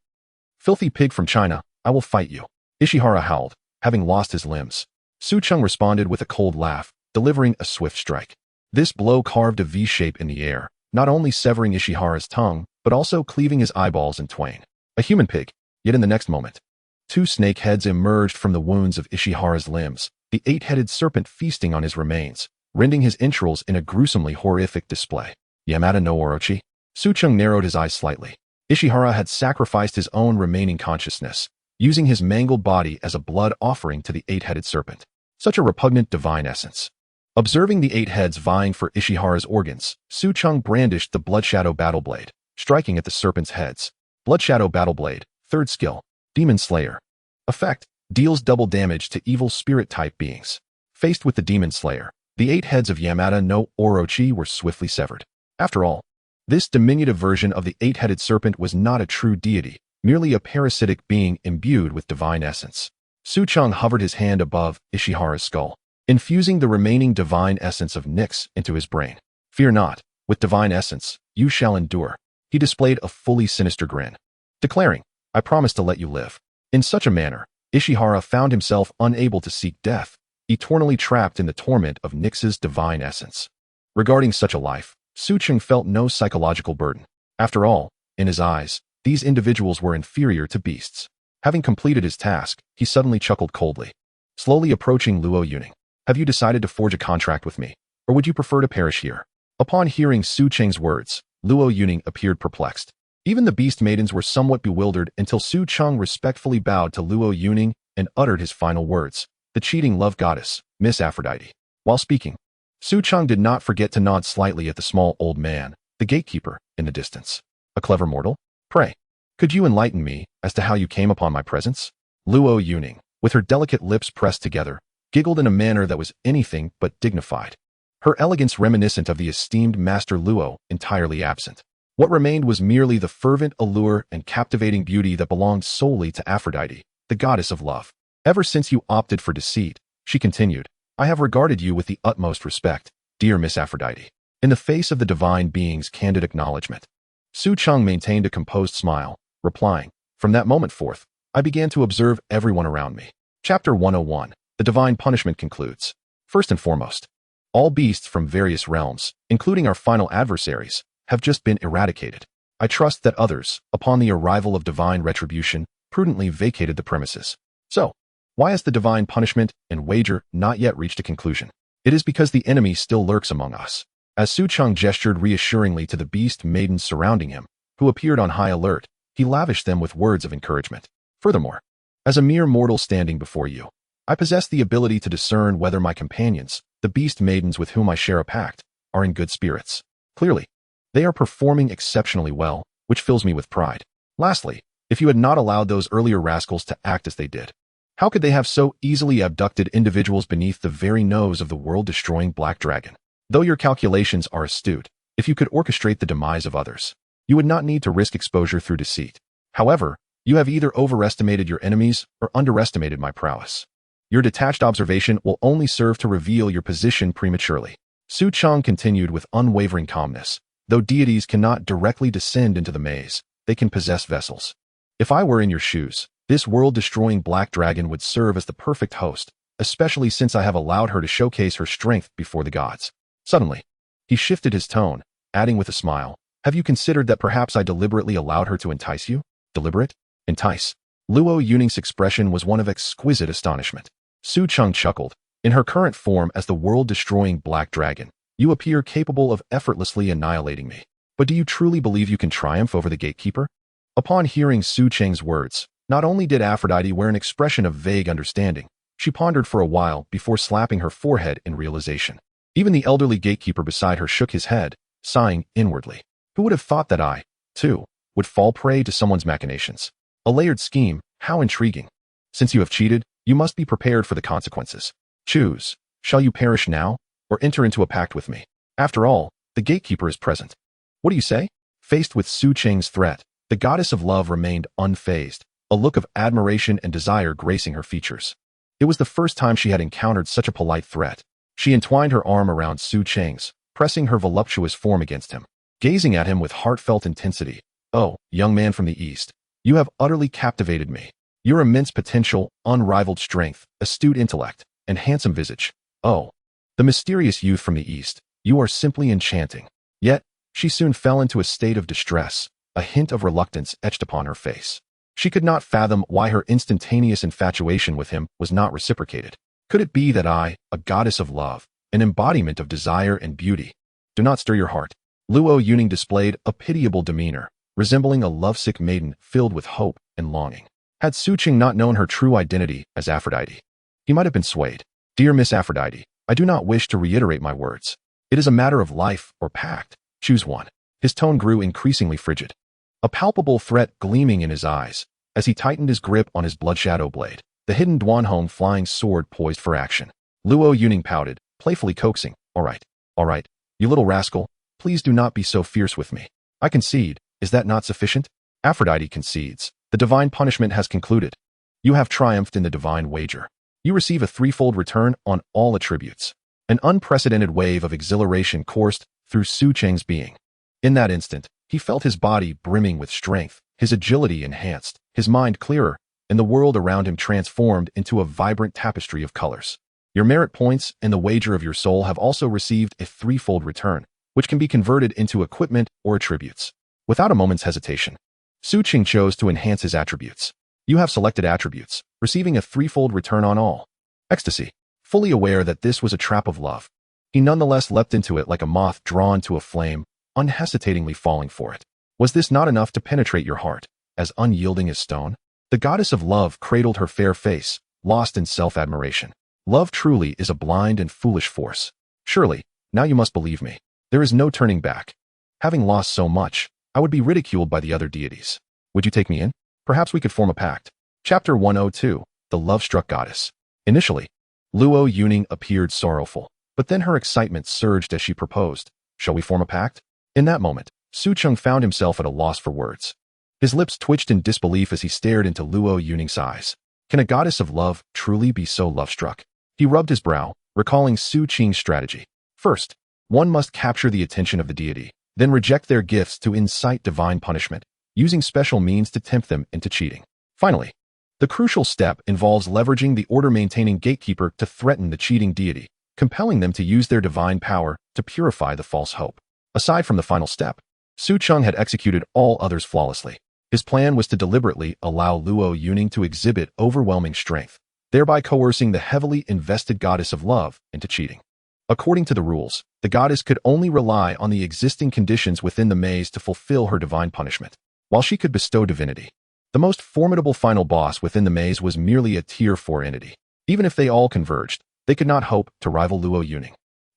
filthy pig from China, I will fight you." Ishihara howled, having lost his limbs. Su Cheng responded with a cold laugh, delivering a swift strike. This blow carved a V shape in the air, not only severing Ishihara's tongue, but also cleaving his eyeballs in twain. A human pig, yet in the next moment, two snake heads emerged from the wounds of Ishihara's limbs, the eight-headed serpent feasting on his remains, rending his entrails in a gruesomely horrific display. Yamada no Orochi? Su Cheng narrowed his eyes slightly. Ishihara had sacrificed his own remaining consciousness, using his mangled body as a blood offering to the eight-headed serpent. Such a repugnant divine essence. Observing the eight heads vying for Ishihara's organs, Su Cheng brandished the Bloodshadow Battle Blade, striking at the serpent's heads. Bloodshadow Battle Blade, third skill, Demon Slayer. Effect, deals double damage to evil spirit-type beings. Faced with the Demon Slayer, the eight heads of Yamada no Orochi were swiftly severed. After all, this diminutive version of the eight-headed serpent was not a true deity, merely a parasitic being imbued with divine essence. Su Cheng hovered his hand above Ishihara's skull, infusing the remaining divine essence of Nyx into his brain. Fear not, with divine essence, you shall endure. He displayed a fully sinister grin, declaring, I promise to let you live. In such a manner, Ishihara found himself unable to seek death, eternally trapped in the torment of Nyx's divine essence. Regarding such a life, Su Cheng felt no psychological burden. After all, in his eyes, these individuals were inferior to beasts. Having completed his task, he suddenly chuckled coldly. Slowly approaching Lu Yong, have you decided to forge a contract with me, or would you prefer to perish here? Upon hearing Su Cheng's words, Lu Yong appeared perplexed. Even the Beastmaidens were somewhat bewildered until Su Cheng respectfully bowed to Lu Yong and uttered his final words, the cheating love goddess, Miss Aphrodite. While speaking, Su Cheng did not forget to nod slightly at the small old man, the gatekeeper, in the distance. A clever mortal? Pray, could you enlighten me as to how you came upon my presence? Lu Yong, with her delicate lips pressed together, giggled in a manner that was anything but dignified. Her elegance reminiscent of the esteemed Master Luo, entirely absent. What remained was merely the fervent allure and captivating beauty that belonged solely to Aphrodite, the goddess of love. Ever since you opted for deceit, she continued, I have regarded you with the utmost respect, dear Miss Aphrodite. In the face of the divine being's candid acknowledgement, Su Cheng maintained a composed smile, replying, from that moment forth, I began to observe everyone around me. Chapter 101. The Divine Punishment concludes. First and foremost, all beasts from various realms, including our final adversaries, have just been eradicated. I trust that others, upon the arrival of divine retribution, prudently vacated the premises. So, why has the divine punishment and wager not yet reached a conclusion? It is because the enemy still lurks among us. As Su Cheng gestured reassuringly to the beast maidens surrounding him, who appeared on high alert, he lavished them with words of encouragement. Furthermore, as a mere mortal standing before you, I possess the ability to discern whether my companions, the beast maidens with whom I share a pact, are in good spirits. Clearly, they are performing exceptionally well, which fills me with pride. Lastly, if you had not allowed those earlier rascals to act as they did, how could they have so easily abducted individuals beneath the very nose of the world-destroying Black Dragon? Though your calculations are astute, if you could orchestrate the demise of others, you would not need to risk exposure through deceit. However, you have either overestimated your enemies or underestimated my prowess. Your detached observation will only serve to reveal your position prematurely. Su Cheng continued with unwavering calmness. Though deities cannot directly descend into the maze, they can possess vessels. If I were in your shoes, this world-destroying Black Dragon would serve as the perfect host, especially since I have allowed her to showcase her strength before the gods. Suddenly, he shifted his tone, adding with a smile, have you considered that perhaps I deliberately allowed her to entice you? Deliberate? Entice. Lu Yong's expression was one of exquisite astonishment. Su Cheng chuckled. In her current form as the world-destroying Black Dragon, you appear capable of effortlessly annihilating me. But do you truly believe you can triumph over the gatekeeper? Upon hearing Su Cheng's words, not only did Aphrodite wear an expression of vague understanding, she pondered for a while before slapping her forehead in realization. Even the elderly gatekeeper beside her shook his head, sighing inwardly. Who would have thought that I, too, would fall prey to someone's machinations? A layered scheme, how intriguing. Since you have cheated, you must be prepared for the consequences. Choose, shall you perish now, or enter into a pact with me? After all, the gatekeeper is present. What do you say? Faced with Su Cheng's threat, the goddess of love remained unfazed, a look of admiration and desire gracing her features. It was the first time she had encountered such a polite threat. She entwined her arm around Su Cheng's, pressing her voluptuous form against him, gazing at him with heartfelt intensity. Oh, young man from the East, you have utterly captivated me. Your immense potential, unrivaled strength, astute intellect, and handsome visage. Oh, the mysterious youth from the east, you are simply enchanting. Yet, she soon fell into a state of distress, a hint of reluctance etched upon her face. She could not fathom why her instantaneous infatuation with him was not reciprocated. Could it be that I, a goddess of love, an embodiment of desire and beauty? Do not stir your heart. Lu Yong displayed a pitiable demeanor, resembling a lovesick maiden filled with hope and longing. Had Su Cheng not known her true identity as Aphrodite, he might have been swayed. Dear Miss Aphrodite, I do not wish to reiterate my words. It is a matter of life or pact. Choose one. His tone grew increasingly frigid, a palpable threat gleaming in his eyes as he tightened his grip on his bloodshadow blade, the hidden Duanhong flying sword poised for action. Lu Yong pouted, playfully coaxing, all right, you little rascal, please do not be so fierce with me. I concede, is that not sufficient? Aphrodite concedes. The divine punishment has concluded. You have triumphed in the divine wager. You receive a threefold return on all attributes. An unprecedented wave of exhilaration coursed through Su Cheng's being. In that instant, he felt his body brimming with strength, his agility enhanced, his mind clearer, and the world around him transformed into a vibrant tapestry of colors. Your merit points and the wager of your soul have also received a threefold return, which can be converted into equipment or attributes. Without a moment's hesitation, Su Cheng chose to enhance his attributes. You have selected attributes, receiving a threefold return on all. Ecstasy. Fully aware that this was a trap of love, he nonetheless leapt into it like a moth drawn to a flame, unhesitatingly falling for it. Was this not enough to penetrate your heart, as unyielding as stone? The goddess of love cradled her fair face, lost in self-admiration. Love truly is a blind and foolish force. Surely, now you must believe me. There is no turning back. Having lost so much, I would be ridiculed by the other deities. Would you take me in? Perhaps we could form a pact. Chapter 102, The Love-Struck Goddess. Initially, Lu Yong appeared sorrowful, but then her excitement surged as she proposed. Shall we form a pact? In that moment, Su Cheng found himself at a loss for words. His lips twitched in disbelief as he stared into Lu Yong's eyes. Can a goddess of love truly be so love-struck? He rubbed his brow, recalling Su Cheng's strategy. First, one must capture the attention of the deity, then reject their gifts to incite divine punishment, using special means to tempt them into cheating. Finally, the crucial step involves leveraging the order-maintaining gatekeeper to threaten the cheating deity, compelling them to use their divine power to purify the false hope. Aside from the final step, Su Cheng had executed all others flawlessly. His plan was to deliberately allow Lu Yong to exhibit overwhelming strength, thereby coercing the heavily invested goddess of love into cheating. According to the rules, the goddess could only rely on the existing conditions within the maze to fulfill her divine punishment, while she could bestow divinity. The most formidable final boss within the maze was merely a Tier 4 entity. Even if they all converged, they could not hope to rival Lu Yong,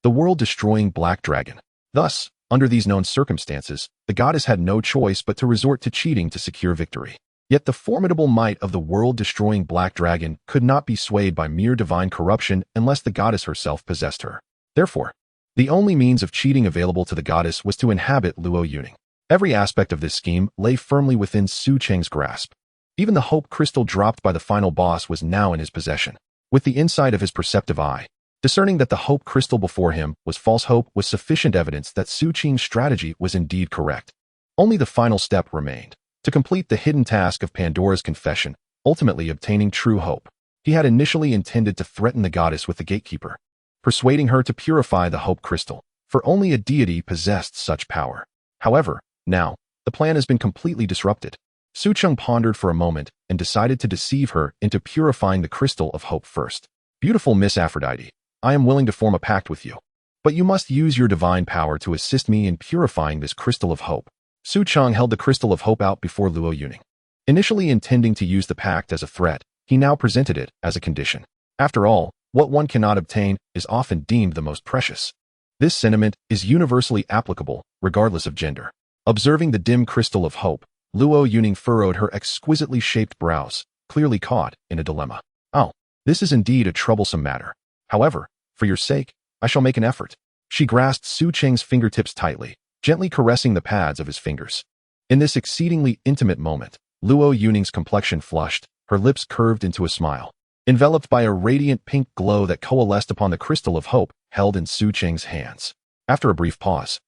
the world-destroying Black Dragon. Thus, under these known circumstances, the goddess had no choice but to resort to cheating to secure victory. Yet the formidable might of the world-destroying Black Dragon could not be swayed by mere divine corruption unless the goddess herself possessed her. Therefore, the only means of cheating available to the goddess was to inhabit Lu Yong. Every aspect of this scheme lay firmly within Su Cheng's grasp. Even the hope crystal dropped by the final boss was now in his possession. With the insight of his perceptive eye, discerning that the hope crystal before him was false hope was sufficient evidence that Su Cheng's strategy was indeed correct. Only the final step remained, to complete the hidden task of Pandora's confession, ultimately obtaining true hope. He had initially intended to threaten the goddess with the gatekeeper, persuading her to purify the hope crystal, for only a deity possessed such power. However, now, the plan has been completely disrupted. Su Cheng pondered for a moment and decided to deceive her into purifying the crystal of hope first. Beautiful Miss Aphrodite, I am willing to form a pact with you, but you must use your divine power to assist me in purifying this crystal of hope. Su Cheng held the crystal of hope out before Lu Yong. Initially intending to use the pact as a threat, he now presented it as a condition. After all, what one cannot obtain is often deemed the most precious. This sentiment is universally applicable, regardless of gender. Observing the dim crystal of hope, Lu Yong furrowed her exquisitely shaped brows, clearly caught in a dilemma. Oh, this is indeed a troublesome matter. However, for your sake, I shall make an effort. She grasped Su Cheng's fingertips tightly, gently caressing the pads of his fingers. In this exceedingly intimate moment, Lu Yong's complexion flushed, her lips curved into a smile, enveloped by a radiant pink glow that coalesced upon the crystal of hope held in Su Cheng's hands. After a brief pause,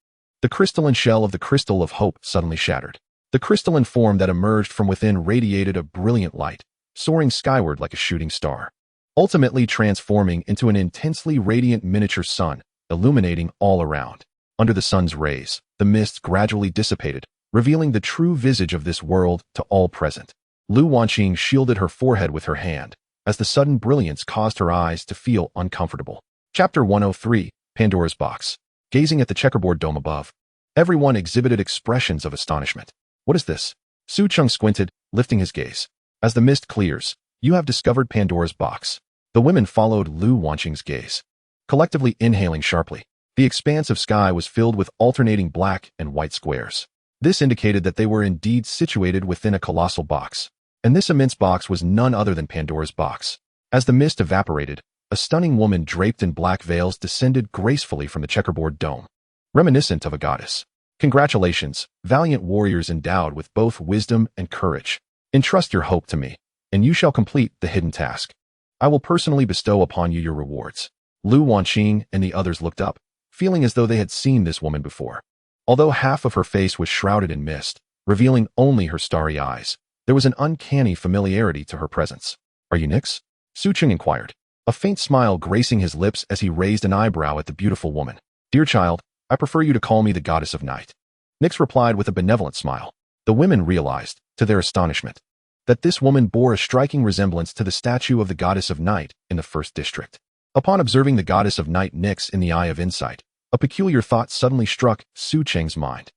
the crystalline shell of the crystal of hope suddenly shattered. The crystalline form that emerged from within radiated a brilliant light, soaring skyward like a shooting star. ultimately transforming into an intensely radiant miniature sun, illuminating all around. Under the sun's rays, the mist gradually dissipated, revealing the true visage of this world to all present. Lu Yong shielded her forehead with her hand, as the sudden brilliance caused her eyes to feel uncomfortable. Chapter 103, Pandora's Box. Gazing at the checkerboard dome above, everyone exhibited expressions of astonishment. What is this? Su Cheng squinted, lifting his gaze. As the mist clears, you have discovered Pandora's box. The women followed Lu Yong's gaze, collectively inhaling sharply. The expanse of sky was filled with alternating black and white squares. This indicated that they were indeed situated within a colossal box. And this immense box was none other than Pandora's box. As the mist evaporated, a stunning woman draped in black veils descended gracefully from the checkerboard dome, reminiscent of a goddess. Congratulations, valiant warriors endowed with both wisdom and courage. Entrust your hope to me, and you shall complete the hidden task. I will personally bestow upon you your rewards. Lu Yong and the others looked up, feeling as though they had seen this woman before. Although half of her face was shrouded in mist, revealing only her starry eyes, there was an uncanny familiarity to her presence. Are you Nyx? Su Cheng inquired, a faint smile gracing his lips as he raised an eyebrow at the beautiful woman. Dear child, I prefer you to call me the goddess of night. Nyx replied with a benevolent smile. The women realized, to their astonishment, that this woman bore a striking resemblance to the statue of the goddess of night in the first district. Upon observing the goddess of night Nyx in the eye of insight, a peculiar thought suddenly struck Su Cheng's mind.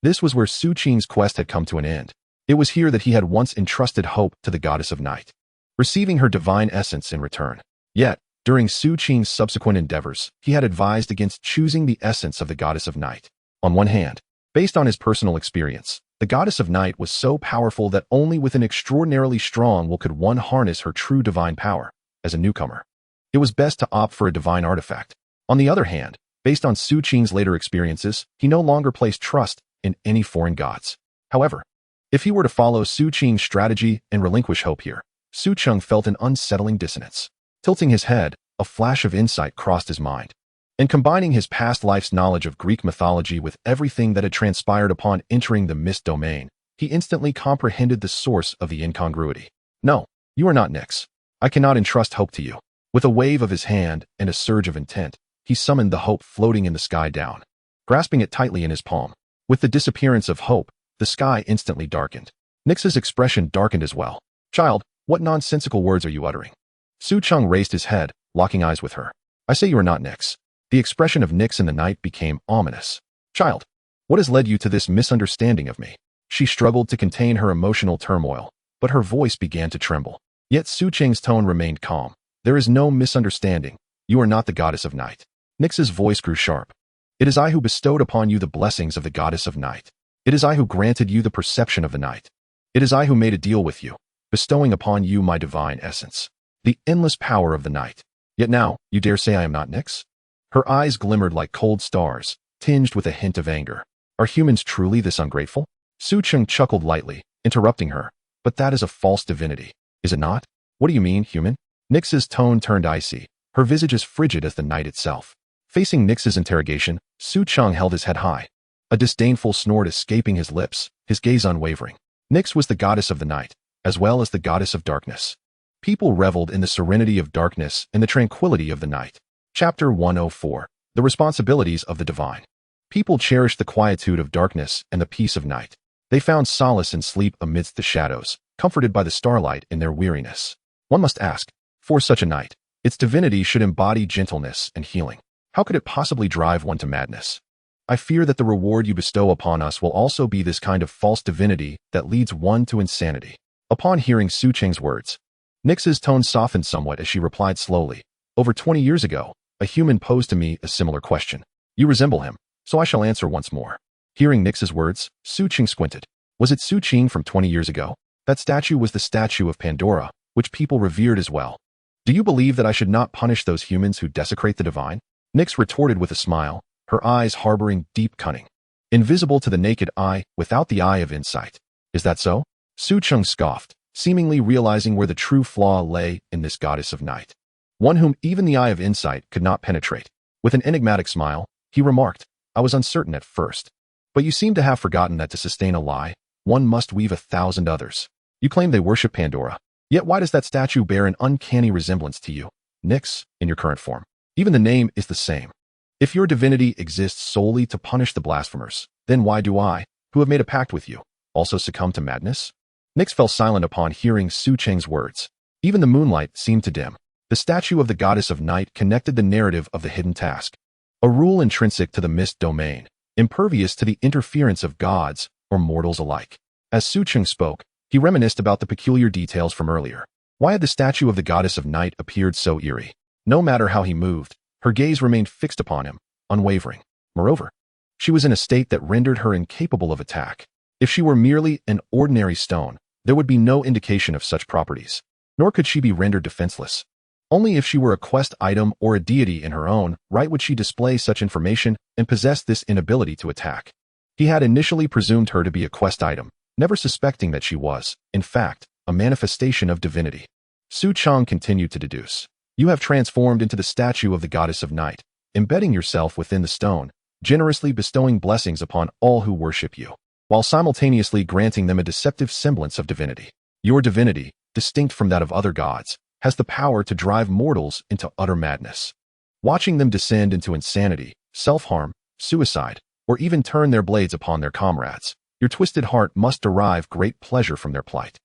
This was where Su Cheng's quest had come to an end. It was here that he had once entrusted hope to the goddess of night, receiving her divine essence in return. Yet, during Su Cheng's subsequent endeavors, he had advised against choosing the essence of the goddess of night. On one hand, based on his personal experience, the goddess of night was so powerful that only with an extraordinarily strong will could one harness her true divine power. As a newcomer, it was best to opt for a divine artifact. On the other hand, based on Su Cheng's later experiences, he no longer placed trust in any foreign gods. However, if he were to follow Su Cheng's strategy and relinquish hope here, Su Cheng felt an unsettling dissonance. Tilting his head, a flash of insight crossed his mind. And combining his past life's knowledge of Greek mythology with everything that had transpired upon entering the mist domain, he instantly comprehended the source of the incongruity. No, you are not Nyx. I cannot entrust hope to you. With a wave of his hand and a surge of intent, he summoned the hope floating in the sky down, grasping it tightly in his palm. With the disappearance of hope, the sky instantly darkened. Nyx's expression darkened as well. Child, what nonsensical words are you uttering? Su Cheng raised his head, locking eyes with her. I say you are not Nyx. The expression of Nyx in the night became ominous. Child, what has led you to this misunderstanding of me? She struggled to contain her emotional turmoil, but her voice began to tremble. Yet Su Cheng's tone remained calm. There is no misunderstanding. You are not the goddess of night. Nyx's voice grew sharp. It is I who bestowed upon you the blessings of the goddess of night. It is I who granted you the perception of the night. It is I who made a deal with you, bestowing upon you my divine essence, the endless power of the night. Yet now, you dare say I am not Nyx? Her eyes glimmered like cold stars, tinged with a hint of anger. Are humans truly this ungrateful? Su Cheng chuckled lightly, interrupting her. But that is a false divinity, is it not? What do you mean, human? Nyx's tone turned icy, her visage as frigid as the night itself. Facing Nyx's interrogation, Su Cheng held his head high, a disdainful snort escaping his lips, his gaze unwavering. Nyx was the goddess of the night, as well as the goddess of darkness. People reveled in the serenity of darkness and the tranquility of the night. Chapter 104. The Responsibilities of the Divine. People cherished the quietude of darkness and the peace of night. They found solace in sleep amidst the shadows, comforted by the starlight in their weariness. One must ask, for such a night, its divinity should embody gentleness and healing. How could it possibly drive one to madness? I fear that the reward you bestow upon us will also be this kind of false divinity that leads one to insanity. Upon hearing Su Cheng's words, Nyx's tone softened somewhat as she replied slowly. Over 20 years ago, a human posed to me a similar question. You resemble him, so I shall answer once more. Hearing Nyx's words, Su Cheng squinted. Was it Su Cheng from 20 years ago? That statue was the statue of Pandora, which people revered as well. Do you believe that I should not punish those humans who desecrate the divine? Nyx retorted with a smile, her eyes harboring deep cunning. Invisible to the naked eye, without the eye of insight. Is that so? Su Cheng scoffed, seemingly realizing where the true flaw lay in this goddess of night. One whom even the eye of insight could not penetrate. With an enigmatic smile, he remarked, I was uncertain at first. But you seem to have forgotten that to sustain a lie, one must weave 1,000 others. You claim they worship Pandora. Yet why does that statue bear an uncanny resemblance to you, Nyx, in your current form? Even the name is the same. If your divinity exists solely to punish the blasphemers, then why do I, who have made a pact with you, also succumb to madness? Nyx fell silent upon hearing Su Cheng's words. Even the moonlight seemed to dim. The statue of the goddess of night connected the narrative of the hidden task. A rule intrinsic to the mist domain, impervious to the interference of gods or mortals alike. As Su Cheng spoke, he reminisced about the peculiar details from earlier. Why had the statue of the goddess of night appeared so eerie? No matter how he moved, her gaze remained fixed upon him, unwavering. Moreover, she was in a state that rendered her incapable of attack. If she were merely an ordinary stone, there would be no indication of such properties, nor could she be rendered defenseless. Only if she were a quest item or a deity in her own right would she display such information and possess this inability to attack. He had initially presumed her to be a quest item, never suspecting that she was, in fact, a manifestation of divinity. Su Cheng continued to deduce. You have transformed into the statue of the goddess of night, embedding yourself within the stone, generously bestowing blessings upon all who worship you, while simultaneously granting them a deceptive semblance of divinity. Your divinity, distinct from that of other gods, has the power to drive mortals into utter madness. Watching them descend into insanity, self-harm, suicide, or even turn their blades upon their comrades, your twisted heart must derive great pleasure from their plight.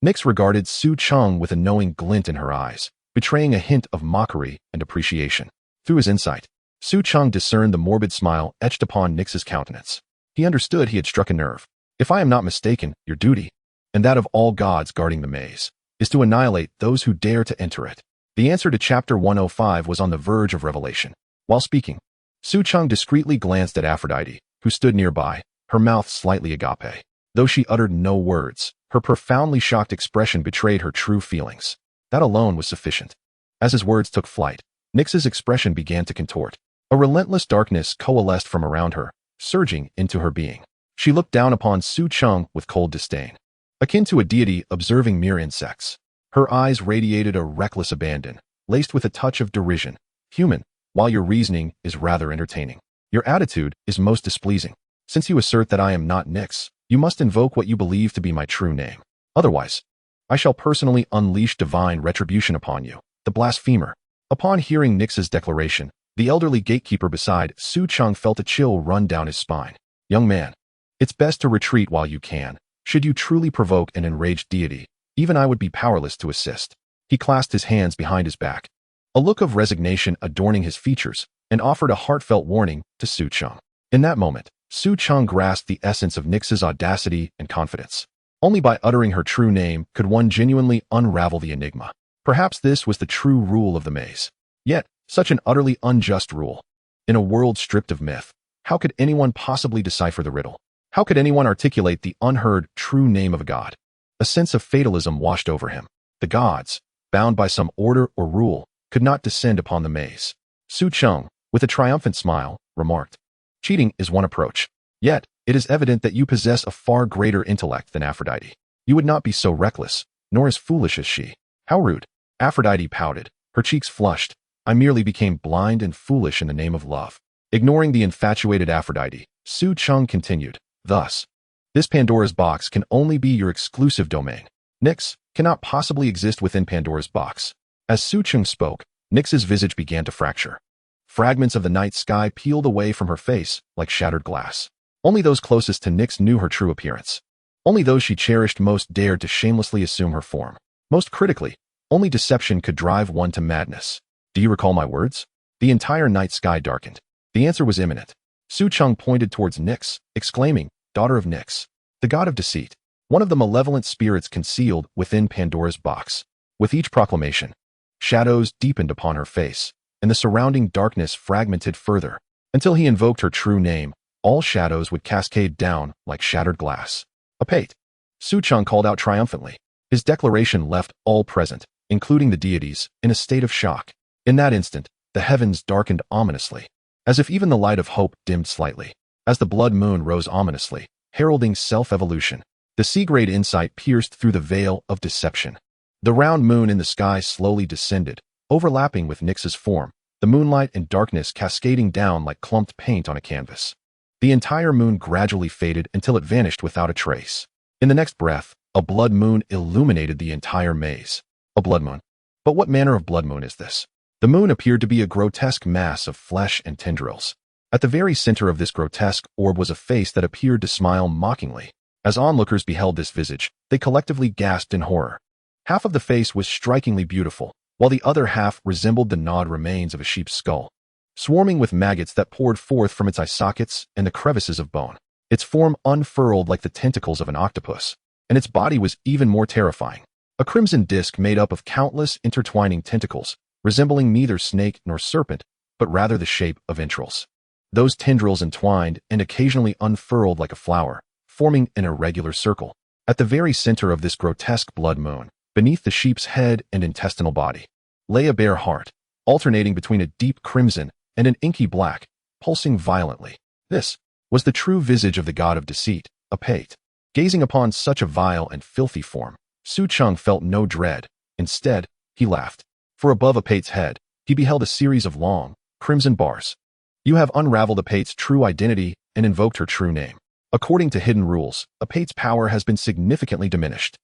Nyx regarded Su Cheng with a knowing glint in her eyes, betraying a hint of mockery and appreciation. Through his insight, Su Cheng discerned the morbid smile etched upon Nyx's countenance. He understood he had struck a nerve. If I am not mistaken, your duty, and that of all gods guarding the maze, is to annihilate those who dare to enter it. The answer to Chapter 105 was on the verge of revelation. While speaking, Su Cheng discreetly glanced at Aphrodite, who stood nearby, her mouth slightly agape. Though she uttered no words, her profoundly shocked expression betrayed her true feelings. That alone was sufficient. As his words took flight, Nyx's expression began to contort. A relentless darkness coalesced from around her, surging into her being. She looked down upon Su Cheng with cold disdain, akin to a deity observing mere insects. Her eyes radiated a reckless abandon, laced with a touch of derision. Human, while your reasoning is rather entertaining, your attitude is most displeasing. Since you assert that I am not Nyx, you must invoke what you believe to be my true name. Otherwise, I shall personally unleash divine retribution upon you, the blasphemer. Upon hearing Nyx's declaration, the elderly gatekeeper beside Su Cheng felt a chill run down his spine. Young man, it's best to retreat while you can. Should you truly provoke an enraged deity, even I would be powerless to assist. He clasped his hands behind his back, a look of resignation adorning his features, and offered a heartfelt warning to Su Cheng. In that moment, Su Cheng grasped the essence of Nyx's audacity and confidence. Only by uttering her true name could one genuinely unravel the enigma. Perhaps this was the true rule of the maze. Yet, such an utterly unjust rule. In a world stripped of myth, how could anyone possibly decipher the riddle? How could anyone articulate the unheard true name of a god? A sense of fatalism washed over him. The gods, bound by some order or rule, could not descend upon the maze. Su Cheng, with a triumphant smile, remarked, cheating is one approach. Yet, it is evident that you possess a far greater intellect than Aphrodite. You would not be so reckless, nor as foolish as she. How rude. Aphrodite pouted, her cheeks flushed. I merely became blind and foolish in the name of love. Ignoring the infatuated Aphrodite, Su Cheng continued, thus, this Pandora's box can only be your exclusive domain. Nyx cannot possibly exist within Pandora's box. As Su Cheng spoke, Nyx's visage began to fracture. Fragments of the night sky peeled away from her face like shattered glass. Only those closest to Nyx knew her true appearance. Only those she cherished most dared to shamelessly assume her form. Most critically, only deception could drive one to madness. Do you recall my words? The entire night sky darkened. The answer was imminent. Su Cheng pointed towards Nyx, exclaiming, daughter of Nyx, the god of deceit, one of the malevolent spirits concealed within Pandora's box. With each proclamation, shadows deepened upon her face, and the surrounding darkness fragmented further. Until he invoked her true name, all shadows would cascade down like shattered glass. Apate. Su Cheng called out triumphantly. His declaration left all present, including the deities, in a state of shock. In that instant, the heavens darkened ominously, as if even the light of hope dimmed slightly. As the blood moon rose ominously, heralding self-evolution, the sea-grade insight pierced through the veil of deception. The round moon in the sky slowly descended, overlapping with Nyx's form, the moonlight and darkness cascading down like clumped paint on a canvas. The entire moon gradually faded until it vanished without a trace. In the next breath, A blood moon illuminated the entire maze. A blood moon? But what manner of blood moon is this? The moon appeared to be a grotesque mass of flesh and tendrils. At the very center of this grotesque orb was a face that appeared to smile mockingly. As onlookers beheld this visage, they collectively gasped in horror. Half of the face was strikingly beautiful, while the other half resembled the gnawed remains of a sheep's skull, swarming with maggots that poured forth from its eye sockets and the crevices of bone. Its form unfurled like the tentacles of an octopus, and its body was even more terrifying. A crimson disk made up of countless intertwining tentacles, resembling neither snake nor serpent, but rather the shape of entrails. Those tendrils entwined and occasionally unfurled like a flower, forming an irregular circle. At the very center of this grotesque blood moon, beneath the sheep's head and intestinal body, lay a bare heart, alternating between a deep crimson and an inky black, pulsing violently. This was the true visage of the god of deceit, Apate. Gazing upon such a vile and filthy form, Su Cheng felt no dread. Instead, he laughed. For above Apate's head, he beheld a series of long, crimson bars. You have unraveled Apate's true identity and invoked her true name. According to hidden rules, Apate's power has been significantly diminished.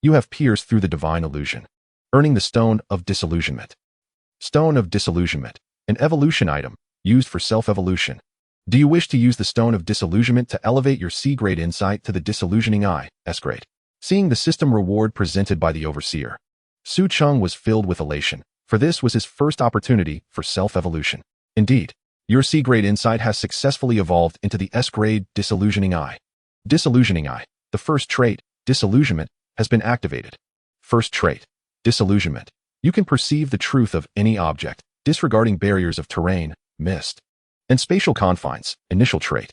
You have pierced through the divine illusion, earning the Stone of Disillusionment. Stone of Disillusionment, an evolution item, used for self-evolution. Do you wish to use the Stone of Disillusionment to elevate your C-grade insight to the disillusioning eye, S-grade? Seeing the system reward presented by the Overseer, Su Cheng was filled with elation, for this was his first opportunity for self-evolution. Indeed, your C-grade insight has successfully evolved into the S-grade Disillusioning Eye. Disillusioning Eye, the first trait, Disillusionment, has been activated. First trait, Disillusionment. You can perceive the truth of any object, disregarding barriers of terrain, mist, and spatial confines. Initial trait.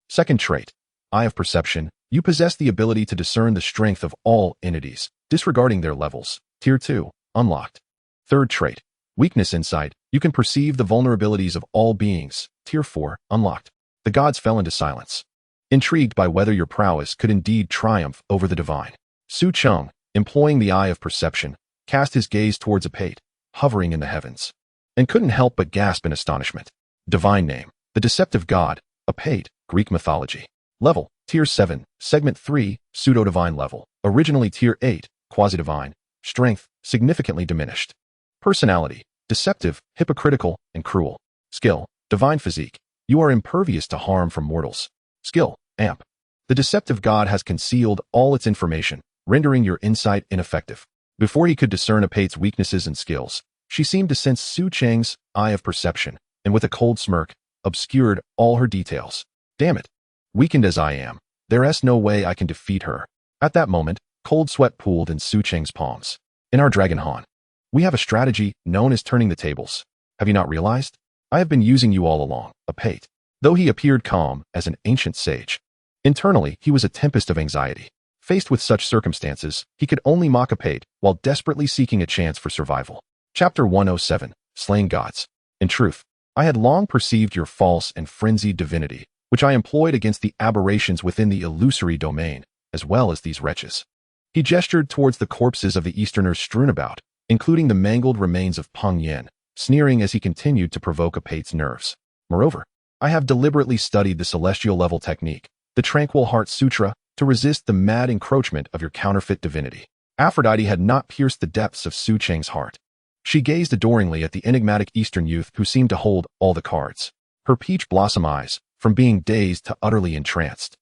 Second trait, Eye of Perception. You possess the ability to discern the strength of all entities, disregarding their levels. Tier 2, unlocked. Third trait, Weakness Insight. You can perceive the vulnerabilities of all beings. Tier 4, unlocked. The gods fell into silence, intrigued by whether your prowess could indeed triumph over the divine. Su Cheng, employing the Eye of Perception, cast his gaze towards Apate, hovering in the heavens, and couldn't help but gasp in astonishment. Divine name, the deceptive god, Apate, Greek mythology. Level, Tier 7, Segment 3, Pseudo-Divine level. Originally Tier 8, Quasi-Divine. Strength, significantly diminished. Personality, deceptive, hypocritical, and cruel. Skill, Divine Physique. You are impervious to harm from mortals. Skill, Amp. The deceptive god has concealed all its information, rendering your insight ineffective. Before he could discern Apate's weaknesses and skills, she seemed to sense Su Cheng's Eye of Perception, and with a cold smirk, obscured all her details. Damn it. Weakened as I am, there's no way I can defeat her. At that moment, cold sweat pooled in Su Cheng's palms. In our Dragon Han, we have a strategy known as turning the tables. Have you not realized? I have been using you all along, Apate. Though he appeared calm as an ancient sage, internally he was a tempest of anxiety. Faced with such circumstances, he could only mock Apate while desperately seeking a chance for survival. Chapter 107, Slaying Gods. In truth, I had long perceived your false and frenzied divinity, which I employed against the aberrations within the illusory domain, as well as these wretches. He gestured towards the corpses of the Easterners strewn about, including the mangled remains of Peng Yen, sneering as he continued to provoke Apate's nerves. Moreover, I have deliberately studied the celestial level technique, the Tranquil Heart Sutra, to resist the mad encroachment of your counterfeit divinity. Aphrodite had not pierced the depths of Su Cheng's heart. She gazed adoringly at the enigmatic Eastern youth who seemed to hold all the cards. Her peach blossom eyes, from being dazed to utterly entranced.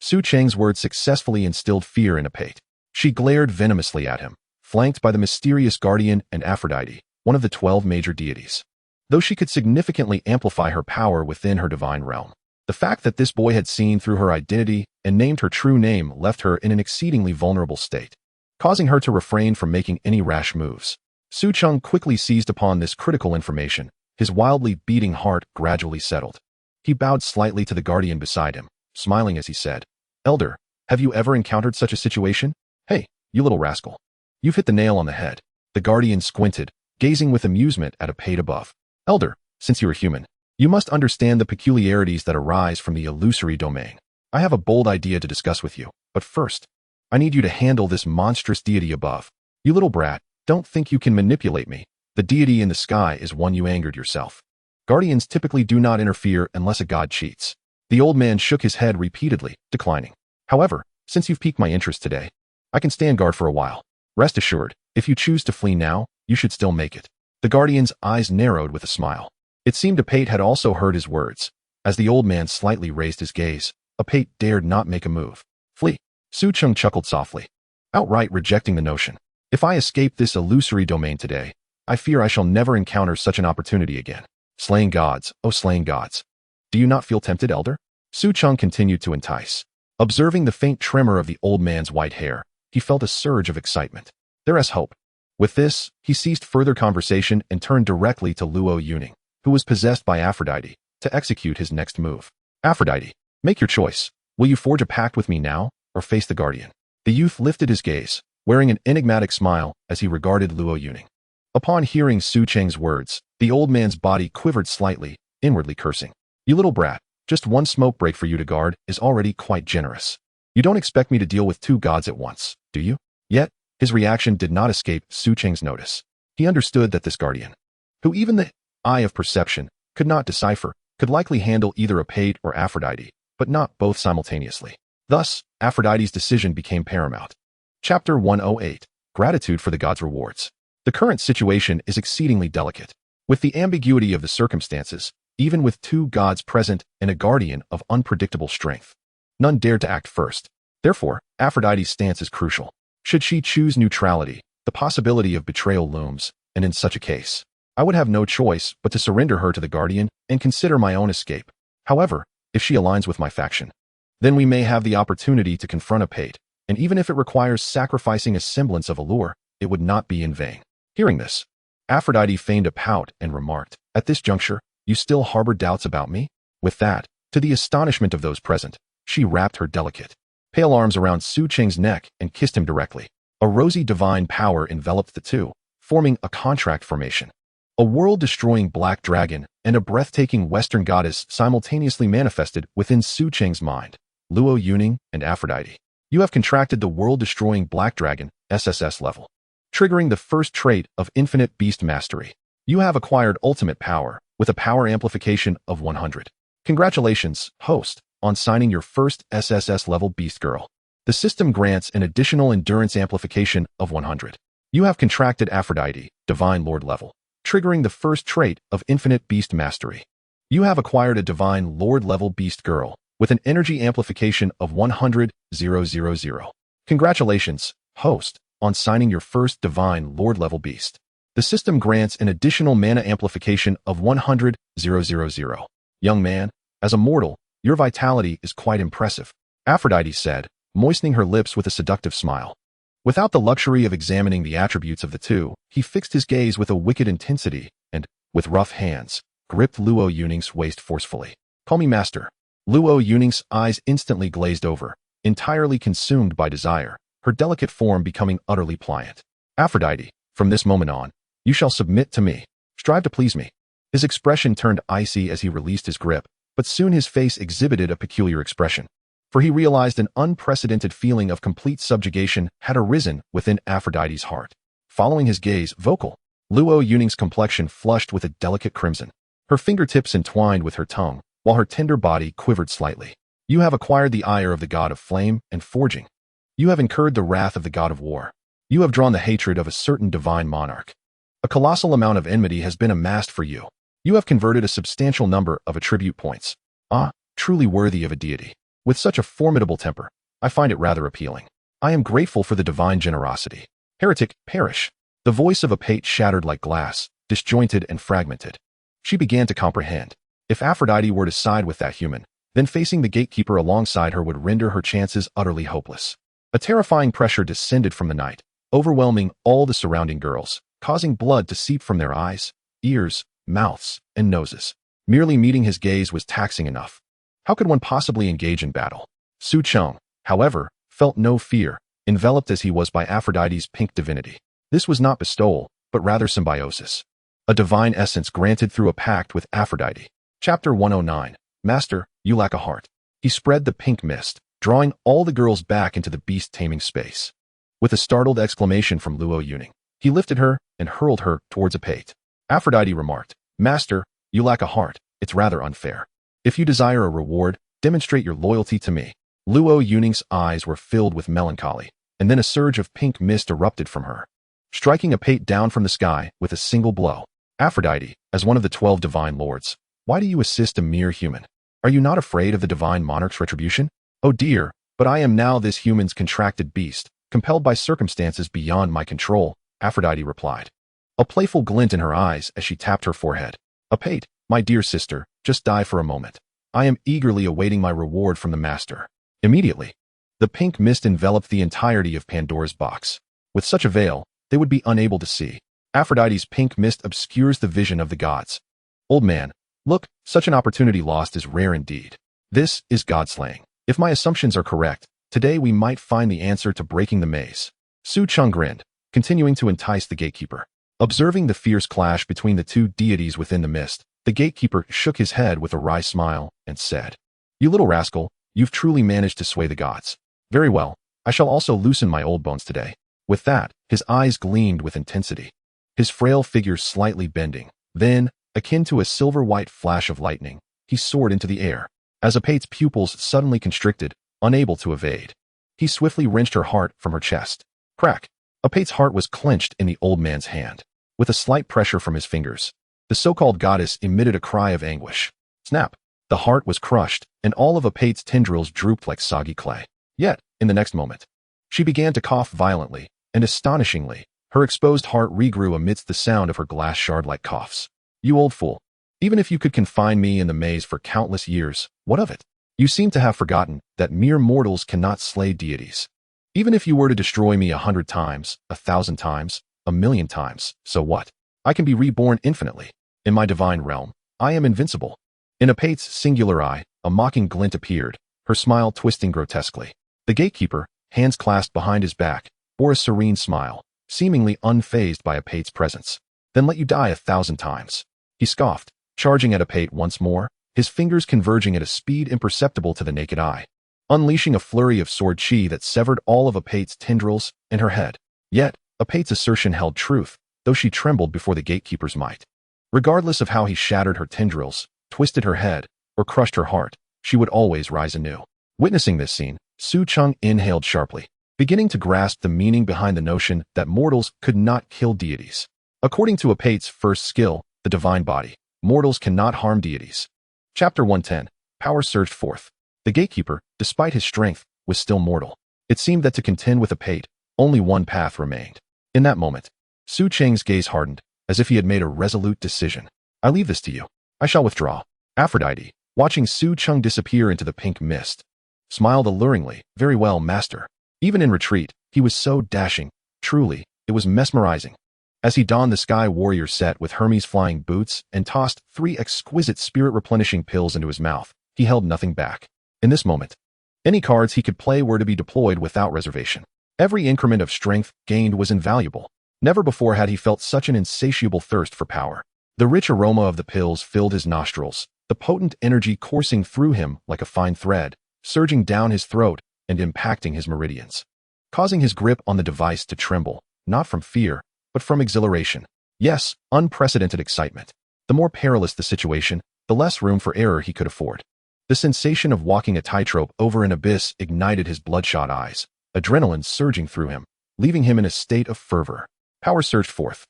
Su Cheng's words successfully instilled fear in Apate. She glared venomously at him, flanked by the mysterious guardian and Aphrodite, one of the 12 major deities. Though she could significantly amplify her power within her divine realm, the fact that this boy had seen through her identity and named her true name left her in an exceedingly vulnerable state, causing her to refrain from making any rash moves. Su Cheng quickly seized upon this critical information. His wildly beating heart gradually settled. He bowed slightly to the guardian beside him, smiling as he said, "Elder, have you ever encountered such a situation? Hey, you little rascal. You've hit the nail on the head." The guardian squinted, gazing with amusement at Apate above. "Elder, since you are human, you must understand the peculiarities that arise from the illusory domain. I have a bold idea to discuss with you, but first, I need you to handle this monstrous deity above. You little brat, don't think you can manipulate me. The deity in the sky is one you angered yourself. Guardians typically do not interfere unless a god cheats." The old man shook his head repeatedly, declining. "However, since you've piqued my interest today, I can stand guard for a while. Rest assured, if you choose to flee now, you should still make it. The guardian's eyes narrowed with a smile. It seemed Apate had also heard his words. As the old man slightly raised his gaze, Apate dared not make a move. Flee. Su Cheng chuckled softly, outright rejecting the notion. If I escape this illusory domain today, I fear I shall never encounter such an opportunity again. Slaying gods, oh slaying gods. Do you not feel tempted, elder? Su Cheng continued to entice. Observing the faint tremor of the old man's white hair, he felt a surge of excitement. There is hope. With this, he ceased further conversation and turned directly to Lu Yong, who was possessed by Aphrodite, to execute his next move. Aphrodite, make your choice. Will you forge a pact with me now, or face the guardian? The youth lifted his gaze, wearing an enigmatic smile as he regarded Lu Yong. Upon hearing Su Cheng's words, the old man's body quivered slightly, inwardly cursing. You little brat, just one smoke break for you to guard is already quite generous. You don't expect me to deal with two gods at once, do you? Yet, his reaction did not escape Su Cheng's notice. He understood that this guardian, who even the eye of perception could not decipher, could likely handle either Apate or Aphrodite, but not both simultaneously. Thus, Aphrodite's decision became paramount. Chapter 108. Gratitude for the God's Rewards. The current situation is exceedingly delicate. With the ambiguity of the circumstances, even with two gods present and a guardian of unpredictable strength, none dared to act first. Therefore, Aphrodite's stance is crucial. Should she choose neutrality, the possibility of betrayal looms, and in such a case, I would have no choice but to surrender her to the guardian and consider my own escape. However, if she aligns with my faction, then we may have the opportunity to confront Apate, and even if it requires sacrificing a semblance of allure, it would not be in vain. Hearing this, Aphrodite feigned a pout and remarked, at this juncture, you still harbor doubts about me? With that, to the astonishment of those present, she wrapped her delicate, pale arms around Su Cheng's neck and kissed him directly. A rosy divine power enveloped the two, forming a contract formation. A world-destroying black dragon and a breathtaking Western goddess simultaneously manifested within Su Cheng's mind. Lu Yong and Aphrodite. You have contracted the world-destroying black dragon, SSS level, triggering the first trait of infinite beast mastery. You have acquired ultimate power, with a power amplification of 100. Congratulations, host, on signing your first SSS level beast girl. The system grants an additional endurance amplification of 100. You have contracted Aphrodite, divine lord level, triggering the first trait of infinite beast mastery. You have acquired a divine lord level beast girl, with an energy amplification of 100,000. Congratulations, host, on signing your first divine lord level beast. The system grants an additional mana amplification of 100,000. Young man, as a mortal, your vitality is quite impressive, Aphrodite said, moistening her lips with a seductive smile. Without the luxury of examining the attributes of the two, he fixed his gaze with a wicked intensity and, with rough hands, gripped Lu Yong's waist forcefully. Call me master. Lu Yong's eyes instantly glazed over, entirely consumed by desire, her delicate form becoming utterly pliant. Aphrodite, from this moment on, you shall submit to me. Strive to please me. His expression turned icy as he released his grip, but soon his face exhibited a peculiar expression, for he realized an unprecedented feeling of complete subjugation had arisen within Aphrodite's heart. Following his gaze, vocal, Lu Yong's complexion flushed with a delicate crimson. Her fingertips entwined with her tongue, while her tender body quivered slightly. You have acquired the ire of the god of flame and forging. You have incurred the wrath of the god of war. You have drawn the hatred of a certain divine monarch. A colossal amount of enmity has been amassed for you. You have converted a substantial number of attribute points. Ah, truly worthy of a deity. With such a formidable temper, I find it rather appealing. I am grateful for the divine generosity. Heretic, perish. The voice of Apate shattered like glass, disjointed and fragmented. She began to comprehend. If Aphrodite were to side with that human, then facing the gatekeeper alongside her would render her chances utterly hopeless. A terrifying pressure descended from the night, overwhelming all the surrounding girls, causing blood to seep from their eyes, ears, mouths, and noses. Merely meeting his gaze was taxing enough. How could one possibly engage in battle? Su Cheng, however, felt no fear, enveloped as he was by Aphrodite's pink divinity. This was not bestowal, but rather symbiosis. A divine essence granted through a pact with Aphrodite. Chapter 109. Master, you lack a heart. He spread the pink mist, drawing all the girls back into the beast-taming space. With a startled exclamation from Lu Yong, he lifted her and hurled her towards Apate. Aphrodite remarked, Master, you lack a heart. It's rather unfair. If you desire a reward, demonstrate your loyalty to me. Lu Yong's eyes were filled with melancholy, and then a surge of pink mist erupted from her, striking Apate down from the sky with a single blow. Aphrodite, as one of the 12 divine lords, why do you assist a mere human? Are you not afraid of the divine monarch's retribution? Oh dear, but I am now this human's contracted beast, compelled by circumstances beyond my control, Aphrodite replied, a playful glint in her eyes as she tapped her forehead. Apate, my dear sister, just die for a moment. I am eagerly awaiting my reward from the master. Immediately, the pink mist enveloped the entirety of Pandora's box. With such a veil, they would be unable to see. Aphrodite's pink mist obscures the vision of the gods. Old man, look, such an opportunity lost is rare indeed. This is god-slaying. If my assumptions are correct, today we might find the answer to breaking the maze. Su Cheng grinned, continuing to entice the gatekeeper. Observing the fierce clash between the two deities within the mist, the gatekeeper shook his head with a wry smile and said, You little rascal, you've truly managed to sway the gods. Very well, I shall also loosen my old bones today. With that, his eyes gleamed with intensity, his frail figure slightly bending. Then, akin to a silver-white flash of lightning, he soared into the air. As Apate's pupils suddenly constricted, unable to evade, he swiftly wrenched her heart from her chest. Crack! Apate's heart was clenched in the old man's hand. With a slight pressure from his fingers, the so-called goddess emitted a cry of anguish. Snap! The heart was crushed, and all of Apate's tendrils drooped like soggy clay. Yet, in the next moment, she began to cough violently, and astonishingly, her exposed heart regrew amidst the sound of her glass shard-like coughs. You old fool. Even if you could confine me in the maze for countless years, what of it? You seem to have forgotten that mere mortals cannot slay deities. Even if you were to destroy me 100 times, 1,000 times, 1,000,000 times, so what? I can be reborn infinitely. In my divine realm, I am invincible. In Apate's singular eye, a mocking glint appeared, her smile twisting grotesquely. The gatekeeper, hands clasped behind his back, bore a serene smile, seemingly unfazed by Apate's presence. Then let you die 1,000 times. He scoffed, charging at Apate once more, his fingers converging at a speed imperceptible to the naked eye, unleashing a flurry of sword chi that severed all of Apate's tendrils and her head. Yet, Apate's assertion held truth, though she trembled before the gatekeeper's might. Regardless of how he shattered her tendrils, twisted her head, or crushed her heart, she would always rise anew. Witnessing this scene, Su Cheng inhaled sharply, beginning to grasp the meaning behind the notion that mortals could not kill deities. According to Apate's first skill, the divine body, mortals cannot harm deities. Chapter 110, Power surged forth. The gatekeeper, despite his strength, was still mortal. It seemed that to contend with Apate, only one path remained. In that moment, Su Cheng's gaze hardened, as if he had made a resolute decision. I leave this to you. I shall withdraw. Aphrodite, watching Su Cheng disappear into the pink mist, smiled alluringly. Very well, master. Even in retreat, he was so dashing. Truly, it was mesmerizing. As he donned the Sky Warrior set with Hermes' flying boots and tossed 3 exquisite spirit-replenishing pills into his mouth, he held nothing back. In this moment, any cards he could play were to be deployed without reservation. Every increment of strength gained was invaluable. Never before had he felt such an insatiable thirst for power. The rich aroma of the pills filled his nostrils, the potent energy coursing through him like a fine thread, surging down his throat and impacting his meridians, causing his grip on the device to tremble, not from fear, but from exhilaration. Yes, unprecedented excitement. The more perilous the situation, the less room for error he could afford. The sensation of walking a tightrope over an abyss ignited his bloodshot eyes, adrenaline surging through him, leaving him in a state of fervor. Power surged forth.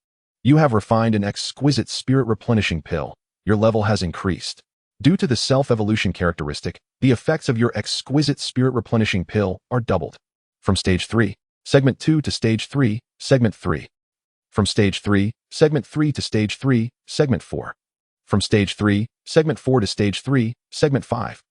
You have refined an exquisite spirit-replenishing pill. Your level has increased. Due to the self-evolution characteristic, the effects of your exquisite spirit-replenishing pill are doubled. From Stage 3, Segment 2 to Stage 3, Segment 3. From Stage 3, Segment 3 to Stage 3, Segment 4. From Stage 3, Segment 4 to Stage 3, Segment 5.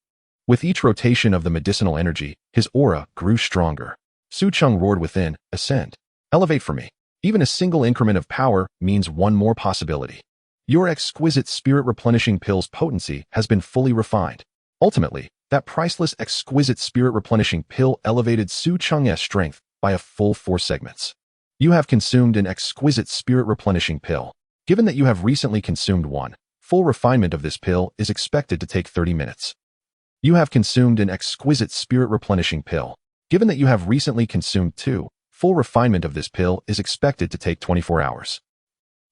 With each rotation of the medicinal energy, his aura grew stronger. Su Cheng roared within, ascend. Elevate for me. Even a single increment of power means one more possibility. Your exquisite spirit-replenishing pill's potency has been fully refined. Ultimately, that priceless exquisite spirit-replenishing pill elevated Su Cheng's strength by a full 4 segments. You have consumed an exquisite spirit-replenishing pill. Given that you have recently consumed one, full refinement of this pill is expected to take 30 minutes. You have consumed an exquisite spirit-replenishing pill. Given that you have recently consumed 2, full refinement of this pill is expected to take 24 hours.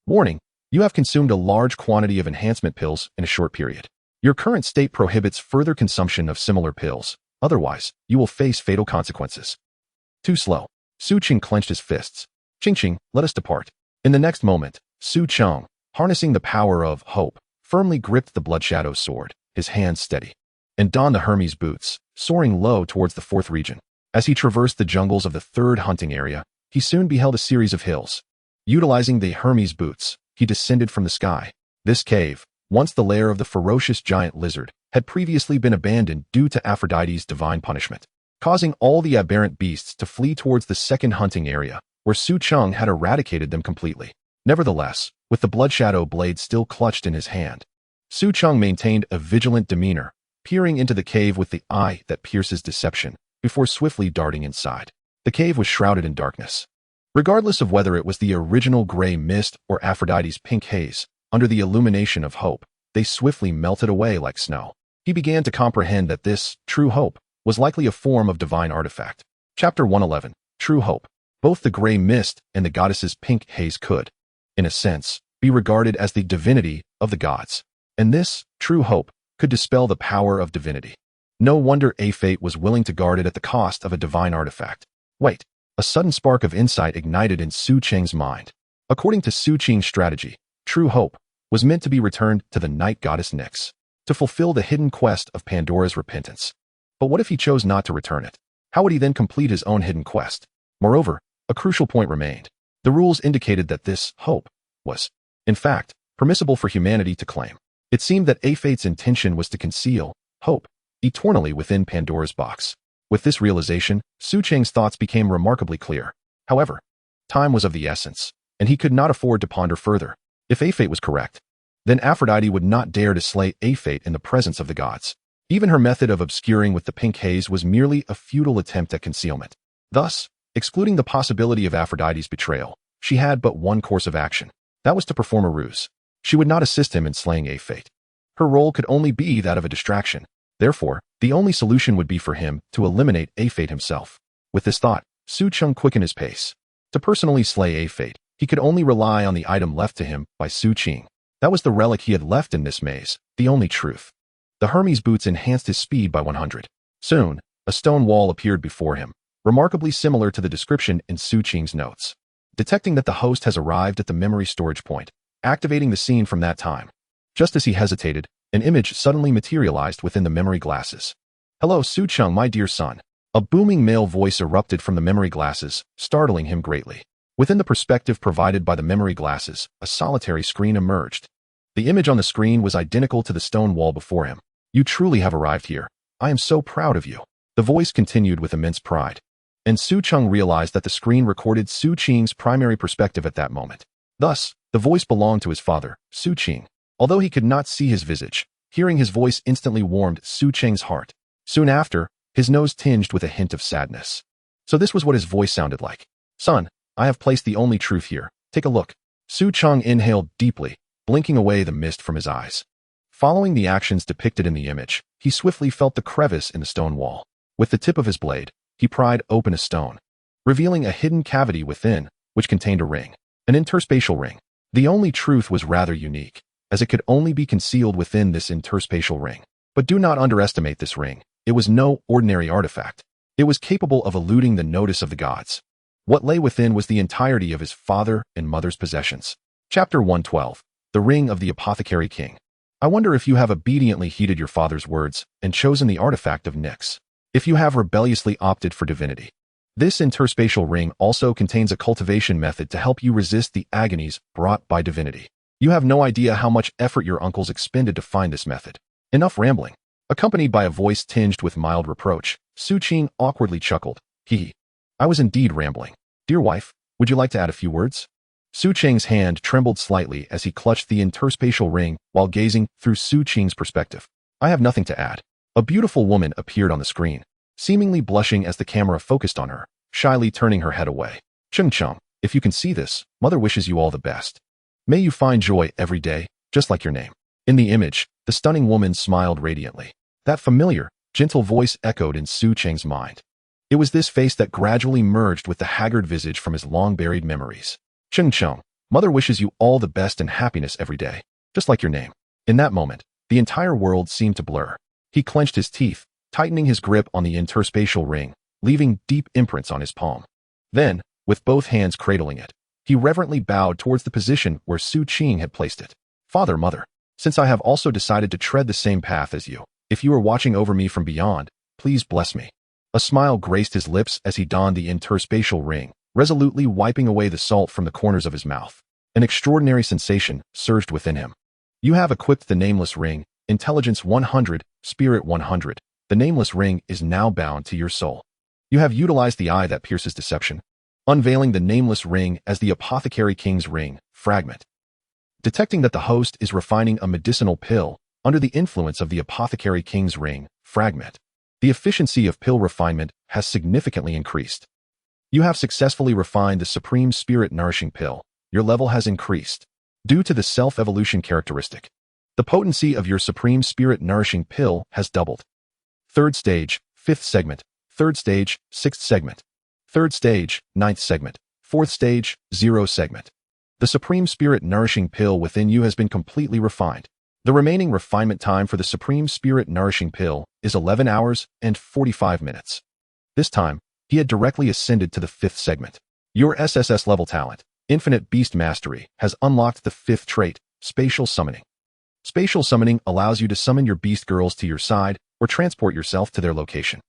Warning, you have consumed a large quantity of enhancement pills in a short period. Your current state prohibits further consumption of similar pills. Otherwise, you will face fatal consequences. Too slow. Su Cheng clenched his fists. Ching, let us depart. In the next moment, Su Cheng, harnessing the power of hope, firmly gripped the Bloodshadow's sword, his hands steady, and donned the Hermes boots, soaring low towards the 4th region. As he traversed the jungles of the 3rd hunting area, he soon beheld a series of hills. Utilizing the Hermes boots, he descended from the sky. This cave, once the lair of the ferocious giant lizard, had previously been abandoned due to Aphrodite's divine punishment, causing all the aberrant beasts to flee towards the 2nd hunting area, where Su Cheng had eradicated them completely. Nevertheless, with the Bloodshadow blade still clutched in his hand, Su Cheng maintained a vigilant demeanor, peering into the cave with the eye that pierces deception, before swiftly darting inside. The cave was shrouded in darkness. Regardless of whether it was the original gray mist or Aphrodite's pink haze, under the illumination of hope, they swiftly melted away like snow. He began to comprehend that this, true hope, was likely a form of divine artifact. Chapter 111, True Hope. Both the gray mist and the goddess's pink haze could, in a sense, be regarded as the divinity of the gods. And this, true hope, could dispel the power of divinity. No wonder Fate was willing to guard it at the cost of a divine artifact. Wait, a sudden spark of insight ignited in Su Cheng's mind. According to Su Cheng's strategy, true hope was meant to be returned to the night goddess Nyx, to fulfill the hidden quest of Pandora's repentance. But what if he chose not to return it? How would he then complete his own hidden quest? Moreover, a crucial point remained. The rules indicated that this hope was, in fact, permissible for humanity to claim. It seemed that Fate's intention was to conceal hope eternally within Pandora's box. With this realization, Su Cheng's thoughts became remarkably clear. However, time was of the essence, and he could not afford to ponder further. If Fate was correct, then Aphrodite would not dare to slay Fate in the presence of the gods. Even her method of obscuring with the pink haze was merely a futile attempt at concealment. Thus, excluding the possibility of Aphrodite's betrayal, she had but one course of action. That was to perform a ruse. She would not assist him in slaying Fate. Her role could only be that of a distraction. Therefore, the only solution would be for him to eliminate Fate himself. With this thought, Su Cheng quickened his pace. To personally slay Fate, he could only rely on the item left to him by Su Cheng. That was the relic he had left in this maze, the only truth. The Hermes boots enhanced his speed by 100. Soon, a stone wall appeared before him, remarkably similar to the description in Su Cheng's notes. Detecting that the host has arrived at the memory storage point, activating the scene from that time. Just as he hesitated, an image suddenly materialized within the memory glasses. "Hello, Su Cheng, my dear son." A booming male voice erupted from the memory glasses, startling him greatly. Within the perspective provided by the memory glasses, a solitary screen emerged. The image on the screen was identical to the stone wall before him. "You truly have arrived here. I am so proud of you." The voice continued with immense pride. And Su Cheng realized that the screen recorded Su Cheng's primary perspective at that moment. Thus, the voice belonged to his father, Su Cheng. Although he could not see his visage, hearing his voice instantly warmed Su Cheng's heart. Soon after, his nose tinged with a hint of sadness. So this was what his voice sounded like. "Son, I have placed the only truth here. Take a look." Su Cheng inhaled deeply, blinking away the mist from his eyes. Following the actions depicted in the image, he swiftly felt the crevice in the stone wall. With the tip of his blade, he pried open a stone, revealing a hidden cavity within, which contained a ring, an interspatial ring. The only truth was rather unique, as it could only be concealed within this interspatial ring. But do not underestimate this ring. It was no ordinary artifact. It was capable of eluding the notice of the gods. What lay within was the entirety of his father and mother's possessions. Chapter 112, The Ring of the Apothecary King. I wonder if you have obediently heeded your father's words and chosen the artifact of Nyx. If you have rebelliously opted for divinity. This interspatial ring also contains a cultivation method to help you resist the agonies brought by divinity. You have no idea how much effort your uncles expended to find this method. Enough rambling. Accompanied by a voice tinged with mild reproach, Su Cheng awkwardly chuckled. I was indeed rambling. Dear wife, would you like to add a few words? Su Cheng's hand trembled slightly as he clutched the interspatial ring while gazing through Su Cheng's perspective. I have nothing to add. A beautiful woman appeared on the screen, seemingly blushing as the camera focused on her, shyly turning her head away. Cheng, if you can see this, mother wishes you all the best. May you find joy every day, just like your name. In the image, the stunning woman smiled radiantly. That familiar, gentle voice echoed in Su Cheng's mind. It was this face that gradually merged with the haggard visage from his long-buried memories. Cheng, mother wishes you all the best and happiness every day, just like your name. In that moment, the entire world seemed to blur. He clenched his teeth, tightening his grip on the interspatial ring, leaving deep imprints on his palm. Then, with both hands cradling it, he reverently bowed towards the position where Su Cheng had placed it. Father, Mother, since I have also decided to tread the same path as you, if you are watching over me from beyond, please bless me. A smile graced his lips as he donned the interspatial ring, resolutely wiping away the salt from the corners of his mouth. An extraordinary sensation surged within him. You have equipped the nameless ring, intelligence 100, spirit 100. The nameless ring is now bound to your soul. You have utilized the eye that pierces deception, unveiling the nameless ring as the Apothecary King's ring, fragment. Detecting that the host is refining a medicinal pill under the influence of the Apothecary King's ring, fragment, the efficiency of pill refinement has significantly increased. You have successfully refined the Supreme Spirit Nourishing Pill. Your level has increased. Due to the self-evolution characteristic, the potency of your Supreme Spirit Nourishing Pill has doubled. Third stage, 5th segment. Third stage, 6th segment. Third stage, 9th segment. Fourth stage, 0 segment. The Supreme Spirit Nourishing Pill within you has been completely refined. The remaining refinement time for the Supreme Spirit Nourishing Pill is 11 hours and 45 minutes. This time, he had directly ascended to the 5th segment. Your SSS level talent, Infinite Beast Mastery, has unlocked the 5th trait, Spatial Summoning. Spatial Summoning allows you to summon your Beast Girls to your side or transport yourself to their location.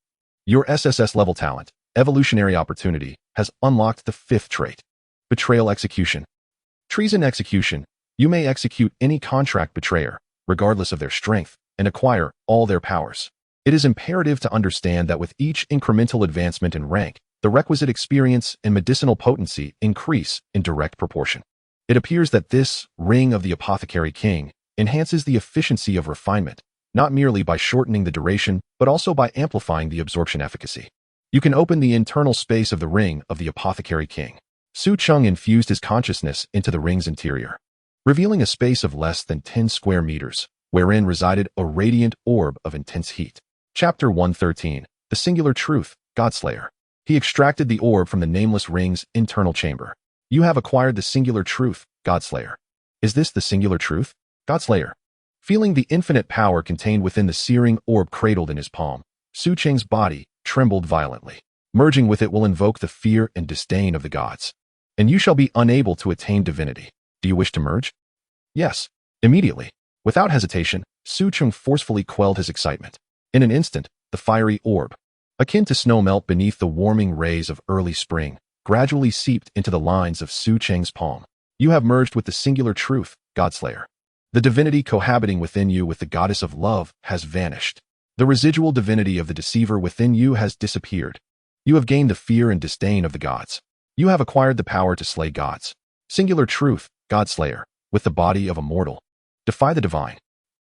Your SSS level talent, Evolutionary Opportunity, has unlocked the 5th trait, Betrayal Execution. Treason Execution. You may execute any contract betrayer, regardless of their strength, and acquire all their powers. It is imperative to understand that with each incremental advancement in rank, the requisite experience and medicinal potency increase in direct proportion. It appears that this Ring of the Apothecary King enhances the efficiency of refinement, not merely by shortening the duration, but also by amplifying the absorption efficacy. You can open the internal space of the Ring of the Apothecary King. Su Cheng infused his consciousness into the ring's interior, revealing a space of less than 10 square meters, wherein resided a radiant orb of intense heat. Chapter 113, The Singular Truth, Godslayer. He extracted the orb from the nameless ring's internal chamber. You have acquired the Singular Truth, Godslayer. Is this the Singular Truth, Godslayer? Feeling the infinite power contained within the searing orb cradled in his palm, Su Cheng's body trembled violently. Merging with it will invoke the fear and disdain of the gods. And you shall be unable to attain divinity. Do you wish to merge? Yes. Immediately. Without hesitation, Su Cheng forcefully quelled his excitement. In an instant, the fiery orb, akin to snow melt beneath the warming rays of early spring, gradually seeped into the lines of Su Cheng's palm. You have merged with the Singular Truth, Godslayer. The divinity cohabiting within you with the goddess of love has vanished. The residual divinity of the deceiver within you has disappeared. You have gained the fear and disdain of the gods. You have acquired the power to slay gods. Singular Truth, Godslayer, with the body of a mortal. Defy the divine.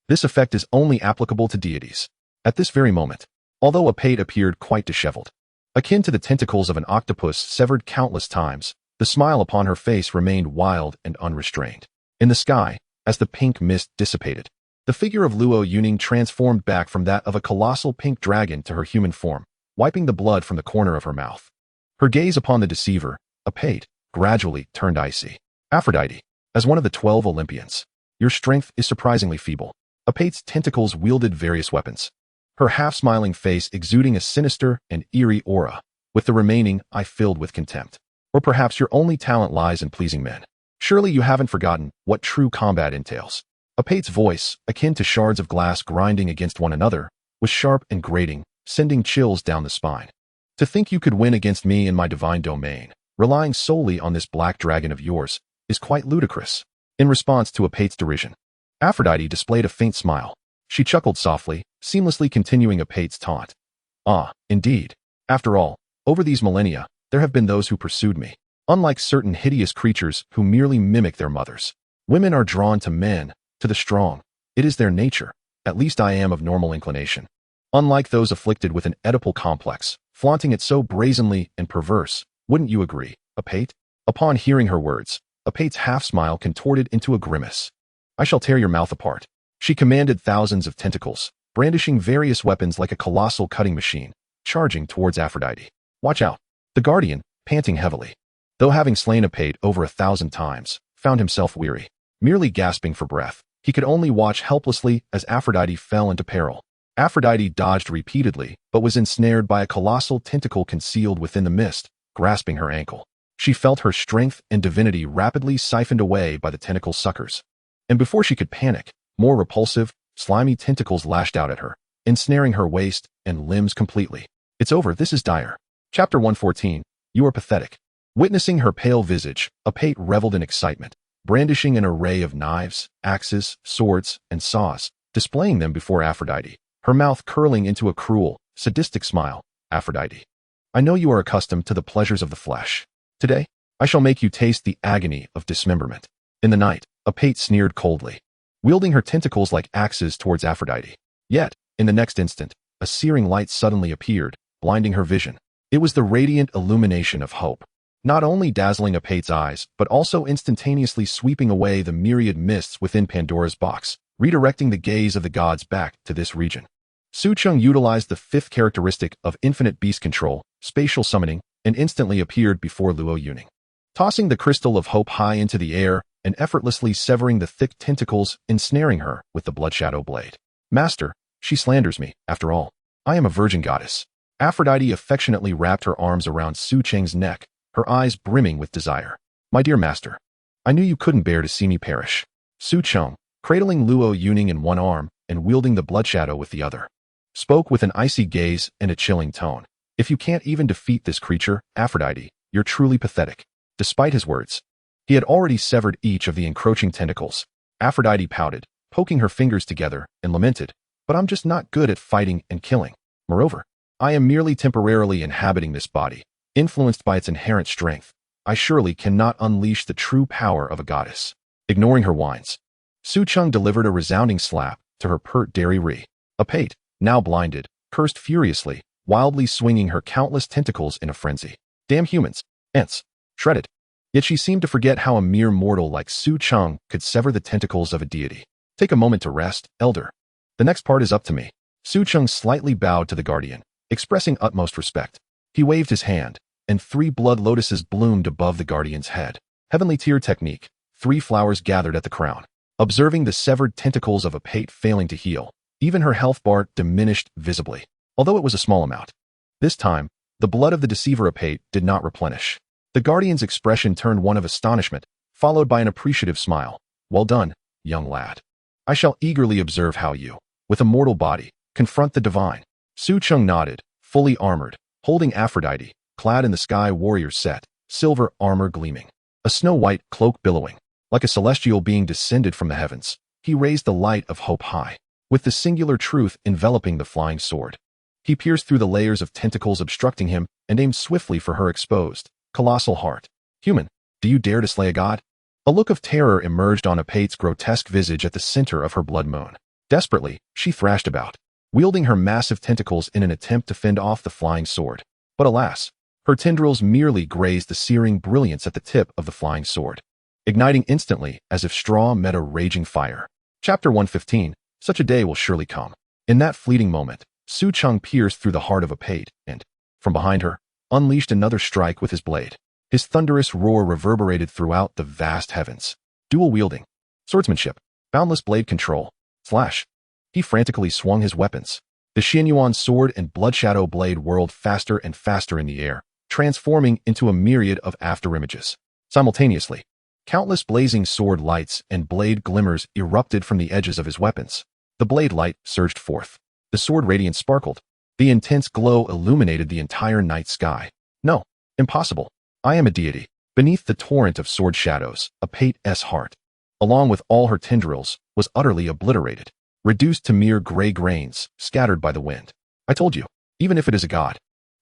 This effect is only applicable to deities. At this very moment, although Apate appeared quite disheveled, akin to the tentacles of an octopus severed countless times, the smile upon her face remained wild and unrestrained. In the sky, as the pink mist dissipated, the figure of Lu Yong transformed back from that of a colossal pink dragon to her human form, wiping the blood from the corner of her mouth. Her gaze upon the deceiver, Apate, gradually turned icy. Aphrodite, as one of the 12 Olympians, your strength is surprisingly feeble. Apate's tentacles wielded various weapons, her half-smiling face exuding a sinister and eerie aura, with the remaining eye filled with contempt. Or perhaps your only talent lies in pleasing men. Surely you haven't forgotten what true combat entails. Apate's voice, akin to shards of glass grinding against one another, was sharp and grating, sending chills down the spine. To think you could win against me in my divine domain, relying solely on this black dragon of yours, is quite ludicrous. In response to Apate's derision, Aphrodite displayed a faint smile. She chuckled softly, seamlessly continuing Apate's taunt. Ah, indeed. After all, over these millennia, there have been those who pursued me. Unlike certain hideous creatures who merely mimic their mothers, women are drawn to men, to the strong. It is their nature. At least I am of normal inclination. Unlike those afflicted with an Oedipal complex, flaunting it so brazenly and perverse, wouldn't you agree, Apate? Upon hearing her words, Apate's half-smile contorted into a grimace. I shall tear your mouth apart. She commanded thousands of tentacles, brandishing various weapons like a colossal cutting machine, charging towards Aphrodite. Watch out. The Guardian, panting heavily, though having slain Apate over 1,000 times, found himself weary. Merely gasping for breath, he could only watch helplessly as Aphrodite fell into peril. Aphrodite dodged repeatedly, but was ensnared by a colossal tentacle concealed within the mist, grasping her ankle. She felt her strength and divinity rapidly siphoned away by the tentacle suckers. And before she could panic, more repulsive, slimy tentacles lashed out at her, ensnaring her waist and limbs completely. It's over, this is dire. Chapter 114, You are pathetic. Witnessing her pale visage, Apate reveled in excitement, brandishing an array of knives, axes, swords, and saws, displaying them before Aphrodite, her mouth curling into a cruel, sadistic smile. Aphrodite, I know you are accustomed to the pleasures of the flesh. Today, I shall make you taste the agony of dismemberment. In the night, Apate sneered coldly, wielding her tentacles like axes towards Aphrodite. Yet, in the next instant, a searing light suddenly appeared, blinding her vision. It was the radiant illumination of hope, not only dazzling Apate's eyes, but also instantaneously sweeping away the myriad mists within Pandora's box, redirecting the gaze of the gods back to this region. Su Cheng utilized the fifth characteristic of infinite beast control, spatial summoning, and instantly appeared before Lu Yong, tossing the crystal of hope high into the air and effortlessly severing the thick tentacles, ensnaring her with the blood-shadow blade. Master, she slanders me, after all. I am a virgin goddess. Aphrodite affectionately wrapped her arms around Su Cheng's neck, her eyes brimming with desire. My dear master, I knew you couldn't bear to see me perish. Su Cheng, cradling Lu Yong in one arm and wielding the bloodshadow with the other, spoke with an icy gaze and a chilling tone. If you can't even defeat this creature, Aphrodite, you're truly pathetic. Despite his words, he had already severed each of the encroaching tentacles. Aphrodite pouted, poking her fingers together, and lamented, but I'm just not good at fighting and killing. Moreover, I am merely temporarily inhabiting this body, influenced by its inherent strength. I surely cannot unleash the true power of a goddess. Ignoring her whines, Su Cheng delivered a resounding slap to her pert dairy. Apate, now blinded, cursed furiously, wildly swinging her countless tentacles in a frenzy. Damn humans. Ents. Shredded. Yet she seemed to forget how a mere mortal like Su Cheng could sever the tentacles of a deity. Take a moment to rest, elder. The next part is up to me. Su Cheng slightly bowed to the guardian, expressing utmost respect. He waved his hand, and 3 blood lotuses bloomed above the guardian's head. Heavenly tier technique. 3 flowers gathered at the crown. Observing the severed tentacles of Apate failing to heal, even her health bar diminished visibly, although it was a small amount. This time, the blood of the deceiver Apate did not replenish. The guardian's expression turned one of astonishment, followed by an appreciative smile. Well done, young lad. I shall eagerly observe how you, with a mortal body, confront the divine. Su Cheng nodded, fully armored, holding Aphrodite, clad in the sky warrior set, silver armor gleaming, a snow-white cloak billowing. Like a celestial being descended from the heavens, he raised the light of hope high, with the singular truth enveloping the flying sword. He pierced through the layers of tentacles obstructing him and aimed swiftly for her exposed, colossal heart. Human, do you dare to slay a god? A look of terror emerged on Apate's grotesque visage at the center of her blood moon. Desperately, she thrashed about, wielding her massive tentacles in an attempt to fend off the flying sword. But alas, her tendrils merely grazed the searing brilliance at the tip of the flying sword, igniting instantly as if straw met a raging fire. Chapter 115, Such a day will surely come. In that fleeting moment, Su Cheng pierced through the heart of Apate and, from behind her, unleashed another strike with his blade. His thunderous roar reverberated throughout the vast heavens. Dual wielding, swordsmanship, boundless blade control, slash. He frantically swung his weapons. The Xianyuan sword and bloodshadow blade whirled faster and faster in the air, transforming into a myriad of afterimages. Simultaneously, countless blazing sword lights and blade glimmers erupted from the edges of his weapons. The blade light surged forth. The sword radiance sparkled. The intense glow illuminated the entire night sky. No, impossible. I am a deity. Beneath the torrent of sword shadows, Apate's heart, along with all her tendrils, was utterly obliterated, reduced to mere gray grains, scattered by the wind. I told you, even if it is a god,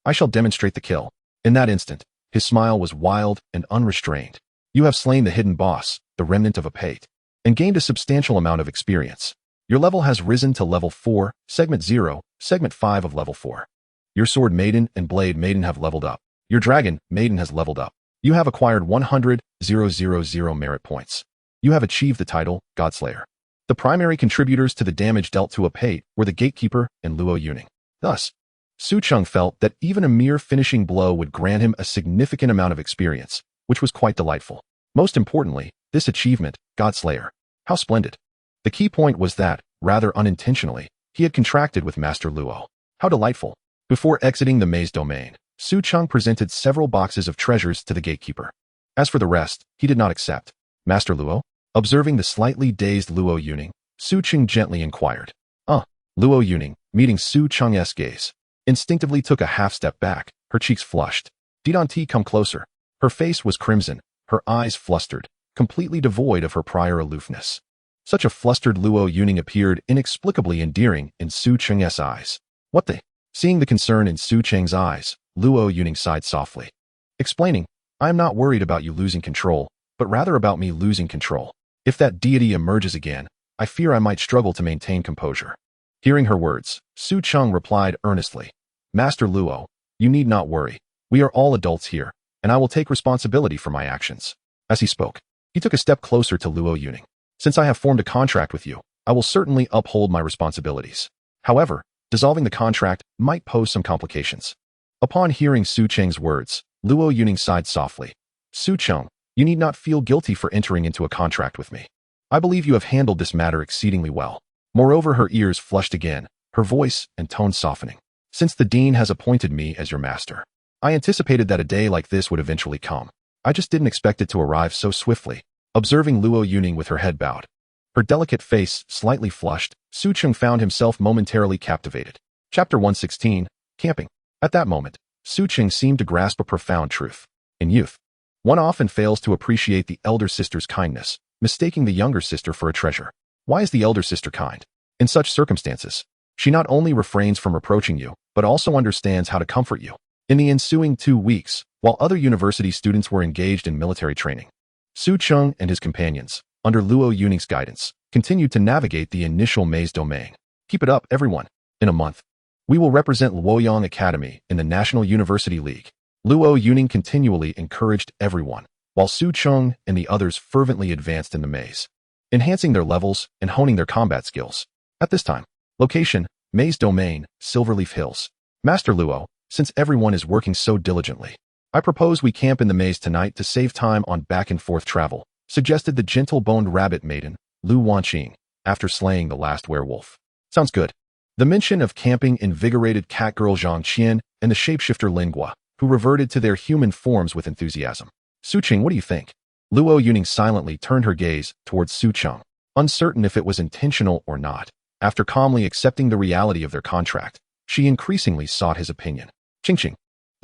I shall demonstrate the kill. In that instant, his smile was wild and unrestrained. You have slain the hidden boss, the remnant of Apate, and gained a substantial amount of experience. Your level has risen to level 4, segment 0, segment 5 of level 4. Your sword Maiden and blade Maiden have leveled up. Your dragon Maiden has leveled up. You have acquired 100,000 merit points. You have achieved the title Godslayer. The primary contributors to the damage dealt to Apate were the gatekeeper and Lu Yong. Thus, Su Cheng felt that even a mere finishing blow would grant him a significant amount of experience, which was quite delightful. Most importantly, this achievement, Godslayer. How splendid. The key point was that, rather unintentionally, he had contracted with Master Luo. How delightful. Before exiting the maze domain, Su Cheng presented several boxes of treasures to the gatekeeper. As for the rest, he did not accept. Master Luo? Observing the slightly dazed Luo Yuning, Su Cheng gently inquired. Luo Yuning, meeting Su Cheng's gaze, instinctively took a half-step back, her cheeks flushed. Didn't come closer. Her face was crimson, her eyes flustered, completely devoid of her prior aloofness. Such a flustered Luo Yuning appeared inexplicably endearing in Su Cheng's eyes. What the? Seeing the concern in Su Cheng's eyes, Luo Yuning sighed softly, explaining, I am not worried about you losing control, but rather about me losing control. If that deity emerges again, I fear I might struggle to maintain composure. Hearing her words, Su Cheng replied earnestly, Master Luo, you need not worry. We are all adults here, and I will take responsibility for my actions. As he spoke, he took a step closer to Luo Yuning. Since I have formed a contract with you, I will certainly uphold my responsibilities. However, dissolving the contract might pose some complications. Upon hearing Su Cheng's words, Luo Yuning sighed softly. Su Cheng, you need not feel guilty for entering into a contract with me. I believe you have handled this matter exceedingly well. Moreover, her ears flushed again, her voice and tone softening. Since the Dean has appointed me as your master, I anticipated that a day like this would eventually come. I just didn't expect it to arrive so swiftly. Observing Luo Yuning with her head bowed, her delicate face slightly flushed, Su Cheng found himself momentarily captivated. Chapter 116, Camping. At that moment, Su Cheng seemed to grasp a profound truth. In youth, one often fails to appreciate the elder sister's kindness, mistaking the younger sister for a treasure. Why is the elder sister kind? In such circumstances, she not only refrains from reproaching you, but also understands how to comfort you. In the ensuing 2 weeks, while other university students were engaged in military training, Su Cheng and his companions, under Luo Yuning's guidance, continued to navigate the initial maze domain. Keep it up, everyone. In a month, we will represent Lu Yong Academy in the National University League. Luo Yuning continually encouraged everyone, while Su Cheng and the others fervently advanced in the maze, enhancing their levels and honing their combat skills. At this time, location, maze domain, Silverleaf Hills. Master Luo, since everyone is working so diligently, I propose we camp in the maze tonight to save time on back-and-forth travel, suggested the gentle-boned rabbit maiden, Lu Wanqing, after slaying the last werewolf. Sounds good. The mention of camping invigorated Catgirl Zhang Qian and the shapeshifter Lingua, who reverted to their human forms with enthusiasm. Su Cheng, what do you think? Luo Yuning silently turned her gaze towards Su Cheng, uncertain if it was intentional or not. After calmly accepting the reality of their contract, she increasingly sought his opinion. Qingqing,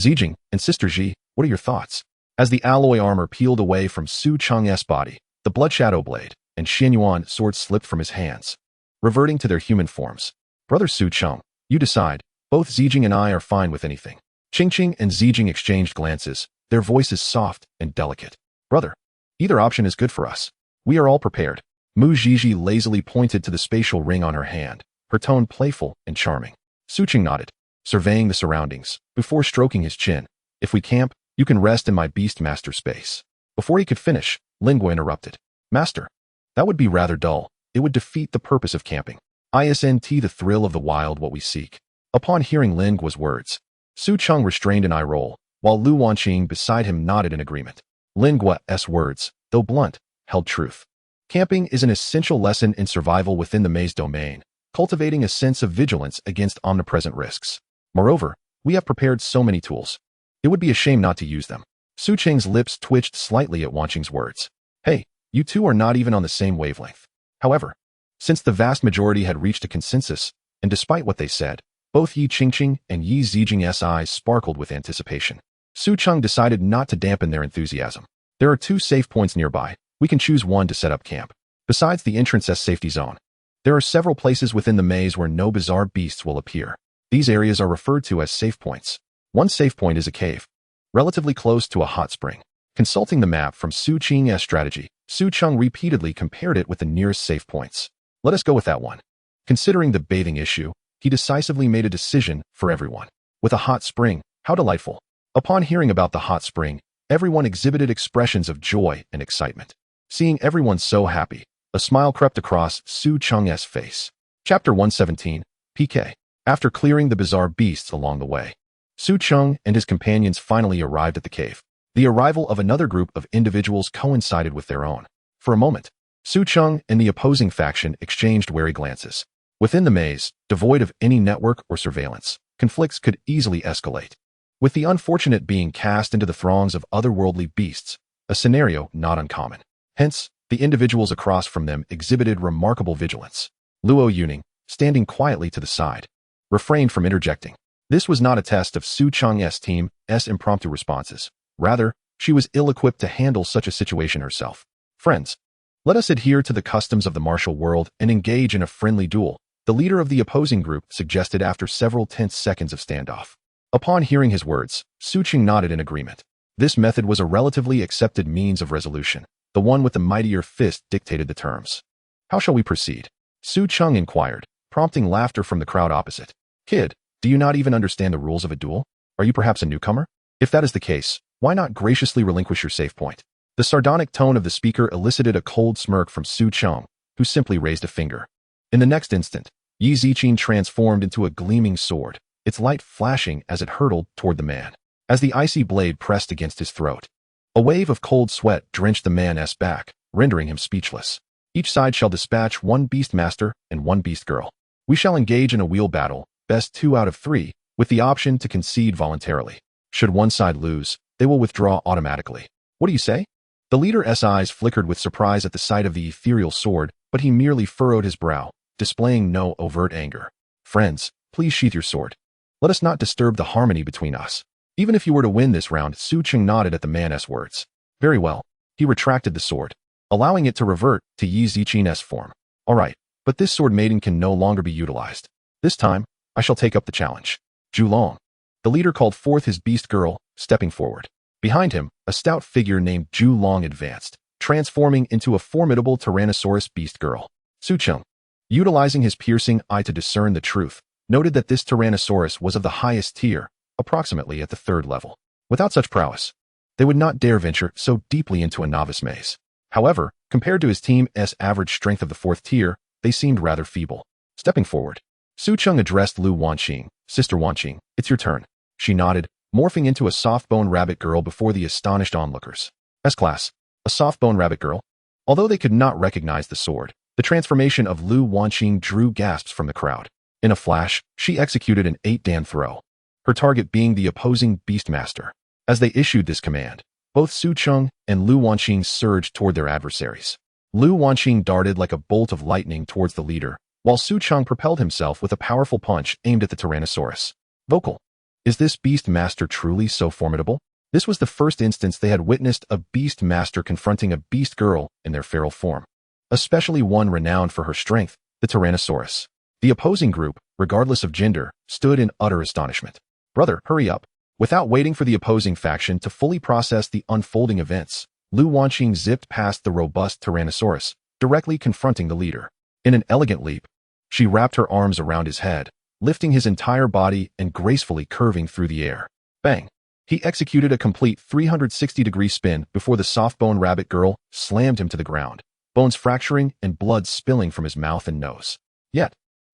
Zijing, and Sister Ji, what are your thoughts? As the alloy armor peeled away from Su Cheng's body, the blood shadow blade and Xianyuan sword slipped from his hands, reverting to their human forms. Brother Su Cheng, you decide. Both Zijing and I are fine with anything. Qingqing and Zijing exchanged glances, their voices soft and delicate. Brother, either option is good for us. We are all prepared. Mu Zhizhi lazily pointed to the spatial ring on her hand, her tone playful and charming. Su Cheng nodded, surveying the surroundings, before stroking his chin. If we camp, you can rest in my Beastmaster space. Before he could finish, Lingua interrupted. Master, that would be rather dull. It would defeat the purpose of camping. Isn't the thrill of the wild what we seek? Upon hearing Lingua's words, Su Cheng restrained an eye roll, while Lu Wanqing beside him nodded in agreement. Lingua's words, though blunt, held truth. Camping is an essential lesson in survival within the maze domain, cultivating a sense of vigilance against omnipresent risks. Moreover, we have prepared so many tools. It would be a shame not to use them. Su Cheng's lips twitched slightly at Wanqing's words. Hey, you two are not even on the same wavelength. However, since the vast majority had reached a consensus, and despite what they said, both Yi Qingqing and Yi Zijing's eyes sparkled with anticipation. Su Cheng decided not to dampen their enthusiasm. There are 2 safe points nearby. We can choose one to set up camp. Besides the Enchantresses safety zone, there are several places within the maze where no bizarre beasts will appear. These areas are referred to as safe points. One safe point is a cave, relatively close to a hot spring. Consulting the map from Su Cheng's strategy, Su Cheng repeatedly compared it with the nearest safe points. Let us go with that one. Considering the bathing issue, he decisively made a decision for everyone. With a hot spring, how delightful. Upon hearing about the hot spring, everyone exhibited expressions of joy and excitement. Seeing everyone so happy, a smile crept across Su Cheng's face. Chapter 117, PK. After clearing the bizarre beasts along the way, Su Cheng and his companions finally arrived at the cave. The arrival of another group of individuals coincided with their own. For a moment, Su Cheng and the opposing faction exchanged wary glances. Within the maze, devoid of any network or surveillance, conflicts could easily escalate. with the unfortunate being cast into the throngs of otherworldly beasts, a scenario not uncommon. Hence, the individuals across from them exhibited remarkable vigilance. Lu Yong, standing quietly to the side, refrained from interjecting. This was not a test of Su Cheng's team's impromptu responses. Rather, she was ill-equipped to handle such a situation herself. Friends, let us adhere to the customs of the martial world and engage in a friendly duel, the leader of the opposing group suggested after several tense seconds of standoff. Upon hearing his words, Su Cheng nodded in agreement. This method was a relatively accepted means of resolution. The one with the mightier fist dictated the terms. How shall we proceed? Su Cheng inquired, prompting laughter from the crowd opposite. Kid, do you not even understand the rules of a duel? Are you perhaps a newcomer? If that is the case, why not graciously relinquish your save point? The sardonic tone of the speaker elicited a cold smirk from Su Cheng, who simply raised a finger. In the next instant, Yi Ziqing transformed into a gleaming sword, its light flashing as it hurtled toward the man. As the icy blade pressed against his throat, a wave of cold sweat drenched the man's back, rendering him speechless. Each side shall dispatch one Beastmaster and one Beast Girl. We shall engage in a wheel battle, best 2 out of 3, with the option to concede voluntarily. Should one side lose, they will withdraw automatically. What do you say? The leader's eyes flickered with surprise at the sight of the ethereal sword, but he merely furrowed his brow, displaying no overt anger. Friends, please sheath your sword. Let us not disturb the harmony between us. Even if you were to win this round, Su Cheng nodded at the man's words. Very well. He retracted the sword, allowing it to revert to Yi Ziqing's form. All right, but this sword maiden can no longer be utilized. This time, I shall take up the challenge. Lu Yong. The leader called forth his beast girl, stepping forward. Behind him, a stout figure named Lu Yong advanced, transforming into a formidable Tyrannosaurus beast girl. Su Cheng, utilizing his piercing eye to discern the truth, noted that this Tyrannosaurus was of the highest tier, approximately at the 3rd level. Without such prowess, they would not dare venture so deeply into a novice maze. However, compared to his team's average strength of the 4th tier, they seemed rather feeble. Stepping forward, Su Cheng addressed Lu Yong. Sister Yong, it's your turn. She nodded, morphing into a soft-bone rabbit girl before the astonished onlookers. S-Class, a soft-bone rabbit girl? Although they could not recognize the sword, the transformation of Lu Yong drew gasps from the crowd. In a flash, she executed an 8-dan throw, her target being the opposing Beastmaster. As they issued this command, both Su Cheng and Lu Yong surged toward their adversaries. Lu Yong darted like a bolt of lightning towards the leader, while Su Cheng propelled himself with a powerful punch aimed at the Tyrannosaurus. Vocal. Is this Beastmaster truly so formidable? This was the first instance they had witnessed a Beastmaster confronting a Beast Girl in their feral form, especially one renowned for her strength, the Tyrannosaurus. The opposing group, regardless of gender, stood in utter astonishment. Brother, hurry up. Without waiting for the opposing faction to fully process the unfolding events, Lu Yong zipped past the robust Tyrannosaurus, directly confronting the leader. In an elegant leap, she wrapped her arms around his head, lifting his entire body and gracefully curving through the air. Bang! He executed a complete 360-degree spin before the soft-bone rabbit girl slammed him to the ground, bones fracturing and blood spilling from his mouth and nose. Yet,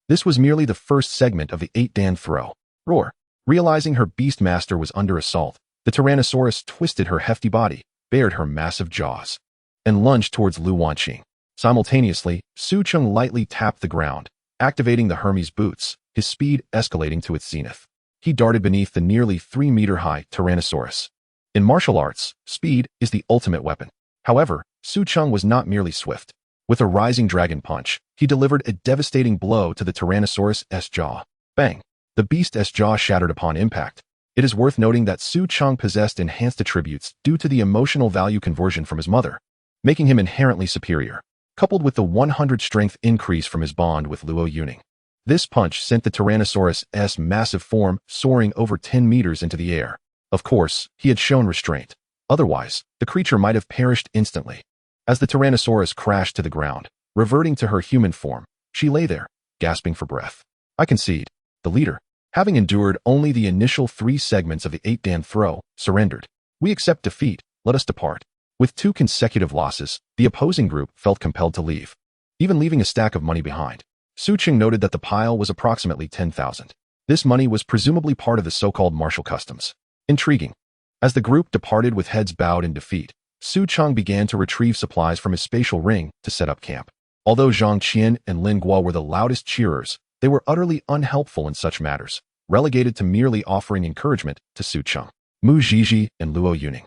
this was merely the first segment of the 8-dan throw. Roar! Realizing her Beastmaster was under assault, the Tyrannosaurus twisted her hefty body, bared her massive jaws, and lunged towards Lu Yong. Simultaneously, Su Cheng lightly tapped the ground, activating the Hermes boots, his speed escalating to its zenith. He darted beneath the nearly 3-meter-high Tyrannosaurus. In martial arts, speed is the ultimate weapon. However, Su Cheng was not merely swift. With a rising dragon punch, he delivered a devastating blow to the Tyrannosaurus' jaw. Bang! The beast's jaw shattered upon impact. It is worth noting that Su Cheng possessed enhanced attributes due to the emotional value conversion from his mother, making him inherently superior, coupled with the 100 strength increase from his bond with Lu Yong. This punch sent the Tyrannosaurus' massive form soaring over 10 meters into the air. Of course, he had shown restraint. Otherwise, the creature might have perished instantly. As the Tyrannosaurus crashed to the ground, reverting to her human form, she lay there, gasping for breath. I concede. The leader, having endured only the initial 3 segments of the 8-dan throw, surrendered. We accept defeat, let us depart. With 2 consecutive losses, the opposing group felt compelled to leave, even leaving a stack of money behind. Su Cheng noted that the pile was approximately 10,000. This money was presumably part of the so-called martial customs. Intriguing. As the group departed with heads bowed in defeat, Su Cheng began to retrieve supplies from his spatial ring to set up camp. Although Zhang Qian and Lin Guo were the loudest cheerers, they were utterly unhelpful in such matters. relegated to merely offering encouragement to Su Cheng, Mu Zhizhi, and Lu Yong.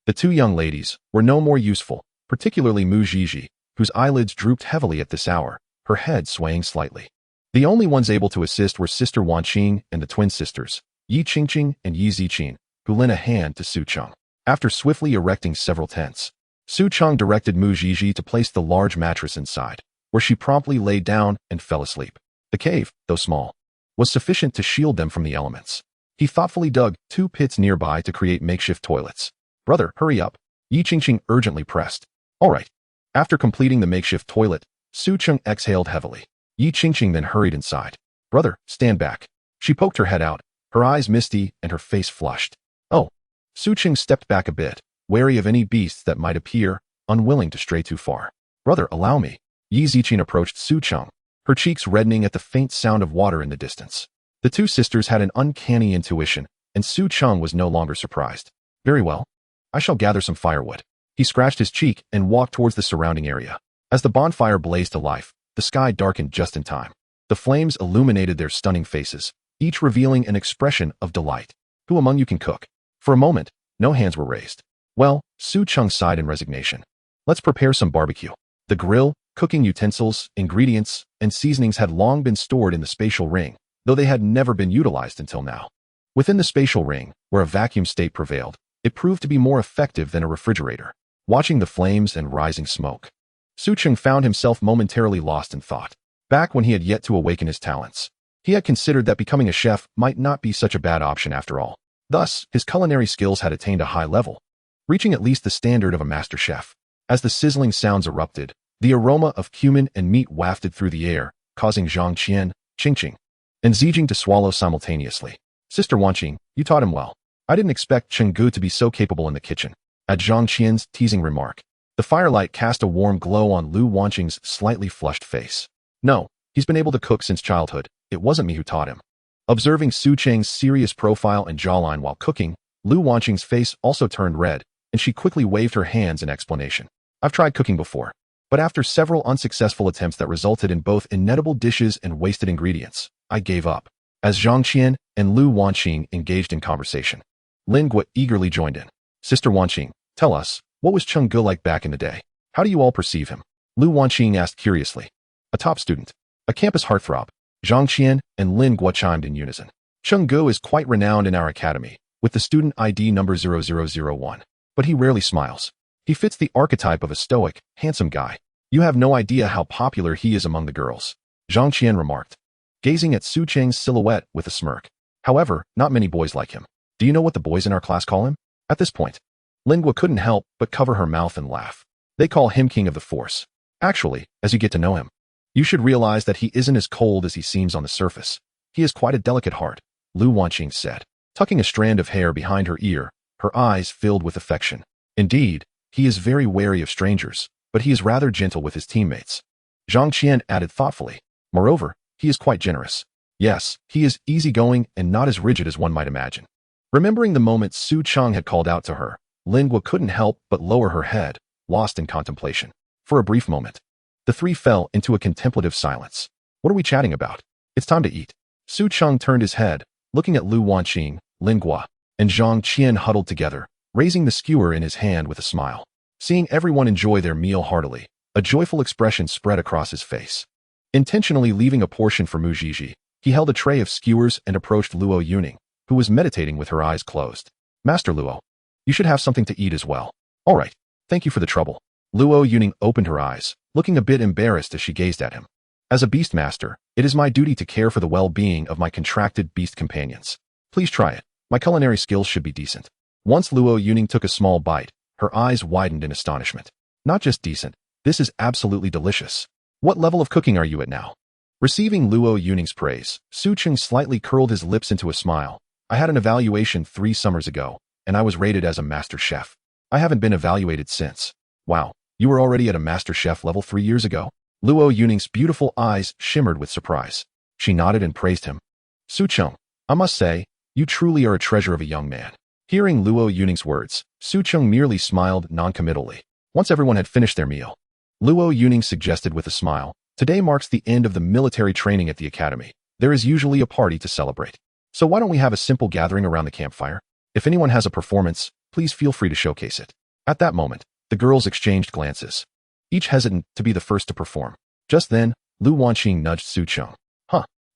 The two young ladies were no more useful, particularly Mu Zhizhi, whose eyelids drooped heavily at this hour, her head swaying slightly. The only ones able to assist were Sister Wanqing and the twin sisters, Yi Qingqing and Yi Ziqing, who lent a hand to Su Cheng. After swiftly erecting several tents, Su Cheng directed Mu Zhizhi to place the large mattress inside, where she promptly lay down and fell asleep. The cave, though small, was sufficient to shield them from the elements. He thoughtfully dug 2 pits nearby to create makeshift toilets. "Brother, hurry up," Yi Qingqing urgently pressed. "All right." After completing the makeshift toilet, Su Cheng exhaled heavily. Yi Qingqing then hurried inside. "Brother, stand back." She poked her head out, her eyes misty and her face flushed. "Oh." Su Cheng stepped back a bit, wary of any beasts that might appear, unwilling to stray too far. "Brother, allow me." Yi Ziqing approached Su Cheng, her cheeks reddening at the faint sound of water in the distance. The two sisters had an uncanny intuition, and Su Cheng was no longer surprised. "Very well. I shall gather some firewood." He scratched his cheek and walked towards the surrounding area. As the bonfire blazed to life, the sky darkened just in time. The flames illuminated their stunning faces, each revealing an expression of delight. "Who among you can cook?" For a moment, no hands were raised. "Well," Su Cheng sighed in resignation. "Let's prepare some barbecue." The grill, cooking utensils, ingredients, and seasonings had long been stored in the spatial ring, though they had never been utilized until now. Within the spatial ring, where a vacuum state prevailed, it proved to be more effective than a refrigerator. Watching the flames and rising smoke, Su Cheng found himself momentarily lost in thought. Back when he had yet to awaken his talents, he had considered that becoming a chef might not be such a bad option after all. Thus, his culinary skills had attained a high level, reaching at least the standard of a master chef. As the sizzling sounds erupted, the aroma of cumin and meat wafted through the air, causing Zhang Qian, Qingqing, and Zijing to swallow simultaneously. "Sister Wanqing, you taught him well. I didn't expect Chenggu to be so capable in the kitchen." At Zhang Qian's teasing remark, the firelight cast a warm glow on Lu Wanqing's slightly flushed face. "No, he's been able to cook since childhood. It wasn't me who taught him." Observing Su Cheng's serious profile and jawline while cooking, Lu Wanqing's face also turned red, and she quickly waved her hands in explanation. "I've tried cooking before, but after several unsuccessful attempts that resulted in both inedible dishes and wasted ingredients, I gave up." As Zhang Qian and Lu Wanqing engaged in conversation, Lin Gua eagerly joined in. "Sister Wanqing, tell us, what was Chenggu like back in the day? How do you all perceive him?" Lu Wanqing asked curiously. "A top student, a campus heartthrob," Zhang Qian and Lin Gua chimed in unison. "Chenggu is quite renowned in our academy, with the student ID number 0001, but he rarely smiles. He fits the archetype of a stoic, handsome guy. You have no idea how popular he is among the girls," Zhang Qian remarked, gazing at Su Cheng's silhouette with a smirk. "However, not many boys like him. Do you know what the boys in our class call him?" At this point, Lin Gua couldn't help but cover her mouth and laugh. "They call him King of the Force. Actually, as you get to know him, you should realize that he isn't as cold as he seems on the surface. He has quite a delicate heart," Lu Wanqing said, tucking a strand of hair behind her ear, her eyes filled with affection. "Indeed, he is very wary of strangers, but he is rather gentle with his teammates," Zhang Qian added thoughtfully. "Moreover, he is quite generous. Yes, he is easygoing and not as rigid as one might imagine." Remembering the moment Su Cheng had called out to her, Lin Gua couldn't help but lower her head, lost in contemplation. For a brief moment, the three fell into a contemplative silence. "What are we chatting about? It's time to eat." Su Cheng turned his head, looking at Lu Wanqing, Lin Gua, and Zhang Qian huddled together, raising the skewer in his hand with a smile. Seeing everyone enjoy their meal heartily, a joyful expression spread across his face. Intentionally leaving a portion for Mu Zhizhi, he held a tray of skewers and approached Lu Yong, who was meditating with her eyes closed. "Master Luo, you should have something to eat as well." "All right, thank you for the trouble." Lu Yong opened her eyes, looking a bit embarrassed as she gazed at him. "As a Beastmaster, it is my duty to care for the well-being of my contracted beast companions. Please try it. My culinary skills should be decent." Once Lu Yong took a small bite, her eyes widened in astonishment. "Not just decent, this is absolutely delicious. What level of cooking are you at now?" Receiving Lu Yong's praise, Su Cheng slightly curled his lips into a smile. "I had an evaluation 3 summers ago, and I was rated as a master chef. I haven't been evaluated since." "Wow, you were already at a master chef level 3 years ago?" Lu Yong's beautiful eyes shimmered with surprise. She nodded and praised him. "Su Cheng, I must say, you truly are a treasure of a young man." Hearing Lu Yong's words, Su Cheng merely smiled noncommittally. Once everyone had finished their meal, Lu Yong suggested with a smile, "Today marks the end of the military training at the academy. There is usually a party to celebrate. So why don't we have a simple gathering around the campfire? If anyone has a performance, please feel free to showcase it. At that moment, the girls exchanged glances, each hesitant to be the first to perform. Just then, Lu Yong nudged Su Cheng.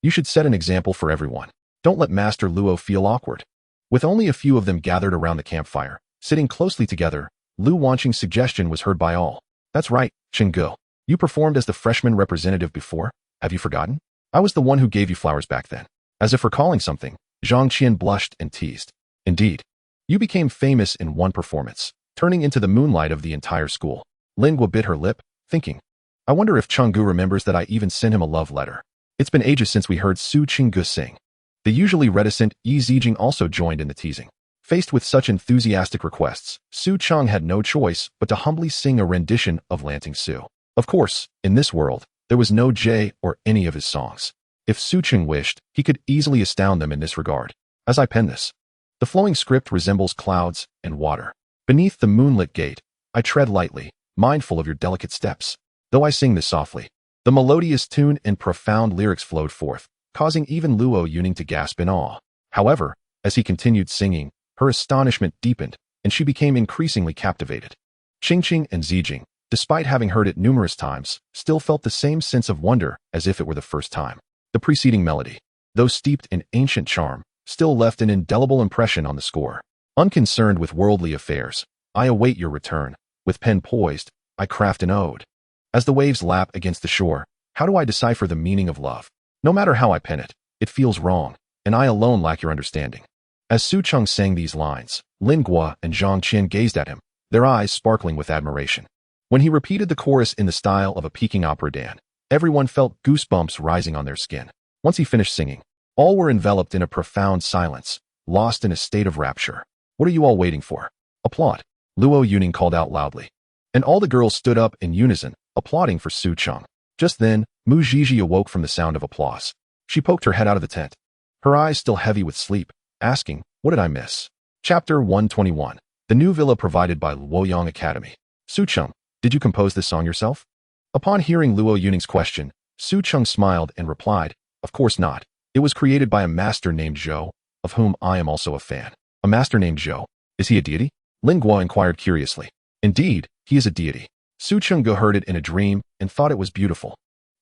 You should set an example for everyone. Don't let Master Luo feel awkward. With only a few of them gathered around the campfire, sitting closely together, Lu Yong's suggestion was heard by all. That's right, Chenggu. You performed as the freshman representative before. Have you forgotten? I was the one who gave you flowers back then. As if recalling something, Zhang Qian blushed and teased. Indeed. You became famous in one performance, turning into the moonlight of the entire school. Lingua bit her lip, thinking, I wonder if Chenggu remembers that I even sent him a love letter. It's been ages since we heard Su Cheng sing. The usually reticent Yi Zijing also joined in the teasing. Faced with such enthusiastic requests, Su Cheng had no choice but to humbly sing a rendition of Lanting Su. Of course, in this world, there was no J or any of his songs. If Su Cheng wished, he could easily astound them in this regard. As I pen this, the flowing script resembles clouds and water. Beneath the moonlit gate, I tread lightly, mindful of your delicate steps. Though I sing this softly, the melodious tune and profound lyrics flowed forth, causing even Luo Yong to gasp in awe. However, as he continued singing, her astonishment deepened, and she became increasingly captivated. Qingqing and Zijing, despite having heard it numerous times, still felt the same sense of wonder as if it were the first time. The preceding melody, though steeped in ancient charm, still left an indelible impression on the score. Unconcerned with worldly affairs, I await your return. With pen poised, I craft an ode. As the waves lap against the shore, how do I decipher the meaning of love? No matter how I pen it, it feels wrong, and I alone lack your understanding. As Su Cheng sang these lines, Lingua and Zhang Qian gazed at him, their eyes sparkling with admiration. When he repeated the chorus in the style of a Peking opera dan, everyone felt goosebumps rising on their skin. Once he finished singing, all were enveloped in a profound silence, lost in a state of rapture. What are you all waiting for? Applaud. Luo Yong called out loudly. And all the girls stood up in unison, applauding for Su Cheng. Just then, Mu Zhizhi awoke from the sound of applause. She poked her head out of the tent, her eyes still heavy with sleep, asking, what did I miss? Chapter 121. The new villa provided by Luo Yong Academy. Su Cheng, did you compose this song yourself? Upon hearing Luo Yong's question, Su Cheng smiled and replied, of course not. It was created by a master named Zhou, of whom I am also a fan. A master named Zhou? Is he a deity? Lingua inquired curiously. Indeed, he is a deity. Su Cheng heard it in a dream and thought it was beautiful.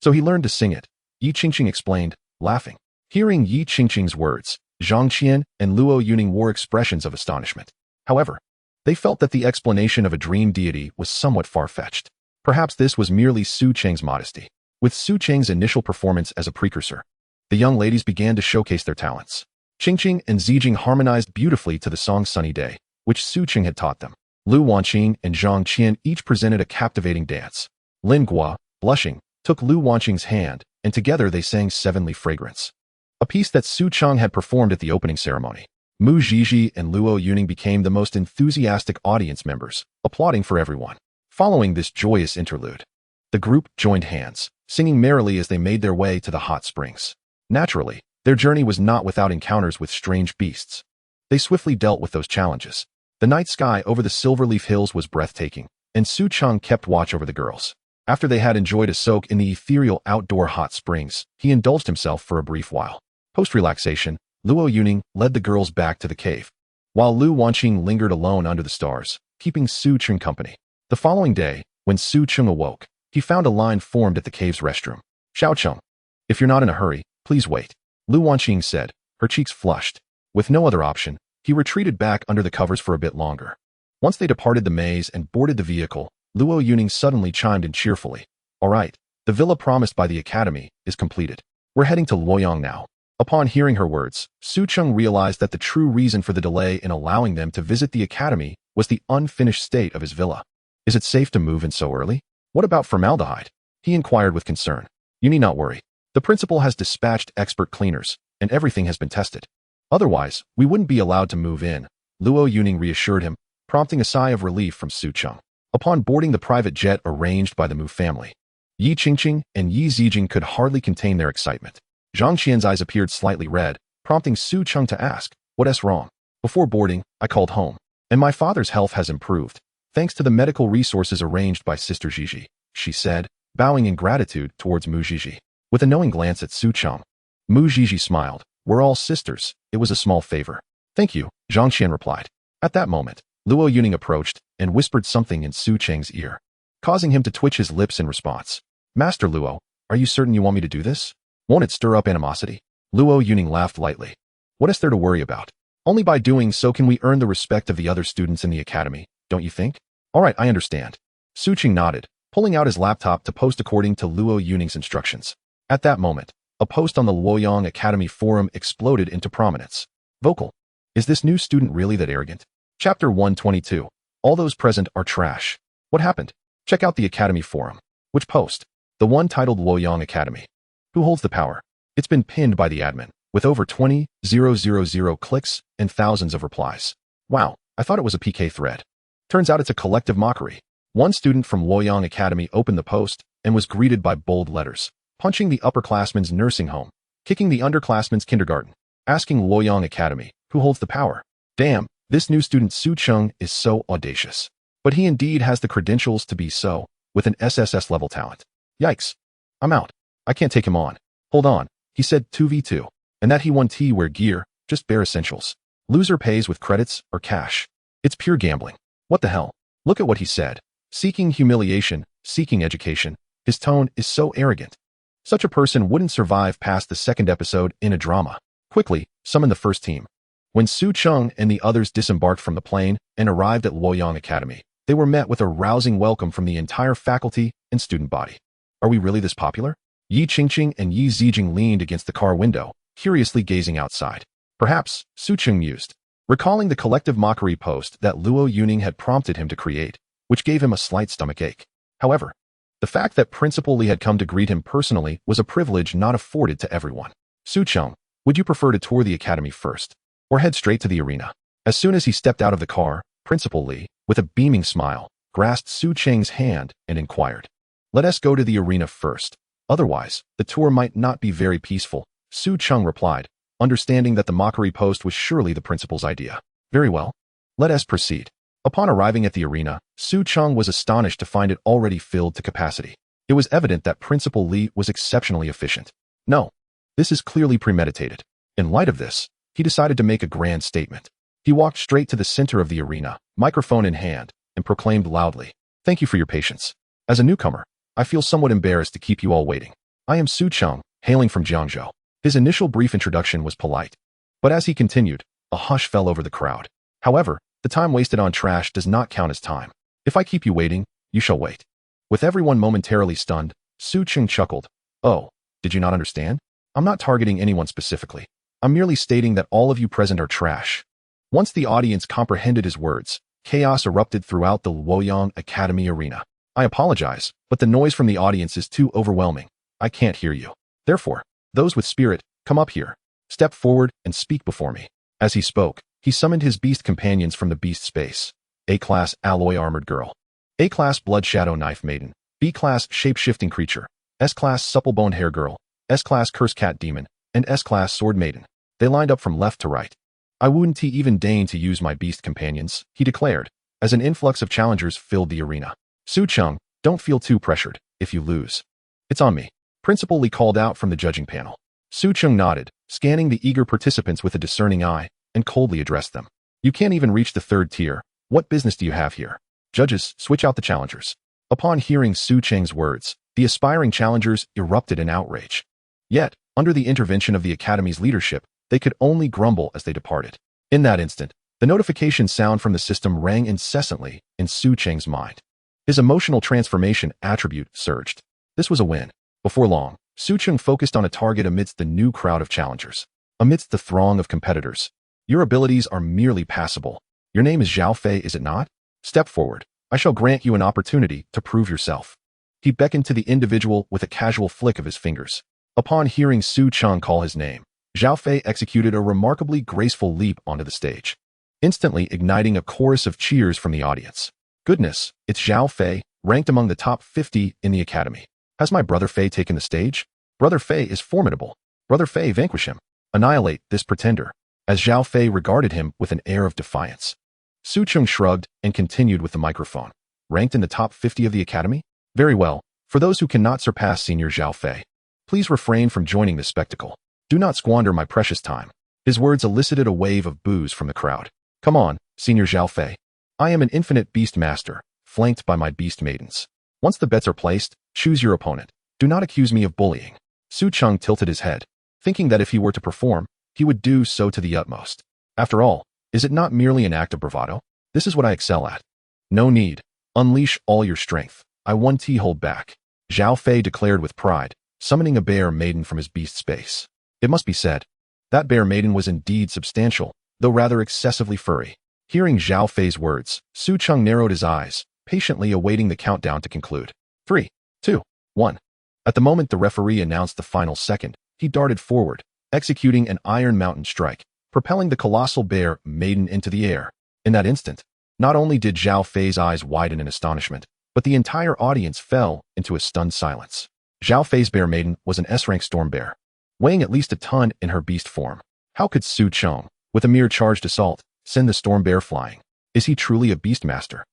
So he learned to sing it. Yi Qingqing explained, laughing. Hearing Yi Qingqing's words, Zhang Qian and Luo Yong wore expressions of astonishment. However, they felt that the explanation of a dream deity was somewhat far-fetched. Perhaps this was merely Su Cheng's modesty. With Su Cheng's initial performance as a precursor, the young ladies began to showcase their talents. Qingqing and Zijing harmonized beautifully to the song Sunny Day, which Su Cheng had taught them. Lu Yong and Zhang Qian each presented a captivating dance. Lingua, blushing, took Lu Yong's hand, and together they sang Sevenly Fragrance, a piece that Su Cheng had performed at the opening ceremony. Mu Zhizhi and Luo Yong became the most enthusiastic audience members, applauding for everyone. Following this joyous interlude, the group joined hands, singing merrily as they made their way to the hot springs. Naturally, their journey was not without encounters with strange beasts. They swiftly dealt with those challenges. The night sky over the Silverleaf Hills was breathtaking, and Su Cheng kept watch over the girls. After they had enjoyed a soak in the ethereal outdoor hot springs, he indulged himself for a brief while. Post-relaxation, Luo Yong led the girls back to the cave, while Lu Yong lingered alone under the stars, keeping Su Cheng company. The following day, when Su Cheng awoke, he found a line formed at the cave's restroom. Xiao Cheng, if you're not in a hurry, please wait, Lu Yong said, her cheeks flushed. With no other option, he retreated back under the covers for a bit longer. Once they departed the maze and boarded the vehicle, Luo Yong suddenly chimed in cheerfully. All right, the villa promised by the academy is completed. We're heading to Luoyang now. Upon hearing her words, Su Cheng realized that the true reason for the delay in allowing them to visit the academy was the unfinished state of his villa. Is it safe to move in so early? What about formaldehyde? He inquired with concern. You need not worry. The principal has dispatched expert cleaners, and everything has been tested. Otherwise, we wouldn't be allowed to move in, Luo Yong reassured him, prompting a sigh of relief from Su Cheng. Upon boarding the private jet arranged by the Mu family, Yi Qingqing and Yi Zijing could hardly contain their excitement. Zhang Qian's eyes appeared slightly red, prompting Su Cheng to ask, what's wrong? Before boarding, I called home, and my father's health has improved, thanks to the medical resources arranged by Sister Zhizhi, she said, bowing in gratitude towards Mu Zhizhi. With a knowing glance at Su Cheng, Mu Zhizhi smiled, We're all sisters. It was a small favor. Thank you, Zhang Qian replied. At that moment, Lu Yong approached and whispered something in Su Cheng's ear, causing him to twitch his lips in response. Master Luo, are you certain you want me to do this? Won't it stir up animosity? Lu Yong laughed lightly. What is there to worry about? Only by doing so can we earn the respect of the other students in the academy, don't you think? All right, I understand. Su Cheng nodded, pulling out his laptop to post according to Lu Yong's instructions. At that moment, a post on the Lu Yong Academy forum exploded into prominence. Vocal. Is this new student really that arrogant? Chapter 122. All those present are trash. What happened? Check out the Academy forum. Which post? The one titled Lu Yong Academy. Who holds the power? It's been pinned by the admin, with over 20,000 clicks and thousands of replies. Wow, I thought it was a PK thread. Turns out it's a collective mockery. One student from Lu Yong Academy opened the post and was greeted by bold letters, punching the upperclassmen's nursing home, kicking the underclassmen's kindergarten, asking Lu Yong Academy, who holds the power? Damn, this new student Su Cheng is so audacious. But he indeed has the credentials to be so, with an SSS level talent. Yikes. I'm out. I can't take him on. Hold on, he said 2v2, and that he won T-wear gear, just bare essentials. Loser pays with credits or cash. It's pure gambling. What the hell? Look at what he said. Seeking humiliation, seeking education. His tone is so arrogant. Such a person wouldn't survive past the second episode in a drama. Quickly, summon the first team. When Su Cheng and the others disembarked from the plane and arrived at Lu Yong Academy, they were met with a rousing welcome from the entire faculty and student body. Are we really this popular? Yi Qingqing and Yi Zijing leaned against the car window, curiously gazing outside. Perhaps, Su Cheng mused, recalling the collective mockery post that Lu Yong had prompted him to create, which gave him a slight stomachache. However, the fact that Principal Li had come to greet him personally was a privilege not afforded to everyone. Su Cheng, would you prefer to tour the academy first, or head straight to the arena? As soon as he stepped out of the car, Principal Li, with a beaming smile, grasped Su Cheng's hand and inquired. Let us go to the arena first. Otherwise, the tour might not be very peaceful, Su Cheng replied, understanding that the mockery post was surely the principal's idea. Very well. Let us proceed. Upon arriving at the arena, Su Cheng was astonished to find it already filled to capacity. It was evident that Principal Li was exceptionally efficient. No, this is clearly premeditated. In light of this, he decided to make a grand statement. He walked straight to the center of the arena, microphone in hand, and proclaimed loudly, "Thank you for your patience. As a newcomer, I feel somewhat embarrassed to keep you all waiting. I am Su Cheng, hailing from Jiangzhou." His initial brief introduction was polite, but as he continued, a hush fell over the crowd. However, the time wasted on trash does not count as time. If I keep you waiting, you shall wait. With everyone momentarily stunned, Su Cheng chuckled. Oh, did you not understand? I'm not targeting anyone specifically. I'm merely stating that all of you present are trash. Once the audience comprehended his words, chaos erupted throughout the Lu Yong Academy arena. I apologize, but the noise from the audience is too overwhelming. I can't hear you. Therefore, those with spirit, come up here. Step forward and speak before me. As he spoke, he summoned his beast companions from the beast space. A-class alloy armored girl. A-class blood shadow knife maiden. B-class shape-shifting creature. S-class supple-boned hair girl. S-class curse cat demon. And S-class sword maiden. They lined up from left to right. I wouldn't even deign to use my beast companions, he declared, as an influx of challengers filled the arena. Su Cheng, don't feel too pressured if you lose. It's on me. Principal Li called out from the judging panel. Su Cheng nodded, scanning the eager participants with a discerning eye, and coldly addressed them. You can't even reach the third tier. What business do you have here? Judges, switch out the challengers. Upon hearing Su Cheng's words, the aspiring challengers erupted in outrage. Yet, under the intervention of the academy's leadership, they could only grumble as they departed. In that instant, the notification sound from the system rang incessantly in Su Cheng's mind. His emotional transformation attribute surged. This was a win. Before long, Su Cheng focused on a target amidst the new crowd of challengers. Amidst the throng of competitors. Your abilities are merely passable. Your name is Zhao Fei, is it not? Step forward. I shall grant you an opportunity to prove yourself. He beckoned to the individual with a casual flick of his fingers. Upon hearing Su Cheng call his name, Zhao Fei executed a remarkably graceful leap onto the stage, instantly igniting a chorus of cheers from the audience. Goodness, it's Zhao Fei, ranked among the top 50 in the academy. Has my brother Fei taken the stage? Brother Fei is formidable. Brother Fei, vanquish him. Annihilate this pretender. As Zhao Fei regarded him with an air of defiance. Su Cheng shrugged and continued with the microphone. Ranked in the top 50 of the academy? Very well. For those who cannot surpass Senior Zhao Fei, please refrain from joining this spectacle. Do not squander my precious time. His words elicited a wave of boos from the crowd. Come on, Senior Zhao Fei. I am an infinite Beastmaster, flanked by my Beastmaidens. Once the bets are placed, choose your opponent. Do not accuse me of bullying. Su Cheng tilted his head, thinking that if he were to perform, he would do so to the utmost. After all, is it not merely an act of bravado? This is what I excel at. No need. Unleash all your strength. I won't hold back. Zhao Fei declared with pride, summoning a bear maiden from his beast space. It must be said, that bear maiden was indeed substantial, though rather excessively furry. Hearing Zhao Fei's words, Su Cheng narrowed his eyes, patiently awaiting the countdown to conclude. 3, 2, 1. At the moment the referee announced the final second, he darted forward, executing an Iron Mountain strike, propelling the colossal bear maiden into the air. In that instant, not only did Zhao Fei's eyes widen in astonishment, but the entire audience fell into a stunned silence. Zhao Fei's bear maiden was an S-rank storm bear, weighing at least a ton in her beast form. How could Su Cheng, with a mere charged assault, send the storm bear flying? Is he truly a Beastmaster?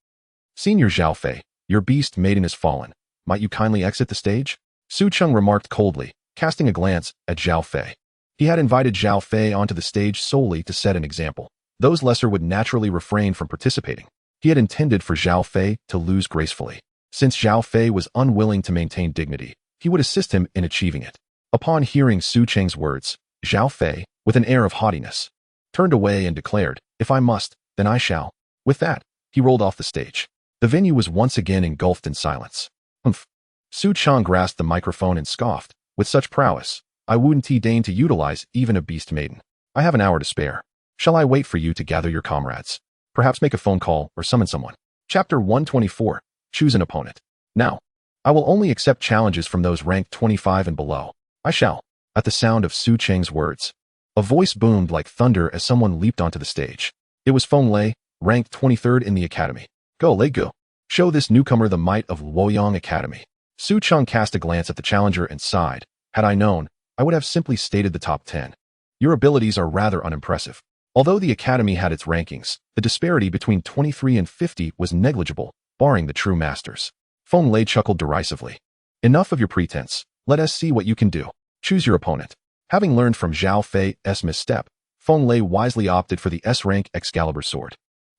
Senior Zhao Fei, your beast maiden has fallen. Might you kindly exit the stage? Su Cheng remarked coldly, casting a glance at Zhao Fei. He had invited Zhao Fei onto the stage solely to set an example. Those lesser would naturally refrain from participating. He had intended for Zhao Fei to lose gracefully. Since Zhao Fei was unwilling to maintain dignity, he would assist him in achieving it. Upon hearing Su Cheng's words, Zhao Fei, with an air of haughtiness, turned away and declared, if I must, then I shall. With that, he rolled off the stage. The venue was once again engulfed in silence. Humph. Su Cheng grasped the microphone and scoffed, with such prowess, I wouldn't deign to utilize even a beast maiden. I have an hour to spare. Shall I wait for you to gather your comrades? Perhaps make a phone call or summon someone. Chapter 124. Choose an opponent. Now, I will only accept challenges from those ranked 25 and below. I shall. At the sound of Su Cheng's words, a voice boomed like thunder as someone leaped onto the stage. It was Feng Lei, ranked 23rd in the academy. Go, Lei, go. Show this newcomer the might of Lu Yong Academy. Su Cheng cast a glance at the challenger and sighed. Had I known, I would have simply stated the top 10. Your abilities are rather unimpressive. Although the academy had its rankings, the disparity between 23 and 50 was negligible, barring the true masters. Feng Lei chuckled derisively. Enough of your pretense. Let us see what you can do. Choose your opponent. Having learned from Zhao Fei's misstep, Feng Lei wisely opted for the S-rank Excalibur sword.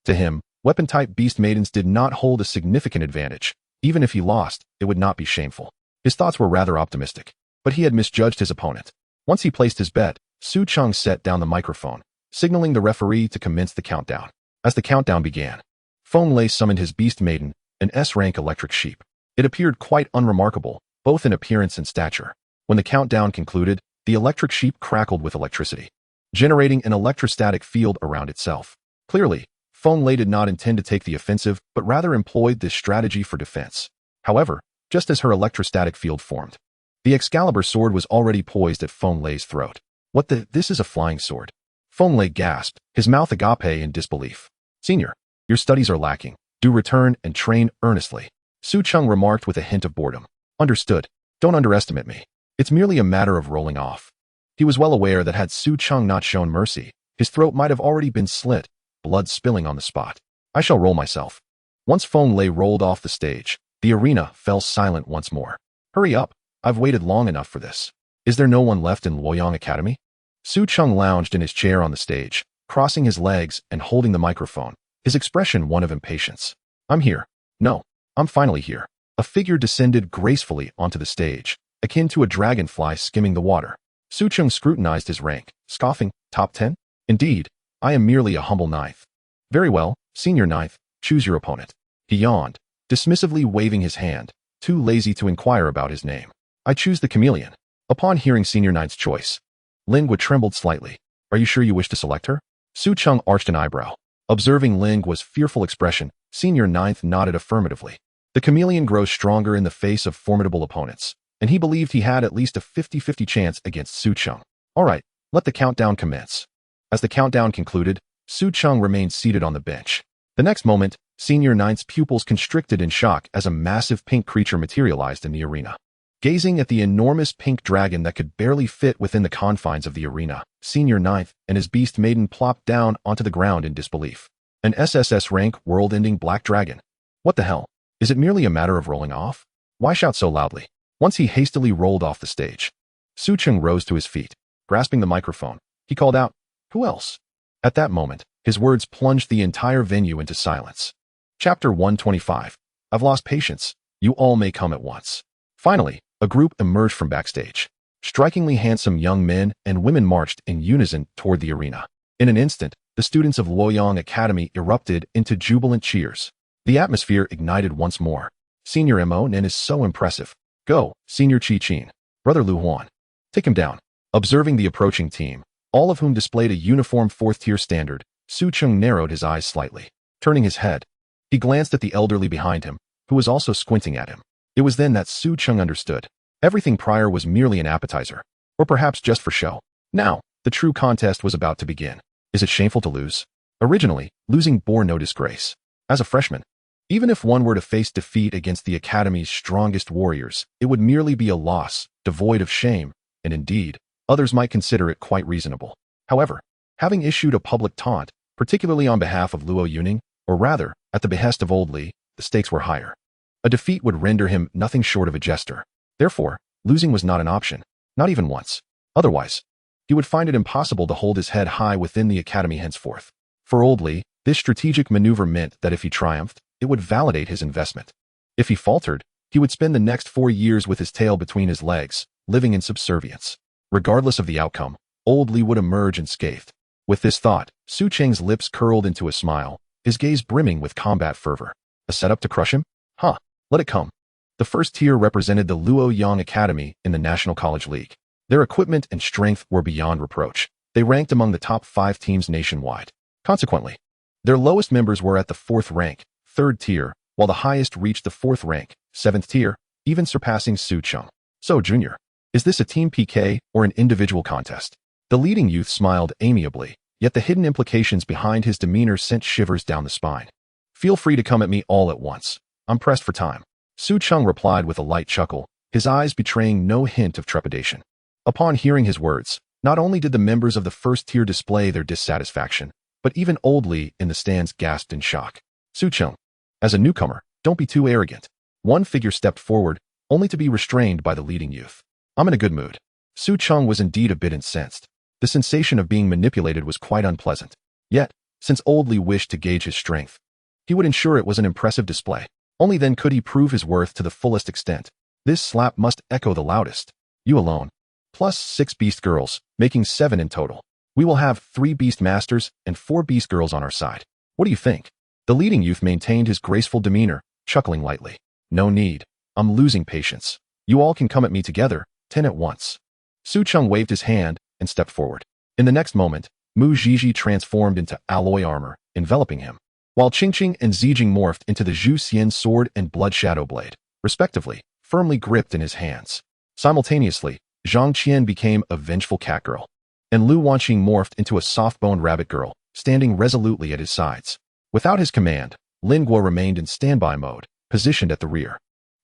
To him, weapon-type Beastmaidens did not hold a significant advantage. Even if he lost, it would not be shameful. His thoughts were rather optimistic, but he had misjudged his opponent. Once he placed his bet, Su Cheng set down the microphone, signaling the referee to commence the countdown. As the countdown began, Feng Lei summoned his beast maiden, an S-rank electric sheep. It appeared quite unremarkable, both in appearance and stature. When the countdown concluded, the electric sheep crackled with electricity, generating an electrostatic field around itself. Clearly, Feng Lei did not intend to take the offensive, but rather employed this strategy for defense. However, just as her electrostatic field formed, the Excalibur sword was already poised at Feng Lei's throat. This is a flying sword. Feng Lei gasped, his mouth agape in disbelief. Senior, your studies are lacking. Do return and train earnestly. Su Cheng remarked with a hint of boredom. Understood. Don't underestimate me. It's merely a matter of rolling off. He was well aware that had Su Cheng not shown mercy, his throat might have already been slit, blood spilling on the spot. I shall roll myself. Once Feng Lei rolled off the stage, the arena fell silent once more. Hurry up. I've waited long enough for this. Is there no one left in Lu Yong Academy? Su Cheng lounged in his chair on the stage, crossing his legs and holding the microphone, his expression one of impatience. I'm here. No, I'm finally here. A figure descended gracefully onto the stage, akin to a dragonfly skimming the water. Su Cheng scrutinized his rank, scoffing, top 10? Indeed, I am merely a humble ninth. Very well, senior ninth, choose your opponent. He yawned, dismissively waving his hand, too lazy to inquire about his name. I choose the chameleon. Upon hearing senior ninth's choice, Lingua trembled slightly. Are you sure you wish to select her? Su Cheng arched an eyebrow. Observing Lingua's fearful expression, senior ninth nodded affirmatively. The chameleon grows stronger in the face of formidable opponents, and he believed he had at least a 50-50 chance against Su Cheng. All right, let the countdown commence. As the countdown concluded, Su Cheng remained seated on the bench. The next moment, senior ninth's pupils constricted in shock as a massive pink creature materialized in the arena. Gazing at the enormous pink dragon that could barely fit within the confines of the arena, senior ninth and his beast maiden plopped down onto the ground in disbelief. An SSS rank world-ending black dragon. What the hell? Is it merely a matter of rolling off? Why shout so loudly? Once he hastily rolled off the stage, Su Cheng rose to his feet. Grasping the microphone, he called out, "Who else?" At that moment, his words plunged the entire venue into silence. Chapter 125. I've lost patience. You all may come at once. Finally, a group emerged from backstage. Strikingly handsome young men and women marched in unison toward the arena. In an instant, the students of Lu Yong Academy erupted into jubilant cheers. The atmosphere ignited once more. Senior Mon is so impressive. Go, Senior Chi Chin. Brother Lu Huan. Take him down. Observing the approaching team, all of whom displayed a uniform fourth-tier standard, Su Cheng narrowed his eyes slightly. Turning his head, he glanced at the elderly behind him, who was also squinting at him. It was then that Su Cheng understood. Everything prior was merely an appetizer, or perhaps just for show. Now, the true contest was about to begin. Is it shameful to lose? Originally, losing bore no disgrace. As a freshman, even if one were to face defeat against the Academy's strongest warriors, it would merely be a loss, devoid of shame, and indeed, others might consider it quite reasonable. However, having issued a public taunt, particularly on behalf of Lu Yong, or rather, at the behest of Old Li, the stakes were higher. A defeat would render him nothing short of a jester. Therefore, losing was not an option, not even once. Otherwise, he would find it impossible to hold his head high within the Academy henceforth. For Old Li, this strategic maneuver meant that if he triumphed, it would validate his investment. If he faltered, he would spend the next 4 years with his tail between his legs, living in subservience. Regardless of the outcome, Old Li would emerge unscathed. With this thought, Su Cheng's lips curled into a smile, his gaze brimming with combat fervor. A setup to crush him? Huh, let it come. The first tier represented the Lu Yong Academy in the National College League. Their equipment and strength were beyond reproach. They ranked among the top 5 teams nationwide. Consequently, their lowest members were at the 4th rank, 3rd tier, while the highest reached the 4th rank, 7th tier, even surpassing Su Cheng. So, Junior, is this a team PK or an individual contest? The leading youth smiled amiably, yet the hidden implications behind his demeanor sent shivers down the spine. Feel free to come at me all at once. I'm pressed for time. Su Cheng replied with a light chuckle, his eyes betraying no hint of trepidation. Upon hearing his words, not only did the members of the first tier display their dissatisfaction, but even Old Li in the stands gasped in shock. Su Cheng, as a newcomer, don't be too arrogant. One figure stepped forward, only to be restrained by the leading youth. I'm in a good mood. Su Cheng was indeed a bit incensed. The sensation of being manipulated was quite unpleasant. Yet, since Old Li wished to gauge his strength, he would ensure it was an impressive display. Only then could he prove his worth to the fullest extent. This slap must echo the loudest. You alone. Plus 6 Beast Girls, making 7 in total. We will have 3 Beastmasters and 4 Beast Girls on our side. What do you think? The leading youth maintained his graceful demeanor, chuckling lightly. No need. I'm losing patience. You all can come at me together, 10 at once. Su Cheng waved his hand and stepped forward. In the next moment, Mu Zhizhi transformed into alloy armor, enveloping him, while Qingqing and Zijing morphed into the Zhu Xian sword and blood shadow blade, respectively, firmly gripped in his hands. Simultaneously, Zhang Qian became a vengeful catgirl, and Lu Wanqing morphed into a soft-boned rabbit girl, standing resolutely at his sides. Without his command, Lin Guo remained in standby mode, positioned at the rear.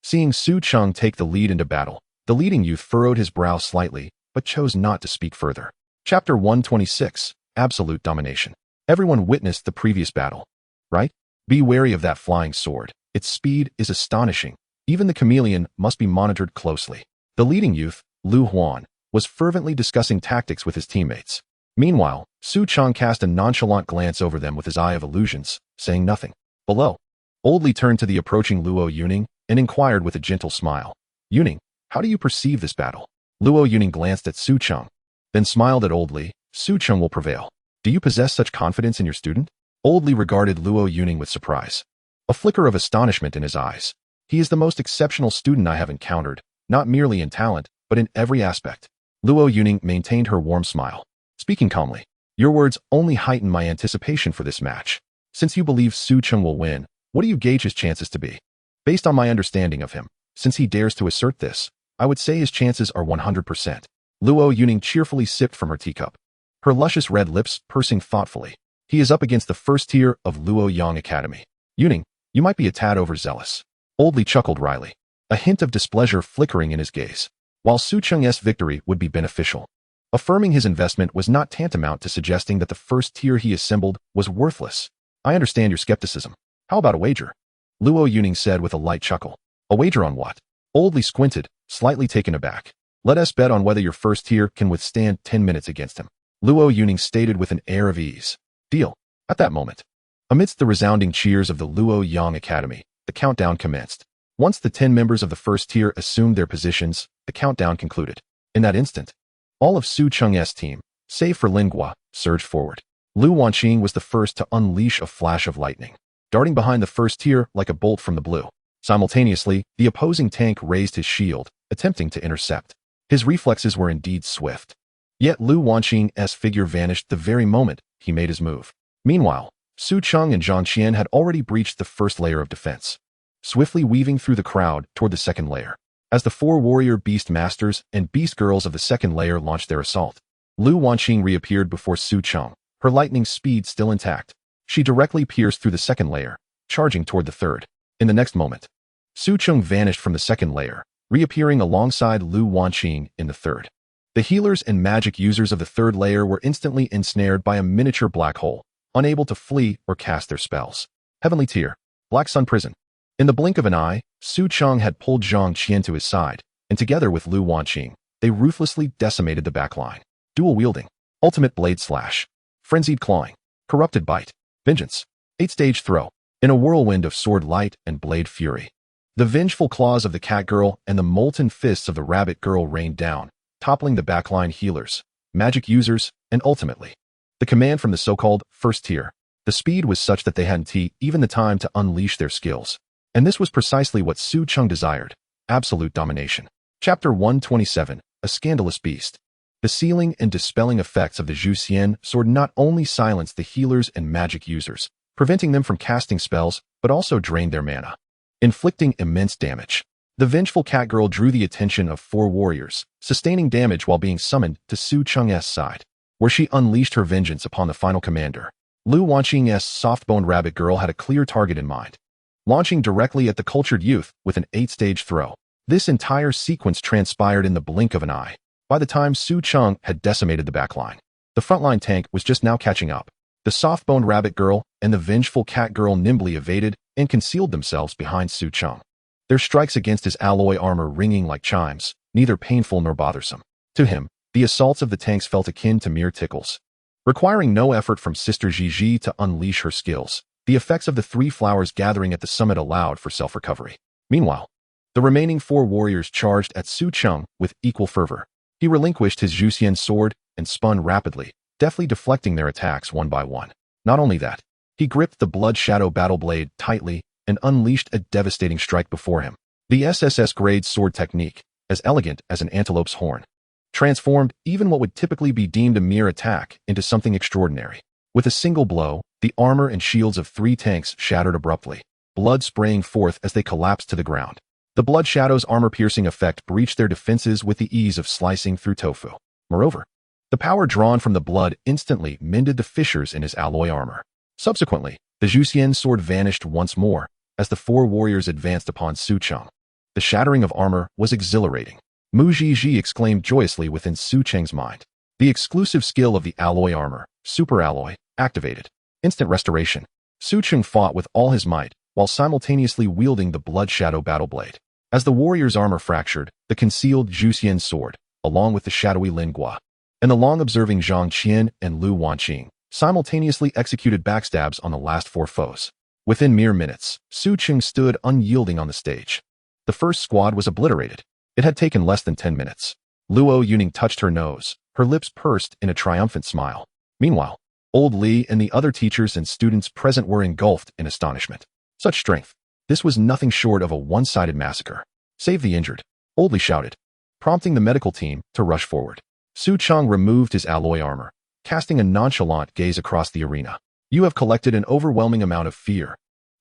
Seeing Su Cheng take the lead into battle, the leading youth furrowed his brow slightly, but chose not to speak further. Chapter 126, Absolute Domination. Everyone witnessed the previous battle, right? Be wary of that flying sword. Its speed is astonishing. Even the chameleon must be monitored closely. The leading youth, Lu Huan, was fervently discussing tactics with his teammates. Meanwhile, Su Cheng cast a nonchalant glance over them with his eye of illusions, saying nothing. Below, Old Li turned to the approaching Lu Yong and inquired with a gentle smile. Yong, how do you perceive this battle? Lu Yong glanced at Su Cheng, then smiled at Old Li. Su Cheng will prevail. Do you possess such confidence in your student? Old Li regarded Lu Yong with surprise, a flicker of astonishment in his eyes. He is the most exceptional student I have encountered, not merely in talent, but in every aspect. Lu Yong maintained her warm smile, speaking calmly. Your words only heighten my anticipation for this match. Since you believe Su Cheng will win, what do you gauge his chances to be? Based on my understanding of him, since he dares to assert this, I would say his chances are 100%. Lu Yong cheerfully sipped from her teacup, her luscious red lips pursing thoughtfully. He is up against the first tier of Lu Yong Academy. Yong, you might be a tad overzealous. Old Li chuckled wryly, a hint of displeasure flickering in his gaze. While Su Cheng's victory would be beneficial, affirming his investment was not tantamount to suggesting that the first tier he assembled was worthless. I understand your skepticism. How about a wager? Lu Yong said with a light chuckle. A wager on what? Old Li squinted, slightly taken aback. Let us bet on whether your first tier can withstand 10 minutes against him. Lu Yong stated with an air of ease. Deal. At that moment, amidst the resounding cheers of the Lu Yong Academy, the countdown commenced. Once the 10 members of the first tier assumed their positions, the countdown concluded. In that instant, all of Su Cheng's team, save for Lingua, surged forward. Lu Wanqing was the first to unleash a flash of lightning, darting behind the first tier like a bolt from the blue. Simultaneously, the opposing tank raised his shield, attempting to intercept. His reflexes were indeed swift. Yet Lu Wanqing's figure vanished the very moment he made his move. Meanwhile, Su Cheng and Zhang Qian had already breached the first layer of defense, swiftly weaving through the crowd toward the second layer. As the four warrior Beastmasters and Beastgirls of the second layer launched their assault, Lu Wanqing reappeared before Su Cheng, her lightning speed still intact. She directly pierced through the second layer, charging toward the third. In the next moment, Su Cheng vanished from the second layer, reappearing alongside Lu Wanqing in the third. The healers and magic users of the third layer were instantly ensnared by a miniature black hole, unable to flee or cast their spells. Heavenly Tier, Black Sun Prison. In the blink of an eye, Su Cheng had pulled Zhang Qian to his side, and together with Lu Wanqing, they ruthlessly decimated the backline. Dual wielding, ultimate blade slash, frenzied clawing, corrupted bite, vengeance, 8-stage throw. In a whirlwind of sword light and blade fury, the vengeful claws of the Catgirl and the molten fists of the Rabbit Girl rained down, toppling the backline healers, magic users, and ultimately, the command from the so-called first tier. The speed was such that they hadn't even the time to unleash their skills. And this was precisely what Su Cheng desired, absolute domination. Chapter 127, A Scandalous Beast. The sealing and dispelling effects of the Zhu Xian sword not only silenced the healers and magic users, preventing them from casting spells, but also drained their mana, inflicting immense damage. The vengeful Catgirl drew the attention of four warriors, sustaining damage while being summoned to Su Cheng's side, where she unleashed her vengeance upon the final commander. Lu Wanqing's soft-boned Rabbit Girl had a clear target in mind, launching directly at the cultured youth with an 8-stage throw. This entire sequence transpired in the blink of an eye. By the time Su Cheng had decimated the backline, the frontline tank was just now catching up. The soft-boned Rabbit Girl and the vengeful Catgirl nimbly evaded and concealed themselves behind Su Cheng, their strikes against his alloy armor ringing like chimes, neither painful nor bothersome. To him, the assaults of the tanks felt akin to mere tickles. Requiring no effort from Sister Gigi to unleash her skills, the effects of the three flowers gathering at the summit allowed for self-recovery. Meanwhile, the remaining four warriors charged at Su Cheng with equal fervor. He relinquished his Zhu Xian sword and spun rapidly, deftly deflecting their attacks one by one. Not only that, he gripped the Blood Shadow battle blade tightly and unleashed a devastating strike before him. The SSS grade sword technique, as elegant as an antelope's horn, transformed even what would typically be deemed a mere attack into something extraordinary. With a single blow, the armor and shields of three tanks shattered abruptly, blood spraying forth as they collapsed to the ground. The Blood Shadow's armor-piercing effect breached their defenses with the ease of slicing through tofu. Moreover, the power drawn from the blood instantly mended the fissures in his alloy armor. Subsequently, the Zhu Xian sword vanished once more as the four warriors advanced upon Su Cheng. The shattering of armor was exhilarating. Mu Zhiji exclaimed joyously within Su Cheng's mind. The exclusive skill of the alloy armor, super alloy, activated. Instant restoration. Su Cheng fought with all his might, while simultaneously wielding the Blood Shadow battle blade. As the warrior's armor fractured, the concealed Zhu Xian sword, along with the shadowy Lingua, and the long-observing Zhang Qian and Lu Wanqing, simultaneously executed backstabs on the last four foes. Within mere minutes, Su Cheng stood unyielding on the stage. The first squad was obliterated. It had taken less than 10 minutes. Lu Yong touched her nose, her lips pursed in a triumphant smile. Meanwhile, Old Li and the other teachers and students present were engulfed in astonishment. Such strength. This was nothing short of a one-sided massacre. Save the injured, Old Li shouted, prompting the medical team to rush forward. Su Cheng removed his alloy armor, casting a nonchalant gaze across the arena. You have collected an overwhelming amount of fear.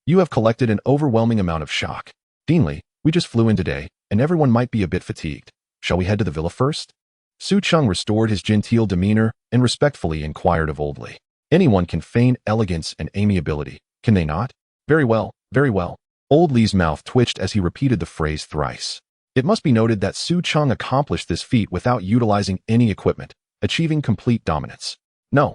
You have collected an overwhelming amount of shock. Deanly, we just flew in today, and everyone might be a bit fatigued. Shall we head to the villa first? Su Cheng restored his genteel demeanor and respectfully inquired of Old Li. Anyone can feign elegance and amiability, can they not? Very well, very well. Old Li's mouth twitched as he repeated the phrase thrice. It must be noted that Su Cheng accomplished this feat without utilizing any equipment, achieving complete dominance. No,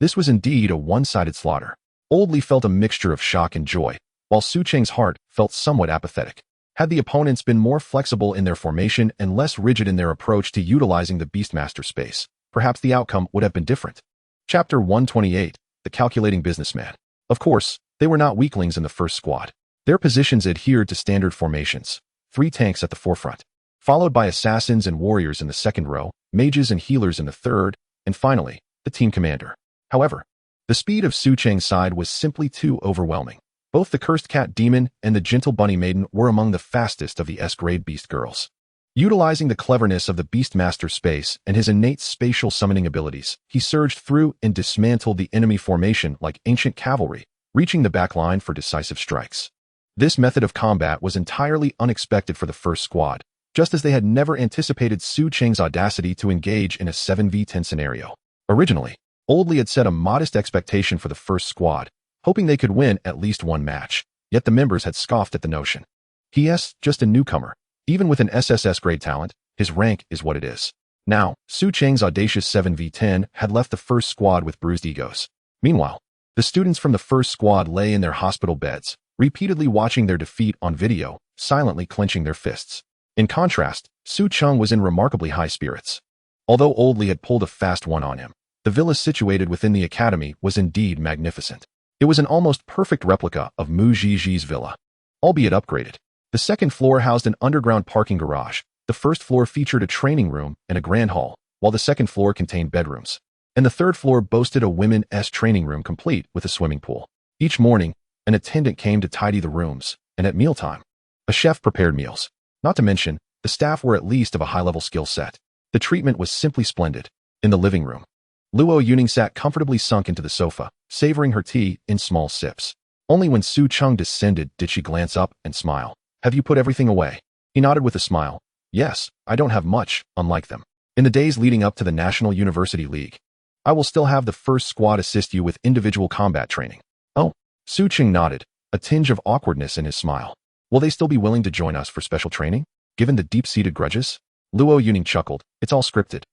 this was indeed a one-sided slaughter. Old Li felt a mixture of shock and joy, while Su Cheng's heart felt somewhat apathetic. Had the opponents been more flexible in their formation and less rigid in their approach to utilizing the Beastmaster space, perhaps the outcome would have been different. Chapter 128, The Calculating Businessman. Of course, they were not weaklings in the first squad. Their positions adhered to standard formations, 3 tanks at the forefront, followed by assassins and warriors in the second row, mages and healers in the third, and finally, the team commander. However, the speed of Su Cheng's side was simply too overwhelming. Both the Cursed Cat Demon and the Gentle Bunny Maiden were among the fastest of the S-grade Beast Girls. Utilizing the cleverness of the Beastmaster space and his innate spatial summoning abilities, he surged through and dismantled the enemy formation like ancient cavalry, reaching the back line for decisive strikes. This method of combat was entirely unexpected for the first squad, just as they had never anticipated Su Cheng's audacity to engage in a 7v10 scenario. Originally, Oldley had set a modest expectation for the first squad, hoping they could win at least one match, yet the members had scoffed at the notion. He.S. just a newcomer. Even with an SSS grade talent, his rank is what it is. Now, Su Cheng's audacious 7v10 had left the first squad with bruised egos. Meanwhile, the students from the first squad lay in their hospital beds, repeatedly watching their defeat on video, silently clenching their fists. In contrast, Su Cheng was in remarkably high spirits. Although Oldley had pulled a fast one on him, the villa situated within the academy was indeed magnificent. It was an almost perfect replica of Mu Ziji's villa, albeit upgraded. The second floor housed an underground parking garage. The first floor featured a training room and a grand hall, while the second floor contained bedrooms. And the third floor boasted a women's training room complete with a swimming pool. Each morning, an attendant came to tidy the rooms, and at mealtime, a chef prepared meals. Not to mention, the staff were at least of a high-level skill set. The treatment was simply splendid. In the living room, Lu Yong sat comfortably sunk into the sofa, savoring her tea in small sips. Only when Su Cheng descended did she glance up and smile. "Have you put everything away?" He nodded with a smile. "Yes, I don't have much, unlike them. In the days leading up to the National University League, I will still have the first squad assist you with individual combat training." "Oh." Su Cheng nodded, a tinge of awkwardness in his smile. "Will they still be willing to join us for special training, given the deep-seated grudges?" Lu Yong chuckled. "It's all scripted.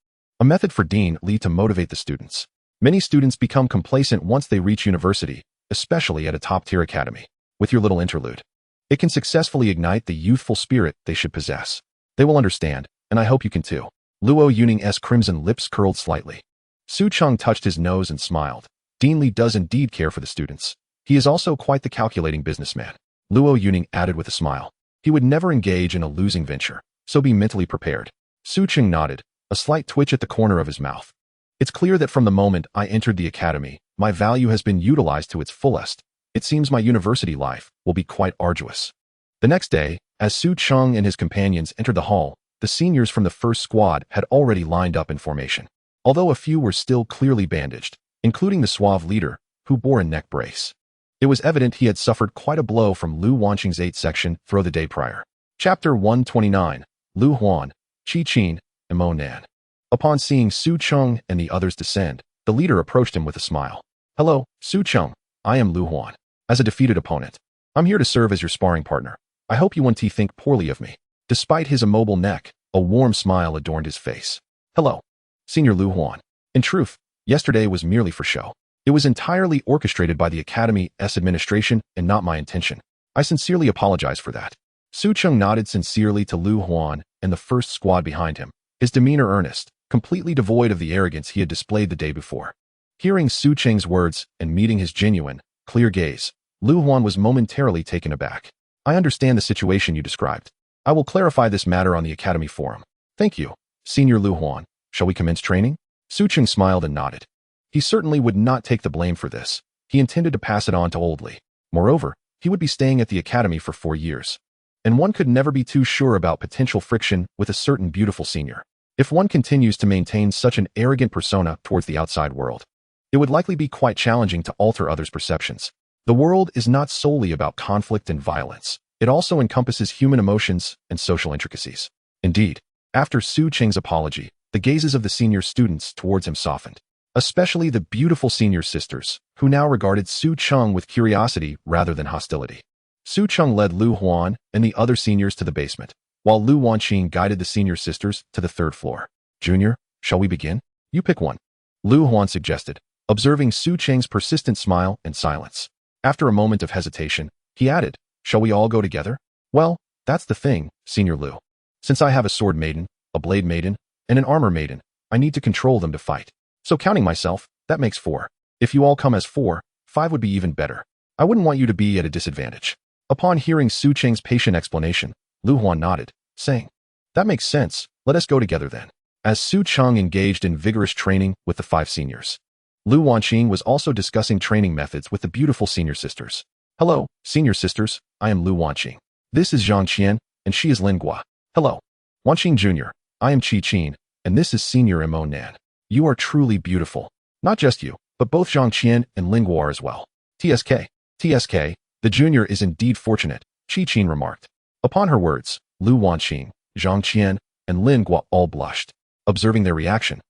A method for Dean Lee to motivate the students. Many students become complacent once they reach university, especially at a top-tier academy. With your little interlude, it can successfully ignite the youthful spirit they should possess. They will understand, and I hope you can too." Lu Yong's crimson lips curled slightly. Su Cheng touched his nose and smiled. Dean Lee does indeed care for the students. He is also quite the calculating businessman. Lu Yong added with a smile. He would never engage in a losing venture, so be mentally prepared. Su Cheng nodded, a slight twitch at the corner of his mouth. "It's clear that from the moment I entered the academy, my value has been utilized to its fullest. It seems my university life will be quite arduous." The next day, as Su Cheng and his companions entered the hall, the seniors from the first squad had already lined up in formation. Although a few were still clearly bandaged, including the suave leader, who bore a neck brace. It was evident he had suffered quite a blow from Lu Wanqing's 8th section throw the day prior. Chapter 129, Lu Huan, Qi Qin, and Mo Nan. Upon seeing Su Cheng and the others descend, the leader approached him with a smile. "Hello, Su Cheng. I am Lu Huan. As a defeated opponent, I'm here to serve as your sparring partner. I hope you won't think poorly of me." Despite his immobile neck, a warm smile adorned his face. "Hello, Senior Lu Huan. In truth, yesterday was merely for show. It was entirely orchestrated by the Academy's administration and not my intention. I sincerely apologize for that." Su Cheng nodded sincerely to Lu Huan and the first squad behind him, his demeanor earnest, completely devoid of the arrogance he had displayed the day before. Hearing Su Cheng's words and meeting his genuine, clear gaze, Lu Huan was momentarily taken aback. "I understand the situation you described. I will clarify this matter on the Academy forum." "Thank you, Senior Lu Huan. Shall we commence training?" Su Cheng smiled and nodded. He certainly would not take the blame for this. He intended to pass it on to Oldley. Moreover, he would be staying at the Academy for 4 years. And one could never be too sure about potential friction with a certain beautiful senior. If one continues to maintain such an arrogant persona towards the outside world, it would likely be quite challenging to alter others' perceptions. The world is not solely about conflict and violence. It also encompasses human emotions and social intricacies. Indeed, after Su Cheng's apology, the gazes of the senior students towards him softened, especially the beautiful senior sisters, who now regarded Su Cheng with curiosity rather than hostility. Su Cheng led Lu Huan and the other seniors to the basement, while Lu Wanqing guided the senior sisters to the 3rd floor. "Junior, shall we begin? You pick one," Lu Huan suggested, observing Su Cheng's persistent smile and silence. After a moment of hesitation, he added, "Shall we all go together?" "Well, That's the thing, Senior Lu. Since I have a sword maiden, a blade maiden, and an armor maiden, I need to control them to fight. So counting myself, that makes 4. If you all come as 4, 5 would be even better. I wouldn't want you to be at a disadvantage. Upon hearing Su Cheng's patient explanation, Lu Huan nodded, saying, that makes sense, let us go together then. As Su Cheng engaged in vigorous training with the 5 seniors, Lu Wanqing was also discussing training methods with the beautiful senior sisters. Hello, senior sisters, I am Lu Wanqing. This is Zhang Qian, and she is Lin Gua. Hello. Wanqing Jr., I am Qi Qin, and this is Senior Mo Nan. You are truly beautiful. Not just you, but both Zhang Qian and Lin Gua are as well. TSK. TSK, the junior is indeed fortunate, Qi Qin remarked. Upon her words, Lu Wanqing, Zhang Qian, and Lin Gua all blushed. Observing their reaction,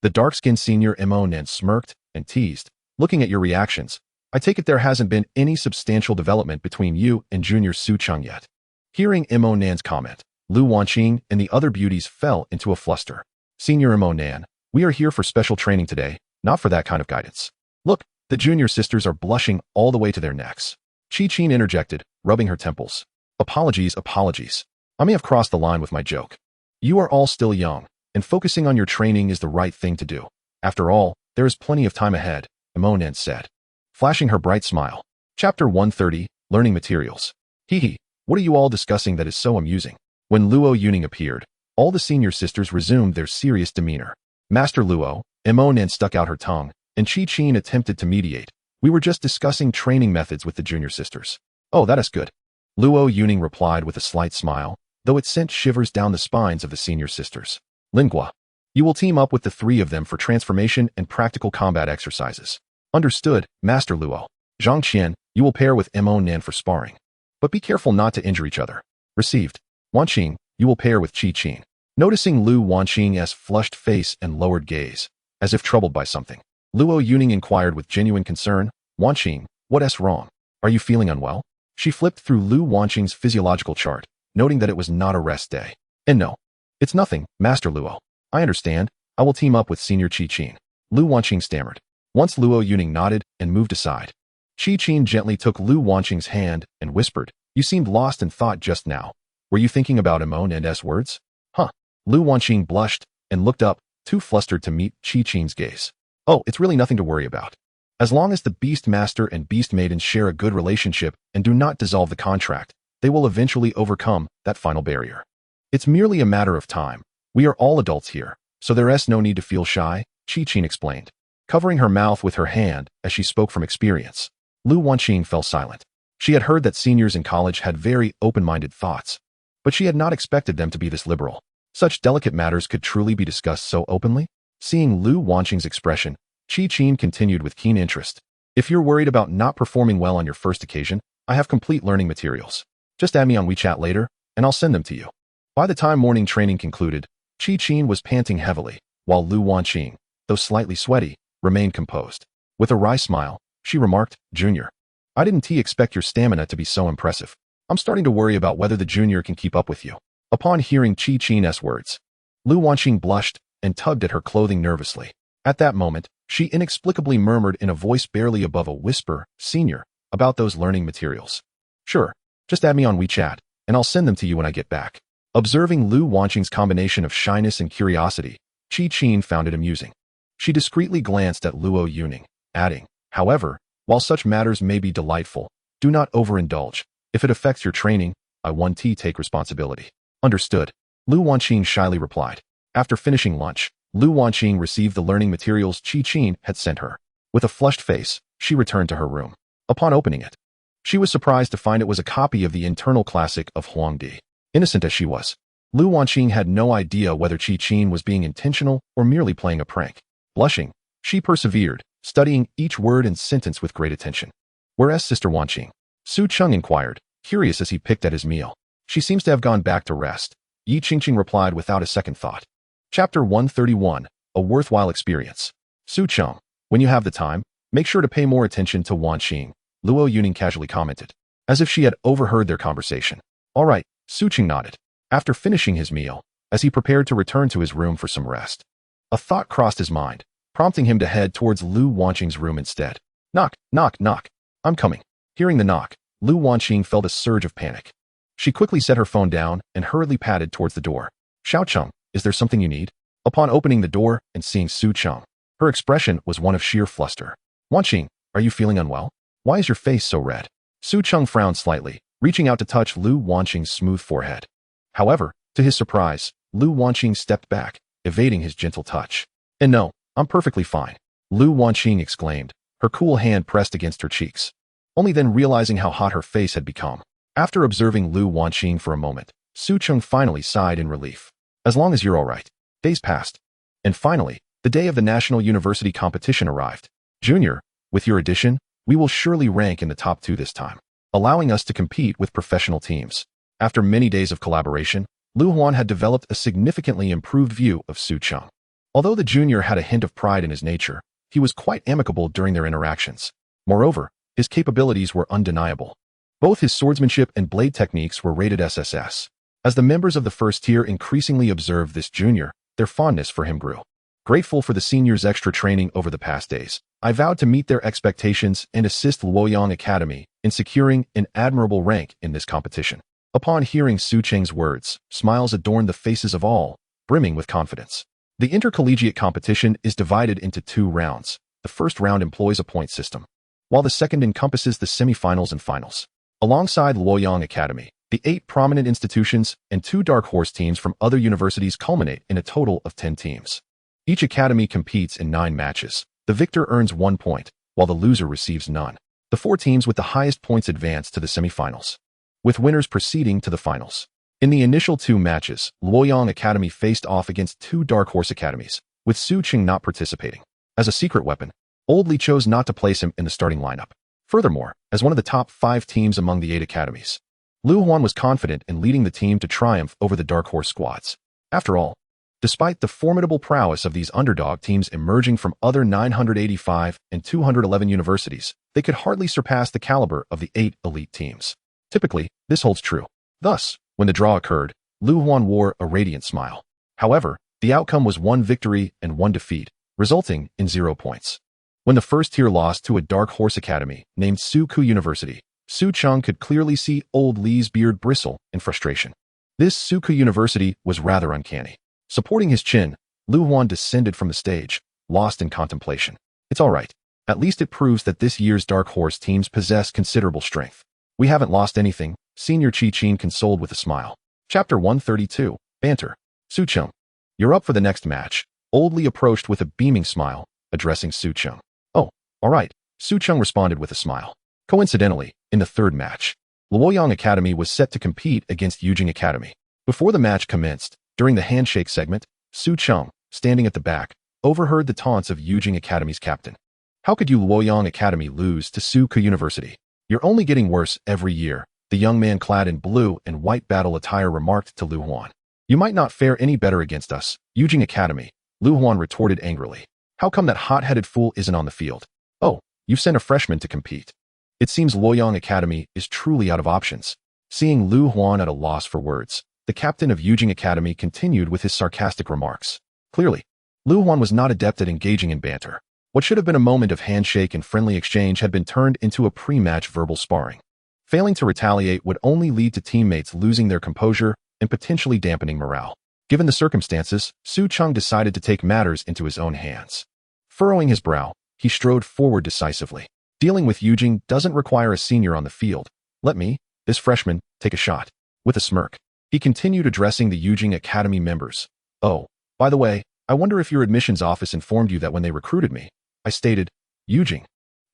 the dark-skinned senior Mo Nan smirked and teased. Looking at your reactions, I take it there hasn't been any substantial development between you and junior Su Cheng yet. Hearing Mo Nan's comment, Lu Wanqing and the other beauties fell into a fluster. Senior Mo Nan, we are here for special training today, not for that kind of guidance. Look, the junior sisters are blushing all the way to their necks. Qi Qin interjected, rubbing her temples. Apologies, apologies. I may have crossed the line with my joke. You are all still young, and focusing on your training is the right thing to do. After all, there is plenty of time ahead, Mo Nan said, flashing her bright smile. Chapter 130, Learning Materials. Hee, what are you all discussing that is so amusing? When Luo Yuning appeared, all the senior sisters resumed their serious demeanor. Master Luo, Mo Nan stuck out her tongue, and Qi Qin attempted to mediate. We were just discussing training methods with the junior sisters. Oh, that is good. Luo Yuning replied with a slight smile, though it sent shivers down the spines of the senior sisters. Lin Gua, you will team up with the 3 of them for transformation and practical combat exercises. Understood, Master Luo. Zhang Qian, you will pair with Mo Nan for sparring. But be careful not to injure each other. Received. Wanqing, you will pair with Qi Qin. Noticing Lu Wanqing's flushed face and lowered gaze, as if troubled by something, Luo Yuning inquired with genuine concern, Wanqing, what's wrong? Are you feeling unwell? She flipped through Lu Wanqing's physiological chart, noting that it was not a rest day. And no, it's nothing, Master Luo. I understand, I will team up with Senior Qi Qin. Lu Wanqing stammered. Once Luo Yuning nodded and moved aside, Qi Qin gently took Lu Wanqing's hand and whispered, you seemed lost in thought just now. Were you thinking about Mo Nan's words? Huh. Lu Wanqing blushed and looked up, too flustered to meet Qi Qin's gaze. Oh, it's really nothing to worry about. As long as the Beastmaster and Beastmaidens share a good relationship and do not dissolve the contract, they will eventually overcome that final barrier. It's merely a matter of time. We are all adults here, so there's no need to feel shy, Qi Qin explained. Covering her mouth with her hand as she spoke from experience, Lu Wanqing fell silent. She had heard that seniors in college had very open-minded thoughts, but she had not expected them to be this liberal. Such delicate matters could truly be discussed so openly? Seeing Lu Wanqing's expression, Qi Qin continued with keen interest. If you're worried about not performing well on your first occasion, I have complete learning materials. Just add me on WeChat later, and I'll send them to you. By the time morning training concluded, Qi Qin was panting heavily, while Lu Wanqing, though slightly sweaty, remained composed. With a wry smile, she remarked, Junior, I didn't expect your stamina to be so impressive. I'm starting to worry about whether the junior can keep up with you. Upon hearing Qi Qin's words, Lu Wanqing blushed and tugged at her clothing nervously. At that moment, she inexplicably murmured in a voice barely above a whisper, Senior, about those learning materials. Sure, just add me on WeChat, and I'll send them to you when I get back. Observing Lu Wanqing's combination of shyness and curiosity, Qi Qin found it amusing. She discreetly glanced at Luo Yuning, adding, however, while such matters may be delightful, do not overindulge. If it affects your training, I want to take responsibility. Understood. Lu Wanqing shyly replied. After finishing lunch, Lu Wanqing received the learning materials Qi Qin had sent her. With a flushed face, she returned to her room. Upon opening it, she was surprised to find it was a copy of the internal classic of Huangdi. Innocent as she was, Lu Wanqing had no idea whether Qi Qin was being intentional or merely playing a prank. Blushing, she persevered, studying each word and sentence with great attention. Whereas Sister Wanqing? Su Cheng inquired, curious as he picked at his meal. She seems to have gone back to rest. Yi Qingqing replied without a second thought. Chapter 131, A Worthwhile Experience. Su Cheng, when you have the time, make sure to pay more attention to Wanqing, Luo Yuning casually commented, as if she had overheard their conversation. All right, Su Cheng nodded. After finishing his meal, as he prepared to return to his room for some rest, a thought crossed his mind, prompting him to head towards Lu Wanqing's room instead. Knock, knock, knock. I'm coming. Hearing the knock, Lu Wanqing felt a surge of panic. She quickly set her phone down and hurriedly padded towards the door. Su Cheng, is there something you need? Upon opening the door and seeing Su Cheng, her expression was one of sheer fluster. Wanqing, are you feeling unwell? Why is your face so red? Su Cheng frowned slightly, reaching out to touch Lu Wanqing's smooth forehead. However, to his surprise, Lu Wanqing stepped back, evading his gentle touch. And no, I'm perfectly fine, Lu Wanqing exclaimed, her cool hand pressed against her cheeks. Only then realizing how hot her face had become. After observing Lu Wanqing for a moment, Su Cheng finally sighed in relief. As long as you're all right. Days passed. And finally, the day of the National University competition arrived. Junior, with your addition, we will surely rank in the top 2 this time, allowing us to compete with professional teams. After many days of collaboration, Lu Huan had developed a significantly improved view of Su Cheng. Although the junior had a hint of pride in his nature, he was quite amicable during their interactions. Moreover, his capabilities were undeniable. Both his swordsmanship and blade techniques were rated SSS. As the members of the first tier increasingly observed this junior, their fondness for him grew. Grateful for the seniors' extra training over the past days, I vowed to meet their expectations and assist Lu Yong Academy in securing an admirable rank in this competition. Upon hearing Su Cheng's words, smiles adorned the faces of all, brimming with confidence. The intercollegiate competition is divided into 2 rounds. The first round employs a point system, while the second encompasses the semifinals and finals. Alongside Lu Yong Academy, the 8 prominent institutions and 2 dark horse teams from other universities culminate in a total of 10 teams. Each academy competes in 9 matches. The victor earns 1 point, while the loser receives none. The 4 teams with the highest points advance to the semifinals, with winners proceeding to the finals. In the initial 2 matches, Lu Yong Academy faced off against 2 dark horse academies, with Su Cheng not participating. As a secret weapon, Old Li chose not to place him in the starting lineup. Furthermore, as one of the top 5 teams among the 8 academies, Lu Huan was confident in leading the team to triumph over the dark horse squads. After all, despite the formidable prowess of these underdog teams emerging from other 985 and 211 universities, they could hardly surpass the caliber of the 8 elite teams. Typically, this holds true. Thus, when the draw occurred, Lu Huan wore a radiant smile. However, the outcome was 1 victory and 1 defeat, resulting in 0 points. When the first tier lost to a dark horse academy named Suku University, Su Cheng could clearly see Old Li's beard bristle in frustration. This Suku University was rather uncanny. Supporting his chin, Lu Huan descended from the stage, lost in contemplation. It's all right. At least it proves that this year's dark horse teams possess considerable strength. We haven't lost anything, Senior Chi-Chin consoled with a smile. Chapter 132, Banter. Su Cheng, you're up for the next match. Old Li approached with a beaming smile, addressing Su Cheng. Oh, all right, Su Cheng responded with a smile. Coincidentally, in the 3rd match, Lu Yong Academy was set to compete against Yujing Academy. Before the match commenced, during the handshake segment, Su Cheng, standing at the back, overheard the taunts of Yujing Academy's captain. How could you Lu Yong Academy lose to Suku University? You're only getting worse every year, the young man clad in blue and white battle attire remarked to Lu Huan. You might not fare any better against us, Yujing Academy, Lu Huan retorted angrily. How come that hot-headed fool isn't on the field? Oh, you've sent a freshman to compete. It seems Lu Yong Academy is truly out of options. Seeing Lu Huan at a loss for words, the captain of Yujing Academy continued with his sarcastic remarks. Clearly, Lu Huan was not adept at engaging in banter. What should have been a moment of handshake and friendly exchange had been turned into a pre-match verbal sparring. Failing to retaliate would only lead to teammates losing their composure and potentially dampening morale. Given the circumstances, Su Cheng decided to take matters into his own hands. Furrowing his brow, he strode forward decisively. Dealing with Yujing doesn't require a senior on the field. Let me, this freshman, take a shot. With a smirk, he continued addressing the Yujing Academy members. Oh, by the way, I wonder if your admissions office informed you that when they recruited me, I stated, Yujing.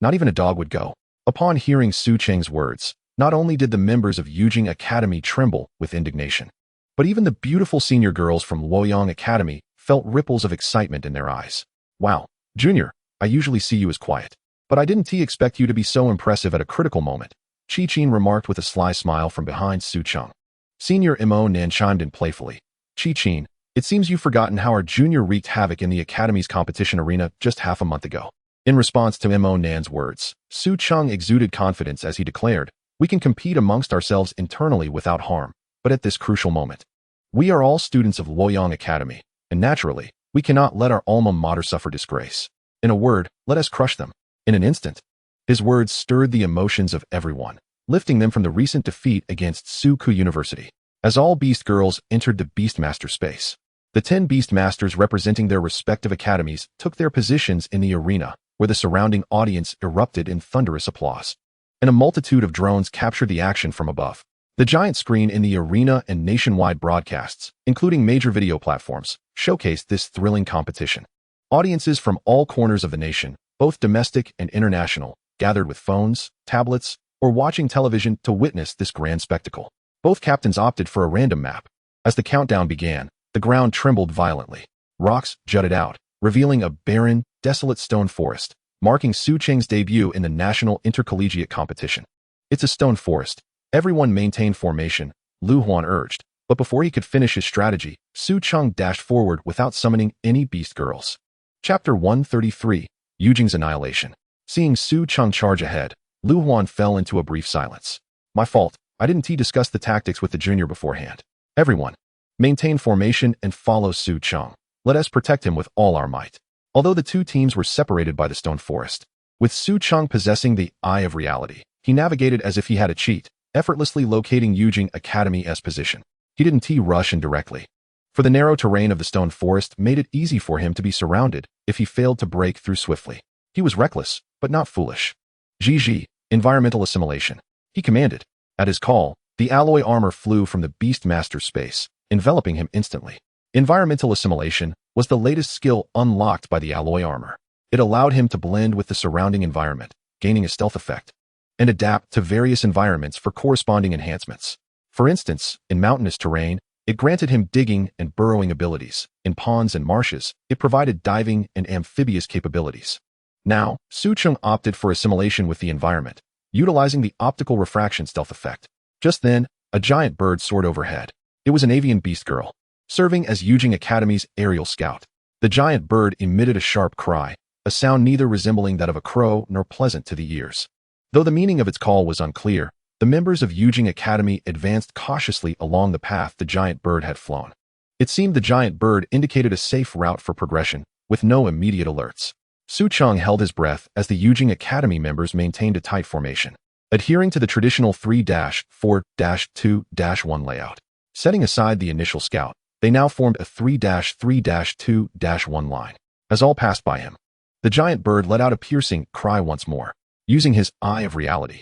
Not even a dog would go. Upon hearing Su Cheng's words, not only did the members of Yujing Academy tremble with indignation, but even the beautiful senior girls from Lu Yong Academy felt ripples of excitement in their eyes. Wow, Junior, I usually see you as quiet, but I didn't expect you to be so impressive at a critical moment, Chi-Chin remarked with a sly smile from behind Su Cheng. Senior Mo Nan chimed in playfully. Chi-Chin, it seems you've forgotten how our junior wreaked havoc in the Academy's competition arena just half a month ago. In response to Mo Nan's words, Su Cheng exuded confidence as he declared, we can compete amongst ourselves internally without harm, but at this crucial moment, we are all students of Lu Yong Academy, and naturally, we cannot let our alma mater suffer disgrace. In a word, let us crush them. In an instant, his words stirred the emotions of everyone. lifting them from the recent defeat against Su Cheng University. As all Beast Girls entered the Beastmaster space, the 10 Beastmasters representing their respective academies took their positions in the arena, where the surrounding audience erupted in thunderous applause. And a multitude of drones captured the action from above. The giant screen in the arena and nationwide broadcasts, including major video platforms, showcased this thrilling competition. Audiences from all corners of the nation, both domestic and international, gathered with phones, tablets, or watching television to witness this grand spectacle. Both captains opted for a random map. As the countdown began, the ground trembled violently. Rocks jutted out, revealing a barren, desolate stone forest, marking Su Cheng's debut in the national intercollegiate competition. "It's a stone forest. Everyone maintain formation," Lu Yong urged, but before he could finish his strategy, Su Cheng dashed forward without summoning any Beast Girls. Chapter 133, Yu Jing's Annihilation. Seeing Su Cheng charge ahead, Lu Yong fell into a brief silence. "My fault. I didn't discuss the tactics with the junior beforehand. Everyone, maintain formation and follow Su Cheng. Let us protect him with all our might." Although the two teams were separated by the stone forest, with Su Cheng possessing the Eye of Reality, he navigated as if he had a cheat, effortlessly locating Yu Jing Academy's position. He didn't rush in directly, for the narrow terrain of the stone forest made it easy for him to be surrounded if he failed to break through swiftly. He was reckless, but not foolish. "GG, environmental assimilation," he commanded. At his call, the alloy armor flew from the Beastmaster's space, enveloping him instantly. Environmental assimilation was the latest skill unlocked by the alloy armor. It allowed him to blend with the surrounding environment, gaining a stealth effect, and adapt to various environments for corresponding enhancements. For instance, in mountainous terrain, it granted him digging and burrowing abilities. In ponds and marshes, it provided diving and amphibious capabilities. Now, Su Cheng opted for assimilation with the environment, utilizing the optical refraction stealth effect. Just then, a giant bird soared overhead. It was an avian beast girl, serving as Yu Jing Academy's aerial scout. The giant bird emitted a sharp cry, a sound neither resembling that of a crow nor pleasant to the ears. Though the meaning of its call was unclear, the members of Yu Jing Academy advanced cautiously along the path the giant bird had flown. It seemed the giant bird indicated a safe route for progression, with no immediate alerts. Su Cheng held his breath as the Yu Jing Academy members maintained a tight formation, adhering to the traditional 3-4-2-1 layout. Setting aside the initial scout, they now formed a 3-3-2-1 line. As all passed by him, the giant bird let out a piercing cry once more, using his Eye of Reality.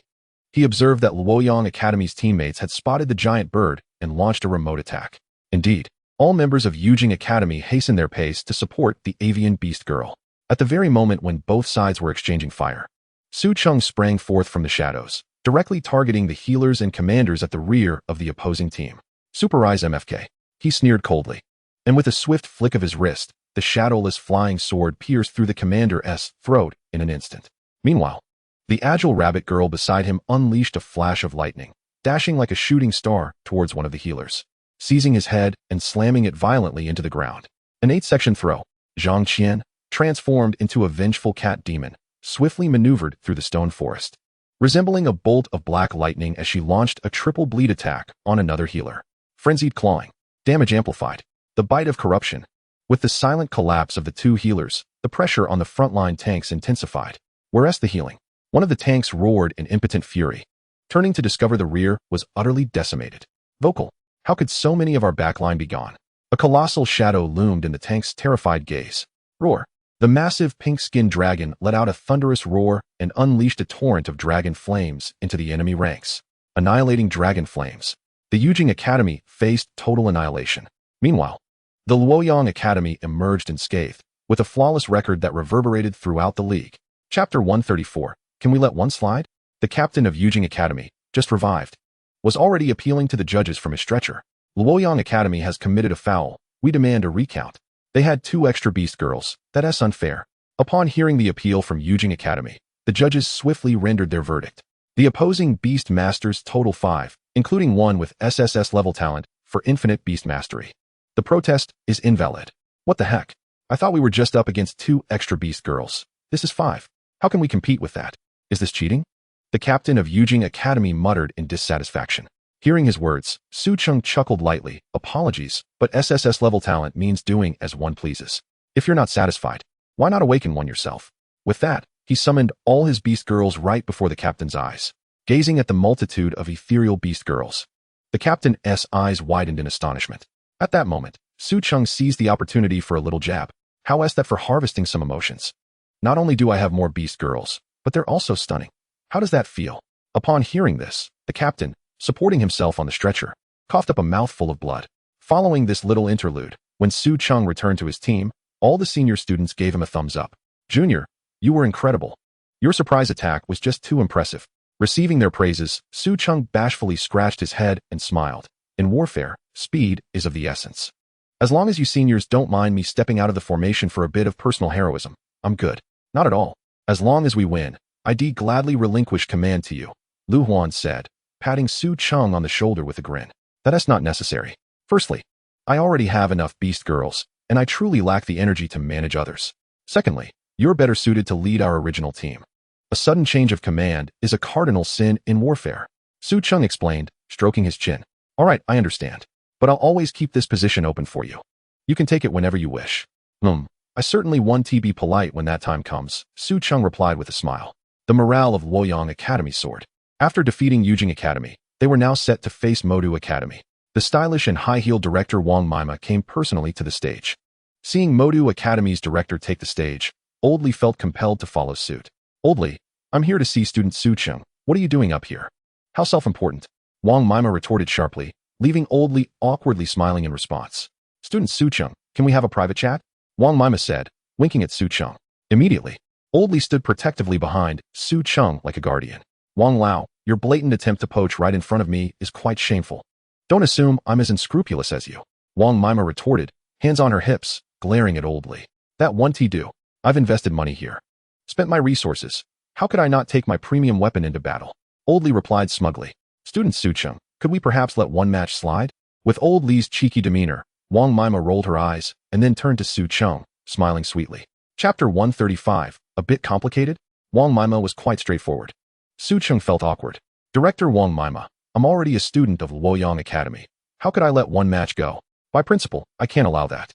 He observed that Lu Yong Academy's teammates had spotted the giant bird and launched a remote attack. Indeed, all members of Yu Jing Academy hastened their pace to support the avian beast girl. At the very moment when both sides were exchanging fire, Su Cheng sprang forth from the shadows, directly targeting the healers and commanders at the rear of the opposing team. "Superize MFK," he sneered coldly, and with a swift flick of his wrist, the shadowless flying sword pierced through the commander's throat in an instant. Meanwhile, the agile rabbit girl beside him unleashed a flash of lightning, dashing like a shooting star towards one of the healers, seizing his head and slamming it violently into the ground. An 8-section throw, Zhang Qian, transformed into a vengeful cat demon, swiftly maneuvered through the stone forest, resembling a bolt of black lightning as she launched a triple bleed attack on another healer. Frenzied clawing, damage amplified, the bite of corruption. With the silent collapse of the two healers, the pressure on the frontline tanks intensified. Whereas the healing, one of the tanks roared in impotent fury. Turning to discover the rear was utterly decimated. Vocal, how could so many of our backline be gone? A colossal shadow loomed in the tank's terrified gaze. Roar. The massive pink-skinned dragon let out a thunderous roar and unleashed a torrent of dragon flames into the enemy ranks. Annihilating dragon flames. The Yu Jing Academy faced total annihilation. Meanwhile, the Lu Yong Academy emerged unscathed, with a flawless record that reverberated throughout the league. Chapter 134. Can we let one slide? The captain of Yu Jing Academy, just revived, was already appealing to the judges from his stretcher. Lu Yong Academy has committed a foul. We demand a recount. They had 2 extra beast girls. That's unfair. Upon hearing the appeal from Yu Jing Academy, the judges swiftly rendered their verdict. The opposing Beastmasters total 5, including one with SSS level talent for infinite beast mastery. The protest is invalid. What the heck? I thought we were just up against 2 extra beast girls. This is 5. How can we compete with that? Is this cheating? The captain of Yu Jing Academy muttered in dissatisfaction. Hearing his words, Su Cheng chuckled lightly. Apologies, but SSS level talent means doing as one pleases. If you're not satisfied, why not awaken one yourself? With that, he summoned all his beast girls right before the captain's eyes. gazing at the multitude of ethereal beast girls. The captain's eyes widened in astonishment. At that moment, Su Cheng seized the opportunity for a little jab. How is that for harvesting some emotions? Not only do I have more beast girls, but they're also stunning. How does that feel? Upon hearing this, the captain, supporting himself on the stretcher, coughed up a mouthful of blood. Following this little interlude, when Su Cheng returned to his team, all the senior students gave him a thumbs up. Junior, you were incredible. Your surprise attack was just too impressive. Receiving their praises, Su Cheng bashfully scratched his head and smiled. In warfare, speed is of the essence. As long as you seniors don't mind me stepping out of the formation for a bit of personal heroism, I'm good. Not at all. As long as we win, I'd gladly relinquish command to you, Lu Yong said, patting Su Cheng on the shoulder with a grin. That's not necessary. Firstly, I already have enough beast girls, and I truly lack the energy to manage others. Secondly, you're better suited to lead our original team. A sudden change of command is a cardinal sin in warfare, Su Cheng explained, stroking his chin. All right, I understand, but I'll always keep this position open for you. You can take it whenever you wish. I certainly want to be polite when that time comes, Su Cheng replied with a smile. The morale of Lu Yong Academy soared. After defeating Yujing Academy, they were now set to face Modu Academy. The stylish and high-heeled director Wang Mima came personally to the stage. Seeing Modu Academy's director take the stage, Old Li felt compelled to follow suit. Old Li, I'm here to see student Su Cheng. What are you doing up here? How self-important? Wang Mima retorted sharply, leaving Old Li awkwardly smiling in response. Student Su Cheng, can we have a private chat? Wang Mima said, winking at Su Cheng. Immediately, Old Li stood protectively behind Su Cheng like a guardian. Wang Lao, your blatant attempt to poach right in front of me is quite shameful. Don't assume I'm as unscrupulous as you, Wang Mima retorted, hands on her hips, glaring at Old Li. That won't do. I've invested money here. Spent my resources. How could I not take my premium weapon into battle? Old Li replied smugly. Student Su Cheng, could we perhaps let one match slide? With Old Li's cheeky demeanor, Wang Mima rolled her eyes and then turned to Su Cheng, smiling sweetly. Chapter 135, a bit complicated? Wang Mima was quite straightforward. Su Cheng felt awkward. Director Wang Mima, I'm already a student of Lu Yong Academy. How could I let one match go? By principle, I can't allow that.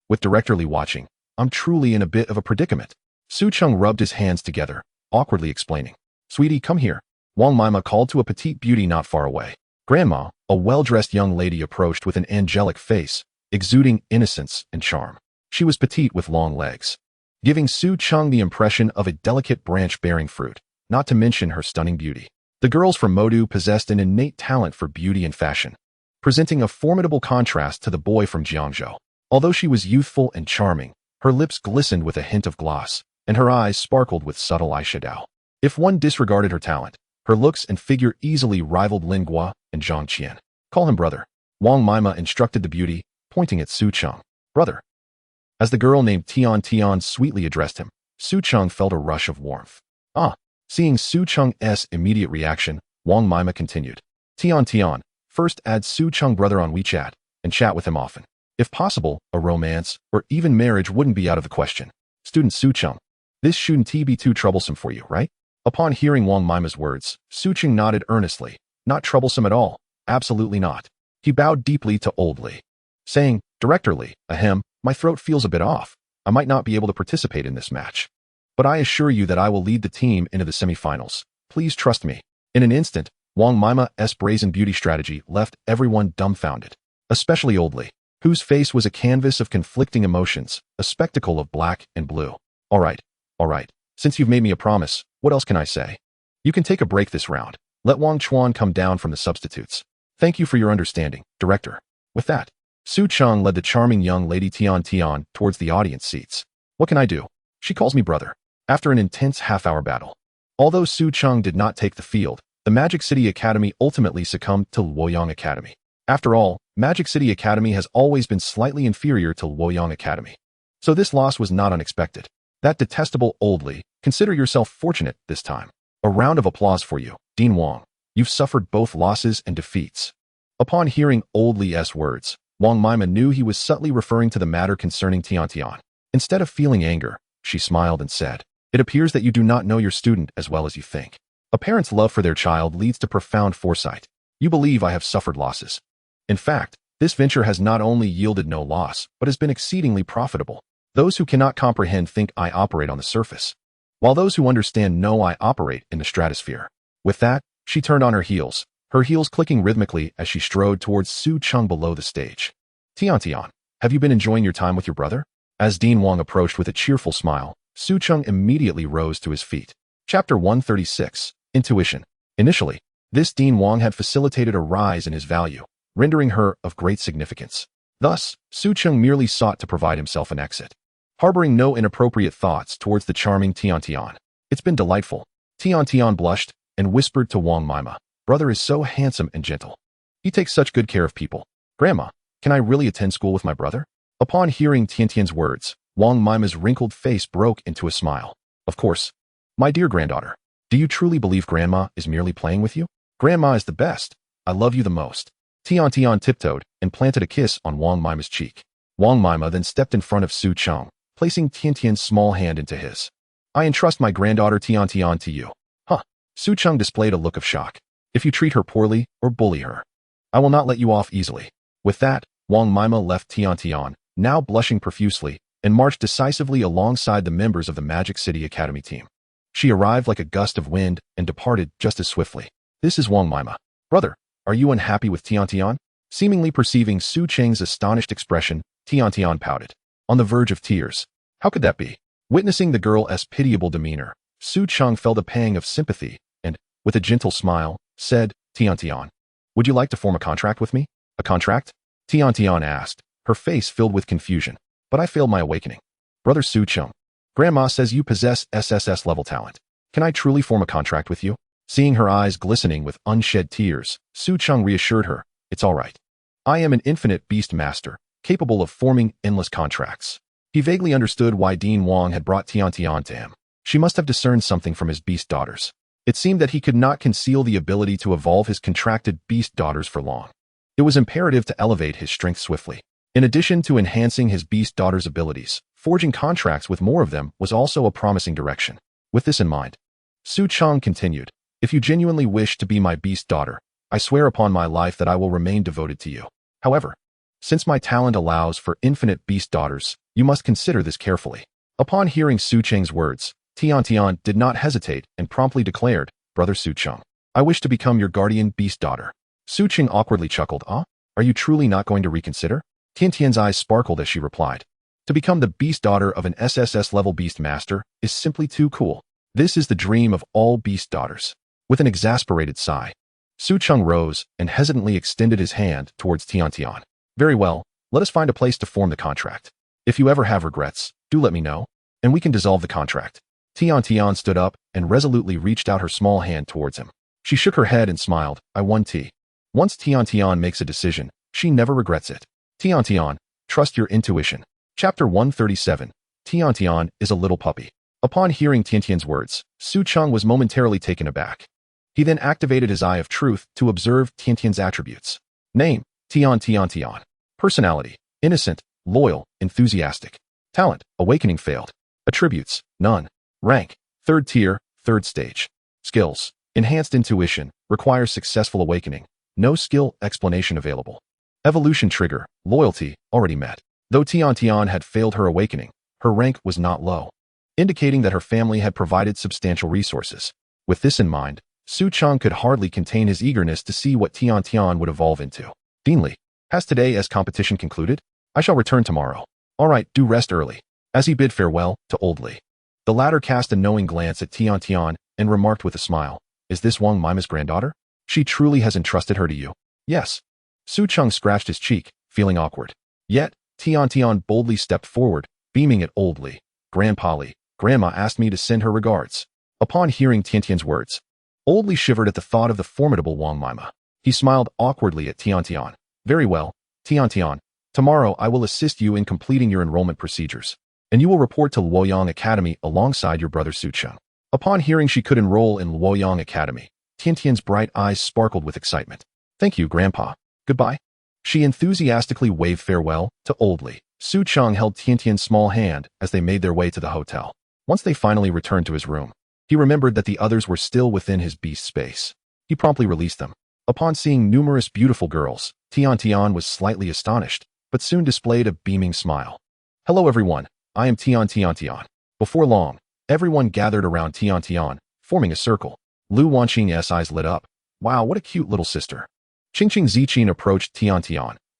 With Director Li watching, I'm truly in a bit of a predicament. Su Cheng rubbed his hands together, awkwardly explaining. Sweetie, come here. Wang Mima called to a petite beauty not far away. Grandma, a well-dressed young lady approached with an angelic face, exuding innocence and charm. She was petite with long legs, giving Su Cheng the impression of a delicate branch-bearing fruit, not to mention her stunning beauty. The girls from Modu possessed an innate talent for beauty and fashion, presenting a formidable contrast to the boy from Jiangzhou. Although she was youthful and charming, her lips glistened with a hint of gloss, and her eyes sparkled with subtle eyeshadow. If one disregarded her talent, her looks and figure easily rivaled Lin Gua and Zhang Qian. Call him brother, Wang Mima instructed the beauty, pointing at Su Cheng. Brother. As the girl named Tian sweetly addressed him, Su Cheng felt a rush of warmth. Seeing Su Cheng's immediate reaction, Wang Mima continued. Tian, first add Su Cheng brother on WeChat, and chat with him often. If possible, a romance, or even marriage wouldn't be out of the question. Student Su Cheng, this shouldn't be too troublesome for you, right? Upon hearing Wang Mima's words, Su Cheng nodded earnestly. Not troublesome at all. Absolutely not. He bowed deeply to Old Li, saying, Director Li, my throat feels a bit off. I might not be able to participate in this match. But I assure you that I will lead the team into the semifinals. Please trust me. In an instant, Wang Mima's brazen beauty strategy left everyone dumbfounded, especially Old Li, whose face was a canvas of conflicting emotions, a spectacle of black and blue. All right. Since you've made me a promise, what else can I say? You can take a break this round. Let Wang Chuan come down from the substitutes. Thank you for your understanding, Director. With that, Su Cheng led the charming young lady Tian towards the audience seats. What can I do? She calls me brother. After an intense half-hour battle. Although Su Cheng did not take the field, the Magic City Academy ultimately succumbed to Lu Yong Academy. After all, Magic City Academy has always been slightly inferior to Lu Yong Academy. So this loss was not unexpected. That detestable Old Li, consider yourself fortunate this time. A round of applause for you, Dean Wang. You've suffered both losses and defeats. Upon hearing Old Li's words, Wang Mima knew he was subtly referring to the matter concerning Tian. Instead of feeling anger, she smiled and said, It appears that you do not know your student as well as you think. A parent's love for their child leads to profound foresight. You believe I have suffered losses. In fact, this venture has not only yielded no loss, but has been exceedingly profitable. Those who cannot comprehend think I operate on the surface, while those who understand know I operate in the stratosphere. With that, She turned on her heels clicking rhythmically as she strode towards Su Cheng below the stage. Tian, have you been enjoying your time with your brother? As Dean Wong approached with a cheerful smile, Su Cheng immediately rose to his feet. Chapter 136, Intuition. Initially, this Dean Wong had facilitated a rise in his value, rendering her of great significance. Thus, Su Cheng merely sought to provide himself an exit, harboring no inappropriate thoughts towards the charming Tian. It's been delightful. Tian blushed and whispered to Wong Mima. Brother is so handsome and gentle. He takes such good care of people. Grandma, can I really attend school with my brother? Upon hearing Tian's words, Wong Mima's wrinkled face broke into a smile. Of course. My dear granddaughter, do you truly believe Grandma is merely playing with you? Grandma is the best. I love you the most. Tian tiptoed and planted a kiss on Wong Mima's cheek. Wong Mima then stepped in front of Su Cheng, placing Tian's small hand into his. I entrust my granddaughter Tian to you. Huh. Su Cheng displayed a look of shock. If you treat her poorly or bully her, I will not let you off easily. With that, Wong Mima left Tian, now blushing profusely, and marched decisively alongside the members of the Magic City Academy team. She arrived like a gust of wind and departed just as swiftly. This is Wong Mima. Brother, are you unhappy with Tian? Seemingly perceiving Su Cheng's astonished expression, Tian pouted, on the verge of tears. How could that be? Witnessing the girl's pitiable demeanor, Su Cheng felt a pang of sympathy and, with a gentle smile, said, Tian, would you like to form a contract with me? A contract? Tian asked, her face filled with confusion. But I failed my awakening. Brother Su Cheng, Grandma says you possess SSS level talent. Can I truly form a contract with you? Seeing her eyes glistening with unshed tears, Su Cheng reassured her, it's all right. I am an infinite Beastmaster, capable of forming endless contracts. He vaguely understood why Dean Wong had brought Tian to him. She must have discerned something from his beast daughters. It seemed that he could not conceal the ability to evolve his contracted beast daughters for long. It was imperative to elevate his strength swiftly. In addition to enhancing his beast daughters' abilities, forging contracts with more of them was also a promising direction. With this in mind, Su Cheng continued, if you genuinely wish to be my beast daughter, I swear upon my life that I will remain devoted to you. However, since my talent allows for infinite beast daughters, you must consider this carefully. Upon hearing Su Cheng's words, Tian did not hesitate and promptly declared, Brother Su Cheng, I wish to become your guardian beast daughter. Su Cheng awkwardly chuckled, Are you truly not going to reconsider? Tian's eyes sparkled as she replied, to become the beast daughter of an SSS level Beastmaster is simply too cool. This is the dream of all beast daughters. With an exasperated sigh, Su Cheng rose and hesitantly extended his hand towards Tian. Very well, let us find a place to form the contract. If you ever have regrets, do let me know, and we can dissolve the contract. Tian stood up and resolutely reached out her small hand towards him. She shook her head and smiled, I won T. Once Tian makes a decision, she never regrets it. Tian, trust your intuition. Chapter 137, Tian is a little puppy. Upon hearing Tian's words, Su Cheng was momentarily taken aback. He then activated his Eye of Truth to observe Tian's attributes. Name, Tian. Personality, innocent, loyal, enthusiastic. Talent, awakening failed. Attributes, none. Rank, 3rd tier, 3rd stage. Skills, enhanced intuition, requires successful awakening. No skill explanation available. Evolution trigger, loyalty, already met. Though Tian had failed her awakening, her rank was not low, indicating that her family had provided substantial resources. With this in mind, Su Cheng could hardly contain his eagerness to see what Tian would evolve into. Deanly, has today's competition concluded? I shall return tomorrow. All right, do rest early. As he bid farewell to Old Li, the latter cast a knowing glance at Tian and remarked with a smile, is this Wong Mima's granddaughter? She truly has entrusted her to you. Yes. Su Cheng scratched his cheek, feeling awkward. Yet, Tian boldly stepped forward, beaming at Old Li. Grandpa Li, Grandma asked me to send her regards. Upon hearing Tian's words, Old Li shivered at the thought of the formidable Wong Mima. He smiled awkwardly at Tian. Very well, Tian. Tomorrow I will assist you in completing your enrollment procedures, and you will report to Lu Yong Academy alongside your brother Su Cheng. Upon hearing she could enroll in Lu Yong Academy, Tian's bright eyes sparkled with excitement. Thank you, Grandpa. Goodbye. She enthusiastically waved farewell to Old Li. Su Cheng held Tian's small hand as they made their way to the hotel. Once they finally returned to his room, he remembered that the others were still within his beast space. He promptly released them. Upon seeing numerous beautiful girls, Tian was slightly astonished, but soon displayed a beaming smile. Hello everyone, I am Tian. Before long, everyone gathered around Tian, forming a circle. Lu Wanqing's eyes lit up, Wow, what a cute little sister. Qingqing Ziqing approached Tian,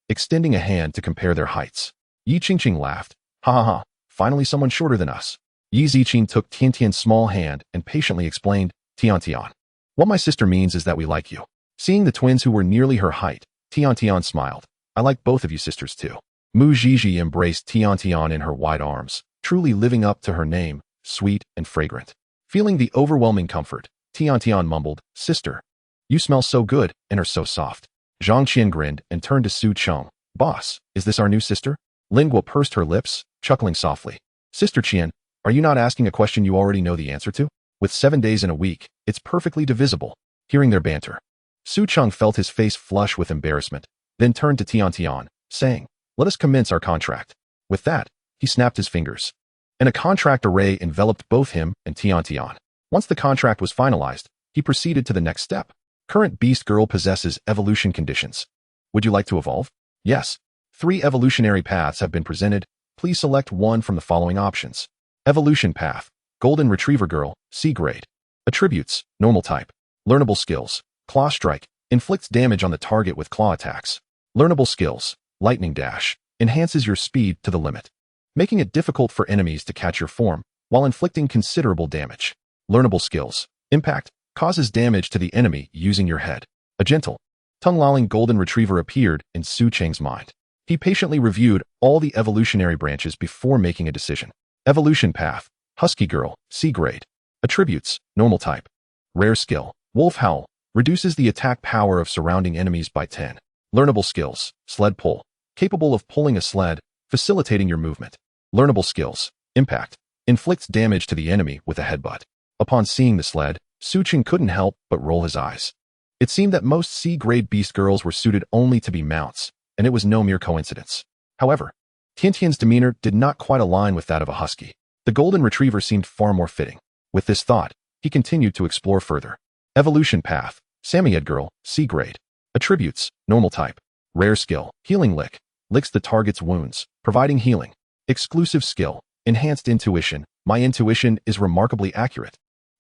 extending a hand to compare their heights. Yi Qingqing laughed. Ha ha ha, finally someone shorter than us. Yi Ziqing took Tian's small hand and patiently explained, Tian. What my sister means is that we like you. Seeing the twins who were nearly her height, Tian smiled. I like both of you sisters too. Mu Zhizhi embraced Tian in her wide arms, truly living up to her name, sweet and fragrant. Feeling the overwhelming comfort, Tian mumbled, Sister, you smell so good and are so soft. Zhang Qian grinned and turned to Su Cheng. Boss, is this our new sister? Lingua pursed her lips, chuckling softly. Sister Qian, are you not asking a question you already know the answer to? With 7 days in a week, it's perfectly divisible. Hearing their banter, Su Cheng felt his face flush with embarrassment, then turned to Tian, saying, Let us commence our contract. With that, he snapped his fingers, and a contract array enveloped both him and Tian. Once the contract was finalized, he proceeded to the next step. Current Beast Girl possesses evolution conditions. Would you like to evolve? Yes. 3 evolutionary paths have been presented. Please select one from the following options. Evolution Path, Golden Retriever Girl, C grade. Attributes, Normal type. Learnable skills, Claw Strike, inflicts damage on the target with claw attacks. Learnable skills, Lightning Dash, enhances your speed to the limit, making it difficult for enemies to catch your form while inflicting considerable damage. Learnable skills, Impact, causes damage to the enemy using your head. A gentle, tongue-lolling golden retriever appeared in Su Cheng's mind. He patiently reviewed all the evolutionary branches before making a decision. Evolution Path, Husky Girl, C grade. Attributes, Normal type. Rare skill, Wolf Howl, reduces the attack power of surrounding enemies by 10. Learnable skills, Sled Pull, capable of pulling a sled, facilitating your movement. Learnable skills, Impact, inflicts damage to the enemy with a headbutt. Upon seeing the sled, Su Cheng couldn't help but roll his eyes. It seemed that most C-grade beast girls were suited only to be mounts, and it was no mere coincidence. However, Tian's demeanor did not quite align with that of a husky. The golden retriever seemed far more fitting. With this thought, he continued to explore further. Evolution Path, Samoyed Girl, C grade. Attributes, Normal type. Rare skill, Healing Lick, licks the target's wounds, providing healing. Exclusive skill, Enhanced Intuition, my intuition is remarkably accurate.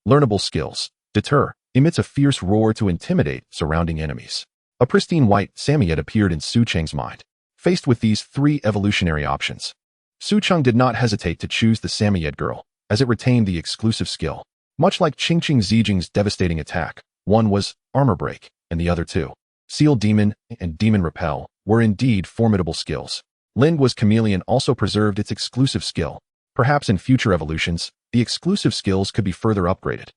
Learnable skills, Deter, emits a fierce roar to intimidate surrounding enemies. A pristine white Samoyed appeared in Su Cheng's mind. Faced with these 3 evolutionary options, Su Cheng did not hesitate to choose the Samoyed Girl, as it retained the exclusive skill. Much like Qingqing Zijing's devastating attack, one was Armor Break, and the other 2, Seal Demon and Demon Repel, were indeed formidable skills. Lingua's Chameleon also preserved its exclusive skill. Perhaps in future evolutions, the exclusive skills could be further upgraded.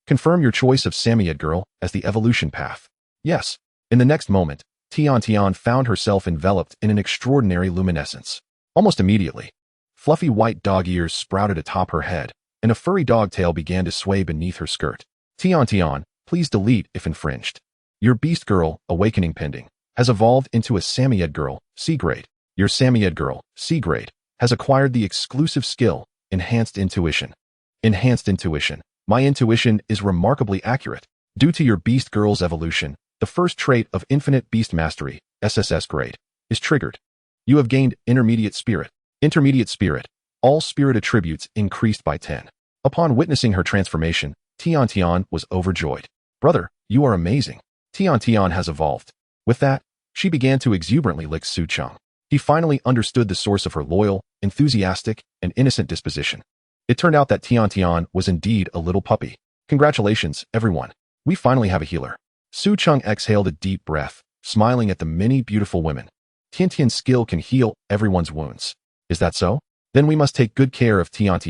Confirm your choice of Samoyed Girl as the evolution path. Yes. In the next moment, Tian found herself enveloped in an extraordinary luminescence. Almost immediately, fluffy white dog ears sprouted atop her head, and a furry dog tail began to sway beneath her skirt. Tian, please delete if infringed. Your Beast Girl, Awakening pending, has evolved into a Samoyed Girl, C grade. Your Samoyed Girl, C grade, has acquired the exclusive skill, Enhanced Intuition. Enhanced Intuition. My intuition is remarkably accurate. Due to your Beast Girl's evolution, the first trait of Infinite Beast Mastery, SSS grade, is triggered. You have gained Intermediate Spirit. Intermediate Spirit. All spirit attributes increased by 10. Upon witnessing her transformation, Tian was overjoyed. Brother, you are amazing. Tian has evolved. With that, she began to exuberantly lick Su Cheng. He finally understood the source of her loyal, enthusiastic, and innocent disposition. It turned out that Tian was indeed a little puppy. Congratulations, everyone. We finally have a healer. Su Cheng exhaled a deep breath, smiling at the many beautiful women. Tian's skill can heal everyone's wounds. Is that so? Then we must take good care of Tian.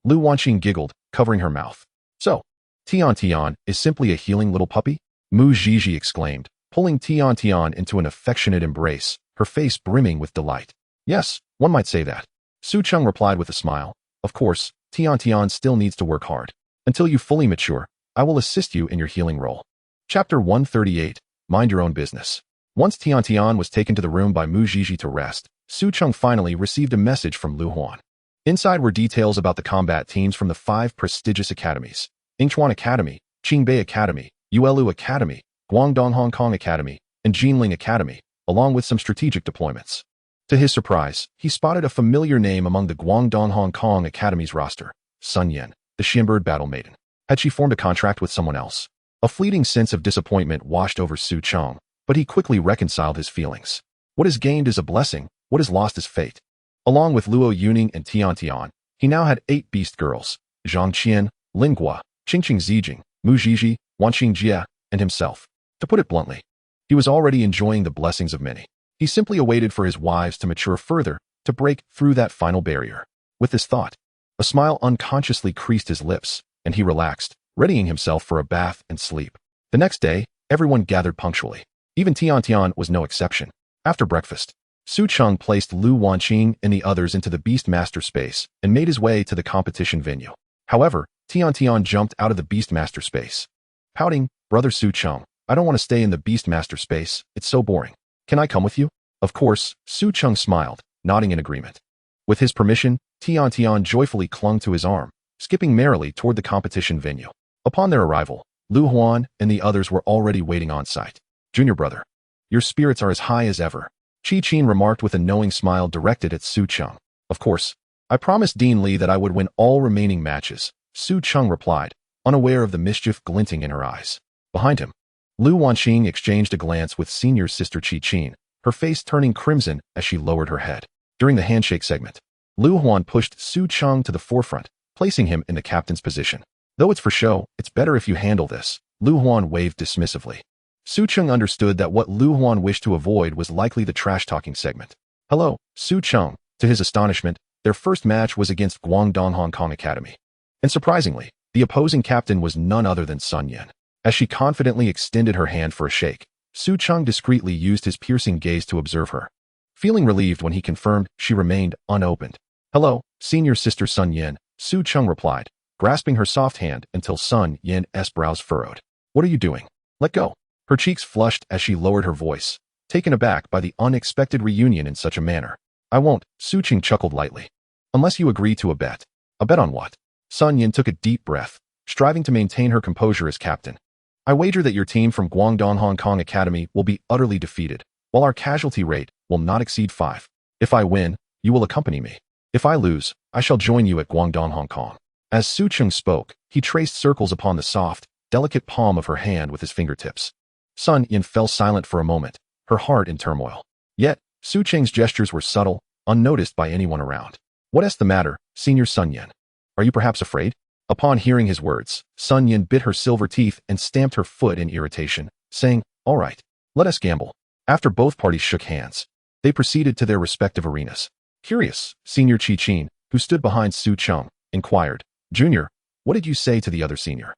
Lu Yong giggled, covering her mouth. So, Tian is simply a healing little puppy? Mu Zhizhi exclaimed, pulling Tian into an affectionate embrace, her face brimming with delight. Yes, one might say that. Su Cheng replied with a smile. Of course, Tian still needs to work hard. Until you fully mature, I will assist you in your healing role. Chapter 138, Mind Your Own Business. Once Tian was taken to the room by Mu Zhizhi to rest, Su Cheng finally received a message from Lu Yong. Inside were details about the combat teams from the 5 prestigious academies: Yingchuan Academy, Qingbei Academy, Yuelu Academy, Guangdong Hong Kong Academy, and Jinling Academy, along with some strategic deployments. To his surprise, he spotted a familiar name among the Guangdong Hong Kong Academy's roster: Sun Yan, the Xianbird Battle Maiden. Had she formed a contract with someone else? A fleeting sense of disappointment washed over Su Cheng, but he quickly reconciled his feelings. What is gained is a blessing, what is lost is fate. Along with Luo Yuning and Tian Tian, he now had 8 beast girls: Zhang Qian, Lin Gua, Qingqing Zijing, Mu Zhiji, Wanqing Jie, and himself. To put it bluntly, he was already enjoying the blessings of many. He simply awaited for his wives to mature further, to break through that final barrier. With this thought, a smile unconsciously creased his lips, and he relaxed, readying himself for a bath and sleep. The next day, everyone gathered punctually. Even Tian Tian was no exception. After breakfast, Su Cheng placed Lu Wanqing and the others into the Beastmaster space and made his way to the competition venue. However, Tian Tian jumped out of the Beastmaster space. Pouting, "Brother Su Cheng, I don't want to stay in the Beastmaster space, it's so boring. Can I come with you?" Of course, Su Cheng smiled, nodding in agreement. With his permission, Tian Tian joyfully clung to his arm, skipping merrily toward the competition venue. Upon their arrival, Lu Huan and the others were already waiting on site. "Junior brother, your spirits are as high as ever," Qi Qin remarked with a knowing smile directed at Su Cheng. "Of course, I promised Dean Li that I would win all remaining matches," Su Cheng replied, unaware of the mischief glinting in her eyes. Behind him, Lu Wanqing exchanged a glance with senior sister Qi Qin, her face turning crimson as she lowered her head. During the handshake segment, Lu Huan pushed Su Cheng to the forefront, placing him in the captain's position. "Though it's for show, it's better if you handle this," Lu Huan waved dismissively. Su Cheng understood that what Lu Huan wished to avoid was likely the trash-talking segment. "Hello, Su Cheng." To his astonishment, their first match was against Guangdong Hong Kong Academy. And surprisingly, the opposing captain was none other than Sun Yin. As she confidently extended her hand for a shake, Su Cheng discreetly used his piercing gaze to observe her. Feeling relieved when he confirmed she remained unopened. "Hello, senior sister Sun Yin," Su Cheng replied, grasping her soft hand until Sun Yin's brows furrowed. "What are you doing? Let go." Her cheeks flushed as she lowered her voice, taken aback by the unexpected reunion in such a manner. "I won't," Su Cheng chuckled lightly. "Unless you agree to a bet." "A bet on what?" Sun Yin took a deep breath, striving to maintain her composure as captain. "I wager that your team from Guangdong Hong Kong Academy will be utterly defeated, while our casualty rate will not exceed 5. If I win, you will accompany me. If I lose, I shall join you at Guangdong Hong Kong." As Su Cheng spoke, he traced circles upon the soft, delicate palm of her hand with his fingertips. Sun Yin fell silent for a moment, her heart in turmoil. Yet, Su Cheng's gestures were subtle, unnoticed by anyone around. "What's the matter, Senior Sun Yin? Are you perhaps afraid?" Upon hearing his words, Sun Yin bit her silver teeth and stamped her foot in irritation, saying, "All right, let us gamble." After both parties shook hands, they proceeded to their respective arenas. Curious, Senior Qi Qin, who stood behind Su Cheng, inquired, "Junior, what did you say to the other senior?"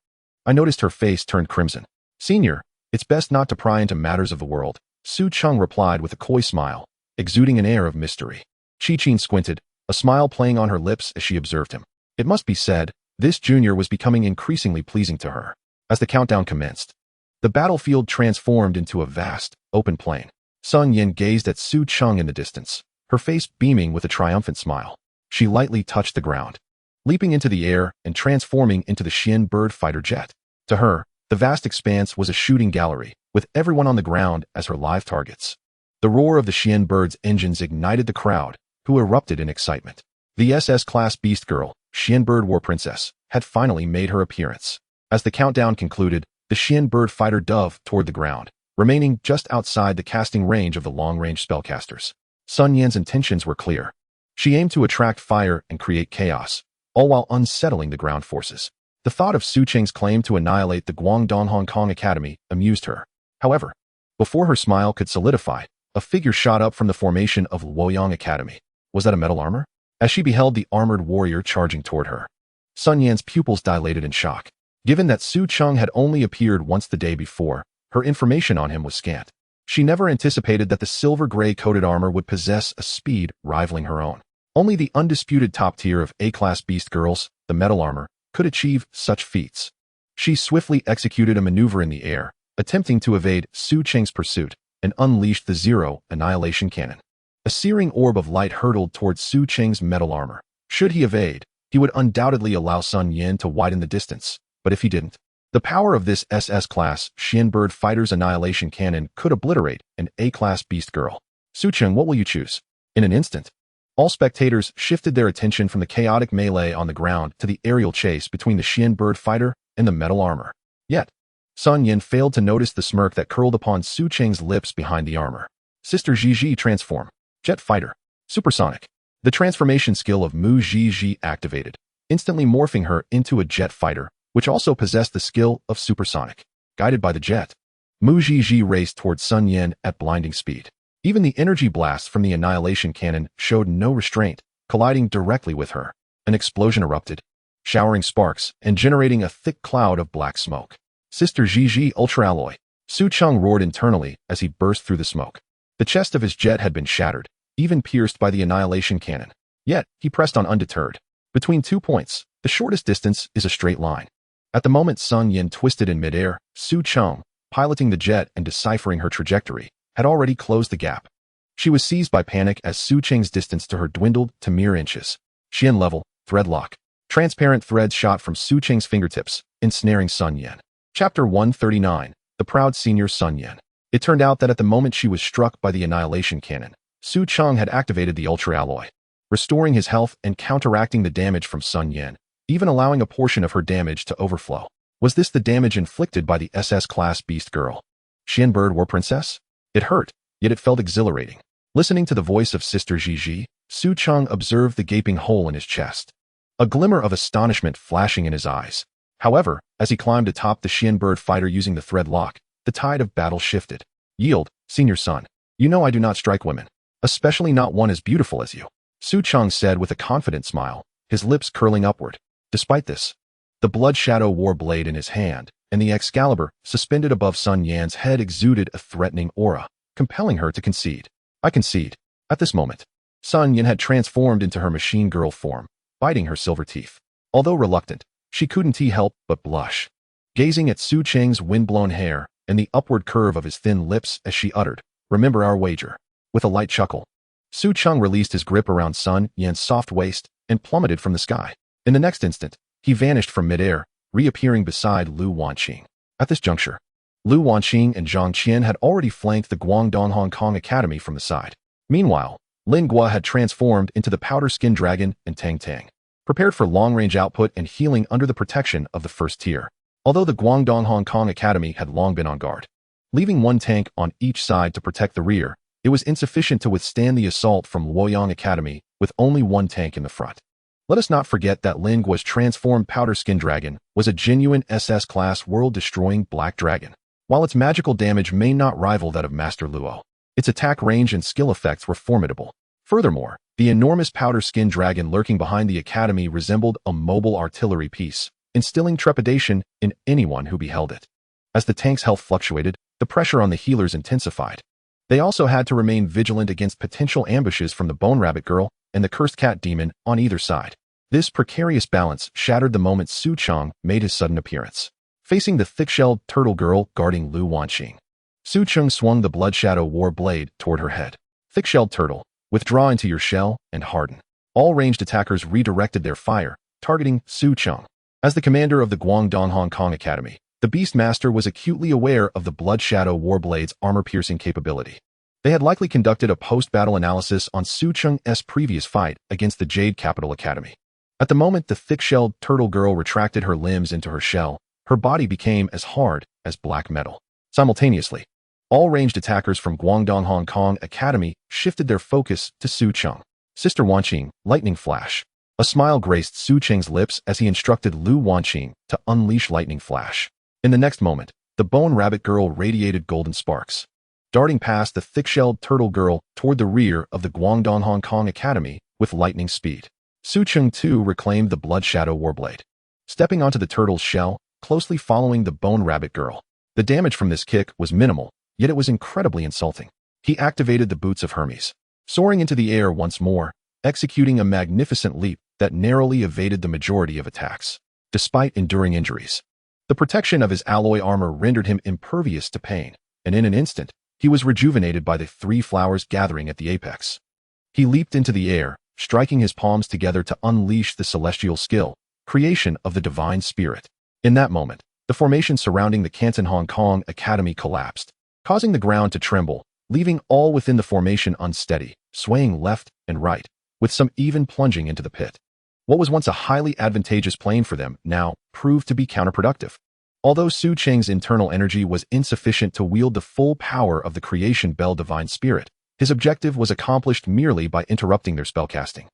I noticed her face turned crimson. "Senior, it's best not to pry into matters of the world," Su Cheng replied with a coy smile, exuding an air of mystery. Qi Qin squinted, a smile playing on her lips as she observed him. It must be said, this junior was becoming increasingly pleasing to her. As the countdown commenced, the battlefield transformed into a vast, open plain. Sun Yin gazed at Su Cheng in the distance, her face beaming with a triumphant smile. She lightly touched the ground, leaping into the air and transforming into the Xian bird fighter jet. To her, the vast expanse was a shooting gallery, with everyone on the ground as her live targets. The roar of the Xian bird's engines ignited the crowd, who erupted in excitement. The SS-class beast girl, Xian Bird War Princess, had finally made her appearance. As the countdown concluded, the Xian bird fighter dove toward the ground, remaining just outside the casting range of the long-range spellcasters. Sun Yan's intentions were clear. She aimed to attract fire and create chaos, all while unsettling the ground forces. The thought of Su Cheng's claim to annihilate the Guangdong Hong Kong Academy amused her. However, before her smile could solidify, a figure shot up from the formation of Lu Yong Academy. Was that a metal armor? As she beheld the armored warrior charging toward her, Sun Yan's pupils dilated in shock. Given that Su Cheng had only appeared once the day before, her information on him was scant. She never anticipated that the silver-gray coated armor would possess a speed rivaling her own. Only the undisputed top tier of A-class beast girls, the metal armor, could achieve such feats. She swiftly executed a maneuver in the air, attempting to evade Su Cheng's pursuit, and unleashed the Zero Annihilation Cannon. A searing orb of light hurtled towards Su Cheng's metal armor. Should he evade, he would undoubtedly allow Sun Yin to widen the distance, but if he didn't, the power of this SS-class Xian Bird Fighter's Annihilation Cannon could obliterate an A-class beast girl. Su Cheng, what will you choose? In an instant, all spectators shifted their attention from the chaotic melee on the ground to the aerial chase between the Xian Bird Fighter and the metal armor. Yet, Sun Yin failed to notice the smirk that curled upon Su Cheng's lips behind the armor. Sister Zhi transform. Jet Fighter. Supersonic. The transformation skill of Mu Zhi activated, instantly morphing her into a jet fighter, which also possessed the skill of supersonic. Guided by the jet, Mu Zhi raced towards Sun Yin at blinding speed. Even the energy blasts from the annihilation cannon showed no restraint, colliding directly with her. An explosion erupted, showering sparks and generating a thick cloud of black smoke. Sister Zhi Ultra Alloy. Su Cheng roared internally as he burst through the smoke. The chest of his jet had been shattered, even pierced by the annihilation cannon. Yet, he pressed on undeterred. Between 2 points, the shortest distance is a straight line. At the moment Sun Yin twisted in midair, Su Cheng, piloting the jet and deciphering her trajectory, had already closed the gap. She was seized by panic as Su Cheng's distance to her dwindled to mere inches. Xian level, thread lock. Transparent threads shot from Su Cheng's fingertips, ensnaring Sun Yin. Chapter 139, The Proud Senior Sun Yin. It turned out that at the moment she was struck by the annihilation cannon, Su Cheng had activated the Ultra Alloy, restoring his health and counteracting the damage from Sun Yin, even allowing a portion of her damage to overflow. Was this the damage inflicted by the SS class Beast Girl? Xian Bird War Princess? It hurt, yet it felt exhilarating. Listening to the voice of Sister Zhi, Su Cheng observed the gaping hole in his chest, a glimmer of astonishment flashing in his eyes. However, as he climbed atop the Xian Bird fighter using the thread lock, the tide of battle shifted. Yield, senior son. You know I do not strike women, especially not one as beautiful as you, Su Cheng said with a confident smile, his lips curling upward. Despite this, the blood shadow war blade in his hand, and the Excalibur suspended above Sun Yan's head exuded a threatening aura, compelling her to concede. I concede. At this moment, Sun Yan had transformed into her machine girl form, biting her silver teeth. Although reluctant, she couldn't help but blush, gazing at Su Cheng's windblown hair and the upward curve of his thin lips as she uttered, "Remember our wager." With a light chuckle, Su Cheng released his grip around Sun Yan's soft waist and plummeted from the sky. In the next instant, he vanished from midair, reappearing beside Lu Wanqing. At this juncture, Lu Wanqing and Zhang Qian had already flanked the Guangdong Hong Kong Academy from the side. Meanwhile, Lin Gua had transformed into the powder-skinned dragon and Tang Tang, prepared for long-range output and healing under the protection of the first tier. Although the Guangdong Hong Kong Academy had long been on guard, leaving one tank on each side to protect the rear, it was insufficient to withstand the assault from Lu Yong Academy with only one tank in the front. Let us not forget that Lin Gua's transformed powder-skinned dragon was a genuine SS-class world-destroying black dragon. While its magical damage may not rival that of Master Luo, its attack range and skill effects were formidable. Furthermore, the enormous powder-skinned dragon lurking behind the academy resembled a mobile artillery piece, instilling trepidation in anyone who beheld it. As the tank's health fluctuated, the pressure on the healers intensified. They also had to remain vigilant against potential ambushes from the Bone Rabbit Girl and the Cursed Cat Demon on either side. This precarious balance shattered the moment Su Cheng made his sudden appearance, facing the thick-shelled turtle girl guarding Lu Wanqing. Su Cheng swung the Blood Shadow War Blade toward her head. Thick-shelled turtle, withdraw into your shell and harden. All ranged attackers redirected their fire, targeting Su Cheng. As the commander of the Guangdong Hong Kong Academy, the Beastmaster was acutely aware of the Blood Shadow War Blade's armor-piercing capability. They had likely conducted a post-battle analysis on Su Cheng's previous fight against the Jade Capital Academy. At the moment the thick-shelled turtle girl retracted her limbs into her shell, her body became as hard as black metal. Simultaneously, all ranged attackers from Guangdong Hong Kong Academy shifted their focus to Su Cheng. Sister Wanqing, lightning flash. A smile graced Su Cheng's lips as he instructed Lu Wanqing to unleash lightning flash. In the next moment, the Bone Rabbit Girl radiated golden sparks, darting past the thick-shelled turtle girl toward the rear of the Guangdong Hong Kong Academy with lightning speed. Su Cheng too reclaimed the Blood Shadow Warblade, stepping onto the turtle's shell, closely following the Bone Rabbit Girl. The damage from this kick was minimal, yet it was incredibly insulting. He activated the Boots of Hermes, soaring into the air once more, executing a magnificent leap that narrowly evaded the majority of attacks. Despite enduring injuries, the protection of his alloy armor rendered him impervious to pain, and in an instant, he was rejuvenated by the three flowers gathering at the apex. He leaped into the air, striking his palms together to unleash the celestial skill, creation of the divine spirit. In that moment, the formation surrounding the Canton Hong Kong Academy collapsed, causing the ground to tremble, leaving all within the formation unsteady, swaying left and right, with some even plunging into the pit. What was once a highly advantageous plane for them now proved to be counterproductive. Although Su Cheng's internal energy was insufficient to wield the full power of the creation bell divine spirit, his objective was accomplished merely by interrupting their spellcasting,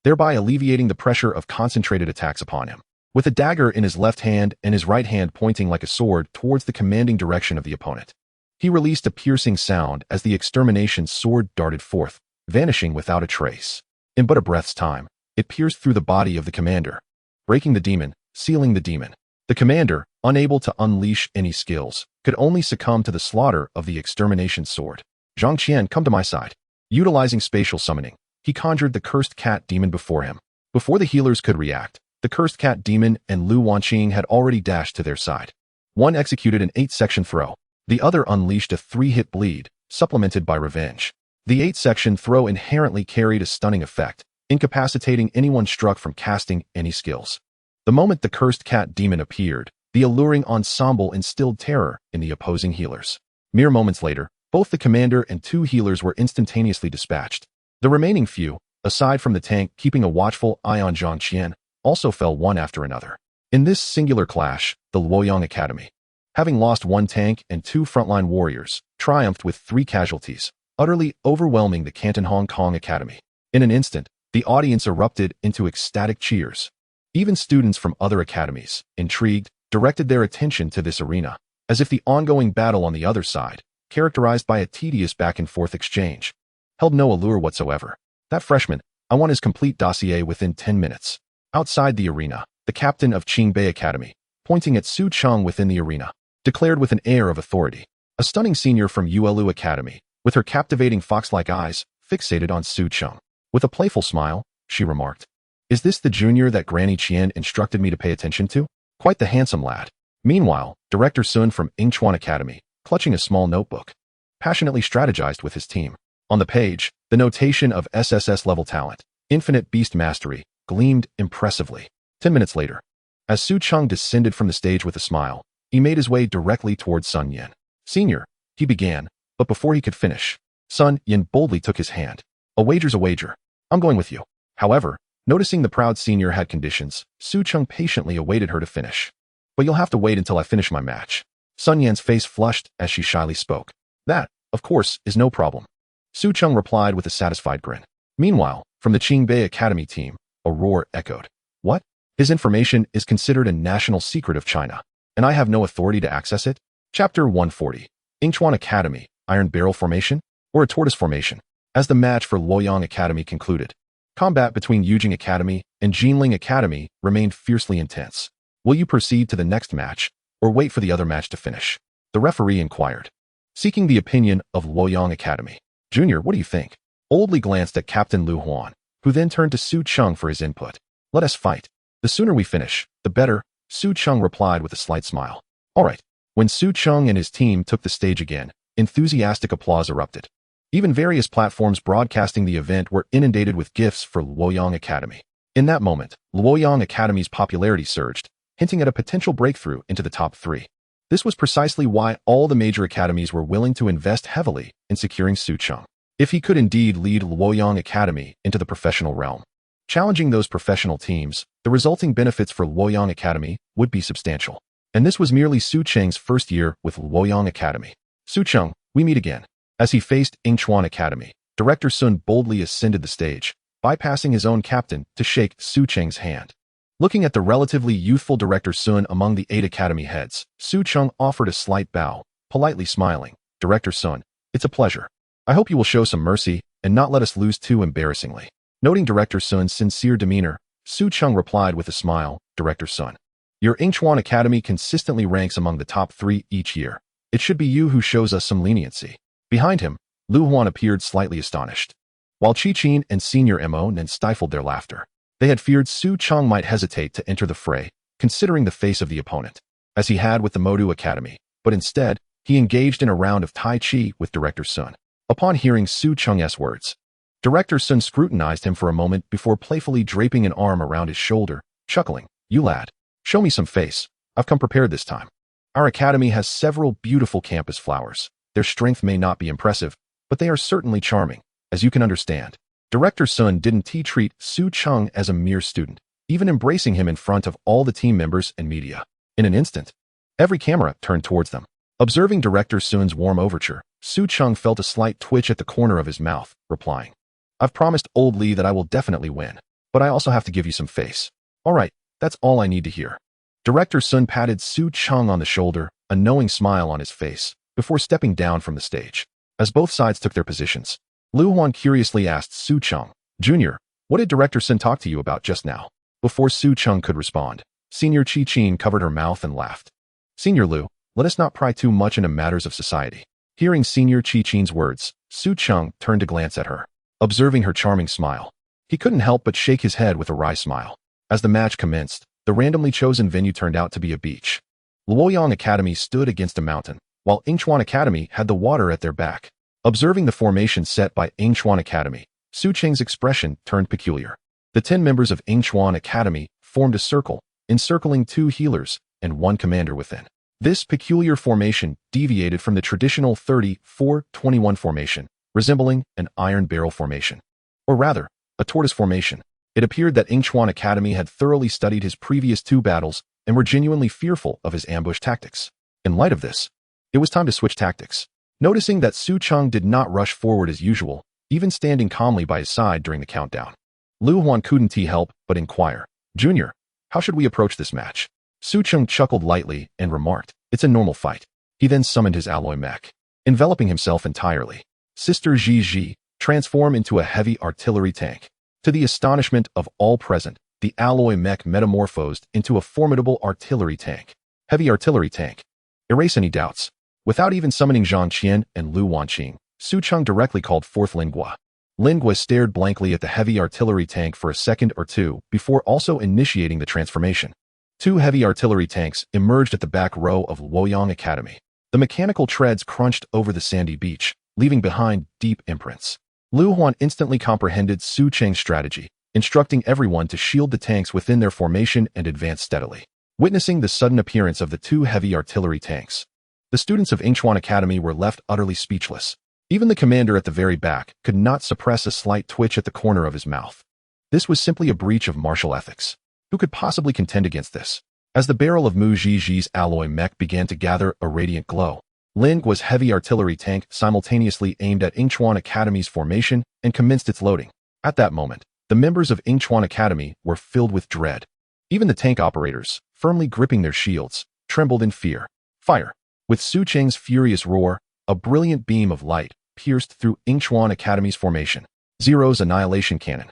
thereby alleviating the pressure of concentrated attacks upon him. With a dagger in his left hand and his right hand pointing like a sword towards the commanding direction of the opponent, he released a piercing sound as the extermination sword darted forth, vanishing without a trace. In but a breath's time, it pierced through the body of the commander, breaking the demon, sealing the demon. The commander, unable to unleash any skills, could only succumb to the slaughter of the extermination sword. Zhang Qian, come to my side. Utilizing spatial summoning, he conjured the cursed cat demon before him. Before the healers could react, the cursed cat demon and Lu Wanqing had already dashed to their side. One executed an 8-section throw. The other unleashed a 3-hit bleed, supplemented by revenge. The 8-section throw inherently carried a stunning effect, incapacitating anyone struck from casting any skills. The moment the cursed cat demon appeared, the alluring ensemble instilled terror in the opposing healers. Mere moments later, both the commander and 2 healers were instantaneously dispatched. The remaining few, aside from the tank keeping a watchful eye on Zhang Qian, also fell one after another. In this singular clash, the Lu Yong Academy, having lost 1 tank and 2 frontline warriors, triumphed with 3 casualties, utterly overwhelming the Canton Hong Kong Academy. In an instant, the audience erupted into ecstatic cheers. Even students from other academies, intrigued, directed their attention to this arena, as if the ongoing battle on the other side, characterized by a tedious back-and-forth exchange, held no allure whatsoever. That freshman, I want his complete dossier within 10 minutes. Outside the arena, the captain of Qingbei Academy, pointing at Su Cheng within the arena, declared with an air of authority. A stunning senior from Yuelu Academy, with her captivating fox-like eyes, fixated on Su Cheng. With a playful smile, she remarked, "Is this the junior that Granny Qian instructed me to pay attention to? Quite the handsome lad." Meanwhile, Director Sun from Yingchuan Academy, clutching a small notebook, passionately strategized with his team. On the page, the notation of SSS level talent, infinite beast mastery, gleamed impressively. 10 minutes later, as Su Cheng descended from the stage with a smile, he made his way directly towards Sun Yin. "Senior," he began, but before he could finish, Sun Yin boldly took his hand. "A wager's a wager. I'm going with you." However, noticing the proud senior had conditions, Su Cheng patiently awaited her to finish. "But you'll have to wait until I finish my match." Sun Yan's face flushed as she shyly spoke. "That, of course, is no problem." Su Cheng replied with a satisfied grin. Meanwhile, from the Qingbei Academy team, a roar echoed. "What? His information is considered a national secret of China, and I have no authority to access it?" Chapter 140. Yingchuan Academy, Iron Barrel Formation, or a Tortoise Formation. As the match for Lu Yong Academy concluded, combat between Yujing Academy and Jinling Academy remained fiercely intense. "Will you proceed to the next match, or wait for the other match to finish?" the referee inquired. Seeking the opinion of Lu Yong Academy, "Junior, what do you think?" Oldly glanced at Captain Lu Huan, who then turned to Su Cheng for his input. "Let us fight. The sooner we finish, the better," Su Cheng replied with a slight smile. "All right." When Su Cheng and his team took the stage again, enthusiastic applause erupted. Even various platforms broadcasting the event were inundated with gifts for Lu Yong Academy. In that moment, Lu Yong Academy's popularity surged, hinting at a potential breakthrough into the top 3. This was precisely why all the major academies were willing to invest heavily in securing Su Cheng, if he could indeed lead Lu Yong Academy into the professional realm. Challenging those professional teams, the resulting benefits for Lu Yong Academy would be substantial. And this was merely Su Cheng's first year with Lu Yong Academy. "Su Cheng, we meet again." As he faced Yingchuan Academy, Director Sun boldly ascended the stage, bypassing his own captain to shake Su Cheng's hand. Looking at the relatively youthful Director Sun among the 8 academy heads, Su Cheng offered a slight bow, politely smiling. "Director Sun, it's a pleasure. I hope you will show some mercy and not let us lose too embarrassingly." Noting Director Sun's sincere demeanor, Su Cheng replied with a smile, "Director Sun, your Yingchuan Academy consistently ranks among the top 3 each year. It should be you who shows us some leniency." Behind him, Lu Huan appeared slightly astonished. While Qi Qin and Senior Mo Nen stifled their laughter, they had feared Su Cheng might hesitate to enter the fray, considering the face of the opponent, as he had with the Modu Academy, but instead, he engaged in a round of Tai Chi with Director Sun. Upon hearing Su Cheng's words, Director Sun scrutinized him for a moment before playfully draping an arm around his shoulder, chuckling, "You lad, show me some face. I've come prepared this time. Our academy has several beautiful campus flowers. Their strength may not be impressive, but they are certainly charming, as you can understand." Director Sun didn't treat Su Cheng as a mere student, even embracing him in front of all the team members and media. In an instant, Every camera turned towards them. Observing Director Sun's warm overture, Su Cheng felt a slight twitch at the corner of his mouth, replying, "I've promised old Lee that I will definitely win, but I also have to give you some face. All right, that's all I need to hear." Director Sun patted Su Cheng on the shoulder, a knowing smile on his face, before stepping down from the stage. As both sides took their positions, Lu Huan curiously asked Su Cheng, "Junior, what did Director Sun talk to you about just now?" Before Su Cheng could respond, Senior Chi Chin covered her mouth and laughed. "Senior Lu, let us not pry too much into matters of society." Hearing Senior Chi Chin's words, Su Cheng turned to glance at her, observing her charming smile. He couldn't help but shake his head with a wry smile. As the match commenced, the randomly chosen venue turned out to be a beach. Lu Yong Academy stood against a mountain, while Yingchuan Academy had the water at their back. Observing the formation set by Yingchuan Academy, Su Cheng's expression turned peculiar. The 10 members of Yingchuan Academy formed a circle, encircling 2 healers and 1 commander within. This peculiar formation deviated from the traditional 30-4-21 formation, resembling an iron barrel formation. Or rather, a tortoise formation. It appeared that Yingchuan Academy had thoroughly studied his previous 2 battles and were genuinely fearful of his ambush tactics. In light of this, it was time to switch tactics. Noticing that Su Cheng did not rush forward as usual, even standing calmly by his side during the countdown, Lu Huan couldn't help but inquire, "Junior, how should we approach this match?" Su Cheng chuckled lightly and remarked, "It's a normal fight." He then summoned his alloy mech, enveloping himself entirely. Sister Ji transformed into a heavy artillery tank. To the astonishment of all present, the alloy mech metamorphosed into a formidable artillery tank. Heavy artillery tank. Erase any doubts. Without even summoning Zhang Qian and Lu Wanqing, Su Cheng directly called forth Lingua. Lingua stared blankly at the heavy artillery tank for a second or two before also initiating the transformation. 2 heavy artillery tanks emerged at the back row of Lu Yong Academy. The mechanical treads crunched over the sandy beach, leaving behind deep imprints. Lu Huan instantly comprehended Su Cheng's strategy, instructing everyone to shield the tanks within their formation and advance steadily. Witnessing the sudden appearance of the 2 heavy artillery tanks, the students of Yingchuan Academy were left utterly speechless. Even the commander at the very back could not suppress a slight twitch at the corner of his mouth. This was simply a breach of martial ethics. Who could possibly contend against this? As the barrel of Mu Ji's alloy mech began to gather a radiant glow, Linggua's heavy artillery tank simultaneously aimed at Yingchuan Academy's formation and commenced its loading. At that moment, the members of Yingchuan Academy were filled with dread. Even the tank operators, firmly gripping their shields, trembled in fear. Fire! With Su Cheng's furious roar, a brilliant beam of light pierced through Yingchuan Academy's formation. Zero's annihilation cannon.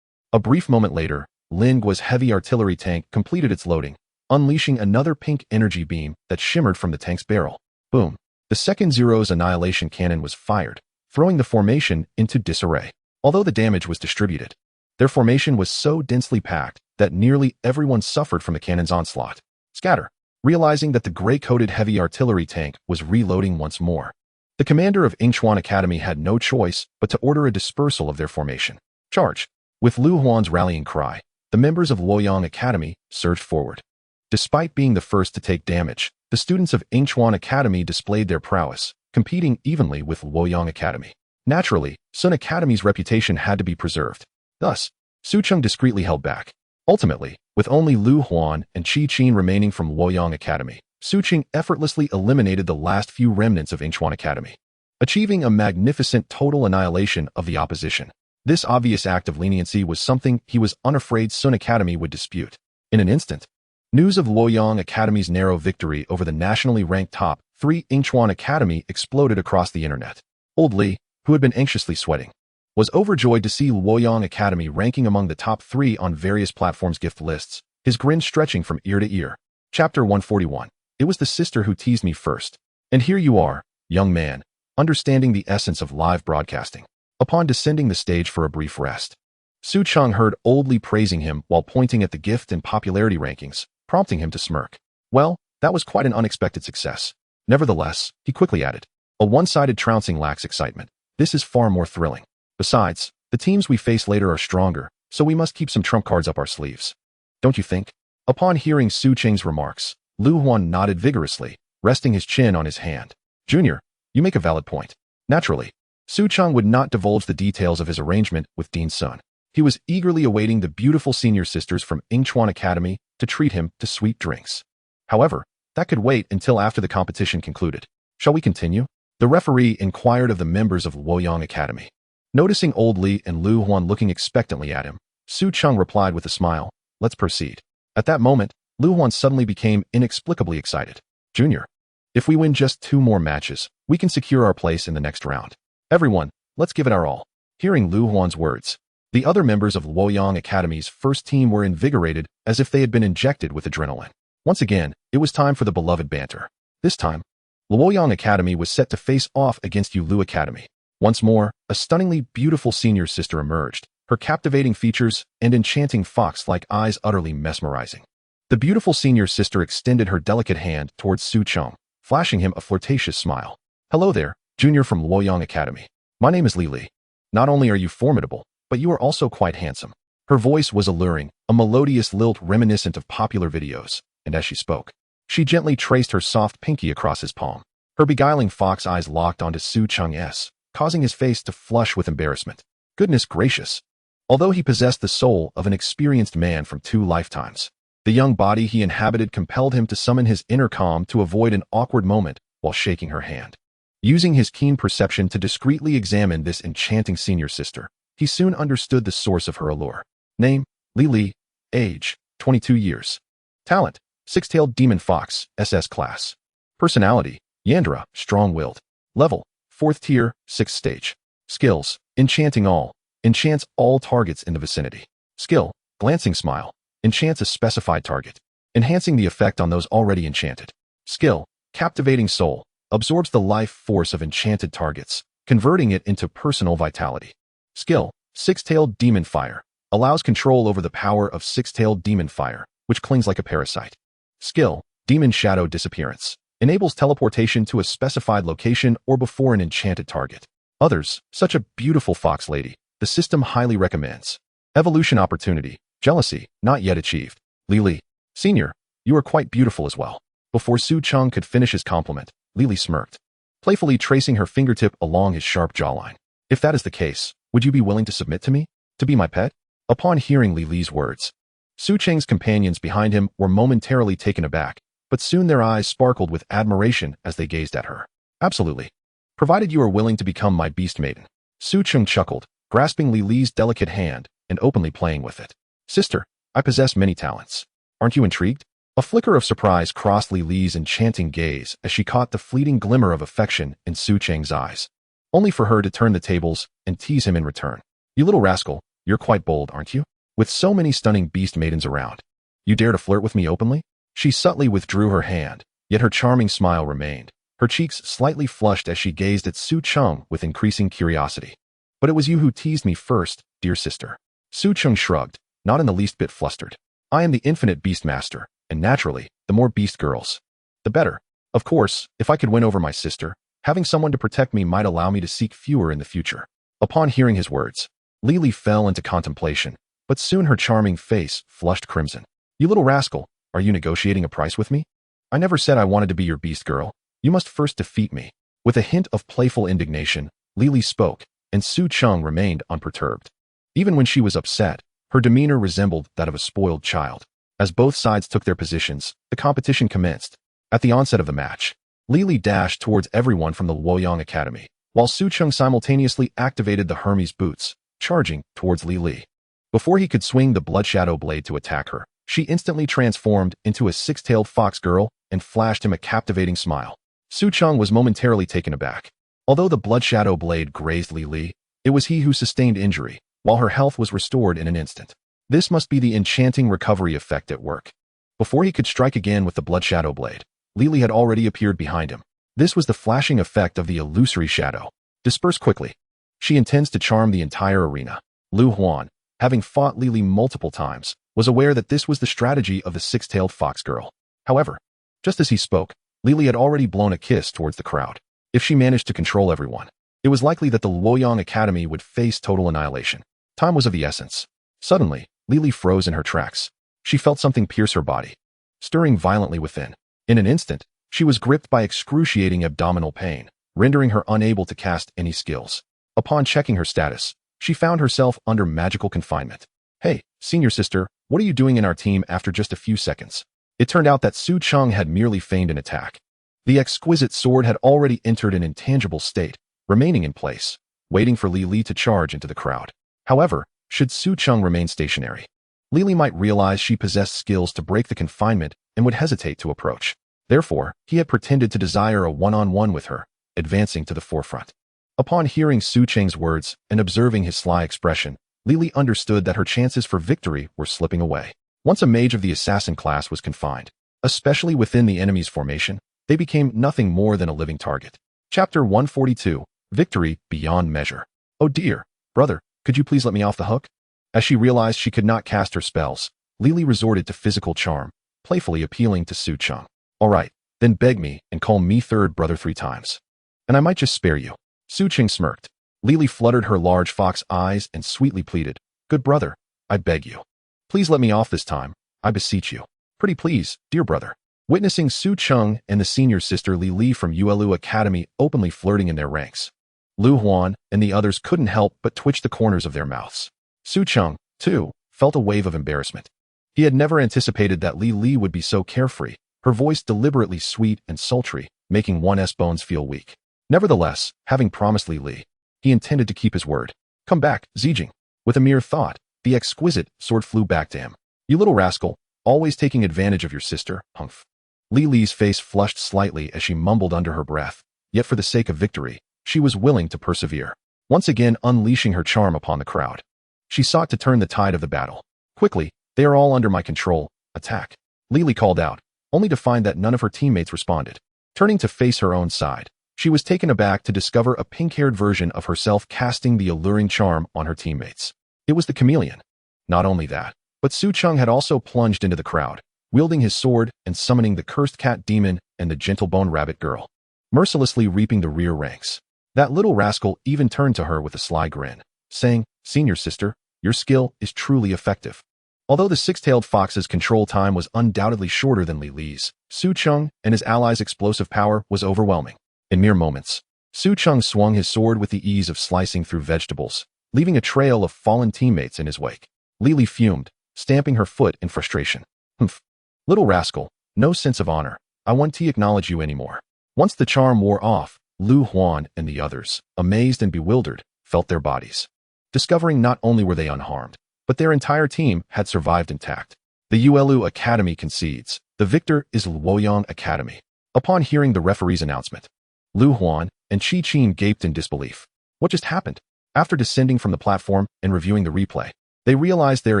A brief moment later, Linggua's heavy artillery tank completed its loading, unleashing another pink energy beam that shimmered from the tank's barrel. Boom! The second Zero's annihilation cannon was fired, throwing the formation into disarray. Although the damage was distributed, their formation was so densely packed that nearly everyone suffered from the cannon's onslaught. Scatter! Realizing that the gray-coated heavy artillery tank was reloading once more, the commander of Yingchuan Academy had no choice but to order a dispersal of their formation. Charge! With Lu Huan's rallying cry, the members of Lu Yong Academy surged forward. Despite being the first to take damage, the students of Yingchuan Academy displayed their prowess, competing evenly with Lu Yong Academy. Naturally, Sun Academy's reputation had to be preserved. Thus, Su Cheng discreetly held back. Ultimately, with only Lu Huan and Chi Qin remaining from Lu Yong Academy, Su Cheng effortlessly eliminated the last few remnants of Yingchuan Academy, achieving a magnificent total annihilation of the opposition. This obvious act of leniency was something he was unafraid Sun Academy would dispute. In an instant, news of Lu Yong Academy's narrow victory over the nationally ranked top 3 Yingchuan Academy exploded across the internet. Old Li, who had been anxiously sweating, was overjoyed to see Lu Yong Academy ranking among the top 3 on various platforms' gift lists, his grin stretching from ear to ear. Chapter 141. It was the sister who teased me first. And here you are, young man, understanding the essence of live broadcasting. Upon descending the stage for a brief rest, Su Cheng heard Old Li praising him while pointing at the gift and popularity rankings, prompting him to smirk. Well, that was quite an unexpected success. Nevertheless, he quickly added, a one-sided trouncing lacks excitement. This is far more thrilling. Besides, the teams we face later are stronger, so we must keep some trump cards up our sleeves. Don't you think? Upon hearing Su Cheng's remarks, Lu Huan nodded vigorously, resting his chin on his hand. Junior, you make a valid point. Naturally, Su Cheng would not divulge the details of his arrangement with Dean Sun. He was eagerly awaiting the beautiful senior sisters from Yingchuan Academy to treat him to sweet drinks. However, That could wait until after the competition concluded. Shall we continue? The referee inquired of the members of Lu Yong Academy. Noticing old Li and Lu Huan looking expectantly at him, Su Cheng replied with a smile, "Let's proceed." At that moment, Lu Huan suddenly became inexplicably excited. "Junior, if we win just 2 more matches, we can secure our place in the next round. Everyone, let's give it our all." Hearing Lu Huan's words, the other members of Lu Yong Academy's first team were invigorated as if they had been injected with adrenaline. Once again, it was time for the beloved banter. This time, Lu Yong Academy was set to face off against Lu Academy. Once more, a stunningly beautiful senior sister emerged, her captivating features and enchanting fox-like eyes utterly mesmerizing. The beautiful senior sister extended her delicate hand towards Su Cheng, flashing him a flirtatious smile. "Hello there, junior from Lu Yong Academy. My name is Li. Not only are you formidable, but you are also quite handsome." Her voice was alluring, a melodious lilt reminiscent of popular videos, and as she spoke, she gently traced her soft pinky across his palm. Her beguiling fox eyes locked onto Su Cheng's, causing his face to flush with embarrassment. Goodness gracious! Although he possessed the soul of an experienced man from 2 lifetimes, the young body he inhabited compelled him to summon his inner calm to avoid an awkward moment while shaking her hand. Using his keen perception to discreetly examine this enchanting senior sister, he soon understood the source of her allure. Name, Li. Age, 22 years. Talent, Six-tailed demon fox, SS class. Personality, Yandra, strong-willed. Level, 4th tier, 6th stage. Skills, enchanting all, enchants all targets in the vicinity. Skill, glancing smile, enchants a specified target, enhancing the effect on those already enchanted. Skill, captivating soul, absorbs the life force of enchanted targets, converting it into personal vitality. Skill, six-tailed demon fire, allows control over the power of six-tailed demon fire, which clings like a parasite. Skill, demon shadow disappearance, enables teleportation to a specified location or before an enchanted target. Others, such a beautiful fox lady, the system highly recommends. Evolution opportunity, jealousy, not yet achieved. Li. Senior, you are quite beautiful as well. Before Su Cheng could finish his compliment, Li smirked, playfully tracing her fingertip along his sharp jawline. If that is the case, would you be willing to submit to me? To be my pet? Upon hearing Li's words, Su Cheng's companions behind him were momentarily taken aback, but soon their eyes sparkled with admiration as they gazed at her. Absolutely. Provided you are willing to become my Beastmaiden. Su Cheng chuckled, grasping Li's delicate hand and openly playing with it. Sister, I possess many talents. Aren't you intrigued? A flicker of surprise crossed Li's enchanting gaze as she caught the fleeting glimmer of affection in Su Cheng's eyes, only for her to turn the tables and tease him in return. You little rascal, you're quite bold, aren't you? With so many stunning beast maidens around, you dare to flirt with me openly? She subtly withdrew her hand, yet her charming smile remained, her cheeks slightly flushed as she gazed at Su Cheng with increasing curiosity. But it was you who teased me first, dear sister. Su Cheng shrugged, not in the least bit flustered. I am the infinite Beastmaster, and naturally, the more beast girls, the better. Of course, if I could win over my sister, having someone to protect me might allow me to seek fewer in the future. Upon hearing his words, Li fell into contemplation, but soon her charming face flushed crimson. You little rascal, are you negotiating a price with me? I never said I wanted to be your beast girl. You must first defeat me. With a hint of playful indignation, Li spoke, and Su Cheng remained unperturbed. Even when she was upset, her demeanor resembled that of a spoiled child. As both sides took their positions, the competition commenced. At the onset of the match, Li dashed towards everyone from the Lu Yong Academy, while Su Cheng simultaneously activated the Hermes boots, charging towards Li. Before he could swing the blood shadow blade to attack her, she instantly transformed into a six-tailed fox girl and flashed him a captivating smile. Su Cheng was momentarily taken aback. Although the blood shadow blade grazed Li, it was he who sustained injury, while her health was restored in an instant. This must be the enchanting recovery effect at work. Before he could strike again with the blood shadow blade, Li had already appeared behind him. This was the flashing effect of the illusory shadow. Disperse quickly. She intends to charm the entire arena. Lu Huan, having fought Li multiple times, was aware that this was the strategy of the six-tailed fox girl. However, just as he spoke, Li had already blown a kiss towards the crowd. If she managed to control everyone, it was likely that the Lu Yong Academy would face total annihilation. Time was of the essence. Suddenly, Li froze in her tracks. She felt something pierce her body, stirring violently within. In an instant, she was gripped by excruciating abdominal pain, rendering her unable to cast any skills. Upon checking her status, she found herself under magical confinement. Hey, senior sister, what are you doing in our team after just a few seconds? It turned out that Su Cheng had merely feigned an attack. The exquisite sword had already entered an intangible state, remaining in place, waiting for Li Li to charge into the crowd. However, should Su Cheng remain stationary, Li Li might realize she possessed skills to break the confinement and would hesitate to approach. Therefore, he had pretended to desire a one-on-one with her, advancing to the forefront. Upon hearing Su Cheng's words and observing his sly expression, Li Li understood that her chances for victory were slipping away. Once a mage of the assassin class was confined, especially within the enemy's formation, they became nothing more than a living target. Chapter 142, Victory Beyond Measure. Oh dear, brother, could you please let me off the hook? As she realized she could not cast her spells, Li Li resorted to physical charm, playfully appealing to Su Cheng. All right, then beg me and call me third brother 3 times. And I might just spare you. Su Cheng smirked. Li Li fluttered her large fox eyes and sweetly pleaded, Good brother, I beg you. Please let me off this time, I beseech you. Pretty please, dear brother. Witnessing Su Cheng and the senior sister Li Li from Yuelu Academy openly flirting in their ranks, Lu Huan and the others couldn't help but twitch the corners of their mouths. Su Cheng, too, felt a wave of embarrassment. He had never anticipated that Li Li would be so carefree, her voice deliberately sweet and sultry, making one's bones feel weak. Nevertheless, having promised Li Li, he intended to keep his word. Come back, Zijing. With a mere thought, the exquisite sword flew back to him. You little rascal, always taking advantage of your sister, humph. Li Li's face flushed slightly as she mumbled under her breath, yet for the sake of victory, she was willing to persevere, once again unleashing her charm upon the crowd. She sought to turn the tide of the battle. Quickly, they are all under my control, attack. Li Li called out, only to find that none of her teammates responded. Turning to face her own side, she was taken aback to discover a pink-haired version of herself casting the alluring charm on her teammates. It was the chameleon. Not only that, but Su Cheng had also plunged into the crowd, wielding his sword and summoning the cursed cat demon and the gentle bone rabbit girl, mercilessly reaping the rear ranks. That little rascal even turned to her with a sly grin, saying, Senior sister, your skill is truly effective. Although the six-tailed fox's control time was undoubtedly shorter than Li Li's, Su Cheng and his allies' explosive power was overwhelming. In mere moments, Su Cheng swung his sword with the ease of slicing through vegetables, leaving a trail of fallen teammates in his wake. Li Li fumed, stamping her foot in frustration. Humph. Little rascal, no sense of honor. I won't acknowledge you anymore. Once the charm wore off, Lu Huan and the others, amazed and bewildered, felt their bodies. Discovering not only were they unharmed, but their entire team had survived intact. The Yuelu Academy concedes. The victor is Lu Yong Academy. Upon hearing the referee's announcement, Lu Huan and Qi Qin gaped in disbelief. What just happened? After descending from the platform and reviewing the replay, they realized their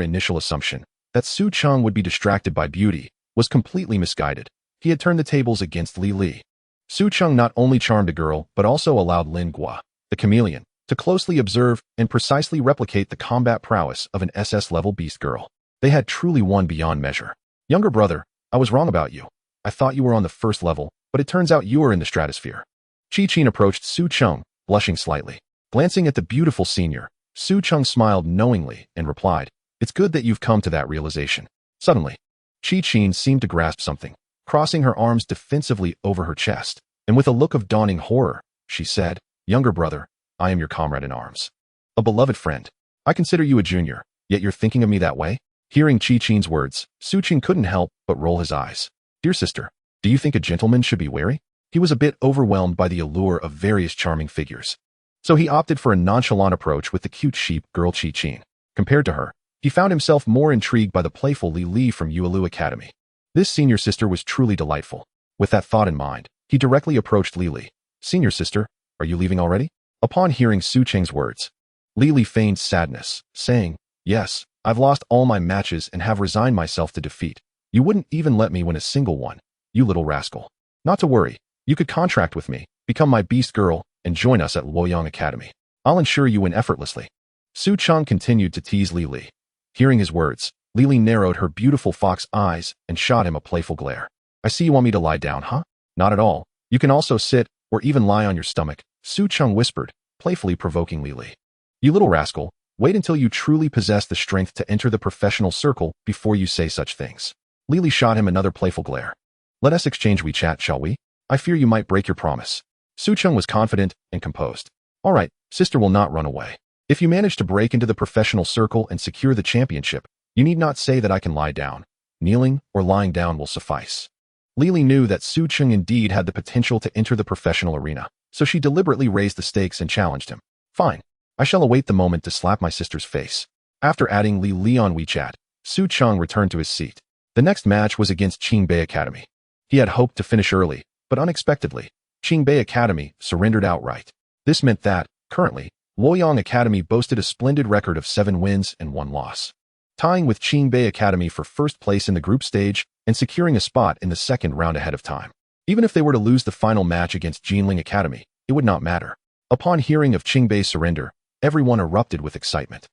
initial assumption, that Su Cheng would be distracted by beauty, was completely misguided. He had turned the tables against Li Li. Su Cheng not only charmed a girl, but also allowed Lin Gua, the chameleon, to closely observe and precisely replicate the combat prowess of an SS-level beast girl. They had truly won beyond measure. Younger brother, I was wrong about you. I thought you were on the first level, but it turns out you are in the stratosphere. Qi Qin approached Su Cheng, blushing slightly. Glancing at the beautiful senior, Su Cheng smiled knowingly and replied, It's good that you've come to that realization. Suddenly, Qi Qin seemed to grasp something, crossing her arms defensively over her chest, and with a look of dawning horror, she said, Younger brother, I am your comrade in arms. A beloved friend. I consider you a junior, yet you're thinking of me that way? Hearing Qi Qin's words, Su Cheng couldn't help but roll his eyes. Dear sister, do you think a gentleman should be wary? He was a bit overwhelmed by the allure of various charming figures. So he opted for a nonchalant approach with the cute sheep girl Qi Qin. Compared to her, he found himself more intrigued by the playful Li Li from Yuelu Academy. This senior sister was truly delightful. With that thought in mind, he directly approached Li Li. Senior sister, are you leaving already? Upon hearing Su Cheng's words, Li Li feigned sadness, saying, Yes, I've lost all my matches and have resigned myself to defeat. You wouldn't even let me win a single one, you little rascal. Not to worry, you could contract with me, become my beast girl, and join us at Lu Yong Academy. I'll ensure you win effortlessly. Su Cheng continued to tease Li Li. Hearing his words, Li Li narrowed her beautiful fox eyes and shot him a playful glare. I see you want me to lie down, huh? Not at all. You can also sit, or even lie on your stomach, Su Cheng whispered, playfully provoking Li Li. You little rascal, wait until you truly possess the strength to enter the professional circle before you say such things. Li Li shot him another playful glare. Let us exchange WeChat, shall we? I fear you might break your promise. Su Cheng was confident and composed. All right, sister will not run away. If you manage to break into the professional circle and secure the championship, you need not say that I can lie down. kneeling or lying down will suffice. Lily knew that Su Cheng indeed had the potential to enter the professional arena, so she deliberately raised the stakes and challenged him. Fine. I shall await the moment to slap my sister's face. After adding Li on WeChat, Su Cheng returned to his seat. The next match was against Qingbei Academy. He had hoped to finish early, but unexpectedly, Qingbei Academy surrendered outright. This meant that, currently, Lu Yong Academy boasted a splendid record of 7 wins and 1 loss, tying with Qingbei Academy for first place in the group stage and securing a spot in the second round ahead of time. Even if they were to lose the final match against Jinling Academy, it would not matter. Upon hearing of Qingbei's surrender, everyone erupted with excitement.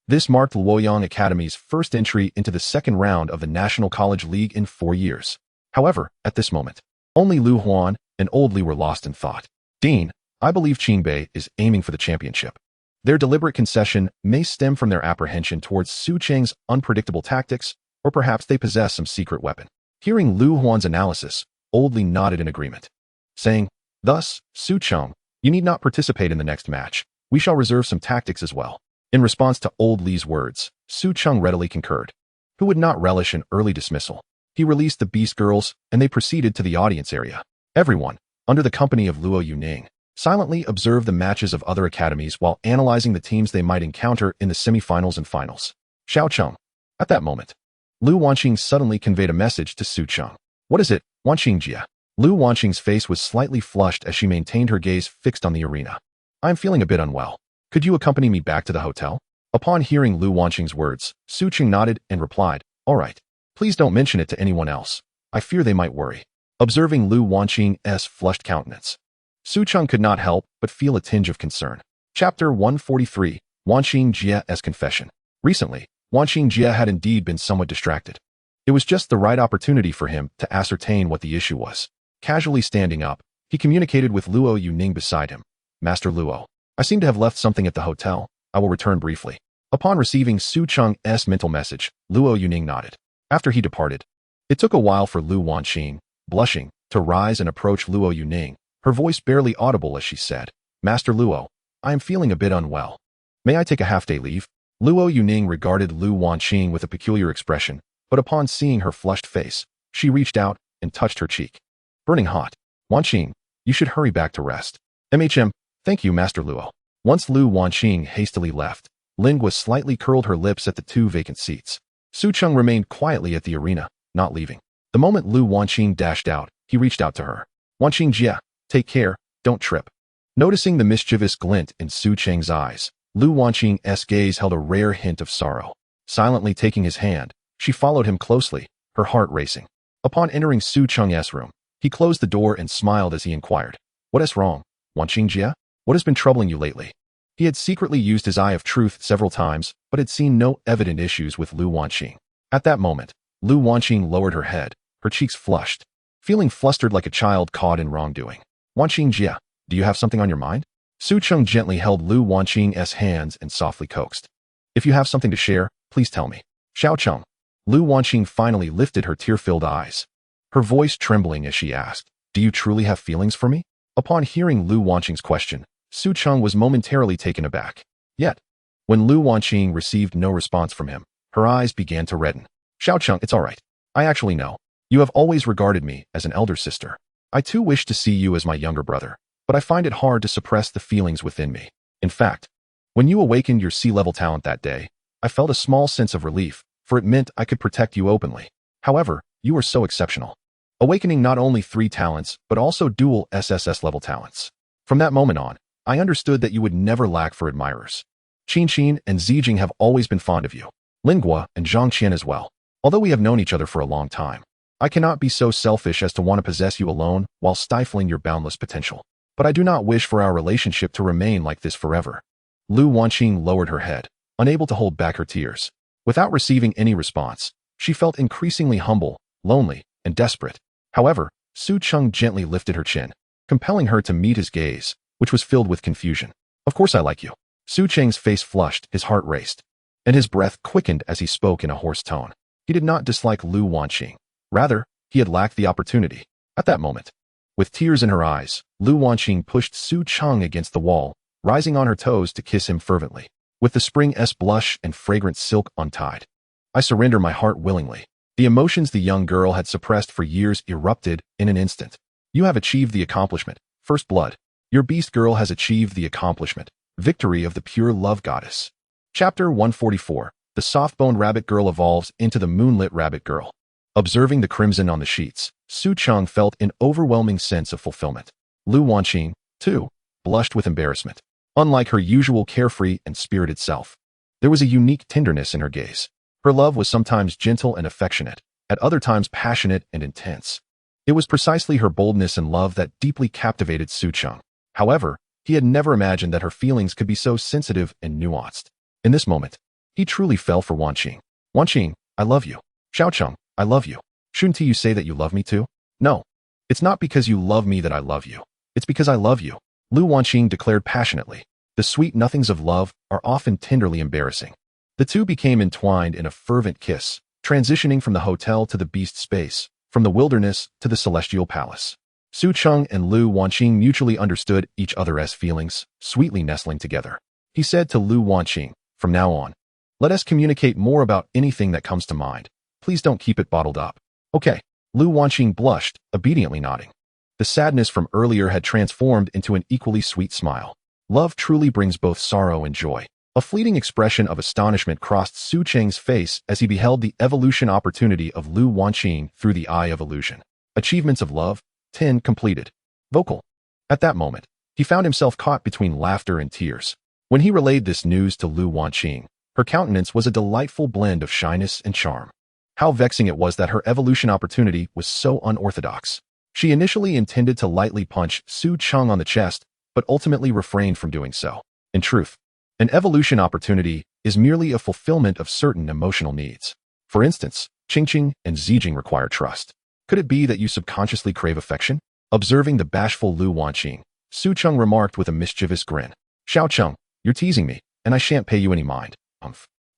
This marked Lu Yong Academy's first entry into the second round of the National College League in 4 years. However, at this moment, only Lu Huan and Old Li were lost in thought. Dean, I believe Qingbei is aiming for the championship. Their deliberate concession may stem from their apprehension towards Su Cheng's unpredictable tactics, or perhaps they possess some secret weapon. Hearing Lu Huan's analysis, Old Li nodded in agreement, saying, "Thus, Su Cheng, you need not participate in the next match. We shall reserve some tactics as well." In response to Old Li's words, Su Cheng readily concurred. Who would not relish an early dismissal? He released the Beast Girls, and they proceeded to the audience area. Everyone, under the company of Luo Yuning, silently observed the matches of other academies while analyzing the teams they might encounter in the semifinals and finals. Xiao Cheng. At that moment, Lu Wanqing suddenly conveyed a message to Su Cheng. "What is it, Wanqing Jia?" Lu Wanqing's face was slightly flushed as she maintained her gaze fixed on the arena. "I'm feeling a bit unwell. Could you accompany me back to the hotel?" Upon hearing Lu Wanqing's words, Su Cheng nodded and replied, "All right. Please don't mention it to anyone else. I fear they might worry." Observing Lu Wanqing's flushed countenance, Su Cheng could not help but feel a tinge of concern. Chapter 143, Wanqing Jia's Confession. Recently, Wanqing Jia had indeed been somewhat distracted. It was just the right opportunity for him to ascertain what the issue was. Casually standing up, he communicated with Luo Yuning beside him. "Master Luo, I seem to have left something at the hotel. I will return briefly." Upon receiving Su Cheng's mental message, Luo Yuning nodded. After he departed, it took a while for Lu Wanqing, blushing, to rise and approach Luo Yuning, her voice barely audible as she said, "Master Luo, I am feeling a bit unwell. May I take a half-day leave?" Luo Yuning regarded Lu Wanqing with a peculiar expression, but upon seeing her flushed face, she reached out and touched her cheek. "Burning hot. Wanqing, you should hurry back to rest." Thank you, Master Luo." Once Lu Wanqing hastily left, Lingua slightly curled her lips at the 2 vacant seats. Su Cheng remained quietly at the arena, not leaving. The moment Lu Wanqing dashed out, he reached out to her. "Wanqing Jia, take care, don't trip." Noticing the mischievous glint in Su Cheng's eyes, Lu Wanqing's gaze held a rare hint of sorrow. Silently taking his hand, she followed him closely, her heart racing. Upon entering Su Cheng's room, he closed the door and smiled as he inquired, "What is wrong, Wanqing Jia? What has been troubling you lately?" He had secretly used his eye of truth several times, but had seen no evident issues with Lu Wanqing. At that moment, Lu Wanqing lowered her head, her cheeks flushed, feeling flustered like a child caught in wrongdoing. "Wanqing Jia, do you have something on your mind?" Su Cheng gently held Lu Wanqing's hands and softly coaxed. "If you have something to share, please tell me." "Xiao Cheng." Lu Wanqing finally lifted her tear-filled eyes, her voice trembling as she asked, "Do you truly have feelings for me?" Upon hearing Lu Wanqing's question, Su Cheng was momentarily taken aback. Yet, when Lu Wanqing received no response from him, her eyes began to redden. "Xiao Cheng, it's all right. I actually know. You have always regarded me as an elder sister. I too wish to see you as my younger brother, but I find it hard to suppress the feelings within me. In fact, when you awakened your C-level talent that day, I felt a small sense of relief, for it meant I could protect you openly. However, you were so exceptional, awakening not only 3 talents, but also dual SSS level talents. From that moment on, I understood that you would never lack for admirers. Qin and Zijing have always been fond of you. Lingua and Zhangqian as well. Although we have known each other for a long time, I cannot be so selfish as to want to possess you alone while stifling your boundless potential. But I do not wish for our relationship to remain like this forever." Lu Wanqing lowered her head, unable to hold back her tears. Without receiving any response, she felt increasingly humble, lonely, and desperate. However, Su Cheng gently lifted her chin, compelling her to meet his gaze, which was filled with confusion. "Of course I like you." Su Cheng's face flushed, his heart raced, and his breath quickened as he spoke in a hoarse tone. He did not dislike Lu Wanqing. Rather, he had lacked the opportunity. At that moment, with tears in her eyes, Lu Wanqing pushed Su Cheng against the wall, rising on her toes to kiss him fervently. With the spring's blush and fragrant silk untied, "I surrender my heart willingly." The emotions the young girl had suppressed for years erupted in an instant. You have achieved the accomplishment. First blood. Your beast girl has achieved the accomplishment. Victory of the pure love goddess. Chapter 144. The soft-boned rabbit girl evolves into the moonlit rabbit girl. Observing the crimson on the sheets, Su Cheng felt an overwhelming sense of fulfillment. Lu Yong, too, blushed with embarrassment. Unlike her usual carefree and spirited self, there was a unique tenderness in her gaze. Her love was sometimes gentle and affectionate, at other times passionate and intense. It was precisely her boldness and love that deeply captivated Su Cheng. However, he had never imagined that her feelings could be so sensitive and nuanced. In this moment, he truly fell for Yong. Yong, I love you. Xiao Cheng, I love you. Shouldn't you say that you love me too? No. It's not because you love me that I love you. It's because I love you. Lu Yong declared passionately. The sweet nothings of love are often tenderly embarrassing. The two became entwined in a fervent kiss, transitioning from the hotel to the beast space, from the wilderness to the celestial palace. Su Cheng and Lu Yong mutually understood each other's feelings, sweetly nestling together. He said to Lu Yong, from now on, let us communicate more about anything that comes to mind. Please don't keep it bottled up. Okay. Lu Yong blushed, obediently nodding. The sadness from earlier had transformed into an equally sweet smile. Love truly brings both sorrow and joy. A fleeting expression of astonishment crossed Su Cheng's face as he beheld the evolution opportunity of Lu Yong through the eye of illusion. Achievements of love, 10 completed. Vocal. At that moment, he found himself caught between laughter and tears. When he relayed this news to Lu Yong, her countenance was a delightful blend of shyness and charm. How vexing it was that her evolution opportunity was so unorthodox. She initially intended to lightly punch Su Cheng on the chest, but ultimately refrained from doing so. In truth, an evolution opportunity is merely a fulfillment of certain emotional needs. For instance, Qingqing and Zijing require trust. Could it be that you subconsciously crave affection? Observing the bashful Lu Yong, Su Cheng remarked with a mischievous grin. Xiao Cheng, you're teasing me, and I shan't pay you any mind.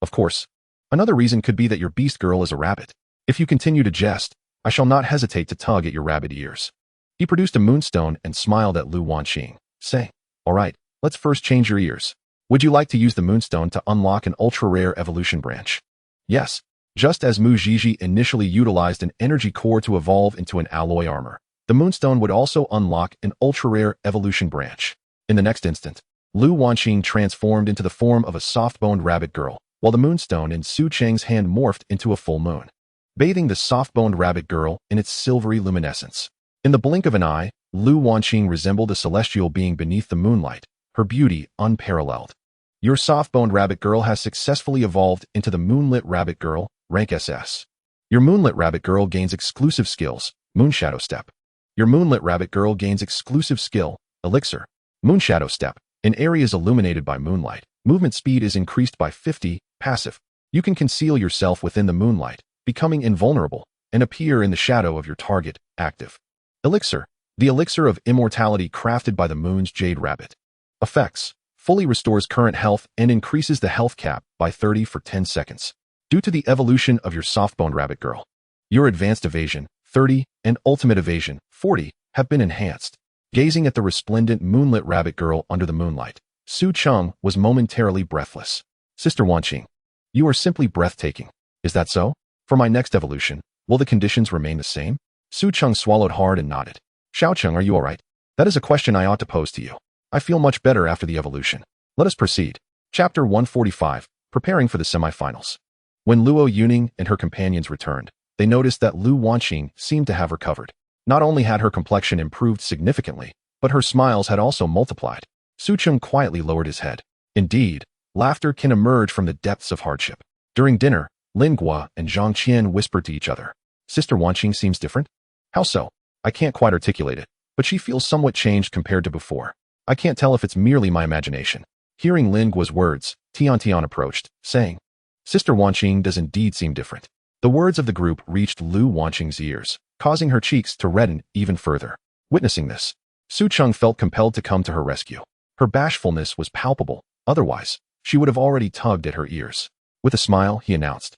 Of course. Another reason could be that your beast girl is a rabbit. If you continue to jest, I shall not hesitate to tug at your rabbit ears. He produced a moonstone and smiled at Lu Yong, saying, all right, let's first change your ears. Would you like to use the moonstone to unlock an ultra-rare evolution branch? Yes. Just as Mu Zhizhi initially utilized an energy core to evolve into an alloy armor, the moonstone would also unlock an ultra-rare evolution branch. In the next instant, Lu Yong transformed into the form of a soft-boned rabbit girl, while the moonstone in Su Cheng's hand morphed into a full moon, bathing the soft-boned rabbit girl in its silvery luminescence. In the blink of an eye, Lu Yong resembled a celestial being beneath the moonlight, her beauty unparalleled. Your soft-boned rabbit girl has successfully evolved into the moonlit rabbit girl, rank SS. Your moonlit rabbit girl gains exclusive skills, Moonshadow Step. Your moonlit rabbit girl gains exclusive skill, Elixir, Moonshadow Step. In areas illuminated by moonlight, movement speed is increased by 50, passive. You can conceal yourself within the moonlight, becoming invulnerable, and appear in the shadow of your target, active. Elixir, the elixir of immortality crafted by the moon's jade rabbit. Effects, fully restores current health and increases the health cap by 30 for 10 seconds. Due to the evolution of your soft-boned rabbit girl, your advanced evasion, 30, and ultimate evasion, 40, have been enhanced. Gazing at the resplendent moonlit rabbit girl under the moonlight, Su Cheng was momentarily breathless. Sister Yong, you are simply breathtaking. Is that so? For my next evolution, will the conditions remain the same? Su Cheng swallowed hard and nodded. Xiao Cheng, are you all right? That is a question I ought to pose to you. I feel much better after the evolution. Let us proceed. Chapter 145, Preparing for the Semifinals. When Lu Yong and her companions returned, they noticed that Lu Yong seemed to have recovered. Not only had her complexion improved significantly, but her smiles had also multiplied. Su Cheng quietly lowered his head. Indeed, laughter can emerge from the depths of hardship. During dinner, Lin Gua and Zhang Qian whispered to each other. Sister Yong seems different? How so? I can't quite articulate it, but she feels somewhat changed compared to before. I can't tell if it's merely my imagination. Hearing Lin Gua's words, Tian Tian approached, saying, Sister Yong does indeed seem different. The words of the group reached Lu Yong's ears, causing her cheeks to redden even further. Witnessing this, Su Cheng felt compelled to come to her rescue. Her bashfulness was palpable, otherwise, she would have already tugged at her ears. With a smile, he announced,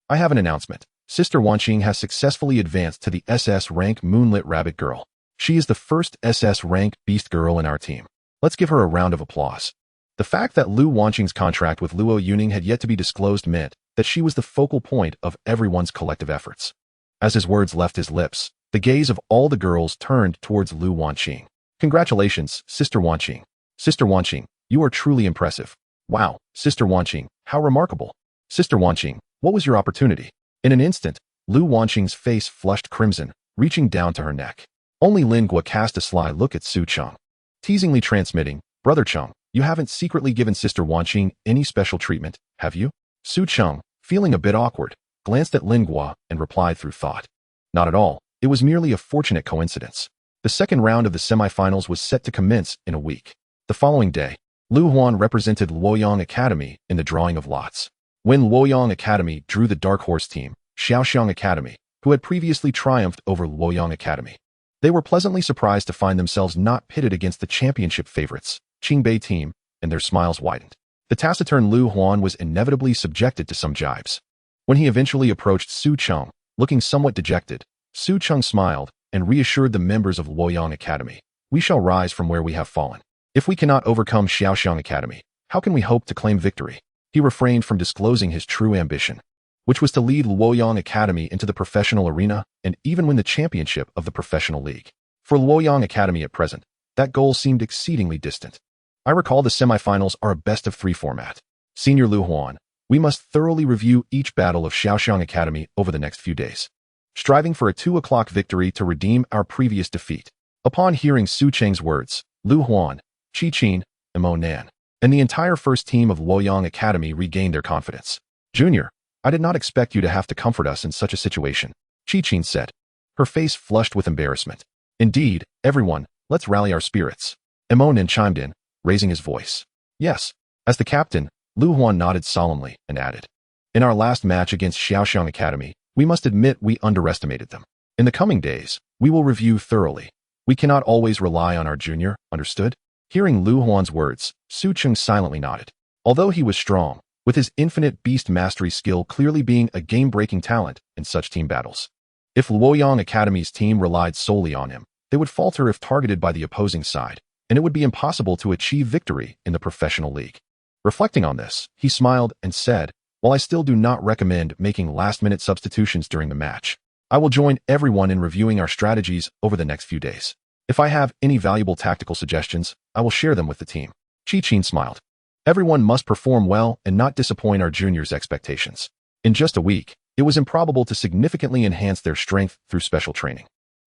I have an announcement. Sister Yong has successfully advanced to the SS rank Moonlit Rabbit Girl. She is the first SS rank Beast Girl in our team. Let's give her a round of applause. The fact that Lu Yong's contract with Luo Yuning had yet to be disclosed meant that she was the focal point of everyone's collective efforts. As his words left his lips, the gaze of all the girls turned towards Lu Wanqing. Congratulations, Sister Wanqing. Sister Wanqing, you are truly impressive. Wow, Sister Wanqing, how remarkable. Sister Wanqing, what was your opportunity? In an instant, Lu Wanqing's face flushed crimson, reaching down to her neck. Only Lingua cast a sly look at Su Cheng, teasingly transmitting, Brother Cheng, you haven't secretly given Sister Wanqing any special treatment, have you? Su Cheng, feeling a bit awkward, glanced at Lingua and replied through thought. Not at all, it was merely a fortunate coincidence. The second round of the semifinals was set to commence in a week. The following day, Lu Huan represented Lu Yong Academy in the drawing of lots. When Lu Yong Academy drew the Dark Horse team, Xiaoxiang Academy, who had previously triumphed over Lu Yong Academy, they were pleasantly surprised to find themselves not pitted against the championship favorites, Qingbei team, and their smiles widened. The taciturn Lu Huan was inevitably subjected to some jibes. When he eventually approached Su Cheng, looking somewhat dejected, Su Cheng smiled and reassured the members of Lu Yong Academy, we shall rise from where we have fallen. If we cannot overcome Xiaoxiang Academy, how can we hope to claim victory? He refrained from disclosing his true ambition, which was to lead Lu Yong Academy into the professional arena and even win the championship of the professional league. For Lu Yong Academy at present, that goal seemed exceedingly distant. I recall the semifinals are a best-of-3 format. Senior Lu Huan, we must thoroughly review each battle of Xiaoxiang Academy over the next few days, striving for a 2 o'clock victory to redeem our previous defeat. Upon hearing Su Cheng's words, Lu Huan, Qi Qin, and Mo Nan, and the entire first team of Lu Yong Academy regained their confidence. Junior, I did not expect you to have to comfort us in such a situation, Qi Qin said. Her face flushed with embarrassment. Indeed, everyone, let's rally our spirits. And Mo Nan chimed in, raising his voice. Yes. As the captain, Lu Huan nodded solemnly and added, in our last match against Xiaoxiang Academy, we must admit we underestimated them. In the coming days, we will review thoroughly. We cannot always rely on our junior, understood? Hearing Lu Huan's words, Su Cheng silently nodded. Although he was strong, with his infinite beast mastery skill clearly being a game-breaking talent in such team battles. If Lu Yong Academy's team relied solely on him, they would falter if targeted by the opposing side, and it would be impossible to achieve victory in the professional league. Reflecting on this, he smiled and said, while I still do not recommend making last-minute substitutions during the match, I will join everyone in reviewing our strategies over the next few days. If I have any valuable tactical suggestions, I will share them with the team. Qi Qin smiled. Everyone must perform well and not disappoint our juniors' expectations. In just a week, it was improbable to significantly enhance their strength through special training.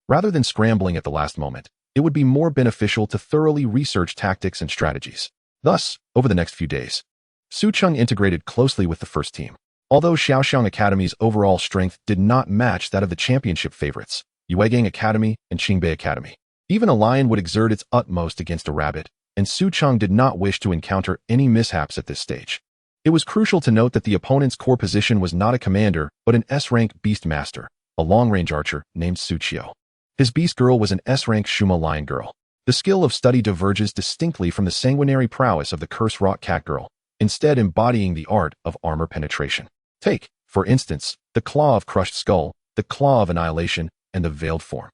Rather than scrambling at the last moment, it would be more beneficial to thoroughly research tactics and strategies. Thus, over the next few days, Su Cheng integrated closely with the first team. Although Xiaoxiang Academy's overall strength did not match that of the championship favorites, Awaken Academy and Qingbei Academy, even a lion would exert its utmost against a rabbit, and Su Cheng did not wish to encounter any mishaps at this stage. It was crucial to note that the opponent's core position was not a commander, but an S-rank Beastmaster, a long-range archer named Su Cheng. His beast girl was an S-rank Shuma lion girl. The skill of study diverges distinctly from the sanguinary prowess of the curse-wrought Catgirl, instead embodying the art of armor penetration. Take, for instance, the Claw of Crushed Skull, the Claw of Annihilation, and the Veiled Form.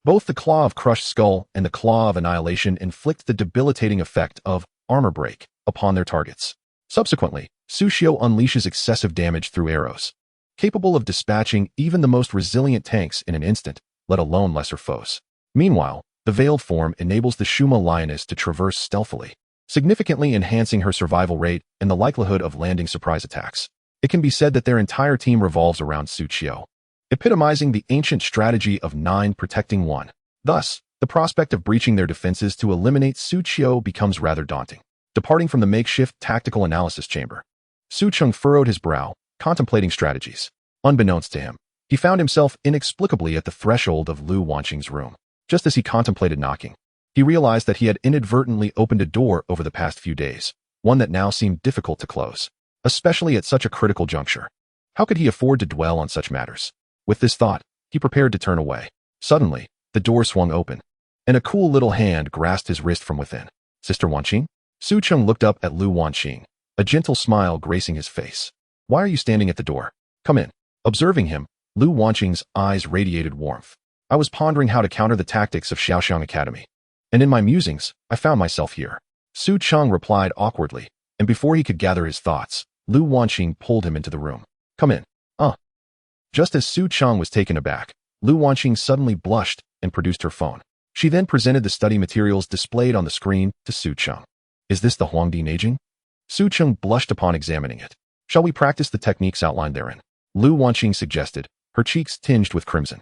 Both the Claw of Crushed Skull and the Claw of Annihilation inflict the debilitating effect of armor break upon their targets. Subsequently, Su Cheng unleashes excessive damage through arrows, capable of dispatching even the most resilient tanks in an instant, let alone lesser foes. Meanwhile, the Veiled Form enables the Shuma lioness to traverse stealthily, significantly enhancing her survival rate and the likelihood of landing surprise attacks. It can be said that their entire team revolves around Su Cheng, epitomizing the ancient strategy of 9 protecting 1. Thus, the prospect of breaching their defenses to eliminate Su Cheng becomes rather daunting. Departing from the makeshift tactical analysis chamber, Su Cheng furrowed his brow, contemplating strategies. Unbeknownst to him, he found himself inexplicably at the threshold of Lu Wanqing's room. Just as he contemplated knocking, he realized that he had inadvertently opened a door over the past few days, one that now seemed difficult to close, especially at such a critical juncture. How could he afford to dwell on such matters? With this thought, he prepared to turn away. Suddenly, the door swung open, and a cool little hand grasped his wrist from within. Sister Wanqing? Su Cheng looked up at Lu Wanqing, a gentle smile gracing his face. Why are you standing at the door? Come in. Observing him, Lu Wanqing's eyes radiated warmth. I was pondering how to counter the tactics of Xiaoxiang Academy, and in my musings, I found myself here. Su Cheng replied awkwardly, and before he could gather his thoughts, Lu Wanqing pulled him into the room. Come in. Just as Su Cheng was taken aback, Lu Yong suddenly blushed and produced her phone. She then presented the study materials displayed on the screen to Su Cheng. Is this the Huangdi Neijing? Su Cheng blushed upon examining it. Shall we practice the techniques outlined therein? Lu Yong suggested, her cheeks tinged with crimson.